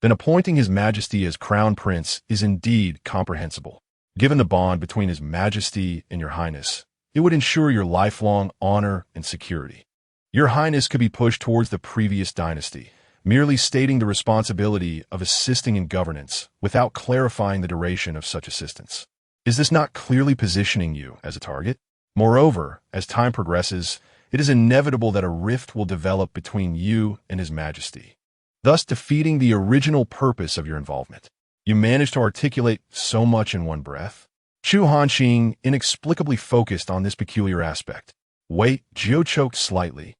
then appointing his majesty as crown prince is indeed comprehensible. Given the bond between his majesty and your highness, it would ensure your lifelong honor and security. Your highness could be pushed towards the previous dynasty, merely stating the responsibility of assisting in governance without clarifying the duration of such assistance. Is this not clearly positioning you as a target? Moreover, as time progresses, it is inevitable that a rift will develop between you and his majesty, thus defeating the original purpose of your involvement. You managed to articulate so much in one breath. Chu Hanqing inexplicably focused on this peculiar aspect. Wei Jiu choked slightly,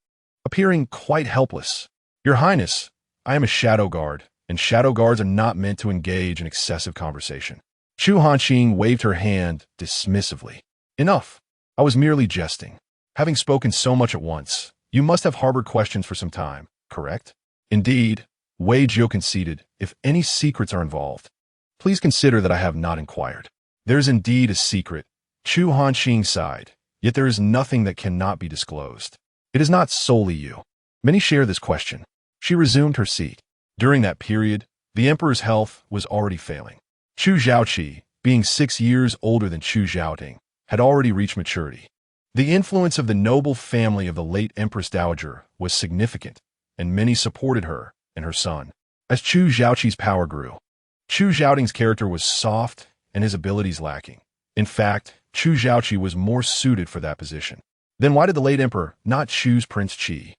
appearing quite helpless. Your highness, I am a shadow guard, and shadow guards are not meant to engage in excessive conversation. Chu Hanqing waved her hand dismissively. Enough. I was merely jesting. Having spoken so much at once, you must have harbored questions for some time, correct? Indeed, Wei Jiu conceded, if any secrets are involved, please consider that I have not inquired. There is indeed a secret, Chu Hanqing sighed, yet there is nothing that cannot be disclosed. It is not solely you. Many share this question. She resumed her seat. During that period, the emperor's health was already failing. Chu Zhaoqi, being 6 years older than Chu Zhaoting, had already reached maturity. The influence of the noble family of the late Empress Dowager was significant, and many supported her and her son. As Chu Zhaoqi's power grew, Chu Zhaoting's character was soft and his abilities lacking. In fact, Chu Zhaoqi was more suited for that position. Then why did the late emperor not choose Prince Qi?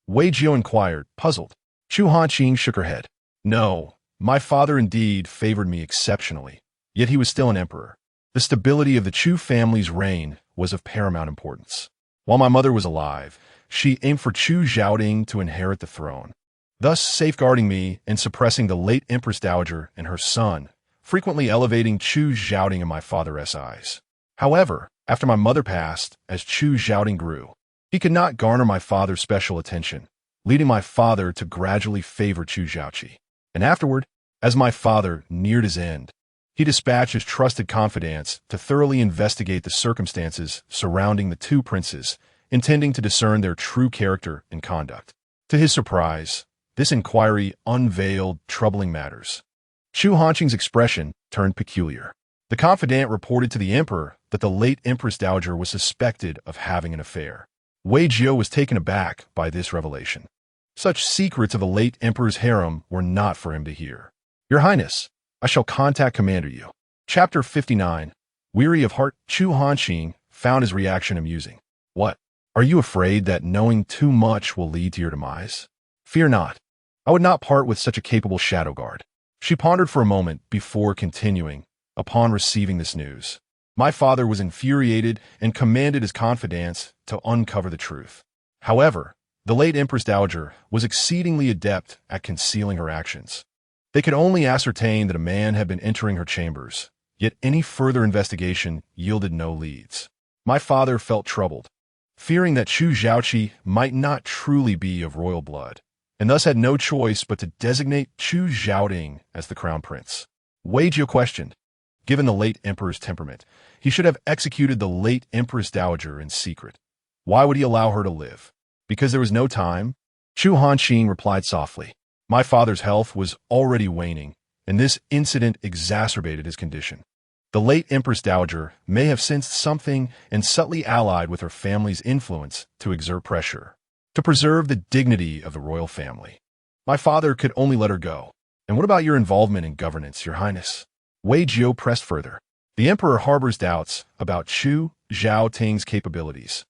Wei Jiu inquired, puzzled. Chu Hanqing shook her head. No, my father indeed favored me exceptionally, yet he was still an emperor. The stability of the Chu family's reign was of paramount importance. While my mother was alive, she aimed for Chu Zhaoting to inherit the throne, thus safeguarding me and suppressing the late Empress Dowager and her son, frequently elevating Chu Zhaoting in my father's eyes. However, after my mother passed, as Chu Zhaoting grew, he could not garner my father's special attention, leading my father to gradually favor Chu Zhaoqi. And afterward, as my father neared his end, He dispatched his trusted confidants to thoroughly investigate the circumstances surrounding the two princes, intending to discern their true character and conduct. To his surprise, this inquiry unveiled troubling matters. Chu Hanqing's expression turned peculiar. The confidant reported to the emperor that the late Empress Dowager was suspected of having an affair. Wei Jiao was taken aback by this revelation. Such secrets of the late emperor's harem were not for him to hear. Your Highness, I shall contact Commander Yu. Chapter 59. Weary of heart, Chu Hanqing found his reaction amusing. What? Are you afraid that knowing too much will lead to your demise? Fear not. I would not part with such a capable shadow guard. She pondered for a moment before continuing. Upon receiving this news, my father was infuriated and commanded his confidants to uncover the truth. However, the late Empress Dowager was exceedingly adept at concealing her actions. They could only ascertain that a man had been entering her chambers, yet any further investigation yielded no leads. My father felt troubled, fearing that Chu Zhaoqi might not truly be of royal blood, and thus had no choice but to designate Chu Zhaoting as the crown prince. Wei Jiao questioned. Given the late emperor's temperament, he should have executed the late Empress Dowager in secret. Why would he allow her to live? Because there was no time? Chu Hanqing replied softly. My father's health was already waning, and this incident exacerbated his condition. The late Empress Dowager may have sensed something and subtly allied with her family's influence to exert pressure, to preserve the dignity of the royal family. My father could only let her go. And what about your involvement in governance, Your Highness? Wei Jiao pressed further. The emperor harbors doubts about Chu Zhaoting's capabilities,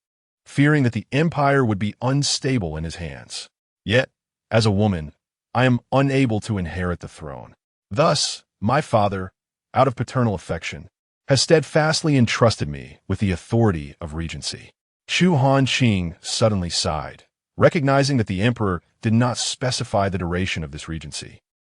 fearing that the empire would be unstable in his hands. Yet, as a woman, I am unable to inherit the throne. Thus, my father, out of paternal affection, has steadfastly entrusted me with the authority of regency. Chu Hanqing suddenly sighed, recognizing that the emperor did not specify the duration of this regency,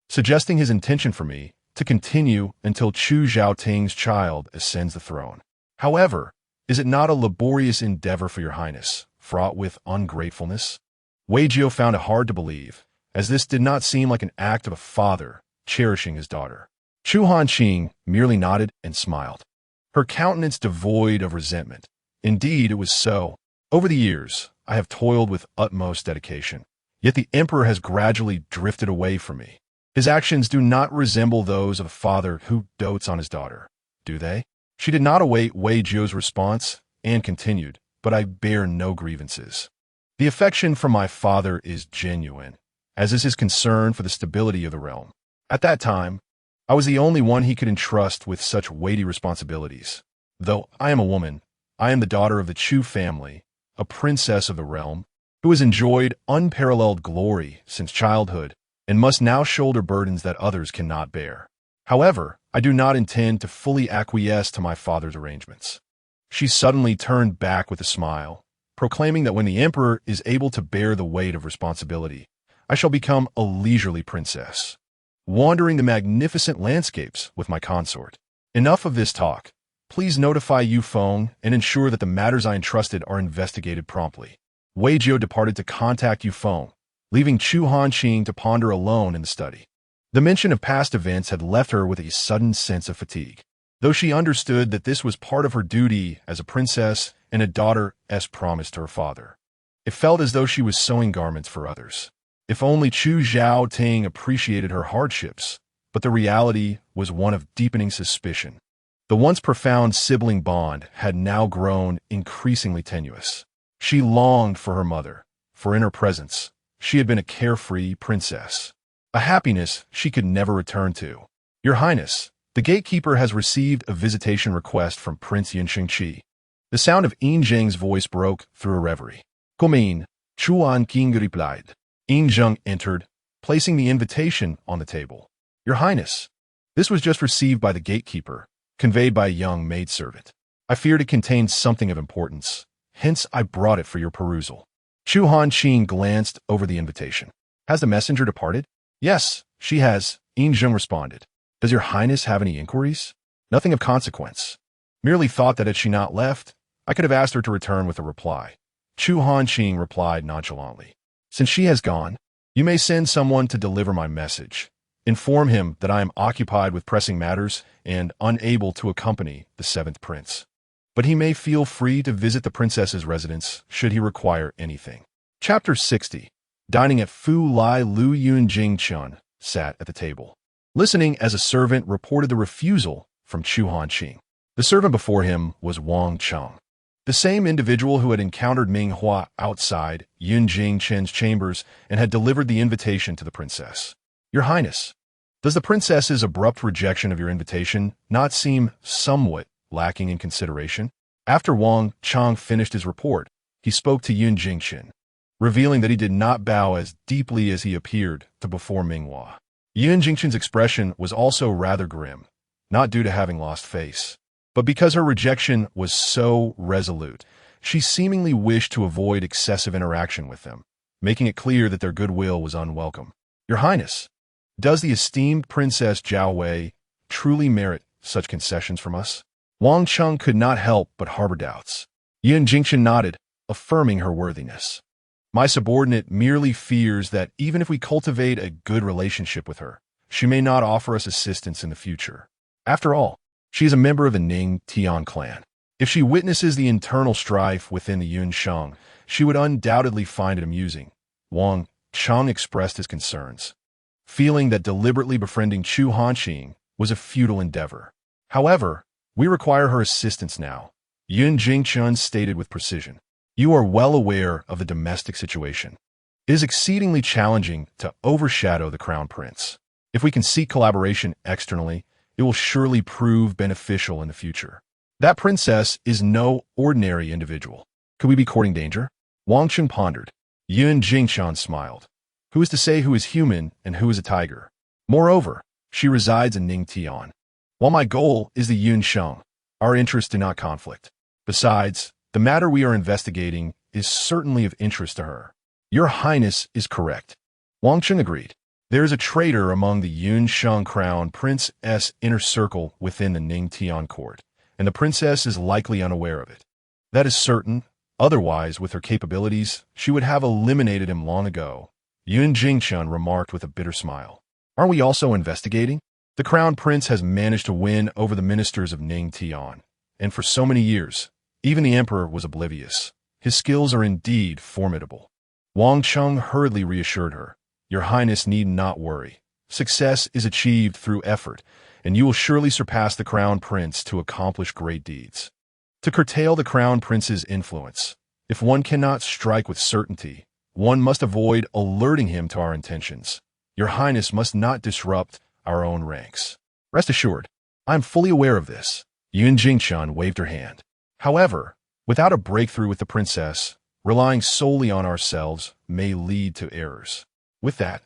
suggesting his intention for me to continue until Chu Zhaoting's child ascends the throne. However, is it not a laborious endeavor for your highness, fraught with ungratefulness? Wei Jiao found it hard to believe, as this did not seem like an act of a father cherishing his daughter. Chu Hanqing merely nodded and smiled, her countenance devoid of resentment. Indeed, it was so. Over the years, I have toiled with utmost dedication, yet the emperor has gradually drifted away from me. His actions do not resemble those of a father who dotes on his daughter, do they? She did not await Wei Jiao's response and continued, but I bear no grievances. The affection from my father is genuine, as is his concern for the stability of the realm. At that time, I was the only one he could entrust with such weighty responsibilities. Though I am a woman, I am the daughter of the Chu family, a princess of the realm, who has enjoyed unparalleled glory since childhood, and must now shoulder burdens that others cannot bear. However, I do not intend to fully acquiesce to my father's arrangements. She suddenly turned back with a smile, proclaiming that when the emperor is able to bear the weight of responsibility, I shall become a leisurely princess, wandering the magnificent landscapes with my consort. Enough of this talk. Please notify Yu Feng and ensure that the matters I entrusted are investigated promptly. Wei Jiao departed to contact Yu Feng, leaving Chu Hanqing to ponder alone in the study. The mention of past events had left her with a sudden sense of fatigue, though she understood that this was part of her duty as a princess and a daughter as promised to her father. It felt as though she was sewing garments for others. If only Chu Zhaoting appreciated her hardships, but the reality was one of deepening suspicion. The once profound sibling bond had now grown increasingly tenuous. She longed for her mother, for in her presence, she had been a carefree princess, a happiness she could never return to. Your Highness, the gatekeeper has received a visitation request from Prince Yinshengqi. The sound of Yin Zheng's voice broke through a reverie. Come in, Chu Hanqing replied. Yin Zheng entered, placing the invitation on the table. Your Highness, this was just received by the gatekeeper, conveyed by a young maidservant. I feared it contained something of importance, hence I brought it for your perusal. Chu Hanqing glanced over the invitation. Has the messenger departed? Yes, she has, Yin Zheng responded. Does your highness have any inquiries? Nothing of consequence. Merely thought that had she not left, I could have asked her to return with a reply. Chu Hanqing replied nonchalantly. Since she has gone, you may send someone to deliver my message. Inform him that I am occupied with pressing matters and unable to accompany the seventh prince. But he may feel free to visit the princess's residence should he require anything. Chapter 60. Dining at Fu Lai Lu Yun Jingchun sat at the table, listening as a servant reported the refusal from Chu Hanqing. The servant before him was Wang Cheng, the same individual who had encountered Ming Hua outside Yun Jingchen's chambers and had delivered the invitation to the princess. Your Highness, does the princess's abrupt rejection of your invitation not seem somewhat lacking in consideration? After Wang Cheng finished his report, he spoke to Yun Jingchen, revealing that he did not bow as deeply as he appeared to before Ming Hua. Yun Jingchen's expression was also rather grim, not due to having lost face, but because her rejection was so resolute. She seemingly wished to avoid excessive interaction with them, making it clear that their goodwill was unwelcome. Your Highness, does the esteemed Princess Zhao Wei truly merit such concessions from us? Wang Cheng could not help but harbor doubts. Yun Jingchen nodded, affirming her worthiness. My subordinate merely fears that even if we cultivate a good relationship with her, she may not offer us assistance in the future. After all, she is a member of the Ning Tian clan. If she witnesses the internal strife within the Yun Sheng, she would undoubtedly find it amusing. Wang Cheng expressed his concerns, feeling that deliberately befriending Chu Hanqing was a futile endeavor. However, we require her assistance now, Yun Jingchun stated with precision. You are well aware of the domestic situation. It is exceedingly challenging to overshadow the crown prince. If we can seek collaboration externally, it will surely prove beneficial in the future. That princess is no ordinary individual. Could we be courting danger? Wang Cheng pondered. Yun Jingchun smiled. Who is to say who is human and who is a tiger? Moreover, she resides in Ning Tian. While my goal is the Yun Sheng, our interests do not conflict. Besides, the matter we are investigating is certainly of interest to her. Your Highness is correct. Wang Cheng agreed. There is a traitor among the Yun Sheng crown prince's inner circle within the Ning Tian court, and the princess is likely unaware of it. That is certain. Otherwise, with her capabilities, she would have eliminated him long ago. Yun Jingchun remarked with a bitter smile. Aren't we also investigating? The crown prince has managed to win over the ministers of Ning Tian, and for so many years, even the emperor was oblivious. His skills are indeed formidable. Wang Cheng hurriedly reassured her. Your Highness need not worry. Success is achieved through effort, and you will surely surpass the crown prince to accomplish great deeds. To curtail the crown prince's influence, if one cannot strike with certainty, one must avoid alerting him to our intentions. Your Highness must not disrupt our own ranks. Rest assured, I am fully aware of this. Yun Jingchun waved her hand. However, without a breakthrough with the princess, relying solely on ourselves may lead to errors. With that,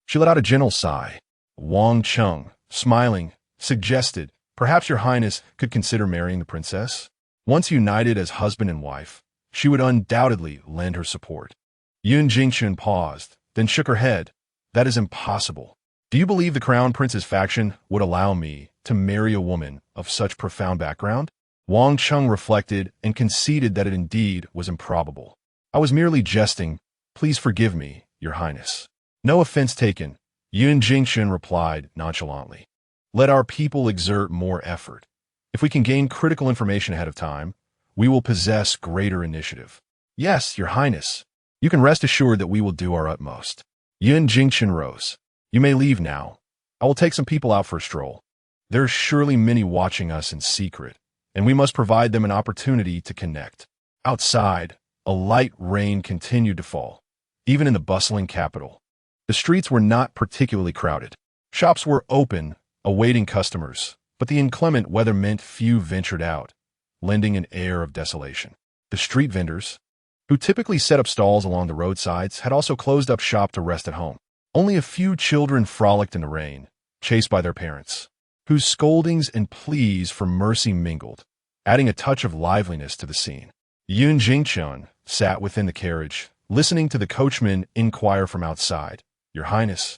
she let out a gentle sigh. Wang Cheng, smiling, suggested, perhaps your Highness could consider marrying the princess? Once united as husband and wife, she would undoubtedly lend her support. Yun Jingchun paused, then shook her head. That is impossible. Do you believe the crown prince's faction would allow me to marry a woman of such profound background? Wang Cheng reflected and conceded that it indeed was improbable. I was merely jesting. Please forgive me, your Highness. No offense taken, Yun Jingchun replied nonchalantly. Let our people exert more effort. If we can gain critical information ahead of time, we will possess greater initiative. Yes, your Highness. You can rest assured that we will do our utmost. Yun Jingchun rose. You may leave now. I will take some people out for a stroll. There are surely many watching us in secret, and we must provide them an opportunity to connect. Outside, a light rain continued to fall, even in the bustling capital. The streets were not particularly crowded. Shops were open, awaiting customers, but the inclement weather meant few ventured out, lending an air of desolation. The street vendors, who typically set up stalls along the roadsides, had also closed up shop to rest at home. Only a few children frolicked in the rain, chased by their parents, whose scoldings and pleas for mercy mingled, adding a touch of liveliness to the scene. Yun Jingchun sat within the carriage, listening to the coachman inquire from outside, Your Highness,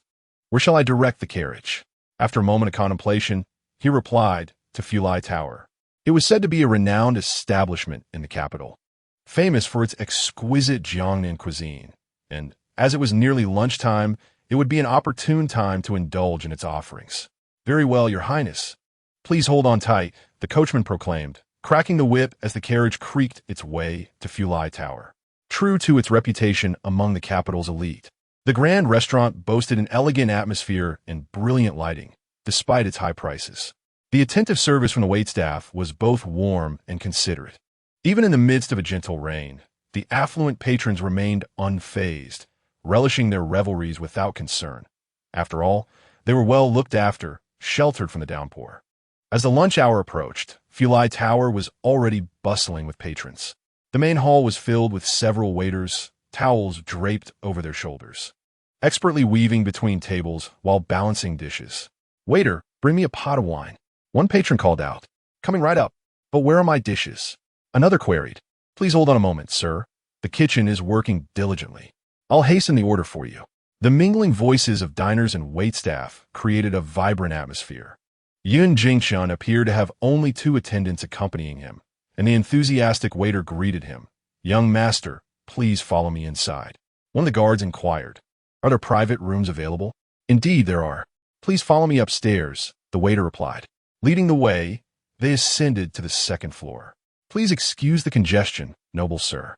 where shall I direct the carriage? After a moment of contemplation, he replied, to Fu Lai Tower. It was said to be a renowned establishment in the capital, famous for its exquisite Jiangnan cuisine, and as it was nearly lunchtime it would be an opportune time to indulge in its offerings. "Very well, your highness. Please hold on tight," the coachman proclaimed, cracking the whip as the carriage creaked its way to Fulai Tower. True to its reputation among the capital's elite, the grand restaurant boasted an elegant atmosphere and brilliant lighting, despite its high prices. The attentive service from the waitstaff was both warm and considerate. Even in the midst of a gentle rain, the affluent patrons remained unfazed, relishing their revelries without concern. After all, they were well looked after, sheltered from the downpour. As the lunch hour approached, Fulai Tower was already bustling with patrons. The main hall was filled with several waiters, towels draped over their shoulders, expertly weaving between tables while balancing dishes. "Waiter, bring me a pot of wine," one patron called out. "Coming right up. But where are my dishes?" Another queried. "Please hold on a moment, sir. The kitchen is working diligently. I'll hasten the order for you." The mingling voices of diners and waitstaff created a vibrant atmosphere. Yun Jingshun appeared to have only 2 attendants accompanying him, and the enthusiastic waiter greeted him. "Young master, please follow me inside." One of the guards inquired, "Are there private rooms available?" "Indeed there are. Please follow me upstairs," the waiter replied. Leading the way, they ascended to the 2nd floor. "Please excuse the congestion, noble sir.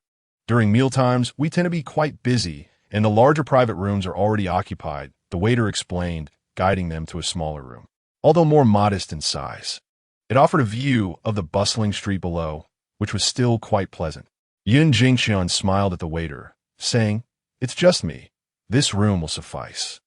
During mealtimes, we tend to be quite busy, and the larger private rooms are already occupied," the waiter explained, guiding them to a smaller room. Although more modest in size, it offered a view of the bustling street below, which was still quite pleasant. Yun Jingxian smiled at the waiter, saying, "It's just me. This room will suffice."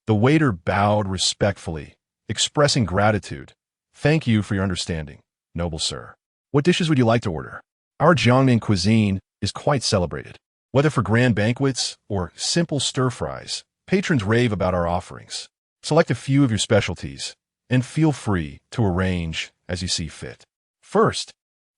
The waiter bowed respectfully, expressing gratitude. "Thank you for your understanding, noble sir. What dishes would you like to order? Our Jiangnan cuisine is quite celebrated. Whether for grand banquets or simple stir-fries, patrons rave about our offerings. Select a few of your specialties, and feel free to arrange as you see fit." "First,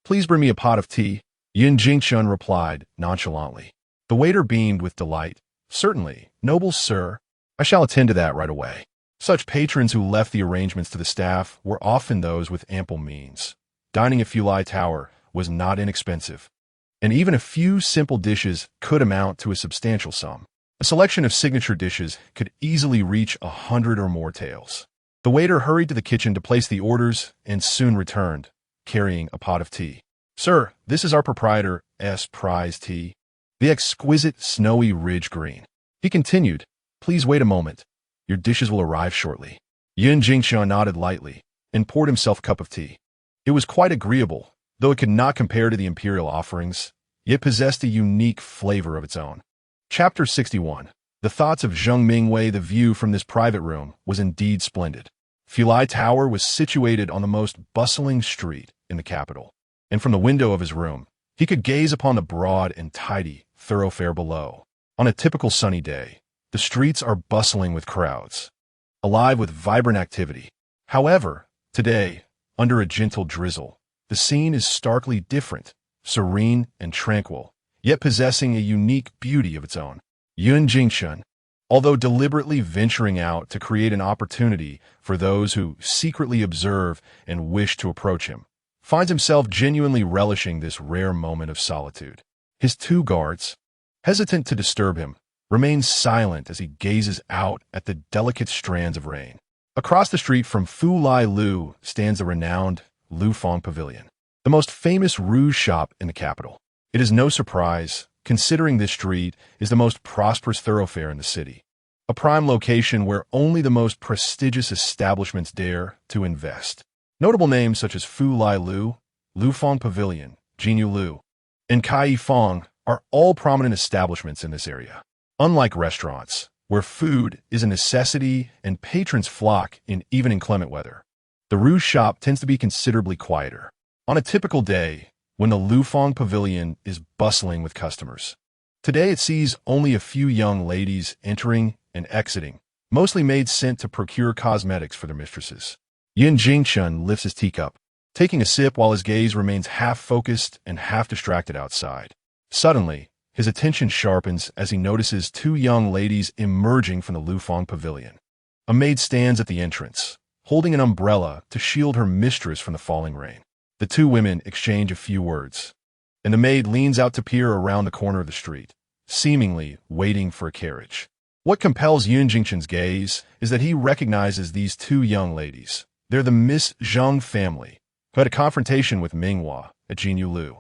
please bring me a pot of tea," Yun Jingshun replied nonchalantly. The waiter beamed with delight. "Certainly, noble sir. I shall attend to that right away." Such patrons who left the arrangements to the staff were often those with ample means. Dining at Fulai Tower was not inexpensive, and even a few simple dishes could amount to a substantial sum. A selection of signature dishes could easily reach 100 or more taels. The waiter hurried to the kitchen to place the orders and soon returned, carrying a pot of tea. "Sir, this is our proprietor's prize tea, the exquisite snowy ridge green." He continued, "Please wait a moment. Your dishes will arrive shortly." Yun Jingxian nodded lightly and poured himself a cup of tea. It was quite agreeable, though it could not compare to the imperial offerings, yet possessed a unique flavor of its own. Chapter 61. The thoughts of Zheng Mingwei. The view from this private room was indeed splendid. Fulai Tower was situated on the most bustling street in the capital, and from the window of his room, he could gaze upon the broad and tidy thoroughfare below. On a typical sunny day, the streets are bustling with crowds, alive with vibrant activity. However, today, under a gentle drizzle, the scene is starkly different, serene and tranquil, yet possessing a unique beauty of its own. Yun Jingshun, although deliberately venturing out to create an opportunity for those who secretly observe and wish to approach him, finds himself genuinely relishing this rare moment of solitude. His 2 guards, hesitant to disturb him, remain silent as he gazes out at the delicate strands of rain. Across the street from Fu Lai Lu stands the renowned Lu Fong Pavilion, the most famous rouge shop in the capital. It is no surprise, considering this street is the most prosperous thoroughfare in the city, a prime location where only the most prestigious establishments dare to invest. Notable names such as Fu Lai Lu, Lu Fong Pavilion, Jinyu Lu, and Kai Fong are all prominent establishments in this area. Unlike restaurants, where food is a necessity and patrons flock in even inclement weather, the rouge shop tends to be considerably quieter. On a typical day, when the Lu Fong Pavilion is bustling with customers, today it sees only a few young ladies entering and exiting, mostly maids sent to procure cosmetics for their mistresses. Yun Jingshun lifts his teacup, taking a sip while his gaze remains half-focused and half-distracted outside. Suddenly, his attention sharpens as he notices 2 young ladies emerging from the Lu Fong Pavilion. A maid stands at the entrance, holding an umbrella to shield her mistress from the falling rain. The 2 women exchange a few words, and the maid leans out to peer around the corner of the street, seemingly waiting for a carriage. What compels Yun Jingchen's gaze is that he recognizes these two young ladies. They're the Miss Zhang family, who had a confrontation with Minghua at Jinyu Lu.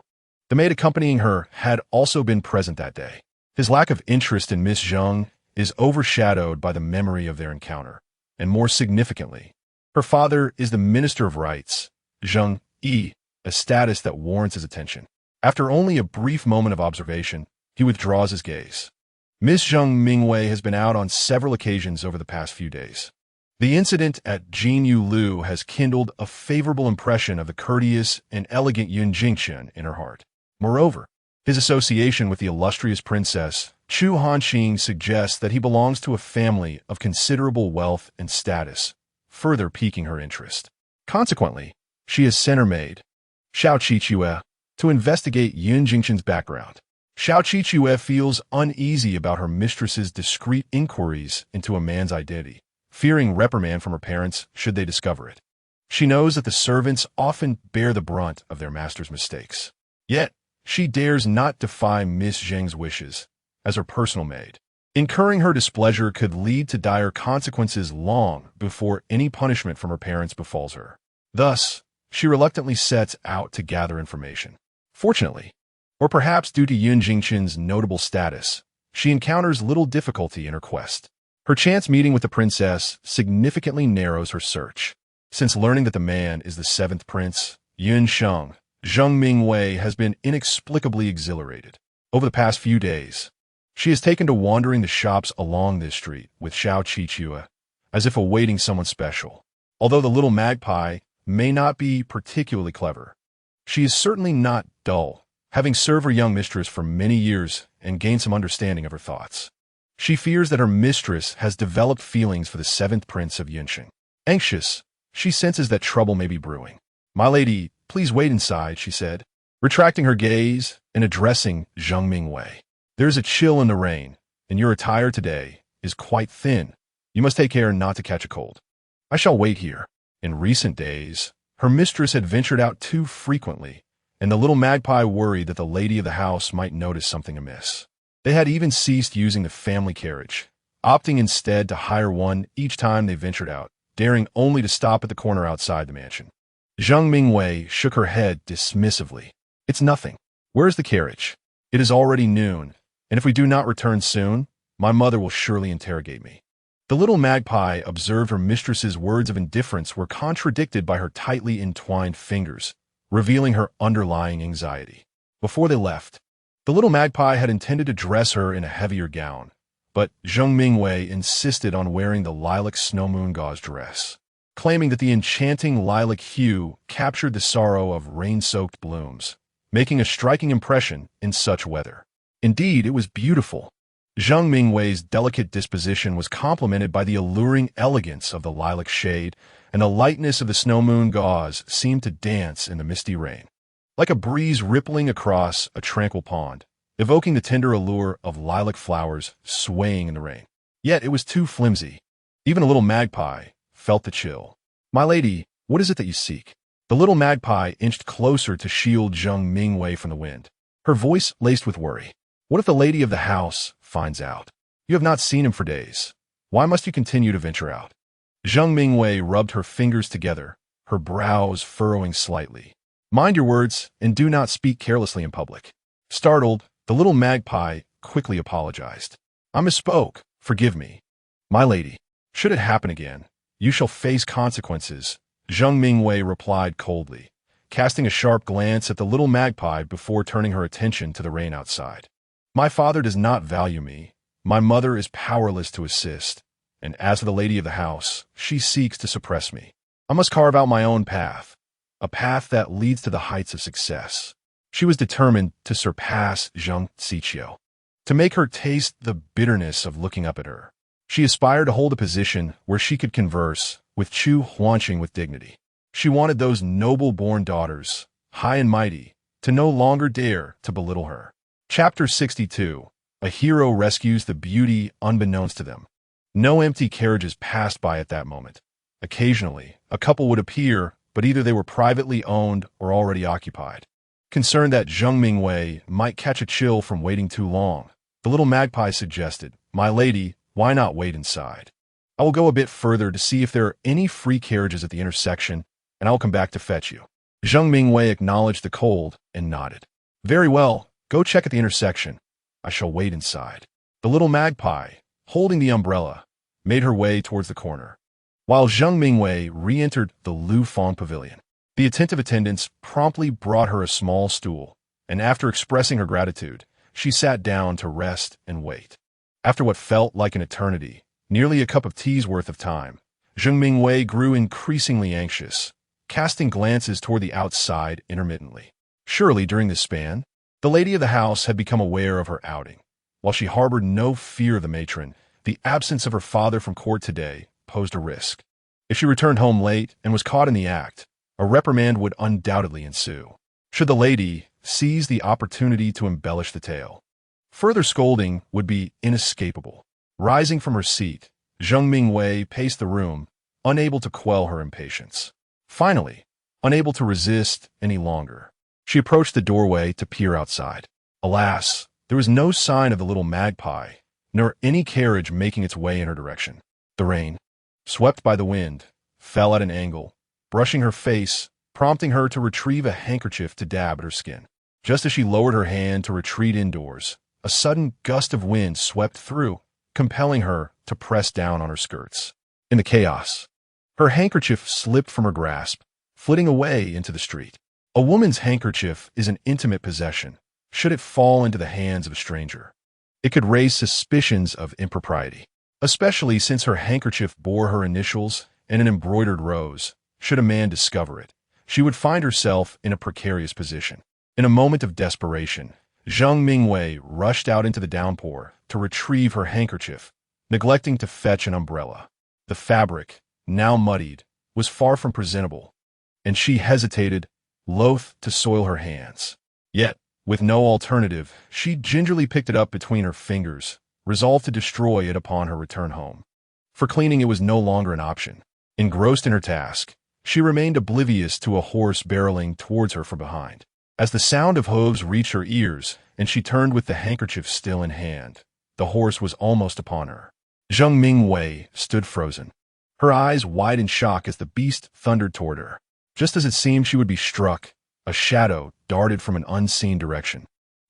The maid accompanying her had also been present that day. His lack of interest in Miss Zhang is overshadowed by the memory of their encounter, and more significantly, her father is the Minister of Rights, Zheng Yi, a status that warrants his attention. After only a brief moment of observation, he withdraws his gaze. Miss Zheng Mingwei has been out on several occasions over the past few days. The incident at Jinyu Lu has kindled a favorable impression of the courteous and elegant Yun Jingchen in her heart. Moreover, his association with the illustrious Princess Chu Hanqing suggests that he belongs to a family of considerable wealth and status, further piquing her interest. Consequently, she has sent her maid, Xiao Qique, to investigate Yun Jingchen's background. Xiao Qique feels uneasy about her mistress's discreet inquiries into a man's identity, fearing reprimand from her parents should they discover it. She knows that the servants often bear the brunt of their master's mistakes. Yet, she dares not defy Miss Zheng's wishes as her personal maid. Incurring her displeasure could lead to dire consequences long before any punishment from her parents befalls her. Thus, she reluctantly sets out to gather information. Fortunately, or perhaps due to Yun Jingchen's notable status, she encounters little difficulty in her quest. Her chance meeting with the princess significantly narrows her search. Since learning that the man is the seventh prince, Yun Sheng, Zheng Mingwei has been inexplicably exhilarated. Over the past few days, she has taken to wandering the shops along this street with Xiao Qique, as if awaiting someone special. Although the little magpie may not be particularly clever, she is certainly not dull, having served her young mistress for many years and gained some understanding of her thoughts. She fears that her mistress has developed feelings for the seventh prince of Yunsheng. Anxious, she senses that trouble may be brewing. "My lady, please wait inside," she said, retracting her gaze and addressing Zheng Mingwei. "There is a chill in the rain, and your attire today is quite thin. You must take care not to catch a cold. I shall wait here." In recent days, her mistress had ventured out too frequently, and the little magpie worried that the lady of the house might notice something amiss. They had even ceased using the family carriage, opting instead to hire one each time they ventured out, daring only to stop at the corner outside the mansion. Zheng Mingwei shook her head dismissively. "It's nothing. Where is the carriage? It is already noon, and if we do not return soon, my mother will surely interrogate me." The little magpie observed her mistress's words of indifference were contradicted by her tightly entwined fingers, revealing her underlying anxiety. Before they left, the little magpie had intended to dress her in a heavier gown, but Zheng Mingwei insisted on wearing the lilac snow moon gauze dress, claiming that the enchanting lilac hue captured the sorrow of rain-soaked blooms, making a striking impression in such weather. Indeed, it was beautiful. Zheng Mingwei's delicate disposition was complemented by the alluring elegance of the lilac shade, and the lightness of the snow moon gauze seemed to dance in the misty rain, like a breeze rippling across a tranquil pond, evoking the tender allure of lilac flowers swaying in the rain. Yet it was too flimsy. Even a little magpie felt the chill. "My lady, what is it that you seek?" The little magpie inched closer to shield Zheng Mingwei from the wind, her voice laced with worry. "What if the lady of the house finds out? You have not seen him for days. Why must you continue to venture out?" Zheng Mingwei rubbed her fingers together, her brows furrowing slightly. "Mind your words and do not speak carelessly in public." Startled, the little magpie quickly apologized. "I misspoke. Forgive me. My lady, should it happen again, you shall face consequences," Zheng Mingwei replied coldly, casting a sharp glance at the little magpie before turning her attention to the rain outside. "My father does not value me. My mother is powerless to assist. And as for the lady of the house, she seeks to suppress me. I must carve out my own path, a path that leads to the heights of success." She was determined to surpass Zheng Xiqiu, to make her taste the bitterness of looking up at her. She aspired to hold a position where she could converse with Chu Hanqing with dignity. She wanted those noble-born daughters, high and mighty, to no longer dare to belittle her. Chapter 62. A hero rescues the beauty unbeknownst to them. No empty carriages passed by at that moment. Occasionally, a couple would appear, but either they were privately owned or already occupied. Concerned that Zheng Mingwei might catch a chill from waiting too long, the little magpie suggested, "My lady, Why not wait inside? I will go a bit further to see if there are any free carriages at the intersection, and I will come back to fetch you. Zheng Mingwei acknowledged the cold and nodded. Very well, go check at the intersection. I shall wait inside. The little magpie, holding the umbrella, made her way towards the corner, while Zheng Mingwei re-entered the Lu Fong pavilion. The attentive attendants promptly brought her a small stool, and after expressing her gratitude, she sat down to rest and wait. After what felt like an eternity, nearly a cup of tea's worth of time, Zheng Mingwei grew increasingly anxious, casting glances toward the outside intermittently. Surely during this span, the lady of the house had become aware of her outing. While she harbored no fear of the matron, the absence of her father from court today posed a risk. If she returned home late and was caught in the act, a reprimand would undoubtedly ensue. Should the lady seize the opportunity to embellish the tale, further scolding would be inescapable. Rising from her seat, Zheng Mingwei paced the room, unable to quell her impatience. Finally, unable to resist any longer, she approached the doorway to peer outside. Alas, there was no sign of the little magpie, nor any carriage making its way in her direction. The rain, swept by the wind, fell at an angle, brushing her face, prompting her to retrieve a handkerchief to dab at her skin. Just as she lowered her hand to retreat indoors, a sudden gust of wind swept through, compelling her to press down on her skirts. In the chaos, her handkerchief slipped from her grasp, flitting away into the street. A woman's handkerchief is an intimate possession. Should it fall into the hands of a stranger, it could raise suspicions of impropriety, especially since her handkerchief bore her initials and an embroidered rose. Should a man discover it, she would find herself in a precarious position. In a moment of desperation, Zheng Mingwei rushed out into the downpour to retrieve her handkerchief, neglecting to fetch an umbrella. The fabric, now muddied, was far from presentable, and she hesitated, loath to soil her hands. Yet, with no alternative, she gingerly picked it up between her fingers, resolved to destroy it upon her return home. For cleaning it was no longer an option. Engrossed in her task, she remained oblivious to a horse barreling towards her from behind. As the sound of hooves reached her ears, and she turned with the handkerchief still in hand, the horse was almost upon her. Zheng Mingwei stood frozen, her eyes wide in shock as the beast thundered toward her. Just as it seemed she would be struck, a shadow darted from an unseen direction,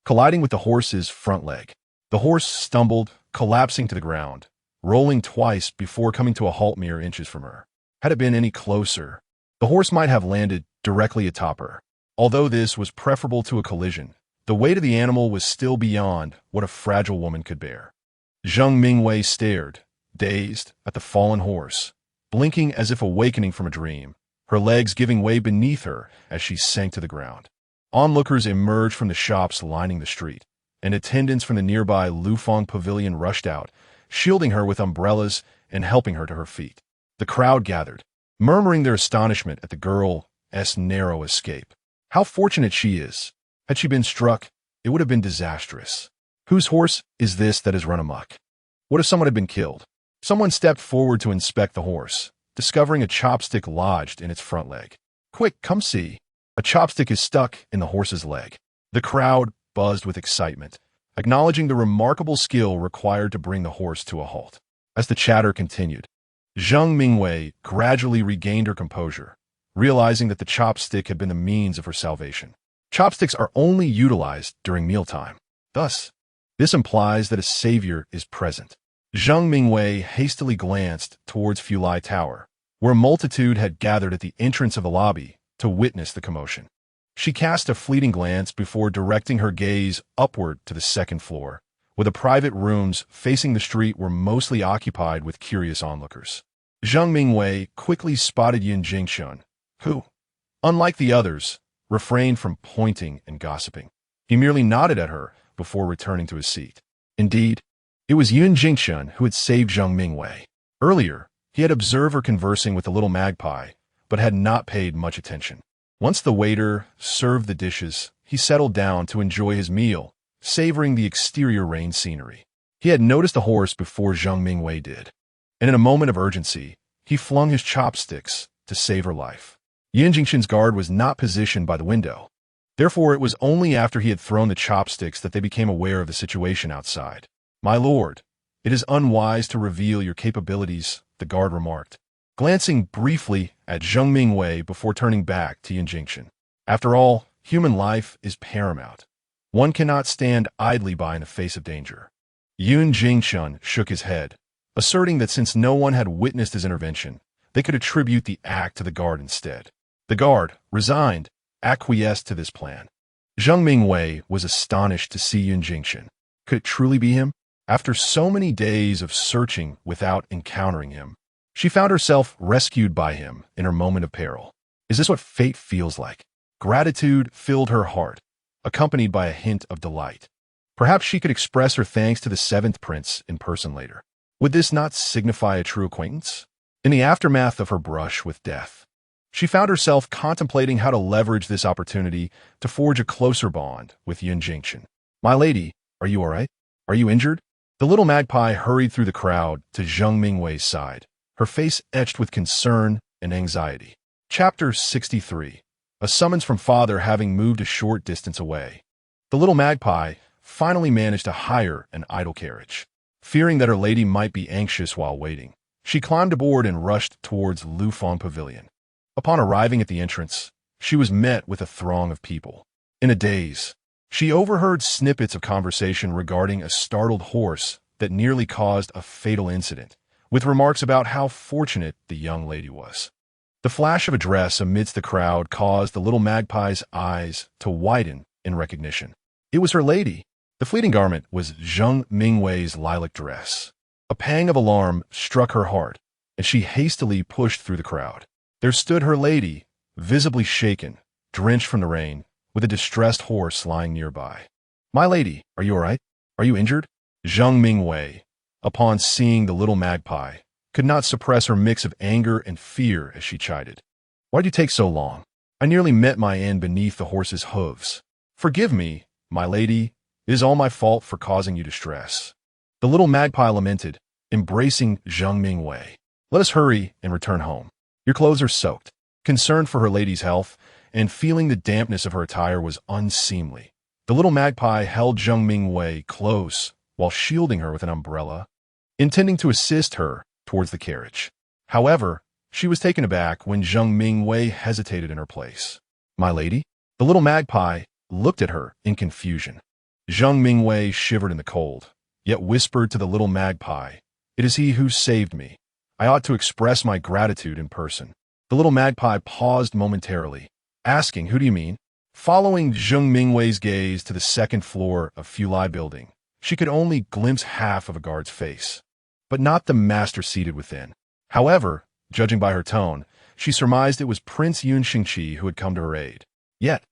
colliding with the horse's front leg. The horse stumbled, collapsing to the ground, rolling twice before coming to a halt mere inches from her. Had it been any closer, the horse might have landed directly atop her. Although this was preferable to a collision, the weight of the animal was still beyond what a fragile woman could bear. Zheng Mingwei stared, dazed, at the fallen horse, blinking as if awakening from a dream, her legs giving way beneath her as she sank to the ground. Onlookers emerged from the shops lining the street, and attendants from the nearby Lu Fong pavilion rushed out, shielding her with umbrellas and helping her to her feet. The crowd gathered, murmuring their astonishment at the girl's narrow escape. How fortunate she is. Had she been struck, it would have been disastrous. Whose horse is this that has run amok? What if someone had been killed? Someone stepped forward to inspect the horse, discovering a chopstick lodged in its front leg. Quick, come see. A chopstick is stuck in the horse's leg. The crowd buzzed with excitement, acknowledging the remarkable skill required to bring the horse to a halt. As the chatter continued, Zheng Mingwei gradually regained her composure, realizing that the chopstick had been the means of her salvation. Chopsticks are only utilized during mealtime. Thus, this implies that a savior is present. Zheng Mingwei hastily glanced towards Fulai Tower, where a multitude had gathered at the entrance of the lobby to witness the commotion. She cast a fleeting glance before directing her gaze upward to the second floor, where the private rooms facing the street were mostly occupied with curious onlookers. Zheng Mingwei quickly spotted Yin Jingshun, who, unlike the others, refrained from pointing and gossiping. He merely nodded at her before returning to his seat. Indeed, it was Yun Jingshun who had saved Zheng Mingwei. Earlier, he had observed her conversing with the little magpie, but had not paid much attention. Once the waiter served the dishes, he settled down to enjoy his meal, savoring the exterior rain scenery. He had noticed the horse before Zheng Mingwei did, and in a moment of urgency, he flung his chopsticks to save her life. Yin Jingshun's guard was not positioned by the window. Therefore, it was only after he had thrown the chopsticks that they became aware of the situation outside. "My lord," It is unwise to reveal your capabilities, the guard remarked, glancing briefly at Zheng Mingwei before turning back to Yin Jingchen. After all, human life is paramount. One cannot stand idly by in the face of danger. Yun Jingchun shook his head, asserting that since no one had witnessed his intervention, they could attribute the act to the guard instead. The guard, resigned, acquiesced to this plan. Zheng Mingwei was astonished to see Yun Jingchen. Could it truly be him? After so many days of searching without encountering him, she found herself rescued by him in her moment of peril. Is this what fate feels like? Gratitude filled her heart, accompanied by a hint of delight. Perhaps she could express her thanks to the seventh prince in person later. Would this not signify a true acquaintance? In the aftermath of her brush with death, she found herself contemplating how to leverage this opportunity to forge a closer bond with Yun Jingchen. My lady, are you all right? Are you injured? The little magpie hurried through the crowd to Zheng Mingwei's side, her face etched with concern and anxiety. Chapter 63. A summons from father having moved a short distance away. The little magpie finally managed to hire an idle carriage. Fearing that her lady might be anxious while waiting, she climbed aboard and rushed towards Lufeng Pavilion. Upon arriving at the entrance, she was met with a throng of people. In a daze, she overheard snippets of conversation regarding a startled horse that nearly caused a fatal incident, with remarks about how fortunate the young lady was. The flash of a dress amidst the crowd caused the little magpie's eyes to widen in recognition. It was her lady. The fleeting garment was Zheng Mingwei's lilac dress. A pang of alarm struck her heart, and she hastily pushed through the crowd. There stood her lady, visibly shaken, drenched from the rain, with a distressed horse lying nearby. My lady, are you all right? Are you injured? Zheng Mingwei, upon seeing the little magpie, could not suppress her mix of anger and fear as she chided. Why'd you take so long? I nearly met my end beneath the horse's hooves. Forgive me, my lady. It is all my fault for causing you distress. The little magpie lamented, embracing Zheng Mingwei. Let us hurry and return home. Your clothes are soaked. Concerned for her lady's health, and feeling the dampness of her attire was unseemly, the little magpie held Zheng Mingwei close while shielding her with an umbrella, intending to assist her towards the carriage. However, she was taken aback when Zheng Mingwei hesitated in her place. My lady? The little magpie looked at her in confusion. Zheng Mingwei shivered in the cold, yet whispered to the little magpie, "It is he who saved me. I ought to express my gratitude in person." The little magpie paused momentarily, asking, "Who do you mean?" Following Zheng Mingwei's gaze to the second floor of Fulai building, she could only glimpse half of a guard's face, but not the master seated within. However, judging by her tone, she surmised it was Prince Yun Xingqi who had come to her aid. Yet,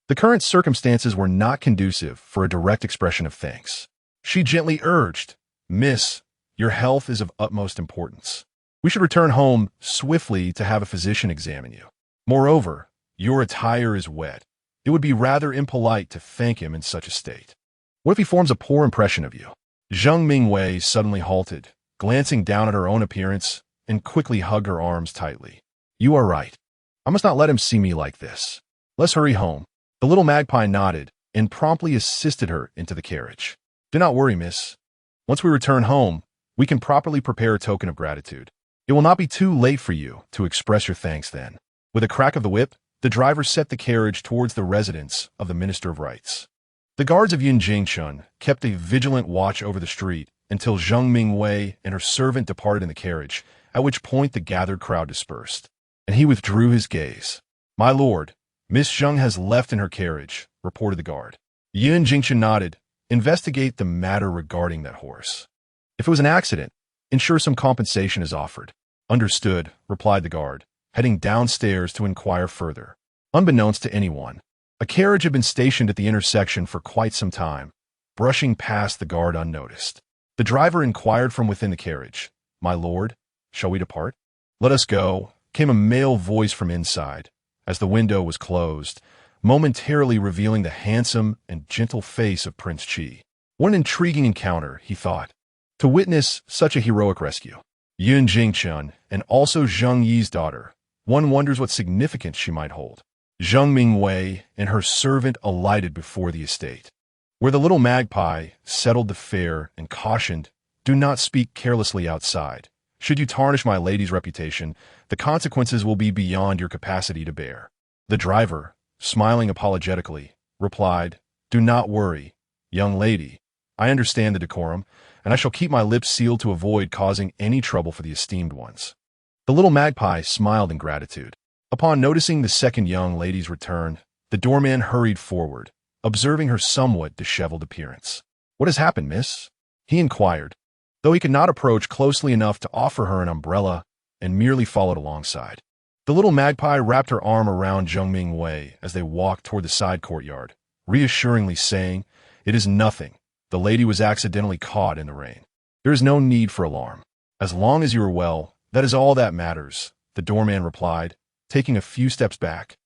the current circumstances were not conducive for a direct expression of thanks. She gently urged, "Miss, your health is of utmost importance. We should return home swiftly to have a physician examine you. Moreover, your attire is wet. It would be rather impolite to thank him in such a state. What if he forms a poor impression of you?" Zheng Mingwei suddenly halted, glancing down at her own appearance, and quickly hugged her arms tightly. "You are right. I must not let him see me like this. Let's hurry home." The little magpie nodded and promptly assisted her into the carriage. "Do not worry, miss. Once we return home, we can properly prepare a token of gratitude. It will not be too late for you to express your thanks then." With a crack of the whip, the driver set the carriage towards the residence of the Minister of Rites. The guards of Yun Jingchun kept a vigilant watch over the street until Zheng Mingwei and her servant departed in the carriage, at which point the gathered crowd dispersed, and he withdrew his gaze. "My lord, Miss Zheng has left in her carriage," reported the guard. Yun Jingchun nodded. "Investigate the matter regarding that horse. If it was an accident, ensure some compensation is offered." "Understood," replied the guard, heading downstairs to inquire further. Unbeknownst to anyone, a carriage had been stationed at the intersection for quite some time, brushing past the guard unnoticed. The driver inquired from within the carriage, "My lord, shall we depart?" "Let us go," came a male voice from inside, as the window was closed, momentarily revealing the handsome and gentle face of Prince Chi. What an intriguing encounter, he thought, to witness such a heroic rescue. Yun Jingchun, and also Zheng Yi's daughter. One wonders what significance she might hold. Zheng Mingwei and her servant alighted before the estate, where the little magpie settled the fare and cautioned, Do not speak carelessly outside. Should you tarnish my lady's reputation, the consequences will be beyond your capacity to bear. The driver, smiling apologetically, replied, Do not worry, young lady. I understand the decorum, and I shall keep my lips sealed to avoid causing any trouble for the esteemed ones. The little magpie smiled in gratitude. Upon noticing the second young lady's return, the doorman hurried forward, observing her somewhat disheveled appearance. What has happened, miss? He inquired, though he could not approach closely enough to offer her an umbrella and merely followed alongside. The little magpie wrapped her arm around Zheng Mingwei as they walked toward the side courtyard, reassuringly saying, It is nothing. The lady was accidentally caught in the rain. There is no need for alarm. As long as you are well, that is all that matters, the doorman replied, taking a few steps back,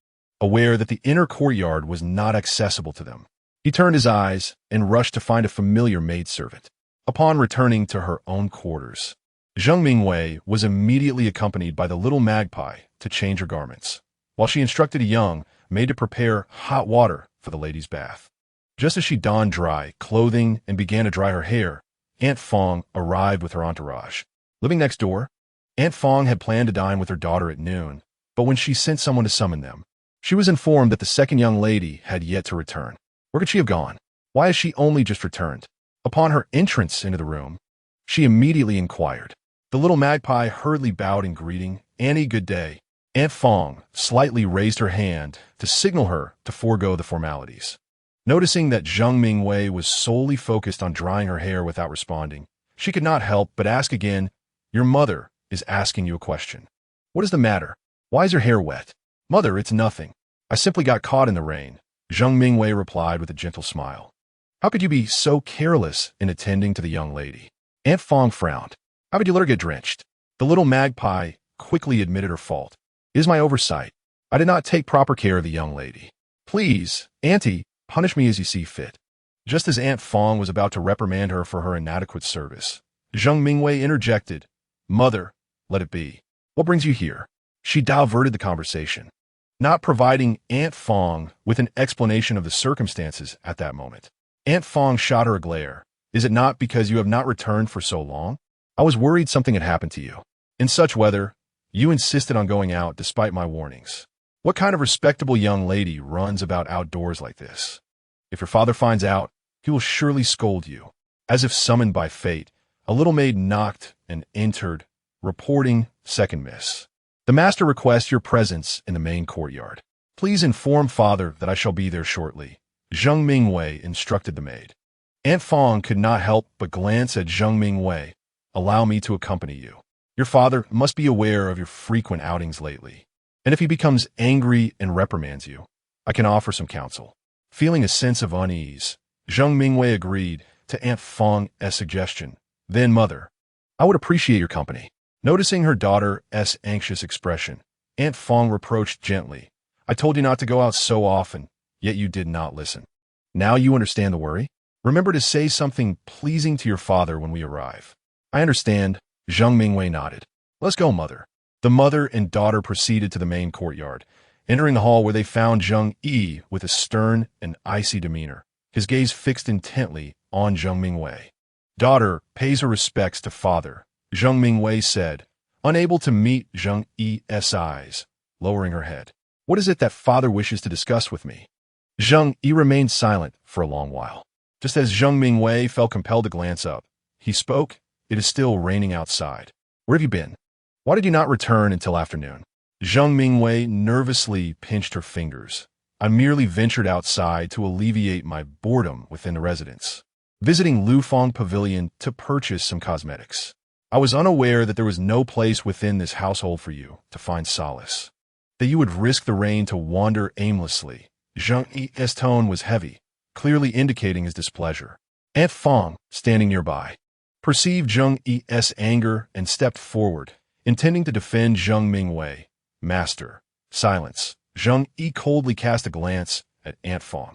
aware that the inner courtyard was not accessible to them. He turned his eyes and rushed to find a familiar maidservant. Upon returning to her own quarters, Zheng Mingwei was immediately accompanied by the little magpie to change her garments, while she instructed a young maid to prepare hot water for the lady's bath. Just as she donned dry clothing and began to dry her hair, Aunt Fong arrived with her entourage. Living next door, Aunt Fong had planned to dine with her daughter at noon, but when she sent someone to summon them, she was informed that the second young lady had yet to return. Where could she have gone? Why has she only just returned? Upon her entrance into the room, she immediately inquired. The little magpie hurriedly bowed in greeting. Annie, good day. Aunt Fong slightly raised her hand to signal her to forego the formalities. Noticing that Zheng Mingwei was solely focused on drying her hair without responding, she could not help but ask again, Your mother is asking you a question. What is the matter? Why is your hair wet? Mother, it's nothing. I simply got caught in the rain, Zheng Mingwei replied with a gentle smile. How could you be so careless in attending to the young lady? Aunt Fong frowned. How could you let her get drenched? The little magpie quickly admitted her fault. It is my oversight. I did not take proper care of the young lady. Please, Auntie, punish me as you see fit. Just as Aunt Fong was about to reprimand her for her inadequate service, Zheng Mingwei interjected, Mother, let it be. What brings you here? She diverted the conversation, not providing Aunt Fong with an explanation of the circumstances at that moment. Aunt Fong shot her a glare. Is it not because you have not returned for so long? I was worried something had happened to you. In such weather, you insisted on going out despite my warnings. What kind of respectable young lady runs about outdoors like this? If your father finds out, he will surely scold you. As if summoned by fate, a little maid knocked and entered, reporting, Second miss. The master requests your presence in the main courtyard. Please inform father that I shall be there shortly. Zheng Mingwei instructed the maid. Aunt Fong could not help but glance at Zheng Mingwei. Allow me to accompany you. Your father must be aware of your frequent outings lately, and if he becomes angry and reprimands you, I can offer some counsel. Feeling a sense of unease, Zheng Mingwei agreed to Aunt Fong's suggestion. Then, Mother, I would appreciate your company. Noticing her daughter's anxious expression, Aunt Fong reproached gently. I told you not to go out so often, yet you did not listen. Now you understand the worry? Remember to say something pleasing to your father when we arrive. I understand, Zheng Mingwei nodded. Let's go, Mother. The mother and daughter proceeded to the main courtyard, entering the hall where they found Zheng Yi with a stern and icy demeanor, his gaze fixed intently on Zheng Mingwei. Daughter pays her respects to father, Zheng Mingwei said, unable to meet Zheng Yi's eyes, lowering her head. What is it that father wishes to discuss with me? Zheng Yi remained silent for a long while. Just as Zheng Mingwei felt compelled to glance up, he spoke. It is still raining outside. Where have you been? Why did you not return until afternoon? Zheng Mingwei nervously pinched her fingers. I merely ventured outside to alleviate my boredom within the residence, visiting Lufeng Pavilion to purchase some cosmetics. I was unaware that there was no place within this household for you to find solace, that you would risk the rain to wander aimlessly. Zheng Yi's tone was heavy, clearly indicating his displeasure. Aunt Fong, standing nearby, perceived Zheng Yi's anger and stepped forward, intending to defend Zheng Mingwei. Master, silence. Zheng Yi coldly cast a glance at Aunt Fong.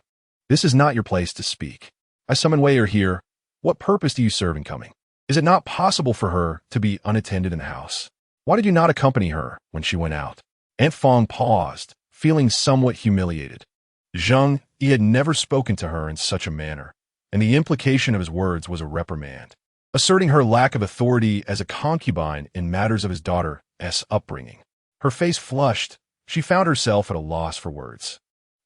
This is not your place to speak. I summon Wei Er here. What purpose do you serve in coming? Is it not possible for her to be unattended in the house? Why did you not accompany her when she went out? Aunt Fong paused, feeling somewhat humiliated. Zheng Yi had never spoken to her in such a manner, and the implication of his words was a reprimand. asserting her lack of authority as a concubine in matters of his daughter's upbringing. Her face flushed. She found herself at a loss for words.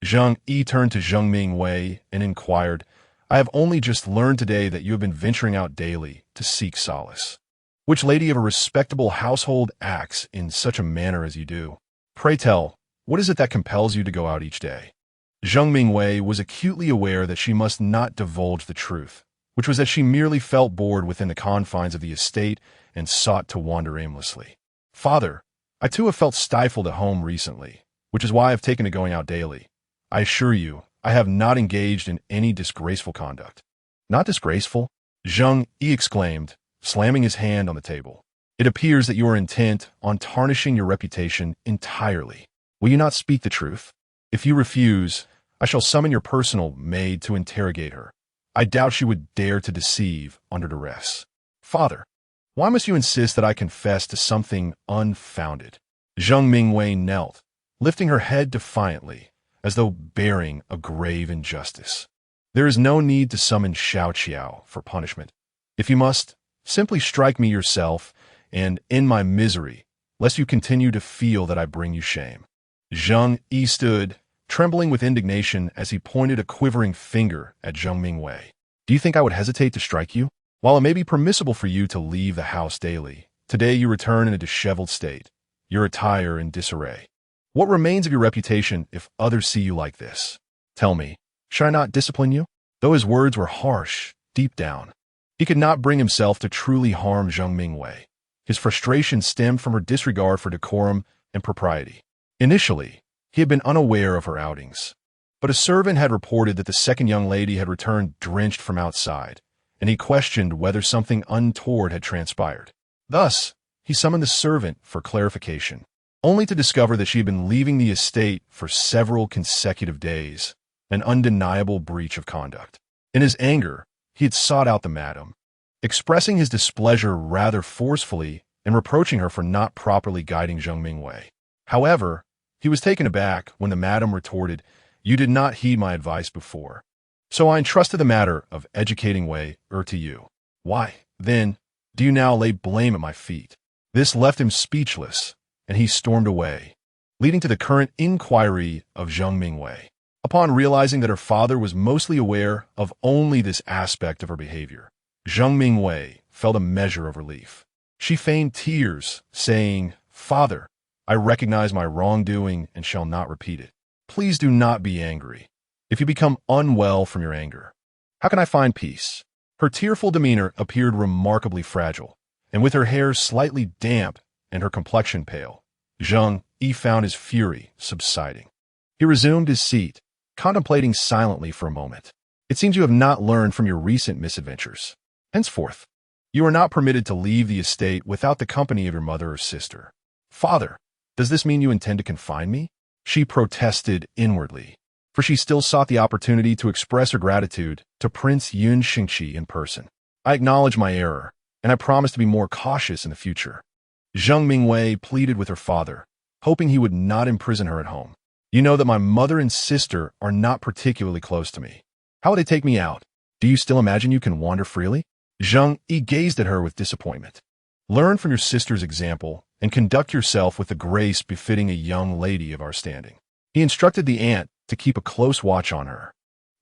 Zhang Yi turned to Zheng Mingwei and inquired, I have only just learned today that you have been venturing out daily to seek solace. Which lady of a respectable household acts in such a manner as you do? Pray tell, what is it that compels you to go out each day? Zheng Mingwei was acutely aware that she must not divulge the truth, which was that she merely felt bored within the confines of the estate and sought to wander aimlessly. Father, I too have felt stifled at home recently, which is why I have taken to going out daily. I assure you, I have not engaged in any disgraceful conduct. Not disgraceful? Zheng Yi exclaimed, slamming his hand on the table. It appears that you are intent on tarnishing your reputation entirely. Will you not speak the truth? If you refuse, I shall summon your personal maid to interrogate her. I doubt she would dare to deceive under duress. Father, why must you insist that I confess to something unfounded? Zheng Mingwei knelt, lifting her head defiantly, as though bearing a grave injustice. There is no need to summon Xiao Qiao for punishment. If you must, simply strike me yourself and end my misery, lest you continue to feel that I bring you shame. Zheng Yi stood, trembling with indignation as he pointed a quivering finger at Zheng Mingwei. Do you think I would hesitate to strike you? While it may be permissible for you to leave the house daily, today you return in a disheveled state, your attire in disarray. What remains of your reputation if others see you like this? Tell me, should I not discipline you? Though his words were harsh, deep down, he could not bring himself to truly harm Zheng Mingwei. His frustration stemmed from her disregard for decorum and propriety. Initially, he had been unaware of her outings, but a servant had reported that the second young lady had returned drenched from outside, and he questioned whether something untoward had transpired. Thus, he summoned the servant for clarification, only to discover that she had been leaving the estate for several consecutive days, an undeniable breach of conduct. In his anger, he had sought out the madam, expressing his displeasure rather forcefully and reproaching her for not properly guiding Zheng Mingwei. However, he was taken aback when the madam retorted, "You did not heed my advice before, so I entrusted the matter of educating Wei to you. Why, then, do you now lay blame at my feet?" This left him speechless, and he stormed away, leading to the current inquiry of Zheng Mingwei. Upon realizing that her father was mostly aware of only this aspect of her behavior, Zheng Mingwei felt a measure of relief. She feigned tears, saying, "Father, I recognize my wrongdoing and shall not repeat it. Please do not be angry. If you become unwell from your anger, how can I find peace?" Her tearful demeanor appeared remarkably fragile, and with her hair slightly damp and her complexion pale, Zheng Yi found his fury subsiding. He resumed his seat, contemplating silently for a moment. "It seems you have not learned from your recent misadventures. Henceforth, you are not permitted to leave the estate without the company of your mother or sister." "Father, does this mean you intend to confine me?" She protested inwardly, for she still sought the opportunity to express her gratitude to Prince Yun Xingqi in person. "I acknowledge my error, and I promise to be more cautious in the future." Zheng Mingwei pleaded with her father, hoping he would not imprison her at home. "You know that my mother and sister are not particularly close to me. How will they take me out? Do you still imagine you can wander freely?" Zheng Yi gazed at her with disappointment. "Learn from your sister's example and conduct yourself with the grace befitting a young lady of our standing." He instructed the aunt to keep a close watch on her,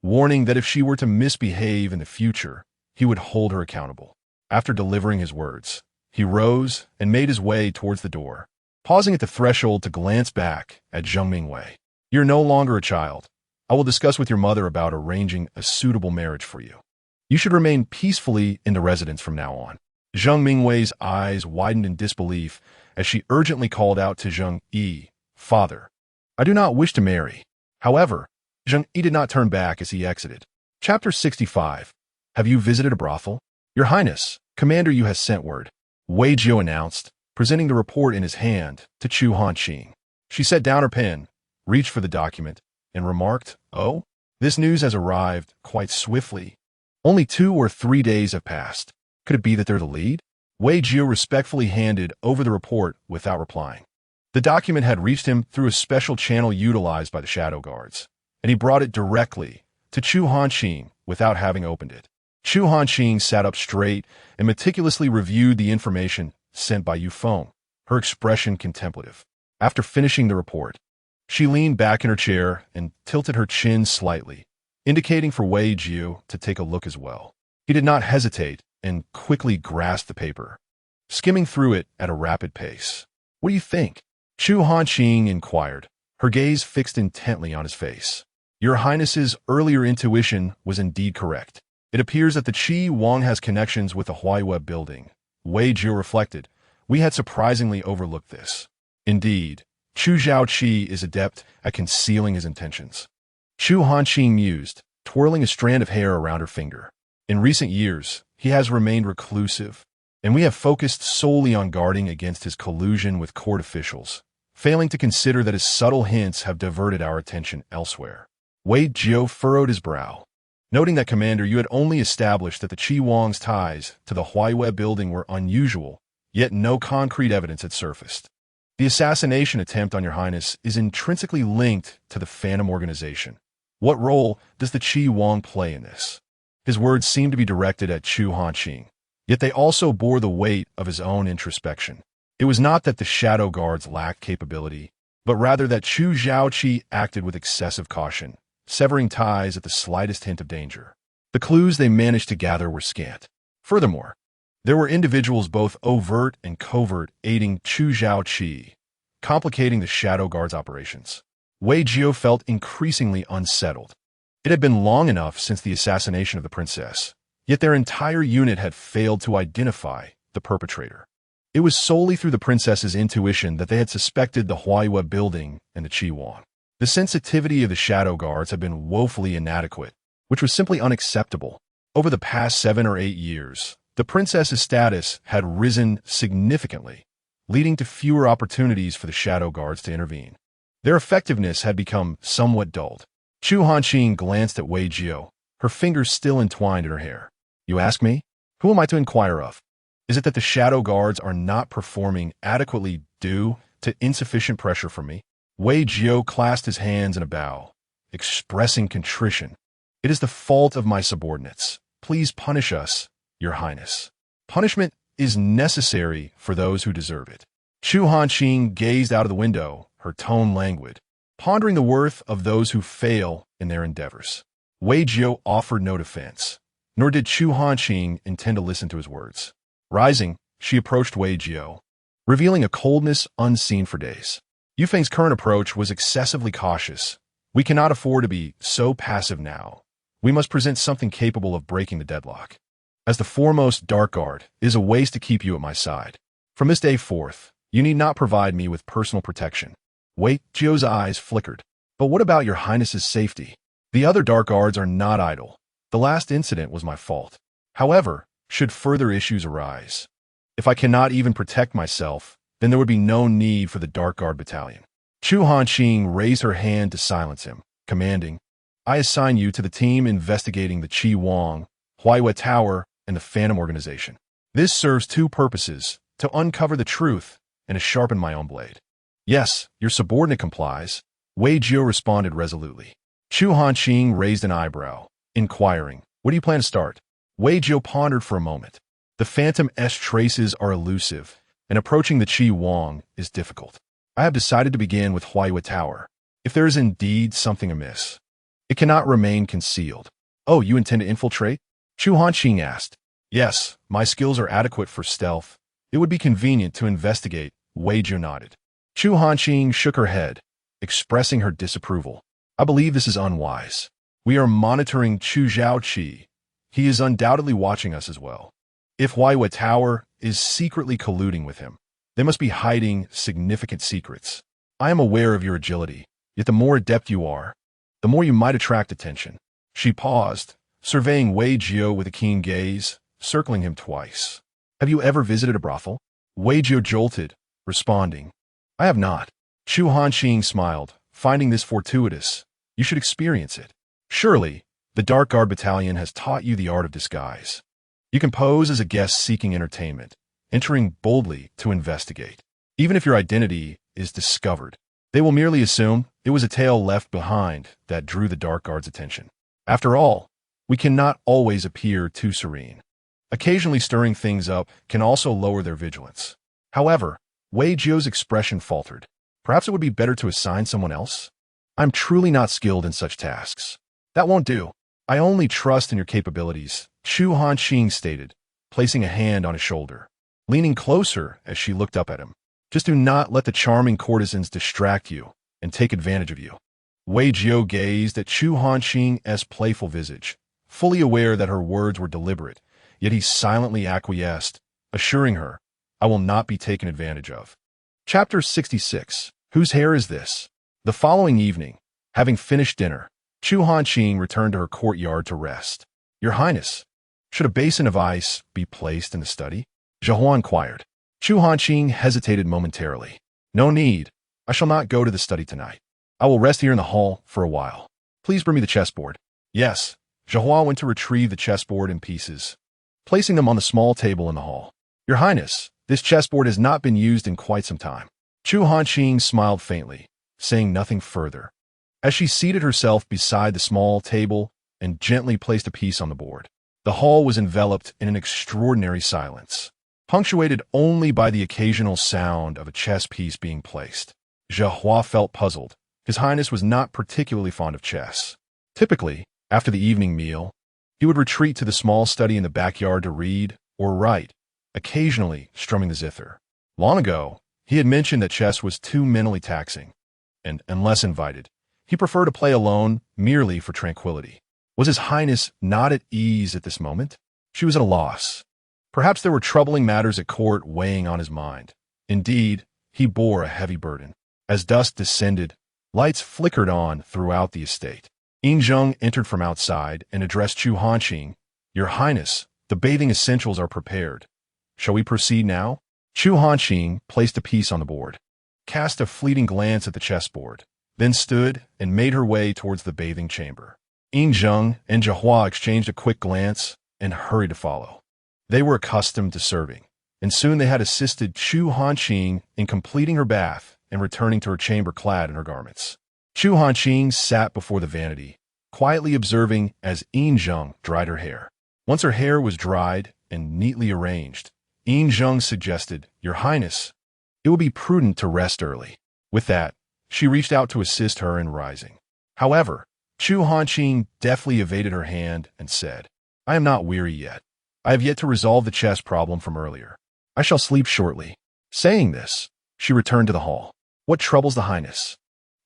warning that if she were to misbehave in the future, he would hold her accountable. After delivering his words, he rose and made his way towards the door, pausing at the threshold to glance back at Zheng Mingwei. "You're no longer a child. I will discuss with your mother about arranging a suitable marriage for you. You should remain peacefully in the residence from now on." Zheng Mingwei's eyes widened in disbelief as she urgently called out to Zheng Yi, "Father, I do not wish to marry." However, Zheng Yi did not turn back as he exited. Chapter 65. "Have you visited a brothel?" "Your Highness, Commander Yu has sent word," Wei Jiu announced, presenting the report in his hand to Chu Hanqing. She set down her pen, reached for the document, and remarked, "Oh, this news has arrived quite swiftly. Only 2 or 3 days have passed. Could it be that they're the lead?" Wei Jiu respectfully handed over the report without replying. The document had reached him through a special channel utilized by the Shadow Guards, and he brought it directly to Chu Hanqing without having opened it. Chu Hanqing sat up straight and meticulously reviewed the information sent by Yu Feng, her expression contemplative. After finishing the report, she leaned back in her chair and tilted her chin slightly, indicating for Wei Jiu to take a look as well. He did not hesitate and quickly grasped the paper, skimming through it at a rapid pace. "What do you think?" Chu Hanqing inquired, her gaze fixed intently on his face. "Your Highness's earlier intuition was indeed correct. It appears that the Qi Wang has connections with the Huaiweb building." Wei Jiu reflected. "We had surprisingly overlooked this." Indeed, Chu Zhaoqi is adept at concealing his intentions. Chu Hanqing mused, twirling a strand of hair around her finger. "In recent years, he has remained reclusive, and we have focused solely on guarding against his collusion with court officials, failing to consider that his subtle hints have diverted our attention elsewhere." Wei Jiu furrowed his brow. "Noting that, Commander, you had only established that the Qi Wang's ties to the Huaiweb building were unusual, yet no concrete evidence had surfaced. The assassination attempt on your Highness is intrinsically linked to the Phantom Organization. What role does the Qi Wang play in this?" His words seemed to be directed at Chu Hanqing, yet they also bore the weight of his own introspection. It was not that the Shadow Guards lacked capability, but rather that Chu Zhaoqi acted with excessive caution, severing ties at the slightest hint of danger. The clues they managed to gather were scant. Furthermore, there were individuals both overt and covert aiding Chu Zhaoqi, complicating the Shadow Guard's operations. Wei Jiu felt increasingly unsettled. It had been long enough since the assassination of the princess, yet their entire unit had failed to identify the perpetrator. It was solely through the princess's intuition that they had suspected the Huaiweb building and the Qi Wang. The sensitivity of the Shadow Guards had been woefully inadequate, which was simply unacceptable. Over the past 7 or 8 years, the princess's status had risen significantly, leading to fewer opportunities for the Shadow Guards to intervene. Their effectiveness had become somewhat dulled. Chu Hanqing glanced at Wei Jiu, her fingers still entwined in her hair. "You ask me? Who am I to inquire of? Is it that the Shadow Guards are not performing adequately due to insufficient pressure from me?" Wei Jiu clasped his hands in a bow, expressing contrition. "It is the fault of my subordinates. Please punish us, Your Highness. Punishment is necessary for those who deserve it." Chu Hanqing gazed out of the window, her tone languid, pondering the worth of those who fail in their endeavors. Wei Jiu offered no defense, nor did Chu Hanqing intend to listen to his words. Rising, she approached Wei Jiu, revealing a coldness unseen for days. "Yu Feng's current approach was excessively cautious. We cannot afford to be so passive now. We must present something capable of breaking the deadlock. As the foremost Dark Guard, it is a waste to keep you at my side. From this day forth, you need not provide me with personal protection." Wei Jiu's eyes flickered. "But what about your Highness's safety? The other Dark Guards are not idle. The last incident was my fault. However, should further issues arise, if I cannot even protect myself, then there would be no need for the Dark Guard battalion." Chu Hanqing raised her hand to silence him, commanding, "I assign you to the team investigating the Qi Wang, Huaiwei Tower, and the Phantom Organization. This serves 2 purposes, to uncover the truth and to sharpen my own blade." "Yes, your subordinate complies," Wei Jiu responded resolutely. Chu Hanqing raised an eyebrow, inquiring, "What do you plan to start?" Wei Jiu pondered for a moment. "The Phantom's traces are elusive, and approaching the Qi Wang is difficult. I have decided to begin with Huaiwei Tower. If there is indeed something amiss, it cannot remain concealed." "Oh, you intend to infiltrate?" Chu Hanqing asked. "Yes, my skills are adequate for stealth. It would be convenient to investigate," Wei Jiu nodded. Chu Hanqing shook her head, expressing her disapproval. "I believe this is unwise. We are monitoring Chu Zhaoqi. He is undoubtedly watching us as well. If Huaiwei Tower is secretly colluding with him, they must be hiding significant secrets. I am aware of your agility, yet the more adept you are, the more you might attract attention." She paused, surveying Wei Jiu with a keen gaze, circling him twice. "Have you ever visited a brothel?" Wei Jiu jolted, responding, "I have not." Chu Hanqing smiled, finding this fortuitous. "You should experience it. Surely, the Dark Guard Battalion has taught you the art of disguise. You can pose as a guest seeking entertainment, entering boldly to investigate. Even if your identity is discovered, they will merely assume it was a tale left behind that drew the Dark Guard's attention. After all, We cannot always appear too serene. Occasionally stirring things up can also lower their vigilance. However, Wei Jiao's expression faltered. Perhaps it would be better to assign someone else? I'm truly not skilled in such tasks. That won't do. I only trust in your capabilities, Chu Hanqing stated, placing a hand on his shoulder, leaning closer as she looked up at him. Just do not let the charming courtesans distract you and take advantage of you. Wei Jiao gazed at Chu Hanqing's playful visage, fully aware that her words were deliberate, yet he silently acquiesced, assuring her, I will not be taken advantage of. Chapter 66. Whose hair is this? The following evening, having finished dinner, Chu Hanqing returned to her courtyard to rest. Your Highness, should a basin of ice be placed in the study? Zhehua inquired. Chu Hanqing hesitated momentarily. No need. I shall not go to the study tonight. I will rest here in the hall for a while. Please bring me the chessboard. Yes. Zhehua went to retrieve the chessboard in pieces, placing them on the small table in the hall. Your Highness, this chessboard has not been used in quite some time. Chu Hanqing smiled faintly, saying nothing further, as she seated herself beside the small table and gently placed a piece on the board. The hall was enveloped in an extraordinary silence, punctuated only by the occasional sound of a chess piece being placed. Zhehua felt puzzled. His Highness was not particularly fond of chess. Typically, after the evening meal, he would retreat to the small study in the backyard to read or write, occasionally strumming the zither. Long ago, he had mentioned that chess was too mentally taxing, and unless invited, he preferred to play alone merely for tranquility. Was His Highness not at ease at this moment? She was at a loss. Perhaps there were troubling matters at court weighing on his mind. Indeed, he bore a heavy burden. As dusk descended, lights flickered on throughout the estate. Yinzheng entered from outside and addressed Chu Hanqing. Your Highness, the bathing essentials are prepared. Shall we proceed now? Chu Hanqing placed a piece on the board, cast a fleeting glance at the chessboard, then stood and made her way towards the bathing chamber. Yinzheng and Zhehua exchanged a quick glance and hurried to follow. They were accustomed to serving, and soon they had assisted Chu Hanqing in completing her bath and returning to her chamber clad in her garments. Chu Hanqing sat before the vanity, quietly observing as Yinzheng dried her hair. Once her hair was dried and neatly arranged, Yinzheng suggested, Your Highness, it would be prudent to rest early. With that, she reached out to assist her in rising. However, Chu Hanqing deftly evaded her hand and said, I am not weary yet. I have yet to resolve the chess problem from earlier. I shall sleep shortly. Saying this, she returned to the hall. What troubles the Highness?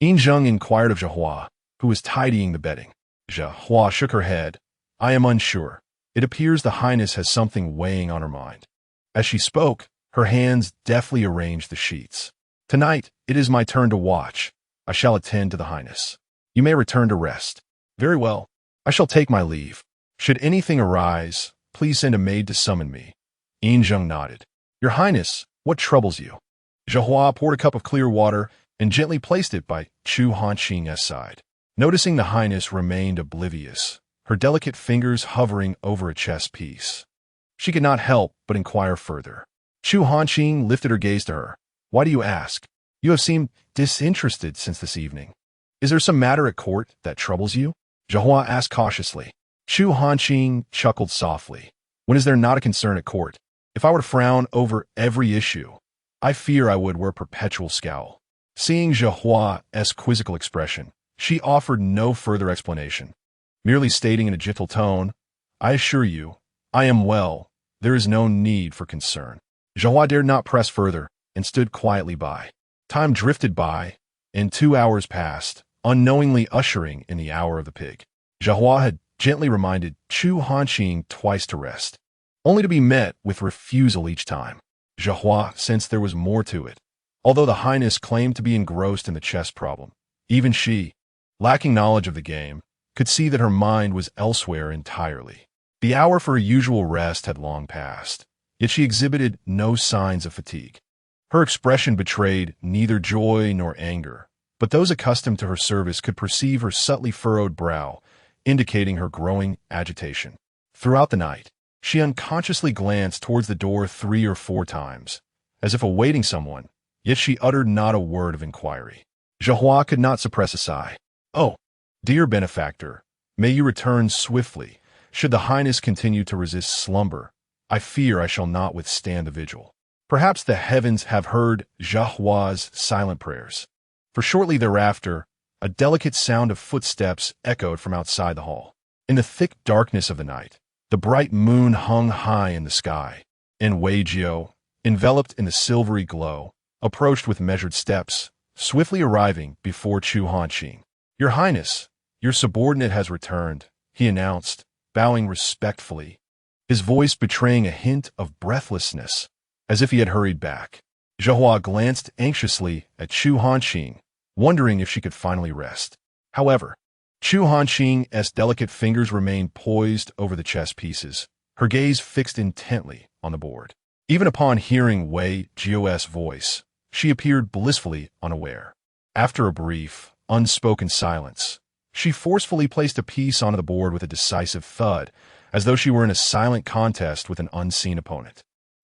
Yinzheng inquired of Zhehua, who was tidying the bedding. Zhehua shook her head. I am unsure. It appears the Highness has something weighing on her mind. As she spoke, her hands deftly arranged the sheets. Tonight, it is my turn to watch. I shall attend to the Highness. You may return to rest. Very well. I shall take my leave. Should anything arise, please send a maid to summon me. Yinzheng nodded. Your Highness, what troubles you? Zhehua poured a cup of clear water and gently placed it by Chu Hanqing's side. Noticing the Highness remained oblivious, her delicate fingers hovering over a chess piece, she could not help but inquire further. Chu Hanqing lifted her gaze to her. Why do you ask? You have seemed disinterested since this evening. Is there some matter at court that troubles you? Zhehua asked cautiously. Chu Hanqing chuckled softly. When is there not a concern at court? If I were to frown over every issue, I fear I would wear a perpetual scowl. Seeing Zhehua's quizzical expression, she offered no further explanation, merely stating in a gentle tone, I assure you, I am well. There is no need for concern. Zhehua dared not press further and stood quietly by. Time drifted by, and 2 hours passed, unknowingly ushering in the hour of the pig. Zhehua had gently reminded Chu Hanqing twice to rest, only to be met with refusal each time. Zhehua sensed there was more to it. Although the Highness claimed to be engrossed in the chess problem, even she, lacking knowledge of the game, could see that her mind was elsewhere entirely. The hour for her usual rest had long passed, yet she exhibited no signs of fatigue. Her expression betrayed neither joy nor anger, but those accustomed to her service could perceive her subtly furrowed brow, indicating her growing agitation. Throughout the night, she unconsciously glanced towards the door 3 or 4 times, as if awaiting someone, yet she uttered not a word of inquiry. Zhehua could not suppress a sigh. Oh, dear benefactor, may you return swiftly. Should the Highness continue to resist slumber, I fear I shall not withstand the vigil. Perhaps the heavens have heard Zhahua's silent prayers. For shortly thereafter, a delicate sound of footsteps echoed from outside the hall. In the thick darkness of the night, the bright moon hung high in the sky, and Wei Jiao, enveloped in the silvery glow, approached with measured steps, swiftly arriving before Chu Hanqing. "Your Highness, your subordinate has returned," he announced, bowing respectfully, his voice betraying a hint of breathlessness, as if he had hurried back. Zhahua glanced anxiously at Chu Hanqing, wondering if she could finally rest. However, Chu Hanqing's delicate fingers remained poised over the chess pieces, her gaze fixed intently on the board. Even upon hearing Wei Jiao's voice, she appeared blissfully unaware. After a brief, unspoken silence, she forcefully placed a piece onto the board with a decisive thud, as though she were in a silent contest with an unseen opponent.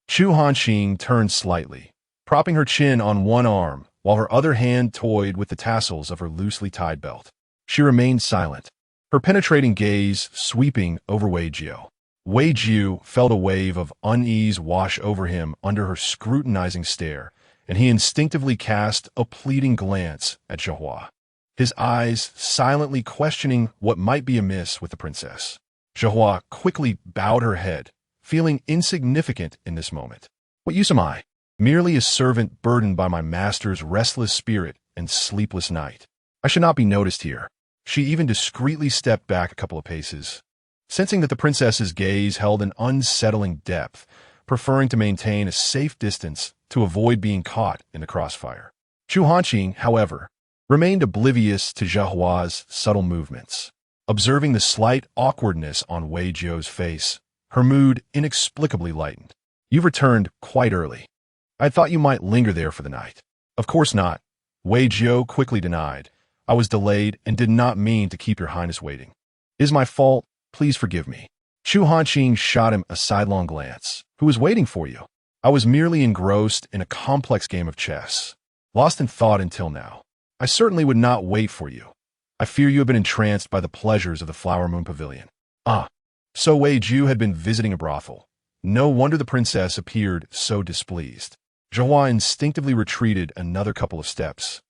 Chu Hanqing turned slightly, propping her chin on one arm while her other hand toyed with the tassels of her loosely tied belt. She remained silent, her penetrating gaze sweeping over Wei Jiao. Wei Jiao felt a wave of unease wash over him under her scrutinizing stare, and he instinctively cast a pleading glance at Zhahua, his eyes silently questioning what might be amiss with the princess. Zhahua quickly bowed her head, feeling insignificant in this moment. "What use am I? Merely a servant burdened by my master's restless spirit and sleepless night. I should not be noticed here." She even discreetly stepped back a couple of paces, sensing that the princess's gaze held an unsettling depth, preferring to maintain a safe distance to avoid being caught in the crossfire. Chu Hanqing, however, remained oblivious to Zhahua's subtle movements. Observing the slight awkwardness on Wei Jiao's face, her mood inexplicably lightened. "You've returned quite early. I thought you might linger there for the night." "Of course not," Wei Jiao quickly denied. "I was delayed and did not mean to keep your Highness waiting. It is my fault. Please forgive me." Chu Hanqing shot him a sidelong glance. "Who was waiting for you?" "I was merely engrossed in a complex game of chess, lost in thought until now. I certainly would not wait for you. I fear you have been entranced by the pleasures of the Flower Moon Pavilion." "Ah." So Wei Jiao had been visiting a brothel. No wonder the princess appeared so displeased. Zhahua instinctively retreated another couple of steps.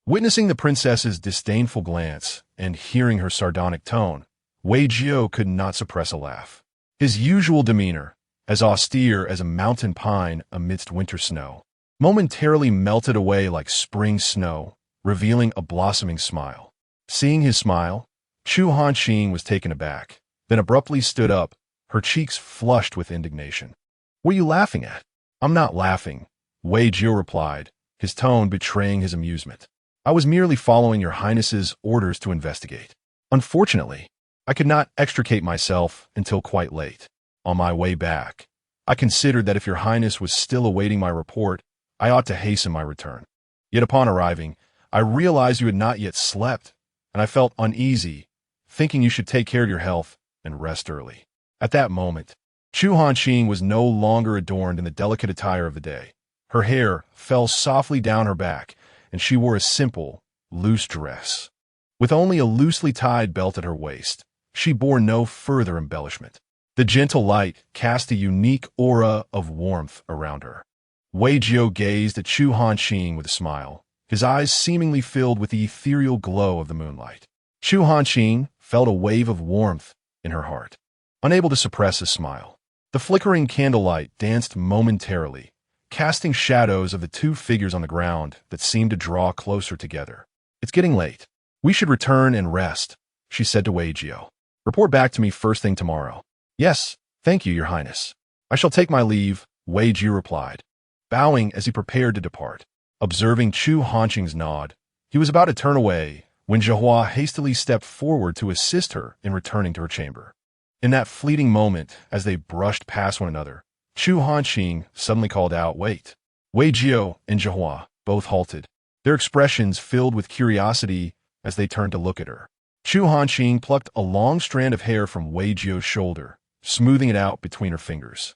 Witnessing the princess's disdainful glance and hearing her sardonic tone, Wei Jiao could not suppress a laugh. His usual demeanor, as austere as a mountain pine amidst winter snow, momentarily melted away like spring snow, revealing a blossoming smile. Seeing his smile, Chu Hanqing was taken aback, then abruptly stood up, her cheeks flushed with indignation. "What are you laughing at?" "I'm not laughing," Wei Jiao replied, his tone betraying his amusement. "I was merely following your Highness's orders to investigate. Unfortunately, I could not extricate myself until quite late. On my way back, I considered that if your Highness was still awaiting my report, I ought to hasten my return. Yet upon arriving, I realized you had not yet slept, and I felt uneasy, thinking you should take care of your health and rest early." At that moment, Chu Hanqing was no longer adorned in the delicate attire of the day. Her hair fell softly down her back, and she wore a simple, loose dress. With only a loosely tied belt at her waist, she bore no further embellishment. The gentle light cast a unique aura of warmth around her. Wei Jiao gazed at Chu Hanqing with a smile, his eyes seemingly filled with the ethereal glow of the moonlight. Chu Hanqing felt a wave of warmth in her heart, unable to suppress a smile. The flickering candlelight danced momentarily, casting shadows of the two figures on the ground that seemed to draw closer together. "It's getting late. We should return and rest," she said to Wei Jiao. "Report back to me first thing tomorrow." "Yes, thank you, Your Highness. I shall take my leave," Wei Jiao replied, bowing as he prepared to depart. Observing Chu Hanqing's nod, he was about to turn away when Zhahua hastily stepped forward to assist her in returning to her chamber. In that fleeting moment, as they brushed past one another, Chu Hanqing suddenly called out, "Wait!" Wei Jiao and Zhahua both halted, their expressions filled with curiosity as they turned to look at her. Chu Hanqing plucked a long strand of hair from Wei Jiao's shoulder, smoothing it out between her fingers.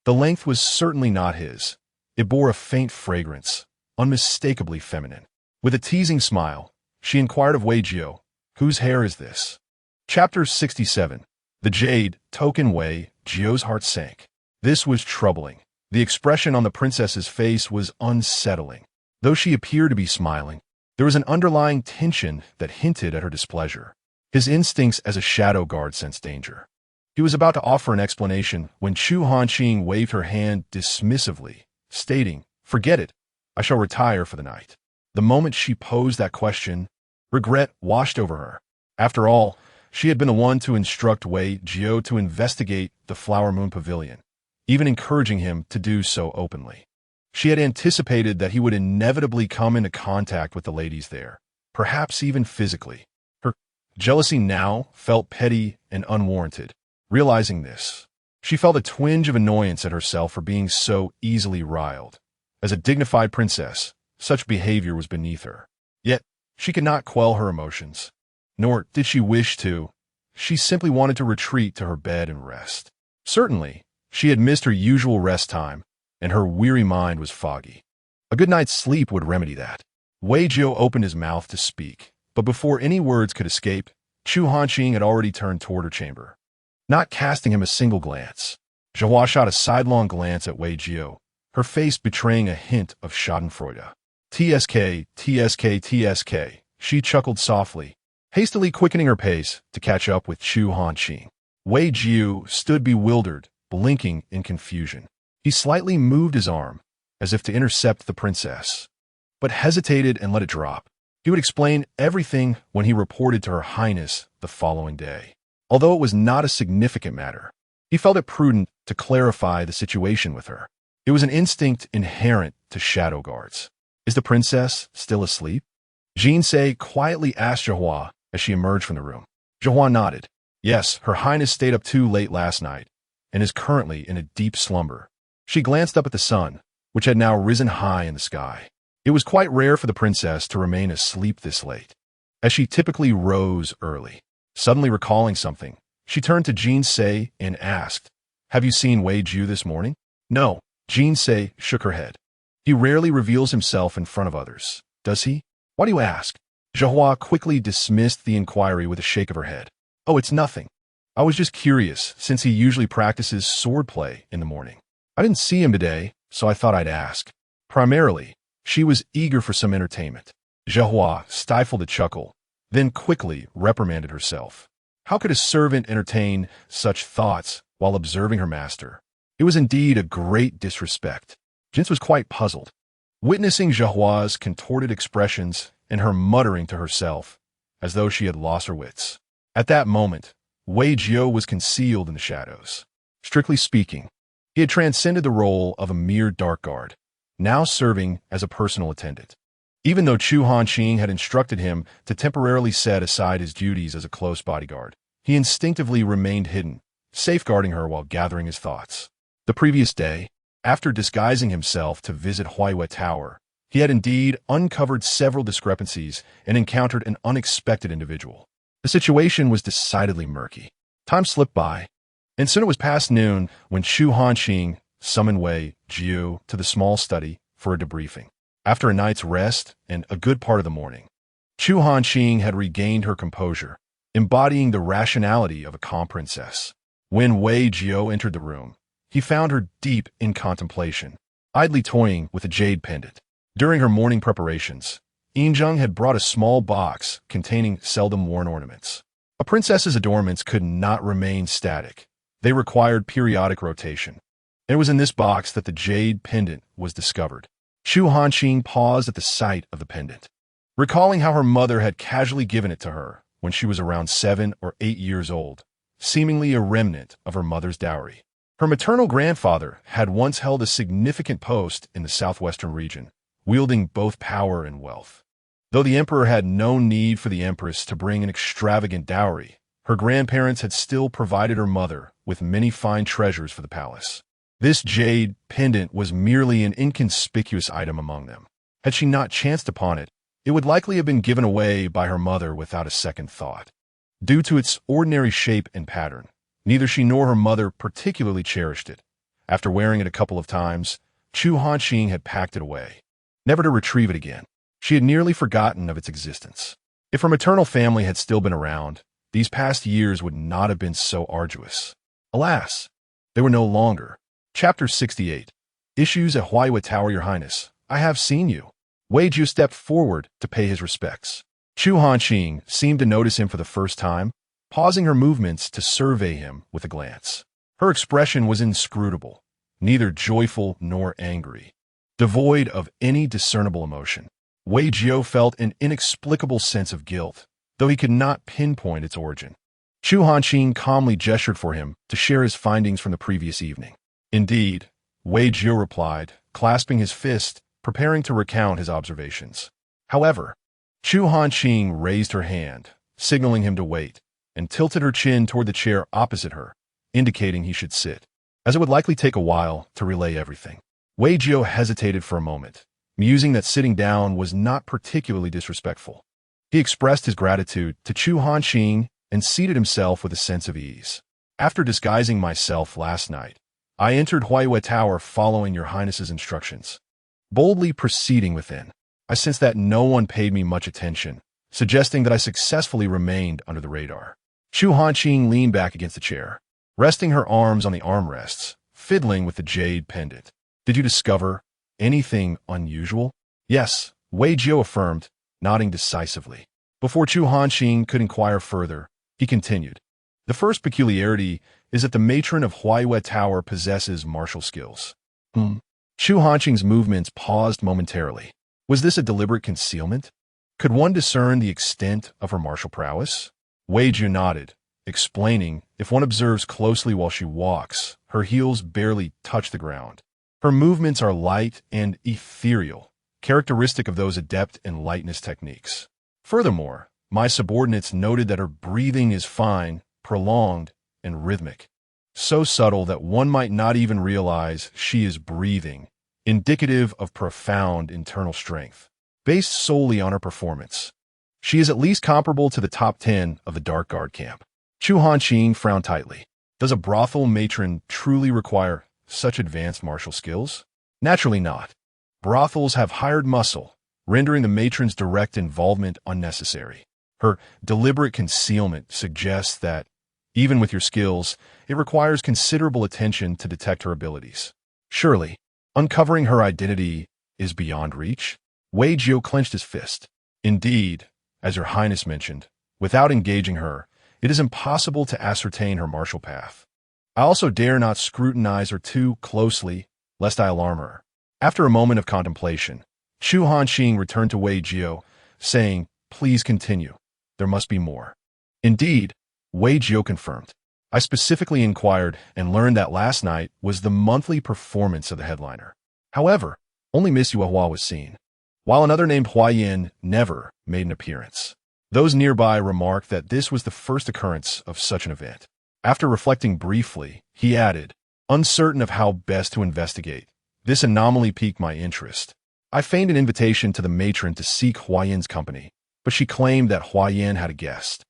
The length was certainly not his. It bore a faint fragrance, unmistakably feminine. With a teasing smile, she inquired of Wei Jiao, "Whose hair is this?" Chapter 67. The jade, token Wei Jio's heart sank. This was troubling. The expression on the princess's face was unsettling. Though she appeared to be smiling, there was an underlying tension that hinted at her displeasure. His instincts as a shadow guard sensed danger. He was about to offer an explanation when Chu Hanqing waved her hand dismissively, stating, "Forget it. I shall retire for the night." The moment she posed that question, regret washed over her. After all, she had been the one to instruct Wei Jio to investigate the Flower Moon Pavilion, even encouraging him to do so openly. She had anticipated that he would inevitably come into contact with the ladies there, perhaps even physically. Her jealousy now felt petty and unwarranted. Realizing this, she felt a twinge of annoyance at herself for being so easily riled. As a dignified princess, such behavior was beneath her. Yet, she could not quell her emotions. Nor did she wish to. She simply wanted to retreat to her bed and rest. Certainly, she had missed her usual rest time, and her weary mind was foggy. A good night's sleep would remedy that. Wei Jio opened his mouth to speak, but before any words could escape, Chu Hanqing had already turned toward her chamber. Not casting him a single glance, Zhihua shot a sidelong glance at Wei Jio, her face betraying a hint of schadenfreude. "TSK, TSK, TSK," she chuckled softly, hastily quickening her pace to catch up with Chu Hanqing. Wei Jio stood bewildered, blinking in confusion. He slightly moved his arm, as if to intercept the princess, but hesitated and let it drop. He would explain everything when he reported to Her Highness the following day. Although it was not a significant matter, he felt it prudent to clarify the situation with her. It was an instinct inherent to shadow guards. "Is the princess still asleep?" Jinsei quietly asked Zhihua as she emerged from the room. Zhihua nodded. "Yes, Her Highness stayed up too late last night and is currently in a deep slumber." She glanced up at the sun, which had now risen high in the sky. It was quite rare for the princess to remain asleep this late, as she typically rose early. Suddenly recalling something, she turned to Jinsei and asked, "Have you seen Wei Jio this morning?" "No." Jinsei shook her head. "He rarely reveals himself in front of others, does he?" "Why do you ask?" Zhihua quickly dismissed the inquiry with a shake of her head. "Oh, it's nothing. I was just curious, since he usually practices swordplay in the morning. I didn't see him today, so I thought I'd ask." Primarily, she was eager for some entertainment. Zhihua stifled a chuckle, then quickly reprimanded herself. How could a servant entertain such thoughts while observing her master? It was indeed a great disrespect. Jins was quite puzzled. Witnessing Zhihua's contorted expressions and her muttering to herself, as though she had lost her wits. At that moment, Wei Jio was concealed in the shadows. Strictly speaking, he had transcended the role of a mere dark guard, now serving as a personal attendant. Even though Chu Hanqing had instructed him to temporarily set aside his duties as a close bodyguard, he instinctively remained hidden, safeguarding her while gathering his thoughts. The previous day, after disguising himself to visit Huaiyue Tower, he had indeed uncovered several discrepancies and encountered an unexpected individual. The situation was decidedly murky. Time slipped by, and soon it was past noon when Chu Hanqing summoned Wei Jio to the small study for a debriefing. After a night's rest and a good part of the morning, Chu Hanqing had regained her composure, embodying the rationality of a calm princess. When Wei Jio entered the room, he found her deep in contemplation, idly toying with a jade pendant. During her morning preparations, Yinzheng had brought a small box containing seldom-worn ornaments. A princess's adornments could not remain static. They required periodic rotation. And it was in this box that the jade pendant was discovered. Chu Hanqing paused at the sight of the pendant, recalling how her mother had casually given it to her when she was around 7 or 8 years old, seemingly a remnant of her mother's dowry. Her maternal grandfather had once held a significant post in the southwestern region, wielding both power and wealth. Though the emperor had no need for the empress to bring an extravagant dowry, her grandparents had still provided her mother with many fine treasures for the palace. This jade pendant was merely an inconspicuous item among them. Had she not chanced upon it, it would likely have been given away by her mother without a second thought. Due to its ordinary shape and pattern, neither she nor her mother particularly cherished it. After wearing it a couple of times, Chu Hanqing had packed it away, never to retrieve it again. She had nearly forgotten of its existence. If her maternal family had still been around, these past years would not have been so arduous. Alas, they were no longer. Chapter 68. Issues at Huaiyue Tower, Your Highness. I have seen you. Wei Jiu stepped forward to pay his respects. Chu Hanqing seemed to notice him for the first time, pausing her movements to survey him with a glance. Her expression was inscrutable, neither joyful nor angry, devoid of any discernible emotion. Wei Jiu felt an inexplicable sense of guilt, though he could not pinpoint its origin. Chu Hanqing calmly gestured for him to share his findings from the previous evening. Indeed, Wei Jiu replied, clasping his fist, preparing to recount his observations. However, Chu Hanqing raised her hand, signaling him to wait, and tilted her chin toward the chair opposite her, indicating he should sit, as it would likely take a while to relay everything. Wei Jiu hesitated for a moment, musing that sitting down was not particularly disrespectful. He expressed his gratitude to Chu Hanqing and seated himself with a sense of ease. After disguising myself last night, I entered Huaiyue Tower following your highness's instructions. Boldly proceeding within, I sensed that no one paid me much attention, suggesting that I successfully remained under the radar. Chu Hanqing leaned back against the chair, resting her arms on the armrests, fiddling with the jade pendant. Did you discover anything unusual? Yes, Wei Jiu affirmed, nodding decisively. Before Chu Hanqing could inquire further, he continued. The first peculiarity is that the matron of Huaiyue Tower possesses martial skills. Chu Hanqing's movements paused momentarily. Was this a deliberate concealment? Could one discern the extent of her martial prowess? Wei Jiu nodded, explaining, if one observes closely while she walks, her heels barely touch the ground. Her movements are light and ethereal, characteristic of those adept in lightness techniques. Furthermore, my subordinates noted that her breathing is fine, prolonged, and rhythmic, so subtle that one might not even realize she is breathing, indicative of profound internal strength. Based solely on her performance, she is at least comparable to the top 10 of the Dark Guard camp. Chu Hanqing frowned tightly. Does a brothel matron truly require such advanced martial skills? Naturally not. Brothels have hired muscle, rendering the matron's direct involvement unnecessary. Her deliberate concealment suggests that, even with your skills, it requires considerable attention to detect her abilities. Surely, uncovering her identity is beyond reach? Wei Jiu clenched his fist. Indeed, as your highness mentioned, without engaging her, it is impossible to ascertain her martial path. I also dare not scrutinize her too closely, lest I alarm her. After a moment of contemplation, Chu Hanqing returned to Wei Jiu, saying, please continue. There must be more. Indeed, Wei Jiu confirmed. I specifically inquired and learned that last night was the monthly performance of the headliner. However, only Miss Yuehua was seen, while another named Huayin never made an appearance. Those nearby remarked that this was the first occurrence of such an event. After reflecting briefly, he added, uncertain of how best to investigate, this anomaly piqued my interest. I feigned an invitation to the matron to seek Huayin's company, but she claimed that Huayin had a guest.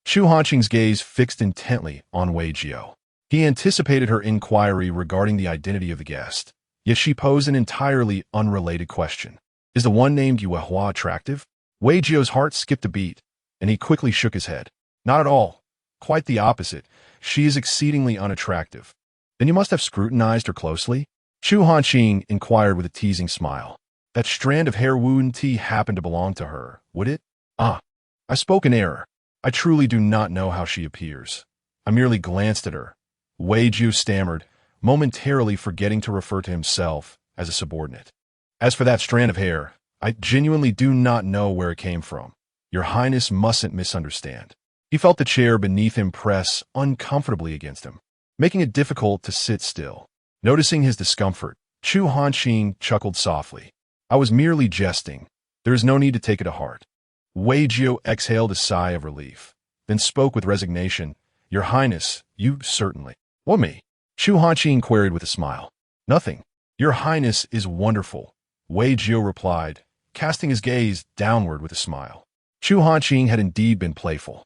Chu Hanqing's gaze fixed intently on Wei Jiu. He anticipated her inquiry regarding the identity of the guest, yet she posed an entirely unrelated question. Is the one named Yuehua attractive? Wei Jiu's heart skipped a beat, and he quickly shook his head. Not at all. Quite the opposite. She is exceedingly unattractive. Then you must have scrutinized her closely? Chu Hanqing inquired with a teasing smile. That strand of hair wouldn't happen to belong to her, would it? Ah, I spoke in error. I truly do not know how she appears. I merely glanced at her. Wei Jiu stammered, momentarily forgetting to refer to himself as a subordinate. As for that strand of hair, I genuinely do not know where it came from. Your Highness mustn't misunderstand. He felt the chair beneath him press uncomfortably against him, making it difficult to sit still. Noticing his discomfort, Chu Hanqing chuckled softly. I was merely jesting. There is no need to take it to heart. Wei Jiu exhaled a sigh of relief, then spoke with resignation. Your Highness, you certainly. What me? Chu Hanqing queried with a smile. Nothing. Your Highness is wonderful, Wei Jiu replied, casting his gaze downward with a smile. Chu Hanqing had indeed been playful.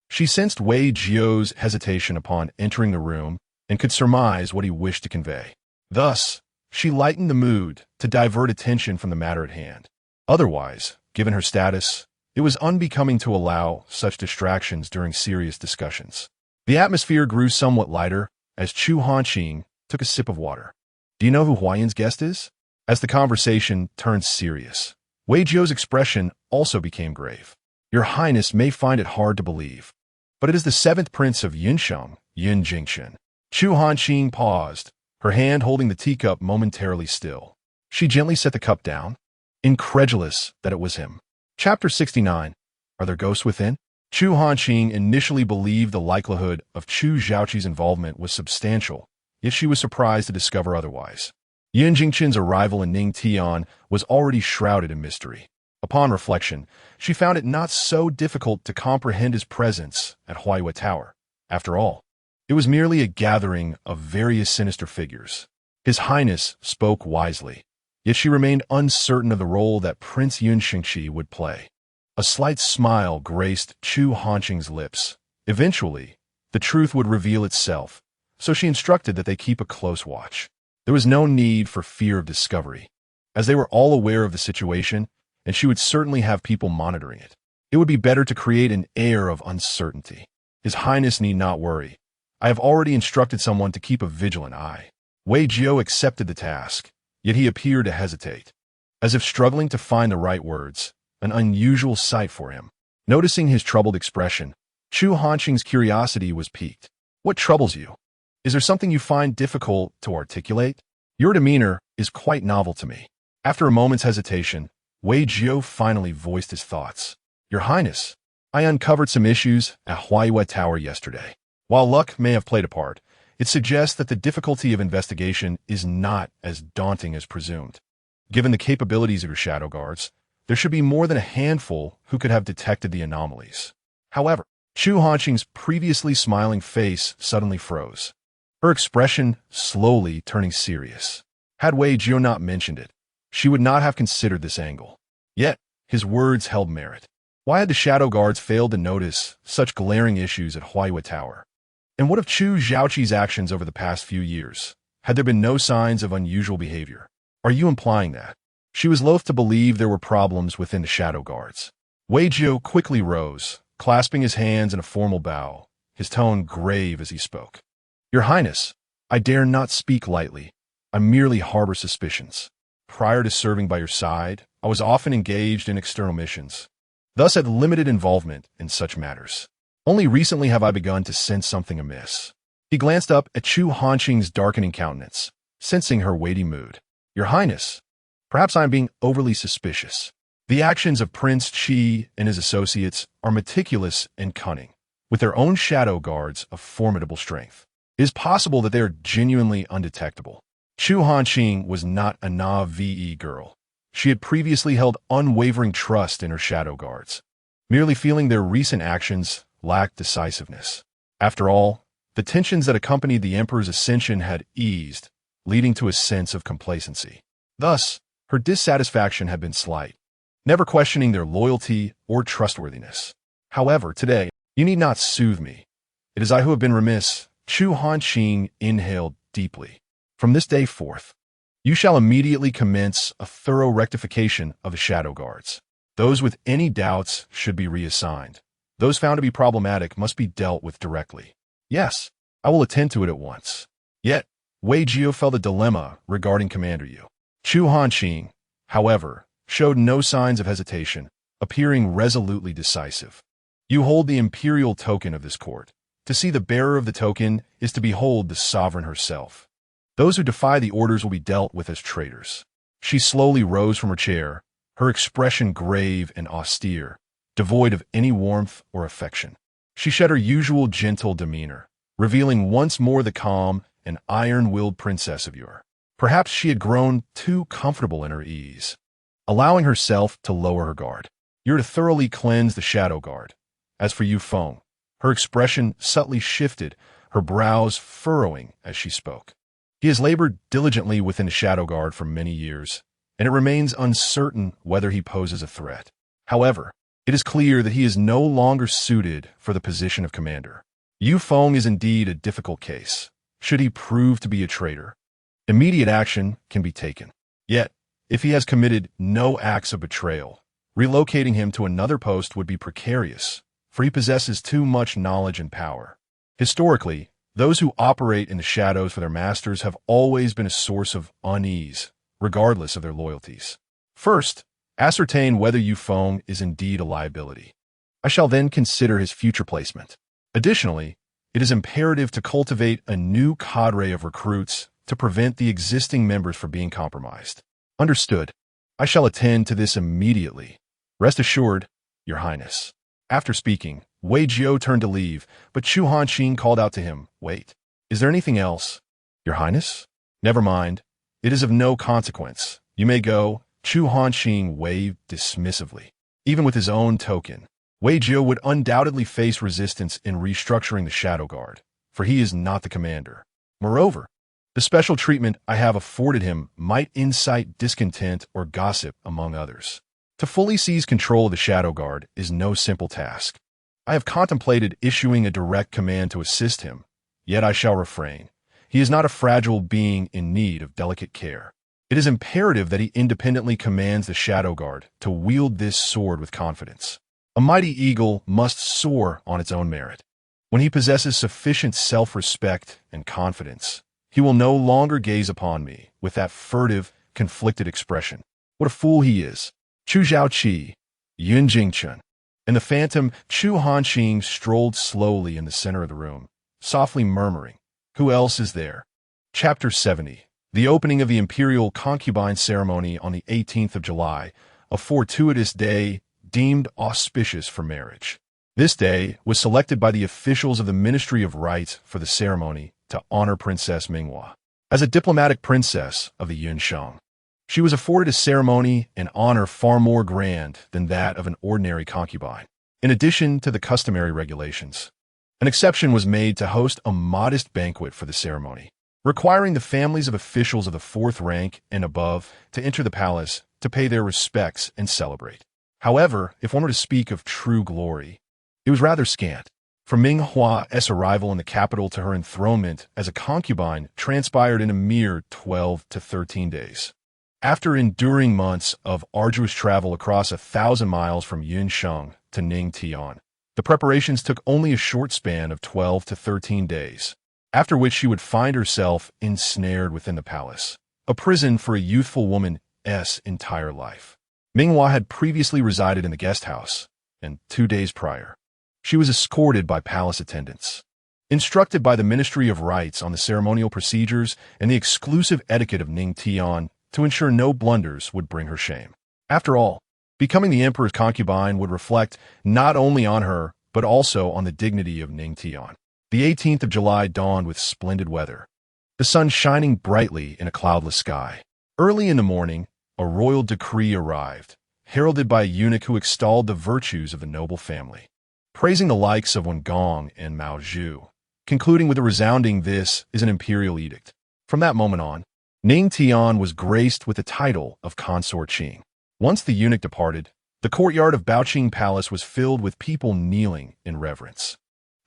She sensed Wei Jiu's hesitation upon entering the room and could surmise what he wished to convey. Thus, she lightened the mood to divert attention from the matter at hand. Otherwise, given her status, It was unbecoming to allow such distractions during serious discussions. The atmosphere grew somewhat lighter as Chu Hanqing took a sip of water. Do you know who Huayan's guest is? As the conversation turned serious, Wei Jiu's expression also became grave. Your Highness may find it hard to believe, but it is the seventh prince of Yinsheng, Yin Jingchen. Chu Hanqing paused, her hand holding the teacup momentarily still. She gently set the cup down, incredulous that it was him. Chapter 69. Are there ghosts within? Chu Hanqing initially believed the likelihood of Chu Zhaoqi's involvement was substantial, yet she was surprised to discover otherwise. Yin Jingchen's arrival in Ningtian was already shrouded in mystery. Upon reflection, she found it not so difficult to comprehend his presence at Huaiyue Tower. After all, it was merely a gathering of various sinister figures. His Highness spoke wisely, yet she remained uncertain of the role that Prince Yun Shengqi would play. A slight smile graced Chu Hanqing's lips. Eventually, the truth would reveal itself, so she instructed that they keep a close watch. There was no need for fear of discovery, as they were all aware of the situation, and she would certainly have people monitoring it. It would be better to create an air of uncertainty. His Highness need not worry. I have already instructed someone to keep a vigilant eye. Wei Jiu accepted the task, yet he appeared to hesitate, as if struggling to find the right words, an unusual sight for him. Noticing his troubled expression, Chu Hanqing's curiosity was piqued. What troubles you? Is there something you find difficult to articulate? Your demeanor is quite novel to me. After a moment's hesitation, Wei Jiu finally voiced his thoughts. Your Highness, I uncovered some issues at Huaiyue Tower yesterday. While luck may have played a part, it suggests that the difficulty of investigation is not as daunting as presumed. Given the capabilities of your shadow guards, there should be more than a handful who could have detected the anomalies. However, Chu Hanqing's previously smiling face suddenly froze, her expression slowly turning serious. Had Wei Jiu not mentioned it, she would not have considered this angle. Yet, his words held merit. Why had the shadow guards failed to notice such glaring issues at Huaiyue Tower? And what of Chu Zhaoqi's actions over the past few years? Had there been no signs of unusual behavior? Are you implying that? She was loath to believe there were problems within the shadow guards. Wei Jiu quickly rose, clasping his hands in a formal bow, his tone grave as he spoke. Your Highness, I dare not speak lightly. I merely harbor suspicions. Prior to serving by your side, I was often engaged in external missions, thus had limited involvement in such matters. Only recently have I begun to sense something amiss. He glanced up at Chu Hanqing's darkening countenance, sensing her weighty mood. Your Highness, perhaps I am being overly suspicious. The actions of Prince Qi and his associates are meticulous and cunning, with their own shadow guards of formidable strength. It is possible that they are genuinely undetectable. Chu Hanqing was not a naive girl. She had previously held unwavering trust in her shadow guards, merely feeling their recent actions lacked decisiveness. After all, the tensions that accompanied the emperor's ascension had eased, leading to a sense of complacency. Thus, her dissatisfaction had been slight, never questioning their loyalty or trustworthiness. However, today, you need not soothe me. It is I who have been remiss. Chu Hanqing inhaled deeply. From this day forth, you shall immediately commence a thorough rectification of the shadow guards. Those with any doubts should be reassigned. Those found to be problematic must be dealt with directly. Yes, I will attend to it at once. Yet, Wei Jiu felt a dilemma regarding Commander Yu. Chu Hanqing, however, showed no signs of hesitation, appearing resolutely decisive. You hold the imperial token of this court. To see the bearer of the token is to behold the sovereign herself. Those who defy the orders will be dealt with as traitors. She slowly rose from her chair, her expression grave and austere, devoid of any warmth or affection. She shed her usual gentle demeanor, revealing once more the calm and iron-willed princess of yore. Perhaps she had grown too comfortable in her ease, allowing herself to lower her guard. You're to thoroughly cleanse the shadow guard. As for Yu Feng, her expression subtly shifted, her brows furrowing as she spoke. He has labored diligently within the shadow guard for many years, and it remains uncertain whether he poses a threat. However, it is clear that he is no longer suited for the position of commander. Yu Feng is indeed a difficult case. Should he prove to be a traitor, immediate action can be taken. Yet, if he has committed no acts of betrayal, Relocating him to another post would be precarious, for he possesses too much knowledge and power. Historically, those who operate in the shadows for their masters have always been a source of unease, regardless of their loyalties. First, ascertain whether Yu Feng is indeed a liability. I shall then consider his future placement. Additionally, it is imperative to cultivate a new cadre of recruits to prevent the existing members from being compromised. Understood. I shall attend to this immediately. Rest assured, Your Highness. After speaking, Wei Jiao turned to leave, but Chu Hanqing called out to him, "Wait. Is there anything else?" "Your Highness?" "Never mind. It is of no consequence. You may go." Chu Hanqing waved dismissively. Even with his own token, Wei Jiao would undoubtedly face resistance in restructuring the Shadow Guard, for he is not the commander. Moreover, the special treatment I have afforded him might incite discontent or gossip among others. To fully seize control of the Shadow Guard is no simple task. I have contemplated issuing a direct command to assist him, yet I shall refrain. He is not a fragile being in need of delicate care. It is imperative that he independently commands the Shadow Guard to wield this sword with confidence. A mighty eagle must soar on its own merit. When he possesses sufficient self-respect and confidence, he will no longer gaze upon me with that furtive, conflicted expression. What a fool he is. Chu Zhaoqi, Yun Jingchen, and the phantom Chu Hanqing strolled slowly in the center of the room, softly murmuring, "Who else is there?" Chapter 70. The opening of the imperial concubine ceremony on the 18th of July, a fortuitous day deemed auspicious for marriage. This day was selected by the officials of the Ministry of Rites for the ceremony to honor Princess Minghua. As a diplomatic princess of the Yunsheng, she was afforded a ceremony and honor far more grand than that of an ordinary concubine. In addition to the customary regulations, an exception was made to host a modest banquet for the ceremony, requiring the families of officials of the fourth rank and above to enter the palace to pay their respects and celebrate. However, if one were to speak of true glory, it was rather scant. From Minghua's arrival in the capital to her enthronement as a concubine transpired in a mere 12 to 13 days. After enduring months of arduous travel across 1,000 miles from Yunsheng to Ningtian, the preparations took only a short span of 12 to 13 days, after which she would find herself ensnared within the palace, a prison for a youthful woman's entire life. Minghua had previously resided in the guest house, and 2 days prior, she was escorted by palace attendants. Instructed by the Ministry of Rites on the ceremonial procedures and the exclusive etiquette of Ningtian to ensure no blunders would bring her shame. After all, becoming the emperor's concubine would reflect not only on her, but also on the dignity of Ningtian. The 18th of July dawned with splendid weather, the sun shining brightly in a cloudless sky. Early in the morning, a royal decree arrived, heralded by a eunuch who extolled the virtues of the noble family, praising the likes of Wen Gong and Mao Zhu, concluding with a resounding "This is an imperial edict." From that moment on, Ningtian was graced with the title of Consort Qing. Once the eunuch departed, the courtyard of Baoqing Palace was filled with people kneeling in reverence.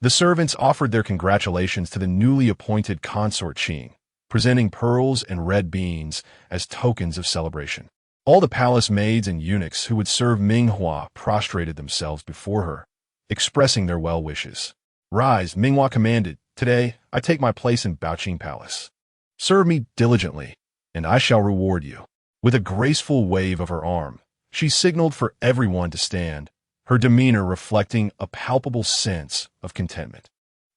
The servants offered their congratulations to the newly appointed Consort Qing, presenting pearls and red beans as tokens of celebration. All the palace maids and eunuchs who would serve Minghua prostrated themselves before her, expressing their well wishes. "Rise," Minghua commanded. "Today, I take my place in Baoqing Palace. Serve me diligently, and I shall reward you." With a graceful wave of her arm, she signaled for everyone to stand, her demeanor reflecting a palpable sense of contentment.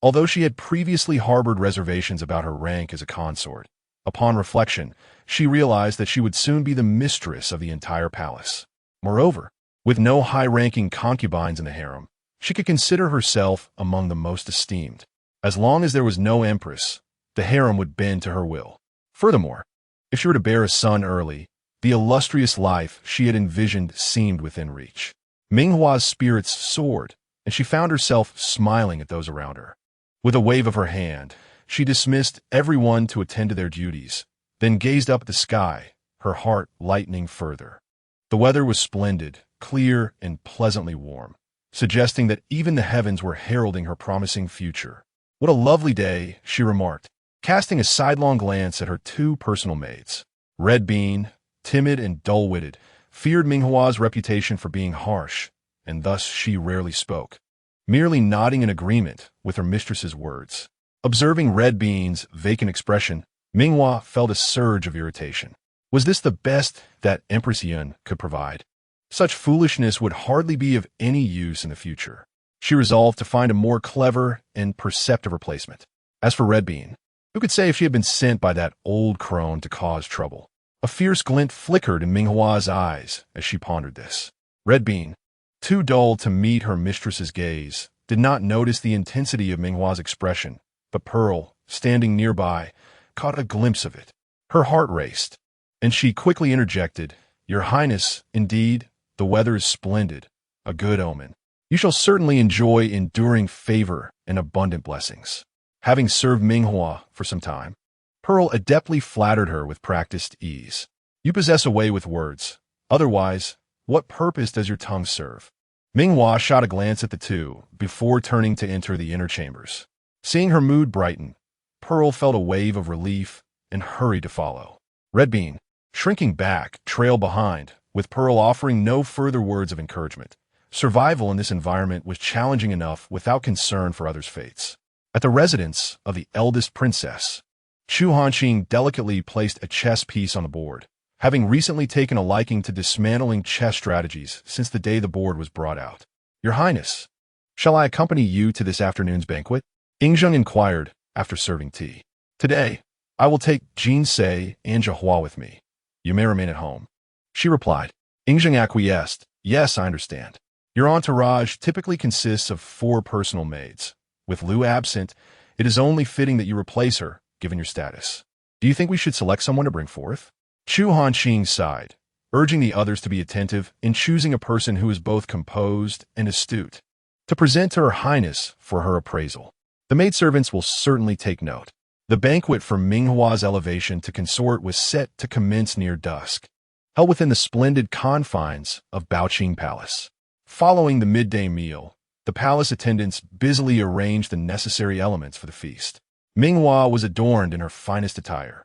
Although she had previously harbored reservations about her rank as a consort, upon reflection, she realized that she would soon be the mistress of the entire palace. Moreover, with no high-ranking concubines in the harem, she could consider herself among the most esteemed. As long as there was no empress, the harem would bend to her will. Furthermore, if she were to bear a son early, the illustrious life she had envisioned seemed within reach. Minghua's spirits soared, and she found herself smiling at those around her. With a wave of her hand, she dismissed everyone to attend to their duties, then gazed up at the sky, her heart lightening further. The weather was splendid, clear, and pleasantly warm, suggesting that even the heavens were heralding her promising future. "What a lovely day," she remarked, casting a sidelong glance at her two personal maids. Red Bean, timid and dull-witted, feared Minghua's reputation for being harsh, and thus she rarely spoke, merely nodding in agreement with her mistress's words. Observing Red Bean's vacant expression, Minghua felt a surge of irritation. Was this the best that Empress Yun could provide? Such foolishness would hardly be of any use in the future. She resolved to find a more clever and perceptive replacement. As for Red Bean, who could say if she had been sent by that old crone to cause trouble? A fierce glint flickered in Minghua's eyes as she pondered this. Red Bean, too dull to meet her mistress's gaze, did not notice the intensity of Minghua's expression, but Pearl, standing nearby, caught a glimpse of it. Her heart raced, and she quickly interjected, "Your Highness, indeed, the weather is splendid, a good omen. You shall certainly enjoy enduring favor and abundant blessings." Having served Minghua for some time, Pearl adeptly flattered her with practiced ease. "You possess a way with words. Otherwise, what purpose does your tongue serve?" Minghua shot a glance at the two before turning to enter the inner chambers. Seeing her mood brighten, Pearl felt a wave of relief and hurried to follow. Red Bean, shrinking back, trailed behind, with Pearl offering no further words of encouragement. Survival in this environment was challenging enough without concern for others' fates. At the residence of the eldest princess, Chu Hanqing delicately placed a chess piece on the board, having recently taken a liking to dismantling chess strategies since the day the board was brought out. "Your Highness, shall I accompany you to this afternoon's banquet?" Yingzheng inquired after serving tea. "Today, I will take Jinsei and Jihua with me. You may remain at home," she replied. Yingzheng acquiesced. "Yes, I understand. Your entourage typically consists of 4 personal maids. With Lu absent, it is only fitting that you replace her, given your status. Do you think we should select someone to bring forth?" Chu Hanqing sighed, urging the others to be attentive in choosing a person who is both composed and astute, to present to Her Highness for her appraisal. "The maidservants will certainly take note." The banquet for Minghua's elevation to consort was set to commence near dusk, held within the splendid confines of Baoqing Palace. Following the midday meal, the palace attendants busily arranged the necessary elements for the feast. Minghua was adorned in her finest attire,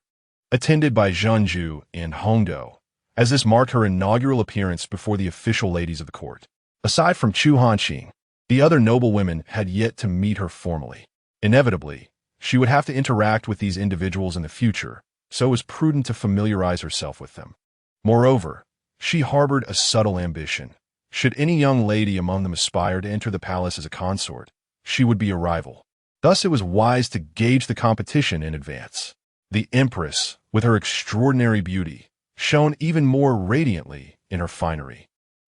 attended by Zhenju and Hongdou, as this marked her inaugural appearance before the official ladies of the court. Aside from Chu Hanqing, the other noble women had yet to meet her formally. Inevitably, she would have to interact with these individuals in the future, so it was prudent to familiarize herself with them. Moreover, she harbored a subtle ambition. Should any young lady among them aspire to enter the palace as a consort, she would be a rival. Thus it was wise to gauge the competition in advance. The Empress, with her extraordinary beauty, shone even more radiantly in her finery,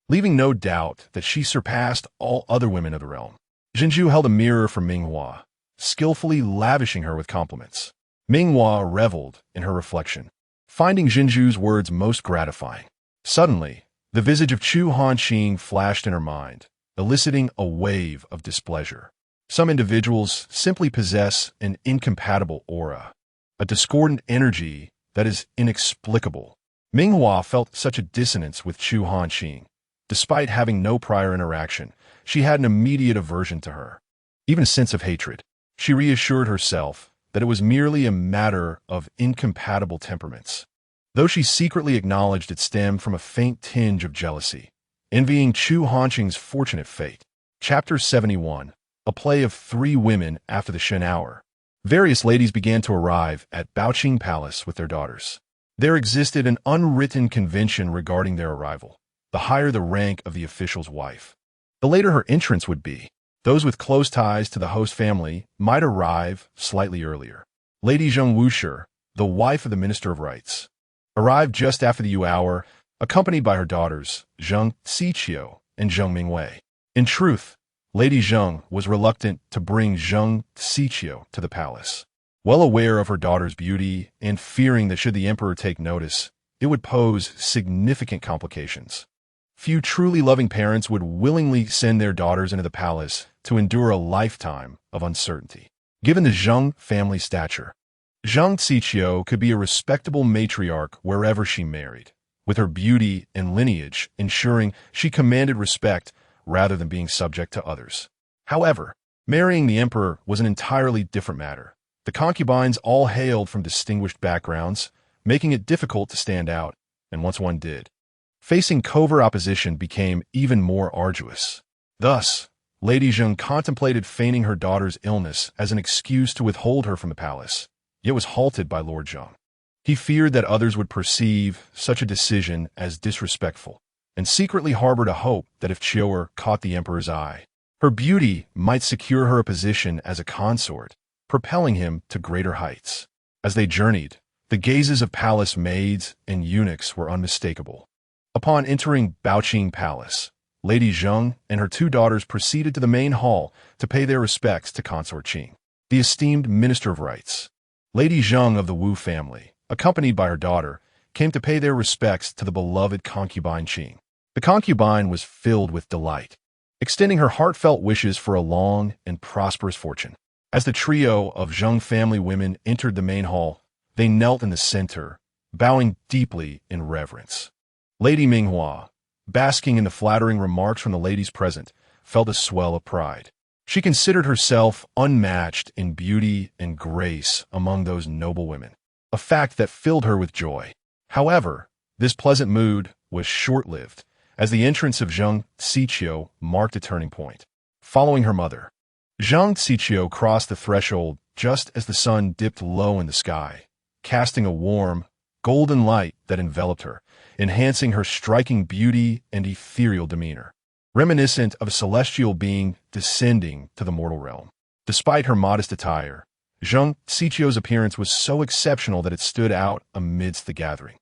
leaving no doubt that she surpassed all other women of the realm. Zhenju held a mirror for Minghua, skillfully lavishing her with compliments. Minghua reveled in her reflection, finding Zhenju's words most gratifying. Suddenly, the visage of Chu Hanqing flashed in her mind, eliciting a wave of displeasure. Some individuals simply possess an incompatible aura, a discordant energy that is inexplicable. Minghua felt such a dissonance with Chu Hanqing. Despite having no prior interaction, she had an immediate aversion to her, even a sense of hatred. She reassured herself that it was merely a matter of incompatible temperaments, though she secretly acknowledged it stemmed from a faint tinge of jealousy, envying Chu Hanqing's fortunate fate. Chapter 71, a play of 3 women after the Shen hour. Various ladies began to arrive at Baoqing Palace with their daughters. There existed an unwritten convention regarding their arrival. The higher the rank of the official's wife, the later her entrance would be. Those with close ties to the host family might arrive slightly earlier. Lady Zheng Wushi, the wife of the Minister of Rites, arrived just after the hour, accompanied by her daughters, Zheng Xiqiu and Zheng Mingwei. In truth, Lady Zheng was reluctant to bring Zheng Xiqiu to the palace. Well aware of her daughter's beauty and fearing that should the emperor take notice, it would pose significant complications. Few truly loving parents would willingly send their daughters into the palace to endure a lifetime of uncertainty. Given the Zheng family stature, Zheng Xiqiu could be a respectable matriarch wherever she married, with her beauty and lineage ensuring she commanded respect rather than being subject to others. However, marrying the emperor was an entirely different matter. The concubines all hailed from distinguished backgrounds, making it difficult to stand out, and once one did, Facing covert opposition became even more arduous. Thus, Lady Zheng contemplated feigning her daughter's illness as an excuse to withhold her from the palace, yet was halted by Lord Zheng. He feared that others would perceive such a decision as disrespectful, and secretly harbored a hope that if Chiuer caught the emperor's eye, her beauty might secure her a position as a consort, propelling him to greater heights. As they journeyed, the gazes of palace maids and eunuchs were unmistakable. Upon entering Baoqing Palace, Lady Zheng and her two daughters proceeded to the main hall to pay their respects to Consort Qing, the esteemed Minister of Rights. Lady Zheng of the Wu family, accompanied by her daughter, came to pay their respects to the beloved concubine Qing. The concubine was filled with delight, extending her heartfelt wishes for a long and prosperous fortune. As the trio of Zheng family women entered the main hall, they knelt in the center, bowing deeply in reverence. Lady Minghua, basking in the flattering remarks from the ladies present, felt a swell of pride. She considered herself unmatched in beauty and grace among those noble women, a fact that filled her with joy. However, this pleasant mood was short-lived, as the entrance of Zheng Xiqiu marked a turning point. Following her mother, Zheng Xiqiu crossed the threshold just as the sun dipped low in the sky, casting a warm, golden light that enveloped her, enhancing her striking beauty and ethereal demeanor, reminiscent of a celestial being descending to the mortal realm. Despite her modest attire, Zheng Xiqiu's appearance was so exceptional that it stood out amidst the gathering.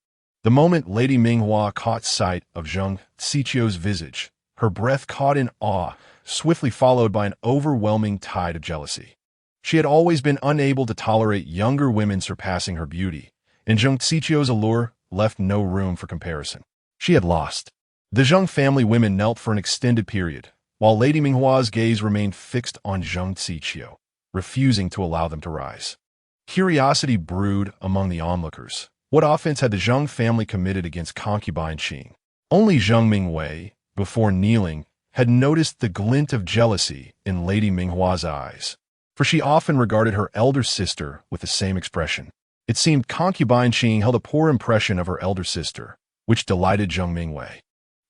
The moment Lady Minghua caught sight of Zheng Xiqiu's visage, her breath caught in awe, swiftly followed by an overwhelming tide of jealousy. She had always been unable to tolerate younger women surpassing her beauty, and Zheng Xiqiu's allure left no room for comparison. She had lost. The Zheng family women knelt for an extended period, while Lady Minghua's gaze remained fixed on Zheng Xiqiu, refusing to allow them to rise. Curiosity brewed among the onlookers. What offense had the Zheng family committed against concubine Qing? Only Zheng Mingwei, before kneeling, had noticed the glint of jealousy in Lady Minghua's eyes, for she often regarded her elder sister with the same expression. It seemed concubine Qing held a poor impression of her elder sister, which delighted Zheng Mingwei.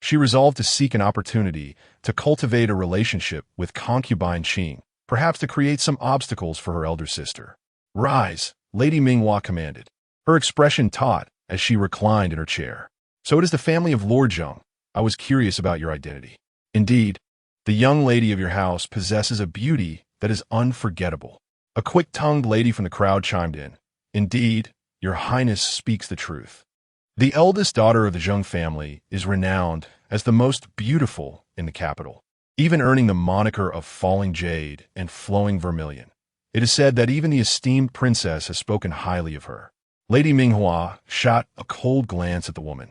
She resolved to seek an opportunity to cultivate a relationship with concubine Qing, perhaps to create some obstacles for her elder sister. "Rise," Lady Minghua commanded, her expression taut as she reclined in her chair. "So it is the family of Lord Zheng. I was curious about your identity. Indeed, the young lady of your house possesses a beauty that is unforgettable." A quick-tongued lady from the crowd chimed in. "Indeed, your highness speaks the truth. The eldest daughter of the Zheng family is renowned as the most beautiful in the capital, even earning the moniker of falling jade and flowing vermilion. It is said that even the esteemed princess has spoken highly of her." Lady Minghua shot a cold glance at the woman,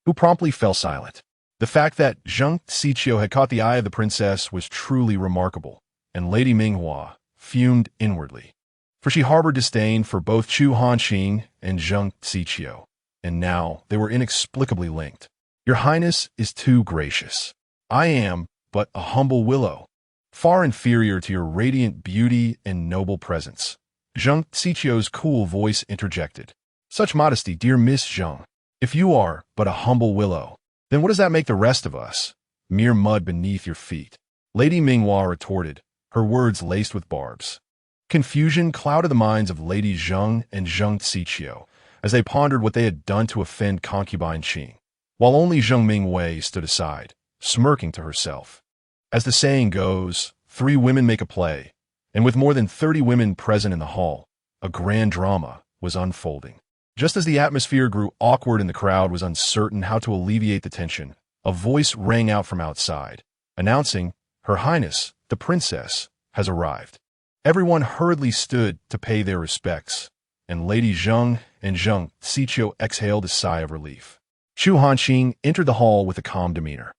who promptly fell silent. The fact that Zheng Xiqiu had caught the eye of the princess was truly remarkable, and Lady Minghua fumed inwardly, for she harbored disdain for both Chu Hanqing and Zheng Xiqiu, and now they were inexplicably linked. "Your highness is too gracious. I am but a humble willow, far inferior to your radiant beauty and noble presence," Zheng Xiqiu's cool voice interjected. "Such modesty, dear Miss Zheng. If you are but a humble willow, then what does that make the rest of us? Mere mud beneath your feet," Lady Minghua retorted, her words laced with barbs. Confusion clouded the minds of Lady Zheng and Zheng Xiqiu as they pondered what they had done to offend concubine Qing, while only Zheng Mingwei stood aside, smirking to herself. As the saying goes, 3 women make a play, and with more than 30 women present in the hall, a grand drama was unfolding. Just as the atmosphere grew awkward and the crowd was uncertain how to alleviate the tension, a voice rang out from outside, announcing, "Her Highness, the Princess, has arrived." Everyone hurriedly stood to pay their respects, and Lady Zheng and Zheng Xiqiu exhaled a sigh of relief. Chu Hanqing entered the hall with a calm demeanor,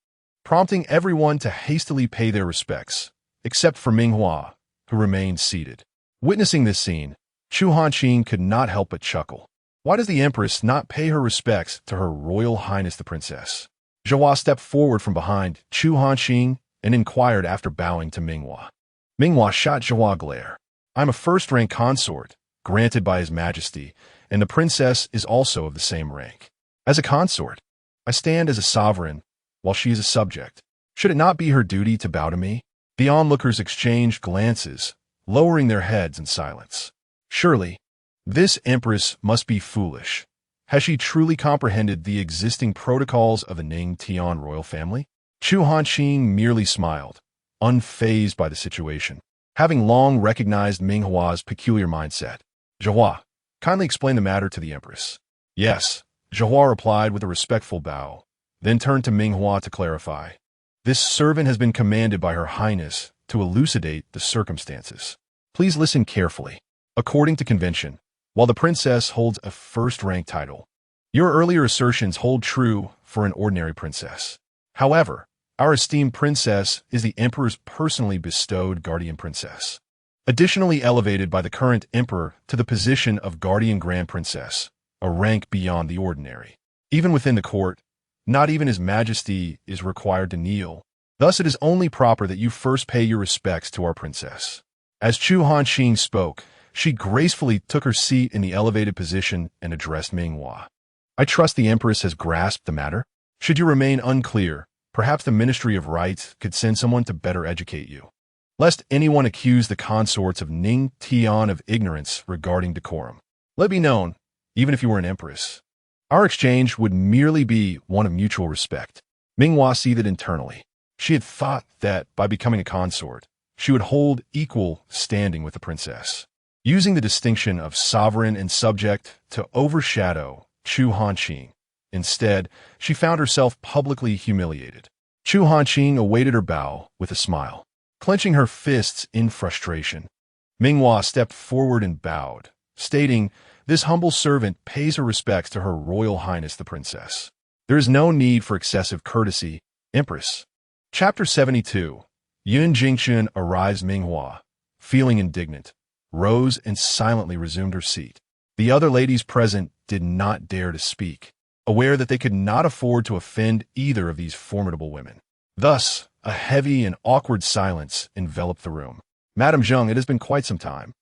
prompting everyone to hastily pay their respects, except for Minghua, who remained seated. Witnessing this scene, Chu Hanqing could not help but chuckle. Why does the Empress not pay her respects to Her Royal Highness the Princess? Zhihua stepped forward from behind Chu Hanqing and inquired after bowing to Minghua. Minghua shot Zhihua a glare. "I'm a first-rank consort, granted by His Majesty, and the Princess is also of the same rank. As a consort, I stand as a sovereign, while she is a subject. Should it not be her duty to bow to me? The onlookers exchanged glances, lowering their heads in silence. Surely, this empress must be foolish. Has she truly comprehended the existing protocols of the Ning Tian royal family? Chu Hanqing merely smiled, unfazed by the situation, having long recognized Ming Hua's peculiar mindset. Zhihua, kindly explain the matter to the empress. Yes, Zhihua replied with a respectful bow, then turned to Ming Hua to clarify. This servant has been commanded by Her Highness to elucidate the circumstances. Please listen carefully. According to convention, while the princess holds a first-rank title, your earlier assertions hold true for an ordinary princess. However, our esteemed princess is the emperor's personally bestowed guardian princess, additionally elevated by the current emperor to the position of guardian grand princess, a rank beyond the ordinary. Even within the court, not even His Majesty is required to kneel. Thus it is only proper that you first pay your respects to our princess. As Chu Hanqing spoke, she gracefully took her seat in the elevated position and addressed Ming Hua. I trust the empress has grasped the matter. Should you remain unclear, perhaps the Ministry of Rites could send someone to better educate you, lest anyone accuse the consorts of Ning Tian of ignorance regarding decorum. Let it be known, even if you were an empress, our exchange would merely be one of mutual respect. Ming Hua seethed internally. She had thought that by becoming a consort, she would hold equal standing with the princess, using the distinction of sovereign and subject to overshadow Chu Hanqing. Instead, she found herself publicly humiliated. Chu Hanqing awaited her bow with a smile, clenching her fists in frustration. Ming Hua stepped forward and bowed, stating, "This humble servant pays her respects to Her Royal Highness the Princess. There is no need for excessive courtesy, Empress." Chapter 72. Yun Jingchen arrives. Ming Hua, feeling indignant, rose and silently resumed her seat. The other ladies present did not dare to speak, aware that they could not afford to offend either of these formidable women. Thus, a heavy and awkward silence enveloped the room. "Madame Zheng, it has been quite some time."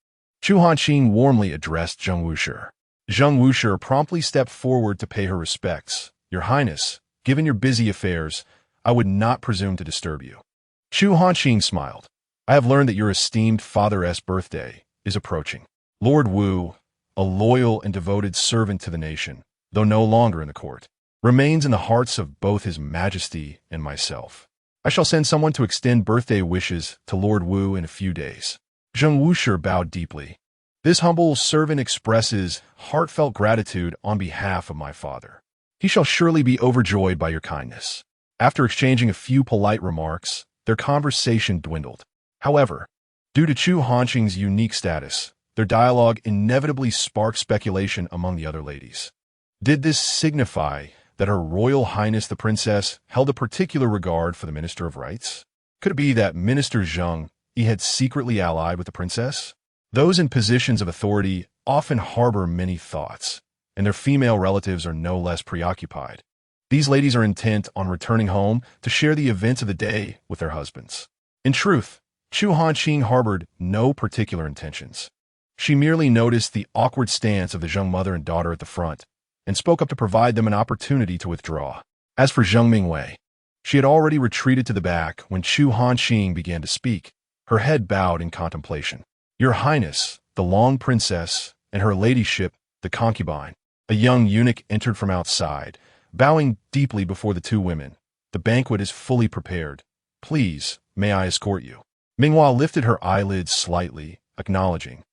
Chu Hanqing warmly addressed Zheng Wushi. Zheng Wushi promptly stepped forward to pay her respects. "Your Highness, given your busy affairs, I would not presume to disturb you." Chu Hanqing smiled. "I have learned that your esteemed father's birthday is approaching. Lord Wu, a loyal and devoted servant to the nation, though no longer in the court, remains in the hearts of both His Majesty and myself. I shall send someone to extend birthday wishes to Lord Wu in a few days." Zheng Wushi bowed deeply. "This humble servant expresses heartfelt gratitude on behalf of my father. He shall surely be overjoyed by your kindness." After exchanging a few polite remarks, their conversation dwindled. However, due to Chu Hanqing's unique status, their dialogue inevitably sparked speculation among the other ladies. Did this signify that Her Royal Highness the Princess held a particular regard for the Minister of Rites? Could it be that Minister Zheng he had secretly allied with the princess? Those in positions of authority often harbor many thoughts, and their female relatives are no less preoccupied. These ladies are intent on returning home to share the events of the day with their husbands. In truth, Chu Hanqing harbored no particular intentions. She merely noticed the awkward stance of the Zheng mother and daughter at the front, and spoke up to provide them an opportunity to withdraw. As for Zheng Mingwei, she had already retreated to the back when Chu Hanqing began to speak, her head bowed in contemplation. "Your Highness, the Long Princess, and her ladyship, the concubine." A young eunuch entered from outside, bowing deeply before the two women. "The banquet is fully prepared. Please, may I escort you?" Minghua lifted her eyelids slightly, acknowledging.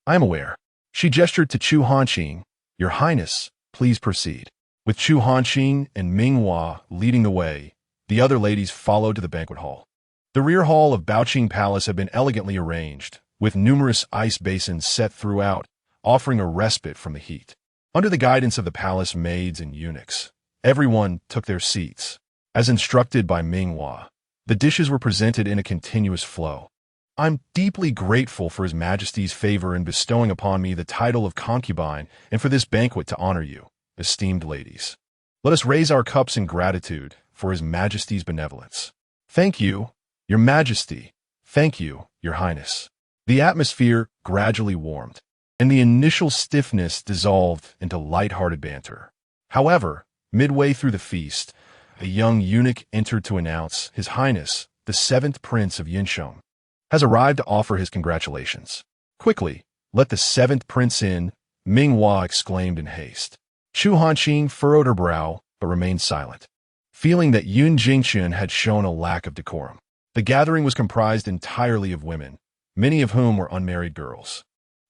"I am aware." She gestured to Chu Hanqing. "Your Highness, please proceed." With Chu Hanqing and Minghua leading the way, the other ladies followed to the banquet hall. The rear hall of Baoqing Palace had been elegantly arranged, with numerous ice basins set throughout, offering a respite from the heat. Under the guidance of the palace maids and eunuchs, everyone took their seats. As instructed by Minghua, the dishes were presented in a continuous flow. "I'm deeply grateful for His Majesty's favor in bestowing upon me the title of concubine and for this banquet to honor you, esteemed ladies. Let us raise our cups in gratitude for His Majesty's benevolence." "Thank you, Your Majesty." "Thank you, Your Highness." The atmosphere gradually warmed, and the initial stiffness dissolved into light-hearted banter. However, Midway through the feast, a young eunuch entered to announce His Highness, the 7th Prince of Yunsheng, has arrived to offer his congratulations. Quickly, let the 7th Prince in, Minghua exclaimed in haste. Chu Hanqing furrowed her brow, but remained silent, feeling that Yun Jingchen had shown a lack of decorum. The gathering was comprised entirely of women, many of whom were unmarried girls.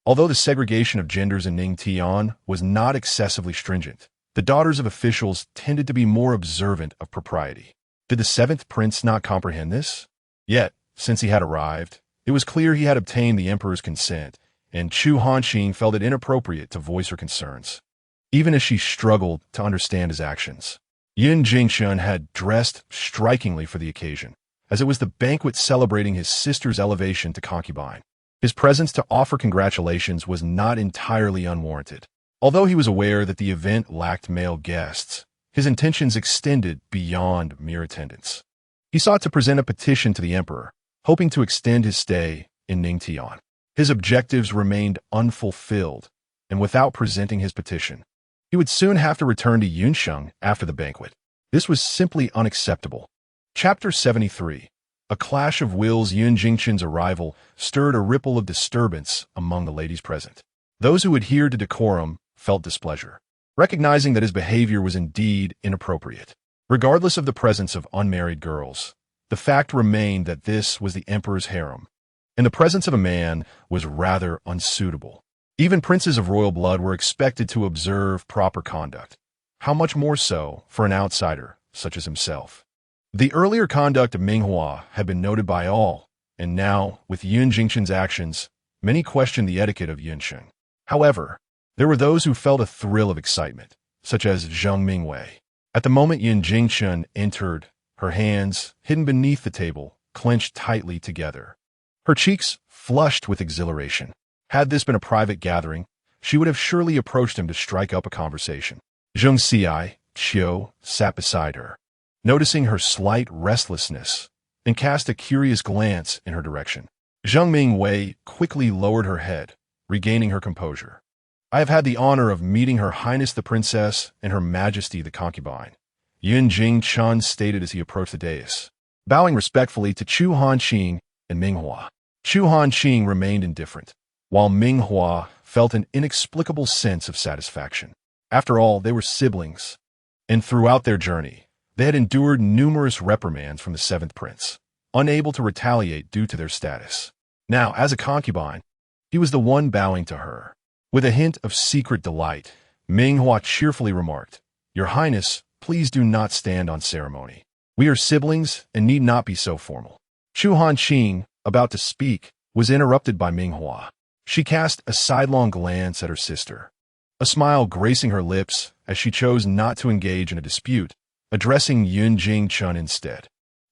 Although the segregation of genders in Ningtian was not excessively stringent, the daughters of officials tended to be more observant of propriety. Did the 7th Prince not comprehend this? Yet, since he had arrived, it was clear he had obtained the emperor's consent, and Chu Hanqing felt it inappropriate to voice her concerns, even as she struggled to understand his actions. Yun Jingchen had dressed strikingly for the occasion, as it was the banquet celebrating his sister's elevation to concubine. His presence to offer congratulations was not entirely unwarranted. Although he was aware that the event lacked male guests, his intentions extended beyond mere attendance. He sought to present a petition to the emperor, hoping to extend his stay in Ningtian. His objectives remained unfulfilled, and without presenting his petition, he would soon have to return to Yunsheng after the banquet. This was simply unacceptable. Chapter 73. A clash of wills. Yun Jingchen's arrival stirred a ripple of disturbance among the ladies present. Those who adhered to decorum felt displeasure, recognizing that his behavior was indeed inappropriate. Regardless of the presence of unmarried girls, the fact remained that this was the emperor's harem, and the presence of a man was rather unsuitable. Even princes of royal blood were expected to observe proper conduct. How much more so for an outsider such as himself? The earlier conduct of Minghua had been noted by all, and now, with Yun Jingchen's actions, many questioned the etiquette of Yunsheng. However, there were those who felt a thrill of excitement, such as Zheng Mingwei. At the moment Yun Jingchen entered, her hands, hidden beneath the table, clenched tightly together. Her cheeks flushed with exhilaration. Had this been a private gathering, she would have surely approached him to strike up a conversation. Zheng Xiai, Qiu, sat beside her, noticing her slight restlessness, and cast a curious glance in her direction. Zheng Mingwei quickly lowered her head, regaining her composure. I have had the honor of meeting Her Highness the Princess and Her Majesty the Concubine, Yun Jingchen stated as he approached the dais, bowing respectfully to Chu Hanqing and Minghua. Chu Hanqing remained indifferent, while Minghua felt an inexplicable sense of satisfaction. After all, they were siblings, and throughout their journey, they had endured numerous reprimands from the 7th Prince, unable to retaliate due to their status. Now, as a concubine, he was the one bowing to her. With a hint of secret delight, Minghua cheerfully remarked, Your Highness, please do not stand on ceremony. We are siblings and need not be so formal. Chu Hanqing, about to speak, was interrupted by Minghua. She cast a sidelong glance at her sister, a smile gracing her lips as she chose not to engage in a dispute, addressing Yun Jingchen instead.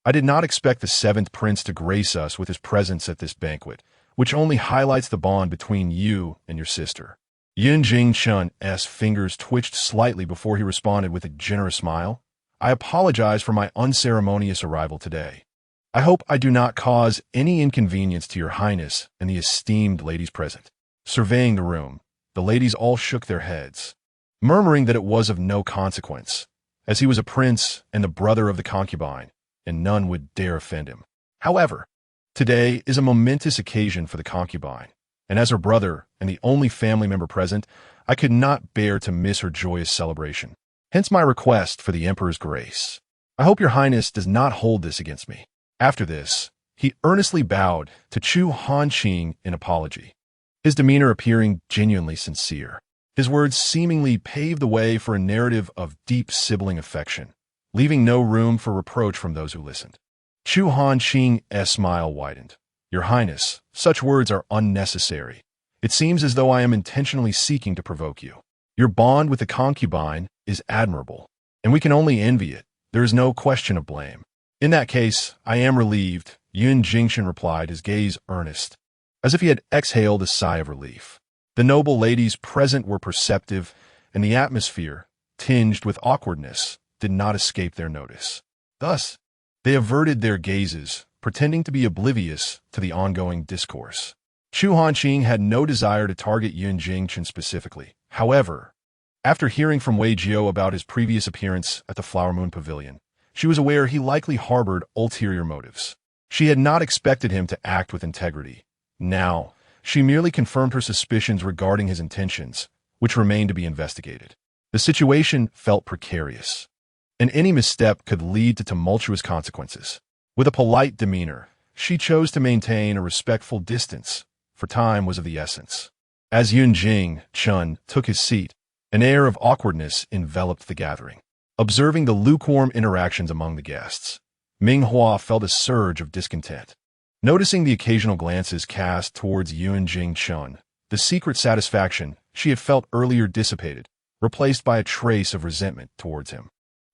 I did not expect the 7th Prince to grace us with his presence at this banquet, which only highlights the bond between you and your sister. Yun Jingchen's fingers twitched slightly before he responded with a generous smile. I apologize for my unceremonious arrival today. I hope I do not cause any inconvenience to your highness and the esteemed ladies present. Surveying the room, the ladies all shook their heads, murmuring that it was of no consequence, as he was a prince and the brother of the concubine, and none would dare offend him. However, today is a momentous occasion for the concubine, and as her brother and the only family member present, I could not bear to miss her joyous celebration. Hence my request for the emperor's grace. I hope your highness does not hold this against me. After this, he earnestly bowed to Chu Hanqing in apology, his demeanor appearing genuinely sincere. His words seemingly paved the way for a narrative of deep sibling affection, leaving no room for reproach from those who listened. Chu Hanqing's smile widened. Your Highness, such words are unnecessary. It seems as though I am intentionally seeking to provoke you. Your bond with the concubine is admirable, and we can only envy it. There is no question of blame. In that case, I am relieved, Yun Jingchen replied, his gaze earnest, as if he had exhaled a sigh of relief. The noble ladies present were perceptive, and the atmosphere, tinged with awkwardness, did not escape their notice. Thus, they averted their gazes, pretending to be oblivious to the ongoing discourse. Chu Hanqing had no desire to target Yun Jingchen specifically. However, After hearing from Wei Jiao about his previous appearance at the Flower Moon Pavilion, she was aware he likely harbored ulterior motives. She had not expected him to act with integrity. Now, she merely confirmed her suspicions regarding his intentions, which remained to be investigated. The situation felt precarious, and any misstep could lead to tumultuous consequences. With a polite demeanor, she chose to maintain a respectful distance, for time was of the essence. As Yun Chun took his seat, an air of awkwardness enveloped the gathering. Observing the lukewarm interactions among the guests, Ming Hua felt a surge of discontent. Noticing the occasional glances cast towards Yun Chun, the secret satisfaction she had felt earlier dissipated, replaced by a trace of resentment towards him.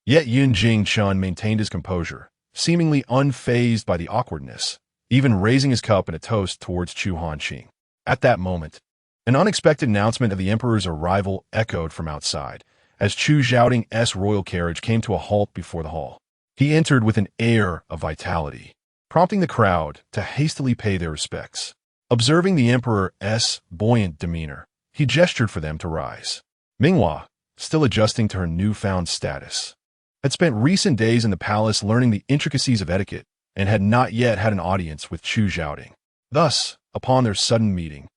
Yet Yun Chun maintained his composure, seemingly unfazed by the awkwardness, even raising his cup in a toast towards Chu Hanqing. At that moment, an unexpected announcement of the emperor's arrival echoed from outside, as Chu Zhaoting's royal carriage came to a halt before the hall. He entered with an air of vitality, prompting the crowd to hastily pay their respects. Observing the emperor's buoyant demeanor, he gestured for them to rise. Minghua, still adjusting to her newfound status, had spent recent days in the palace learning the intricacies of etiquette and had not yet had an audience with Chu Zhaoting. Thus, upon their sudden meeting,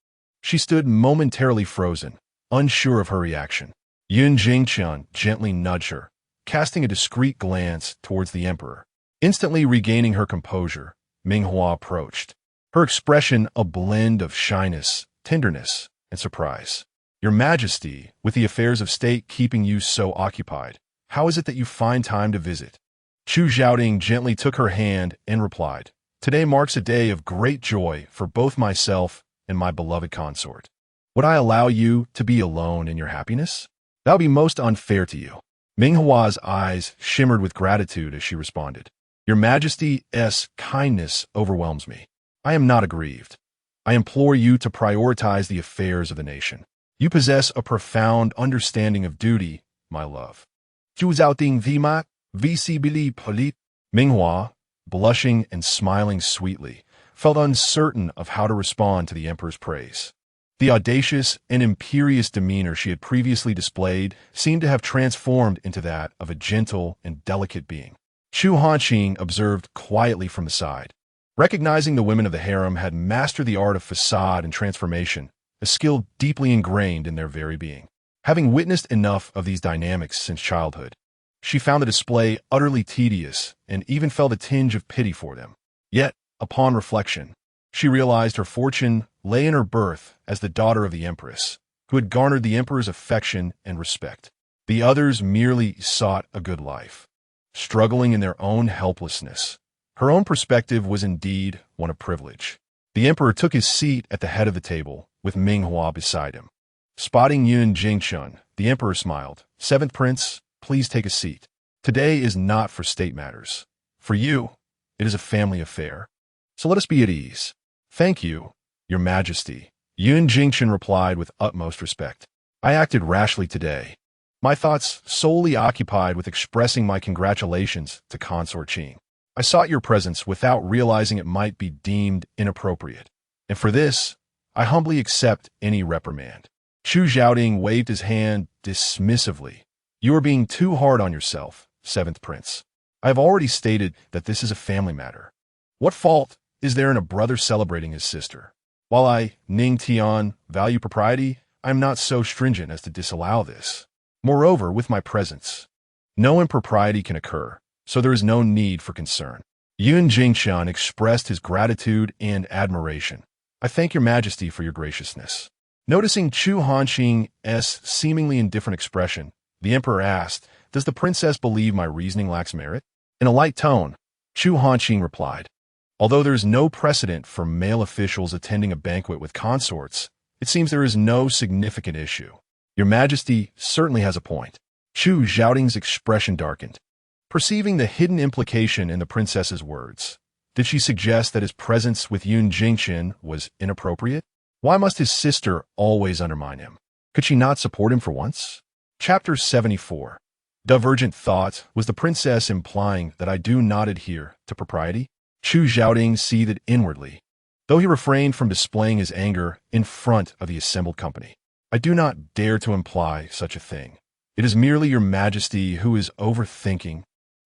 she stood momentarily frozen, unsure of her reaction. Yun Chun gently nudged her, casting a discreet glance towards the emperor. Instantly regaining her composure, Minghua approached, her expression a blend of shyness, tenderness, and surprise. Your Majesty, with the affairs of state keeping you so occupied, how is it that you find time to visit? Chu Zhaoting gently took her hand and replied, Today marks a day of great joy for both myself and my beloved consort. Would I allow you to be alone in your happiness? That would be most unfair to you. Minghua's eyes shimmered with gratitude as she responded. Your Majesty's kindness overwhelms me. I am not aggrieved. I implore you to prioritize the affairs of the nation. You possess a profound understanding of duty, my love. Chu Zhaoting Vima, visibili polit. Minghua, blushing and smiling sweetly, felt uncertain of how to respond to the emperor's praise. The audacious and imperious demeanor she had previously displayed seemed to have transformed into that of a gentle and delicate being. Chu Hanqing observed quietly from the side. Recognizing the women of the harem had mastered the art of facade and transformation, a skill deeply ingrained in their very being. Having witnessed enough of these dynamics since childhood, she found the display utterly tedious and even felt a tinge of pity for them. Yet, upon reflection, she realized her fortune lay in her birth as the daughter of the empress, who had garnered the emperor's affection and respect. The others merely sought a good life, struggling in their own helplessness. Her own perspective was indeed one of privilege. The emperor took his seat at the head of the table, with Minghua beside him. Spotting Yun Chun, the emperor smiled. Seventh Prince, please take a seat. Today is not for state matters. For you, it is a family affair. So let us be at ease. Thank you, Your Majesty. Yun Chun replied with utmost respect. I acted rashly today, my thoughts solely occupied with expressing my congratulations to Consort Qing. I sought your presence without realizing it might be deemed inappropriate, and for this, I humbly accept any reprimand. Chu Zhaoting waved his hand dismissively. You are being too hard on yourself, Seventh Prince. I have already stated that this is a family matter. What fault is there in a brother celebrating his sister? While I, Ning Tian, value propriety, I am not so stringent as to disallow this. Moreover, with my presence, no impropriety can occur, so there is no need for concern. Yun Chun expressed his gratitude and admiration. I thank your Majesty for your graciousness. Noticing Chu Hanqing's seemingly indifferent expression, the emperor asked, Does the princess believe my reasoning lacks merit? In a light tone, Chu Hanqing replied, Although there is no precedent for male officials attending a banquet with consorts, it seems there is no significant issue. Your Majesty certainly has a point. Chu Zhaoting's expression darkened. Perceiving the hidden implication in the princess's words, did she suggest that his presence with Yun Chun was inappropriate? Why must his sister always undermine him? Could she not support him for once? Chapter 74. Divergent thought. Was the princess implying that I do not adhere to propriety? Chu Zhaoting seethed inwardly, though he refrained from displaying his anger in front of the assembled company. I do not dare to imply such a thing. It is merely your majesty who is overthinking.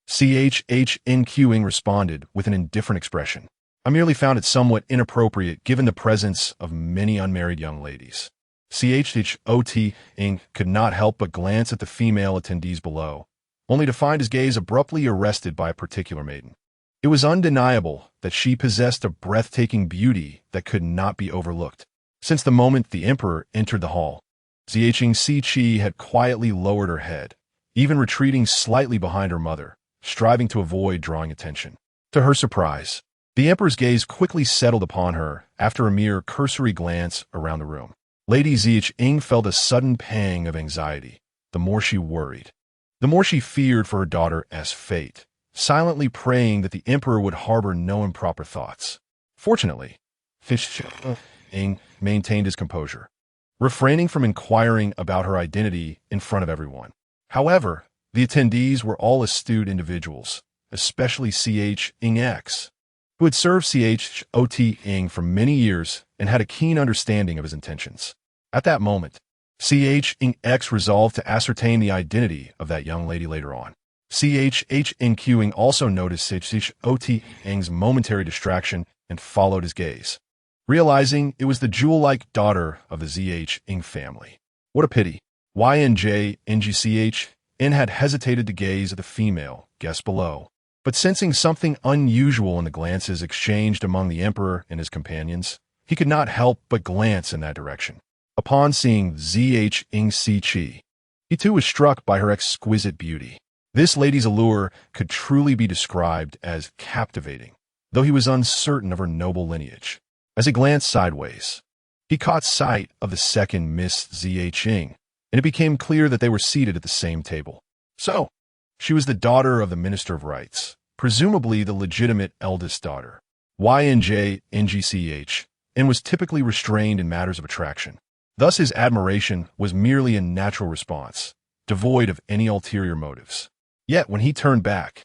CHHNQing responded with an indifferent expression. I merely found it somewhat inappropriate given the presence of many unmarried young ladies. CHHOTing could not help but glance at the female attendees below, only to find his gaze abruptly arrested by a particular maiden. It was undeniable that she possessed a breathtaking beauty that could not be overlooked. Since the moment the emperor entered the hall, Zieching Si-Chi had quietly lowered her head, even retreating slightly behind her mother, striving to avoid drawing attention. To her surprise, the emperor's gaze quickly settled upon her after a mere cursory glance around the room. Lady Zieching felt a sudden pang of anxiety. The more she worried, the more she feared for her daughter's fate, silently praying that the emperor would harbor no improper thoughts. Fortunately, Fish-Ing maintained his composure, refraining from inquiring about her identity in front of everyone. However, the attendees were all astute individuals, especially Ch-Ing-X, who had served Ch-Ot-Ing for many years and had a keen understanding of his intentions. At that moment, Ch-Ing-X resolved to ascertain the identity of that young lady later on. Ch-Ing also noticed Ch-Ot-Ing's momentary distraction and followed his gaze, realizing it was the jewel-like daughter of the Zh-Ing family. What a pity. YNJ-NGCH-N had hesitated to gaze at the female guest below, but sensing something unusual in the glances exchanged among the emperor and his companions, he could not help but glance in that direction. Upon seeing Zh-Ing Si-Chi, he too was struck by her exquisite beauty. This lady's allure could truly be described as captivating, though he was uncertain of her noble lineage. As he glanced sideways, he caught sight of the second Miss Zh-Ing, and it became clear that they were seated at the same table. So, she was the daughter of the Minister of Rights, presumably the legitimate eldest daughter. YNJ-NGCH, and was typically restrained in matters of attraction. Thus his admiration was merely a natural response, devoid of any ulterior motives. Yet when he turned back,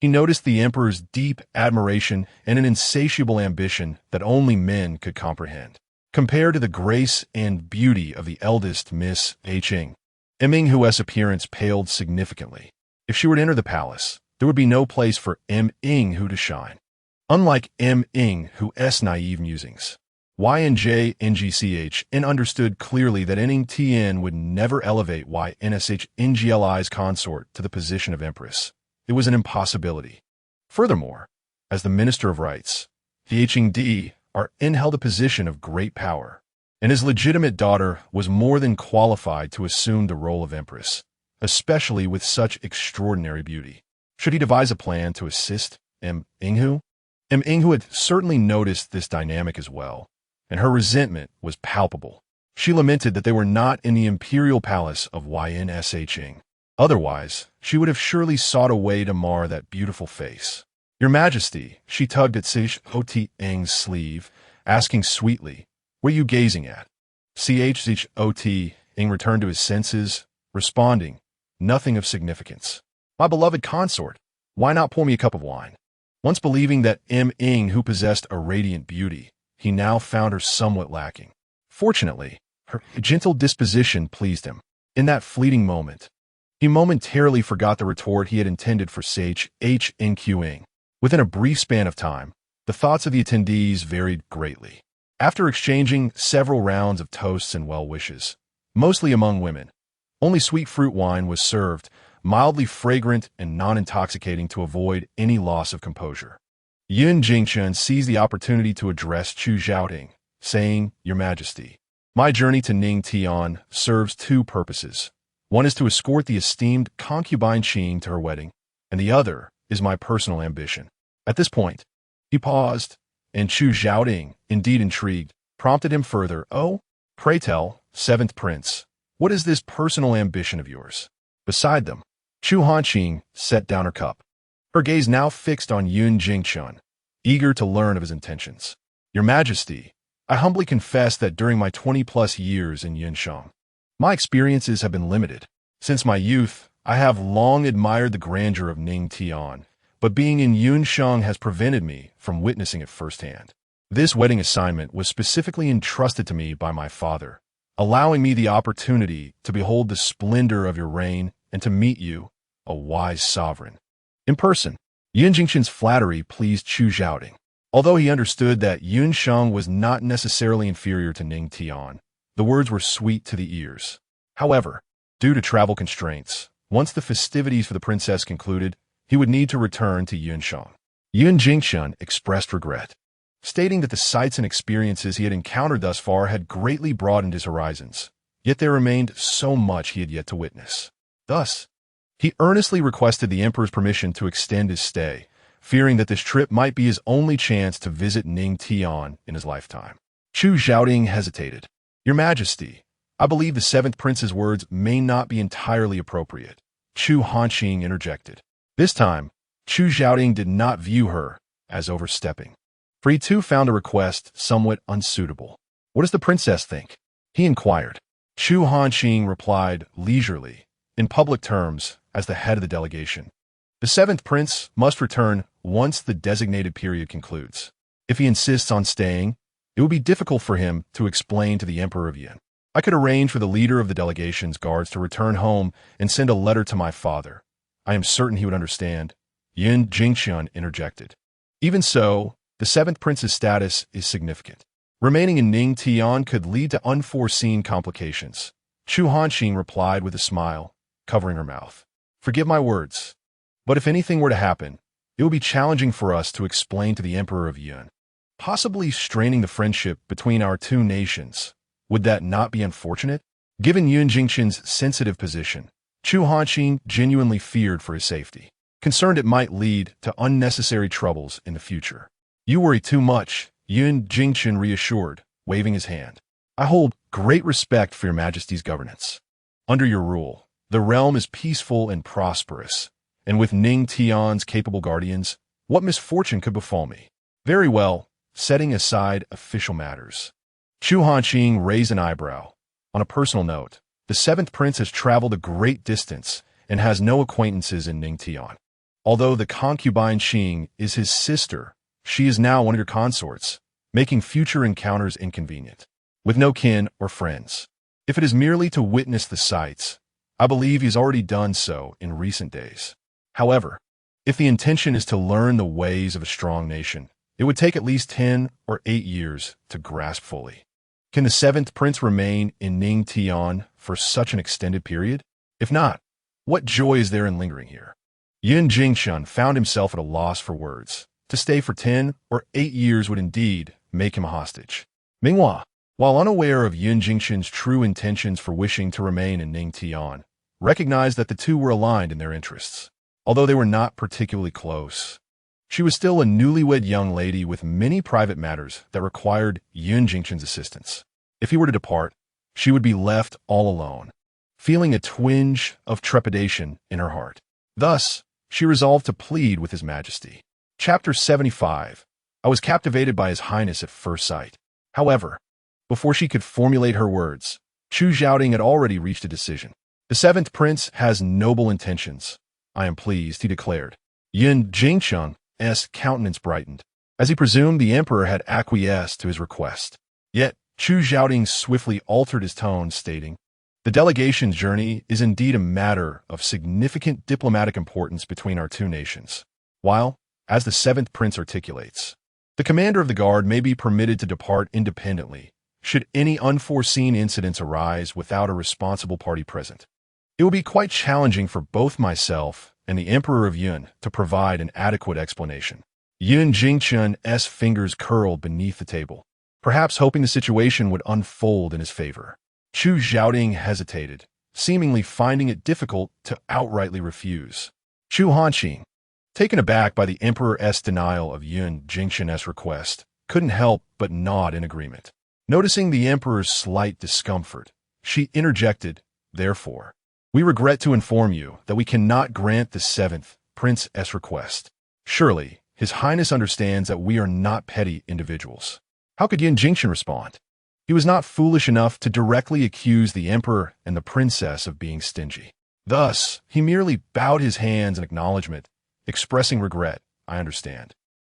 he noticed the emperor's deep admiration and an insatiable ambition that only men could comprehend. Compared to the grace and beauty of the eldest Miss H-Ing, Minghu's appearance paled significantly. If she were to enter the palace, there would be no place for Minghu to shine. Unlike Minghu's naive musings, YNJ-NGCH-N understood clearly that Ning-Tien would never elevate YNSH-NGLI's consort to the position of empress. It was an impossibility. Furthermore, as the Minister of Rights, the H-Ing-D-R-N held a position of great power, and his legitimate daughter was more than qualified to assume the role of empress, especially with such extraordinary beauty. Should he devise a plan to assist Minghu? Minghu had certainly noticed this dynamic as well, and her resentment was palpable. She lamented that they were not in the imperial palace of YNSH-Ing. Otherwise, she would have surely sought a way to mar that beautiful face. Your Majesty, she tugged at Ch-Ot-Ing's sleeve, asking sweetly, "What are you gazing at?" Ch-Ot-Ing returned to his senses, responding, "Nothing of significance. My beloved consort, why not pour me a cup of wine?" Once believing that Minghu possessed a radiant beauty, he now found her somewhat lacking. Fortunately, her gentle disposition pleased him. In that fleeting moment, he momentarily forgot the retort he had intended for Sage H-Ing. Within a brief span of time, the thoughts of the attendees varied greatly. After exchanging several rounds of toasts and well wishes, mostly among women, only sweet fruit wine was served, mildly fragrant and non-intoxicating to avoid any loss of composure. Yun Jingchen seized the opportunity to address Chu Zhaoting, saying, "Your Majesty, my journey to Ning-Tian serves two purposes. One is to escort the esteemed concubine Qing to her wedding, and the other is my personal ambition." At this point, he paused, and Chu Zhaoting, indeed intrigued, prompted him further, "Oh, pray tell, seventh prince, what is this personal ambition of yours?" Beside them, Chu Hanqing set down her cup, her gaze now fixed on Yun Jingchen, eager to learn of his intentions. "Your Majesty, I humbly confess that during my 20-plus years in Yunsheng, my experiences have been limited. Since my youth, I have long admired the grandeur of Ning-Tian, but being in Yunsheng has prevented me from witnessing it firsthand. This wedding assignment was specifically entrusted to me by my father, allowing me the opportunity to behold the splendor of your reign and to meet you, a wise sovereign, in person. Yun Jingqian's flattery pleased Chu Zhaoding. Although he understood that Yun Sheng was not necessarily inferior to Ning Tian, the words were sweet to the ears. However, due to travel constraints, once the festivities for the princess concluded, he would need to return to Yun Sheng. Yun Jingqian expressed regret, stating that the sights and experiences he had encountered thus far had greatly broadened his horizons, yet there remained so much he had yet to witness. Thus, he earnestly requested the emperor's permission to extend his stay, fearing that this trip might be his only chance to visit Ning Tian in his lifetime. Chu Zhaoding hesitated. Your Majesty, I believe the seventh prince's words may not be entirely appropriate. Chu Hanqing interjected. This time, Chu Zhaoding did not view her as overstepping, for he too found a request somewhat unsuitable. What does the princess think? He inquired. Chu Hanqing replied leisurely, in public terms, as the head of the delegation. The seventh prince must return once the designated period concludes. If he insists on staying, it would be difficult for him to explain to the Emperor of Yin. I could arrange for the leader of the delegation's guards to return home and send a letter to my father. I am certain he would understand. Yun Jingqian interjected. Even so, the seventh prince's status is significant. Remaining in Ning Tian could lead to unforeseen complications. Chu Hanqing replied with a smile, covering her mouth. Forgive my words, but if anything were to happen, it would be challenging for us to explain to the Emperor of Yun, possibly straining the friendship between our two nations. Would that not be unfortunate? Given Yun Jingqian's sensitive position, Chu Hanqing genuinely feared for his safety, concerned it might lead to unnecessary troubles in the future. You worry too much, Yun Jingqian reassured, waving his hand. I hold great respect for your Majesty's governance. Under your rule, the realm is peaceful and prosperous, and with Ning Tian's capable guardians, what misfortune could befall me? Very well, setting aside official matters. Chu Hanqing raised an eyebrow. On a personal note, the seventh prince has traveled a great distance and has no acquaintances in Ning Tian. Although the concubine Xing is his sister, she is now one of your consorts, making future encounters inconvenient, with no kin or friends. If it is merely to witness the sights, I believe he's already done so in recent days. However, if the intention is to learn the ways of a strong nation, it would take at least 10 or 8 years to grasp fully. Can the seventh prince remain in Ning Tian for such an extended period? If not, what joy is there in lingering here? Yun Jingqian found himself at a loss for words. To stay for 10 or 8 years would indeed make him a hostage. Meanwhile, while unaware of Yun Jingqian's true intentions for wishing to remain in Ning Tian, recognized that the two were aligned in their interests. Although they were not particularly close, she was still a newlywed young lady with many private matters that required Yun Jingqian's assistance. If he were to depart, she would be left all alone, feeling a twinge of trepidation in her heart. Thus, she resolved to plead with His Majesty. Chapter 75. I was captivated by His Highness at first sight. However, before she could formulate her words, Chu Zhaoding had already reached a decision. The seventh prince has noble intentions. I am pleased, he declared. Yun Jingqian's countenance brightened, as he presumed the emperor had acquiesced to his request. Yet, Chu Zhaoding swiftly altered his tone, stating, the delegation's journey is indeed a matter of significant diplomatic importance between our two nations. While, as the seventh prince articulates, the commander of the guard may be permitted to depart independently should any unforeseen incidents arise without a responsible party present. It will be quite challenging for both myself and the Emperor of Yun to provide an adequate explanation. Yun Jingqian's fingers curled beneath the table, perhaps hoping the situation would unfold in his favor. Chu Zhaoding hesitated, seemingly finding it difficult to outrightly refuse. Chu Hanqing, taken aback by the Emperor's denial of Yun Jingqian's request, couldn't help but nod in agreement. Noticing the Emperor's slight discomfort, she interjected, therefore, we regret to inform you that we cannot grant the seventh prince's request. Surely, His Highness understands that we are not petty individuals. How could Yun Jingqian respond? He was not foolish enough to directly accuse the emperor and the princess of being stingy. Thus, he merely bowed his hands in acknowledgement, expressing regret. I understand.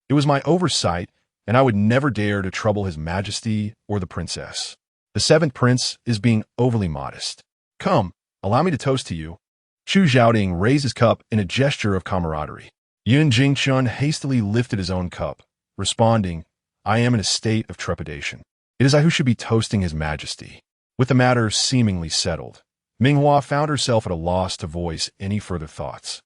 It was my oversight, and I would never dare to trouble His Majesty or the princess. The seventh prince is being overly modest. Come, allow me to toast to you. Chu Zhaoding raised his cup in a gesture of camaraderie. Yun Jingchun hastily lifted his own cup, responding, I am in a state of trepidation. It is I who should be toasting His Majesty. With the matter seemingly settled, Minghua found herself at a loss to voice any further thoughts,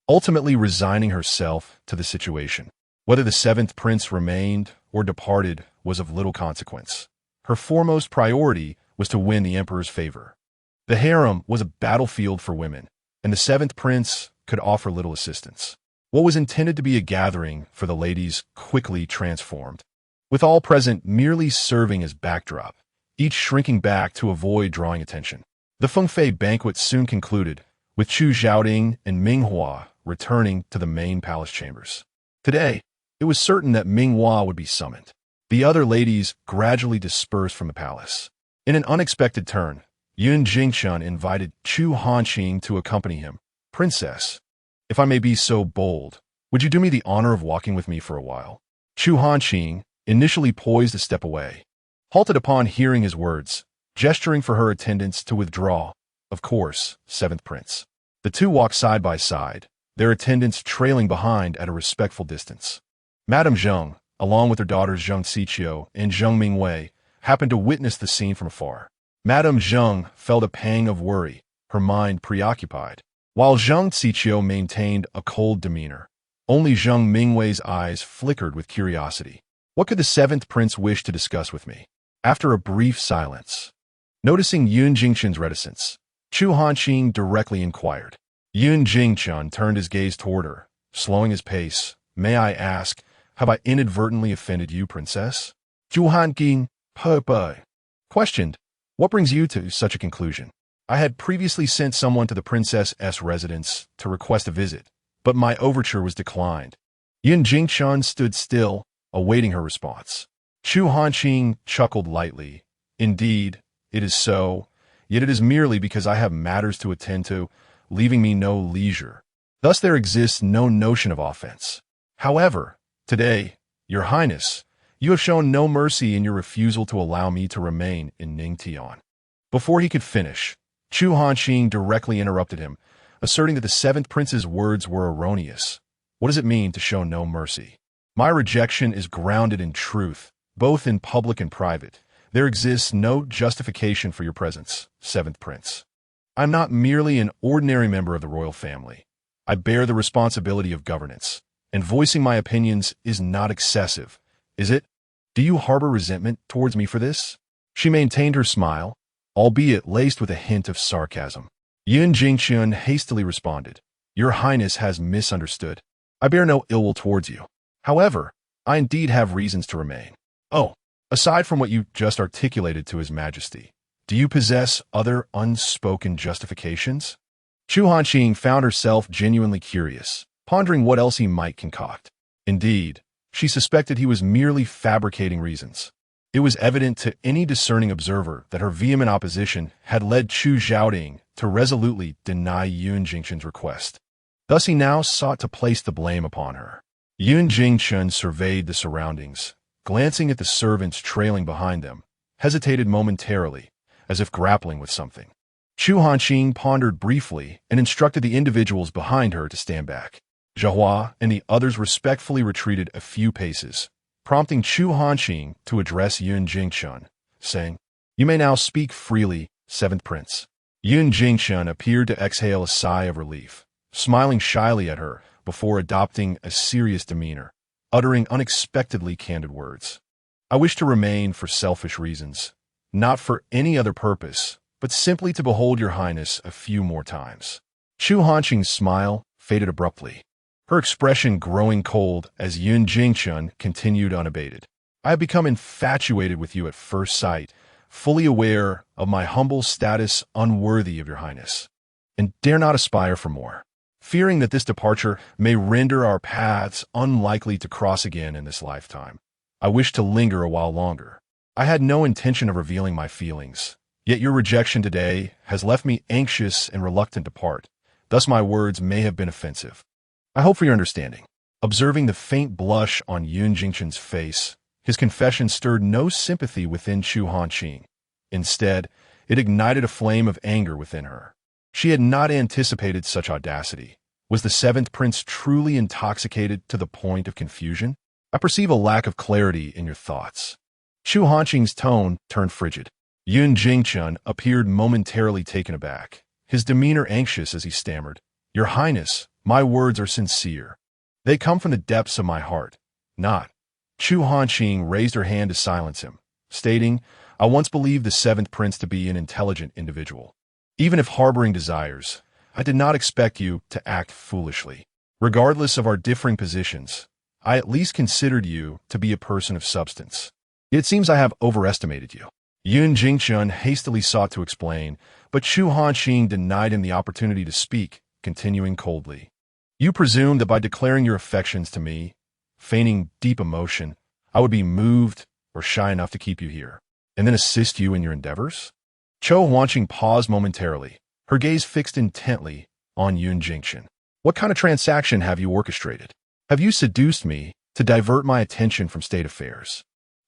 ultimately resigning herself to the situation. Whether the seventh prince remained or departed was of little consequence. Her foremost priority was to win the emperor's favor. The harem was a battlefield for women, and the seventh prince could offer little assistance. What was intended to be a gathering for the ladies quickly transformed, with all present merely serving as backdrop, each shrinking back to avoid drawing attention. The Fengfei banquet soon concluded, with Chu Zhaoding and Minghua returning to the main palace chambers. Today, it was certain that Minghua would be summoned. The other ladies gradually dispersed from the palace. In an unexpected turn, Yun Jingchun invited Chu Hanqing to accompany him. Princess, if I may be so bold, would you do me the honor of walking with me for a while? Chu Hanqing, initially poised a step away, halted upon hearing his words, gesturing for her attendants to withdraw. Of course, seventh prince. The two walked side by side, their attendants trailing behind at a respectful distance. Madame Zheng, along with her daughters Zheng Xiqiu and Zheng Mingwei, happened to witness the scene from afar. Madame Zheng felt a pang of worry, her mind preoccupied, while Zheng Xiqiu maintained a cold demeanor. Only Zheng Mingwei's eyes flickered with curiosity. What could the seventh prince wish to discuss with me? After a brief silence, noticing Yun Jingchun's reticence, Chu Hanqing directly inquired. Yun Jingchun turned his gaze toward her, slowing his pace. May I ask, have I inadvertently offended you, princess? Chu Hanqing, questioned, what brings you to such a conclusion? I had previously sent someone to the princess's residence to request a visit, but my overture was declined. Yun Jingchun stood still, awaiting her response. Chu Hanqing chuckled lightly. Indeed, it is so, yet it is merely because I have matters to attend to, leaving me no leisure. Thus there exists no notion of offense. However, today, Your Highness, you have shown no mercy in your refusal to allow me to remain in Ningtian. Before he could finish, Chu Hanqing directly interrupted him, asserting that the seventh prince's words were erroneous. What does it mean to show no mercy? My rejection is grounded in truth, both in public and private. There exists no justification for your presence, seventh prince. I'm not merely an ordinary member of the royal family. I bear the responsibility of governance, and voicing my opinions is not excessive, is it? Do you harbor resentment towards me for this? She maintained her smile, albeit laced with a hint of sarcasm. Yun Jingchun hastily responded, Your Highness has misunderstood. I bear no ill will towards you. However, I indeed have reasons to remain. Oh, aside from what you just articulated to His Majesty, do you possess other unspoken justifications? Chu Hanqing found herself genuinely curious, pondering what else he might concoct. Indeed, she suspected he was merely fabricating reasons. It was evident to any discerning observer that her vehement opposition had led Chu Zhaoding to resolutely deny Yun Jingchun's request. Thus he now sought to place the blame upon her. Yun Jingchun surveyed the surroundings, glancing at the servants trailing behind them, hesitated momentarily, as if grappling with something. Chu Hanqing pondered briefly and instructed the individuals behind her to stand back. Zhahua and the others respectfully retreated a few paces, prompting Chu Hanqing to address Yun Jingchun, saying, You may now speak freely, seventh prince. Yun Jingchun appeared to exhale a sigh of relief, smiling shyly at her before adopting a serious demeanor, uttering unexpectedly candid words. I wish to remain for selfish reasons, not for any other purpose, but simply to behold Your Highness a few more times. Chu Hanqing's smile faded abruptly, her expression growing cold as Yun Jingchun continued unabated. I have become infatuated with you at first sight, fully aware of my humble status unworthy of Your Highness, and dare not aspire for more. Fearing that this departure may render our paths unlikely to cross again in this lifetime, I wish to linger a while longer. I had no intention of revealing my feelings, yet your rejection today has left me anxious and reluctant to part. Thus my words may have been offensive. I hope for your understanding. Observing the faint blush on Yun Jingchun's face, his confession stirred no sympathy within Chu Hanqing. Instead, it ignited a flame of anger within her. She had not anticipated such audacity. Was the seventh prince truly intoxicated to the point of confusion? I perceive a lack of clarity in your thoughts. Chu Hanqing's tone turned frigid. Yun Jingchun appeared momentarily taken aback, his demeanor anxious as he stammered, "Your Highness, my words are sincere. They come from the depths of my heart, not." Chu Hanqing raised her hand to silence him, stating, "I once believed the seventh prince to be an intelligent individual. Even if harboring desires, I did not expect you to act foolishly. Regardless of our differing positions, I at least considered you to be a person of substance. It seems I have overestimated you." Yun Jingchun hastily sought to explain, but Chu Hanqing denied him the opportunity to speak, continuing coldly. "You presume that by declaring your affections to me, feigning deep emotion, I would be moved or shy enough to keep you here, and then assist you in your endeavors?" Chu Hanqing paused momentarily, her gaze fixed intently on Yun Jingchun. "What kind of transaction have you orchestrated? Have you seduced me to divert my attention from state affairs?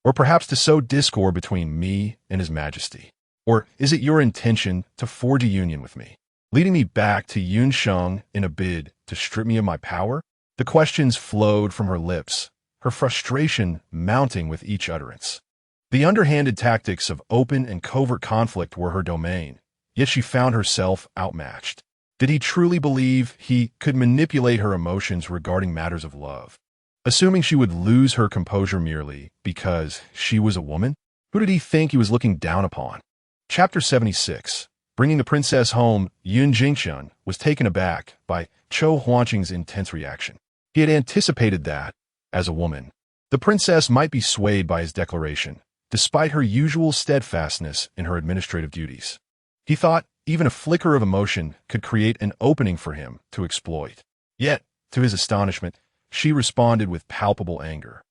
Or perhaps to sow discord between me and His Majesty? Or is it your intention to forge a union with me, leading me back to Yunsheng in a bid to strip me of my power?" The questions flowed from her lips, her frustration mounting with each utterance. The underhanded tactics of open and covert conflict were her domain, yet she found herself outmatched. Did he truly believe he could manipulate her emotions regarding matters of love? Assuming she would lose her composure merely because she was a woman? Who did he think he was looking down upon? Chapter 76. Bringing the princess home, Yun Jingchun was taken aback by Chu Hanqing's intense reaction. He had anticipated that, as a woman, the princess might be swayed by his declaration, despite her usual steadfastness in her administrative duties. He thought even a flicker of emotion could create an opening for him to exploit. Yet, to his astonishment, she responded with palpable anger,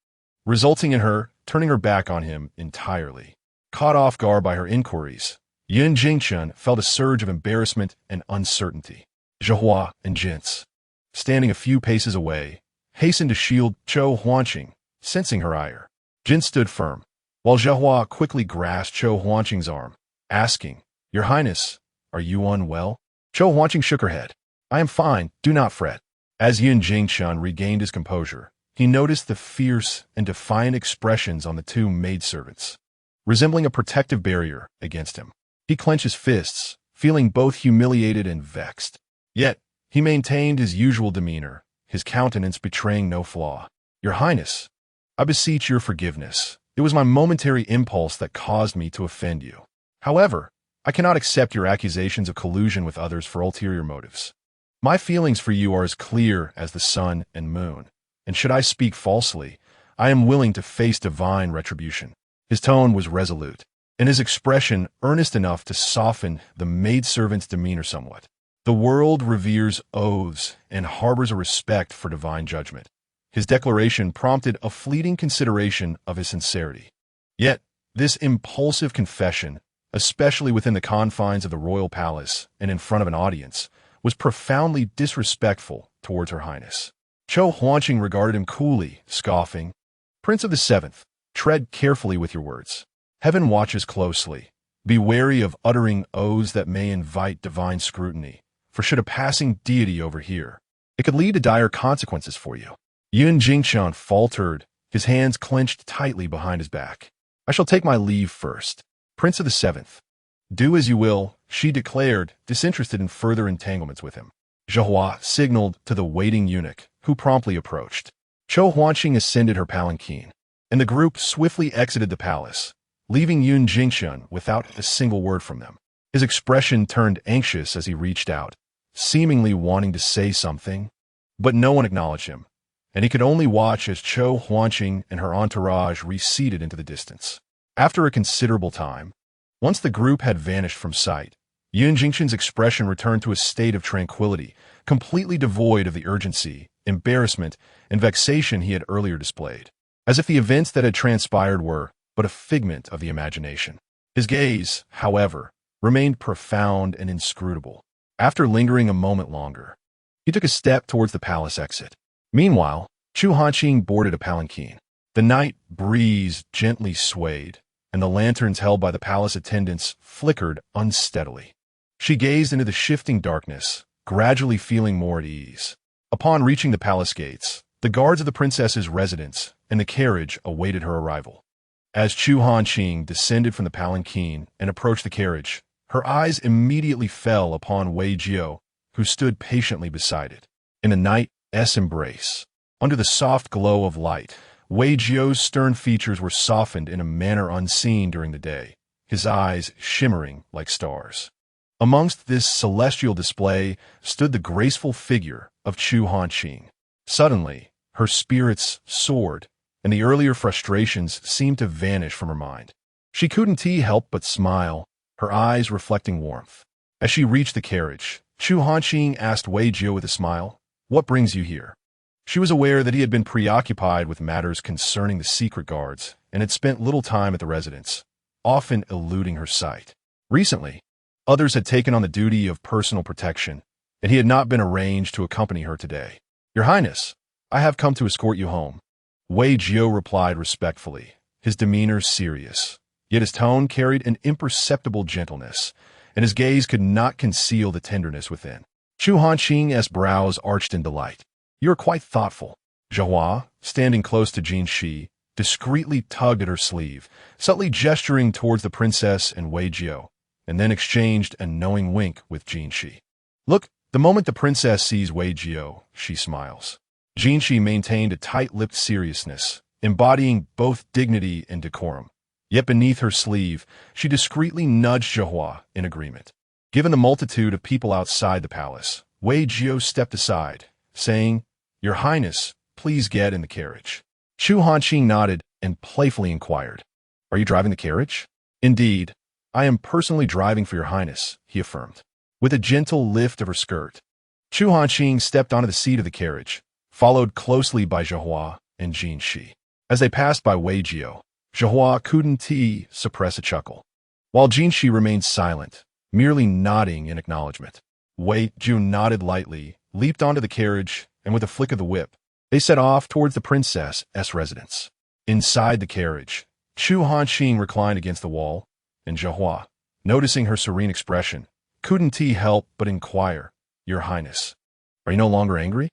resulting in her turning her back on him entirely. Caught off guard by her inquiries, Yun Jingchun felt a surge of embarrassment and uncertainty. Zhehua and Jintz, standing a few paces away, hastened to shield Chu Hanqing, sensing her ire. Jintz stood firm, while Zhehua quickly grasped Chu Hanqing's arm, asking, "Your Highness, are you unwell?" Chu Hanqing shook her head. "I am fine, do not fret." As Yun Jingchun regained his composure, he noticed the fierce and defiant expressions on the two maidservants, resembling a protective barrier against him. He clenched his fists, feeling both humiliated and vexed. Yet, he maintained his usual demeanor, his countenance betraying no flaw. "Your Highness, I beseech your forgiveness. It was my momentary impulse that caused me to offend you. However, I cannot accept your accusations of collusion with others for ulterior motives. My feelings for you are as clear as the sun and moon, and should I speak falsely, I am willing to face divine retribution." His tone was resolute, and his expression earnest enough to soften the maidservant's demeanor somewhat. The world reveres oaths and harbors a respect for divine judgment. His declaration prompted a fleeting consideration of his sincerity. Yet, this impulsive confession, especially within the confines of the royal palace and in front of an audience, was profoundly disrespectful towards her highness. Chu Hanqing regarded him coolly, scoffing, "Prince of the Seventh, tread carefully with your words. Heaven watches closely. Be wary of uttering oaths that may invite divine scrutiny, for should a passing deity overhear, it could lead to dire consequences for you." Yun Jingchun faltered, his hands clenched tightly behind his back. "I shall take my leave first. Prince of the Seventh, do as you will," she declared, disinterested in further entanglements with him. Zhehua signaled to the waiting eunuch, who promptly approached. Chu Hanqing ascended her palanquin, and the group swiftly exited the palace, leaving Yun Jingchun without a single word from them. His expression turned anxious as he reached out, seemingly wanting to say something, but no one acknowledged him, and he could only watch as Chu Hanqing and her entourage receded into the distance. After a considerable time, once the group had vanished from sight, Yun Jingchun's expression returned to a state of tranquility, completely devoid of the urgency, embarrassment, and vexation he had earlier displayed, as if the events that had transpired were but a figment of the imagination. His gaze, however, remained profound and inscrutable. After lingering a moment longer, he took a step towards the palace exit. Meanwhile, Chu Hanqing boarded a palanquin. The night breeze gently swayed, and the lanterns held by the palace attendants flickered unsteadily. She gazed into the shifting darkness, gradually feeling more at ease. Upon reaching the palace gates, the guards of the princess's residence and the carriage awaited her arrival. As Chu Hanqing descended from the palanquin and approached the carriage, her eyes immediately fell upon Wei Jiao, who stood patiently beside it. In the night's embrace, under the soft glow of light, Wei Jiao's stern features were softened in a manner unseen during the day, his eyes shimmering like stars. Amongst this celestial display stood the graceful figure of Chu Hanqing. Suddenly, her spirits soared, and the earlier frustrations seemed to vanish from her mind. She couldn't help but smile, her eyes reflecting warmth. As she reached the carriage, Chu Hanqing asked Wei Jiao with a smile, "What brings you here?" She was aware that he had been preoccupied with matters concerning the secret guards and had spent little time at the residence, often eluding her sight. Recently, others had taken on the duty of personal protection, and he had not been arranged to accompany her today. "Your Highness, I have come to escort you home," Wei Jiao replied respectfully, his demeanor serious, yet his tone carried an imperceptible gentleness, and his gaze could not conceal the tenderness within. Chu Hanqing's brows arched in delight. "You are quite thoughtful." Zhihua, standing close to Jin Shi, discreetly tugged at her sleeve, subtly gesturing towards the princess and Wei Jiao, and then exchanged a knowing wink with Jin Shi. "Look, the moment the princess sees Wei Jiao, she smiles." Jin Shi maintained a tight-lipped seriousness, embodying both dignity and decorum. Yet beneath her sleeve, she discreetly nudged Zhihua in agreement. Given the multitude of people outside the palace, Wei Jiao stepped aside, saying, "Your Highness, please get in the carriage." Chu Hanqing nodded and playfully inquired, "Are you driving the carriage?" "Indeed, I am personally driving for your Highness," he affirmed. With a gentle lift of her skirt, Chu Hanqing stepped onto the seat of the carriage, followed closely by Zhihua and Jin Shi. As they passed by Wei Jiao, Zhihua couldn't suppress a chuckle, while Jin Shi remained silent, merely nodding in acknowledgement. Wei Jiao nodded lightly, leaped onto the carriage, and with a flick of the whip, they set off towards the princess's residence. Inside the carriage, Chu Hanqing reclined against the wall, and Zhihua, noticing her serene expression, couldn't help but inquire, "Your Highness, are you no longer angry?"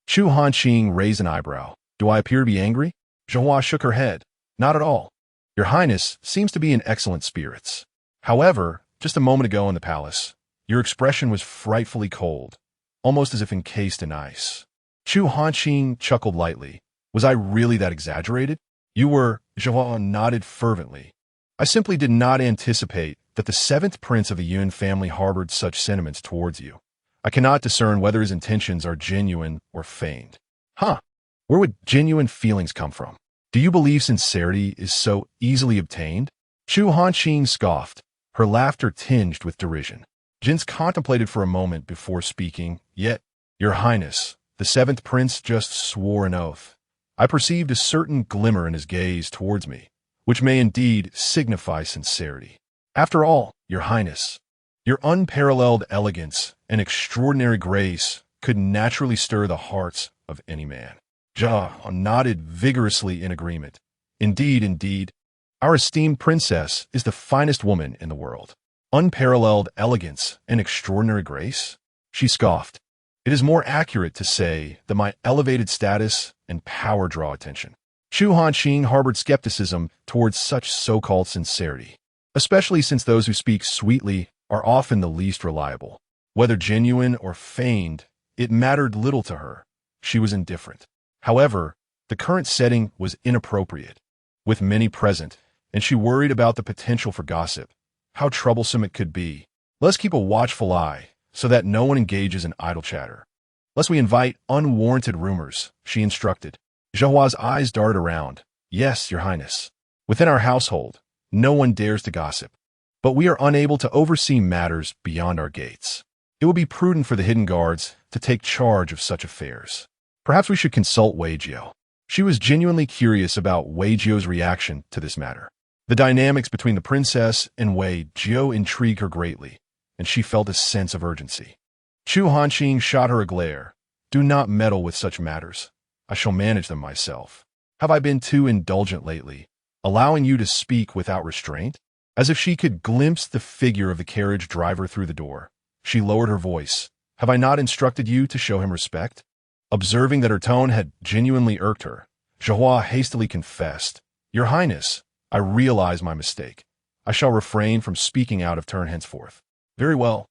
Chu Hanqing raised an eyebrow. "Do I appear to be angry?" Zhihua shook her head. "Not at all. Your Highness seems to be in excellent spirits. However, just a moment ago in the palace, your expression was frightfully cold, almost as if encased in ice." Chu Hanqing chuckled lightly. "Was I really that exaggerated?" "You were," Zhihua nodded fervently. "I simply did not anticipate that the seventh prince of the Yun family harbored such sentiments towards you. I cannot discern whether his intentions are genuine or feigned." "Huh? Where would genuine feelings come from? Do you believe sincerity is so easily obtained?" Chu Hanqing scoffed, her laughter tinged with derision. Jins contemplated for a moment before speaking, "Yet, Your Highness, the seventh prince just swore an oath." I perceived a certain glimmer in his gaze towards me, which may indeed signify sincerity. "After all, Your Highness, your unparalleled elegance and extraordinary grace could naturally stir the hearts of any man." Zhihua nodded vigorously in agreement. Indeed, our esteemed princess is the finest woman in the world." "Unparalleled elegance and extraordinary grace?" She scoffed. "It is more accurate to say that my elevated status and power draw attention." Chu Hanqing harbored skepticism towards such so-called sincerity, especially since those who speak sweetly are often the least reliable. Whether genuine or feigned, it mattered little to her. She was indifferent. However, the current setting was inappropriate, with many present, and she worried about the potential for gossip, how troublesome it could be. "Let's keep a watchful eye, so that no one engages in idle chatter. Lest we invite unwarranted rumors," she instructed. Zhihua's eyes darted around. "Yes, Your Highness. Within our household, no one dares to gossip, but we are unable to oversee matters beyond our gates. It would be prudent for the hidden guards to take charge of such affairs. Perhaps we should consult Wei Jiao." She was genuinely curious about Wei Jiao's reaction to this matter. The dynamics between the princess and Wei Jiao intrigued her greatly, and she felt a sense of urgency. Chu Hanqing shot her a glare. "Do not meddle with such matters. I shall manage them myself. Have I been too indulgent lately? allowing you to speak without restraint? As if she could glimpse the figure of the carriage driver through the door, she lowered her voice. Have I not instructed you to show him respect? Observing that her tone had genuinely irked her, Zhihua hastily confessed, Your Highness, I realize my mistake. I shall refrain from speaking out of turn henceforth. Very well.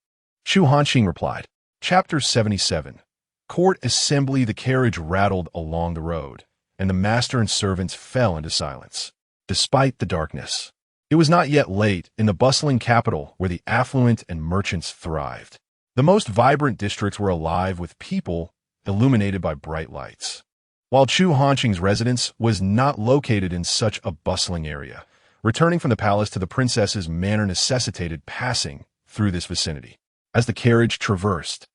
Chu Hanqing replied. Chapter 77. Court assembly. The carriage rattled along the road, and the master and servants fell into silence. Despite the darkness, it was not yet late in the bustling capital where the affluent and merchants thrived. The most vibrant districts were alive with people illuminated by bright lights. While Chu Hanqing's residence was not located in such a bustling area, returning from the palace to the princess's manor necessitated passing through this vicinity. As the carriage traversed,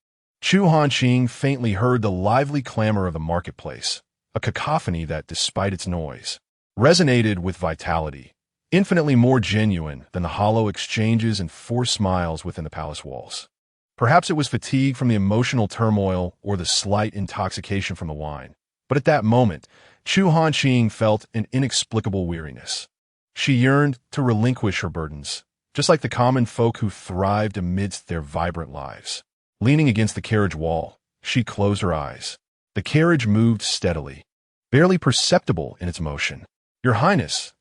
Chu Hanqing faintly heard the lively clamor of the marketplace, a cacophony that, despite its noise, resonated with vitality, infinitely more genuine than the hollow exchanges and forced smiles within the palace walls. Perhaps it was fatigue from the emotional turmoil or the slight intoxication from the wine, but at that moment, Chu Hanqing felt an inexplicable weariness. She yearned to relinquish her burdens, just like the common folk who thrived amidst their vibrant lives. Leaning against the carriage wall, she closed her eyes. The carriage moved steadily, barely perceptible in its motion. Your Highness,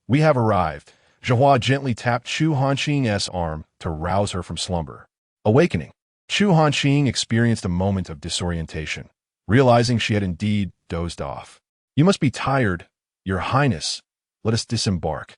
we have arrived. Zhihua gently tapped Chu Hanqing's arm to rouse her from slumber. Awakening, Chu Hanqing experienced a moment of disorientation, realizing she had indeed dozed off. You must be tired, Your Highness. Let us disembark.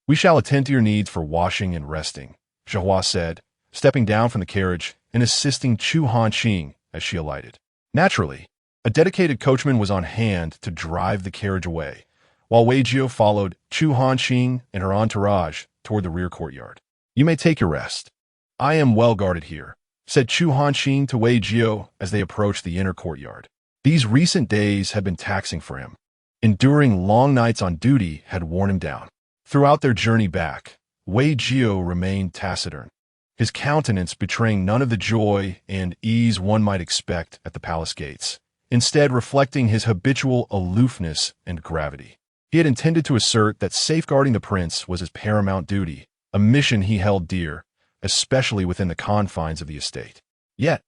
We shall attend to your needs for washing and resting, Zhihua said, stepping down from the carriage and assisting Chu Hanqing as she alighted. Naturally, a dedicated coachman was on hand to drive the carriage away, while Wei Jio followed Chu Hanqing and her entourage toward the rear courtyard. You may take your rest. I am well guarded here, said Chu Hanqing to Wei Jio as they approached the inner courtyard. These recent days had been taxing for him. Enduring long nights on duty had worn him down. Throughout their journey back, Wei Jio remained taciturn, his countenance betraying none of the joy and ease one might expect at the palace gates, instead reflecting his habitual aloofness and gravity. He had intended to assert that safeguarding the prince was his paramount duty, a mission he held dear, especially within the confines of the estate. Yet,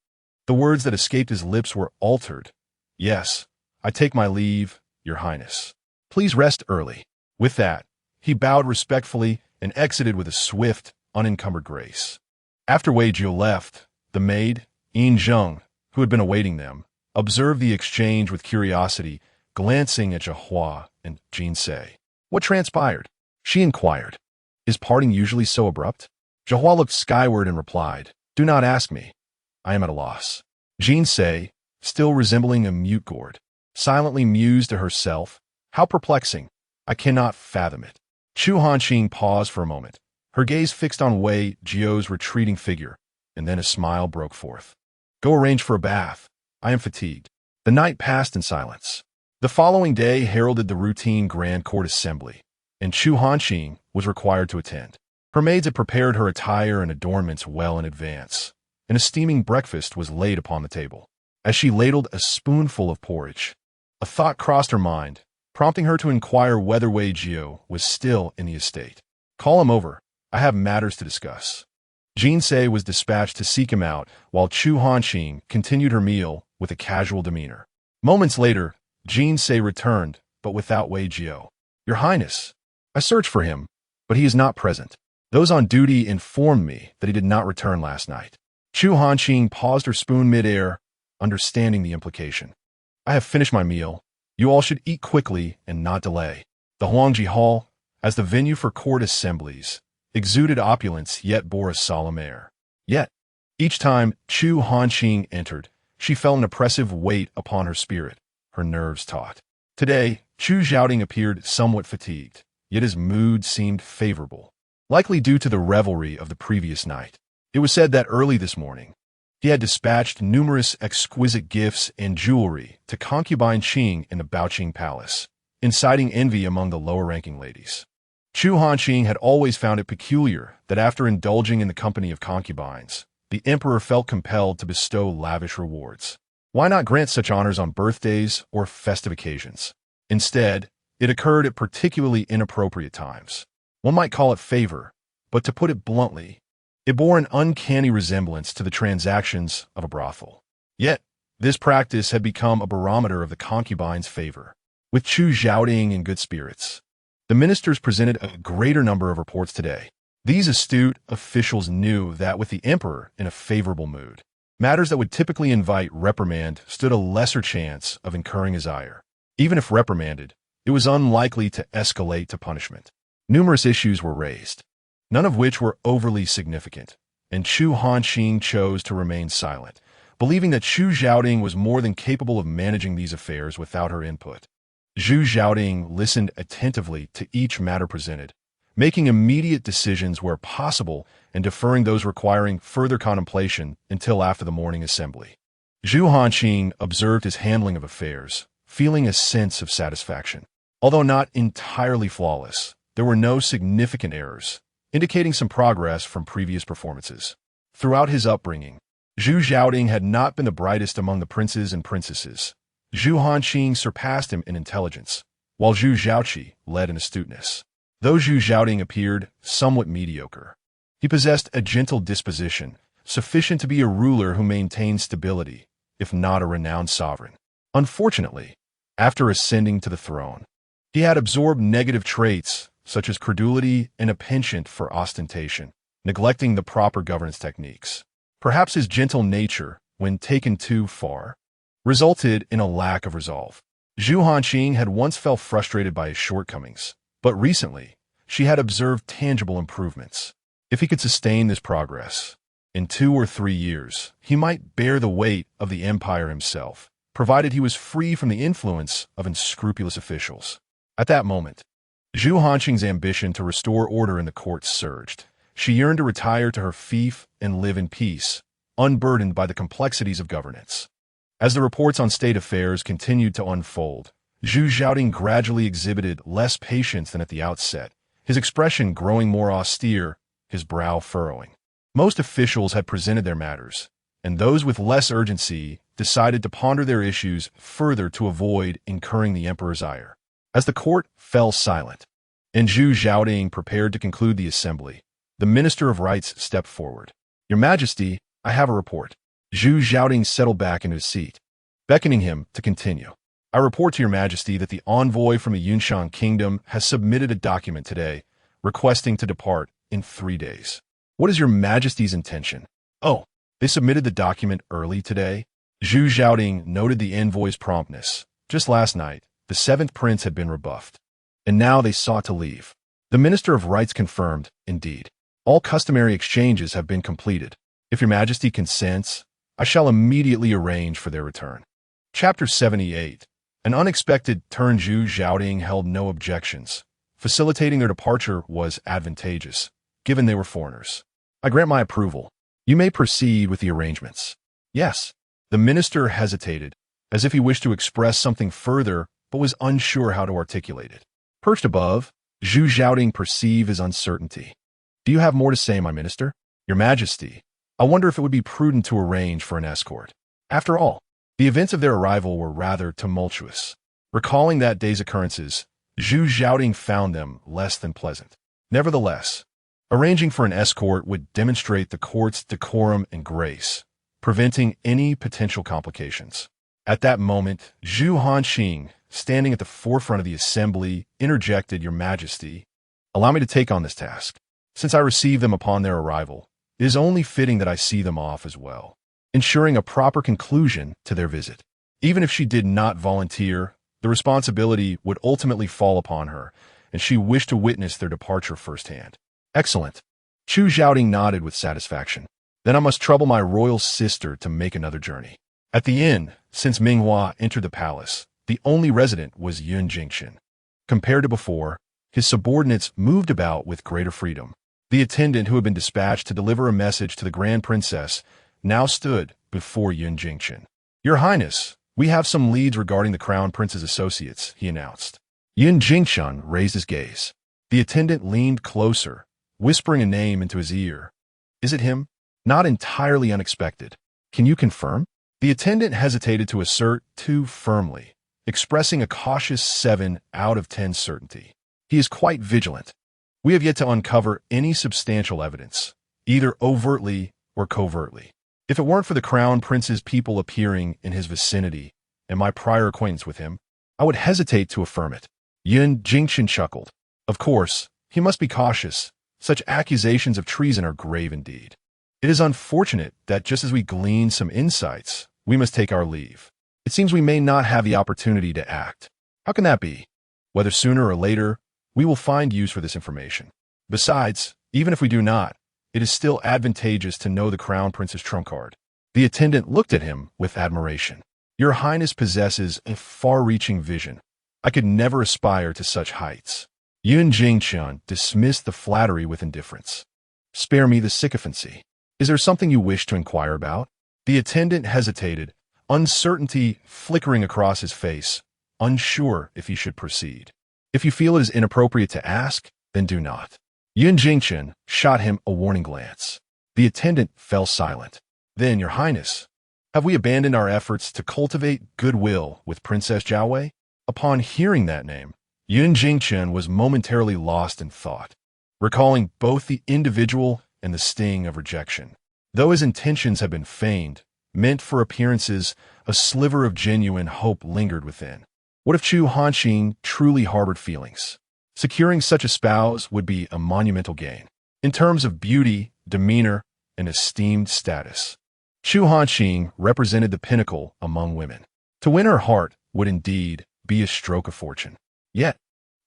the words that escaped his lips were altered. Yes, I take my leave, Your Highness. Please rest early. With that, he bowed respectfully and exited with a swift, unencumbered grace. After Wei Jio left, the maid, Yin Zheng, who had been awaiting them, observed the exchange with curiosity, glancing at Zhihua and Jin Se. What transpired? She inquired. Is parting usually so abrupt? Zhihua looked skyward and replied, Do not ask me. I am at a loss. Jin Se, still resembling a mute gourd, silently mused to herself, How perplexing. I cannot fathom it. Chu Hanqing paused for a moment, her gaze fixed on Wei Jio's retreating figure, and then a smile broke forth. Go arrange for a bath. I am fatigued. The night passed in silence. The following day heralded the routine grand court assembly, and Chu Hanqing was required to attend. Her maids had prepared her attire and adornments well in advance, and a steaming breakfast was laid upon the table. As she ladled a spoonful of porridge, a thought crossed her mind, prompting her to inquire whether Wei Jio was still in the estate. Call him over. I have matters to discuss. Jin Se was dispatched to seek him out, while Chu Hanqing continued her meal with a casual demeanor. Moments later, Jin Se returned, but without Wei Jio. Your Highness, I searched for him, but he is not present. Those on duty informed me that he did not return last night. Chu Hanqing paused her spoon mid-air, understanding the implication. I have finished my meal. You all should eat quickly and not delay. The Huangji Hall, as the venue for court assemblies, exuded opulence yet bore a solemn air. Yet, each time Chu Hanqing entered, she felt an oppressive weight upon her spirit, her nerves taut. Today, Chu Zhaoding appeared somewhat fatigued, yet his mood seemed favorable, likely due to the revelry of the previous night. It was said that early this morning, he had dispatched numerous exquisite gifts and jewelry to concubine Qing in the Baoqing Palace, inciting envy among the lower-ranking ladies. Chu Hanqing had always found it peculiar that after indulging in the company of concubines, the emperor felt compelled to bestow lavish rewards. Why not grant such honors on birthdays or festive occasions? Instead, It occurred at particularly inappropriate times. One might call it favor, but to put it bluntly, it bore an uncanny resemblance to the transactions of a brothel. Yet, this practice had become a barometer of the concubine's favor. With Chu Hanqing in good spirits, the ministers presented a greater number of reports today. These astute officials knew that with the emperor in a favorable mood, matters that would typically invite reprimand stood a lesser chance of incurring his ire. Even if reprimanded, it was unlikely to escalate to punishment. Numerous issues were raised, none of which were overly significant, and Chu Hanqing chose to remain silent, believing that Chu Hanqing was more than capable of managing these affairs without her input. Chu Hanqing listened attentively to each matter presented, making immediate decisions where possible and deferring those requiring further contemplation until after the morning assembly. Chu Hanqing observed his handling of affairs, feeling a sense of satisfaction. Although not entirely flawless, there were no significant errors, indicating some progress from previous performances. Throughout his upbringing, Chu Hanqing had not been the brightest among the princes and princesses. Chu Hanqing surpassed him in intelligence, while Zhu Zhaoqi led in astuteness. Though Zhu Zhaoqing appeared somewhat mediocre, he possessed a gentle disposition, sufficient to be a ruler who maintained stability, if not a renowned sovereign. Unfortunately, after ascending to the throne, he had absorbed negative traits such as credulity and a penchant for ostentation, neglecting the proper governance techniques. Perhaps his gentle nature, when taken too far, resulted in a lack of resolve. Chu Hanqing had once felt frustrated by his shortcomings, but recently, she had observed tangible improvements. If he could sustain this progress, in 2 or 3 years, he might bear the weight of the empire himself, provided he was free from the influence of unscrupulous officials. At that moment, Chu Hanqing's ambition to restore order in the court surged. She yearned to retire to her fief and live in peace, unburdened by the complexities of governance. As the reports on state affairs continued to unfold, Zhu Zhaoqing gradually exhibited less patience than at the outset, his expression growing more austere, his brow furrowing. Most officials had presented their matters, and those with less urgency decided to ponder their issues further to avoid incurring the emperor's ire. As the court fell silent, and Zhu Zhaoqing prepared to conclude the assembly, the Minister of Rights stepped forward. "Your Majesty, I have a report." Zhu Zhaoqing settled back into his seat, beckoning him to continue. "I report to Your Majesty that the envoy from the Yunshan Kingdom has submitted a document today, requesting to depart in 3 days. What is Your Majesty's intention?" "Oh, they submitted the document early today?" Zhu Zhaoqing noted the envoy's promptness. "Just last night, the 7th prince had been rebuffed, and now they sought to leave." The Minister of Rights confirmed, "Indeed, all customary exchanges have been completed. If Your Majesty consents, I shall immediately arrange for their return." Chapter 78. An unexpected turn. Zhu Zhaoqing held no objections. Facilitating their departure was advantageous, given they were foreigners. "I grant my approval. You may proceed with the arrangements." "Yes." The minister hesitated, as if he wished to express something further, but was unsure how to articulate it. Perched above, Zhu Zhaoqing perceived his uncertainty. "Do you have more to say, my minister?" "Your Majesty, I wonder if it would be prudent to arrange for an escort." After all, the events of their arrival were rather tumultuous. Recalling that day's occurrences, Zhu Zhaoqing found them less than pleasant. Nevertheless, arranging for an escort would demonstrate the court's decorum and grace, preventing any potential complications. At that moment, Chu Hanqing, standing at the forefront of the assembly, interjected, "Your Majesty, allow me to take on this task. Since I received them upon their arrival, it is only fitting that I see them off as well, ensuring a proper conclusion to their visit." Even if she did not volunteer, the responsibility would ultimately fall upon her, and she wished to witness their departure firsthand. "Excellent." Chu Zhaoqing nodded with satisfaction. "Then I must trouble my royal sister to make another journey." At the inn, since Minghua entered the palace, the only resident was Yun Jingqian. Compared to before, his subordinates moved about with greater freedom. The attendant who had been dispatched to deliver a message to the Grand Princess now stood before Yun Jingqian. "Your Highness, we have some leads regarding the Crown Prince's associates," he announced. Yun Jingqian raised his gaze. The attendant leaned closer, whispering a name into his ear. "Is it him?" "Not entirely unexpected. Can you confirm?" The attendant hesitated to assert too firmly, expressing a cautious 7 out of 10 certainty. He is quite vigilant. We have yet to uncover any substantial evidence, either overtly or covertly. If it weren't for the Crown Prince's people appearing in his vicinity and my prior acquaintance with him, I would hesitate to affirm it. Yun Jingqian chuckled. Of course, he must be cautious. Such accusations of treason are grave indeed. It is unfortunate that just as we glean some insights, we must take our leave. It seems we may not have the opportunity to act. How can that be? Whether sooner or later, we will find use for this information. Besides, even if we do not, it is still advantageous to know the Crown Prince's trump card. The attendant looked at him with admiration. Your Highness possesses a far-reaching vision. I could never aspire to such heights. Yun Jingqian dismissed the flattery with indifference. Spare me the sycophancy. Is there something you wish to inquire about? The attendant hesitated, uncertainty flickering across his face, unsure if he should proceed. If you feel it is inappropriate to ask, then do not. Yun Jingqian shot him a warning glance. The attendant fell silent. Then, Your Highness, have we abandoned our efforts to cultivate goodwill with Princess Jiawei? Upon hearing that name, Yun Jingqian was momentarily lost in thought, recalling both the individual and the sting of rejection. Though his intentions had been feigned, meant for appearances, a sliver of genuine hope lingered within. What if Chu Hanqing truly harbored feelings? Securing such a spouse would be a monumental gain, in terms of beauty, demeanor, and esteemed status. Chu Hanqing represented the pinnacle among women. To win her heart would indeed be a stroke of fortune. Yet,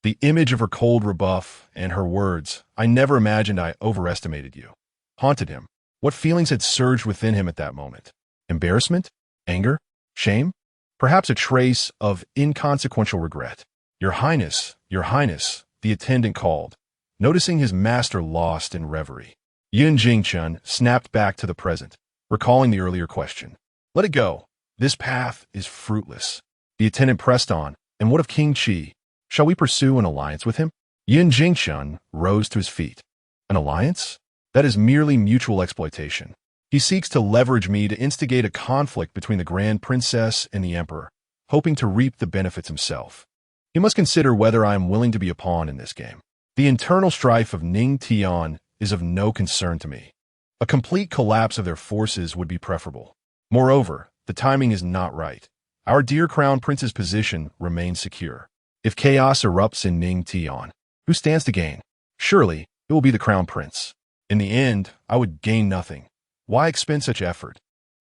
the image of her cold rebuff and her words, "I never imagined I overestimated you," haunted him. What feelings had surged within him at that moment? Embarrassment? Anger? Shame? Perhaps a trace of inconsequential regret. Your Highness, the attendant called, noticing his master lost in reverie. Yun Jingqian snapped back to the present, recalling the earlier question. Let it go. This path is fruitless. The attendant pressed on. And what of King Qi? Shall we pursue an alliance with him? Yun Jingqian rose to his feet. An alliance? That is merely mutual exploitation. He seeks to leverage me to instigate a conflict between the Grand Princess and the Emperor, hoping to reap the benefits himself. He must consider whether I am willing to be a pawn in this game. The internal strife of Ning Tian is of no concern to me. A complete collapse of their forces would be preferable. Moreover, the timing is not right. Our dear Crown Prince's position remains secure. If chaos erupts in Ning Tian, who stands to gain? Surely, it will be the Crown Prince. In the end, I would gain nothing. Why expend such effort?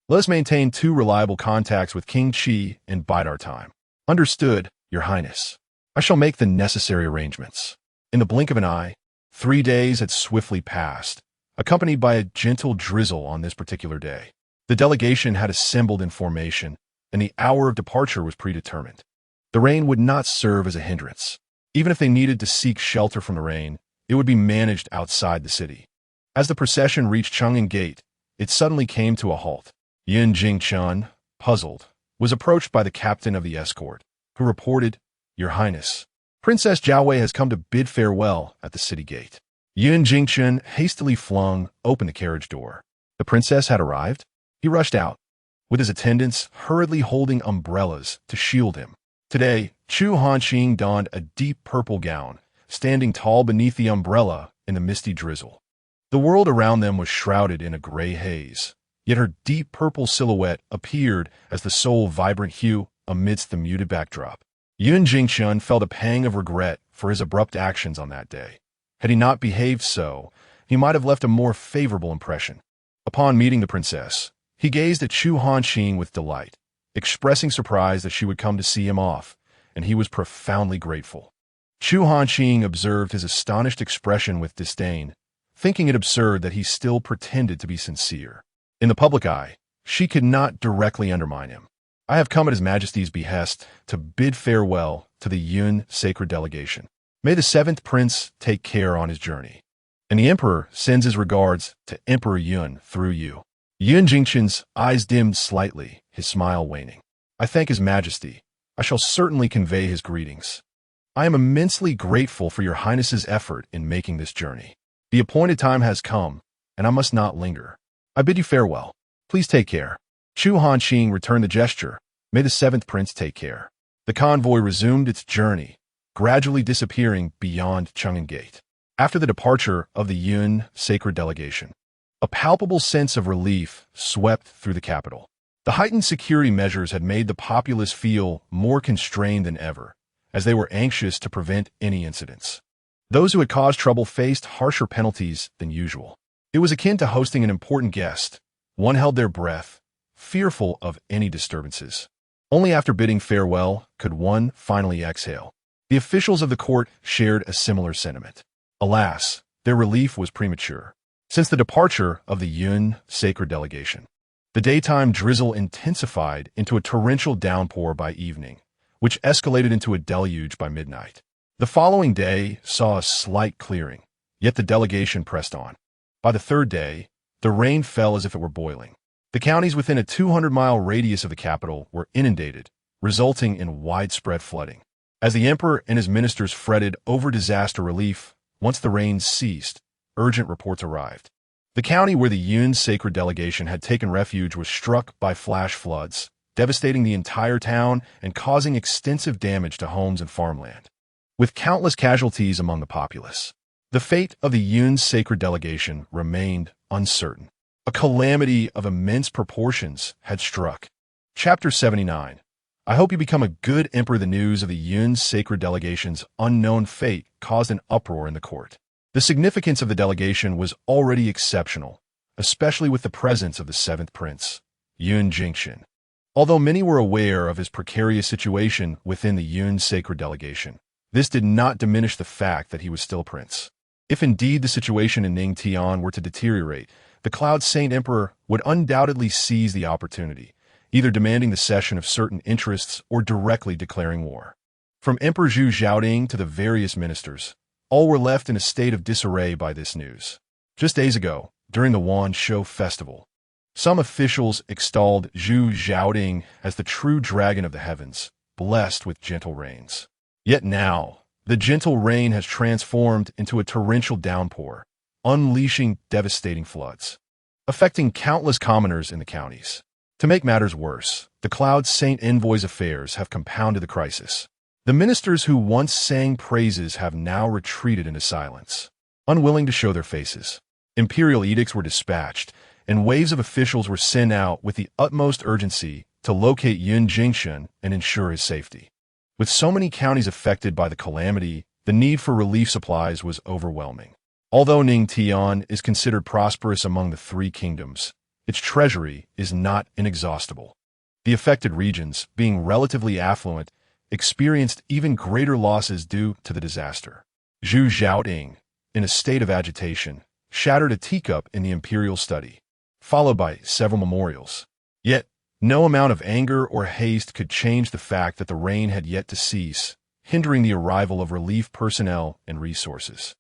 Let us maintain 2 reliable contacts with King Qi and bide our time. Understood, Your Highness. I shall make the necessary arrangements. In the blink of an eye, 3 days had swiftly passed, accompanied by a gentle drizzle on this particular day. The delegation had assembled in formation, and the hour of departure was predetermined. The rain would not serve as a hindrance. Even if they needed to seek shelter from the rain, it would be managed outside the city. As the procession reached Chang'an Gate, it suddenly came to a halt. Yun Jingqian, puzzled, was approached by the captain of the escort, who reported, Your Highness, Princess Jiawei has come to bid farewell at the city gate. Yun Jingqian hastily flung open the carriage door. The princess had arrived. He rushed out, with his attendants hurriedly holding umbrellas to shield him. Today, Chu Hanqing donned a deep purple gown, standing tall beneath the umbrella in the misty drizzle. The world around them was shrouded in a gray haze, yet her deep purple silhouette appeared as the sole vibrant hue amidst the muted backdrop. Yun Jingqian felt a pang of regret for his abrupt actions on that day. Had he not behaved so, he might have left a more favorable impression. Upon meeting the princess, he gazed at Chu Hanqing with delight, expressing surprise that she would come to see him off, and he was profoundly grateful. Chu Hanqing observed his astonished expression with disdain, thinking it absurd that he still pretended to be sincere. In the public eye, she could not directly undermine him. I have come at His Majesty's behest to bid farewell to the Yun sacred delegation. May the 7th Prince take care on his journey. And the Emperor sends his regards to Emperor Yun through you. Yun Jingqian's eyes dimmed slightly, his smile waning. I thank His Majesty. I shall certainly convey his greetings. I am immensely grateful for Your Highness's effort in making this journey. The appointed time has come, and I must not linger. I bid you farewell. Please take care. Chu Hanqing returned the gesture. May the 7th Prince take care. The convoy resumed its journey, gradually disappearing beyond Chang'an Gate. After the departure of the Yun sacred delegation, a palpable sense of relief swept through the capital. The heightened security measures had made the populace feel more constrained than ever, as they were anxious to prevent any incidents. Those who had caused trouble faced harsher penalties than usual. It was akin to hosting an important guest. One held their breath, fearful of any disturbances. Only after bidding farewell could one finally exhale. The officials of the court shared a similar sentiment. Alas, their relief was premature. Since the departure of the Yun sacred delegation, the daytime drizzle intensified into a torrential downpour by evening, which escalated into a deluge by midnight. The following day saw a slight clearing, yet the delegation pressed on. By the third day, the rain fell as if it were boiling. The counties within a 200-mile radius of the capital were inundated, resulting in widespread flooding. As the emperor and his ministers fretted over disaster relief, once the rains ceased, urgent reports arrived. The county where the Yun sacred delegation had taken refuge was struck by flash floods, devastating the entire town and causing extensive damage to homes and farmland, with countless casualties among the populace. The fate of the Yun sacred delegation remained uncertain. A calamity of immense proportions had struck. Chapter 79. I hope you become a good emperor. The news of the Yun sacred delegation's unknown fate caused an uproar in the court. The significance of the delegation was already exceptional, especially with the presence of the seventh prince, Yun Jingxin. Although many were aware of his precarious situation within the Yun sacred delegation, this did not diminish the fact that he was still prince. If indeed the situation in Ningtian were to deteriorate, the Cloud Saint Emperor would undoubtedly seize the opportunity, either demanding the cession of certain interests or directly declaring war. From Emperor Zhu Zhaoding to the various ministers, all were left in a state of disarray by this news. Just days ago, during the Wan Shou festival, some officials extolled Zhu Zhaoding as the true dragon of the heavens, blessed with gentle rains. Yet now, the gentle rain has transformed into a torrential downpour, unleashing devastating floods, affecting countless commoners in the counties. To make matters worse, the Cloud Saint Envoy's affairs have compounded the crisis. The ministers who once sang praises have now retreated into silence, unwilling to show their faces. Imperial edicts were dispatched, and waves of officials were sent out with the utmost urgency to locate Yun Jingxin and ensure his safety. With so many counties affected by the calamity, the need for relief supplies was overwhelming. Although Ningtian is considered prosperous among the three kingdoms, its treasury is not inexhaustible. The affected regions, being relatively affluent, experienced even greater losses due to the disaster. Zhu Zhaoding, in a state of agitation, shattered a teacup in the imperial study, followed by several memorials. Yet, no amount of anger or haste could change the fact that the rain had yet to cease, hindering the arrival of relief personnel and resources.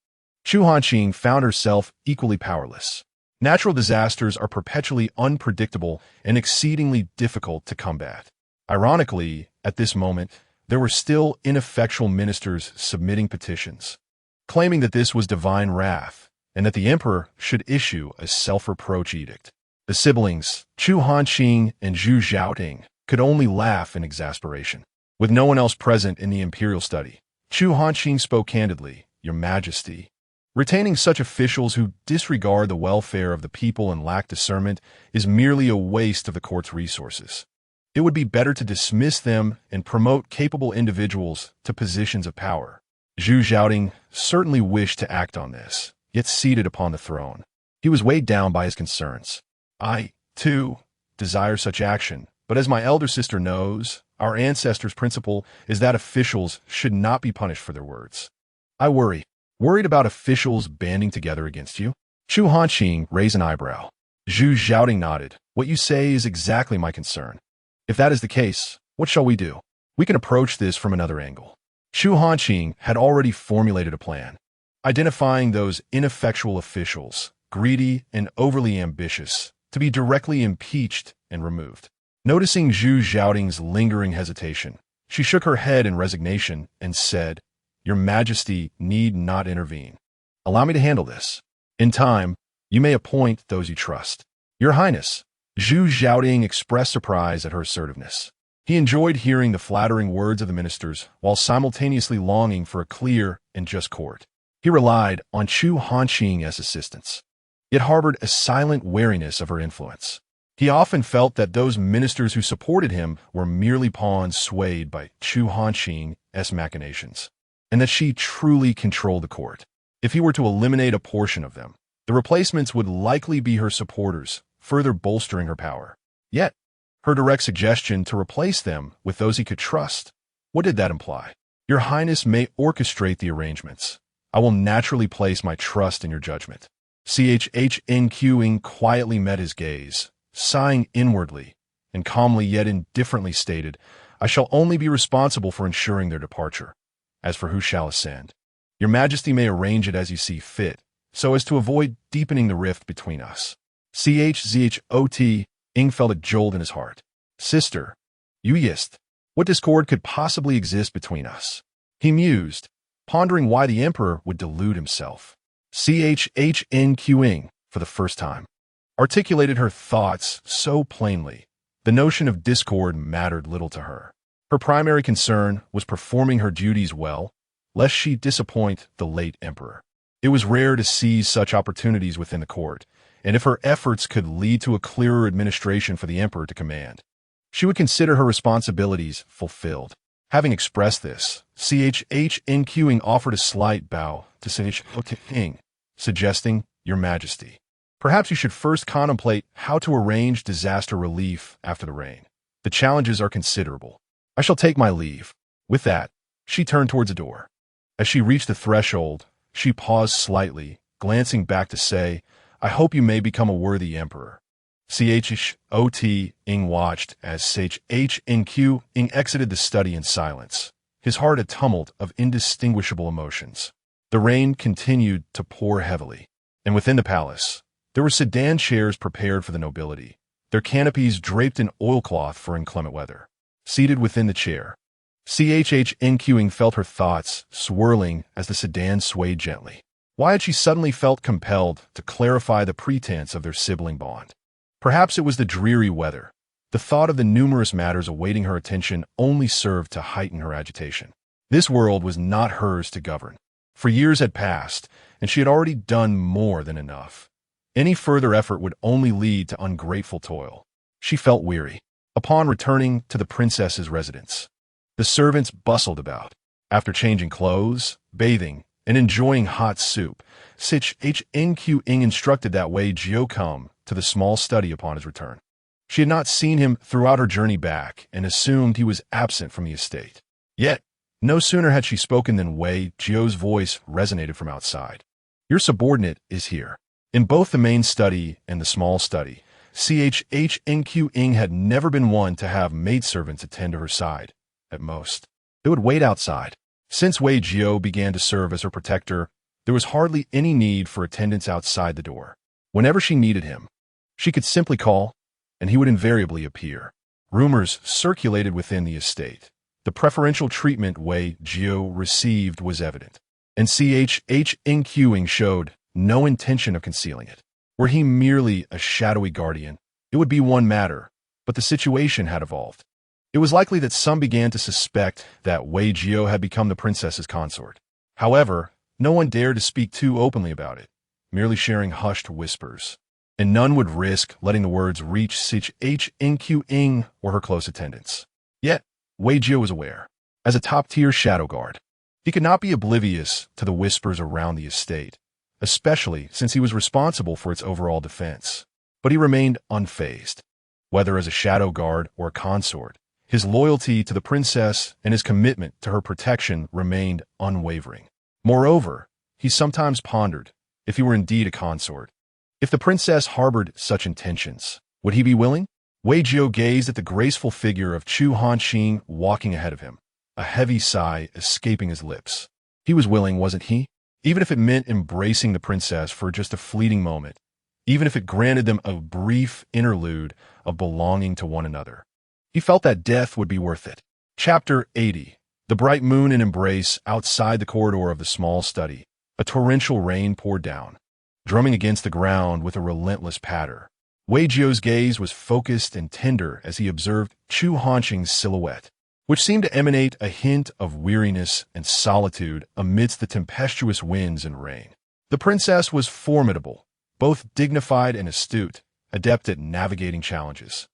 Chu Hanqing found herself equally powerless. Natural disasters are perpetually unpredictable and exceedingly difficult to combat. Ironically, at this moment, there were still ineffectual ministers submitting petitions, claiming that this was divine wrath and that the emperor should issue a self-reproach edict. The siblings, Chu Hanqing and Zhu Zhaoding, could only laugh in exasperation. With no one else present in the imperial study, Chu Hanqing spoke candidly, "Your Majesty, retaining such officials who disregard the welfare of the people and lack discernment is merely a waste of the court's resources. It would be better to dismiss them and promote capable individuals to positions of power." Zhu Zhaoding certainly wished to act on this, yet seated upon the throne, he was weighed down by his concerns. "I, too, desire such action, but as my elder sister knows, our ancestors' principle is that officials should not be punished for their words. I worried about officials banding together against you?" Chu Hanqing raised an eyebrow. Zhu Zhaoding nodded. "What you say is exactly my concern. If that is the case, what shall we do? We can approach this from another angle." Chu Hanqing had already formulated a plan, identifying those ineffectual officials, greedy and overly ambitious, to be directly impeached and removed. Noticing Zhu Zhaoding's lingering hesitation, she shook her head in resignation and said, "Your Majesty need not intervene. Allow me to handle this. In time, you may appoint those you trust." "Your Highness," Zhu Zhaoding expressed surprise at her assertiveness. He enjoyed hearing the flattering words of the ministers while simultaneously longing for a clear and just court. He relied on Chu Hanqing as assistance, yet harbored a silent wariness of her influence. He often felt that those ministers who supported him were merely pawns swayed by Chu Hanqing's machinations, and that she truly controlled the court. If he were to eliminate a portion of them, the replacements would likely be her supporters, further bolstering her power. Yet, her direct suggestion to replace them with those he could trust, what did that imply? Your Highness may orchestrate the arrangements. I will naturally place my trust in your judgment. Hanqing quietly met his gaze, sighing inwardly, and calmly yet indifferently stated, I shall only be responsible for ensuring their departure. As for who shall ascend, your Majesty may arrange it as you see fit, so as to avoid deepening the rift between us. Ing felt a jolt in his heart. Sister, you yist, what discord could possibly exist between us? He mused, pondering why the emperor would delude himself. Hanqing, for the first time, articulated her thoughts so plainly. The notion of discord mattered little to her. Her primary concern was performing her duties well, lest she disappoint the late emperor. It was rare to seize such opportunities within the court, and if her efforts could lead to a clearer administration for the emperor to command, she would consider her responsibilities fulfilled. Having expressed this, Hanqing offered a slight bow to Hanqing, suggesting, Your Majesty, perhaps you should first contemplate how to arrange disaster relief after the rain. The challenges are considerable. I shall take my leave. With that, she turned towards the door. As she reached the threshold, she paused slightly, glancing back to say, I hope you may become a worthy emperor. Ing watched as Hanqing exited the study in silence, his heart a tumult of indistinguishable emotions. The rain continued to pour heavily, and within the palace, there were sedan chairs prepared for the nobility, their canopies draped in oilcloth for inclement weather. Seated within the chair, Hanqing felt her thoughts swirling as the sedan swayed gently. Why had she suddenly felt compelled to clarify the pretense of their sibling bond? Perhaps it was the dreary weather. The thought of the numerous matters awaiting her attention only served to heighten her agitation. This world was not hers to govern. For years had passed, and she had already done more than enough. Any further effort would only lead to ungrateful toil. She felt weary. Upon returning to the princess's residence, the servants bustled about. After changing clothes, bathing, and enjoying hot soup, Hanqing instructed that Wei Jiao come to the small study upon his return. She had not seen him throughout her journey back and assumed he was absent from the estate. Yet, no sooner had she spoken than Wei Jiao's voice resonated from outside. Your subordinate is here. In both the main study and the small study, Hanqing had never been one to have maidservants attend to her side. At most, they would wait outside. Since Wei Jiao began to serve as her protector, there was hardly any need for attendants outside the door. Whenever she needed him, she could simply call, and he would invariably appear. Rumors circulated within the estate. The preferential treatment Wei Jiao received was evident, and Hanqing showed no intention of concealing it. Were he merely a shadowy guardian, it would be one matter, but the situation had evolved. It was likely that some began to suspect that Wei Jiao had become the princess's consort. However, no one dared to speak too openly about it, merely sharing hushed whispers. And none would risk letting the words reach Hanqing or her close attendants. Yet, Wei Jiao was aware. As a top-tier shadow guard, he could not be oblivious to the whispers around the estate, especially since he was responsible for its overall defense. But he remained unfazed. Whether as a shadow guard or a consort, his loyalty to the princess and his commitment to her protection remained unwavering. Moreover, he sometimes pondered, if he were indeed a consort, if the princess harbored such intentions, would he be willing? Wei Jiao gazed at the graceful figure of Chu Hanqing walking ahead of him, a heavy sigh escaping his lips. He was willing, wasn't he? Even if it meant embracing the princess for just a fleeting moment, even if it granted them a brief interlude of belonging to one another. He felt that death would be worth it. Chapter 80. The bright moon in embrace outside the corridor of the small study. A torrential rain poured down, drumming against the ground with a relentless patter. Wei Jiu's gaze was focused and tender as he observed Chu Hanqing's silhouette, which seemed to emanate a hint of weariness and solitude amidst the tempestuous winds and rain. The princess was formidable, both dignified and astute, adept at navigating challenges,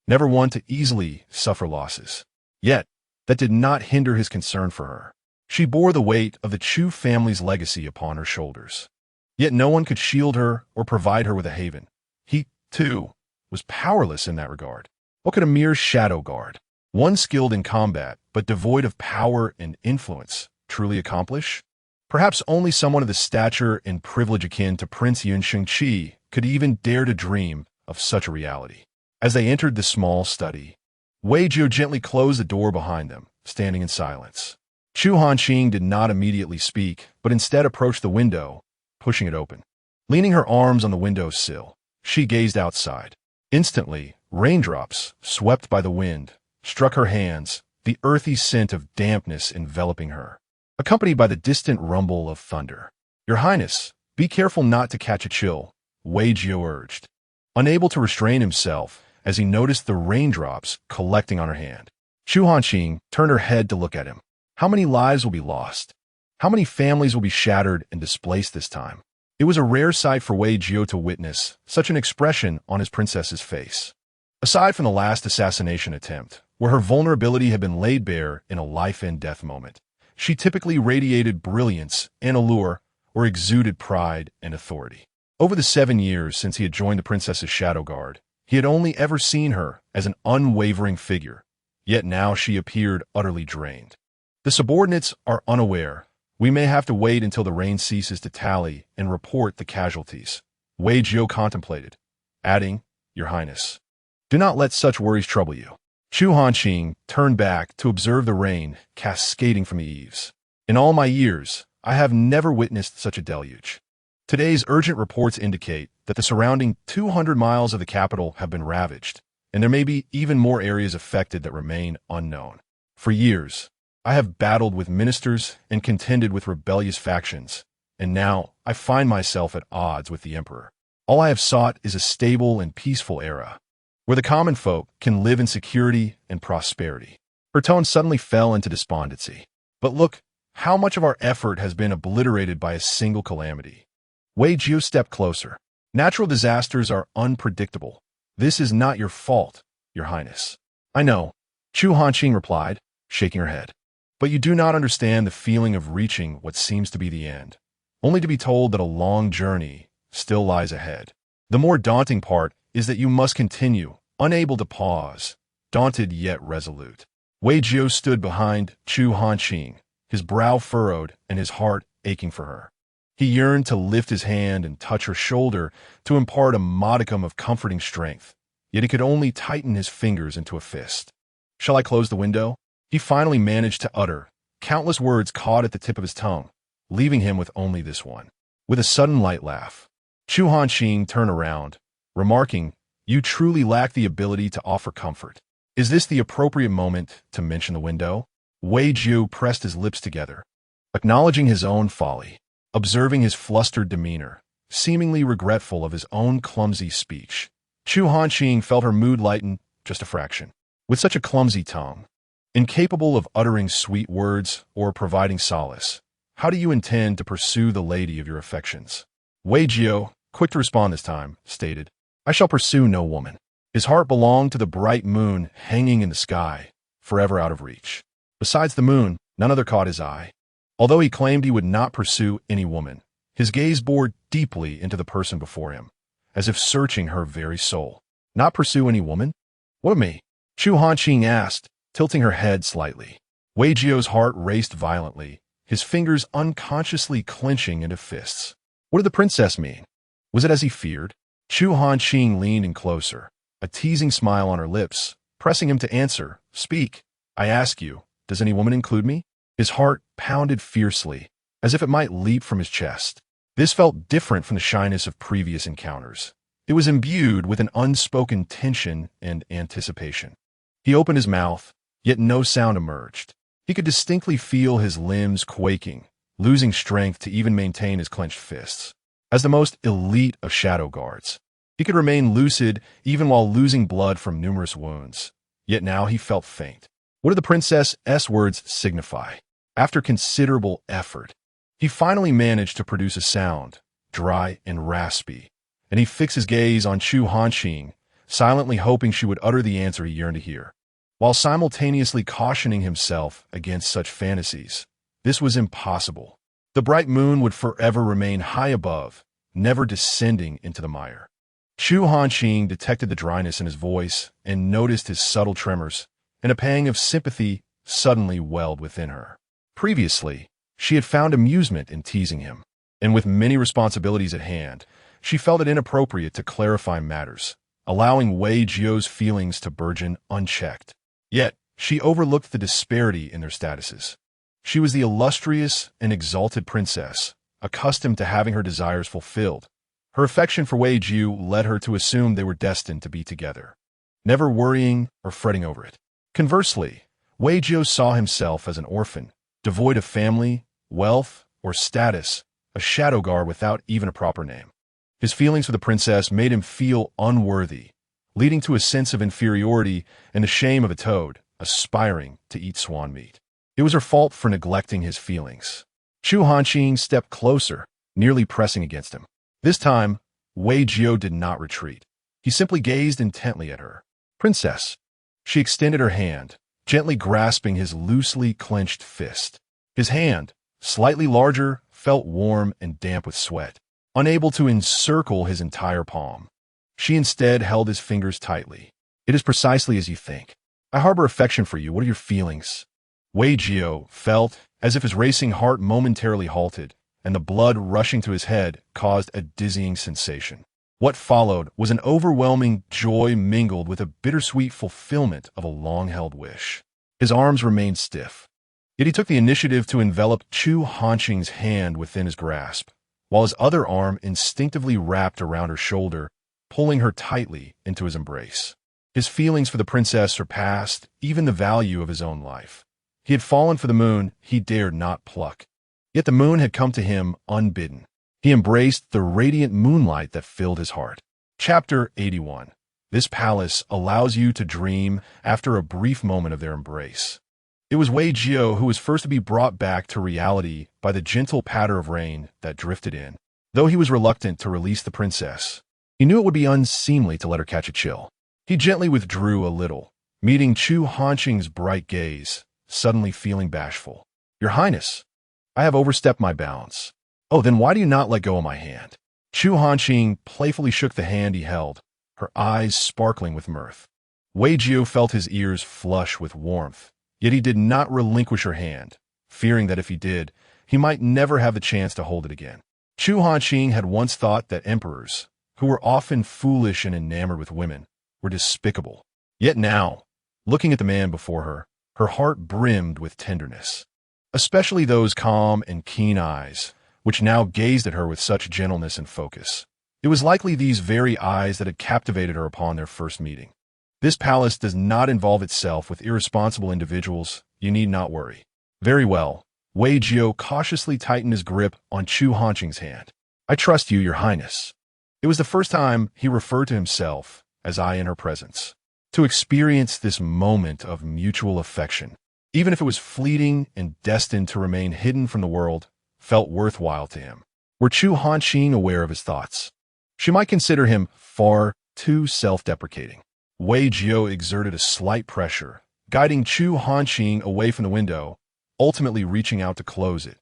never one to easily suffer losses. Yet, that did not hinder his concern for her. She bore the weight of the Chu family's legacy upon her shoulders. Yet no one could shield her or provide her with a haven. He, too, was powerless in that regard. What could a mere shadow guard, one skilled in combat but devoid of power and influence, truly accomplish? Perhaps only someone of the stature and privilege akin to Prince Yunsheng could even dare to dream of such a reality. As they entered the small study, Wei Jiu gently closed the door behind them, standing in silence. Chu Hanqing did not immediately speak, but instead approached the window, pushing it open. Leaning her arms on the window sill, she gazed outside. Instantly, raindrops, swept by the wind, struck her hands, the earthy scent of dampness enveloping her, accompanied by the distant rumble of thunder. "Your Highness, be careful not to catch a chill," Wei Jiu urged, unable to restrain himself as he noticed the raindrops collecting on her hand. Chu Hanqing turned her head to look at him. How many lives will be lost? How many families will be shattered and displaced this time? It was a rare sight for Wei Jiu to witness such an expression on his princess's face. Aside from the last assassination attempt, where her vulnerability had been laid bare in a life-and-death moment, she typically radiated brilliance and allure or exuded pride and authority. Over the 7 years since he had joined the princess's shadow guard, he had only ever seen her as an unwavering figure, yet now she appeared utterly drained. The subordinates are unaware. We may have to wait until the rain ceases to tally and report the casualties, Wei Jiu contemplated, adding, "Your Highness, do not let such worries trouble you." Chu Hanqing turned back to observe the rain cascading from the eaves. "In all my years, I have never witnessed such a deluge. Today's urgent reports indicate that the surrounding 200 miles of the capital have been ravaged, and there may be even more areas affected that remain unknown. For years, I have battled with ministers and contended with rebellious factions, and now I find myself at odds with the emperor. All I have sought is a stable and peaceful era, where the common folk can live in security and prosperity." Her tone suddenly fell into despondency. "But look, how much of our effort has been obliterated by a single calamity." Wei Jiu stepped closer. "Natural disasters are unpredictable. This is not your fault, Your Highness." "I know," Chu Hanqing replied, shaking her head. "But you do not understand the feeling of reaching what seems to be the end, only to be told that a long journey still lies ahead. The more daunting part is that you must continue, unable to pause, daunted yet resolute." Wei Jiu stood behind Chu Hanqing, his brow furrowed and his heart aching for her. He yearned to lift his hand and touch her shoulder to impart a modicum of comforting strength, yet he could only tighten his fingers into a fist. "Shall I close the window?" He finally managed to utter, countless words caught at the tip of his tongue, leaving him with only this one. With a sudden light laugh, Chu Hanqing turned around, remarking, "You truly lack the ability to offer comfort. Is this the appropriate moment to mention the window?" Wei Jiu pressed his lips together, acknowledging his own folly, observing his flustered demeanor, seemingly regretful of his own clumsy speech. Chu Hanqing felt her mood lighten just a fraction. With such a clumsy tongue, incapable of uttering sweet words or providing solace, how do you intend to pursue the lady of your affections? Wei Jiu, quick to respond this time, stated, "I shall pursue no woman." His heart belonged to the bright moon hanging in the sky, forever out of reach. Besides the moon, none other caught his eye. Although he claimed he would not pursue any woman, his gaze bored deeply into the person before him, as if searching her very soul. "Not pursue any woman? What of me?" Chu Hanqing asked, tilting her head slightly. Wei Jiu's heart raced violently, his fingers unconsciously clenching into fists. What did the princess mean? Was it as he feared? Chu Hanqing leaned in closer, a teasing smile on her lips, pressing him to answer. "Speak. I ask you, does any woman include me?" His heart pounded fiercely, as if it might leap from his chest. This felt different from the shyness of previous encounters. It was imbued with an unspoken tension and anticipation. He opened his mouth, yet no sound emerged. He could distinctly feel his limbs quaking, losing strength to even maintain his clenched fists. As the most elite of shadow guards, He could remain lucid even while losing blood from numerous wounds. Yet now he felt faint. What did the princess's words signify? After considerable effort, he finally managed to produce a sound, dry and raspy, and he fixed his gaze on Chu Hanqing, silently hoping she would utter the answer he yearned to hear, while simultaneously cautioning himself against such fantasies. This was impossible. The bright moon would forever remain high above, never descending into the mire. Chu Hanqing detected the dryness in his voice and noticed his subtle tremors, and a pang of sympathy suddenly welled within her. Previously, she had found amusement in teasing him, and with many responsibilities at hand, she felt it inappropriate to clarify matters, allowing Wei Jio's feelings to burgeon unchecked. Yet, she overlooked the disparity in their statuses. She was the illustrious and exalted princess, accustomed to having her desires fulfilled. Her affection for Wei Jiu led her to assume they were destined to be together, never worrying or fretting over it. Conversely, Wei Jiu saw himself as an orphan, devoid of family, wealth, or status, a shadow guard without even a proper name. His feelings for the princess made him feel unworthy, leading to a sense of inferiority and the shame of a toad, aspiring to eat swan meat. It was her fault for neglecting his feelings. Chu Hanqing stepped closer, nearly pressing against him. This time, Wei Jiu did not retreat. He simply gazed intently at her. "Princess." She extended her hand, gently grasping his loosely clenched fist. His hand, slightly larger, felt warm and damp with sweat, unable to encircle his entire palm. She instead held his fingers tightly. "It is precisely as you think. I harbor affection for you. What are your feelings?" Wei Jiu felt as if his racing heart momentarily halted, and the blood rushing to his head caused a dizzying sensation. What followed was an overwhelming joy mingled with a bittersweet fulfillment of a long-held wish. His arms remained stiff, yet he took the initiative to envelop Chu Hanqing's hand within his grasp, while his other arm instinctively wrapped around her shoulder, pulling her tightly into his embrace. His feelings for the princess surpassed even the value of his own life. He had fallen for the moon he dared not pluck. Yet the moon had come to him unbidden. He embraced the radiant moonlight that filled his heart. Chapter 81. This palace allows you to dream after a brief moment of their embrace. It was Wei Jiu who was first to be brought back to reality by the gentle patter of rain that drifted in. Though he was reluctant to release the princess, he knew it would be unseemly to let her catch a chill. He gently withdrew a little, meeting Chu Hanqing's bright gaze, suddenly feeling bashful. "Your Highness, I have overstepped my bounds." "Oh, then why do you not let go of my hand?" Chu Hanqing playfully shook the hand he held, her eyes sparkling with mirth. Wei Jiu felt his ears flush with warmth, yet he did not relinquish her hand, fearing that if he did, he might never have the chance to hold it again. Chu Hanqing had once thought that emperors, who were often foolish and enamored with women, were despicable. Yet now, looking at the man before her, her heart brimmed with tenderness, especially those calm and keen eyes, which now gazed at her with such gentleness and focus. It was likely these very eyes that had captivated her upon their first meeting. "This palace does not involve itself with irresponsible individuals. You need not worry." "Very well." Wei Jiu cautiously tightened his grip on Chu Hanqing's hand. "I trust you, Your Highness." It was the first time he referred to himself as I in her presence. To experience this moment of mutual affection, even if it was fleeting and destined to remain hidden from the world, felt worthwhile to him. Were Chu Hanqing aware of his thoughts, she might consider him far too self-deprecating. Wei Jiu exerted a slight pressure, guiding Chu Hanqing away from the window, ultimately reaching out to close it,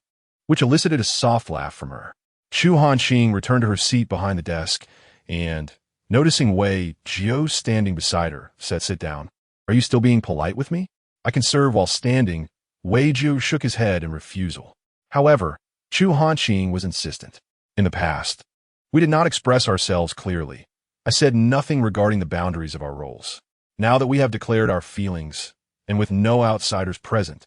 which elicited a soft laugh from her. Chu Hanqing returned to her seat behind the desk and, noticing Wei Jiu standing beside her, said, "Sit down. Are you still being polite with me? I can serve while standing." Wei Jiu shook his head in refusal. However, Chu Hanqing was insistent. "In the past, we did not express ourselves clearly. I said nothing regarding the boundaries of our roles. Now that we have declared our feelings, and with no outsiders present,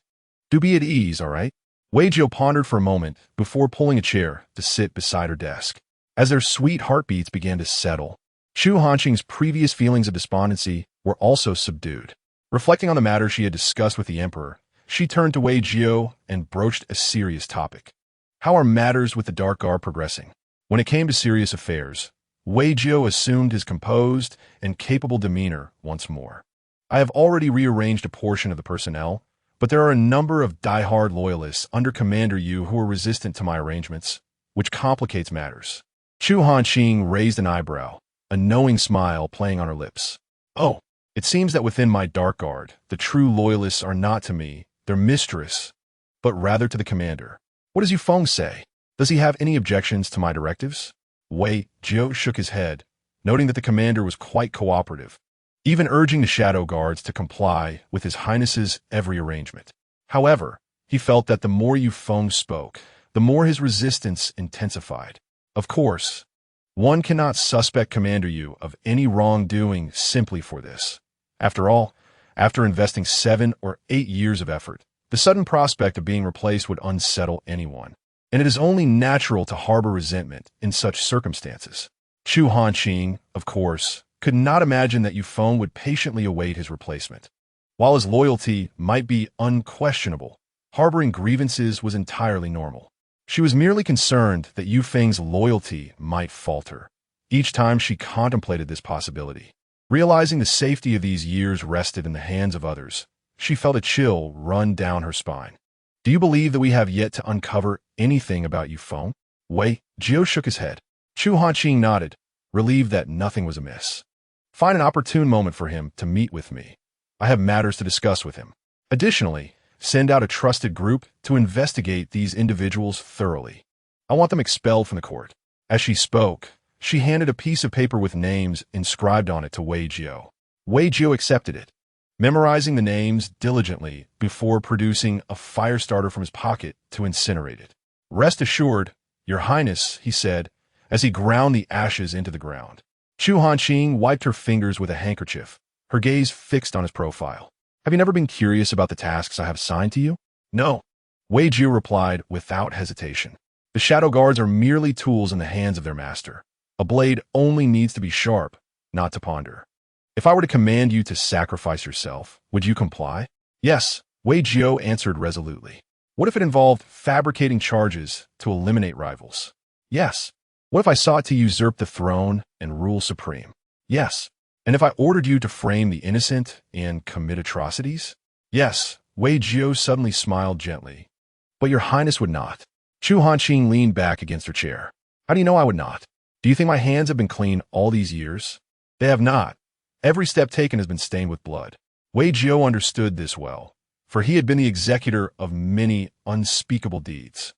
do be at ease, all right?" Wei Jiu pondered for a moment before pulling a chair to sit beside her desk. As their sweet heartbeats began to settle, Chu Hanqing's previous feelings of despondency were also subdued. Reflecting on the matter she had discussed with the emperor, she turned to Wei Jiu and broached a serious topic. "How are matters with the Dark Guard progressing?" When it came to serious affairs, Wei Jiao assumed his composed and capable demeanor once more. I have already rearranged a portion of the personnel, but there are a number of die-hard loyalists under Commander Yu who are resistant to my arrangements, which complicates matters. Chu Hanqing raised an eyebrow, a knowing smile playing on her lips. Oh, it seems that within my dark guard, the true loyalists are not to me, their mistress, but rather to the commander. What does Yufeng say? Does he have any objections to my directives? Wei Jiao shook his head, noting that the commander was quite cooperative, even urging the shadow guards to comply with His Highness's every arrangement. However, he felt that the more Yufeng spoke, the more his resistance intensified. Of course, one cannot suspect Commander Yu of any wrongdoing simply for this. After all, after investing 7 or 8 years of effort, the sudden prospect of being replaced would unsettle anyone, and it is only natural to harbor resentment in such circumstances. Chu Hanqing, of course, could not imagine that Yufeng would patiently await his replacement. While his loyalty might be unquestionable, harboring grievances was entirely normal. She was merely concerned that Yufeng's loyalty might falter each time she contemplated this possibility. Realizing the safety of these years rested in the hands of others, she felt a chill run down her spine. Do you believe that we have yet to uncover anything about Yufeng? Wei Jiao shook his head. Chu Hanqing nodded, relieved that nothing was amiss. Find an opportune moment for him to meet with me. I have matters to discuss with him. Additionally, send out a trusted group to investigate these individuals thoroughly. I want them expelled from the court. As she spoke, she handed a piece of paper with names inscribed on it to Wei Jiao. Wei Jiao accepted it, memorizing the names diligently before producing a fire starter from his pocket to incinerate it. Rest assured, Your Highness, he said, as he ground the ashes into the ground. Chu Hanqing wiped her fingers with a handkerchief, her gaze fixed on his profile. Have you never been curious about the tasks I have assigned to you? No. Wei Jiao replied without hesitation. The shadow guards are merely tools in the hands of their master. A blade only needs to be sharp, not to ponder. If I were to command you to sacrifice yourself, would you comply? Yes, Wei Jiao answered resolutely. What if it involved fabricating charges to eliminate rivals? Yes. What if I sought to usurp the throne and rule supreme? Yes. And if I ordered you to frame the innocent and commit atrocities? Yes. Wei Jiao suddenly smiled gently. But Your Highness would not. Chu Hanqing leaned back against her chair. How do you know I would not? Do you think my hands have been clean all these years? They have not. Every step taken has been stained with blood. Wei Jiao understood this well, for he had been the executor of many unspeakable deeds.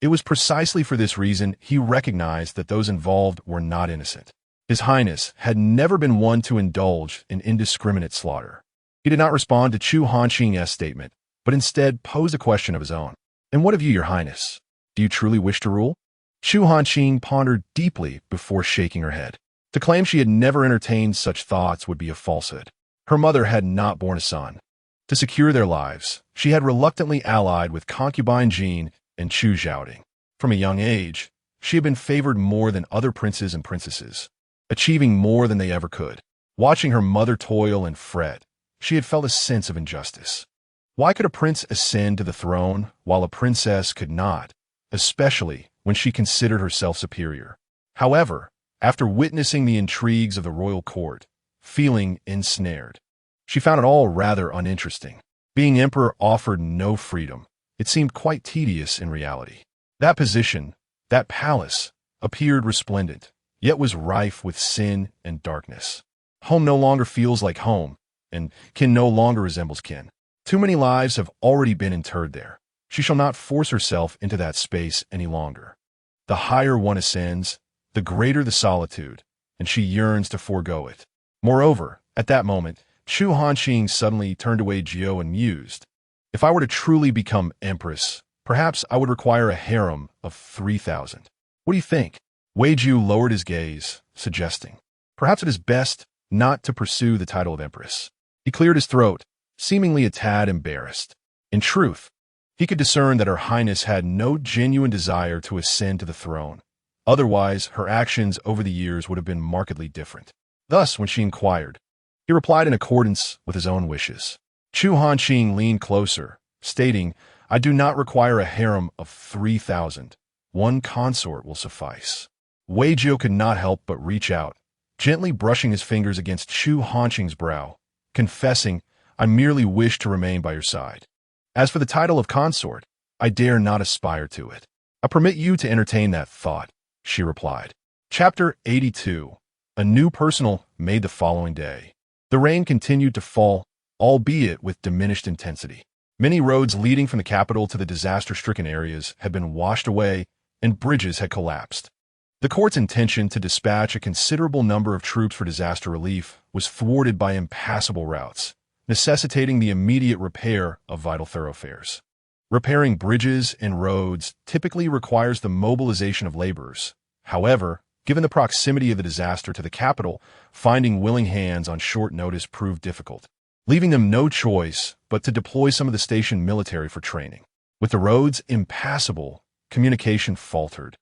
It was precisely for this reason he recognized that those involved were not innocent. His Highness had never been one to indulge in indiscriminate slaughter. He did not respond to Chu Hanqing's statement, but instead posed a question of his own. And what of you, Your Highness? Do you truly wish to rule? Chu Hanqing pondered deeply before shaking her head. To claim she had never entertained such thoughts would be a falsehood. Her mother had not borne a son. To secure their lives, she had reluctantly allied with concubine Jean and Chu Zhaoding. From a young age, she had been favored more than other princes and princesses, achieving more than they ever could. Watching her mother toil and fret, she had felt a sense of injustice. Why could a prince ascend to the throne while a princess could not, especially when she considered herself superior? However, after witnessing the intrigues of the royal court, feeling ensnared, she found it all rather uninteresting. Being emperor offered no freedom. It seemed quite tedious in reality. That position, that palace, appeared resplendent, yet was rife with sin and darkness. Home no longer feels like home, and kin no longer resembles kin. Too many lives have already been interred there. She shall not force herself into that space any longer. The higher one ascends, the greater the solitude, and she yearns to forego it. Moreover, at that moment, Chu Hanqing suddenly turned away Jiao and mused. If I were to truly become empress, perhaps I would require a harem of 3,000. What do you think? Wei Jiao lowered his gaze, suggesting, perhaps it is best not to pursue the title of empress. He cleared his throat, seemingly a tad embarrassed. In truth, he could discern that Her Highness had no genuine desire to ascend to the throne. Otherwise, her actions over the years would have been markedly different. Thus, when she inquired, he replied in accordance with his own wishes. Chu Hanqing leaned closer, stating, I do not require a harem of 3,000. One consort will suffice. Wei Jiu could not help but reach out, gently brushing his fingers against Chu Hanqing's brow, confessing, "I merely wish to remain by your side. As for the title of consort, I dare not aspire to it. I permit you to entertain that thought," she replied. Chapter 82. A new personal made the following day. The rain continued to fall, albeit with diminished intensity. Many roads leading from the capital to the disaster-stricken areas had been washed away, and bridges had collapsed. The court's intention to dispatch a considerable number of troops for disaster relief was thwarted by impassable routes, necessitating the immediate repair of vital thoroughfares. Repairing bridges and roads typically requires the mobilization of laborers. However, given the proximity of the disaster to the capital, finding willing hands on short notice proved difficult, leaving them no choice but to deploy some of the station military for training. With the roads impassable, communication faltered.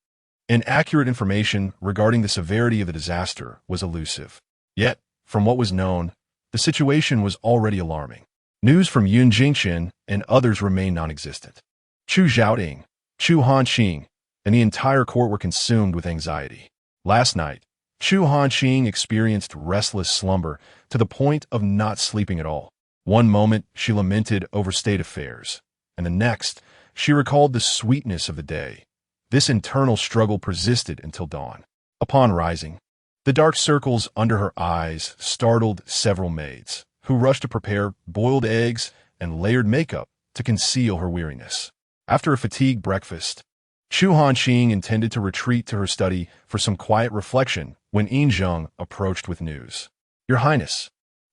Inaccurate information regarding the severity of the disaster was elusive. Yet, from what was known, the situation was already alarming. News from Yun Jingchen and others remained non-existent. Chu Zhaoting, Chu Hanqing, and the entire court were consumed with anxiety. Last night, Chu Hanqing experienced restless slumber to the point of not sleeping at all. One moment, she lamented over state affairs, and the next, she recalled the sweetness of the day. This internal struggle persisted until dawn. Upon rising, the dark circles under her eyes startled several maids, who rushed to prepare boiled eggs and layered makeup to conceal her weariness. After a fatigued breakfast, Chu Hanqing intended to retreat to her study for some quiet reflection when Yin Zheng approached with news. "Your Highness,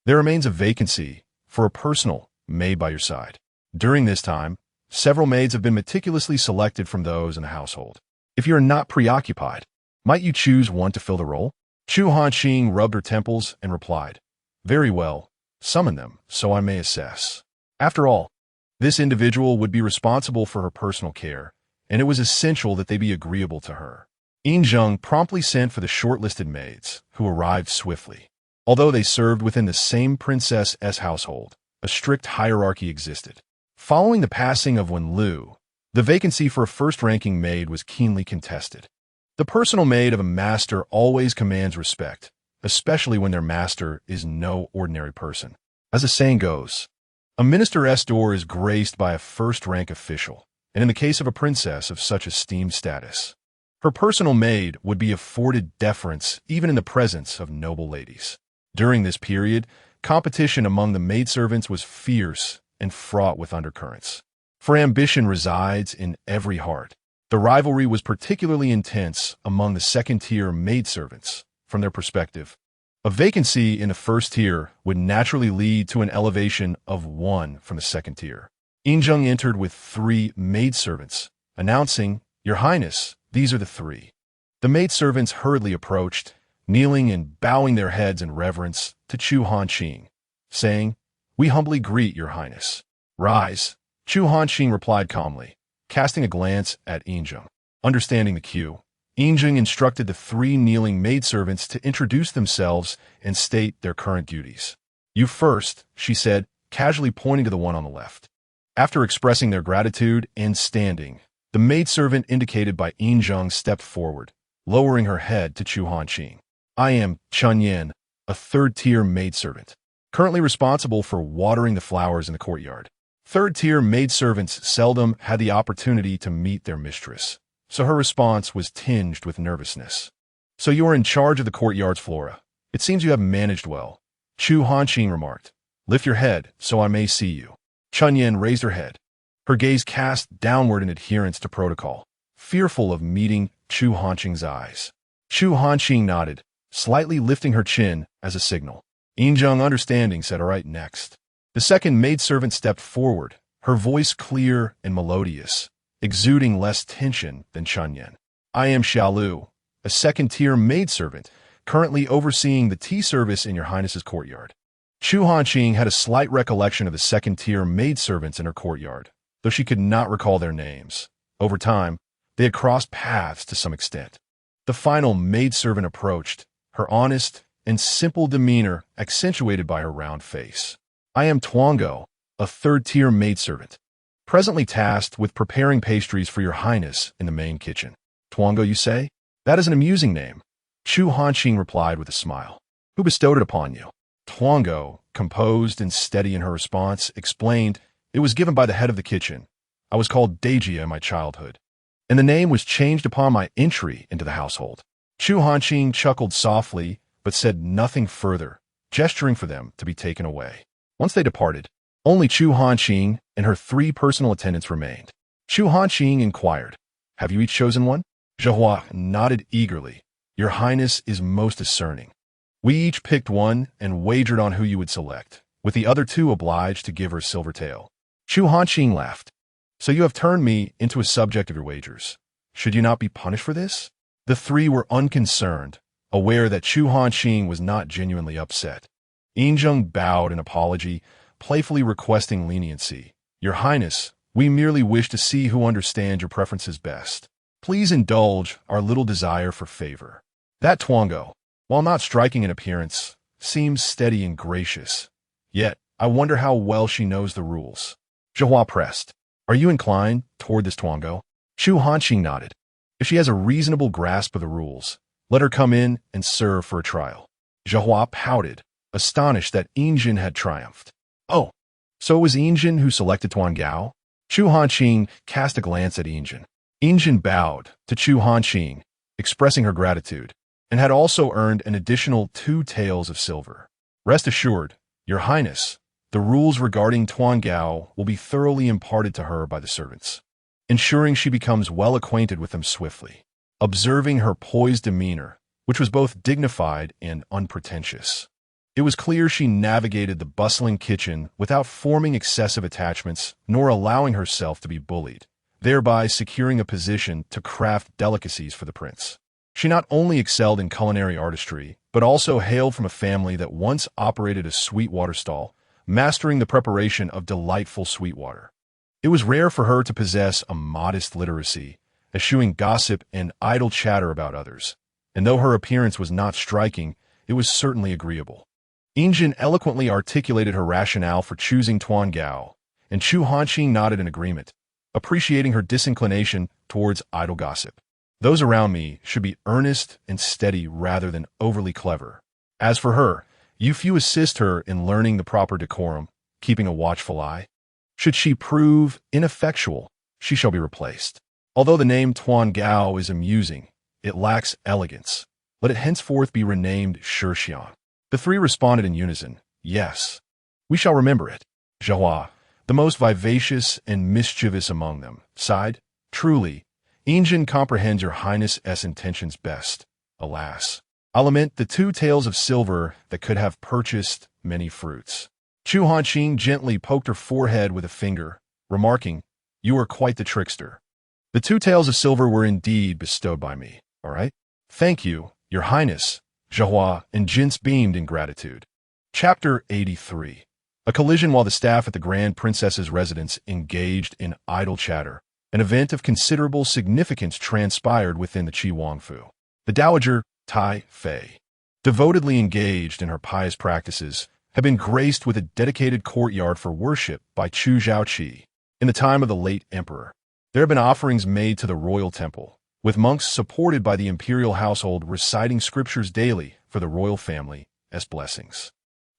there remains a vacancy for a personal maid by your side. During this time, several maids have been meticulously selected from those in the household. If you are not preoccupied, might you choose one to fill the role?" Chu Hanqing rubbed her temples and replied, "Very well, summon them so I may assess." After all, this individual would be responsible for her personal care, and it was essential that they be agreeable to her. Yin Zheng promptly sent for the shortlisted maids, who arrived swiftly. Although they served within the same princess's household, a strict hierarchy existed. Following the passing of Wen Lu, the vacancy for a first-ranking maid was keenly contested. The personal maid of a master always commands respect, especially when their master is no ordinary person. As the saying goes, a minister's door is graced by a first-rank official, and in the case of a princess of such esteemed status, her personal maid would be afforded deference even in the presence of noble ladies. During this period, competition among the maidservants was fierce and fraught with undercurrents. For ambition resides in every heart. The rivalry was particularly intense among the second-tier maidservants. From their perspective, a vacancy in the first tier would naturally lead to an elevation of one from the second tier. Yin Zheng entered with 3 maidservants, announcing, "Your Highness, these are the 3. The maidservants hurriedly approached, kneeling and bowing their heads in reverence to Chu Hanqing, saying, "We humbly greet your Highness." "Rise," Chu Hanqing replied calmly, casting a glance at Yin Zheng. Understanding the cue, Yin Zheng instructed the 3 kneeling maidservants to introduce themselves and state their current duties. "You first," she said, casually pointing to the one on the left. After expressing their gratitude and standing, the maidservant indicated by Yin Zheng stepped forward, lowering her head to Chu Hanqing. "I am Chun Yan, a third-tier maidservant, currently responsible for watering the flowers in the courtyard." Third-tier maidservants seldom had the opportunity to meet their mistress, so her response was tinged with nervousness. "So you are in charge of the courtyard's flora. It seems you have managed well," Chu Hanqing remarked. "Lift your head so I may see you." Chun Yan raised her head, her gaze cast downward in adherence to protocol, fearful of meeting Chu Hanqing's eyes. Chu Hanqing nodded, slightly lifting her chin as a signal. Yin Zheng, understanding, said, "All right, next." The second maidservant stepped forward, her voice clear and melodious, exuding less tension than Chun Yan. "I am Xiaolu, a second-tier maidservant, currently overseeing the tea service in your Highness's courtyard." Chu Hanqing had a slight recollection of the second-tier maidservants in her courtyard, though she could not recall their names. Over time, they had crossed paths to some extent. The final maidservant approached, her honest and simple demeanor accentuated by her round face. "I am Tuango, a third-tier maidservant, presently tasked with preparing pastries for your Highness in the main kitchen." "Tuango, you say?" That is an amusing name, Chu Hanqing replied with a smile. Who bestowed it upon you? Tuango, composed and steady in her response, explained, it was given by the head of the kitchen. I was called Dejia in my childhood, and the name was changed upon my entry into the household. Chu Hanqing chuckled softly, but said nothing further, gesturing for them to be taken away. Once they departed, only Chu Hanqing and her 3 personal attendants remained. Chu Hanqing inquired, have you each chosen one? Zhehua nodded eagerly. Your Highness is most discerning. We each picked one and wagered on who you would select, with the other 2 obliged to give her silver tail. Chu Hanqing laughed. So you have turned me into a subject of your wagers. Should you not be punished for this? The 3 were unconcerned, aware that Chu Hanqing was not genuinely upset. Yinzheng bowed in apology, playfully requesting leniency. Your Highness, we merely wish to see who understands your preferences best. Please indulge our little desire for favor. That Tuango, while not striking in appearance, seems steady and gracious. Yet, I wonder how well she knows the rules. Zhehua pressed. Are you inclined toward this Tuango? Chu Hanqing nodded. If she has a reasonable grasp of the rules, let her come in and serve for a trial. Zhehua pouted, astonished that Yinzhen had triumphed. Oh, so it was Yinzhen who selected Tuangao? Chu Hanqing cast a glance at Yinzhen. Yinzhen bowed to Chu Hanqing, expressing her gratitude, and had also earned an additional 2 taels of silver. Rest assured, Your Highness, the rules regarding Tuangao will be thoroughly imparted to her by the servants, ensuring she becomes well acquainted with them swiftly. Observing her poised demeanor, which was both dignified and unpretentious, it was clear she navigated the bustling kitchen without forming excessive attachments nor allowing herself to be bullied, thereby securing a position to craft delicacies for the prince. She not only excelled in culinary artistry, but also hailed from a family that once operated a sweetwater stall, mastering the preparation of delightful sweetwater. It was rare for her to possess a modest literacy, eschewing gossip and idle chatter about others, and though her appearance was not striking, it was certainly agreeable. Yinzhen eloquently articulated her rationale for choosing Tuangao, and Chu Hanqing nodded in agreement, appreciating her disinclination towards idle gossip. Those around me should be earnest and steady rather than overly clever. As for her, you few assist her in learning the proper decorum, keeping a watchful eye. Should she prove ineffectual, she shall be replaced. Although the name Tuangao is amusing, it lacks elegance. Let it henceforth be renamed Shixiang. The 3 responded in unison, yes. We shall remember it. Zhehua, the most vivacious and mischievous among them, sighed, truly, Yinzhen comprehends your Highness's intentions best. Alas, I lament the 2 taels of silver that could have purchased many fruits. Chu Hanqing gently poked her forehead with a finger, remarking, you are quite the trickster. The 2 taels of silver were indeed bestowed by me, all right? Thank you, your Highness. Zhehua and Jins beamed in gratitude. Chapter 83. A collision while the staff at the Grand Princess's residence engaged in idle chatter. An event of considerable significance transpired within the Qi Wangfu. The Dowager, Tai Fei, devotedly engaged in her pious practices, had been graced with a dedicated courtyard for worship by Chu Zhaoqi. In the time of the late emperor, there had been offerings made to the royal temple, with monks supported by the imperial household reciting scriptures daily for the royal family as blessings.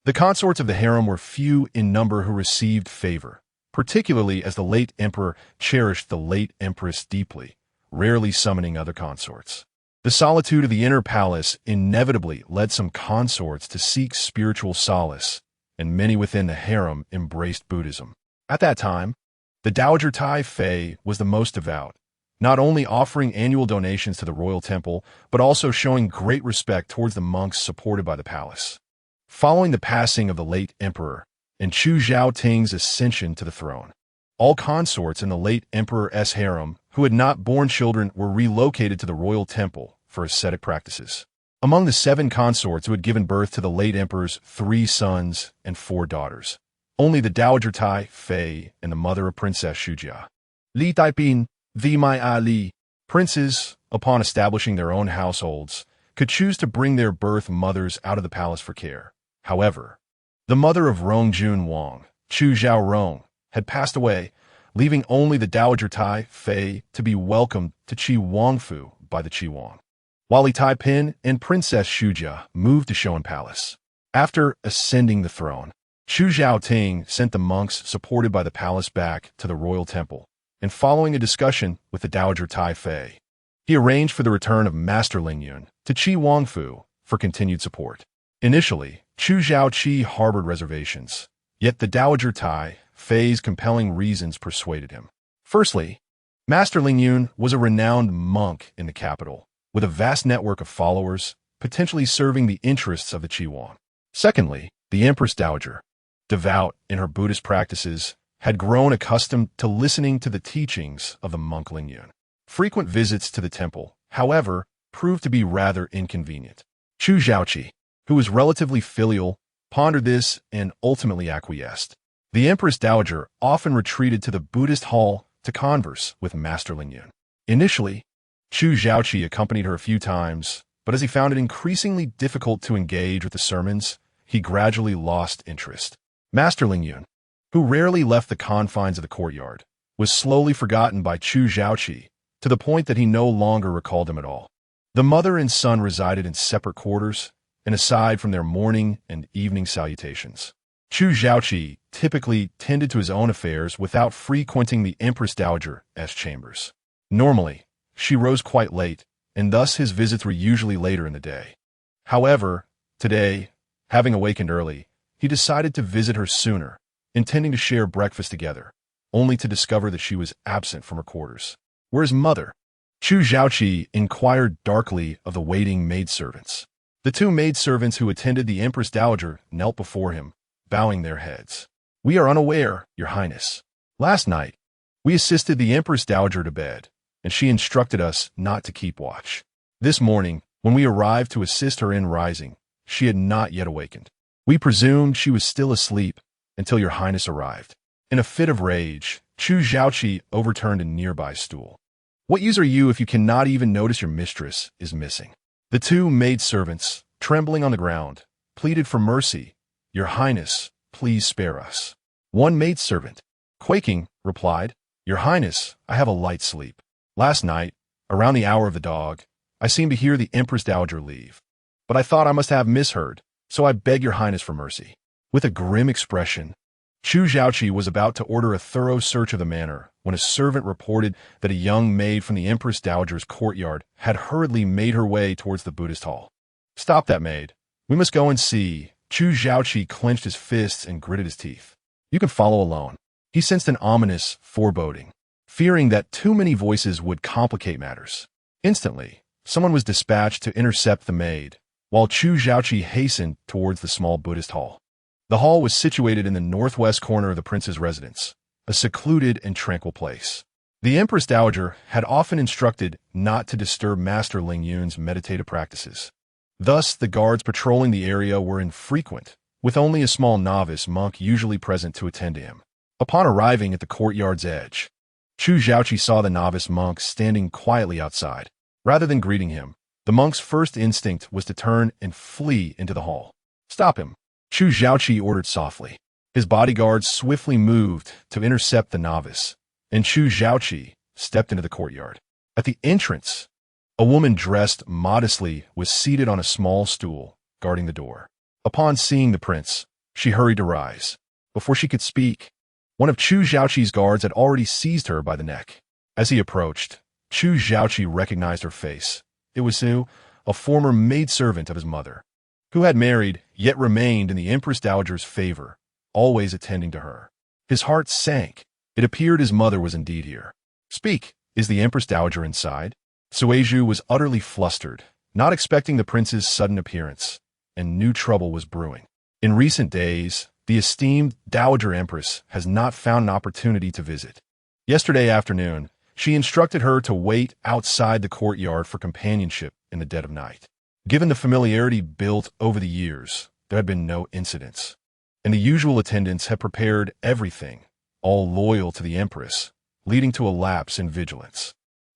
The consorts of the harem were few in number who received favor, particularly as the late emperor cherished the late empress deeply, rarely summoning other consorts. The solitude of the inner palace inevitably led some consorts to seek spiritual solace, and many within the harem embraced Buddhism. At that time, the Dowager Tai Fei was the most devout, not only offering annual donations to the royal temple, but also showing great respect towards the monks supported by the palace. Following the passing of the late emperor and Chu Zhaoting's ascension to the throne, all consorts in the late emperor's harem who had not borne children were relocated to the royal temple for ascetic practices. Among the 7 consorts who had given birth to the late emperor's 3 sons and 4 daughters, only the Dowager Tai Fei and the mother of Princess Shujia, Li Taiping, the Mai Ali, princes, upon establishing their own households, could choose to bring their birth mothers out of the palace for care. However, the mother of Rongjun Wang, Chu Zhaorong, had passed away, leaving only the Dowager Tai Fei to be welcomed to Qi Wangfu by the Qi Wang. while Li Taipin and Princess Chu moved to Shoan Palace. After ascending the throne, Chu Zhaoting sent the monks supported by the palace back to the royal temple, and following a discussion with the Dowager Tai Fei, he arranged for the return of Master Lingyun to Qi Wangfu for continued support. Initially, Chu Zhaoqi harbored reservations, yet the Dowager Tai Fei's compelling reasons persuaded him. Firstly, Master Lingyun was a renowned monk in the capital, with a vast network of followers, potentially serving the interests of the Qi. Secondly, the Empress Dowager, devout in her Buddhist practices, had grown accustomed to listening to the teachings of the monk Lingyun. Frequent visits to the temple, however, proved to be rather inconvenient. Chu Zhaoqi, who was relatively filial, pondered this and ultimately acquiesced. The Empress Dowager often retreated to the Buddhist hall to converse with Master Lingyun. Initially, Chu Zhaoqi accompanied her a few times, but as he found it increasingly difficult to engage with the sermons, he gradually lost interest. Master Lingyun, who rarely left the confines of the courtyard, was slowly forgotten by Chu Zhaoqi to the point that he no longer recalled him at all. The mother and son resided in separate quarters, and aside from their morning and evening salutations, Chu Zhaoqi typically tended to his own affairs without frequenting the Empress Dowager's chambers. Normally, she rose quite late, and thus his visits were usually later in the day. However, today, having awakened early, he decided to visit her sooner, intending to share breakfast together, only to discover that she was absent from her quarters. Where's mother? Chu Zhaoqi inquired darkly of the waiting maidservants. The two maidservants who attended the Empress Dowager knelt before him, bowing their heads. We are unaware, Your Highness. Last night, we assisted the Empress Dowager to bed, and she instructed us not to keep watch. This morning, when we arrived to assist her in rising, she had not yet awakened. We presumed she was still asleep until Your Highness arrived. In a fit of rage, Chu Zhaoqi overturned a nearby stool. What use are you if you cannot even notice your mistress is missing? The two maidservants, trembling on the ground, pleaded for mercy. Your Highness, please spare us. One maidservant, quaking, replied, Your Highness, I have a light sleep. Last night, around the hour of the dog, I seemed to hear the Empress Dowager leave. But I thought I must have misheard, so I beg Your Highness for mercy. With a grim expression, Chu Zhaoqi was about to order a thorough search of the manor when a servant reported that a young maid from the Empress Dowager's courtyard had hurriedly made her way towards the Buddhist hall. Stop that maid. We must go and see. Chu Zhaoqi clenched his fists and gritted his teeth. You can follow alone. He sensed an ominous foreboding, fearing that too many voices would complicate matters. Instantly, someone was dispatched to intercept the maid, while Chu Zhaoqi hastened towards the small Buddhist hall. The hall was situated in the northwest corner of the prince's residence, a secluded and tranquil place. The Empress Dowager had often instructed not to disturb Master Lingyun's meditative practices. Thus, the guards patrolling the area were infrequent, with only a small novice monk usually present to attend to him. Upon arriving at the courtyard's edge, Chu Zhaoqi saw the novice monk standing quietly outside. Rather than greeting him, the monk's first instinct was to turn and flee into the hall. Stop him, Chu Zhaoqi ordered softly. His bodyguards swiftly moved to intercept the novice, and Chu Zhaoqi stepped into the courtyard. At the entrance, a woman dressed modestly was seated on a small stool, guarding the door. Upon seeing the prince, she hurried to rise. Before she could speak, one of Chu Zhaoqi's guards had already seized her by the neck. As he approached, Chu Zhaoqi recognized her face. It was Su, a former maidservant of his mother, who had married, yet remained in the Empress Dowager's favor, always attending to her. His heart sank. It appeared his mother was indeed here. Speak, is the Empress Dowager inside? Suizhu was utterly flustered, not expecting the prince's sudden appearance, and knew trouble was brewing. In recent days, the esteemed Dowager Empress has not found an opportunity to visit. Yesterday afternoon, she instructed her to wait outside the courtyard for companionship in the dead of night. Given the familiarity built over the years, there had been no incidents, and the usual attendants had prepared everything, all loyal to the Empress, leading to a lapse in vigilance.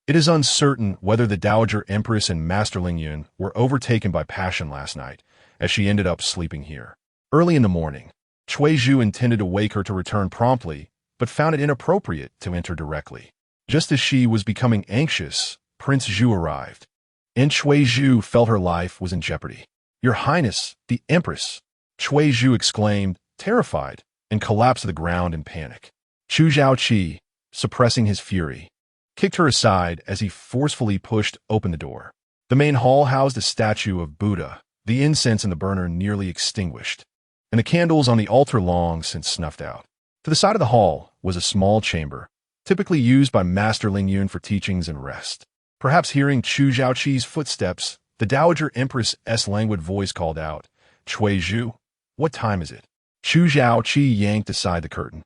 It is uncertain whether the Dowager Empress and Master Lingyun were overtaken by passion last night, as she ended up sleeping here. Early in the morning, Cuizhu intended to wake her to return promptly, but found it inappropriate to enter directly. Just as she was becoming anxious, Prince Zhu arrived. and Cui Zhu felt her life was in jeopardy. "Your Highness, the Empress!" Cui Zhu exclaimed, terrified, and collapsed to the ground in panic. Chu Zhaoqi, suppressing his fury, kicked her aside as he forcefully pushed open the door. The main hall housed a statue of Buddha, the incense in the burner nearly extinguished, and the candles on the altar long since snuffed out. To the side of the hall was a small chamber, typically used by Master Ling Yun for teachings and rest. Perhaps hearing Chu Zhaoqi's footsteps, the Dowager Empress's languid voice called out, "Cui Zhu, what time is it?" Chu Zhaoqi yanked aside the curtain,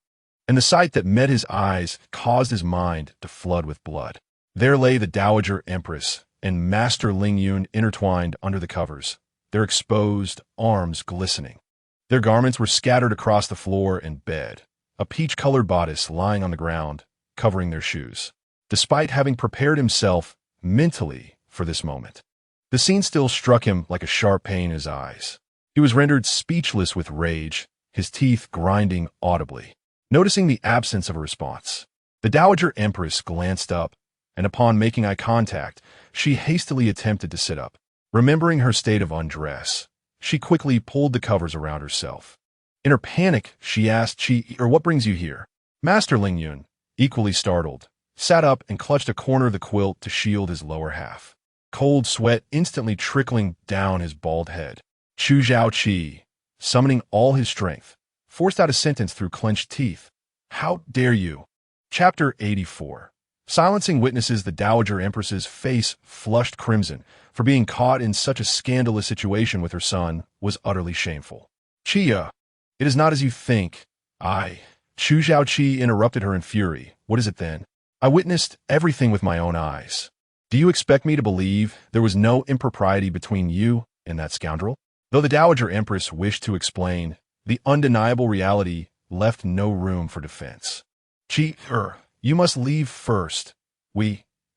and the sight that met his eyes caused his mind to flood with blood. There lay the Dowager Empress and Master Ling Yun intertwined under the covers, their exposed arms glistening. Their garments were scattered across the floor and bed, a peach-colored bodice lying on the ground, covering their shoes. Despite having prepared himself mentally for this moment, the scene still struck him like a sharp pain in his eyes. He was rendered speechless with rage, his teeth grinding audibly. Noticing the absence of a response, the Dowager Empress glanced up, and upon making eye contact, she hastily attempted to sit up. Remembering her state of undress, she quickly pulled the covers around herself. In her panic, she asked, "What brings you here?" Master Ling Yun, equally startled, sat up and clutched a corner of the quilt to shield his lower half, cold sweat instantly trickling down his bald head. Chu Zhaoqi, summoning all his strength, forced out a sentence through clenched teeth. "How dare you?" Chapter 84. Silencing witnesses, the Dowager Empress's face flushed crimson, for being caught in such a scandalous situation with her son was utterly shameful. "Chia, it is not as you think." Chu Zhaoqi interrupted her in fury. "What is it then? I witnessed everything with my own eyes. Do you expect me to believe there was no impropriety between you and that scoundrel?" Though the Dowager Empress wished to explain, the undeniable reality left no room for defense. You must leave first.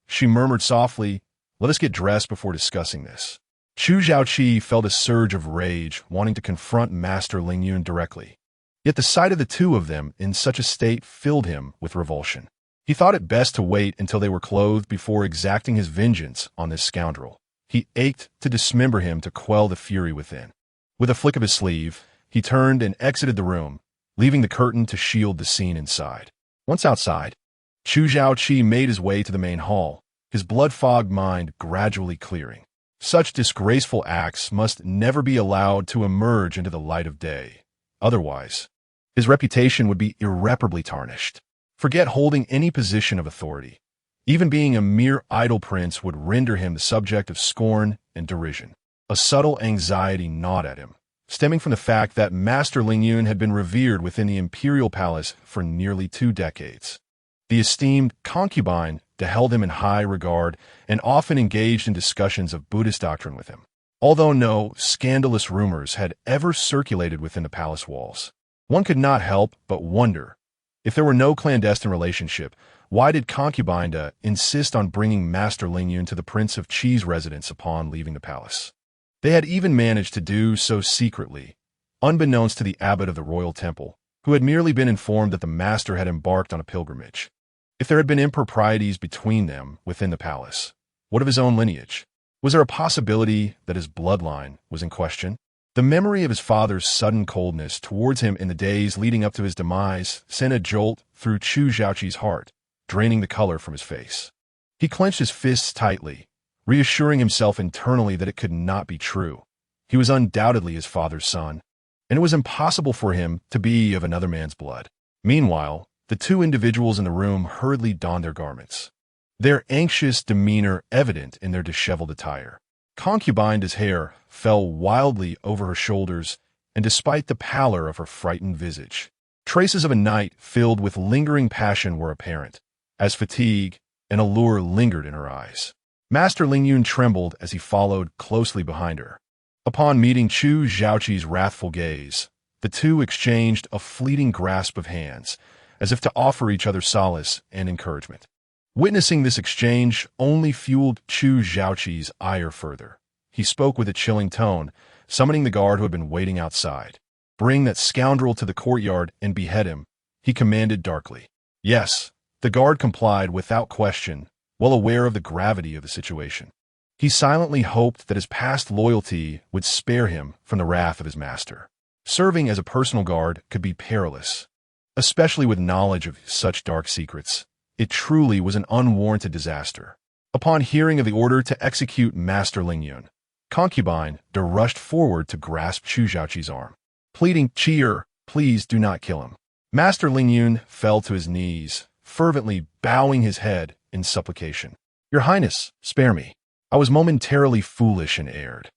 She murmured softly, "Let us get dressed before discussing this." Chu Zhaoqi felt a surge of rage, wanting to confront Master Ling Yun directly. Yet the sight of the two of them in such a state filled him with revulsion. He thought it best to wait until they were clothed before exacting his vengeance on this scoundrel. He ached to dismember him to quell the fury within. With a flick of his sleeve, he turned and exited the room, leaving the curtain to shield the scene inside. Once outside, Chu Zhaoqi made his way to the main hall, his blood-fogged mind gradually clearing. Such disgraceful acts must never be allowed to emerge into the light of day. Otherwise, his reputation would be irreparably tarnished. Forget holding any position of authority. Even being a mere idle prince would render him the subject of scorn and derision. A subtle anxiety gnawed at him, stemming from the fact that Master Ling Yun had been revered within the imperial palace for nearly 2 decades. The esteemed concubine held him in high regard and often engaged in discussions of Buddhist doctrine with him. Although no scandalous rumors had ever circulated within the palace walls, one could not help but wonder, if there were no clandestine relationship, why did concubine insist on bringing Master Ling Yun to the Prince of Qi's residence upon leaving the palace? They had even managed to do so secretly, unbeknownst to the abbot of the royal temple, who had merely been informed that the master had embarked on a pilgrimage. If there had been improprieties between them within the palace, what of his own lineage? Was there a possibility that his bloodline was in question? The memory of his father's sudden coldness towards him in the days leading up to his demise sent a jolt through Chu Zhaoqi's heart, draining the color from his face. He clenched his fists tightly, reassuring himself internally that it could not be true. He was undoubtedly his father's son, and it was impossible for him to be of another man's blood. Meanwhile, the two individuals in the room hurriedly donned their garments, their anxious demeanor evident in their disheveled attire. Concubine's hair fell wildly over her shoulders, and despite the pallor of her frightened visage, traces of a night filled with lingering passion were apparent, as fatigue and allure lingered in her eyes. Master Ling Yun trembled as he followed closely behind her. Upon meeting Chu Zhaoqi's wrathful gaze, the two exchanged a fleeting grasp of hands, as if to offer each other solace and encouragement. Witnessing this exchange only fueled Chu Zhaoqi's ire further. He spoke with a chilling tone, summoning the guard who had been waiting outside. "Bring that scoundrel to the courtyard and behead him," he commanded darkly. Yes, the guard complied without question, well aware of the gravity of the situation. He silently hoped that his past loyalty would spare him from the wrath of his master. Serving as a personal guard could be perilous, especially with knowledge of such dark secrets. It truly was an unwarranted disaster. Upon hearing of the order to execute Master Lingyun, concubine De rushed forward to grasp Chu Zhaoqi's arm, pleading, "Cheer, please do not kill him." Master Lingyun fell to his knees, fervently bowing his head in supplication. "Your Highness, spare me. I was momentarily foolish and erred.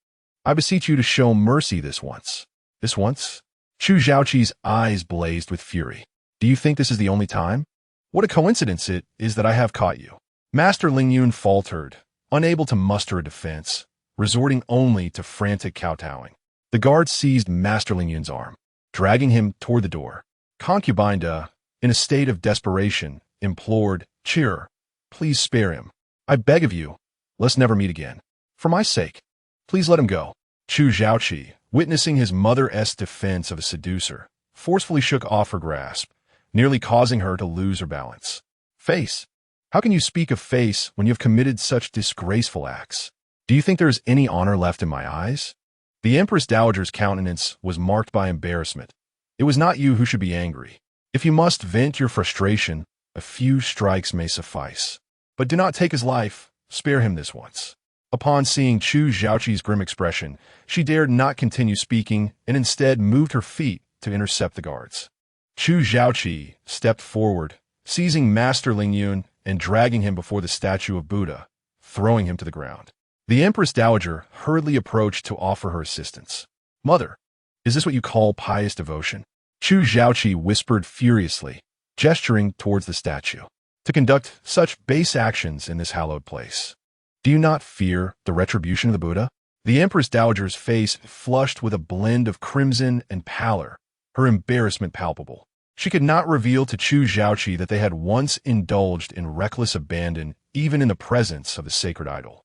I beseech you to show mercy this once." "This once?" Chu Zhaoqi's eyes blazed with fury. "Do you think this is the only time? What a coincidence it is that I have caught you." Master Lingyun faltered, unable to muster a defense, resorting only to frantic kowtowing. The guard seized Master Lingyun's arm, dragging him toward the door. Concubine De, in a state of desperation, implored, "Cheer, please spare him. I beg of you, let's never meet again. For my sake, please let him go." Chu Zhaoqi, witnessing his mother's defense of a seducer, forcefully shook off her grasp, nearly causing her to lose her balance. "Face? How can you speak of face when you have committed such disgraceful acts? Do you think there is any honor left in my eyes?" The Empress Dowager's countenance was marked by embarrassment. "It was not you who should be angry. If you must vent your frustration, a few strikes may suffice. But do not take his life, spare him this once." Upon seeing Chu Zhaoqi's grim expression, she dared not continue speaking and instead moved her feet to intercept the guards. Chu Zhaoqi stepped forward, seizing Master Lingyun and dragging him before the statue of Buddha, throwing him to the ground. The Empress Dowager hurriedly approached to offer her assistance. "Mother, is this what you call pious devotion?" Chu Zhaoqi whispered furiously, gesturing towards the statue. "To conduct such base actions in this hallowed place. Do you not fear the retribution of the Buddha?" The Empress Dowager's face flushed with a blend of crimson and pallor, her embarrassment palpable. She could not reveal to Chu Zhaoqi that they had once indulged in reckless abandon even in the presence of the sacred idol.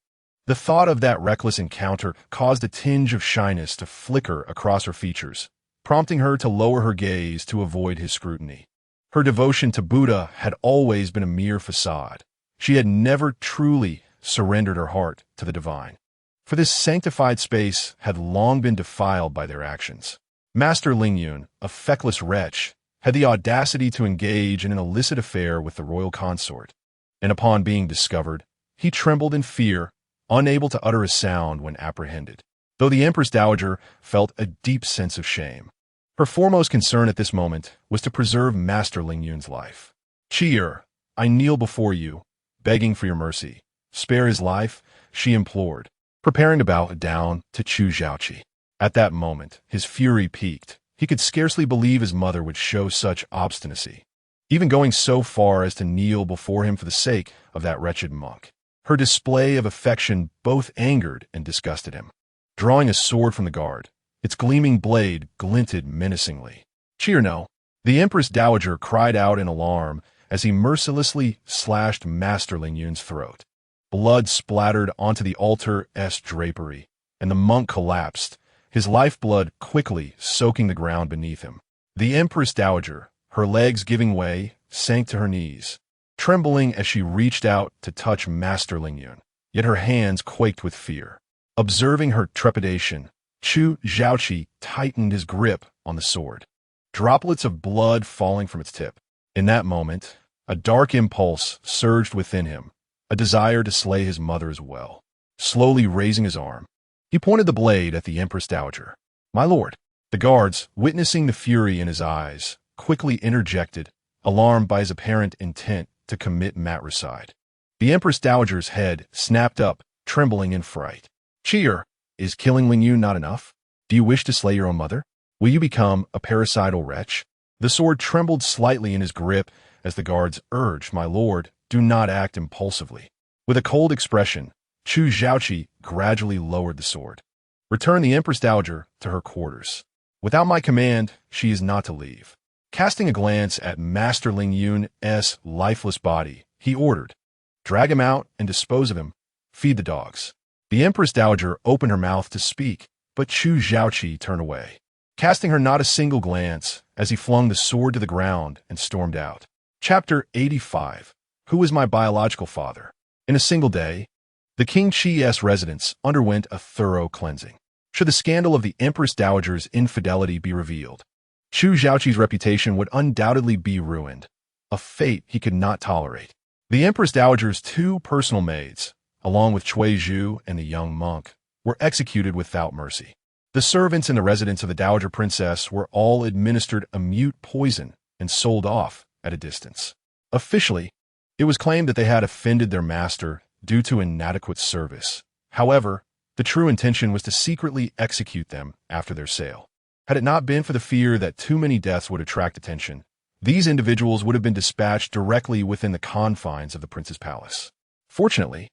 The thought of that reckless encounter caused a tinge of shyness to flicker across her features, prompting her to lower her gaze to avoid his scrutiny. Her devotion to Buddha had always been a mere facade. She had never truly surrendered her heart to the divine, for this sanctified space had long been defiled by their actions. Master Lingyun, a feckless wretch, had the audacity to engage in an illicit affair with the royal consort, and upon being discovered, he trembled in fear, unable to utter a sound when apprehended, though the Empress Dowager felt a deep sense of shame. Her foremost concern at this moment was to preserve Master Lingyun's life. "Cheer, I kneel before you, begging for your mercy. Spare his life," she implored, preparing to bow down to Chu Zhaoqi. At that moment, his fury peaked. He could scarcely believe his mother would show such obstinacy, even going so far as to kneel before him for the sake of that wretched monk. Her display of affection both angered and disgusted him. Drawing a sword from the guard, its gleaming blade glinted menacingly. "Cheer, no!" The Empress Dowager cried out in alarm as he mercilessly slashed Master Lingyun's throat. Blood splattered onto the altar's drapery, and the monk collapsed, his lifeblood quickly soaking the ground beneath him. The Empress Dowager, her legs giving way, sank to her knees, trembling as she reached out to touch Master Lingyun, yet her hands quaked with fear. Observing her trepidation, Chu Zhaoqi tightened his grip on the sword, droplets of blood falling from its tip. In that moment, a dark impulse surged within him, a desire to slay his mother as well. Slowly raising his arm, he pointed the blade at the Empress Dowager. "My lord." The guards, witnessing the fury in his eyes, quickly interjected, alarmed by his apparent intent to commit matricide. The Empress Dowager's head snapped up, trembling in fright. "Cheer, is killing Lingyun not enough? Do you wish to slay your own mother? Will you become a parricidal wretch?" The sword trembled slightly in his grip as the guards urged, "My lord, do not act impulsively." With a cold expression, Chu Zhaoqi gradually lowered the sword. "Return the Empress Dowager to her quarters. Without my command, she is not to leave." Casting a glance at Master Lingyun's lifeless body, he ordered, "Drag him out and dispose of him. Feed the dogs." The Empress Dowager opened her mouth to speak, but Chu Zhaoqi turned away, casting her not a single glance as he flung the sword to the ground and stormed out. Chapter 85. Who is my biological father? In a single day, The King Chi's residence underwent a thorough cleansing. Should the scandal of the Empress Dowager's infidelity be revealed, Chu Zhaoqi's reputation would undoubtedly be ruined, a fate he could not tolerate. The Empress Dowager's two personal maids, along with Cui Zhu and the young monk, were executed without mercy. The servants in the residence of the Dowager Princess were all administered a mute poison and sold off at a distance. Officially, it was claimed that they had offended their master due to inadequate service. However, the true intention was to secretly execute them after their sale. Had it not been for the fear that too many deaths would attract attention, these individuals would have been dispatched directly within the confines of the prince's palace. Fortunately,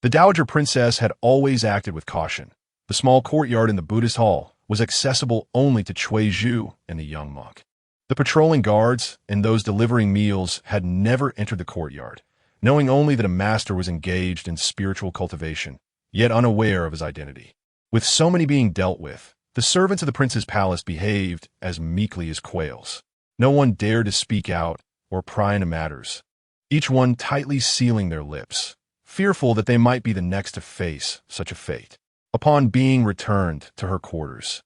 the Dowager Princess had always acted with caution. The small courtyard in the Buddhist hall was accessible only to Cui Zhu and the young monk. The patrolling guards and those delivering meals had never entered the courtyard, knowing only that a master was engaged in spiritual cultivation, yet unaware of his identity. With so many being dealt with, the servants of the prince's palace behaved as meekly as quails. No one dared to speak out or pry into matters, each one tightly sealing their lips, fearful that they might be the next to face such a fate. Upon being returned to her quarters,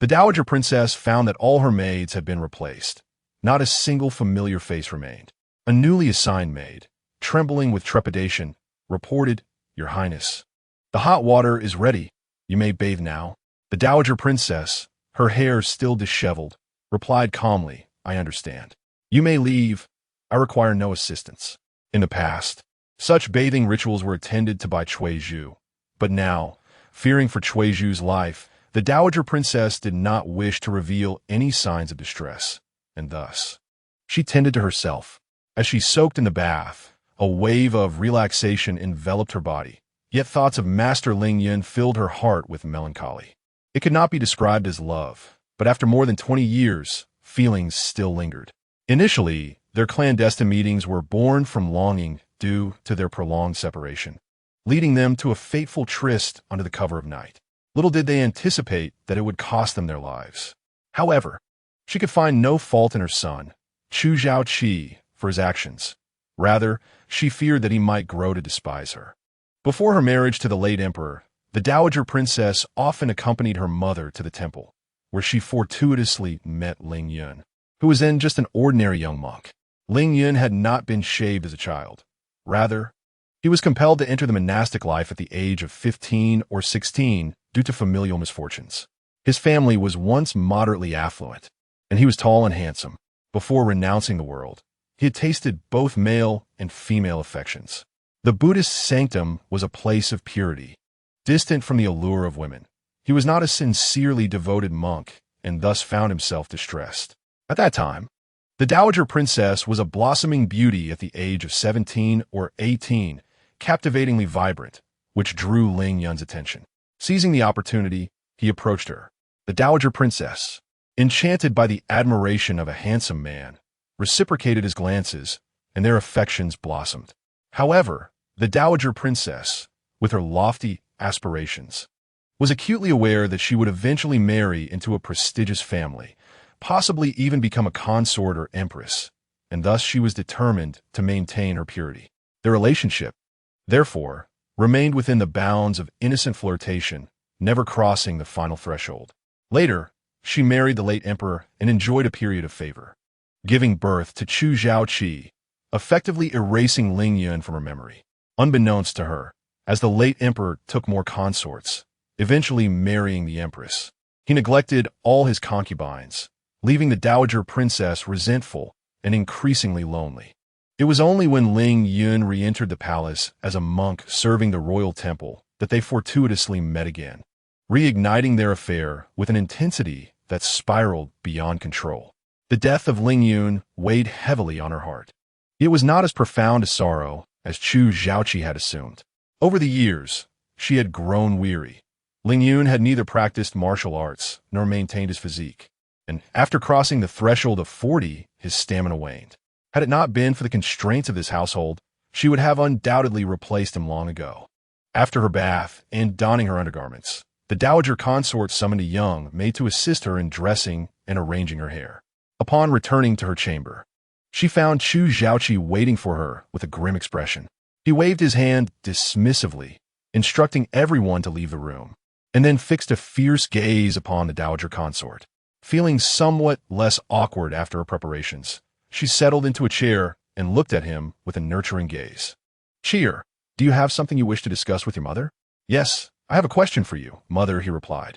the Dowager Princess found that all her maids had been replaced. Not a single familiar face remained. A newly assigned maid, trembling with trepidation, reported, "Your Highness, the hot water is ready. You may bathe now." The Dowager Princess, her hair still disheveled, replied calmly, "I understand. You may leave. I require no assistance." In the past, such bathing rituals were attended to by Cui Zhu, but now, fearing for Cui Zhu's life, the Dowager Princess did not wish to reveal any signs of distress, and thus, she tended to herself. As she soaked in the bath, a wave of relaxation enveloped her body, yet thoughts of Master Ling Yun filled her heart with melancholy. It could not be described as love, but after more than 20 years, feelings still lingered. Initially, their clandestine meetings were born from longing due to their prolonged separation, leading them to a fateful tryst under the cover of night. Little did they anticipate that it would cost them their lives. However, she could find no fault in her son, Chu Zhaoqi, for his actions. Rather, she feared that he might grow to despise her. Before her marriage to the late emperor, the Dowager Princess often accompanied her mother to the temple, where she fortuitously met Ling Yun, who was then just an ordinary young monk. Ling Yun had not been shaved as a child. Rather, he was compelled to enter the monastic life at the age of 15 or 16 due to familial misfortunes. His family was once moderately affluent, and he was tall and handsome. Before renouncing the world, he had tasted both male and female affections. The Buddhist sanctum was a place of purity, distant from the allure of women. He was not a sincerely devoted monk, and thus found himself distressed. At that time, the Dowager Princess was a blossoming beauty at the age of 17 or 18, captivatingly vibrant, which drew Ling Yun's attention. Seizing the opportunity, he approached her. The Dowager Princess, enchanted by the admiration of a handsome man, reciprocated his glances, and their affections blossomed. However, the Dowager Princess, with her lofty aspirations, was acutely aware that she would eventually marry into a prestigious family, possibly even become a consort or empress, and thus she was determined to maintain her purity. Their relationship, therefore, remained within the bounds of innocent flirtation, never crossing the final threshold. Later, she married the late emperor and enjoyed a period of favor, giving birth to Chu Zhaoqi, effectively erasing Ling Yun from her memory. Unbeknownst to her, as the late emperor took more consorts, eventually marrying the empress, he neglected all his concubines, leaving the Dowager Princess resentful and increasingly lonely. It was only when Ling Yun re-entered the palace as a monk serving the royal temple that they fortuitously met again, reigniting their affair with an intensity that spiraled beyond control. The death of Ling Yun weighed heavily on her heart. It was not as profound a sorrow as Chu Zhaoqi had assumed. Over the years, she had grown weary. Ling Yun had neither practiced martial arts nor maintained his physique, and after crossing the threshold of 40, his stamina waned. Had it not been for the constraints of this household, she would have undoubtedly replaced him long ago. After her bath and donning her undergarments, the dowager consort summoned a young maid to assist her in dressing and arranging her hair. Upon returning to her chamber, she found Chu Zhaoqi waiting for her with a grim expression. He waved his hand dismissively, instructing everyone to leave the room, and then fixed a fierce gaze upon the dowager consort. Feeling somewhat less awkward after her preparations, she settled into a chair and looked at him with a nurturing gaze. "Cheer, do you have something you wish to discuss with your mother?" "Yes, I have a question for you, mother," he replied.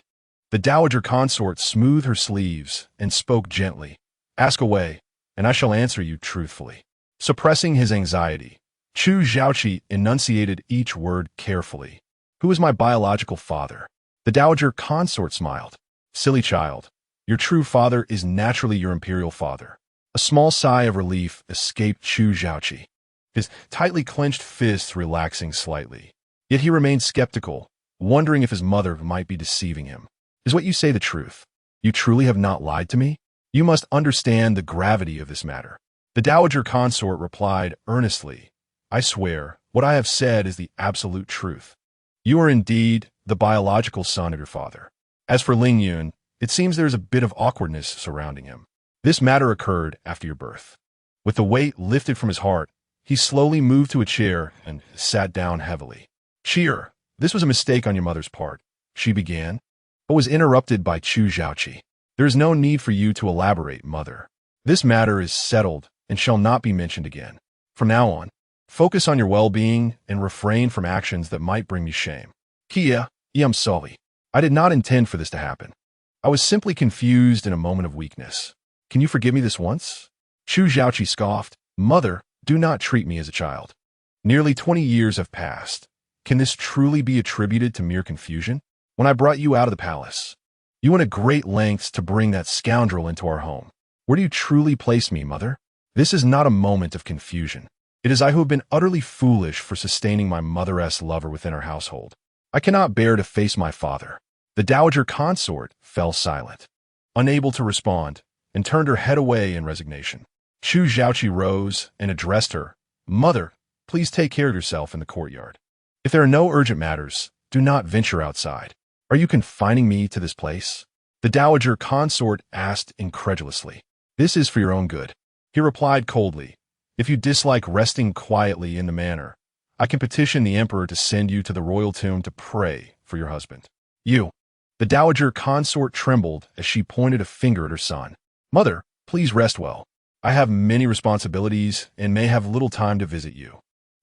The dowager consort smoothed her sleeves and spoke gently. "Ask away, and I shall answer you truthfully." Suppressing his anxiety, Chu Zhaoqi enunciated each word carefully. "Who is my biological father?" The dowager consort smiled. "Silly child, your true father is naturally your imperial father." A small sigh of relief escaped Chu Zhaoqi, his tightly clenched fists relaxing slightly. Yet he remained skeptical, wondering if his mother might be deceiving him. "Is what you say the truth? You truly have not lied to me? You must understand the gravity of this matter." The dowager consort replied earnestly, "I swear, what I have said is the absolute truth. You are indeed the biological son of your father. As for Ling Yun, it seems there is a bit of awkwardness surrounding him. This matter occurred after your birth." With the weight lifted from his heart, he slowly moved to a chair and sat down heavily. "Cheer, this was a mistake on your mother's part," she began, but was interrupted by Chu Zhaoqi. "There is no need for you to elaborate, mother. This matter is settled and shall not be mentioned again. From now on, focus on your well-being and refrain from actions that might bring me shame." "Kia, I'm sorry. I did not intend for this to happen. I was simply confused in a moment of weakness. Can you forgive me this once?" Chu Zhaoqi scoffed. "Mother, do not treat me as a child. Nearly 20 years have passed. Can this truly be attributed to mere confusion? When I brought you out of the palace, you went to great lengths to bring that scoundrel into our home. Where do you truly place me, mother? This is not a moment of confusion. It is I who have been utterly foolish for sustaining my mother-s lover within our household. I cannot bear to face my father." The dowager consort fell silent, unable to respond, and turned her head away in resignation. Chu Zhaoqi rose and addressed her. "Mother, please take care of yourself in the courtyard. If there are no urgent matters, do not venture outside. Are you confining me to this place?" The dowager consort asked incredulously. "This is for your own good." He replied coldly, "If you dislike resting quietly in the manor, I can petition the emperor to send you to the royal tomb to pray for your husband." "You." The dowager consort trembled as she pointed a finger at her son. "Mother, please rest well. I have many responsibilities and may have little time to visit you.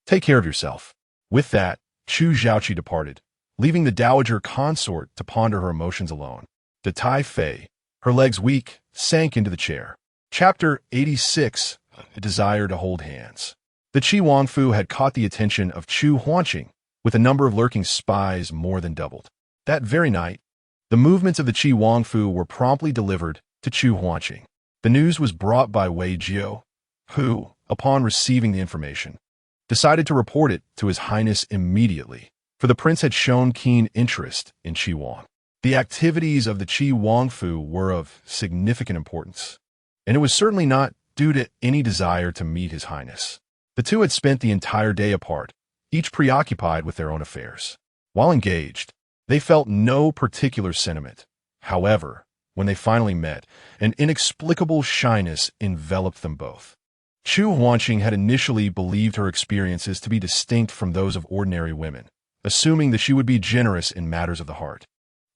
Take care of yourself." With that, Chu Zhaoqi departed, leaving the dowager consort to ponder her emotions alone. De Tai Fei, her legs weak, sank into the chair. Chapter 86, A Desire to Hold Hands. The Qi Wangfu had caught the attention of Chu Hanqing, with the number of lurking spies more than doubled. That very night, the movements of the Qi Wangfu were promptly delivered to Chu Hanqing. The news was brought by Wei Jiao, who, upon receiving the information, decided to report it to His Highness immediately, for the prince had shown keen interest in Qi Wang. The activities of the Qi Wangfu were of significant importance, and it was certainly not due to any desire to meet His Highness. The two had spent the entire day apart, each preoccupied with their own affairs. While engaged, they felt no particular sentiment. However, when they finally met, an inexplicable shyness enveloped them both. Chu Hanqing had initially believed her experiences to be distinct from those of ordinary women, assuming that she would be generous in matters of the heart,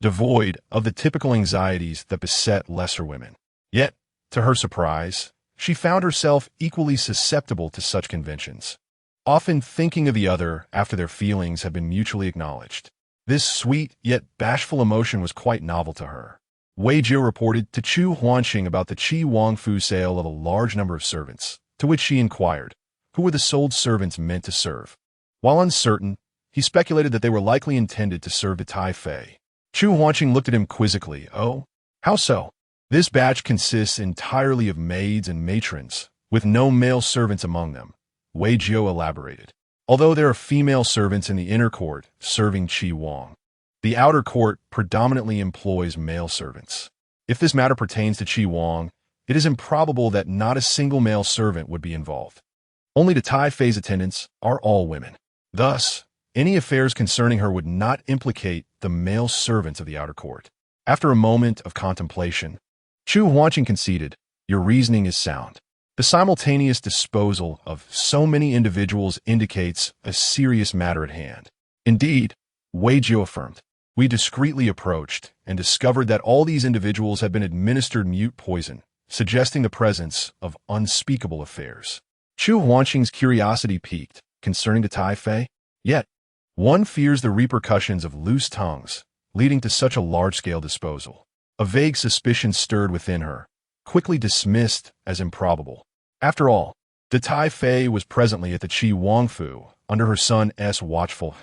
devoid of the typical anxieties that beset lesser women. Yet, to her surprise, she found herself equally susceptible to such conventions, often thinking of the other after their feelings had been mutually acknowledged. This sweet yet bashful emotion was quite novel to her. Wei Jiao reported to Chu Hanqing about the Qi Wangfu sale of a large number of servants, to which she inquired, who were the sold servants meant to serve. While uncertain, he speculated that they were likely intended to serve the Tai Fei. Chu Hanqing looked at him quizzically. "Oh, how so?" "This batch consists entirely of maids and matrons, with no male servants among them," Wei Jiao elaborated. "Although there are female servants in the inner court serving Qi Wang, the outer court predominantly employs male servants. If this matter pertains to Qi Wang, it is improbable that not a single male servant would be involved. Only the Tai Fei's attendants are all women. Thus, any affairs concerning her would not implicate the male servants of the outer court." After a moment of contemplation, Chu Hanqing conceded, "Your reasoning is sound. The simultaneous disposal of so many individuals indicates a serious matter at hand. Indeed, Wei Jiu affirmed. We discreetly approached and discovered that all these individuals had been administered mute poison, suggesting the presence of unspeakable affairs. Chu Huanqing's curiosity piqued concerning the Tai Fei. Yet, one fears the repercussions of loose tongues, leading to such a large-scale disposal. A vague suspicion stirred within her, quickly dismissed as improbable. After all, the Tai Fei was presently at the Qi Wangfu, under her son's watchful.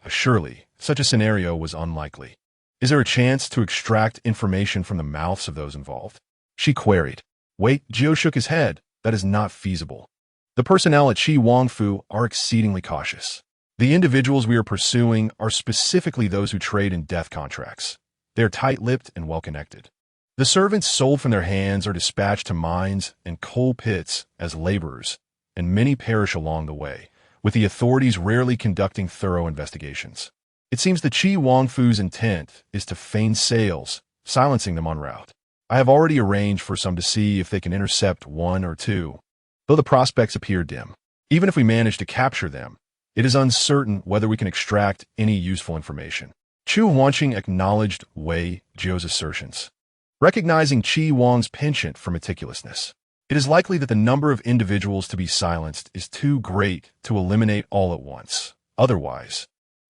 Surely, such a scenario was unlikely. Is there a chance to extract information from the mouths of those involved? She queried. Wait, Jiu shook his head. That is not feasible. The personnel at Qi Wangfu are exceedingly cautious. The individuals we are pursuing are specifically those who trade in death contracts. They are tight-lipped and well-connected. The servants sold from their hands are dispatched to mines and coal pits as laborers, and many perish along the way, with the authorities rarely conducting thorough investigations. It seems the Qi Wangfu's intent is to feign sales, silencing them en route. I have already arranged for some to see if they can intercept one or two, though the prospects appear dim. Even if we manage to capture them, it is uncertain whether we can extract any useful information. Chu Huanqing acknowledged Wei Jiu's assertions, recognizing Qi Wang's penchant for meticulousness. It is likely that the number of individuals to be silenced is too great to eliminate all at once. Otherwise,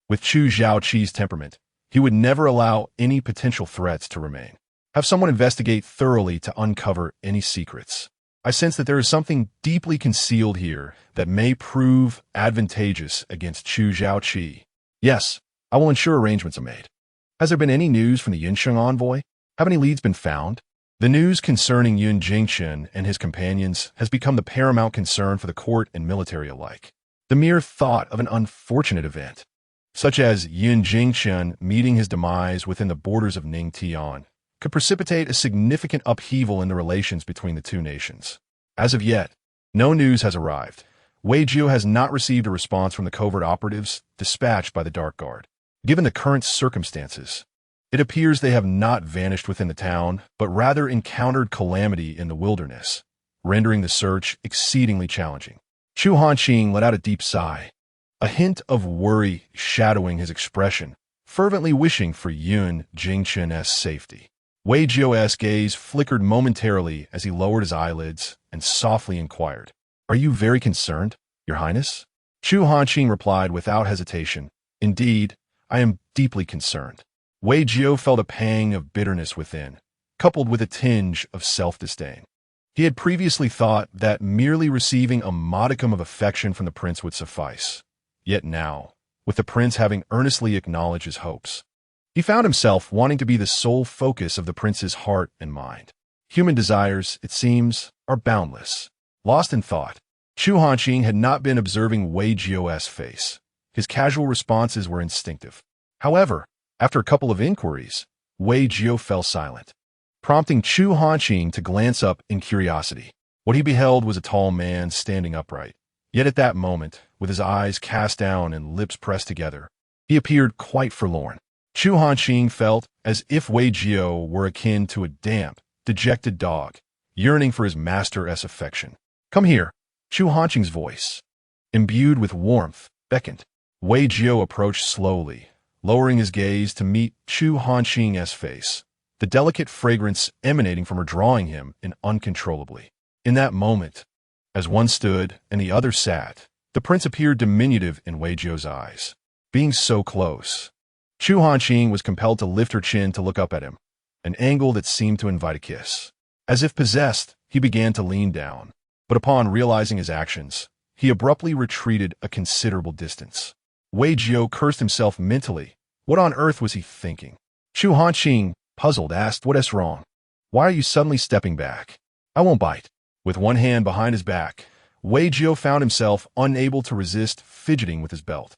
with Chu Zhaoqi's temperament, he would never allow any potential threats to remain. Have someone investigate thoroughly to uncover any secrets. I sense that there is something deeply concealed here that may prove advantageous against Chu Zhaoqi. Yes, I will ensure arrangements are made. Has there been any news from the Yinsheng envoy? Have any leads been found? The news concerning Yun Jingchen and his companions has become the paramount concern for the court and military alike. The mere thought of an unfortunate event, such as Yun Jingchen meeting his demise within the borders of Ningtian, could precipitate a significant upheaval in the relations between the two nations. As of yet, no news has arrived. Wei Jiu has not received a response from the covert operatives dispatched by the Dark Guard. Given the current circumstances, it appears they have not vanished within the town, but rather encountered calamity in the wilderness, rendering the search exceedingly challenging. Chu Hanqing let out a deep sigh, a hint of worry shadowing his expression, fervently wishing for Yun Jingchen's safety. Wei Jiu's gaze flickered momentarily as he lowered his eyelids and softly inquired, Are you very concerned, Your Highness? Chu Hanqing replied without hesitation, Indeed, I am deeply concerned. Wei Jiu felt a pang of bitterness within, coupled with a tinge of self-disdain. He had previously thought that merely receiving a modicum of affection from the prince would suffice. Yet now, with the prince having earnestly acknowledged his hopes, he found himself wanting to be the sole focus of the prince's heart and mind. Human desires, it seems, are boundless. Lost in thought, Chu Hanqing had not been observing Wei Jiu's face. His casual responses were instinctive. However, after a couple of inquiries, Wei Jiu fell silent, prompting Chu Hanqing to glance up in curiosity. What he beheld was a tall man standing upright. Yet at that moment, with his eyes cast down and lips pressed together, he appeared quite forlorn. Chu Hanqing felt as if Wei Jiu were akin to a damp, dejected dog, yearning for his master's affection. Come here, Chu Hanqing's voice, imbued with warmth, beckoned. Wei Jiu approached slowly, lowering his gaze to meet Chu Hanqing's face, the delicate fragrance emanating from her drawing him in uncontrollably. In that moment, as one stood and the other sat, the prince appeared diminutive in Wei Jiu's eyes. Being so close, Chu Hanqing was compelled to lift her chin to look up at him, an angle that seemed to invite a kiss. As if possessed, he began to lean down, but upon realizing his actions, he abruptly retreated a considerable distance. Wei Jiu cursed himself mentally. What on earth was he thinking? Chu Hanqing, puzzled, asked, What is wrong? Why are you suddenly stepping back? I won't bite. With one hand behind his back, Wei Jiu found himself unable to resist fidgeting with his belt.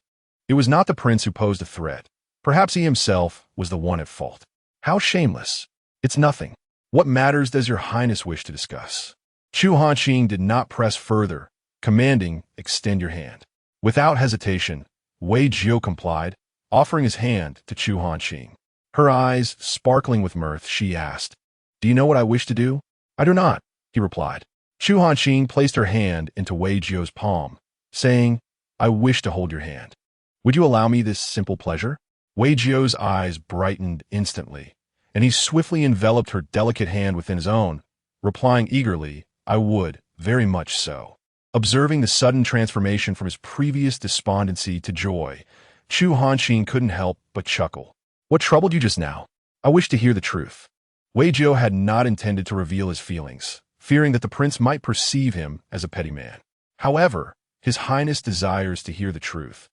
It was not the prince who posed a threat. Perhaps he himself was the one at fault. How shameless. It's nothing. What matters does your highness wish to discuss? Chu Hanqing did not press further, commanding, Extend your hand. Without hesitation, Wei Jiu complied, offering his hand to Chu Hanqing. Her eyes sparkling with mirth, she asked, Do you know what I wish to do? I do not, he replied. Chu Hanqing placed her hand into Wei Jiu's palm, saying, I wish to hold your hand. Would you allow me this simple pleasure? Wei Jiao's eyes brightened instantly, and he swiftly enveloped her delicate hand within his own, replying eagerly, "I would, very much so." Observing the sudden transformation from his previous despondency to joy, Chu Hanqing couldn't help but chuckle. "What troubled you just now? I wish to hear the truth." Wei Jiao had not intended to reveal his feelings, fearing that the prince might perceive him as a petty man. However, His Highness desires to hear the truth,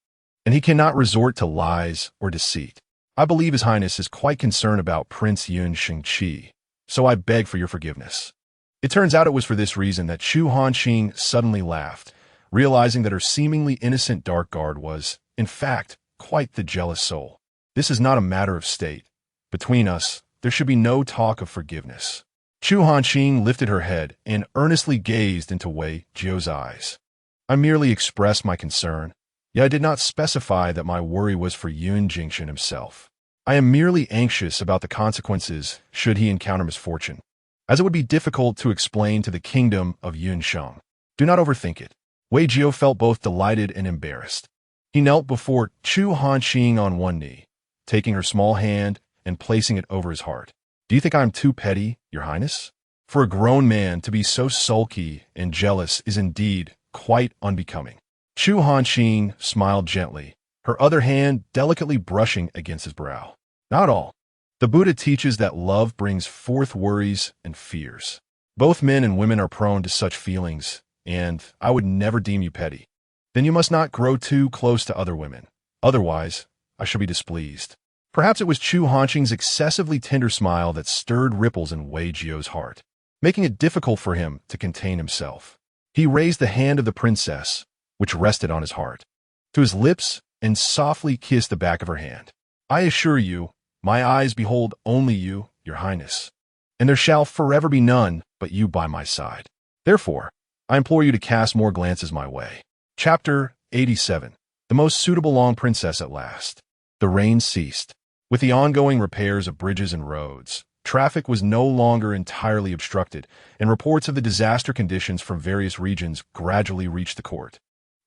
and he cannot resort to lies or deceit. I believe His Highness is quite concerned about Prince Yun Shengqi, so I beg for your forgiveness. It turns out it was for this reason that Chu Hanqing suddenly laughed, realizing that her seemingly innocent dark guard was, in fact, quite the jealous soul. This is not a matter of state. Between us, there should be no talk of forgiveness. Chu Hanqing lifted her head and earnestly gazed into Wei Jiao's eyes. I merely expressed my concern, yet I did not specify that my worry was for Yun Jingxin himself. I am merely anxious about the consequences should he encounter misfortune, as it would be difficult to explain to the kingdom of Yun Sheng. Do not overthink it. Wei Jiao felt both delighted and embarrassed. He knelt before Chu Hanqing on one knee, taking her small hand and placing it over his heart. "Do you think I am too petty, Your Highness? For a grown man to be so sulky and jealous is indeed quite unbecoming." Chu Hanqing smiled gently, her other hand delicately brushing against his brow. "Not all. The Buddha teaches that love brings forth worries and fears. Both men and women are prone to such feelings, and I would never deem you petty. Then you must not grow too close to other women. Otherwise, I shall be displeased." Perhaps it was Chu Hanqing's excessively tender smile that stirred ripples in Wei Jiao's heart, making it difficult for him to contain himself. He raised the hand of the princess, which rested on his heart, to his lips and softly kissed the back of her hand. "I assure you, my eyes behold only you, Your Highness, and there shall forever be none but you by my side. Therefore, I implore you to cast more glances my way." Chapter 87. The most suitable long princess at last. The rain ceased. With the ongoing repairs of bridges and roads, traffic was no longer entirely obstructed, and reports of the disaster conditions from various regions gradually reached the court.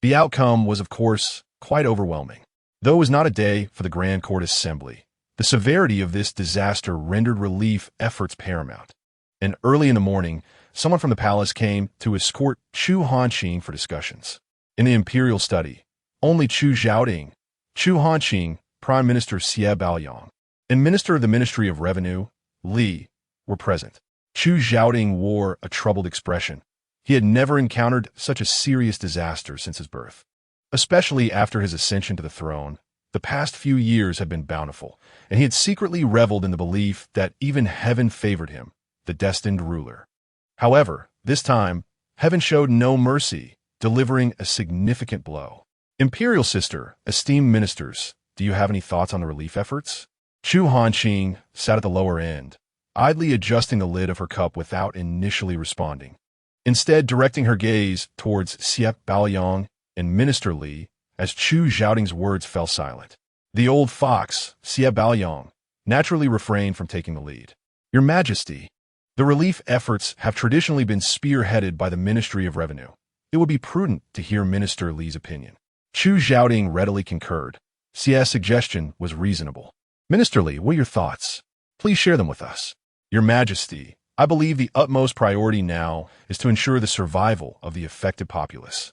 The outcome was, of course, quite overwhelming. Though it was not a day for the Grand Court Assembly, the severity of this disaster rendered relief efforts paramount. And early in the morning, someone from the palace came to escort Chu Hanqing for discussions. In the imperial study, only Chu Zhaoding, Chu Hanqing, Prime Minister Xie Baoyang, and Minister of the Ministry of Revenue, Li, were present. Chu Zhaoding wore a troubled expression. He had never encountered such a serious disaster since his birth. Especially after his ascension to the throne, the past few years had been bountiful, and he had secretly reveled in the belief that even heaven favored him, the destined ruler. However, this time, heaven showed no mercy, delivering a significant blow. "Imperial sister, esteemed ministers, do you have any thoughts on the relief efforts?" Chu Hanqing sat at the lower end, idly adjusting the lid of her cup without initially responding. Instead, directing her gaze towards Xie Baoyang and Minister Li, as Chu Zhaoding's words fell silent. The old fox, Xie Baoyang, naturally refrained from taking the lead. "Your Majesty, the relief efforts have traditionally been spearheaded by the Ministry of Revenue. It would be prudent to hear Minister Li's opinion." Chu Zhaoding readily concurred. Xie's suggestion was reasonable. "Minister Li, what are your thoughts? Please share them with us." "Your Majesty, I believe the utmost priority now is to ensure the survival of the affected populace.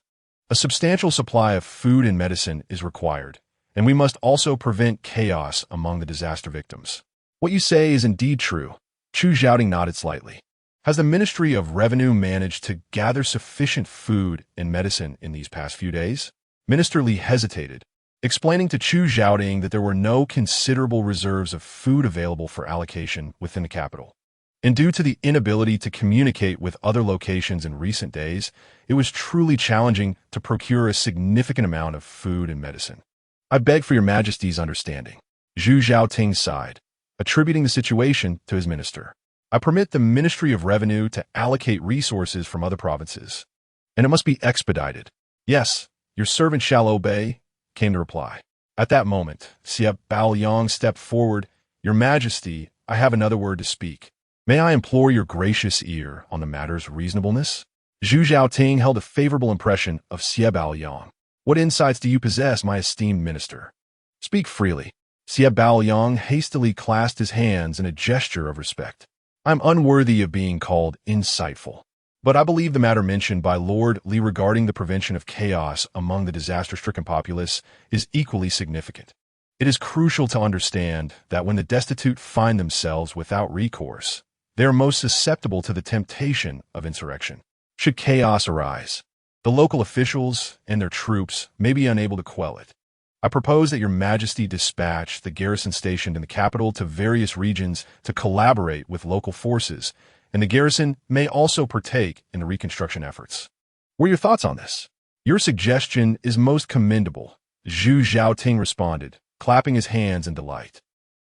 A substantial supply of food and medicine is required, and we must also prevent chaos among the disaster victims." "What you say is indeed true." Chu Zhaoding nodded slightly. "Has the Ministry of Revenue managed to gather sufficient food and medicine in these past few days?" Minister Li hesitated, explaining to Chu Zhaoding that there were no considerable reserves of food available for allocation within the capital. And due to the inability to communicate with other locations in recent days, it was truly challenging to procure a significant amount of food and medicine. "I beg for your Majesty's understanding." Zhu Zhaoting sighed, attributing the situation to his minister. "I permit the Ministry of Revenue to allocate resources from other provinces, and it must be expedited." "Yes, your servant shall obey," came the reply. At that moment, Xie Baoyang stepped forward. "Your Majesty, I have another word to speak. May I implore your gracious ear on the matter's reasonableness?" Zhu Zhaoting held a favorable impression of Xie Baoyang. "What insights do you possess, my esteemed minister? Speak freely." Xie Baoyang hastily clasped his hands in a gesture of respect. I'm unworthy of being called insightful. But I believe the matter mentioned by Lord Li regarding the prevention of chaos among the disaster-stricken populace is equally significant. It is crucial to understand that when the destitute find themselves without recourse, they are most susceptible to the temptation of insurrection. Should chaos arise, the local officials and their troops may be unable to quell it. I propose that Your Majesty dispatch the garrison stationed in the capital to various regions to collaborate with local forces, and the garrison may also partake in the reconstruction efforts. What are your thoughts on this? Your suggestion is most commendable, Zhu Zhaoting responded, clapping his hands in delight.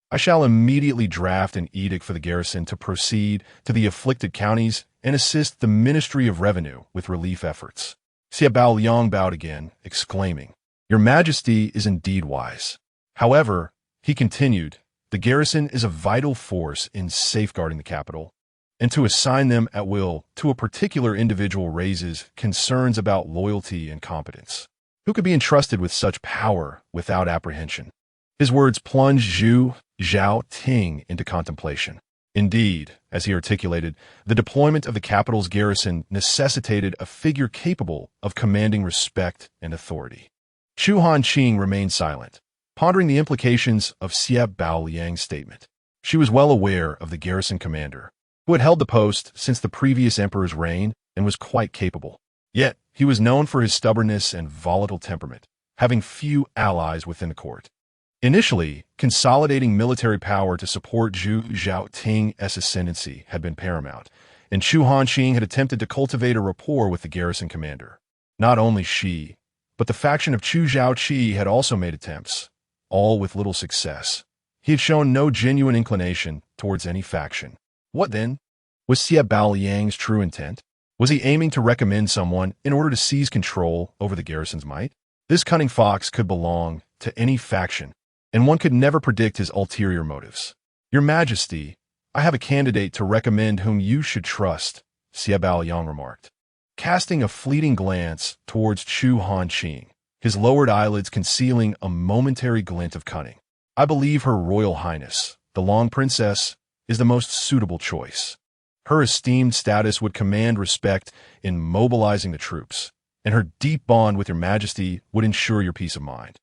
I shall immediately draft an edict for the garrison to proceed to the afflicted counties and assist the Ministry of Revenue with relief efforts. Xie Baoyang bowed again, exclaiming, Your Majesty is indeed wise. However, he continued, the garrison is a vital force in safeguarding the capital, and to assign them at will to a particular individual raises concerns about loyalty and competence. Who could be entrusted with such power without apprehension? His words plunged Zhu Zhaoting into contemplation. Indeed, as he articulated, the deployment of the capital's garrison necessitated a figure capable of commanding respect and authority. Chu Hanqing remained silent, pondering the implications of Xie Baoyang's statement. She was well aware of the garrison commander, who had held the post since the previous emperor's reign and was quite capable. Yet, he was known for his stubbornness and volatile temperament, having few allies within the court. Initially, consolidating military power to support Zhu Zhaoting's ascendancy had been paramount, and Chu Hanqing had attempted to cultivate a rapport with the garrison commander. Not only she, but the faction of Chu Zhaoqi had also made attempts, all with little success. He had shown no genuine inclination towards any faction. What then? Was Xie Baoyang's true intent? Was he aiming to recommend someone in order to seize control over the garrison's might? This cunning fox could belong to any faction, and one could never predict his ulterior motives. Your Majesty, I have a candidate to recommend whom you should trust, Xie Baoyang remarked, casting a fleeting glance towards Chu Hanqing, his lowered eyelids concealing a momentary glint of cunning. I believe Her Royal Highness, the Long Princess, is the most suitable choice. Her esteemed status would command respect in mobilizing the troops, and her deep bond with Your Majesty would ensure your peace of mind.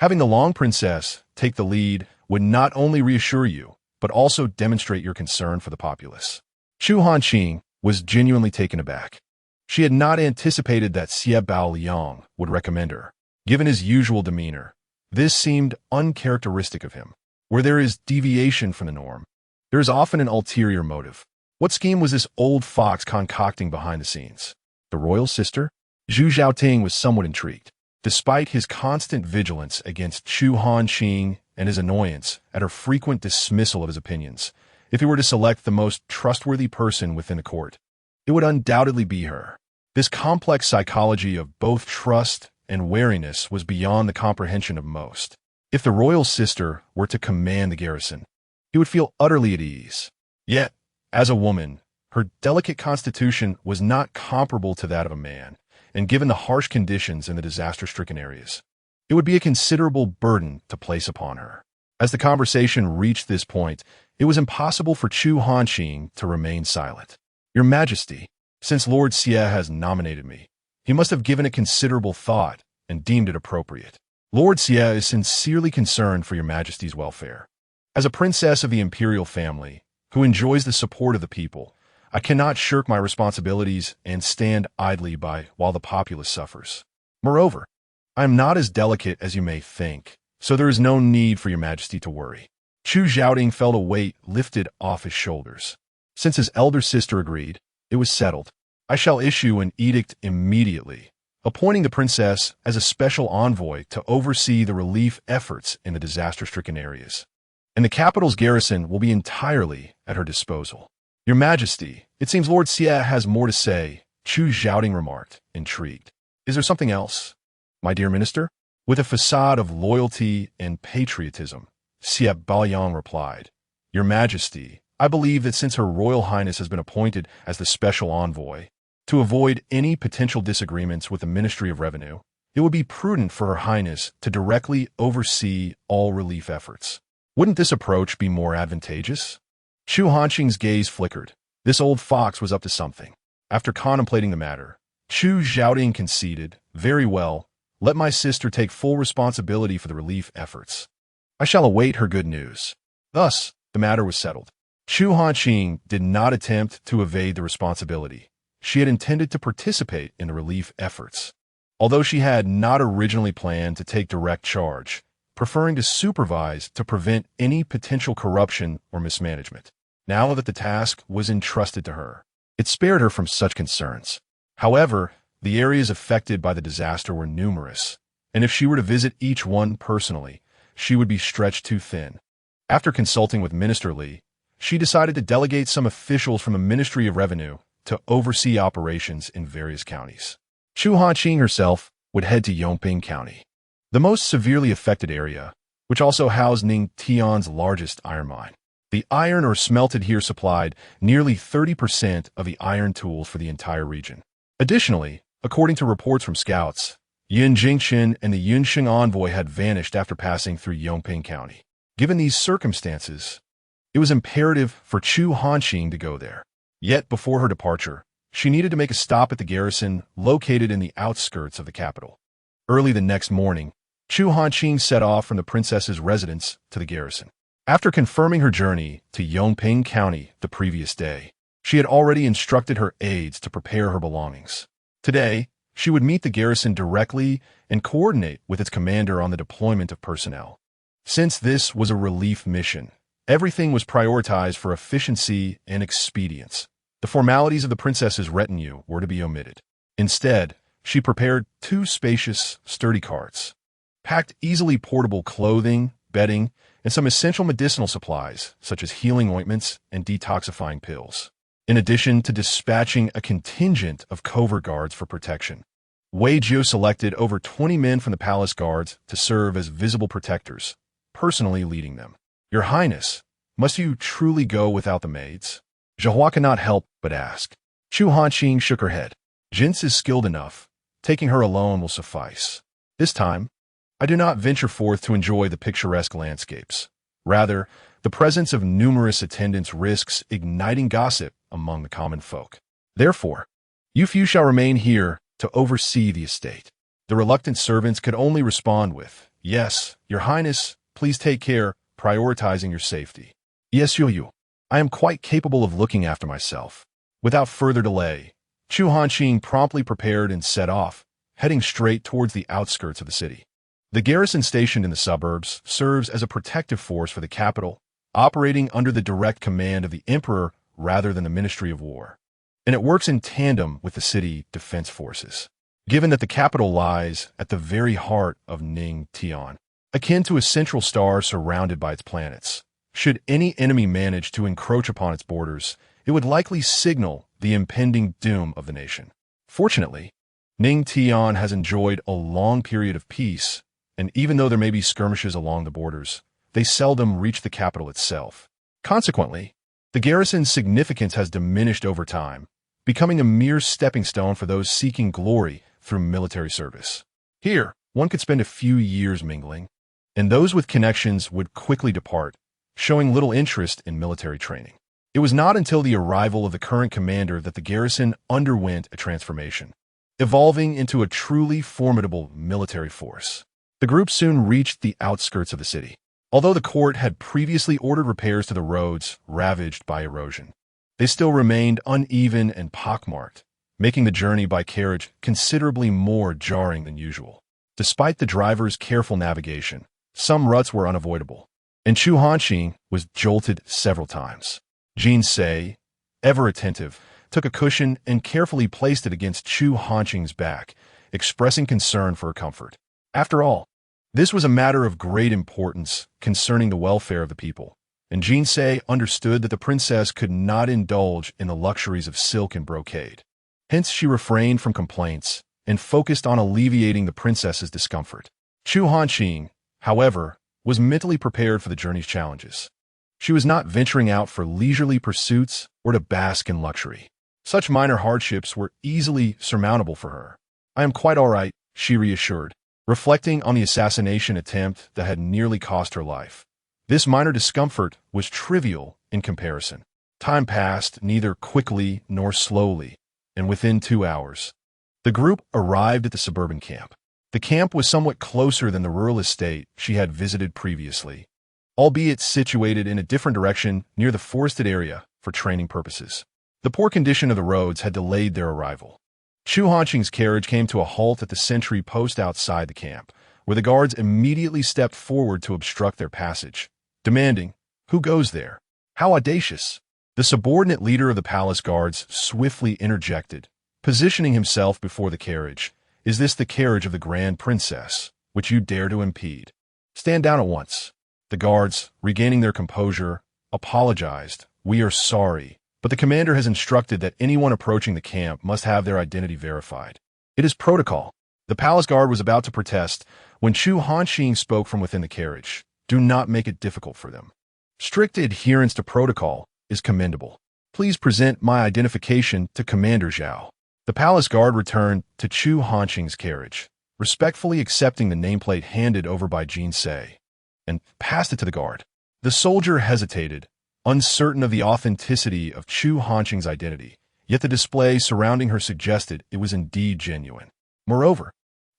Having the Long Princess take the lead would not only reassure you, but also demonstrate your concern for the populace. Chu Hanqing was genuinely taken aback. She had not anticipated that Xie Baoyang would recommend her. Given his usual demeanor, this seemed uncharacteristic of him. Where there is deviation from the norm, there is often an ulterior motive. What scheme was this old fox concocting behind the scenes? The royal sister? Zhu Zhaoting was somewhat intrigued. Despite his constant vigilance against Chu Hanqing and his annoyance at her frequent dismissal of his opinions, if he were to select the most trustworthy person within the court, it would undoubtedly be her. This complex psychology of both trust and wariness was beyond the comprehension of most. If the royal sister were to command the garrison, he would feel utterly at ease. Yet, as a woman, her delicate constitution was not comparable to that of a man, and given the harsh conditions in the disaster-stricken areas, it would be a considerable burden to place upon her. As the conversation reached this point, it was impossible for Chu Hanqing to remain silent. Your Majesty, since Lord Xie has nominated me, he must have given it considerable thought and deemed it appropriate. Lord Xie is sincerely concerned for Your Majesty's welfare. As a princess of the imperial family, who enjoys the support of the people, I cannot shirk my responsibilities and stand idly by while the populace suffers. Moreover, I am not as delicate as you may think, so there is no need for Your Majesty to worry. Chu Zhaoting felt a weight lifted off his shoulders. Since his elder sister agreed, it was settled. I shall issue an edict immediately, appointing the princess as a special envoy to oversee the relief efforts in the disaster-stricken areas. And the capital's garrison will be entirely at her disposal. Your Majesty, it seems Lord Xie has more to say, Chu Zhaoting remarked, intrigued. Is there something else, my dear minister? With a facade of loyalty and patriotism, Xie Baoyang replied, Your Majesty, I believe that since Her Royal Highness has been appointed as the special envoy, to avoid any potential disagreements with the Ministry of Revenue, it would be prudent for Her Highness to directly oversee all relief efforts. Wouldn't this approach be more advantageous? Chu Hanqing's gaze flickered. This old fox was up to something. After contemplating the matter, Chu Zhaoting conceded, "Very well, let my sister take full responsibility for the relief efforts. I shall await her good news." Thus, the matter was settled. Chu Hanqing did not attempt to evade the responsibility. She had intended to participate in the relief efforts. Although she had not originally planned to take direct charge, preferring to supervise to prevent any potential corruption or mismanagement. Now that the task was entrusted to her, it spared her from such concerns. However, the areas affected by the disaster were numerous, and if she were to visit each one personally, she would be stretched too thin. After consulting with Minister Li, she decided to delegate some officials from the Ministry of Revenue to oversee operations in various counties. Chu Hanqing herself would head to Yongping County, the most severely affected area, which also housed Ningtian's largest iron mine. The iron ore smelted here supplied nearly 30% of the iron tools for the entire region. Additionally, according to reports from scouts, Yin Jingchen and the Yunsheng envoy had vanished after passing through Yongping County. Given these circumstances, it was imperative for Chu Hanqing to go there. Yet before her departure, she needed to make a stop at the garrison located in the outskirts of the capital. Early the next morning, Chu Hanqing set off from the princess's residence to the garrison. After confirming her journey to Yongping County the previous day, she had already instructed her aides to prepare her belongings. Today, she would meet the garrison directly and coordinate with its commander on the deployment of personnel. Since this was a relief mission, everything was prioritized for efficiency and expedience. The formalities of the princess's retinue were to be omitted. Instead, she prepared 2 spacious, sturdy carts, packed easily portable clothing, bedding, and some essential medicinal supplies, such as healing ointments and detoxifying pills, in addition to dispatching a contingent of covert guards for protection. Wei Jiu selected over 20 men from the palace guards to serve as visible protectors, personally leading them. "Your Highness, must you truly go without the maids?" Zhihua could not help but ask. Chu Hanqing shook her head. "Jin's is skilled enough. Taking her alone will suffice. This time, I do not venture forth to enjoy the picturesque landscapes. Rather, the presence of numerous attendants risks igniting gossip among the common folk. Therefore, you few shall remain here to oversee the estate." The reluctant servants could only respond with, "Yes, Your Highness, please take care, prioritizing your safety." "Yes, you. I am quite capable of looking after myself." Without further delay, Chu Hanqing promptly prepared and set off, heading straight towards the outskirts of the city. The garrison stationed in the suburbs serves as a protective force for the capital, operating under the direct command of the emperor rather than the Ministry of War. And it works in tandem with the city defense forces. Given that the capital lies at the very heart of Ningtian, akin to a central star surrounded by its planets, should any enemy manage to encroach upon its borders, it would likely signal the impending doom of the nation. Fortunately, Ningtian has enjoyed a long period of peace, and even though there may be skirmishes along the borders, they seldom reach the capital itself. Consequently, the garrison's significance has diminished over time, becoming a mere stepping stone for those seeking glory through military service. Here, one could spend a few years mingling, and those with connections would quickly depart, showing little interest in military training. It was not until the arrival of the current commander that the garrison underwent a transformation, evolving into a truly formidable military force. The group soon reached the outskirts of the city. Although the court had previously ordered repairs to the roads ravaged by erosion, they still remained uneven and pockmarked, making the journey by carriage considerably more jarring than usual. Despite the driver's careful navigation, some ruts were unavoidable, and Chu Hanqing was jolted several times. Jin Se, ever attentive, took a cushion and carefully placed it against Chu Hanqing's back, expressing concern for her comfort. After all, this was a matter of great importance concerning the welfare of the people, and Jin Se understood that the princess could not indulge in the luxuries of silk and brocade. Hence she refrained from complaints and focused on alleviating the princess's discomfort. Chu Hanqing, however, was mentally prepared for the journey's challenges. She was not venturing out for leisurely pursuits or to bask in luxury. Such minor hardships were easily surmountable for her. "I am quite all right," she reassured, reflecting on the assassination attempt that had nearly cost her life. This minor discomfort was trivial in comparison. Time passed neither quickly nor slowly, and within 2 hours, the group arrived at the suburban camp. The camp was somewhat closer than the rural estate she had visited previously, albeit situated in a different direction near the forested area for training purposes. The poor condition of the roads had delayed their arrival. Chu Hanqing's carriage came to a halt at the sentry post outside the camp, where the guards immediately stepped forward to obstruct their passage, demanding, "Who goes there?" How audacious! The subordinate leader of the palace guards swiftly interjected, positioning himself before the carriage. "Is this the carriage of the Grand Princess, which you dare to impede? Stand down at once." The guards, regaining their composure, apologized. "We are sorry, but the commander has instructed that anyone approaching the camp must have their identity verified. It is protocol." The palace guard was about to protest when Chu Hanqing spoke from within the carriage. "Do not make it difficult for them. Strict adherence to protocol is commendable. Please present my identification to Commander Zhao." The palace guard returned to Chu Hanqing's carriage, respectfully accepting the nameplate handed over by Jin Se, and passed it to the guard. The soldier hesitated, uncertain of the authenticity of Chu Hanqing's identity, yet the display surrounding her suggested it was indeed genuine. Moreover,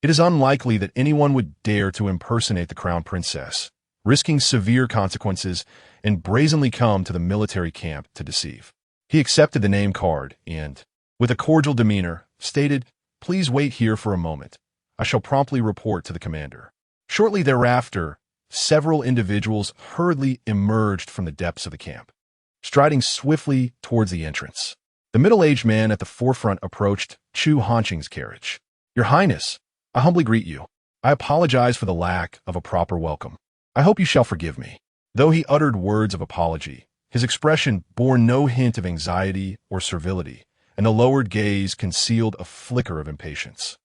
it is unlikely that anyone would dare to impersonate the crown princess, risking severe consequences, and brazenly come to the military camp to deceive. He accepted the name card and, with a cordial demeanor, stated, "Please wait here for a moment. I shall promptly report to the commander." Shortly thereafter, several individuals hurriedly emerged from the depths of the camp, striding swiftly towards the entrance. The middle-aged man at the forefront approached Chu Hanqing's carriage. "Your Highness, I humbly greet you. I apologize for the lack of a proper welcome. I hope you shall forgive me." Though he uttered words of apology, his expression bore no hint of anxiety or servility, and the lowered gaze concealed a flicker of impatience.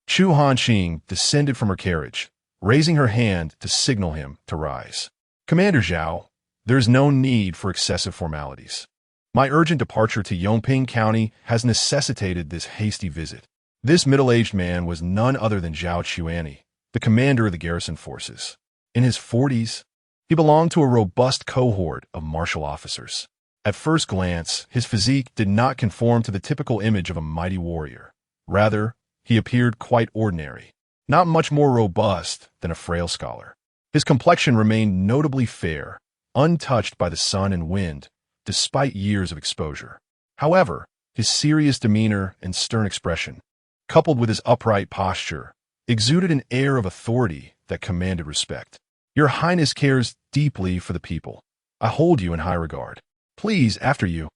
Chu Hanqing descended from her carriage, raising her hand to signal him to rise. "Commander Zhao, there is no need for excessive formalities. My urgent departure to Yongping County has necessitated this hasty visit." This middle-aged man was none other than Zhao Chuanyi, the commander of the garrison forces. In his 40s, he belonged to a robust cohort of martial officers. At first glance, his physique did not conform to the typical image of a mighty warrior. Rather, he appeared quite ordinary, not much more robust than a frail scholar. His complexion remained notably fair, untouched by the sun and wind, despite years of exposure. However, his serious demeanor and stern expression, coupled with his upright posture, exuded an air of authority that commanded respect. "Your Highness cares deeply for the people. I hold you in high regard. Please, after you."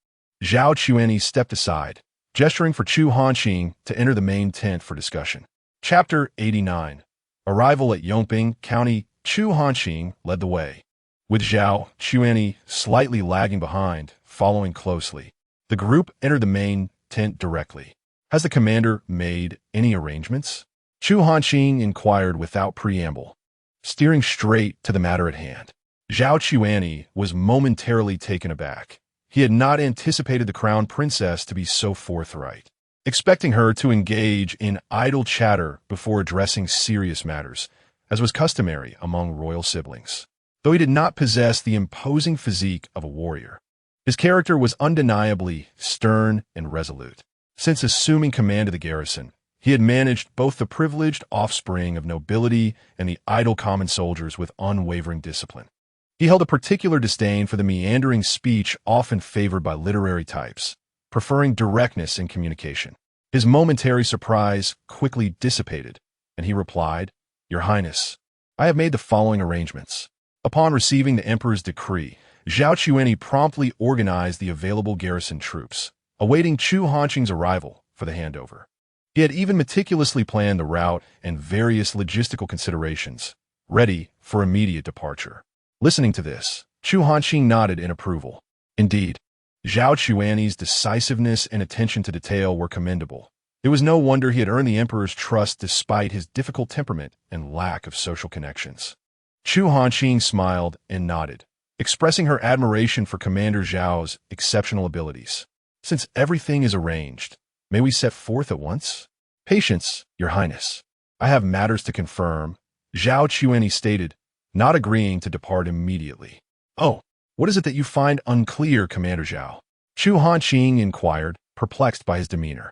Zhao Chuanyi stepped aside, gesturing for Chu Hanqing to enter the main tent for discussion. Chapter 89. Arrival at Yongping County. Chu Hanqing led the way, with Zhao Chuanyi slightly lagging behind, following closely. The group entered the main tent directly. "Has the commander made any arrangements?" Chu Hanqing inquired without preamble, steering straight to the matter at hand. Zhao Chuanyi was momentarily taken aback. He had not anticipated the crown princess to be so forthright, expecting her to engage in idle chatter before addressing serious matters, as was customary among royal siblings. Though he did not possess the imposing physique of a warrior, his character was undeniably stern and resolute. Since assuming command of the garrison, he had managed both the privileged offspring of nobility and the idle common soldiers with unwavering discipline. He held a particular disdain for the meandering speech often favored by literary types, preferring directness in communication. His momentary surprise quickly dissipated, and he replied, "Your Highness, I have made the following arrangements." Upon receiving the emperor's decree, Zhao Chuanyi promptly organized the available garrison troops, awaiting Chu Hanqing's arrival for the handover. He had even meticulously planned the route and various logistical considerations, ready for immediate departure. Listening to this, Chu Hanqing nodded in approval. Indeed, Zhao Chuanyi's decisiveness and attention to detail were commendable. It was no wonder he had earned the emperor's trust despite his difficult temperament and lack of social connections. Chu Hanqing smiled and nodded, expressing her admiration for Commander Zhao's exceptional abilities. "Since everything is arranged, may we set forth at once?" "Patience, Your Highness. I have matters to confirm," Zhao Chuanyi stated, not agreeing to depart immediately. "Oh, what is it that you find unclear, Commander Zhao?" Chu Hanqing inquired, perplexed by his demeanor.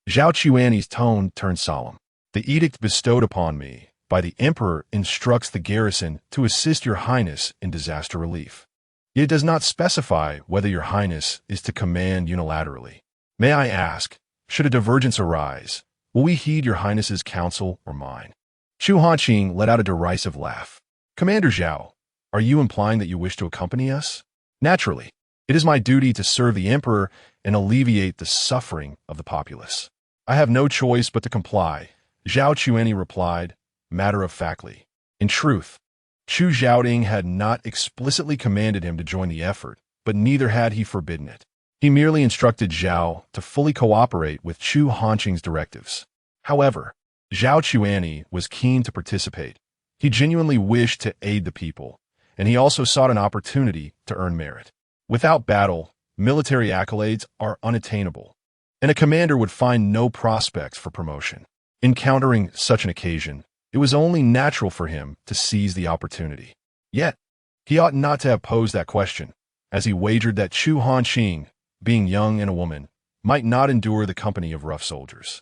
Zhao Chuan's tone turned solemn. "The edict bestowed upon me by the Emperor instructs the garrison to assist your Highness in disaster relief. Yet it does not specify whether your Highness is to command unilaterally. May I ask, should a divergence arise, will we heed your Highness's counsel or mine?" Chu Hanqing let out a derisive laugh. "Commander Zhao, are you implying that you wish to accompany us?" "Naturally. It is my duty to serve the Emperor and alleviate the suffering of the populace. I have no choice but to comply," Zhao Chuani replied, matter-of-factly. In truth, Chu Zhaoding had not explicitly commanded him to join the effort, but neither had he forbidden it. He merely instructed Zhao to fully cooperate with Chu Hanqing's directives. However, Zhao Chuani was keen to participate. He genuinely wished to aid the people, and he also sought an opportunity to earn merit. Without battle, military accolades are unattainable, and a commander would find no prospects for promotion. Encountering such an occasion, it was only natural for him to seize the opportunity. Yet, he ought not to have posed that question, as he wagered that Chu Hanqing, being young and a woman, might not endure the company of rough soldiers.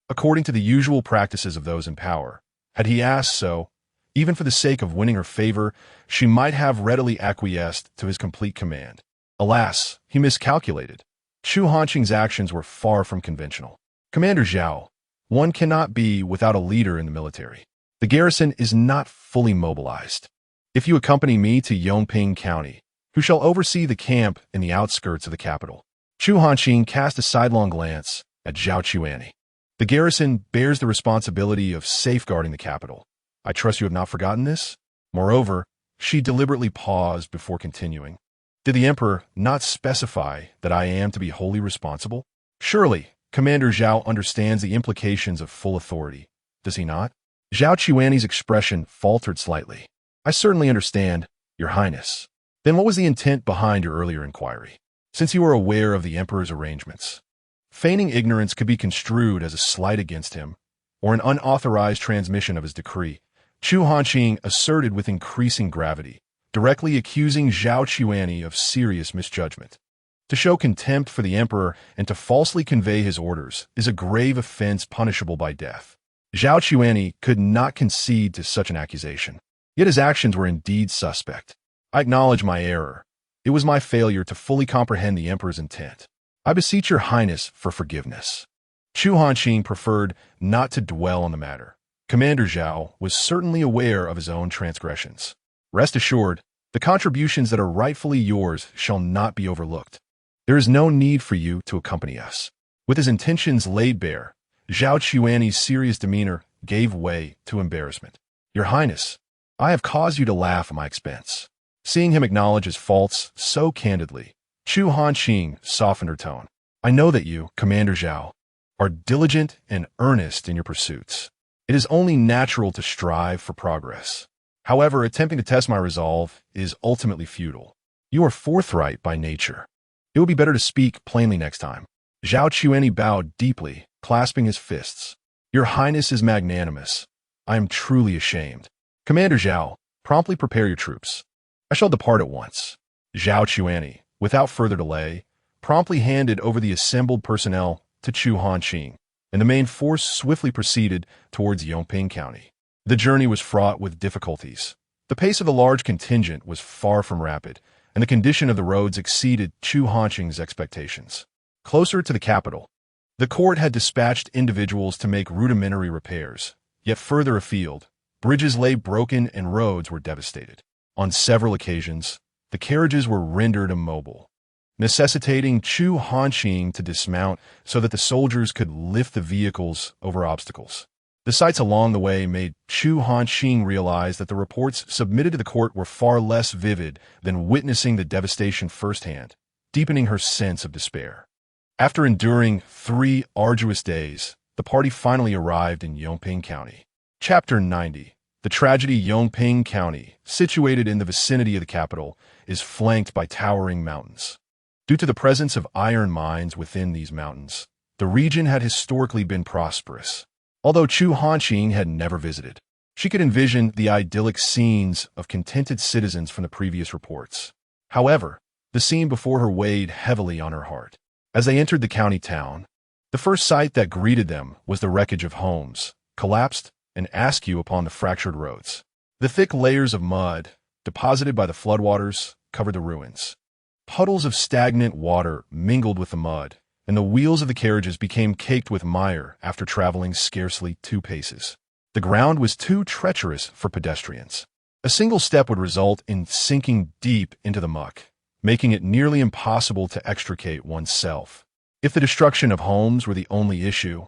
According to the usual practices of those in power, had he asked so, even for the sake of winning her favor, she might have readily acquiesced to his complete command. Alas, he miscalculated. Chu Hanqing's actions were far from conventional. "Commander Zhao, one cannot be without a leader in the military. The garrison is not fully mobilized. If you accompany me to Yongping County, who shall oversee the camp in the outskirts of the capital?" Chu Hanqing cast a sidelong glance at Zhao Chuani. "The garrison bears the responsibility of safeguarding the capital. I trust you have not forgotten this?" Moreover, she deliberately paused before continuing. "Did the Emperor not specify that I am to be wholly responsible? Surely, Commander Zhao understands the implications of full authority, does he not?" Zhao Chuani's expression faltered slightly. "I certainly understand, Your Highness." "Then what was the intent behind your earlier inquiry, since you were aware of the Emperor's arrangements?" Feigning ignorance could be construed as a slight against him, or an unauthorized transmission of his decree. Chu Hanqing asserted with increasing gravity, directly accusing Zhao Chuani of serious misjudgment. To show contempt for the Emperor and to falsely convey his orders is a grave offense punishable by death. Zhao Chuani could not concede to such an accusation. Yet his actions were indeed suspect. "I acknowledge my error. It was my failure to fully comprehend the Emperor's intent. I beseech your Highness for forgiveness." Chu Hanqing preferred not to dwell on the matter. Commander Zhao was certainly aware of his own transgressions. "Rest assured, the contributions that are rightfully yours shall not be overlooked. There is no need for you to accompany us." With his intentions laid bare, Zhao Chuani's serious demeanor gave way to embarrassment. "Your Highness, I have caused you to laugh at my expense." Seeing him acknowledge his faults so candidly, Chu Hanqing softened her tone. "I know that you, Commander Zhao, are diligent and earnest in your pursuits. It is only natural to strive for progress. However, attempting to test my resolve is ultimately futile. You are forthright by nature. It will be better to speak plainly next time." Zhao Chuani bowed deeply, clasping his fists. "Your Highness is magnanimous. I am truly ashamed. Commander Zhao, promptly prepare your troops. I shall depart at once." Zhao Chuani, without further delay, promptly handed over the assembled personnel to Chu Hanqing, and the main force swiftly proceeded towards Yongping County. The journey was fraught with difficulties. The pace of the large contingent was far from rapid, and the condition of the roads exceeded Chu Hanqing's expectations. Closer to the capital, the court had dispatched individuals to make rudimentary repairs, yet further afield, bridges lay broken and roads were devastated. On several occasions, the carriages were rendered immobile, necessitating Chu Hanqing to dismount so that the soldiers could lift the vehicles over obstacles. The sights along the way made Chu Hanqing realize that the reports submitted to the court were far less vivid than witnessing the devastation firsthand, deepening her sense of despair. After enduring 3 arduous days, the party finally arrived in Yongping County. Chapter 90. The tragedy. Yongping County, situated in the vicinity of the capital, is flanked by towering mountains. Due to the presence of iron mines within these mountains, the region had historically been prosperous, although Chu Hanqing had never visited. She could envision the idyllic scenes of contented citizens from the previous reports. However, the scene before her weighed heavily on her heart. As they entered the county town, the first sight that greeted them was the wreckage of homes, collapsed and askew upon the fractured roads. The thick layers of mud, deposited by the floodwaters, covered the ruins. Puddles of stagnant water mingled with the mud, and the wheels of the carriages became caked with mire after traveling scarcely 2 paces. The ground was too treacherous for pedestrians. A single step would result in sinking deep into the muck, making it nearly impossible to extricate oneself. If the destruction of homes were the only issue,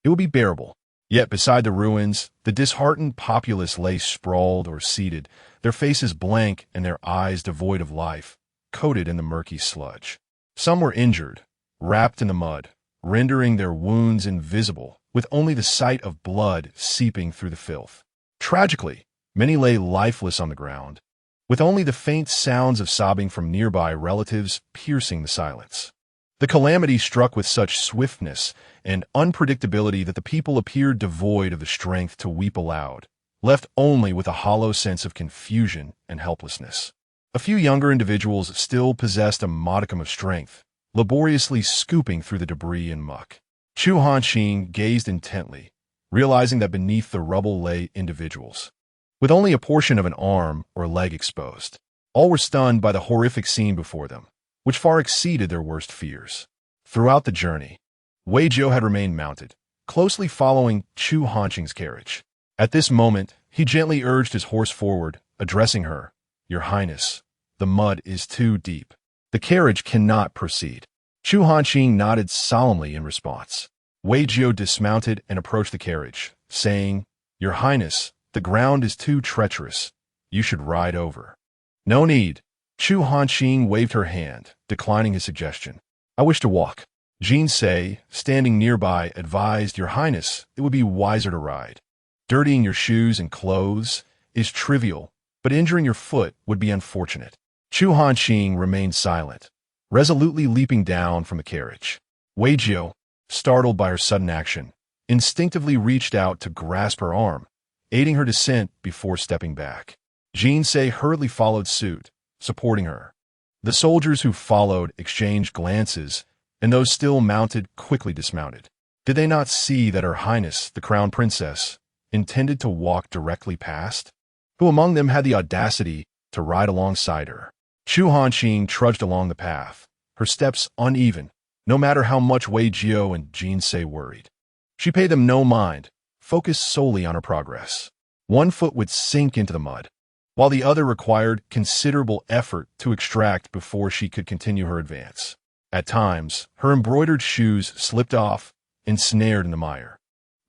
it would be bearable. Yet beside the ruins, the disheartened populace lay sprawled or seated, their faces blank and their eyes devoid of life, coated in the murky sludge. Some were injured, wrapped in the mud, rendering their wounds invisible, with only the sight of blood seeping through the filth. Tragically, many lay lifeless on the ground, with only the faint sounds of sobbing from nearby relatives piercing the silence. The calamity struck with such swiftness and unpredictability that the people appeared devoid of the strength to weep aloud, left only with a hollow sense of confusion and helplessness. A few younger individuals still possessed a modicum of strength, laboriously scooping through the debris and muck. Chu Hanqing gazed intently, realizing that beneath the rubble lay individuals, with only a portion of an arm or leg exposed. All were stunned by the horrific scene before them, which far exceeded their worst fears. Throughout the journey, Wei Jiu had remained mounted, closely following Chu Hanqing's carriage. At this moment, he gently urged his horse forward, addressing her, "Your Highness, the mud is too deep. The carriage cannot proceed." Chu Hanqing nodded solemnly in response. Wei Jiu dismounted and approached the carriage, saying, "Your Highness, the ground is too treacherous. You should ride over." "No need." Chu Hanqing waved her hand, declining his suggestion. "I wish to walk." Jin Se, standing nearby, advised, "Your Highness, it would be wiser to ride. Dirtying your shoes and clothes is trivial, but injuring your foot would be unfortunate." Chu Hanqing remained silent, resolutely leaping down from the carriage. Wei Jiu, startled by her sudden action, instinctively reached out to grasp her arm, aiding her descent before stepping back. Jin Se hurriedly followed suit, supporting her. The soldiers who followed exchanged glances, and those still mounted quickly dismounted. Did they not see that Her Highness, the Crown Princess, intended to walk directly past? Who among them had the audacity to ride alongside her? Chu Hanqing trudged along the path, her steps uneven, no matter how much Wei Jiu and Jin Se worried. She paid them no mind, focused solely on her progress. One foot would sink into the mud, while the other required considerable effort to extract before she could continue her advance. At times, her embroidered shoes slipped off, ensnared in the mire.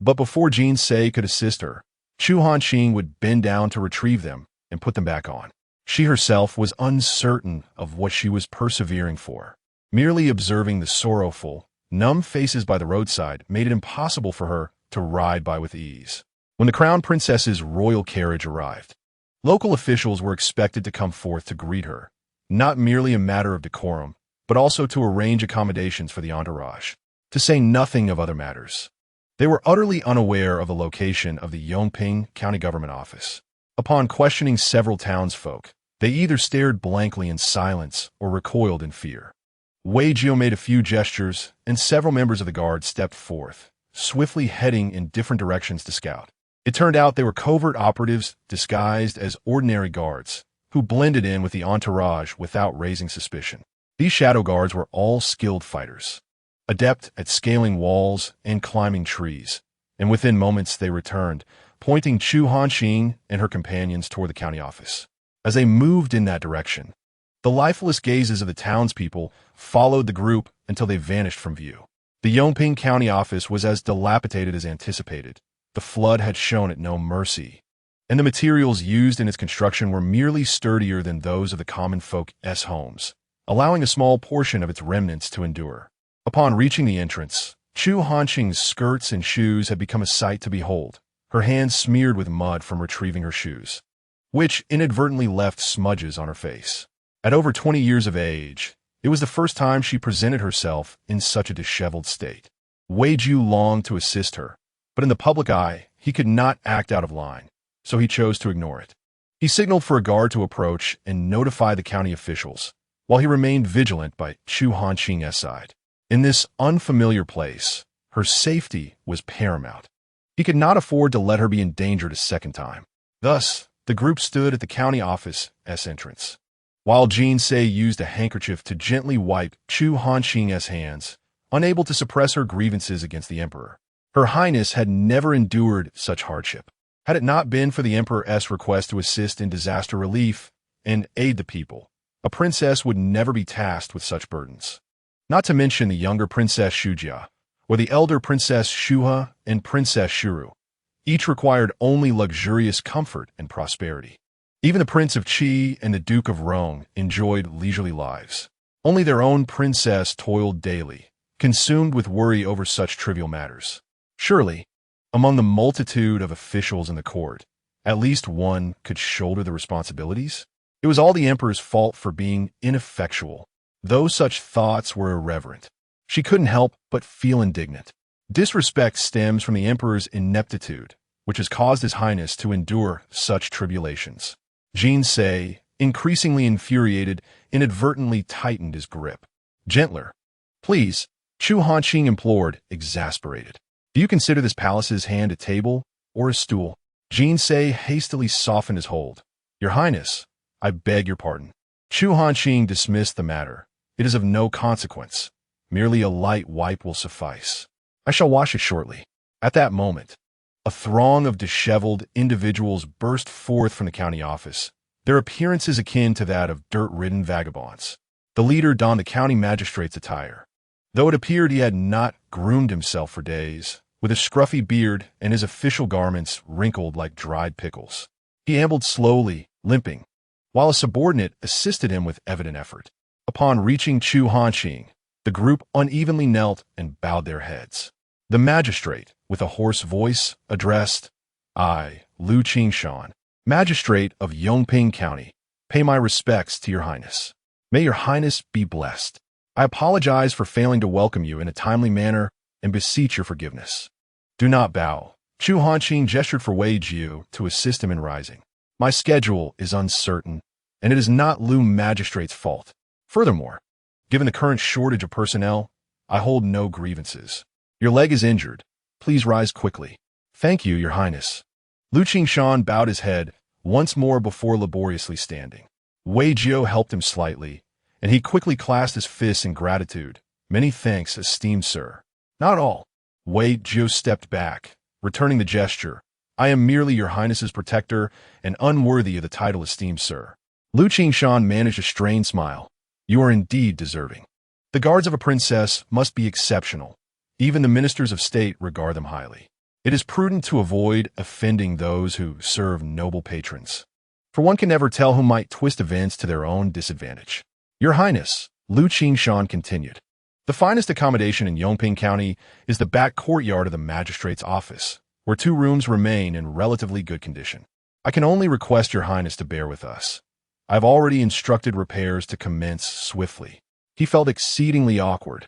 But before Jin Se could assist her, Chu Hanqing would bend down to retrieve them and put them back on. She herself was uncertain of what she was persevering for. Merely observing the sorrowful, numb faces by the roadside made it impossible for her to ride by with ease. When the Crown Princess's royal carriage arrived, local officials were expected to come forth to greet her, not merely a matter of decorum, but also to arrange accommodations for the entourage, to say nothing of other matters. They were utterly unaware of the location of the Yongping County Government Office. Upon questioning several townsfolk, they either stared blankly in silence or recoiled in fear. Wei Jiu made a few gestures, and several members of the guard stepped forth, swiftly heading in different directions to scout. It turned out they were covert operatives disguised as ordinary guards, who blended in with the entourage without raising suspicion. These shadow guards were all skilled fighters, adept at scaling walls and climbing trees, and within moments they returned, pointing Chu Hanqing and her companions toward the county office. As they moved in that direction, the lifeless gazes of the townspeople followed the group until they vanished from view. The Yongping County office was as dilapidated as anticipated. The flood had shown it no mercy, and the materials used in its construction were merely sturdier than those of the common folk's homes, allowing a small portion of its remnants to endure. Upon reaching the entrance, Chu Hanqing's skirts and shoes had become a sight to behold, her hands smeared with mud from retrieving her shoes, which inadvertently left smudges on her face. At over 20 years of age, it was the first time she presented herself in such a disheveled state. Wei Jiu longed to assist her, but in the public eye, he could not act out of line, so he chose to ignore it. He signaled for a guard to approach and notify the county officials, while he remained vigilant by Chu Hanqing's side. In this unfamiliar place, her safety was paramount. He could not afford to let her be endangered a second time. Thus, the group stood at the county office's entrance. While Jin Se used a handkerchief to gently wipe Chu Hanqing's hands, unable to suppress her grievances against the emperor. Her Highness had never endured such hardship. Had it not been for the emperor's request to assist in disaster relief and aid the people, a princess would never be tasked with such burdens. Not to mention the younger Princess Shujia, or the elder Princess Shuha and Princess Shuru. Each required only luxurious comfort and prosperity. Even the Prince of Qi and the Duke of Rong enjoyed leisurely lives. Only their own princess toiled daily, consumed with worry over such trivial matters. Surely, among the multitude of officials in the court, at least one could shoulder the responsibilities? It was all the emperor's fault for being ineffectual. Though such thoughts were irreverent, she couldn't help but feel indignant. Disrespect stems from the emperor's ineptitude, which has caused His Highness to endure such tribulations. Jin Se, increasingly infuriated, inadvertently tightened his grip. Gentler. Please, Chu Hanqing implored, exasperated. Do you consider this palace's hand a table or a stool? Jin Se hastily softened his hold. Your Highness, I beg your pardon. Chu Hanqing dismissed the matter. It is of no consequence. Merely a light wipe will suffice. I shall wash it shortly. At that moment, a throng of disheveled individuals burst forth from the county office, their appearances akin to that of dirt-ridden vagabonds. The leader donned the county magistrate's attire. Though it appeared he had not groomed himself for days, with his scruffy beard and his official garments wrinkled like dried pickles. He ambled slowly, limping, while a subordinate assisted him with evident effort. Upon reaching Chu Hanqing, the group unevenly knelt and bowed their heads. The magistrate, with a hoarse voice, addressed, I, Lu Qingshan, magistrate of Yongping County, pay my respects to your Highness. May your Highness be blessed. I apologize for failing to welcome you in a timely manner and beseech your forgiveness. Do not bow. Chu Hanqing gestured for Wei Jiu to assist him in rising. My schedule is uncertain, and it is not Lu Magistrate's fault. Furthermore, given the current shortage of personnel, I hold no grievances. Your leg is injured. Please rise quickly. Thank you, your Highness. Lu Qingshan bowed his head once more before laboriously standing. Wei Jiu helped him slightly, and he quickly clasped his fists in gratitude. Many thanks, esteemed sir. Not all. Wei Jiu stepped back, returning the gesture. I am merely your Highness's protector and unworthy of the title esteemed sir. Lu Qingshan managed a strained smile. You are indeed deserving. The guards of a princess must be exceptional. Even the ministers of state regard them highly. It is prudent to avoid offending those who serve noble patrons, for one can never tell who might twist events to their own disadvantage. Your Highness, Lu Qingshan continued. The finest accommodation in Yongping County is the back courtyard of the magistrate's office, where 2 rooms remain in relatively good condition. I can only request your Highness to bear with us. I have already instructed repairs to commence swiftly. He felt exceedingly awkward,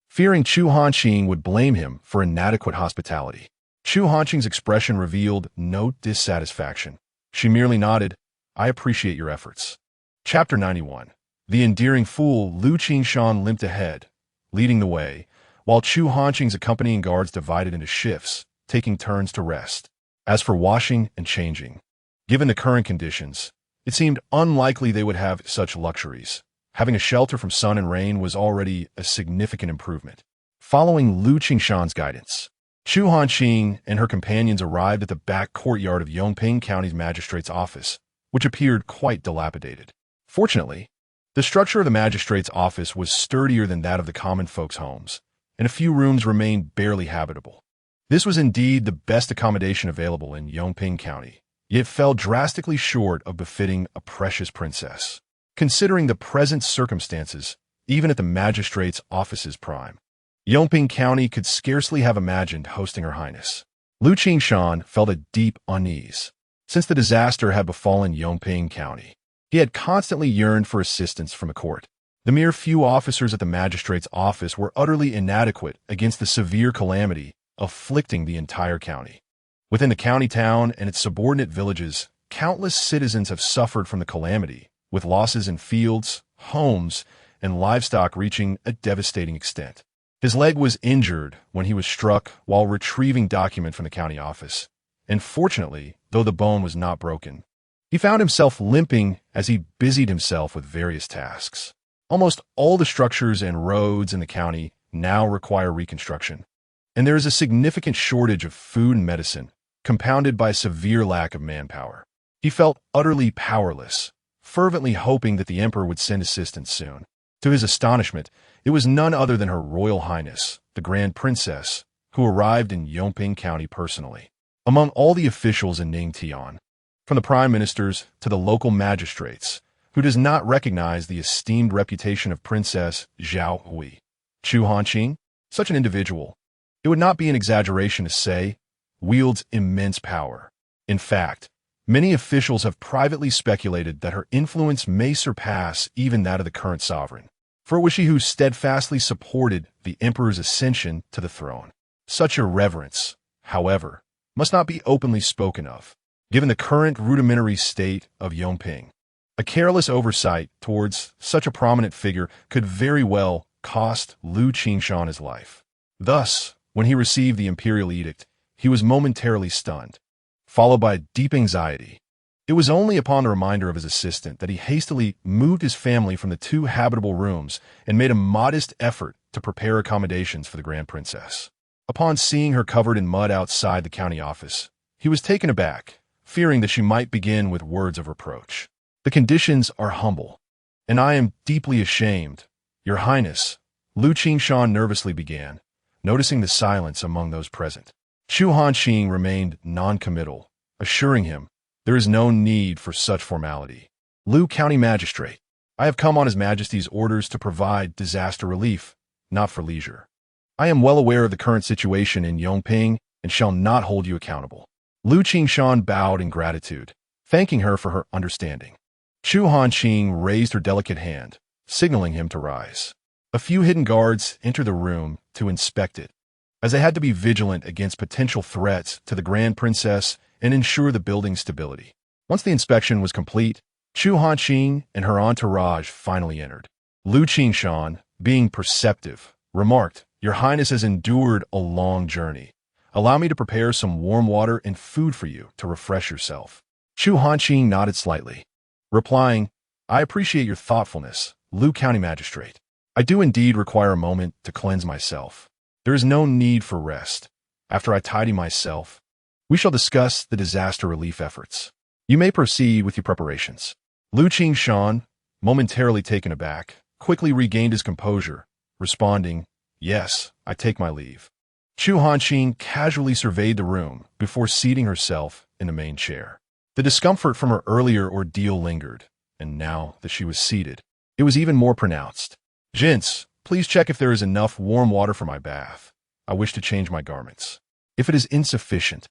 fearing Chu Hanqing would blame him for inadequate hospitality. Chu Hanqing's expression revealed no dissatisfaction. She merely nodded, I appreciate your efforts. Chapter 91. The endearing fool Lu Qingshan limped ahead, leading the way, while Chu Hanqing's accompanying guards divided into shifts, taking turns to rest. As for washing and changing, given the current conditions, it seemed unlikely they would have such luxuries. Having a shelter from sun and rain was already a significant improvement. Following Lu Qingshan's guidance, Chu Hanqing and her companions arrived at the back courtyard of Yongping County's magistrate's office, which appeared quite dilapidated. Fortunately, the structure of the magistrate's office was sturdier than that of the common folks' homes, and a few rooms remained barely habitable. This was indeed the best accommodation available in Yongping County, yet fell drastically short of befitting a precious princess. Considering the present circumstances, even at the magistrate's office's prime, Yongping County could scarcely have imagined hosting her Highness. Lu Qingshan felt a deep unease. Since the disaster had befallen Yongping County, he had constantly yearned for assistance from a court. The mere few officers at the magistrate's office were utterly inadequate against the severe calamity afflicting the entire county. Within the county town and its subordinate villages, countless citizens have suffered from the calamity, with losses in fields, homes, and livestock reaching a devastating extent. His leg was injured when he was struck while retrieving documents from the county office, and fortunately, though the bone was not broken, he found himself limping as he busied himself with various tasks. Almost all the structures and roads in the county now require reconstruction, and there is a significant shortage of food and medicine, compounded by a severe lack of manpower. He felt utterly powerless, fervently hoping that the emperor would send assistance soon. To his astonishment, it was none other than Her Royal Highness, the Grand Princess, who arrived in Yongping County personally. Among all the officials in Ningtian, from the prime ministers to the local magistrates, who does not recognize the esteemed reputation of Princess Chu Hanqing, such an individual, it would not be an exaggeration to say, wields immense power. In fact, many officials have privately speculated that her influence may surpass even that of the current sovereign, for it was she who steadfastly supported the emperor's ascension to the throne. Such irreverence, however, must not be openly spoken of, given the current rudimentary state of Yongping. A careless oversight towards such a prominent figure could very well cost Lu Qingshan his life. Thus, when he received the imperial edict, he was momentarily stunned, followed by deep anxiety. It was only upon the reminder of his assistant that he hastily moved his family from the 2 habitable rooms and made a modest effort to prepare accommodations for the Grand Princess. Upon seeing her covered in mud outside the county office, he was taken aback, fearing that she might begin with words of reproach. "The conditions are humble, and I am deeply ashamed, Your Highness," Lu Qingshan nervously began, noticing the silence among those present. Chu Hanqing remained non-committal, assuring him, "There is no need for such formality. Lu County Magistrate, I have come on His Majesty's orders to provide disaster relief, not for leisure. I am well aware of the current situation in Yongping and shall not hold you accountable." Lu Qingshan bowed in gratitude, thanking her for her understanding. Chu Hanqing raised her delicate hand, signaling him to rise. A few hidden guards entered the room to inspect it, as they had to be vigilant against potential threats to the Grand Princess and ensure the building's stability. Once the inspection was complete, Chu Hanqing and her entourage finally entered. Lu Qingshan, being perceptive, remarked, "Your Highness has endured a long journey. Allow me to prepare some warm water and food for you to refresh yourself." Chu Hanqing nodded slightly, replying, "I appreciate your thoughtfulness, Lu County Magistrate. I do indeed require a moment to cleanse myself. There is no need for rest. After I tidy myself, we shall discuss the disaster relief efforts. You may proceed with your preparations." Lu Qingshan, momentarily taken aback, quickly regained his composure, responding, "Yes, I take my leave." Chu Hanqing casually surveyed the room before seating herself in the main chair. The discomfort from her earlier ordeal lingered, and now that she was seated, it was even more pronounced. "Gents, please check if there is enough warm water for my bath. I wish to change my garments. If it is insufficient,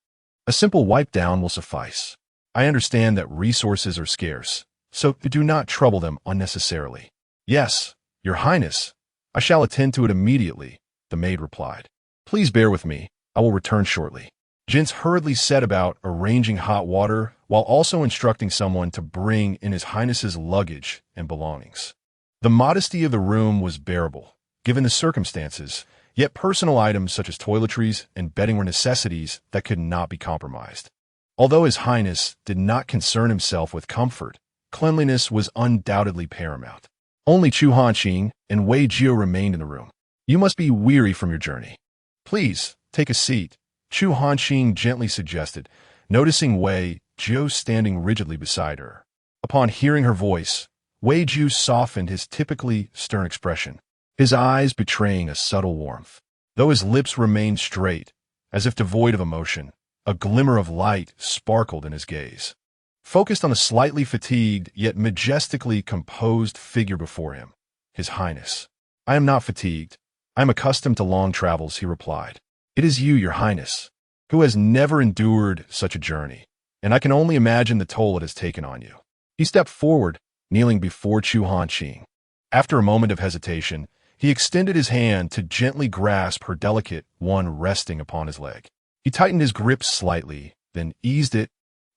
a simple wipe down will suffice. I understand that resources are scarce, so do not trouble them unnecessarily." "Yes, Your Highness, I shall attend to it immediately," the maid replied. "Please bear with me. I will return shortly." Gents hurriedly set about arranging hot water while also instructing someone to bring in His Highness's luggage and belongings. The modesty of the room was bearable, given the circumstances, yet personal items such as toiletries and bedding were necessities that could not be compromised. Although His Highness did not concern himself with comfort, cleanliness was undoubtedly paramount. Only Chu Hanqing and Wei Jiu remained in the room. "You must be weary from your journey. Please, take a seat," Chu Hanqing gently suggested, noticing Wei Jiu standing rigidly beside her. Upon hearing her voice, Wei Jiu softened his typically stern expression, his eyes betraying a subtle warmth. Though his lips remained straight, as if devoid of emotion, a glimmer of light sparkled in his gaze. Focused on the slightly fatigued yet majestically composed figure before him, "His Highness, I am not fatigued. I am accustomed to long travels," he replied. "It is you, Your Highness, who has never endured such a journey, and I can only imagine the toll it has taken on you." He stepped forward, kneeling before Chu Hanqing. After a moment of hesitation, he extended his hand to gently grasp her delicate one resting upon his leg. He tightened his grip slightly, then eased it,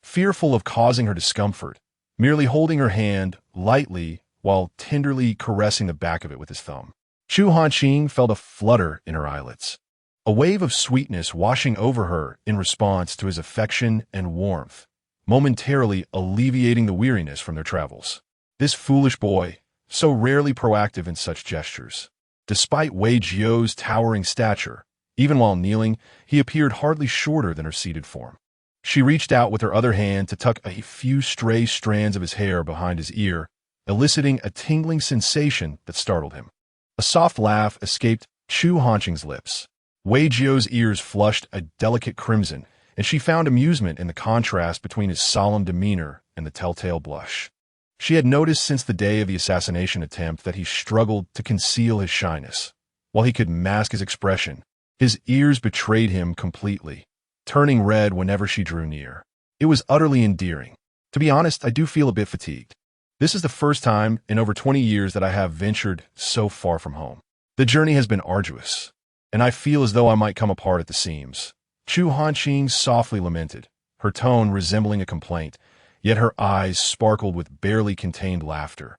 fearful of causing her discomfort, merely holding her hand lightly while tenderly caressing the back of it with his thumb. Chu Hanqing felt a flutter in her eyelids, a wave of sweetness washing over her in response to his affection and warmth, momentarily alleviating the weariness from their travels. This foolish boy, so rarely proactive in such gestures. Despite Wei Jiao's towering stature, even while kneeling, he appeared hardly shorter than her seated form. She reached out with her other hand to tuck a few stray strands of his hair behind his ear, eliciting a tingling sensation that startled him. A soft laugh escaped Chu Hanqing's lips. Wei Jiao's ears flushed a delicate crimson, and she found amusement in the contrast between his solemn demeanor and the telltale blush. She had noticed since the day of the assassination attempt that he struggled to conceal his shyness. While he could mask his expression, his ears betrayed him completely, turning red whenever she drew near. It was utterly endearing. To be honest, I do feel a bit fatigued. This is the first time in over 20 years that I have ventured so far from home. The journey has been arduous, and I feel as though I might come apart at the seams. Chu Hanqing softly lamented, her tone resembling a complaint, yet her eyes sparkled with barely contained laughter.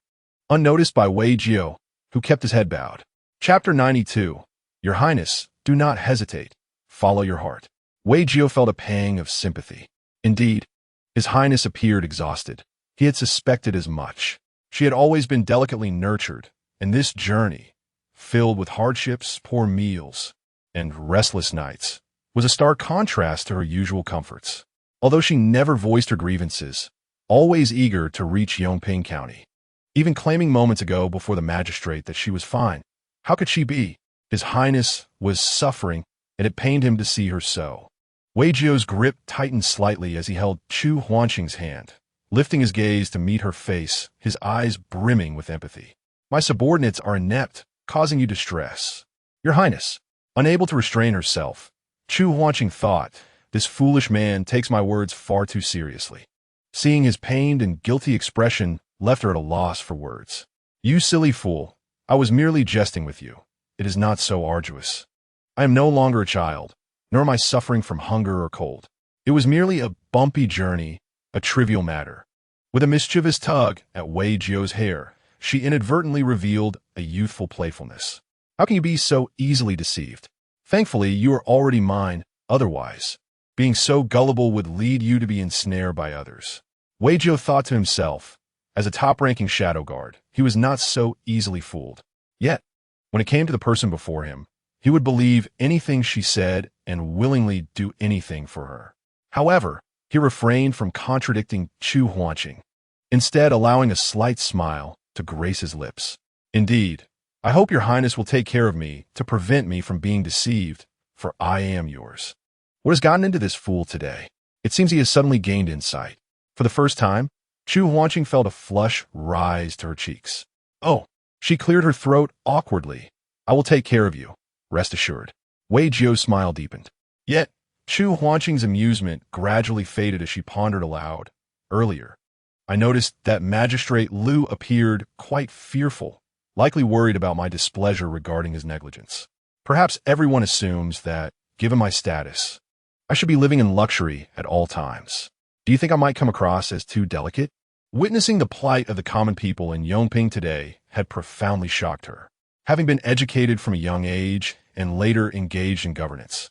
Unnoticed by Wei Jiao, who kept his head bowed. Chapter 92. Your Highness, do not hesitate. Follow your heart. Wei Jiao felt a pang of sympathy. Indeed, His Highness appeared exhausted. He had suspected as much. She had always been delicately nurtured, and this journey, filled with hardships, poor meals, and restless nights, was a stark contrast to her usual comforts. Although she never voiced her grievances, always eager to reach Yongping County, even claiming moments ago before the magistrate that she was fine. How could she be? His Highness was suffering, and it pained him to see her so. Wei Jiao's grip tightened slightly as he held Chu Hanqing's hand, lifting his gaze to meet her face, his eyes brimming with empathy. My subordinates are inept, causing you distress. Your Highness, unable to restrain herself, Chu Hanqing thought, this foolish man takes my words far too seriously. Seeing his pained and guilty expression left her at a loss for words. You silly fool, I was merely jesting with you. It is not so arduous. I am no longer a child, nor am I suffering from hunger or cold. It was merely a bumpy journey, a trivial matter. With a mischievous tug at Wei Jiao's hair, she inadvertently revealed a youthful playfulness. How can you be so easily deceived? Thankfully, you are already mine, otherwise, being so gullible would lead you to be ensnared by others. Wei Jiao thought to himself, as a top-ranking shadow guard, he was not so easily fooled. Yet, when it came to the person before him, he would believe anything she said and willingly do anything for her. However, he refrained from contradicting Chu Hanqing, instead allowing a slight smile to grace his lips. Indeed, I hope your Highness will take care of me to prevent me from being deceived, for I am yours. What has gotten into this fool today? It seems he has suddenly gained insight. For the first time, Chu Hanqing felt a flush rise to her cheeks. Oh, she cleared her throat awkwardly. I will take care of you, rest assured. Wei Jiao's smile deepened. Yet, Chu Hanqing's amusement gradually faded as she pondered aloud. Earlier, I noticed that Magistrate Liu appeared quite fearful, likely worried about my displeasure regarding his negligence. Perhaps everyone assumes that, given my status, I should be living in luxury at all times. Do you think I might come across as too delicate? Witnessing the plight of the common people in Yongping today had profoundly shocked her. Having been educated from a young age and later engaged in governance,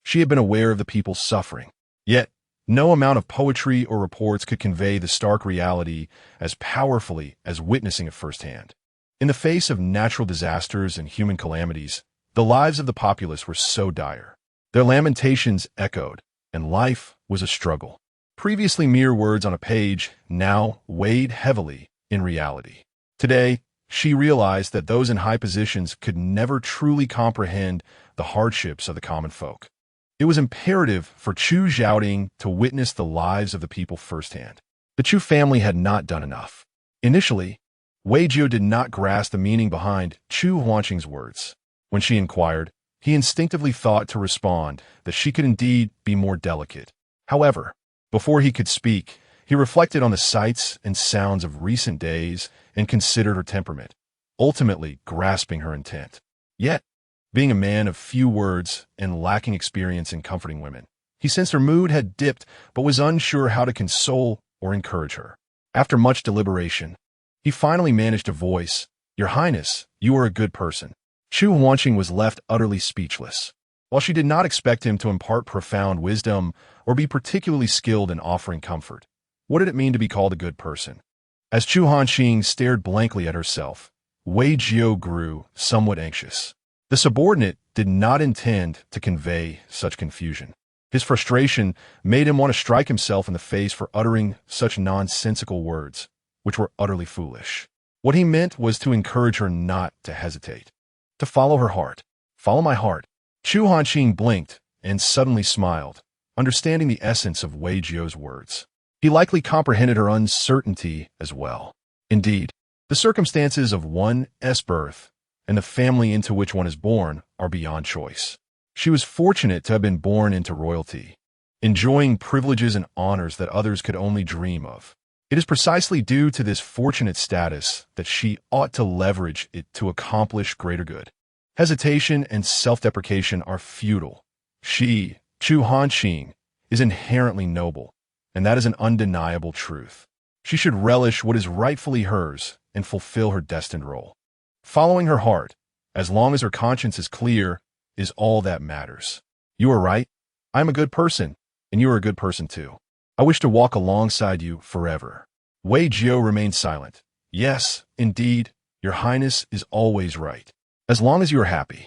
she had been aware of the people's suffering. Yet, no amount of poetry or reports could convey the stark reality as powerfully as witnessing it firsthand. In the face of natural disasters and human calamities, the lives of the populace were so dire. Their lamentations echoed, and life was a struggle. Previously mere words on a page now weighed heavily in reality. Today, she realized that those in high positions could never truly comprehend the hardships of the common folk. It was imperative for Chu Zhaoding to witness the lives of the people firsthand. The Chu family had not done enough. Initially, Wei Jiao did not grasp the meaning behind Chu Hanqing's words. When she inquired, he instinctively thought to respond that she could indeed be more delicate. However, before he could speak, he reflected on the sights and sounds of recent days and considered her temperament, ultimately grasping her intent. Yet, being a man of few words and lacking experience in comforting women, He sensed her mood had dipped, but was unsure how to console or encourage her. After much deliberation, he finally managed to voice, "Your Highness, you are a good person." Chu Hanqing was left utterly speechless. While she did not expect him to impart profound wisdom or be particularly skilled in offering comfort, what did it mean to be called a good person? As Chu Hanqing stared blankly at herself, Wei Jiao grew somewhat anxious. The subordinate did not intend to convey such confusion. His frustration made him want to strike himself in the face for uttering such nonsensical words, which were utterly foolish. What he meant was to encourage her not to hesitate, to follow her heart. "Follow my heart." Chu Hanqing blinked and suddenly smiled, understanding the essence of Wei Jiao's words. He likely comprehended her uncertainty as well. Indeed, the circumstances of one's birth and the family into which one is born are beyond choice. She was fortunate to have been born into royalty, enjoying privileges and honors that others could only dream of. It is precisely due to this fortunate status that she ought to leverage it to accomplish greater good. Hesitation and self-deprecation are futile. She, Chu Hanqing, is inherently noble, and that is an undeniable truth. She should relish what is rightfully hers and fulfill her destined role. Following her heart, as long as her conscience is clear, is all that matters. You are right. I am a good person, and you are a good person too. I wish to walk alongside you forever. Wei Jiao remained silent. Yes, indeed, your Highness is always right. As long as you are happy.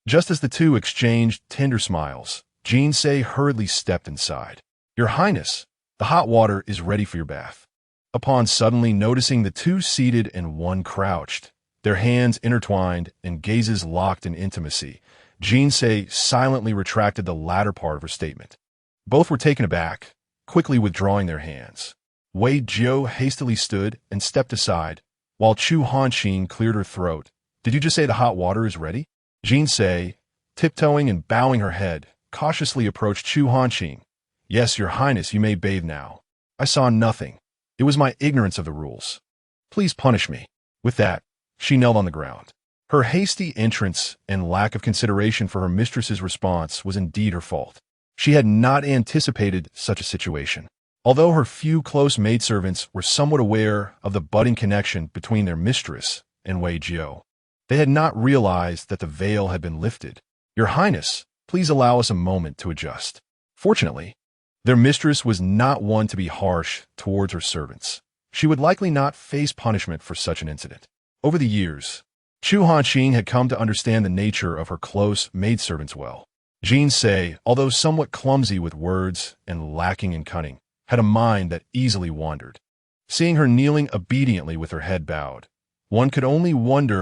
Just as the two exchanged tender smiles, Jinsei hurriedly stepped inside. Your Highness, the hot water is ready for your bath. Upon suddenly noticing the two seated and one crouched, their hands intertwined and gazes locked in intimacy, Jinsei silently retracted the latter part of her statement. Both were taken aback, quickly withdrawing their hands. Wei Jiao hastily stood and stepped aside, while Chu Hanqing cleared her throat. Did you just say the hot water is ready? Jinsei, tiptoeing and bowing her head, cautiously approached Chu Hanqing. Yes, your Highness, you may bathe now. I saw nothing. It was my ignorance of the rules. Please punish me. With that, she knelt on the ground. Her hasty entrance and lack of consideration for her mistress's response was indeed her fault. She had not anticipated such a situation. Although her few close maidservants were somewhat aware of the budding connection between their mistress and Wei Jiao, they had not realized that the veil had been lifted. Your Highness, please allow us a moment to adjust. Fortunately, their mistress was not one to be harsh towards her servants. She would likely not face punishment for such an incident. Over the years, Chu Hanqing had come to understand the nature of her close maidservants well. Jinsei, although somewhat clumsy with words and lacking in cunning, had a mind that easily wandered. Seeing her kneeling obediently with her head bowed, one could only wonder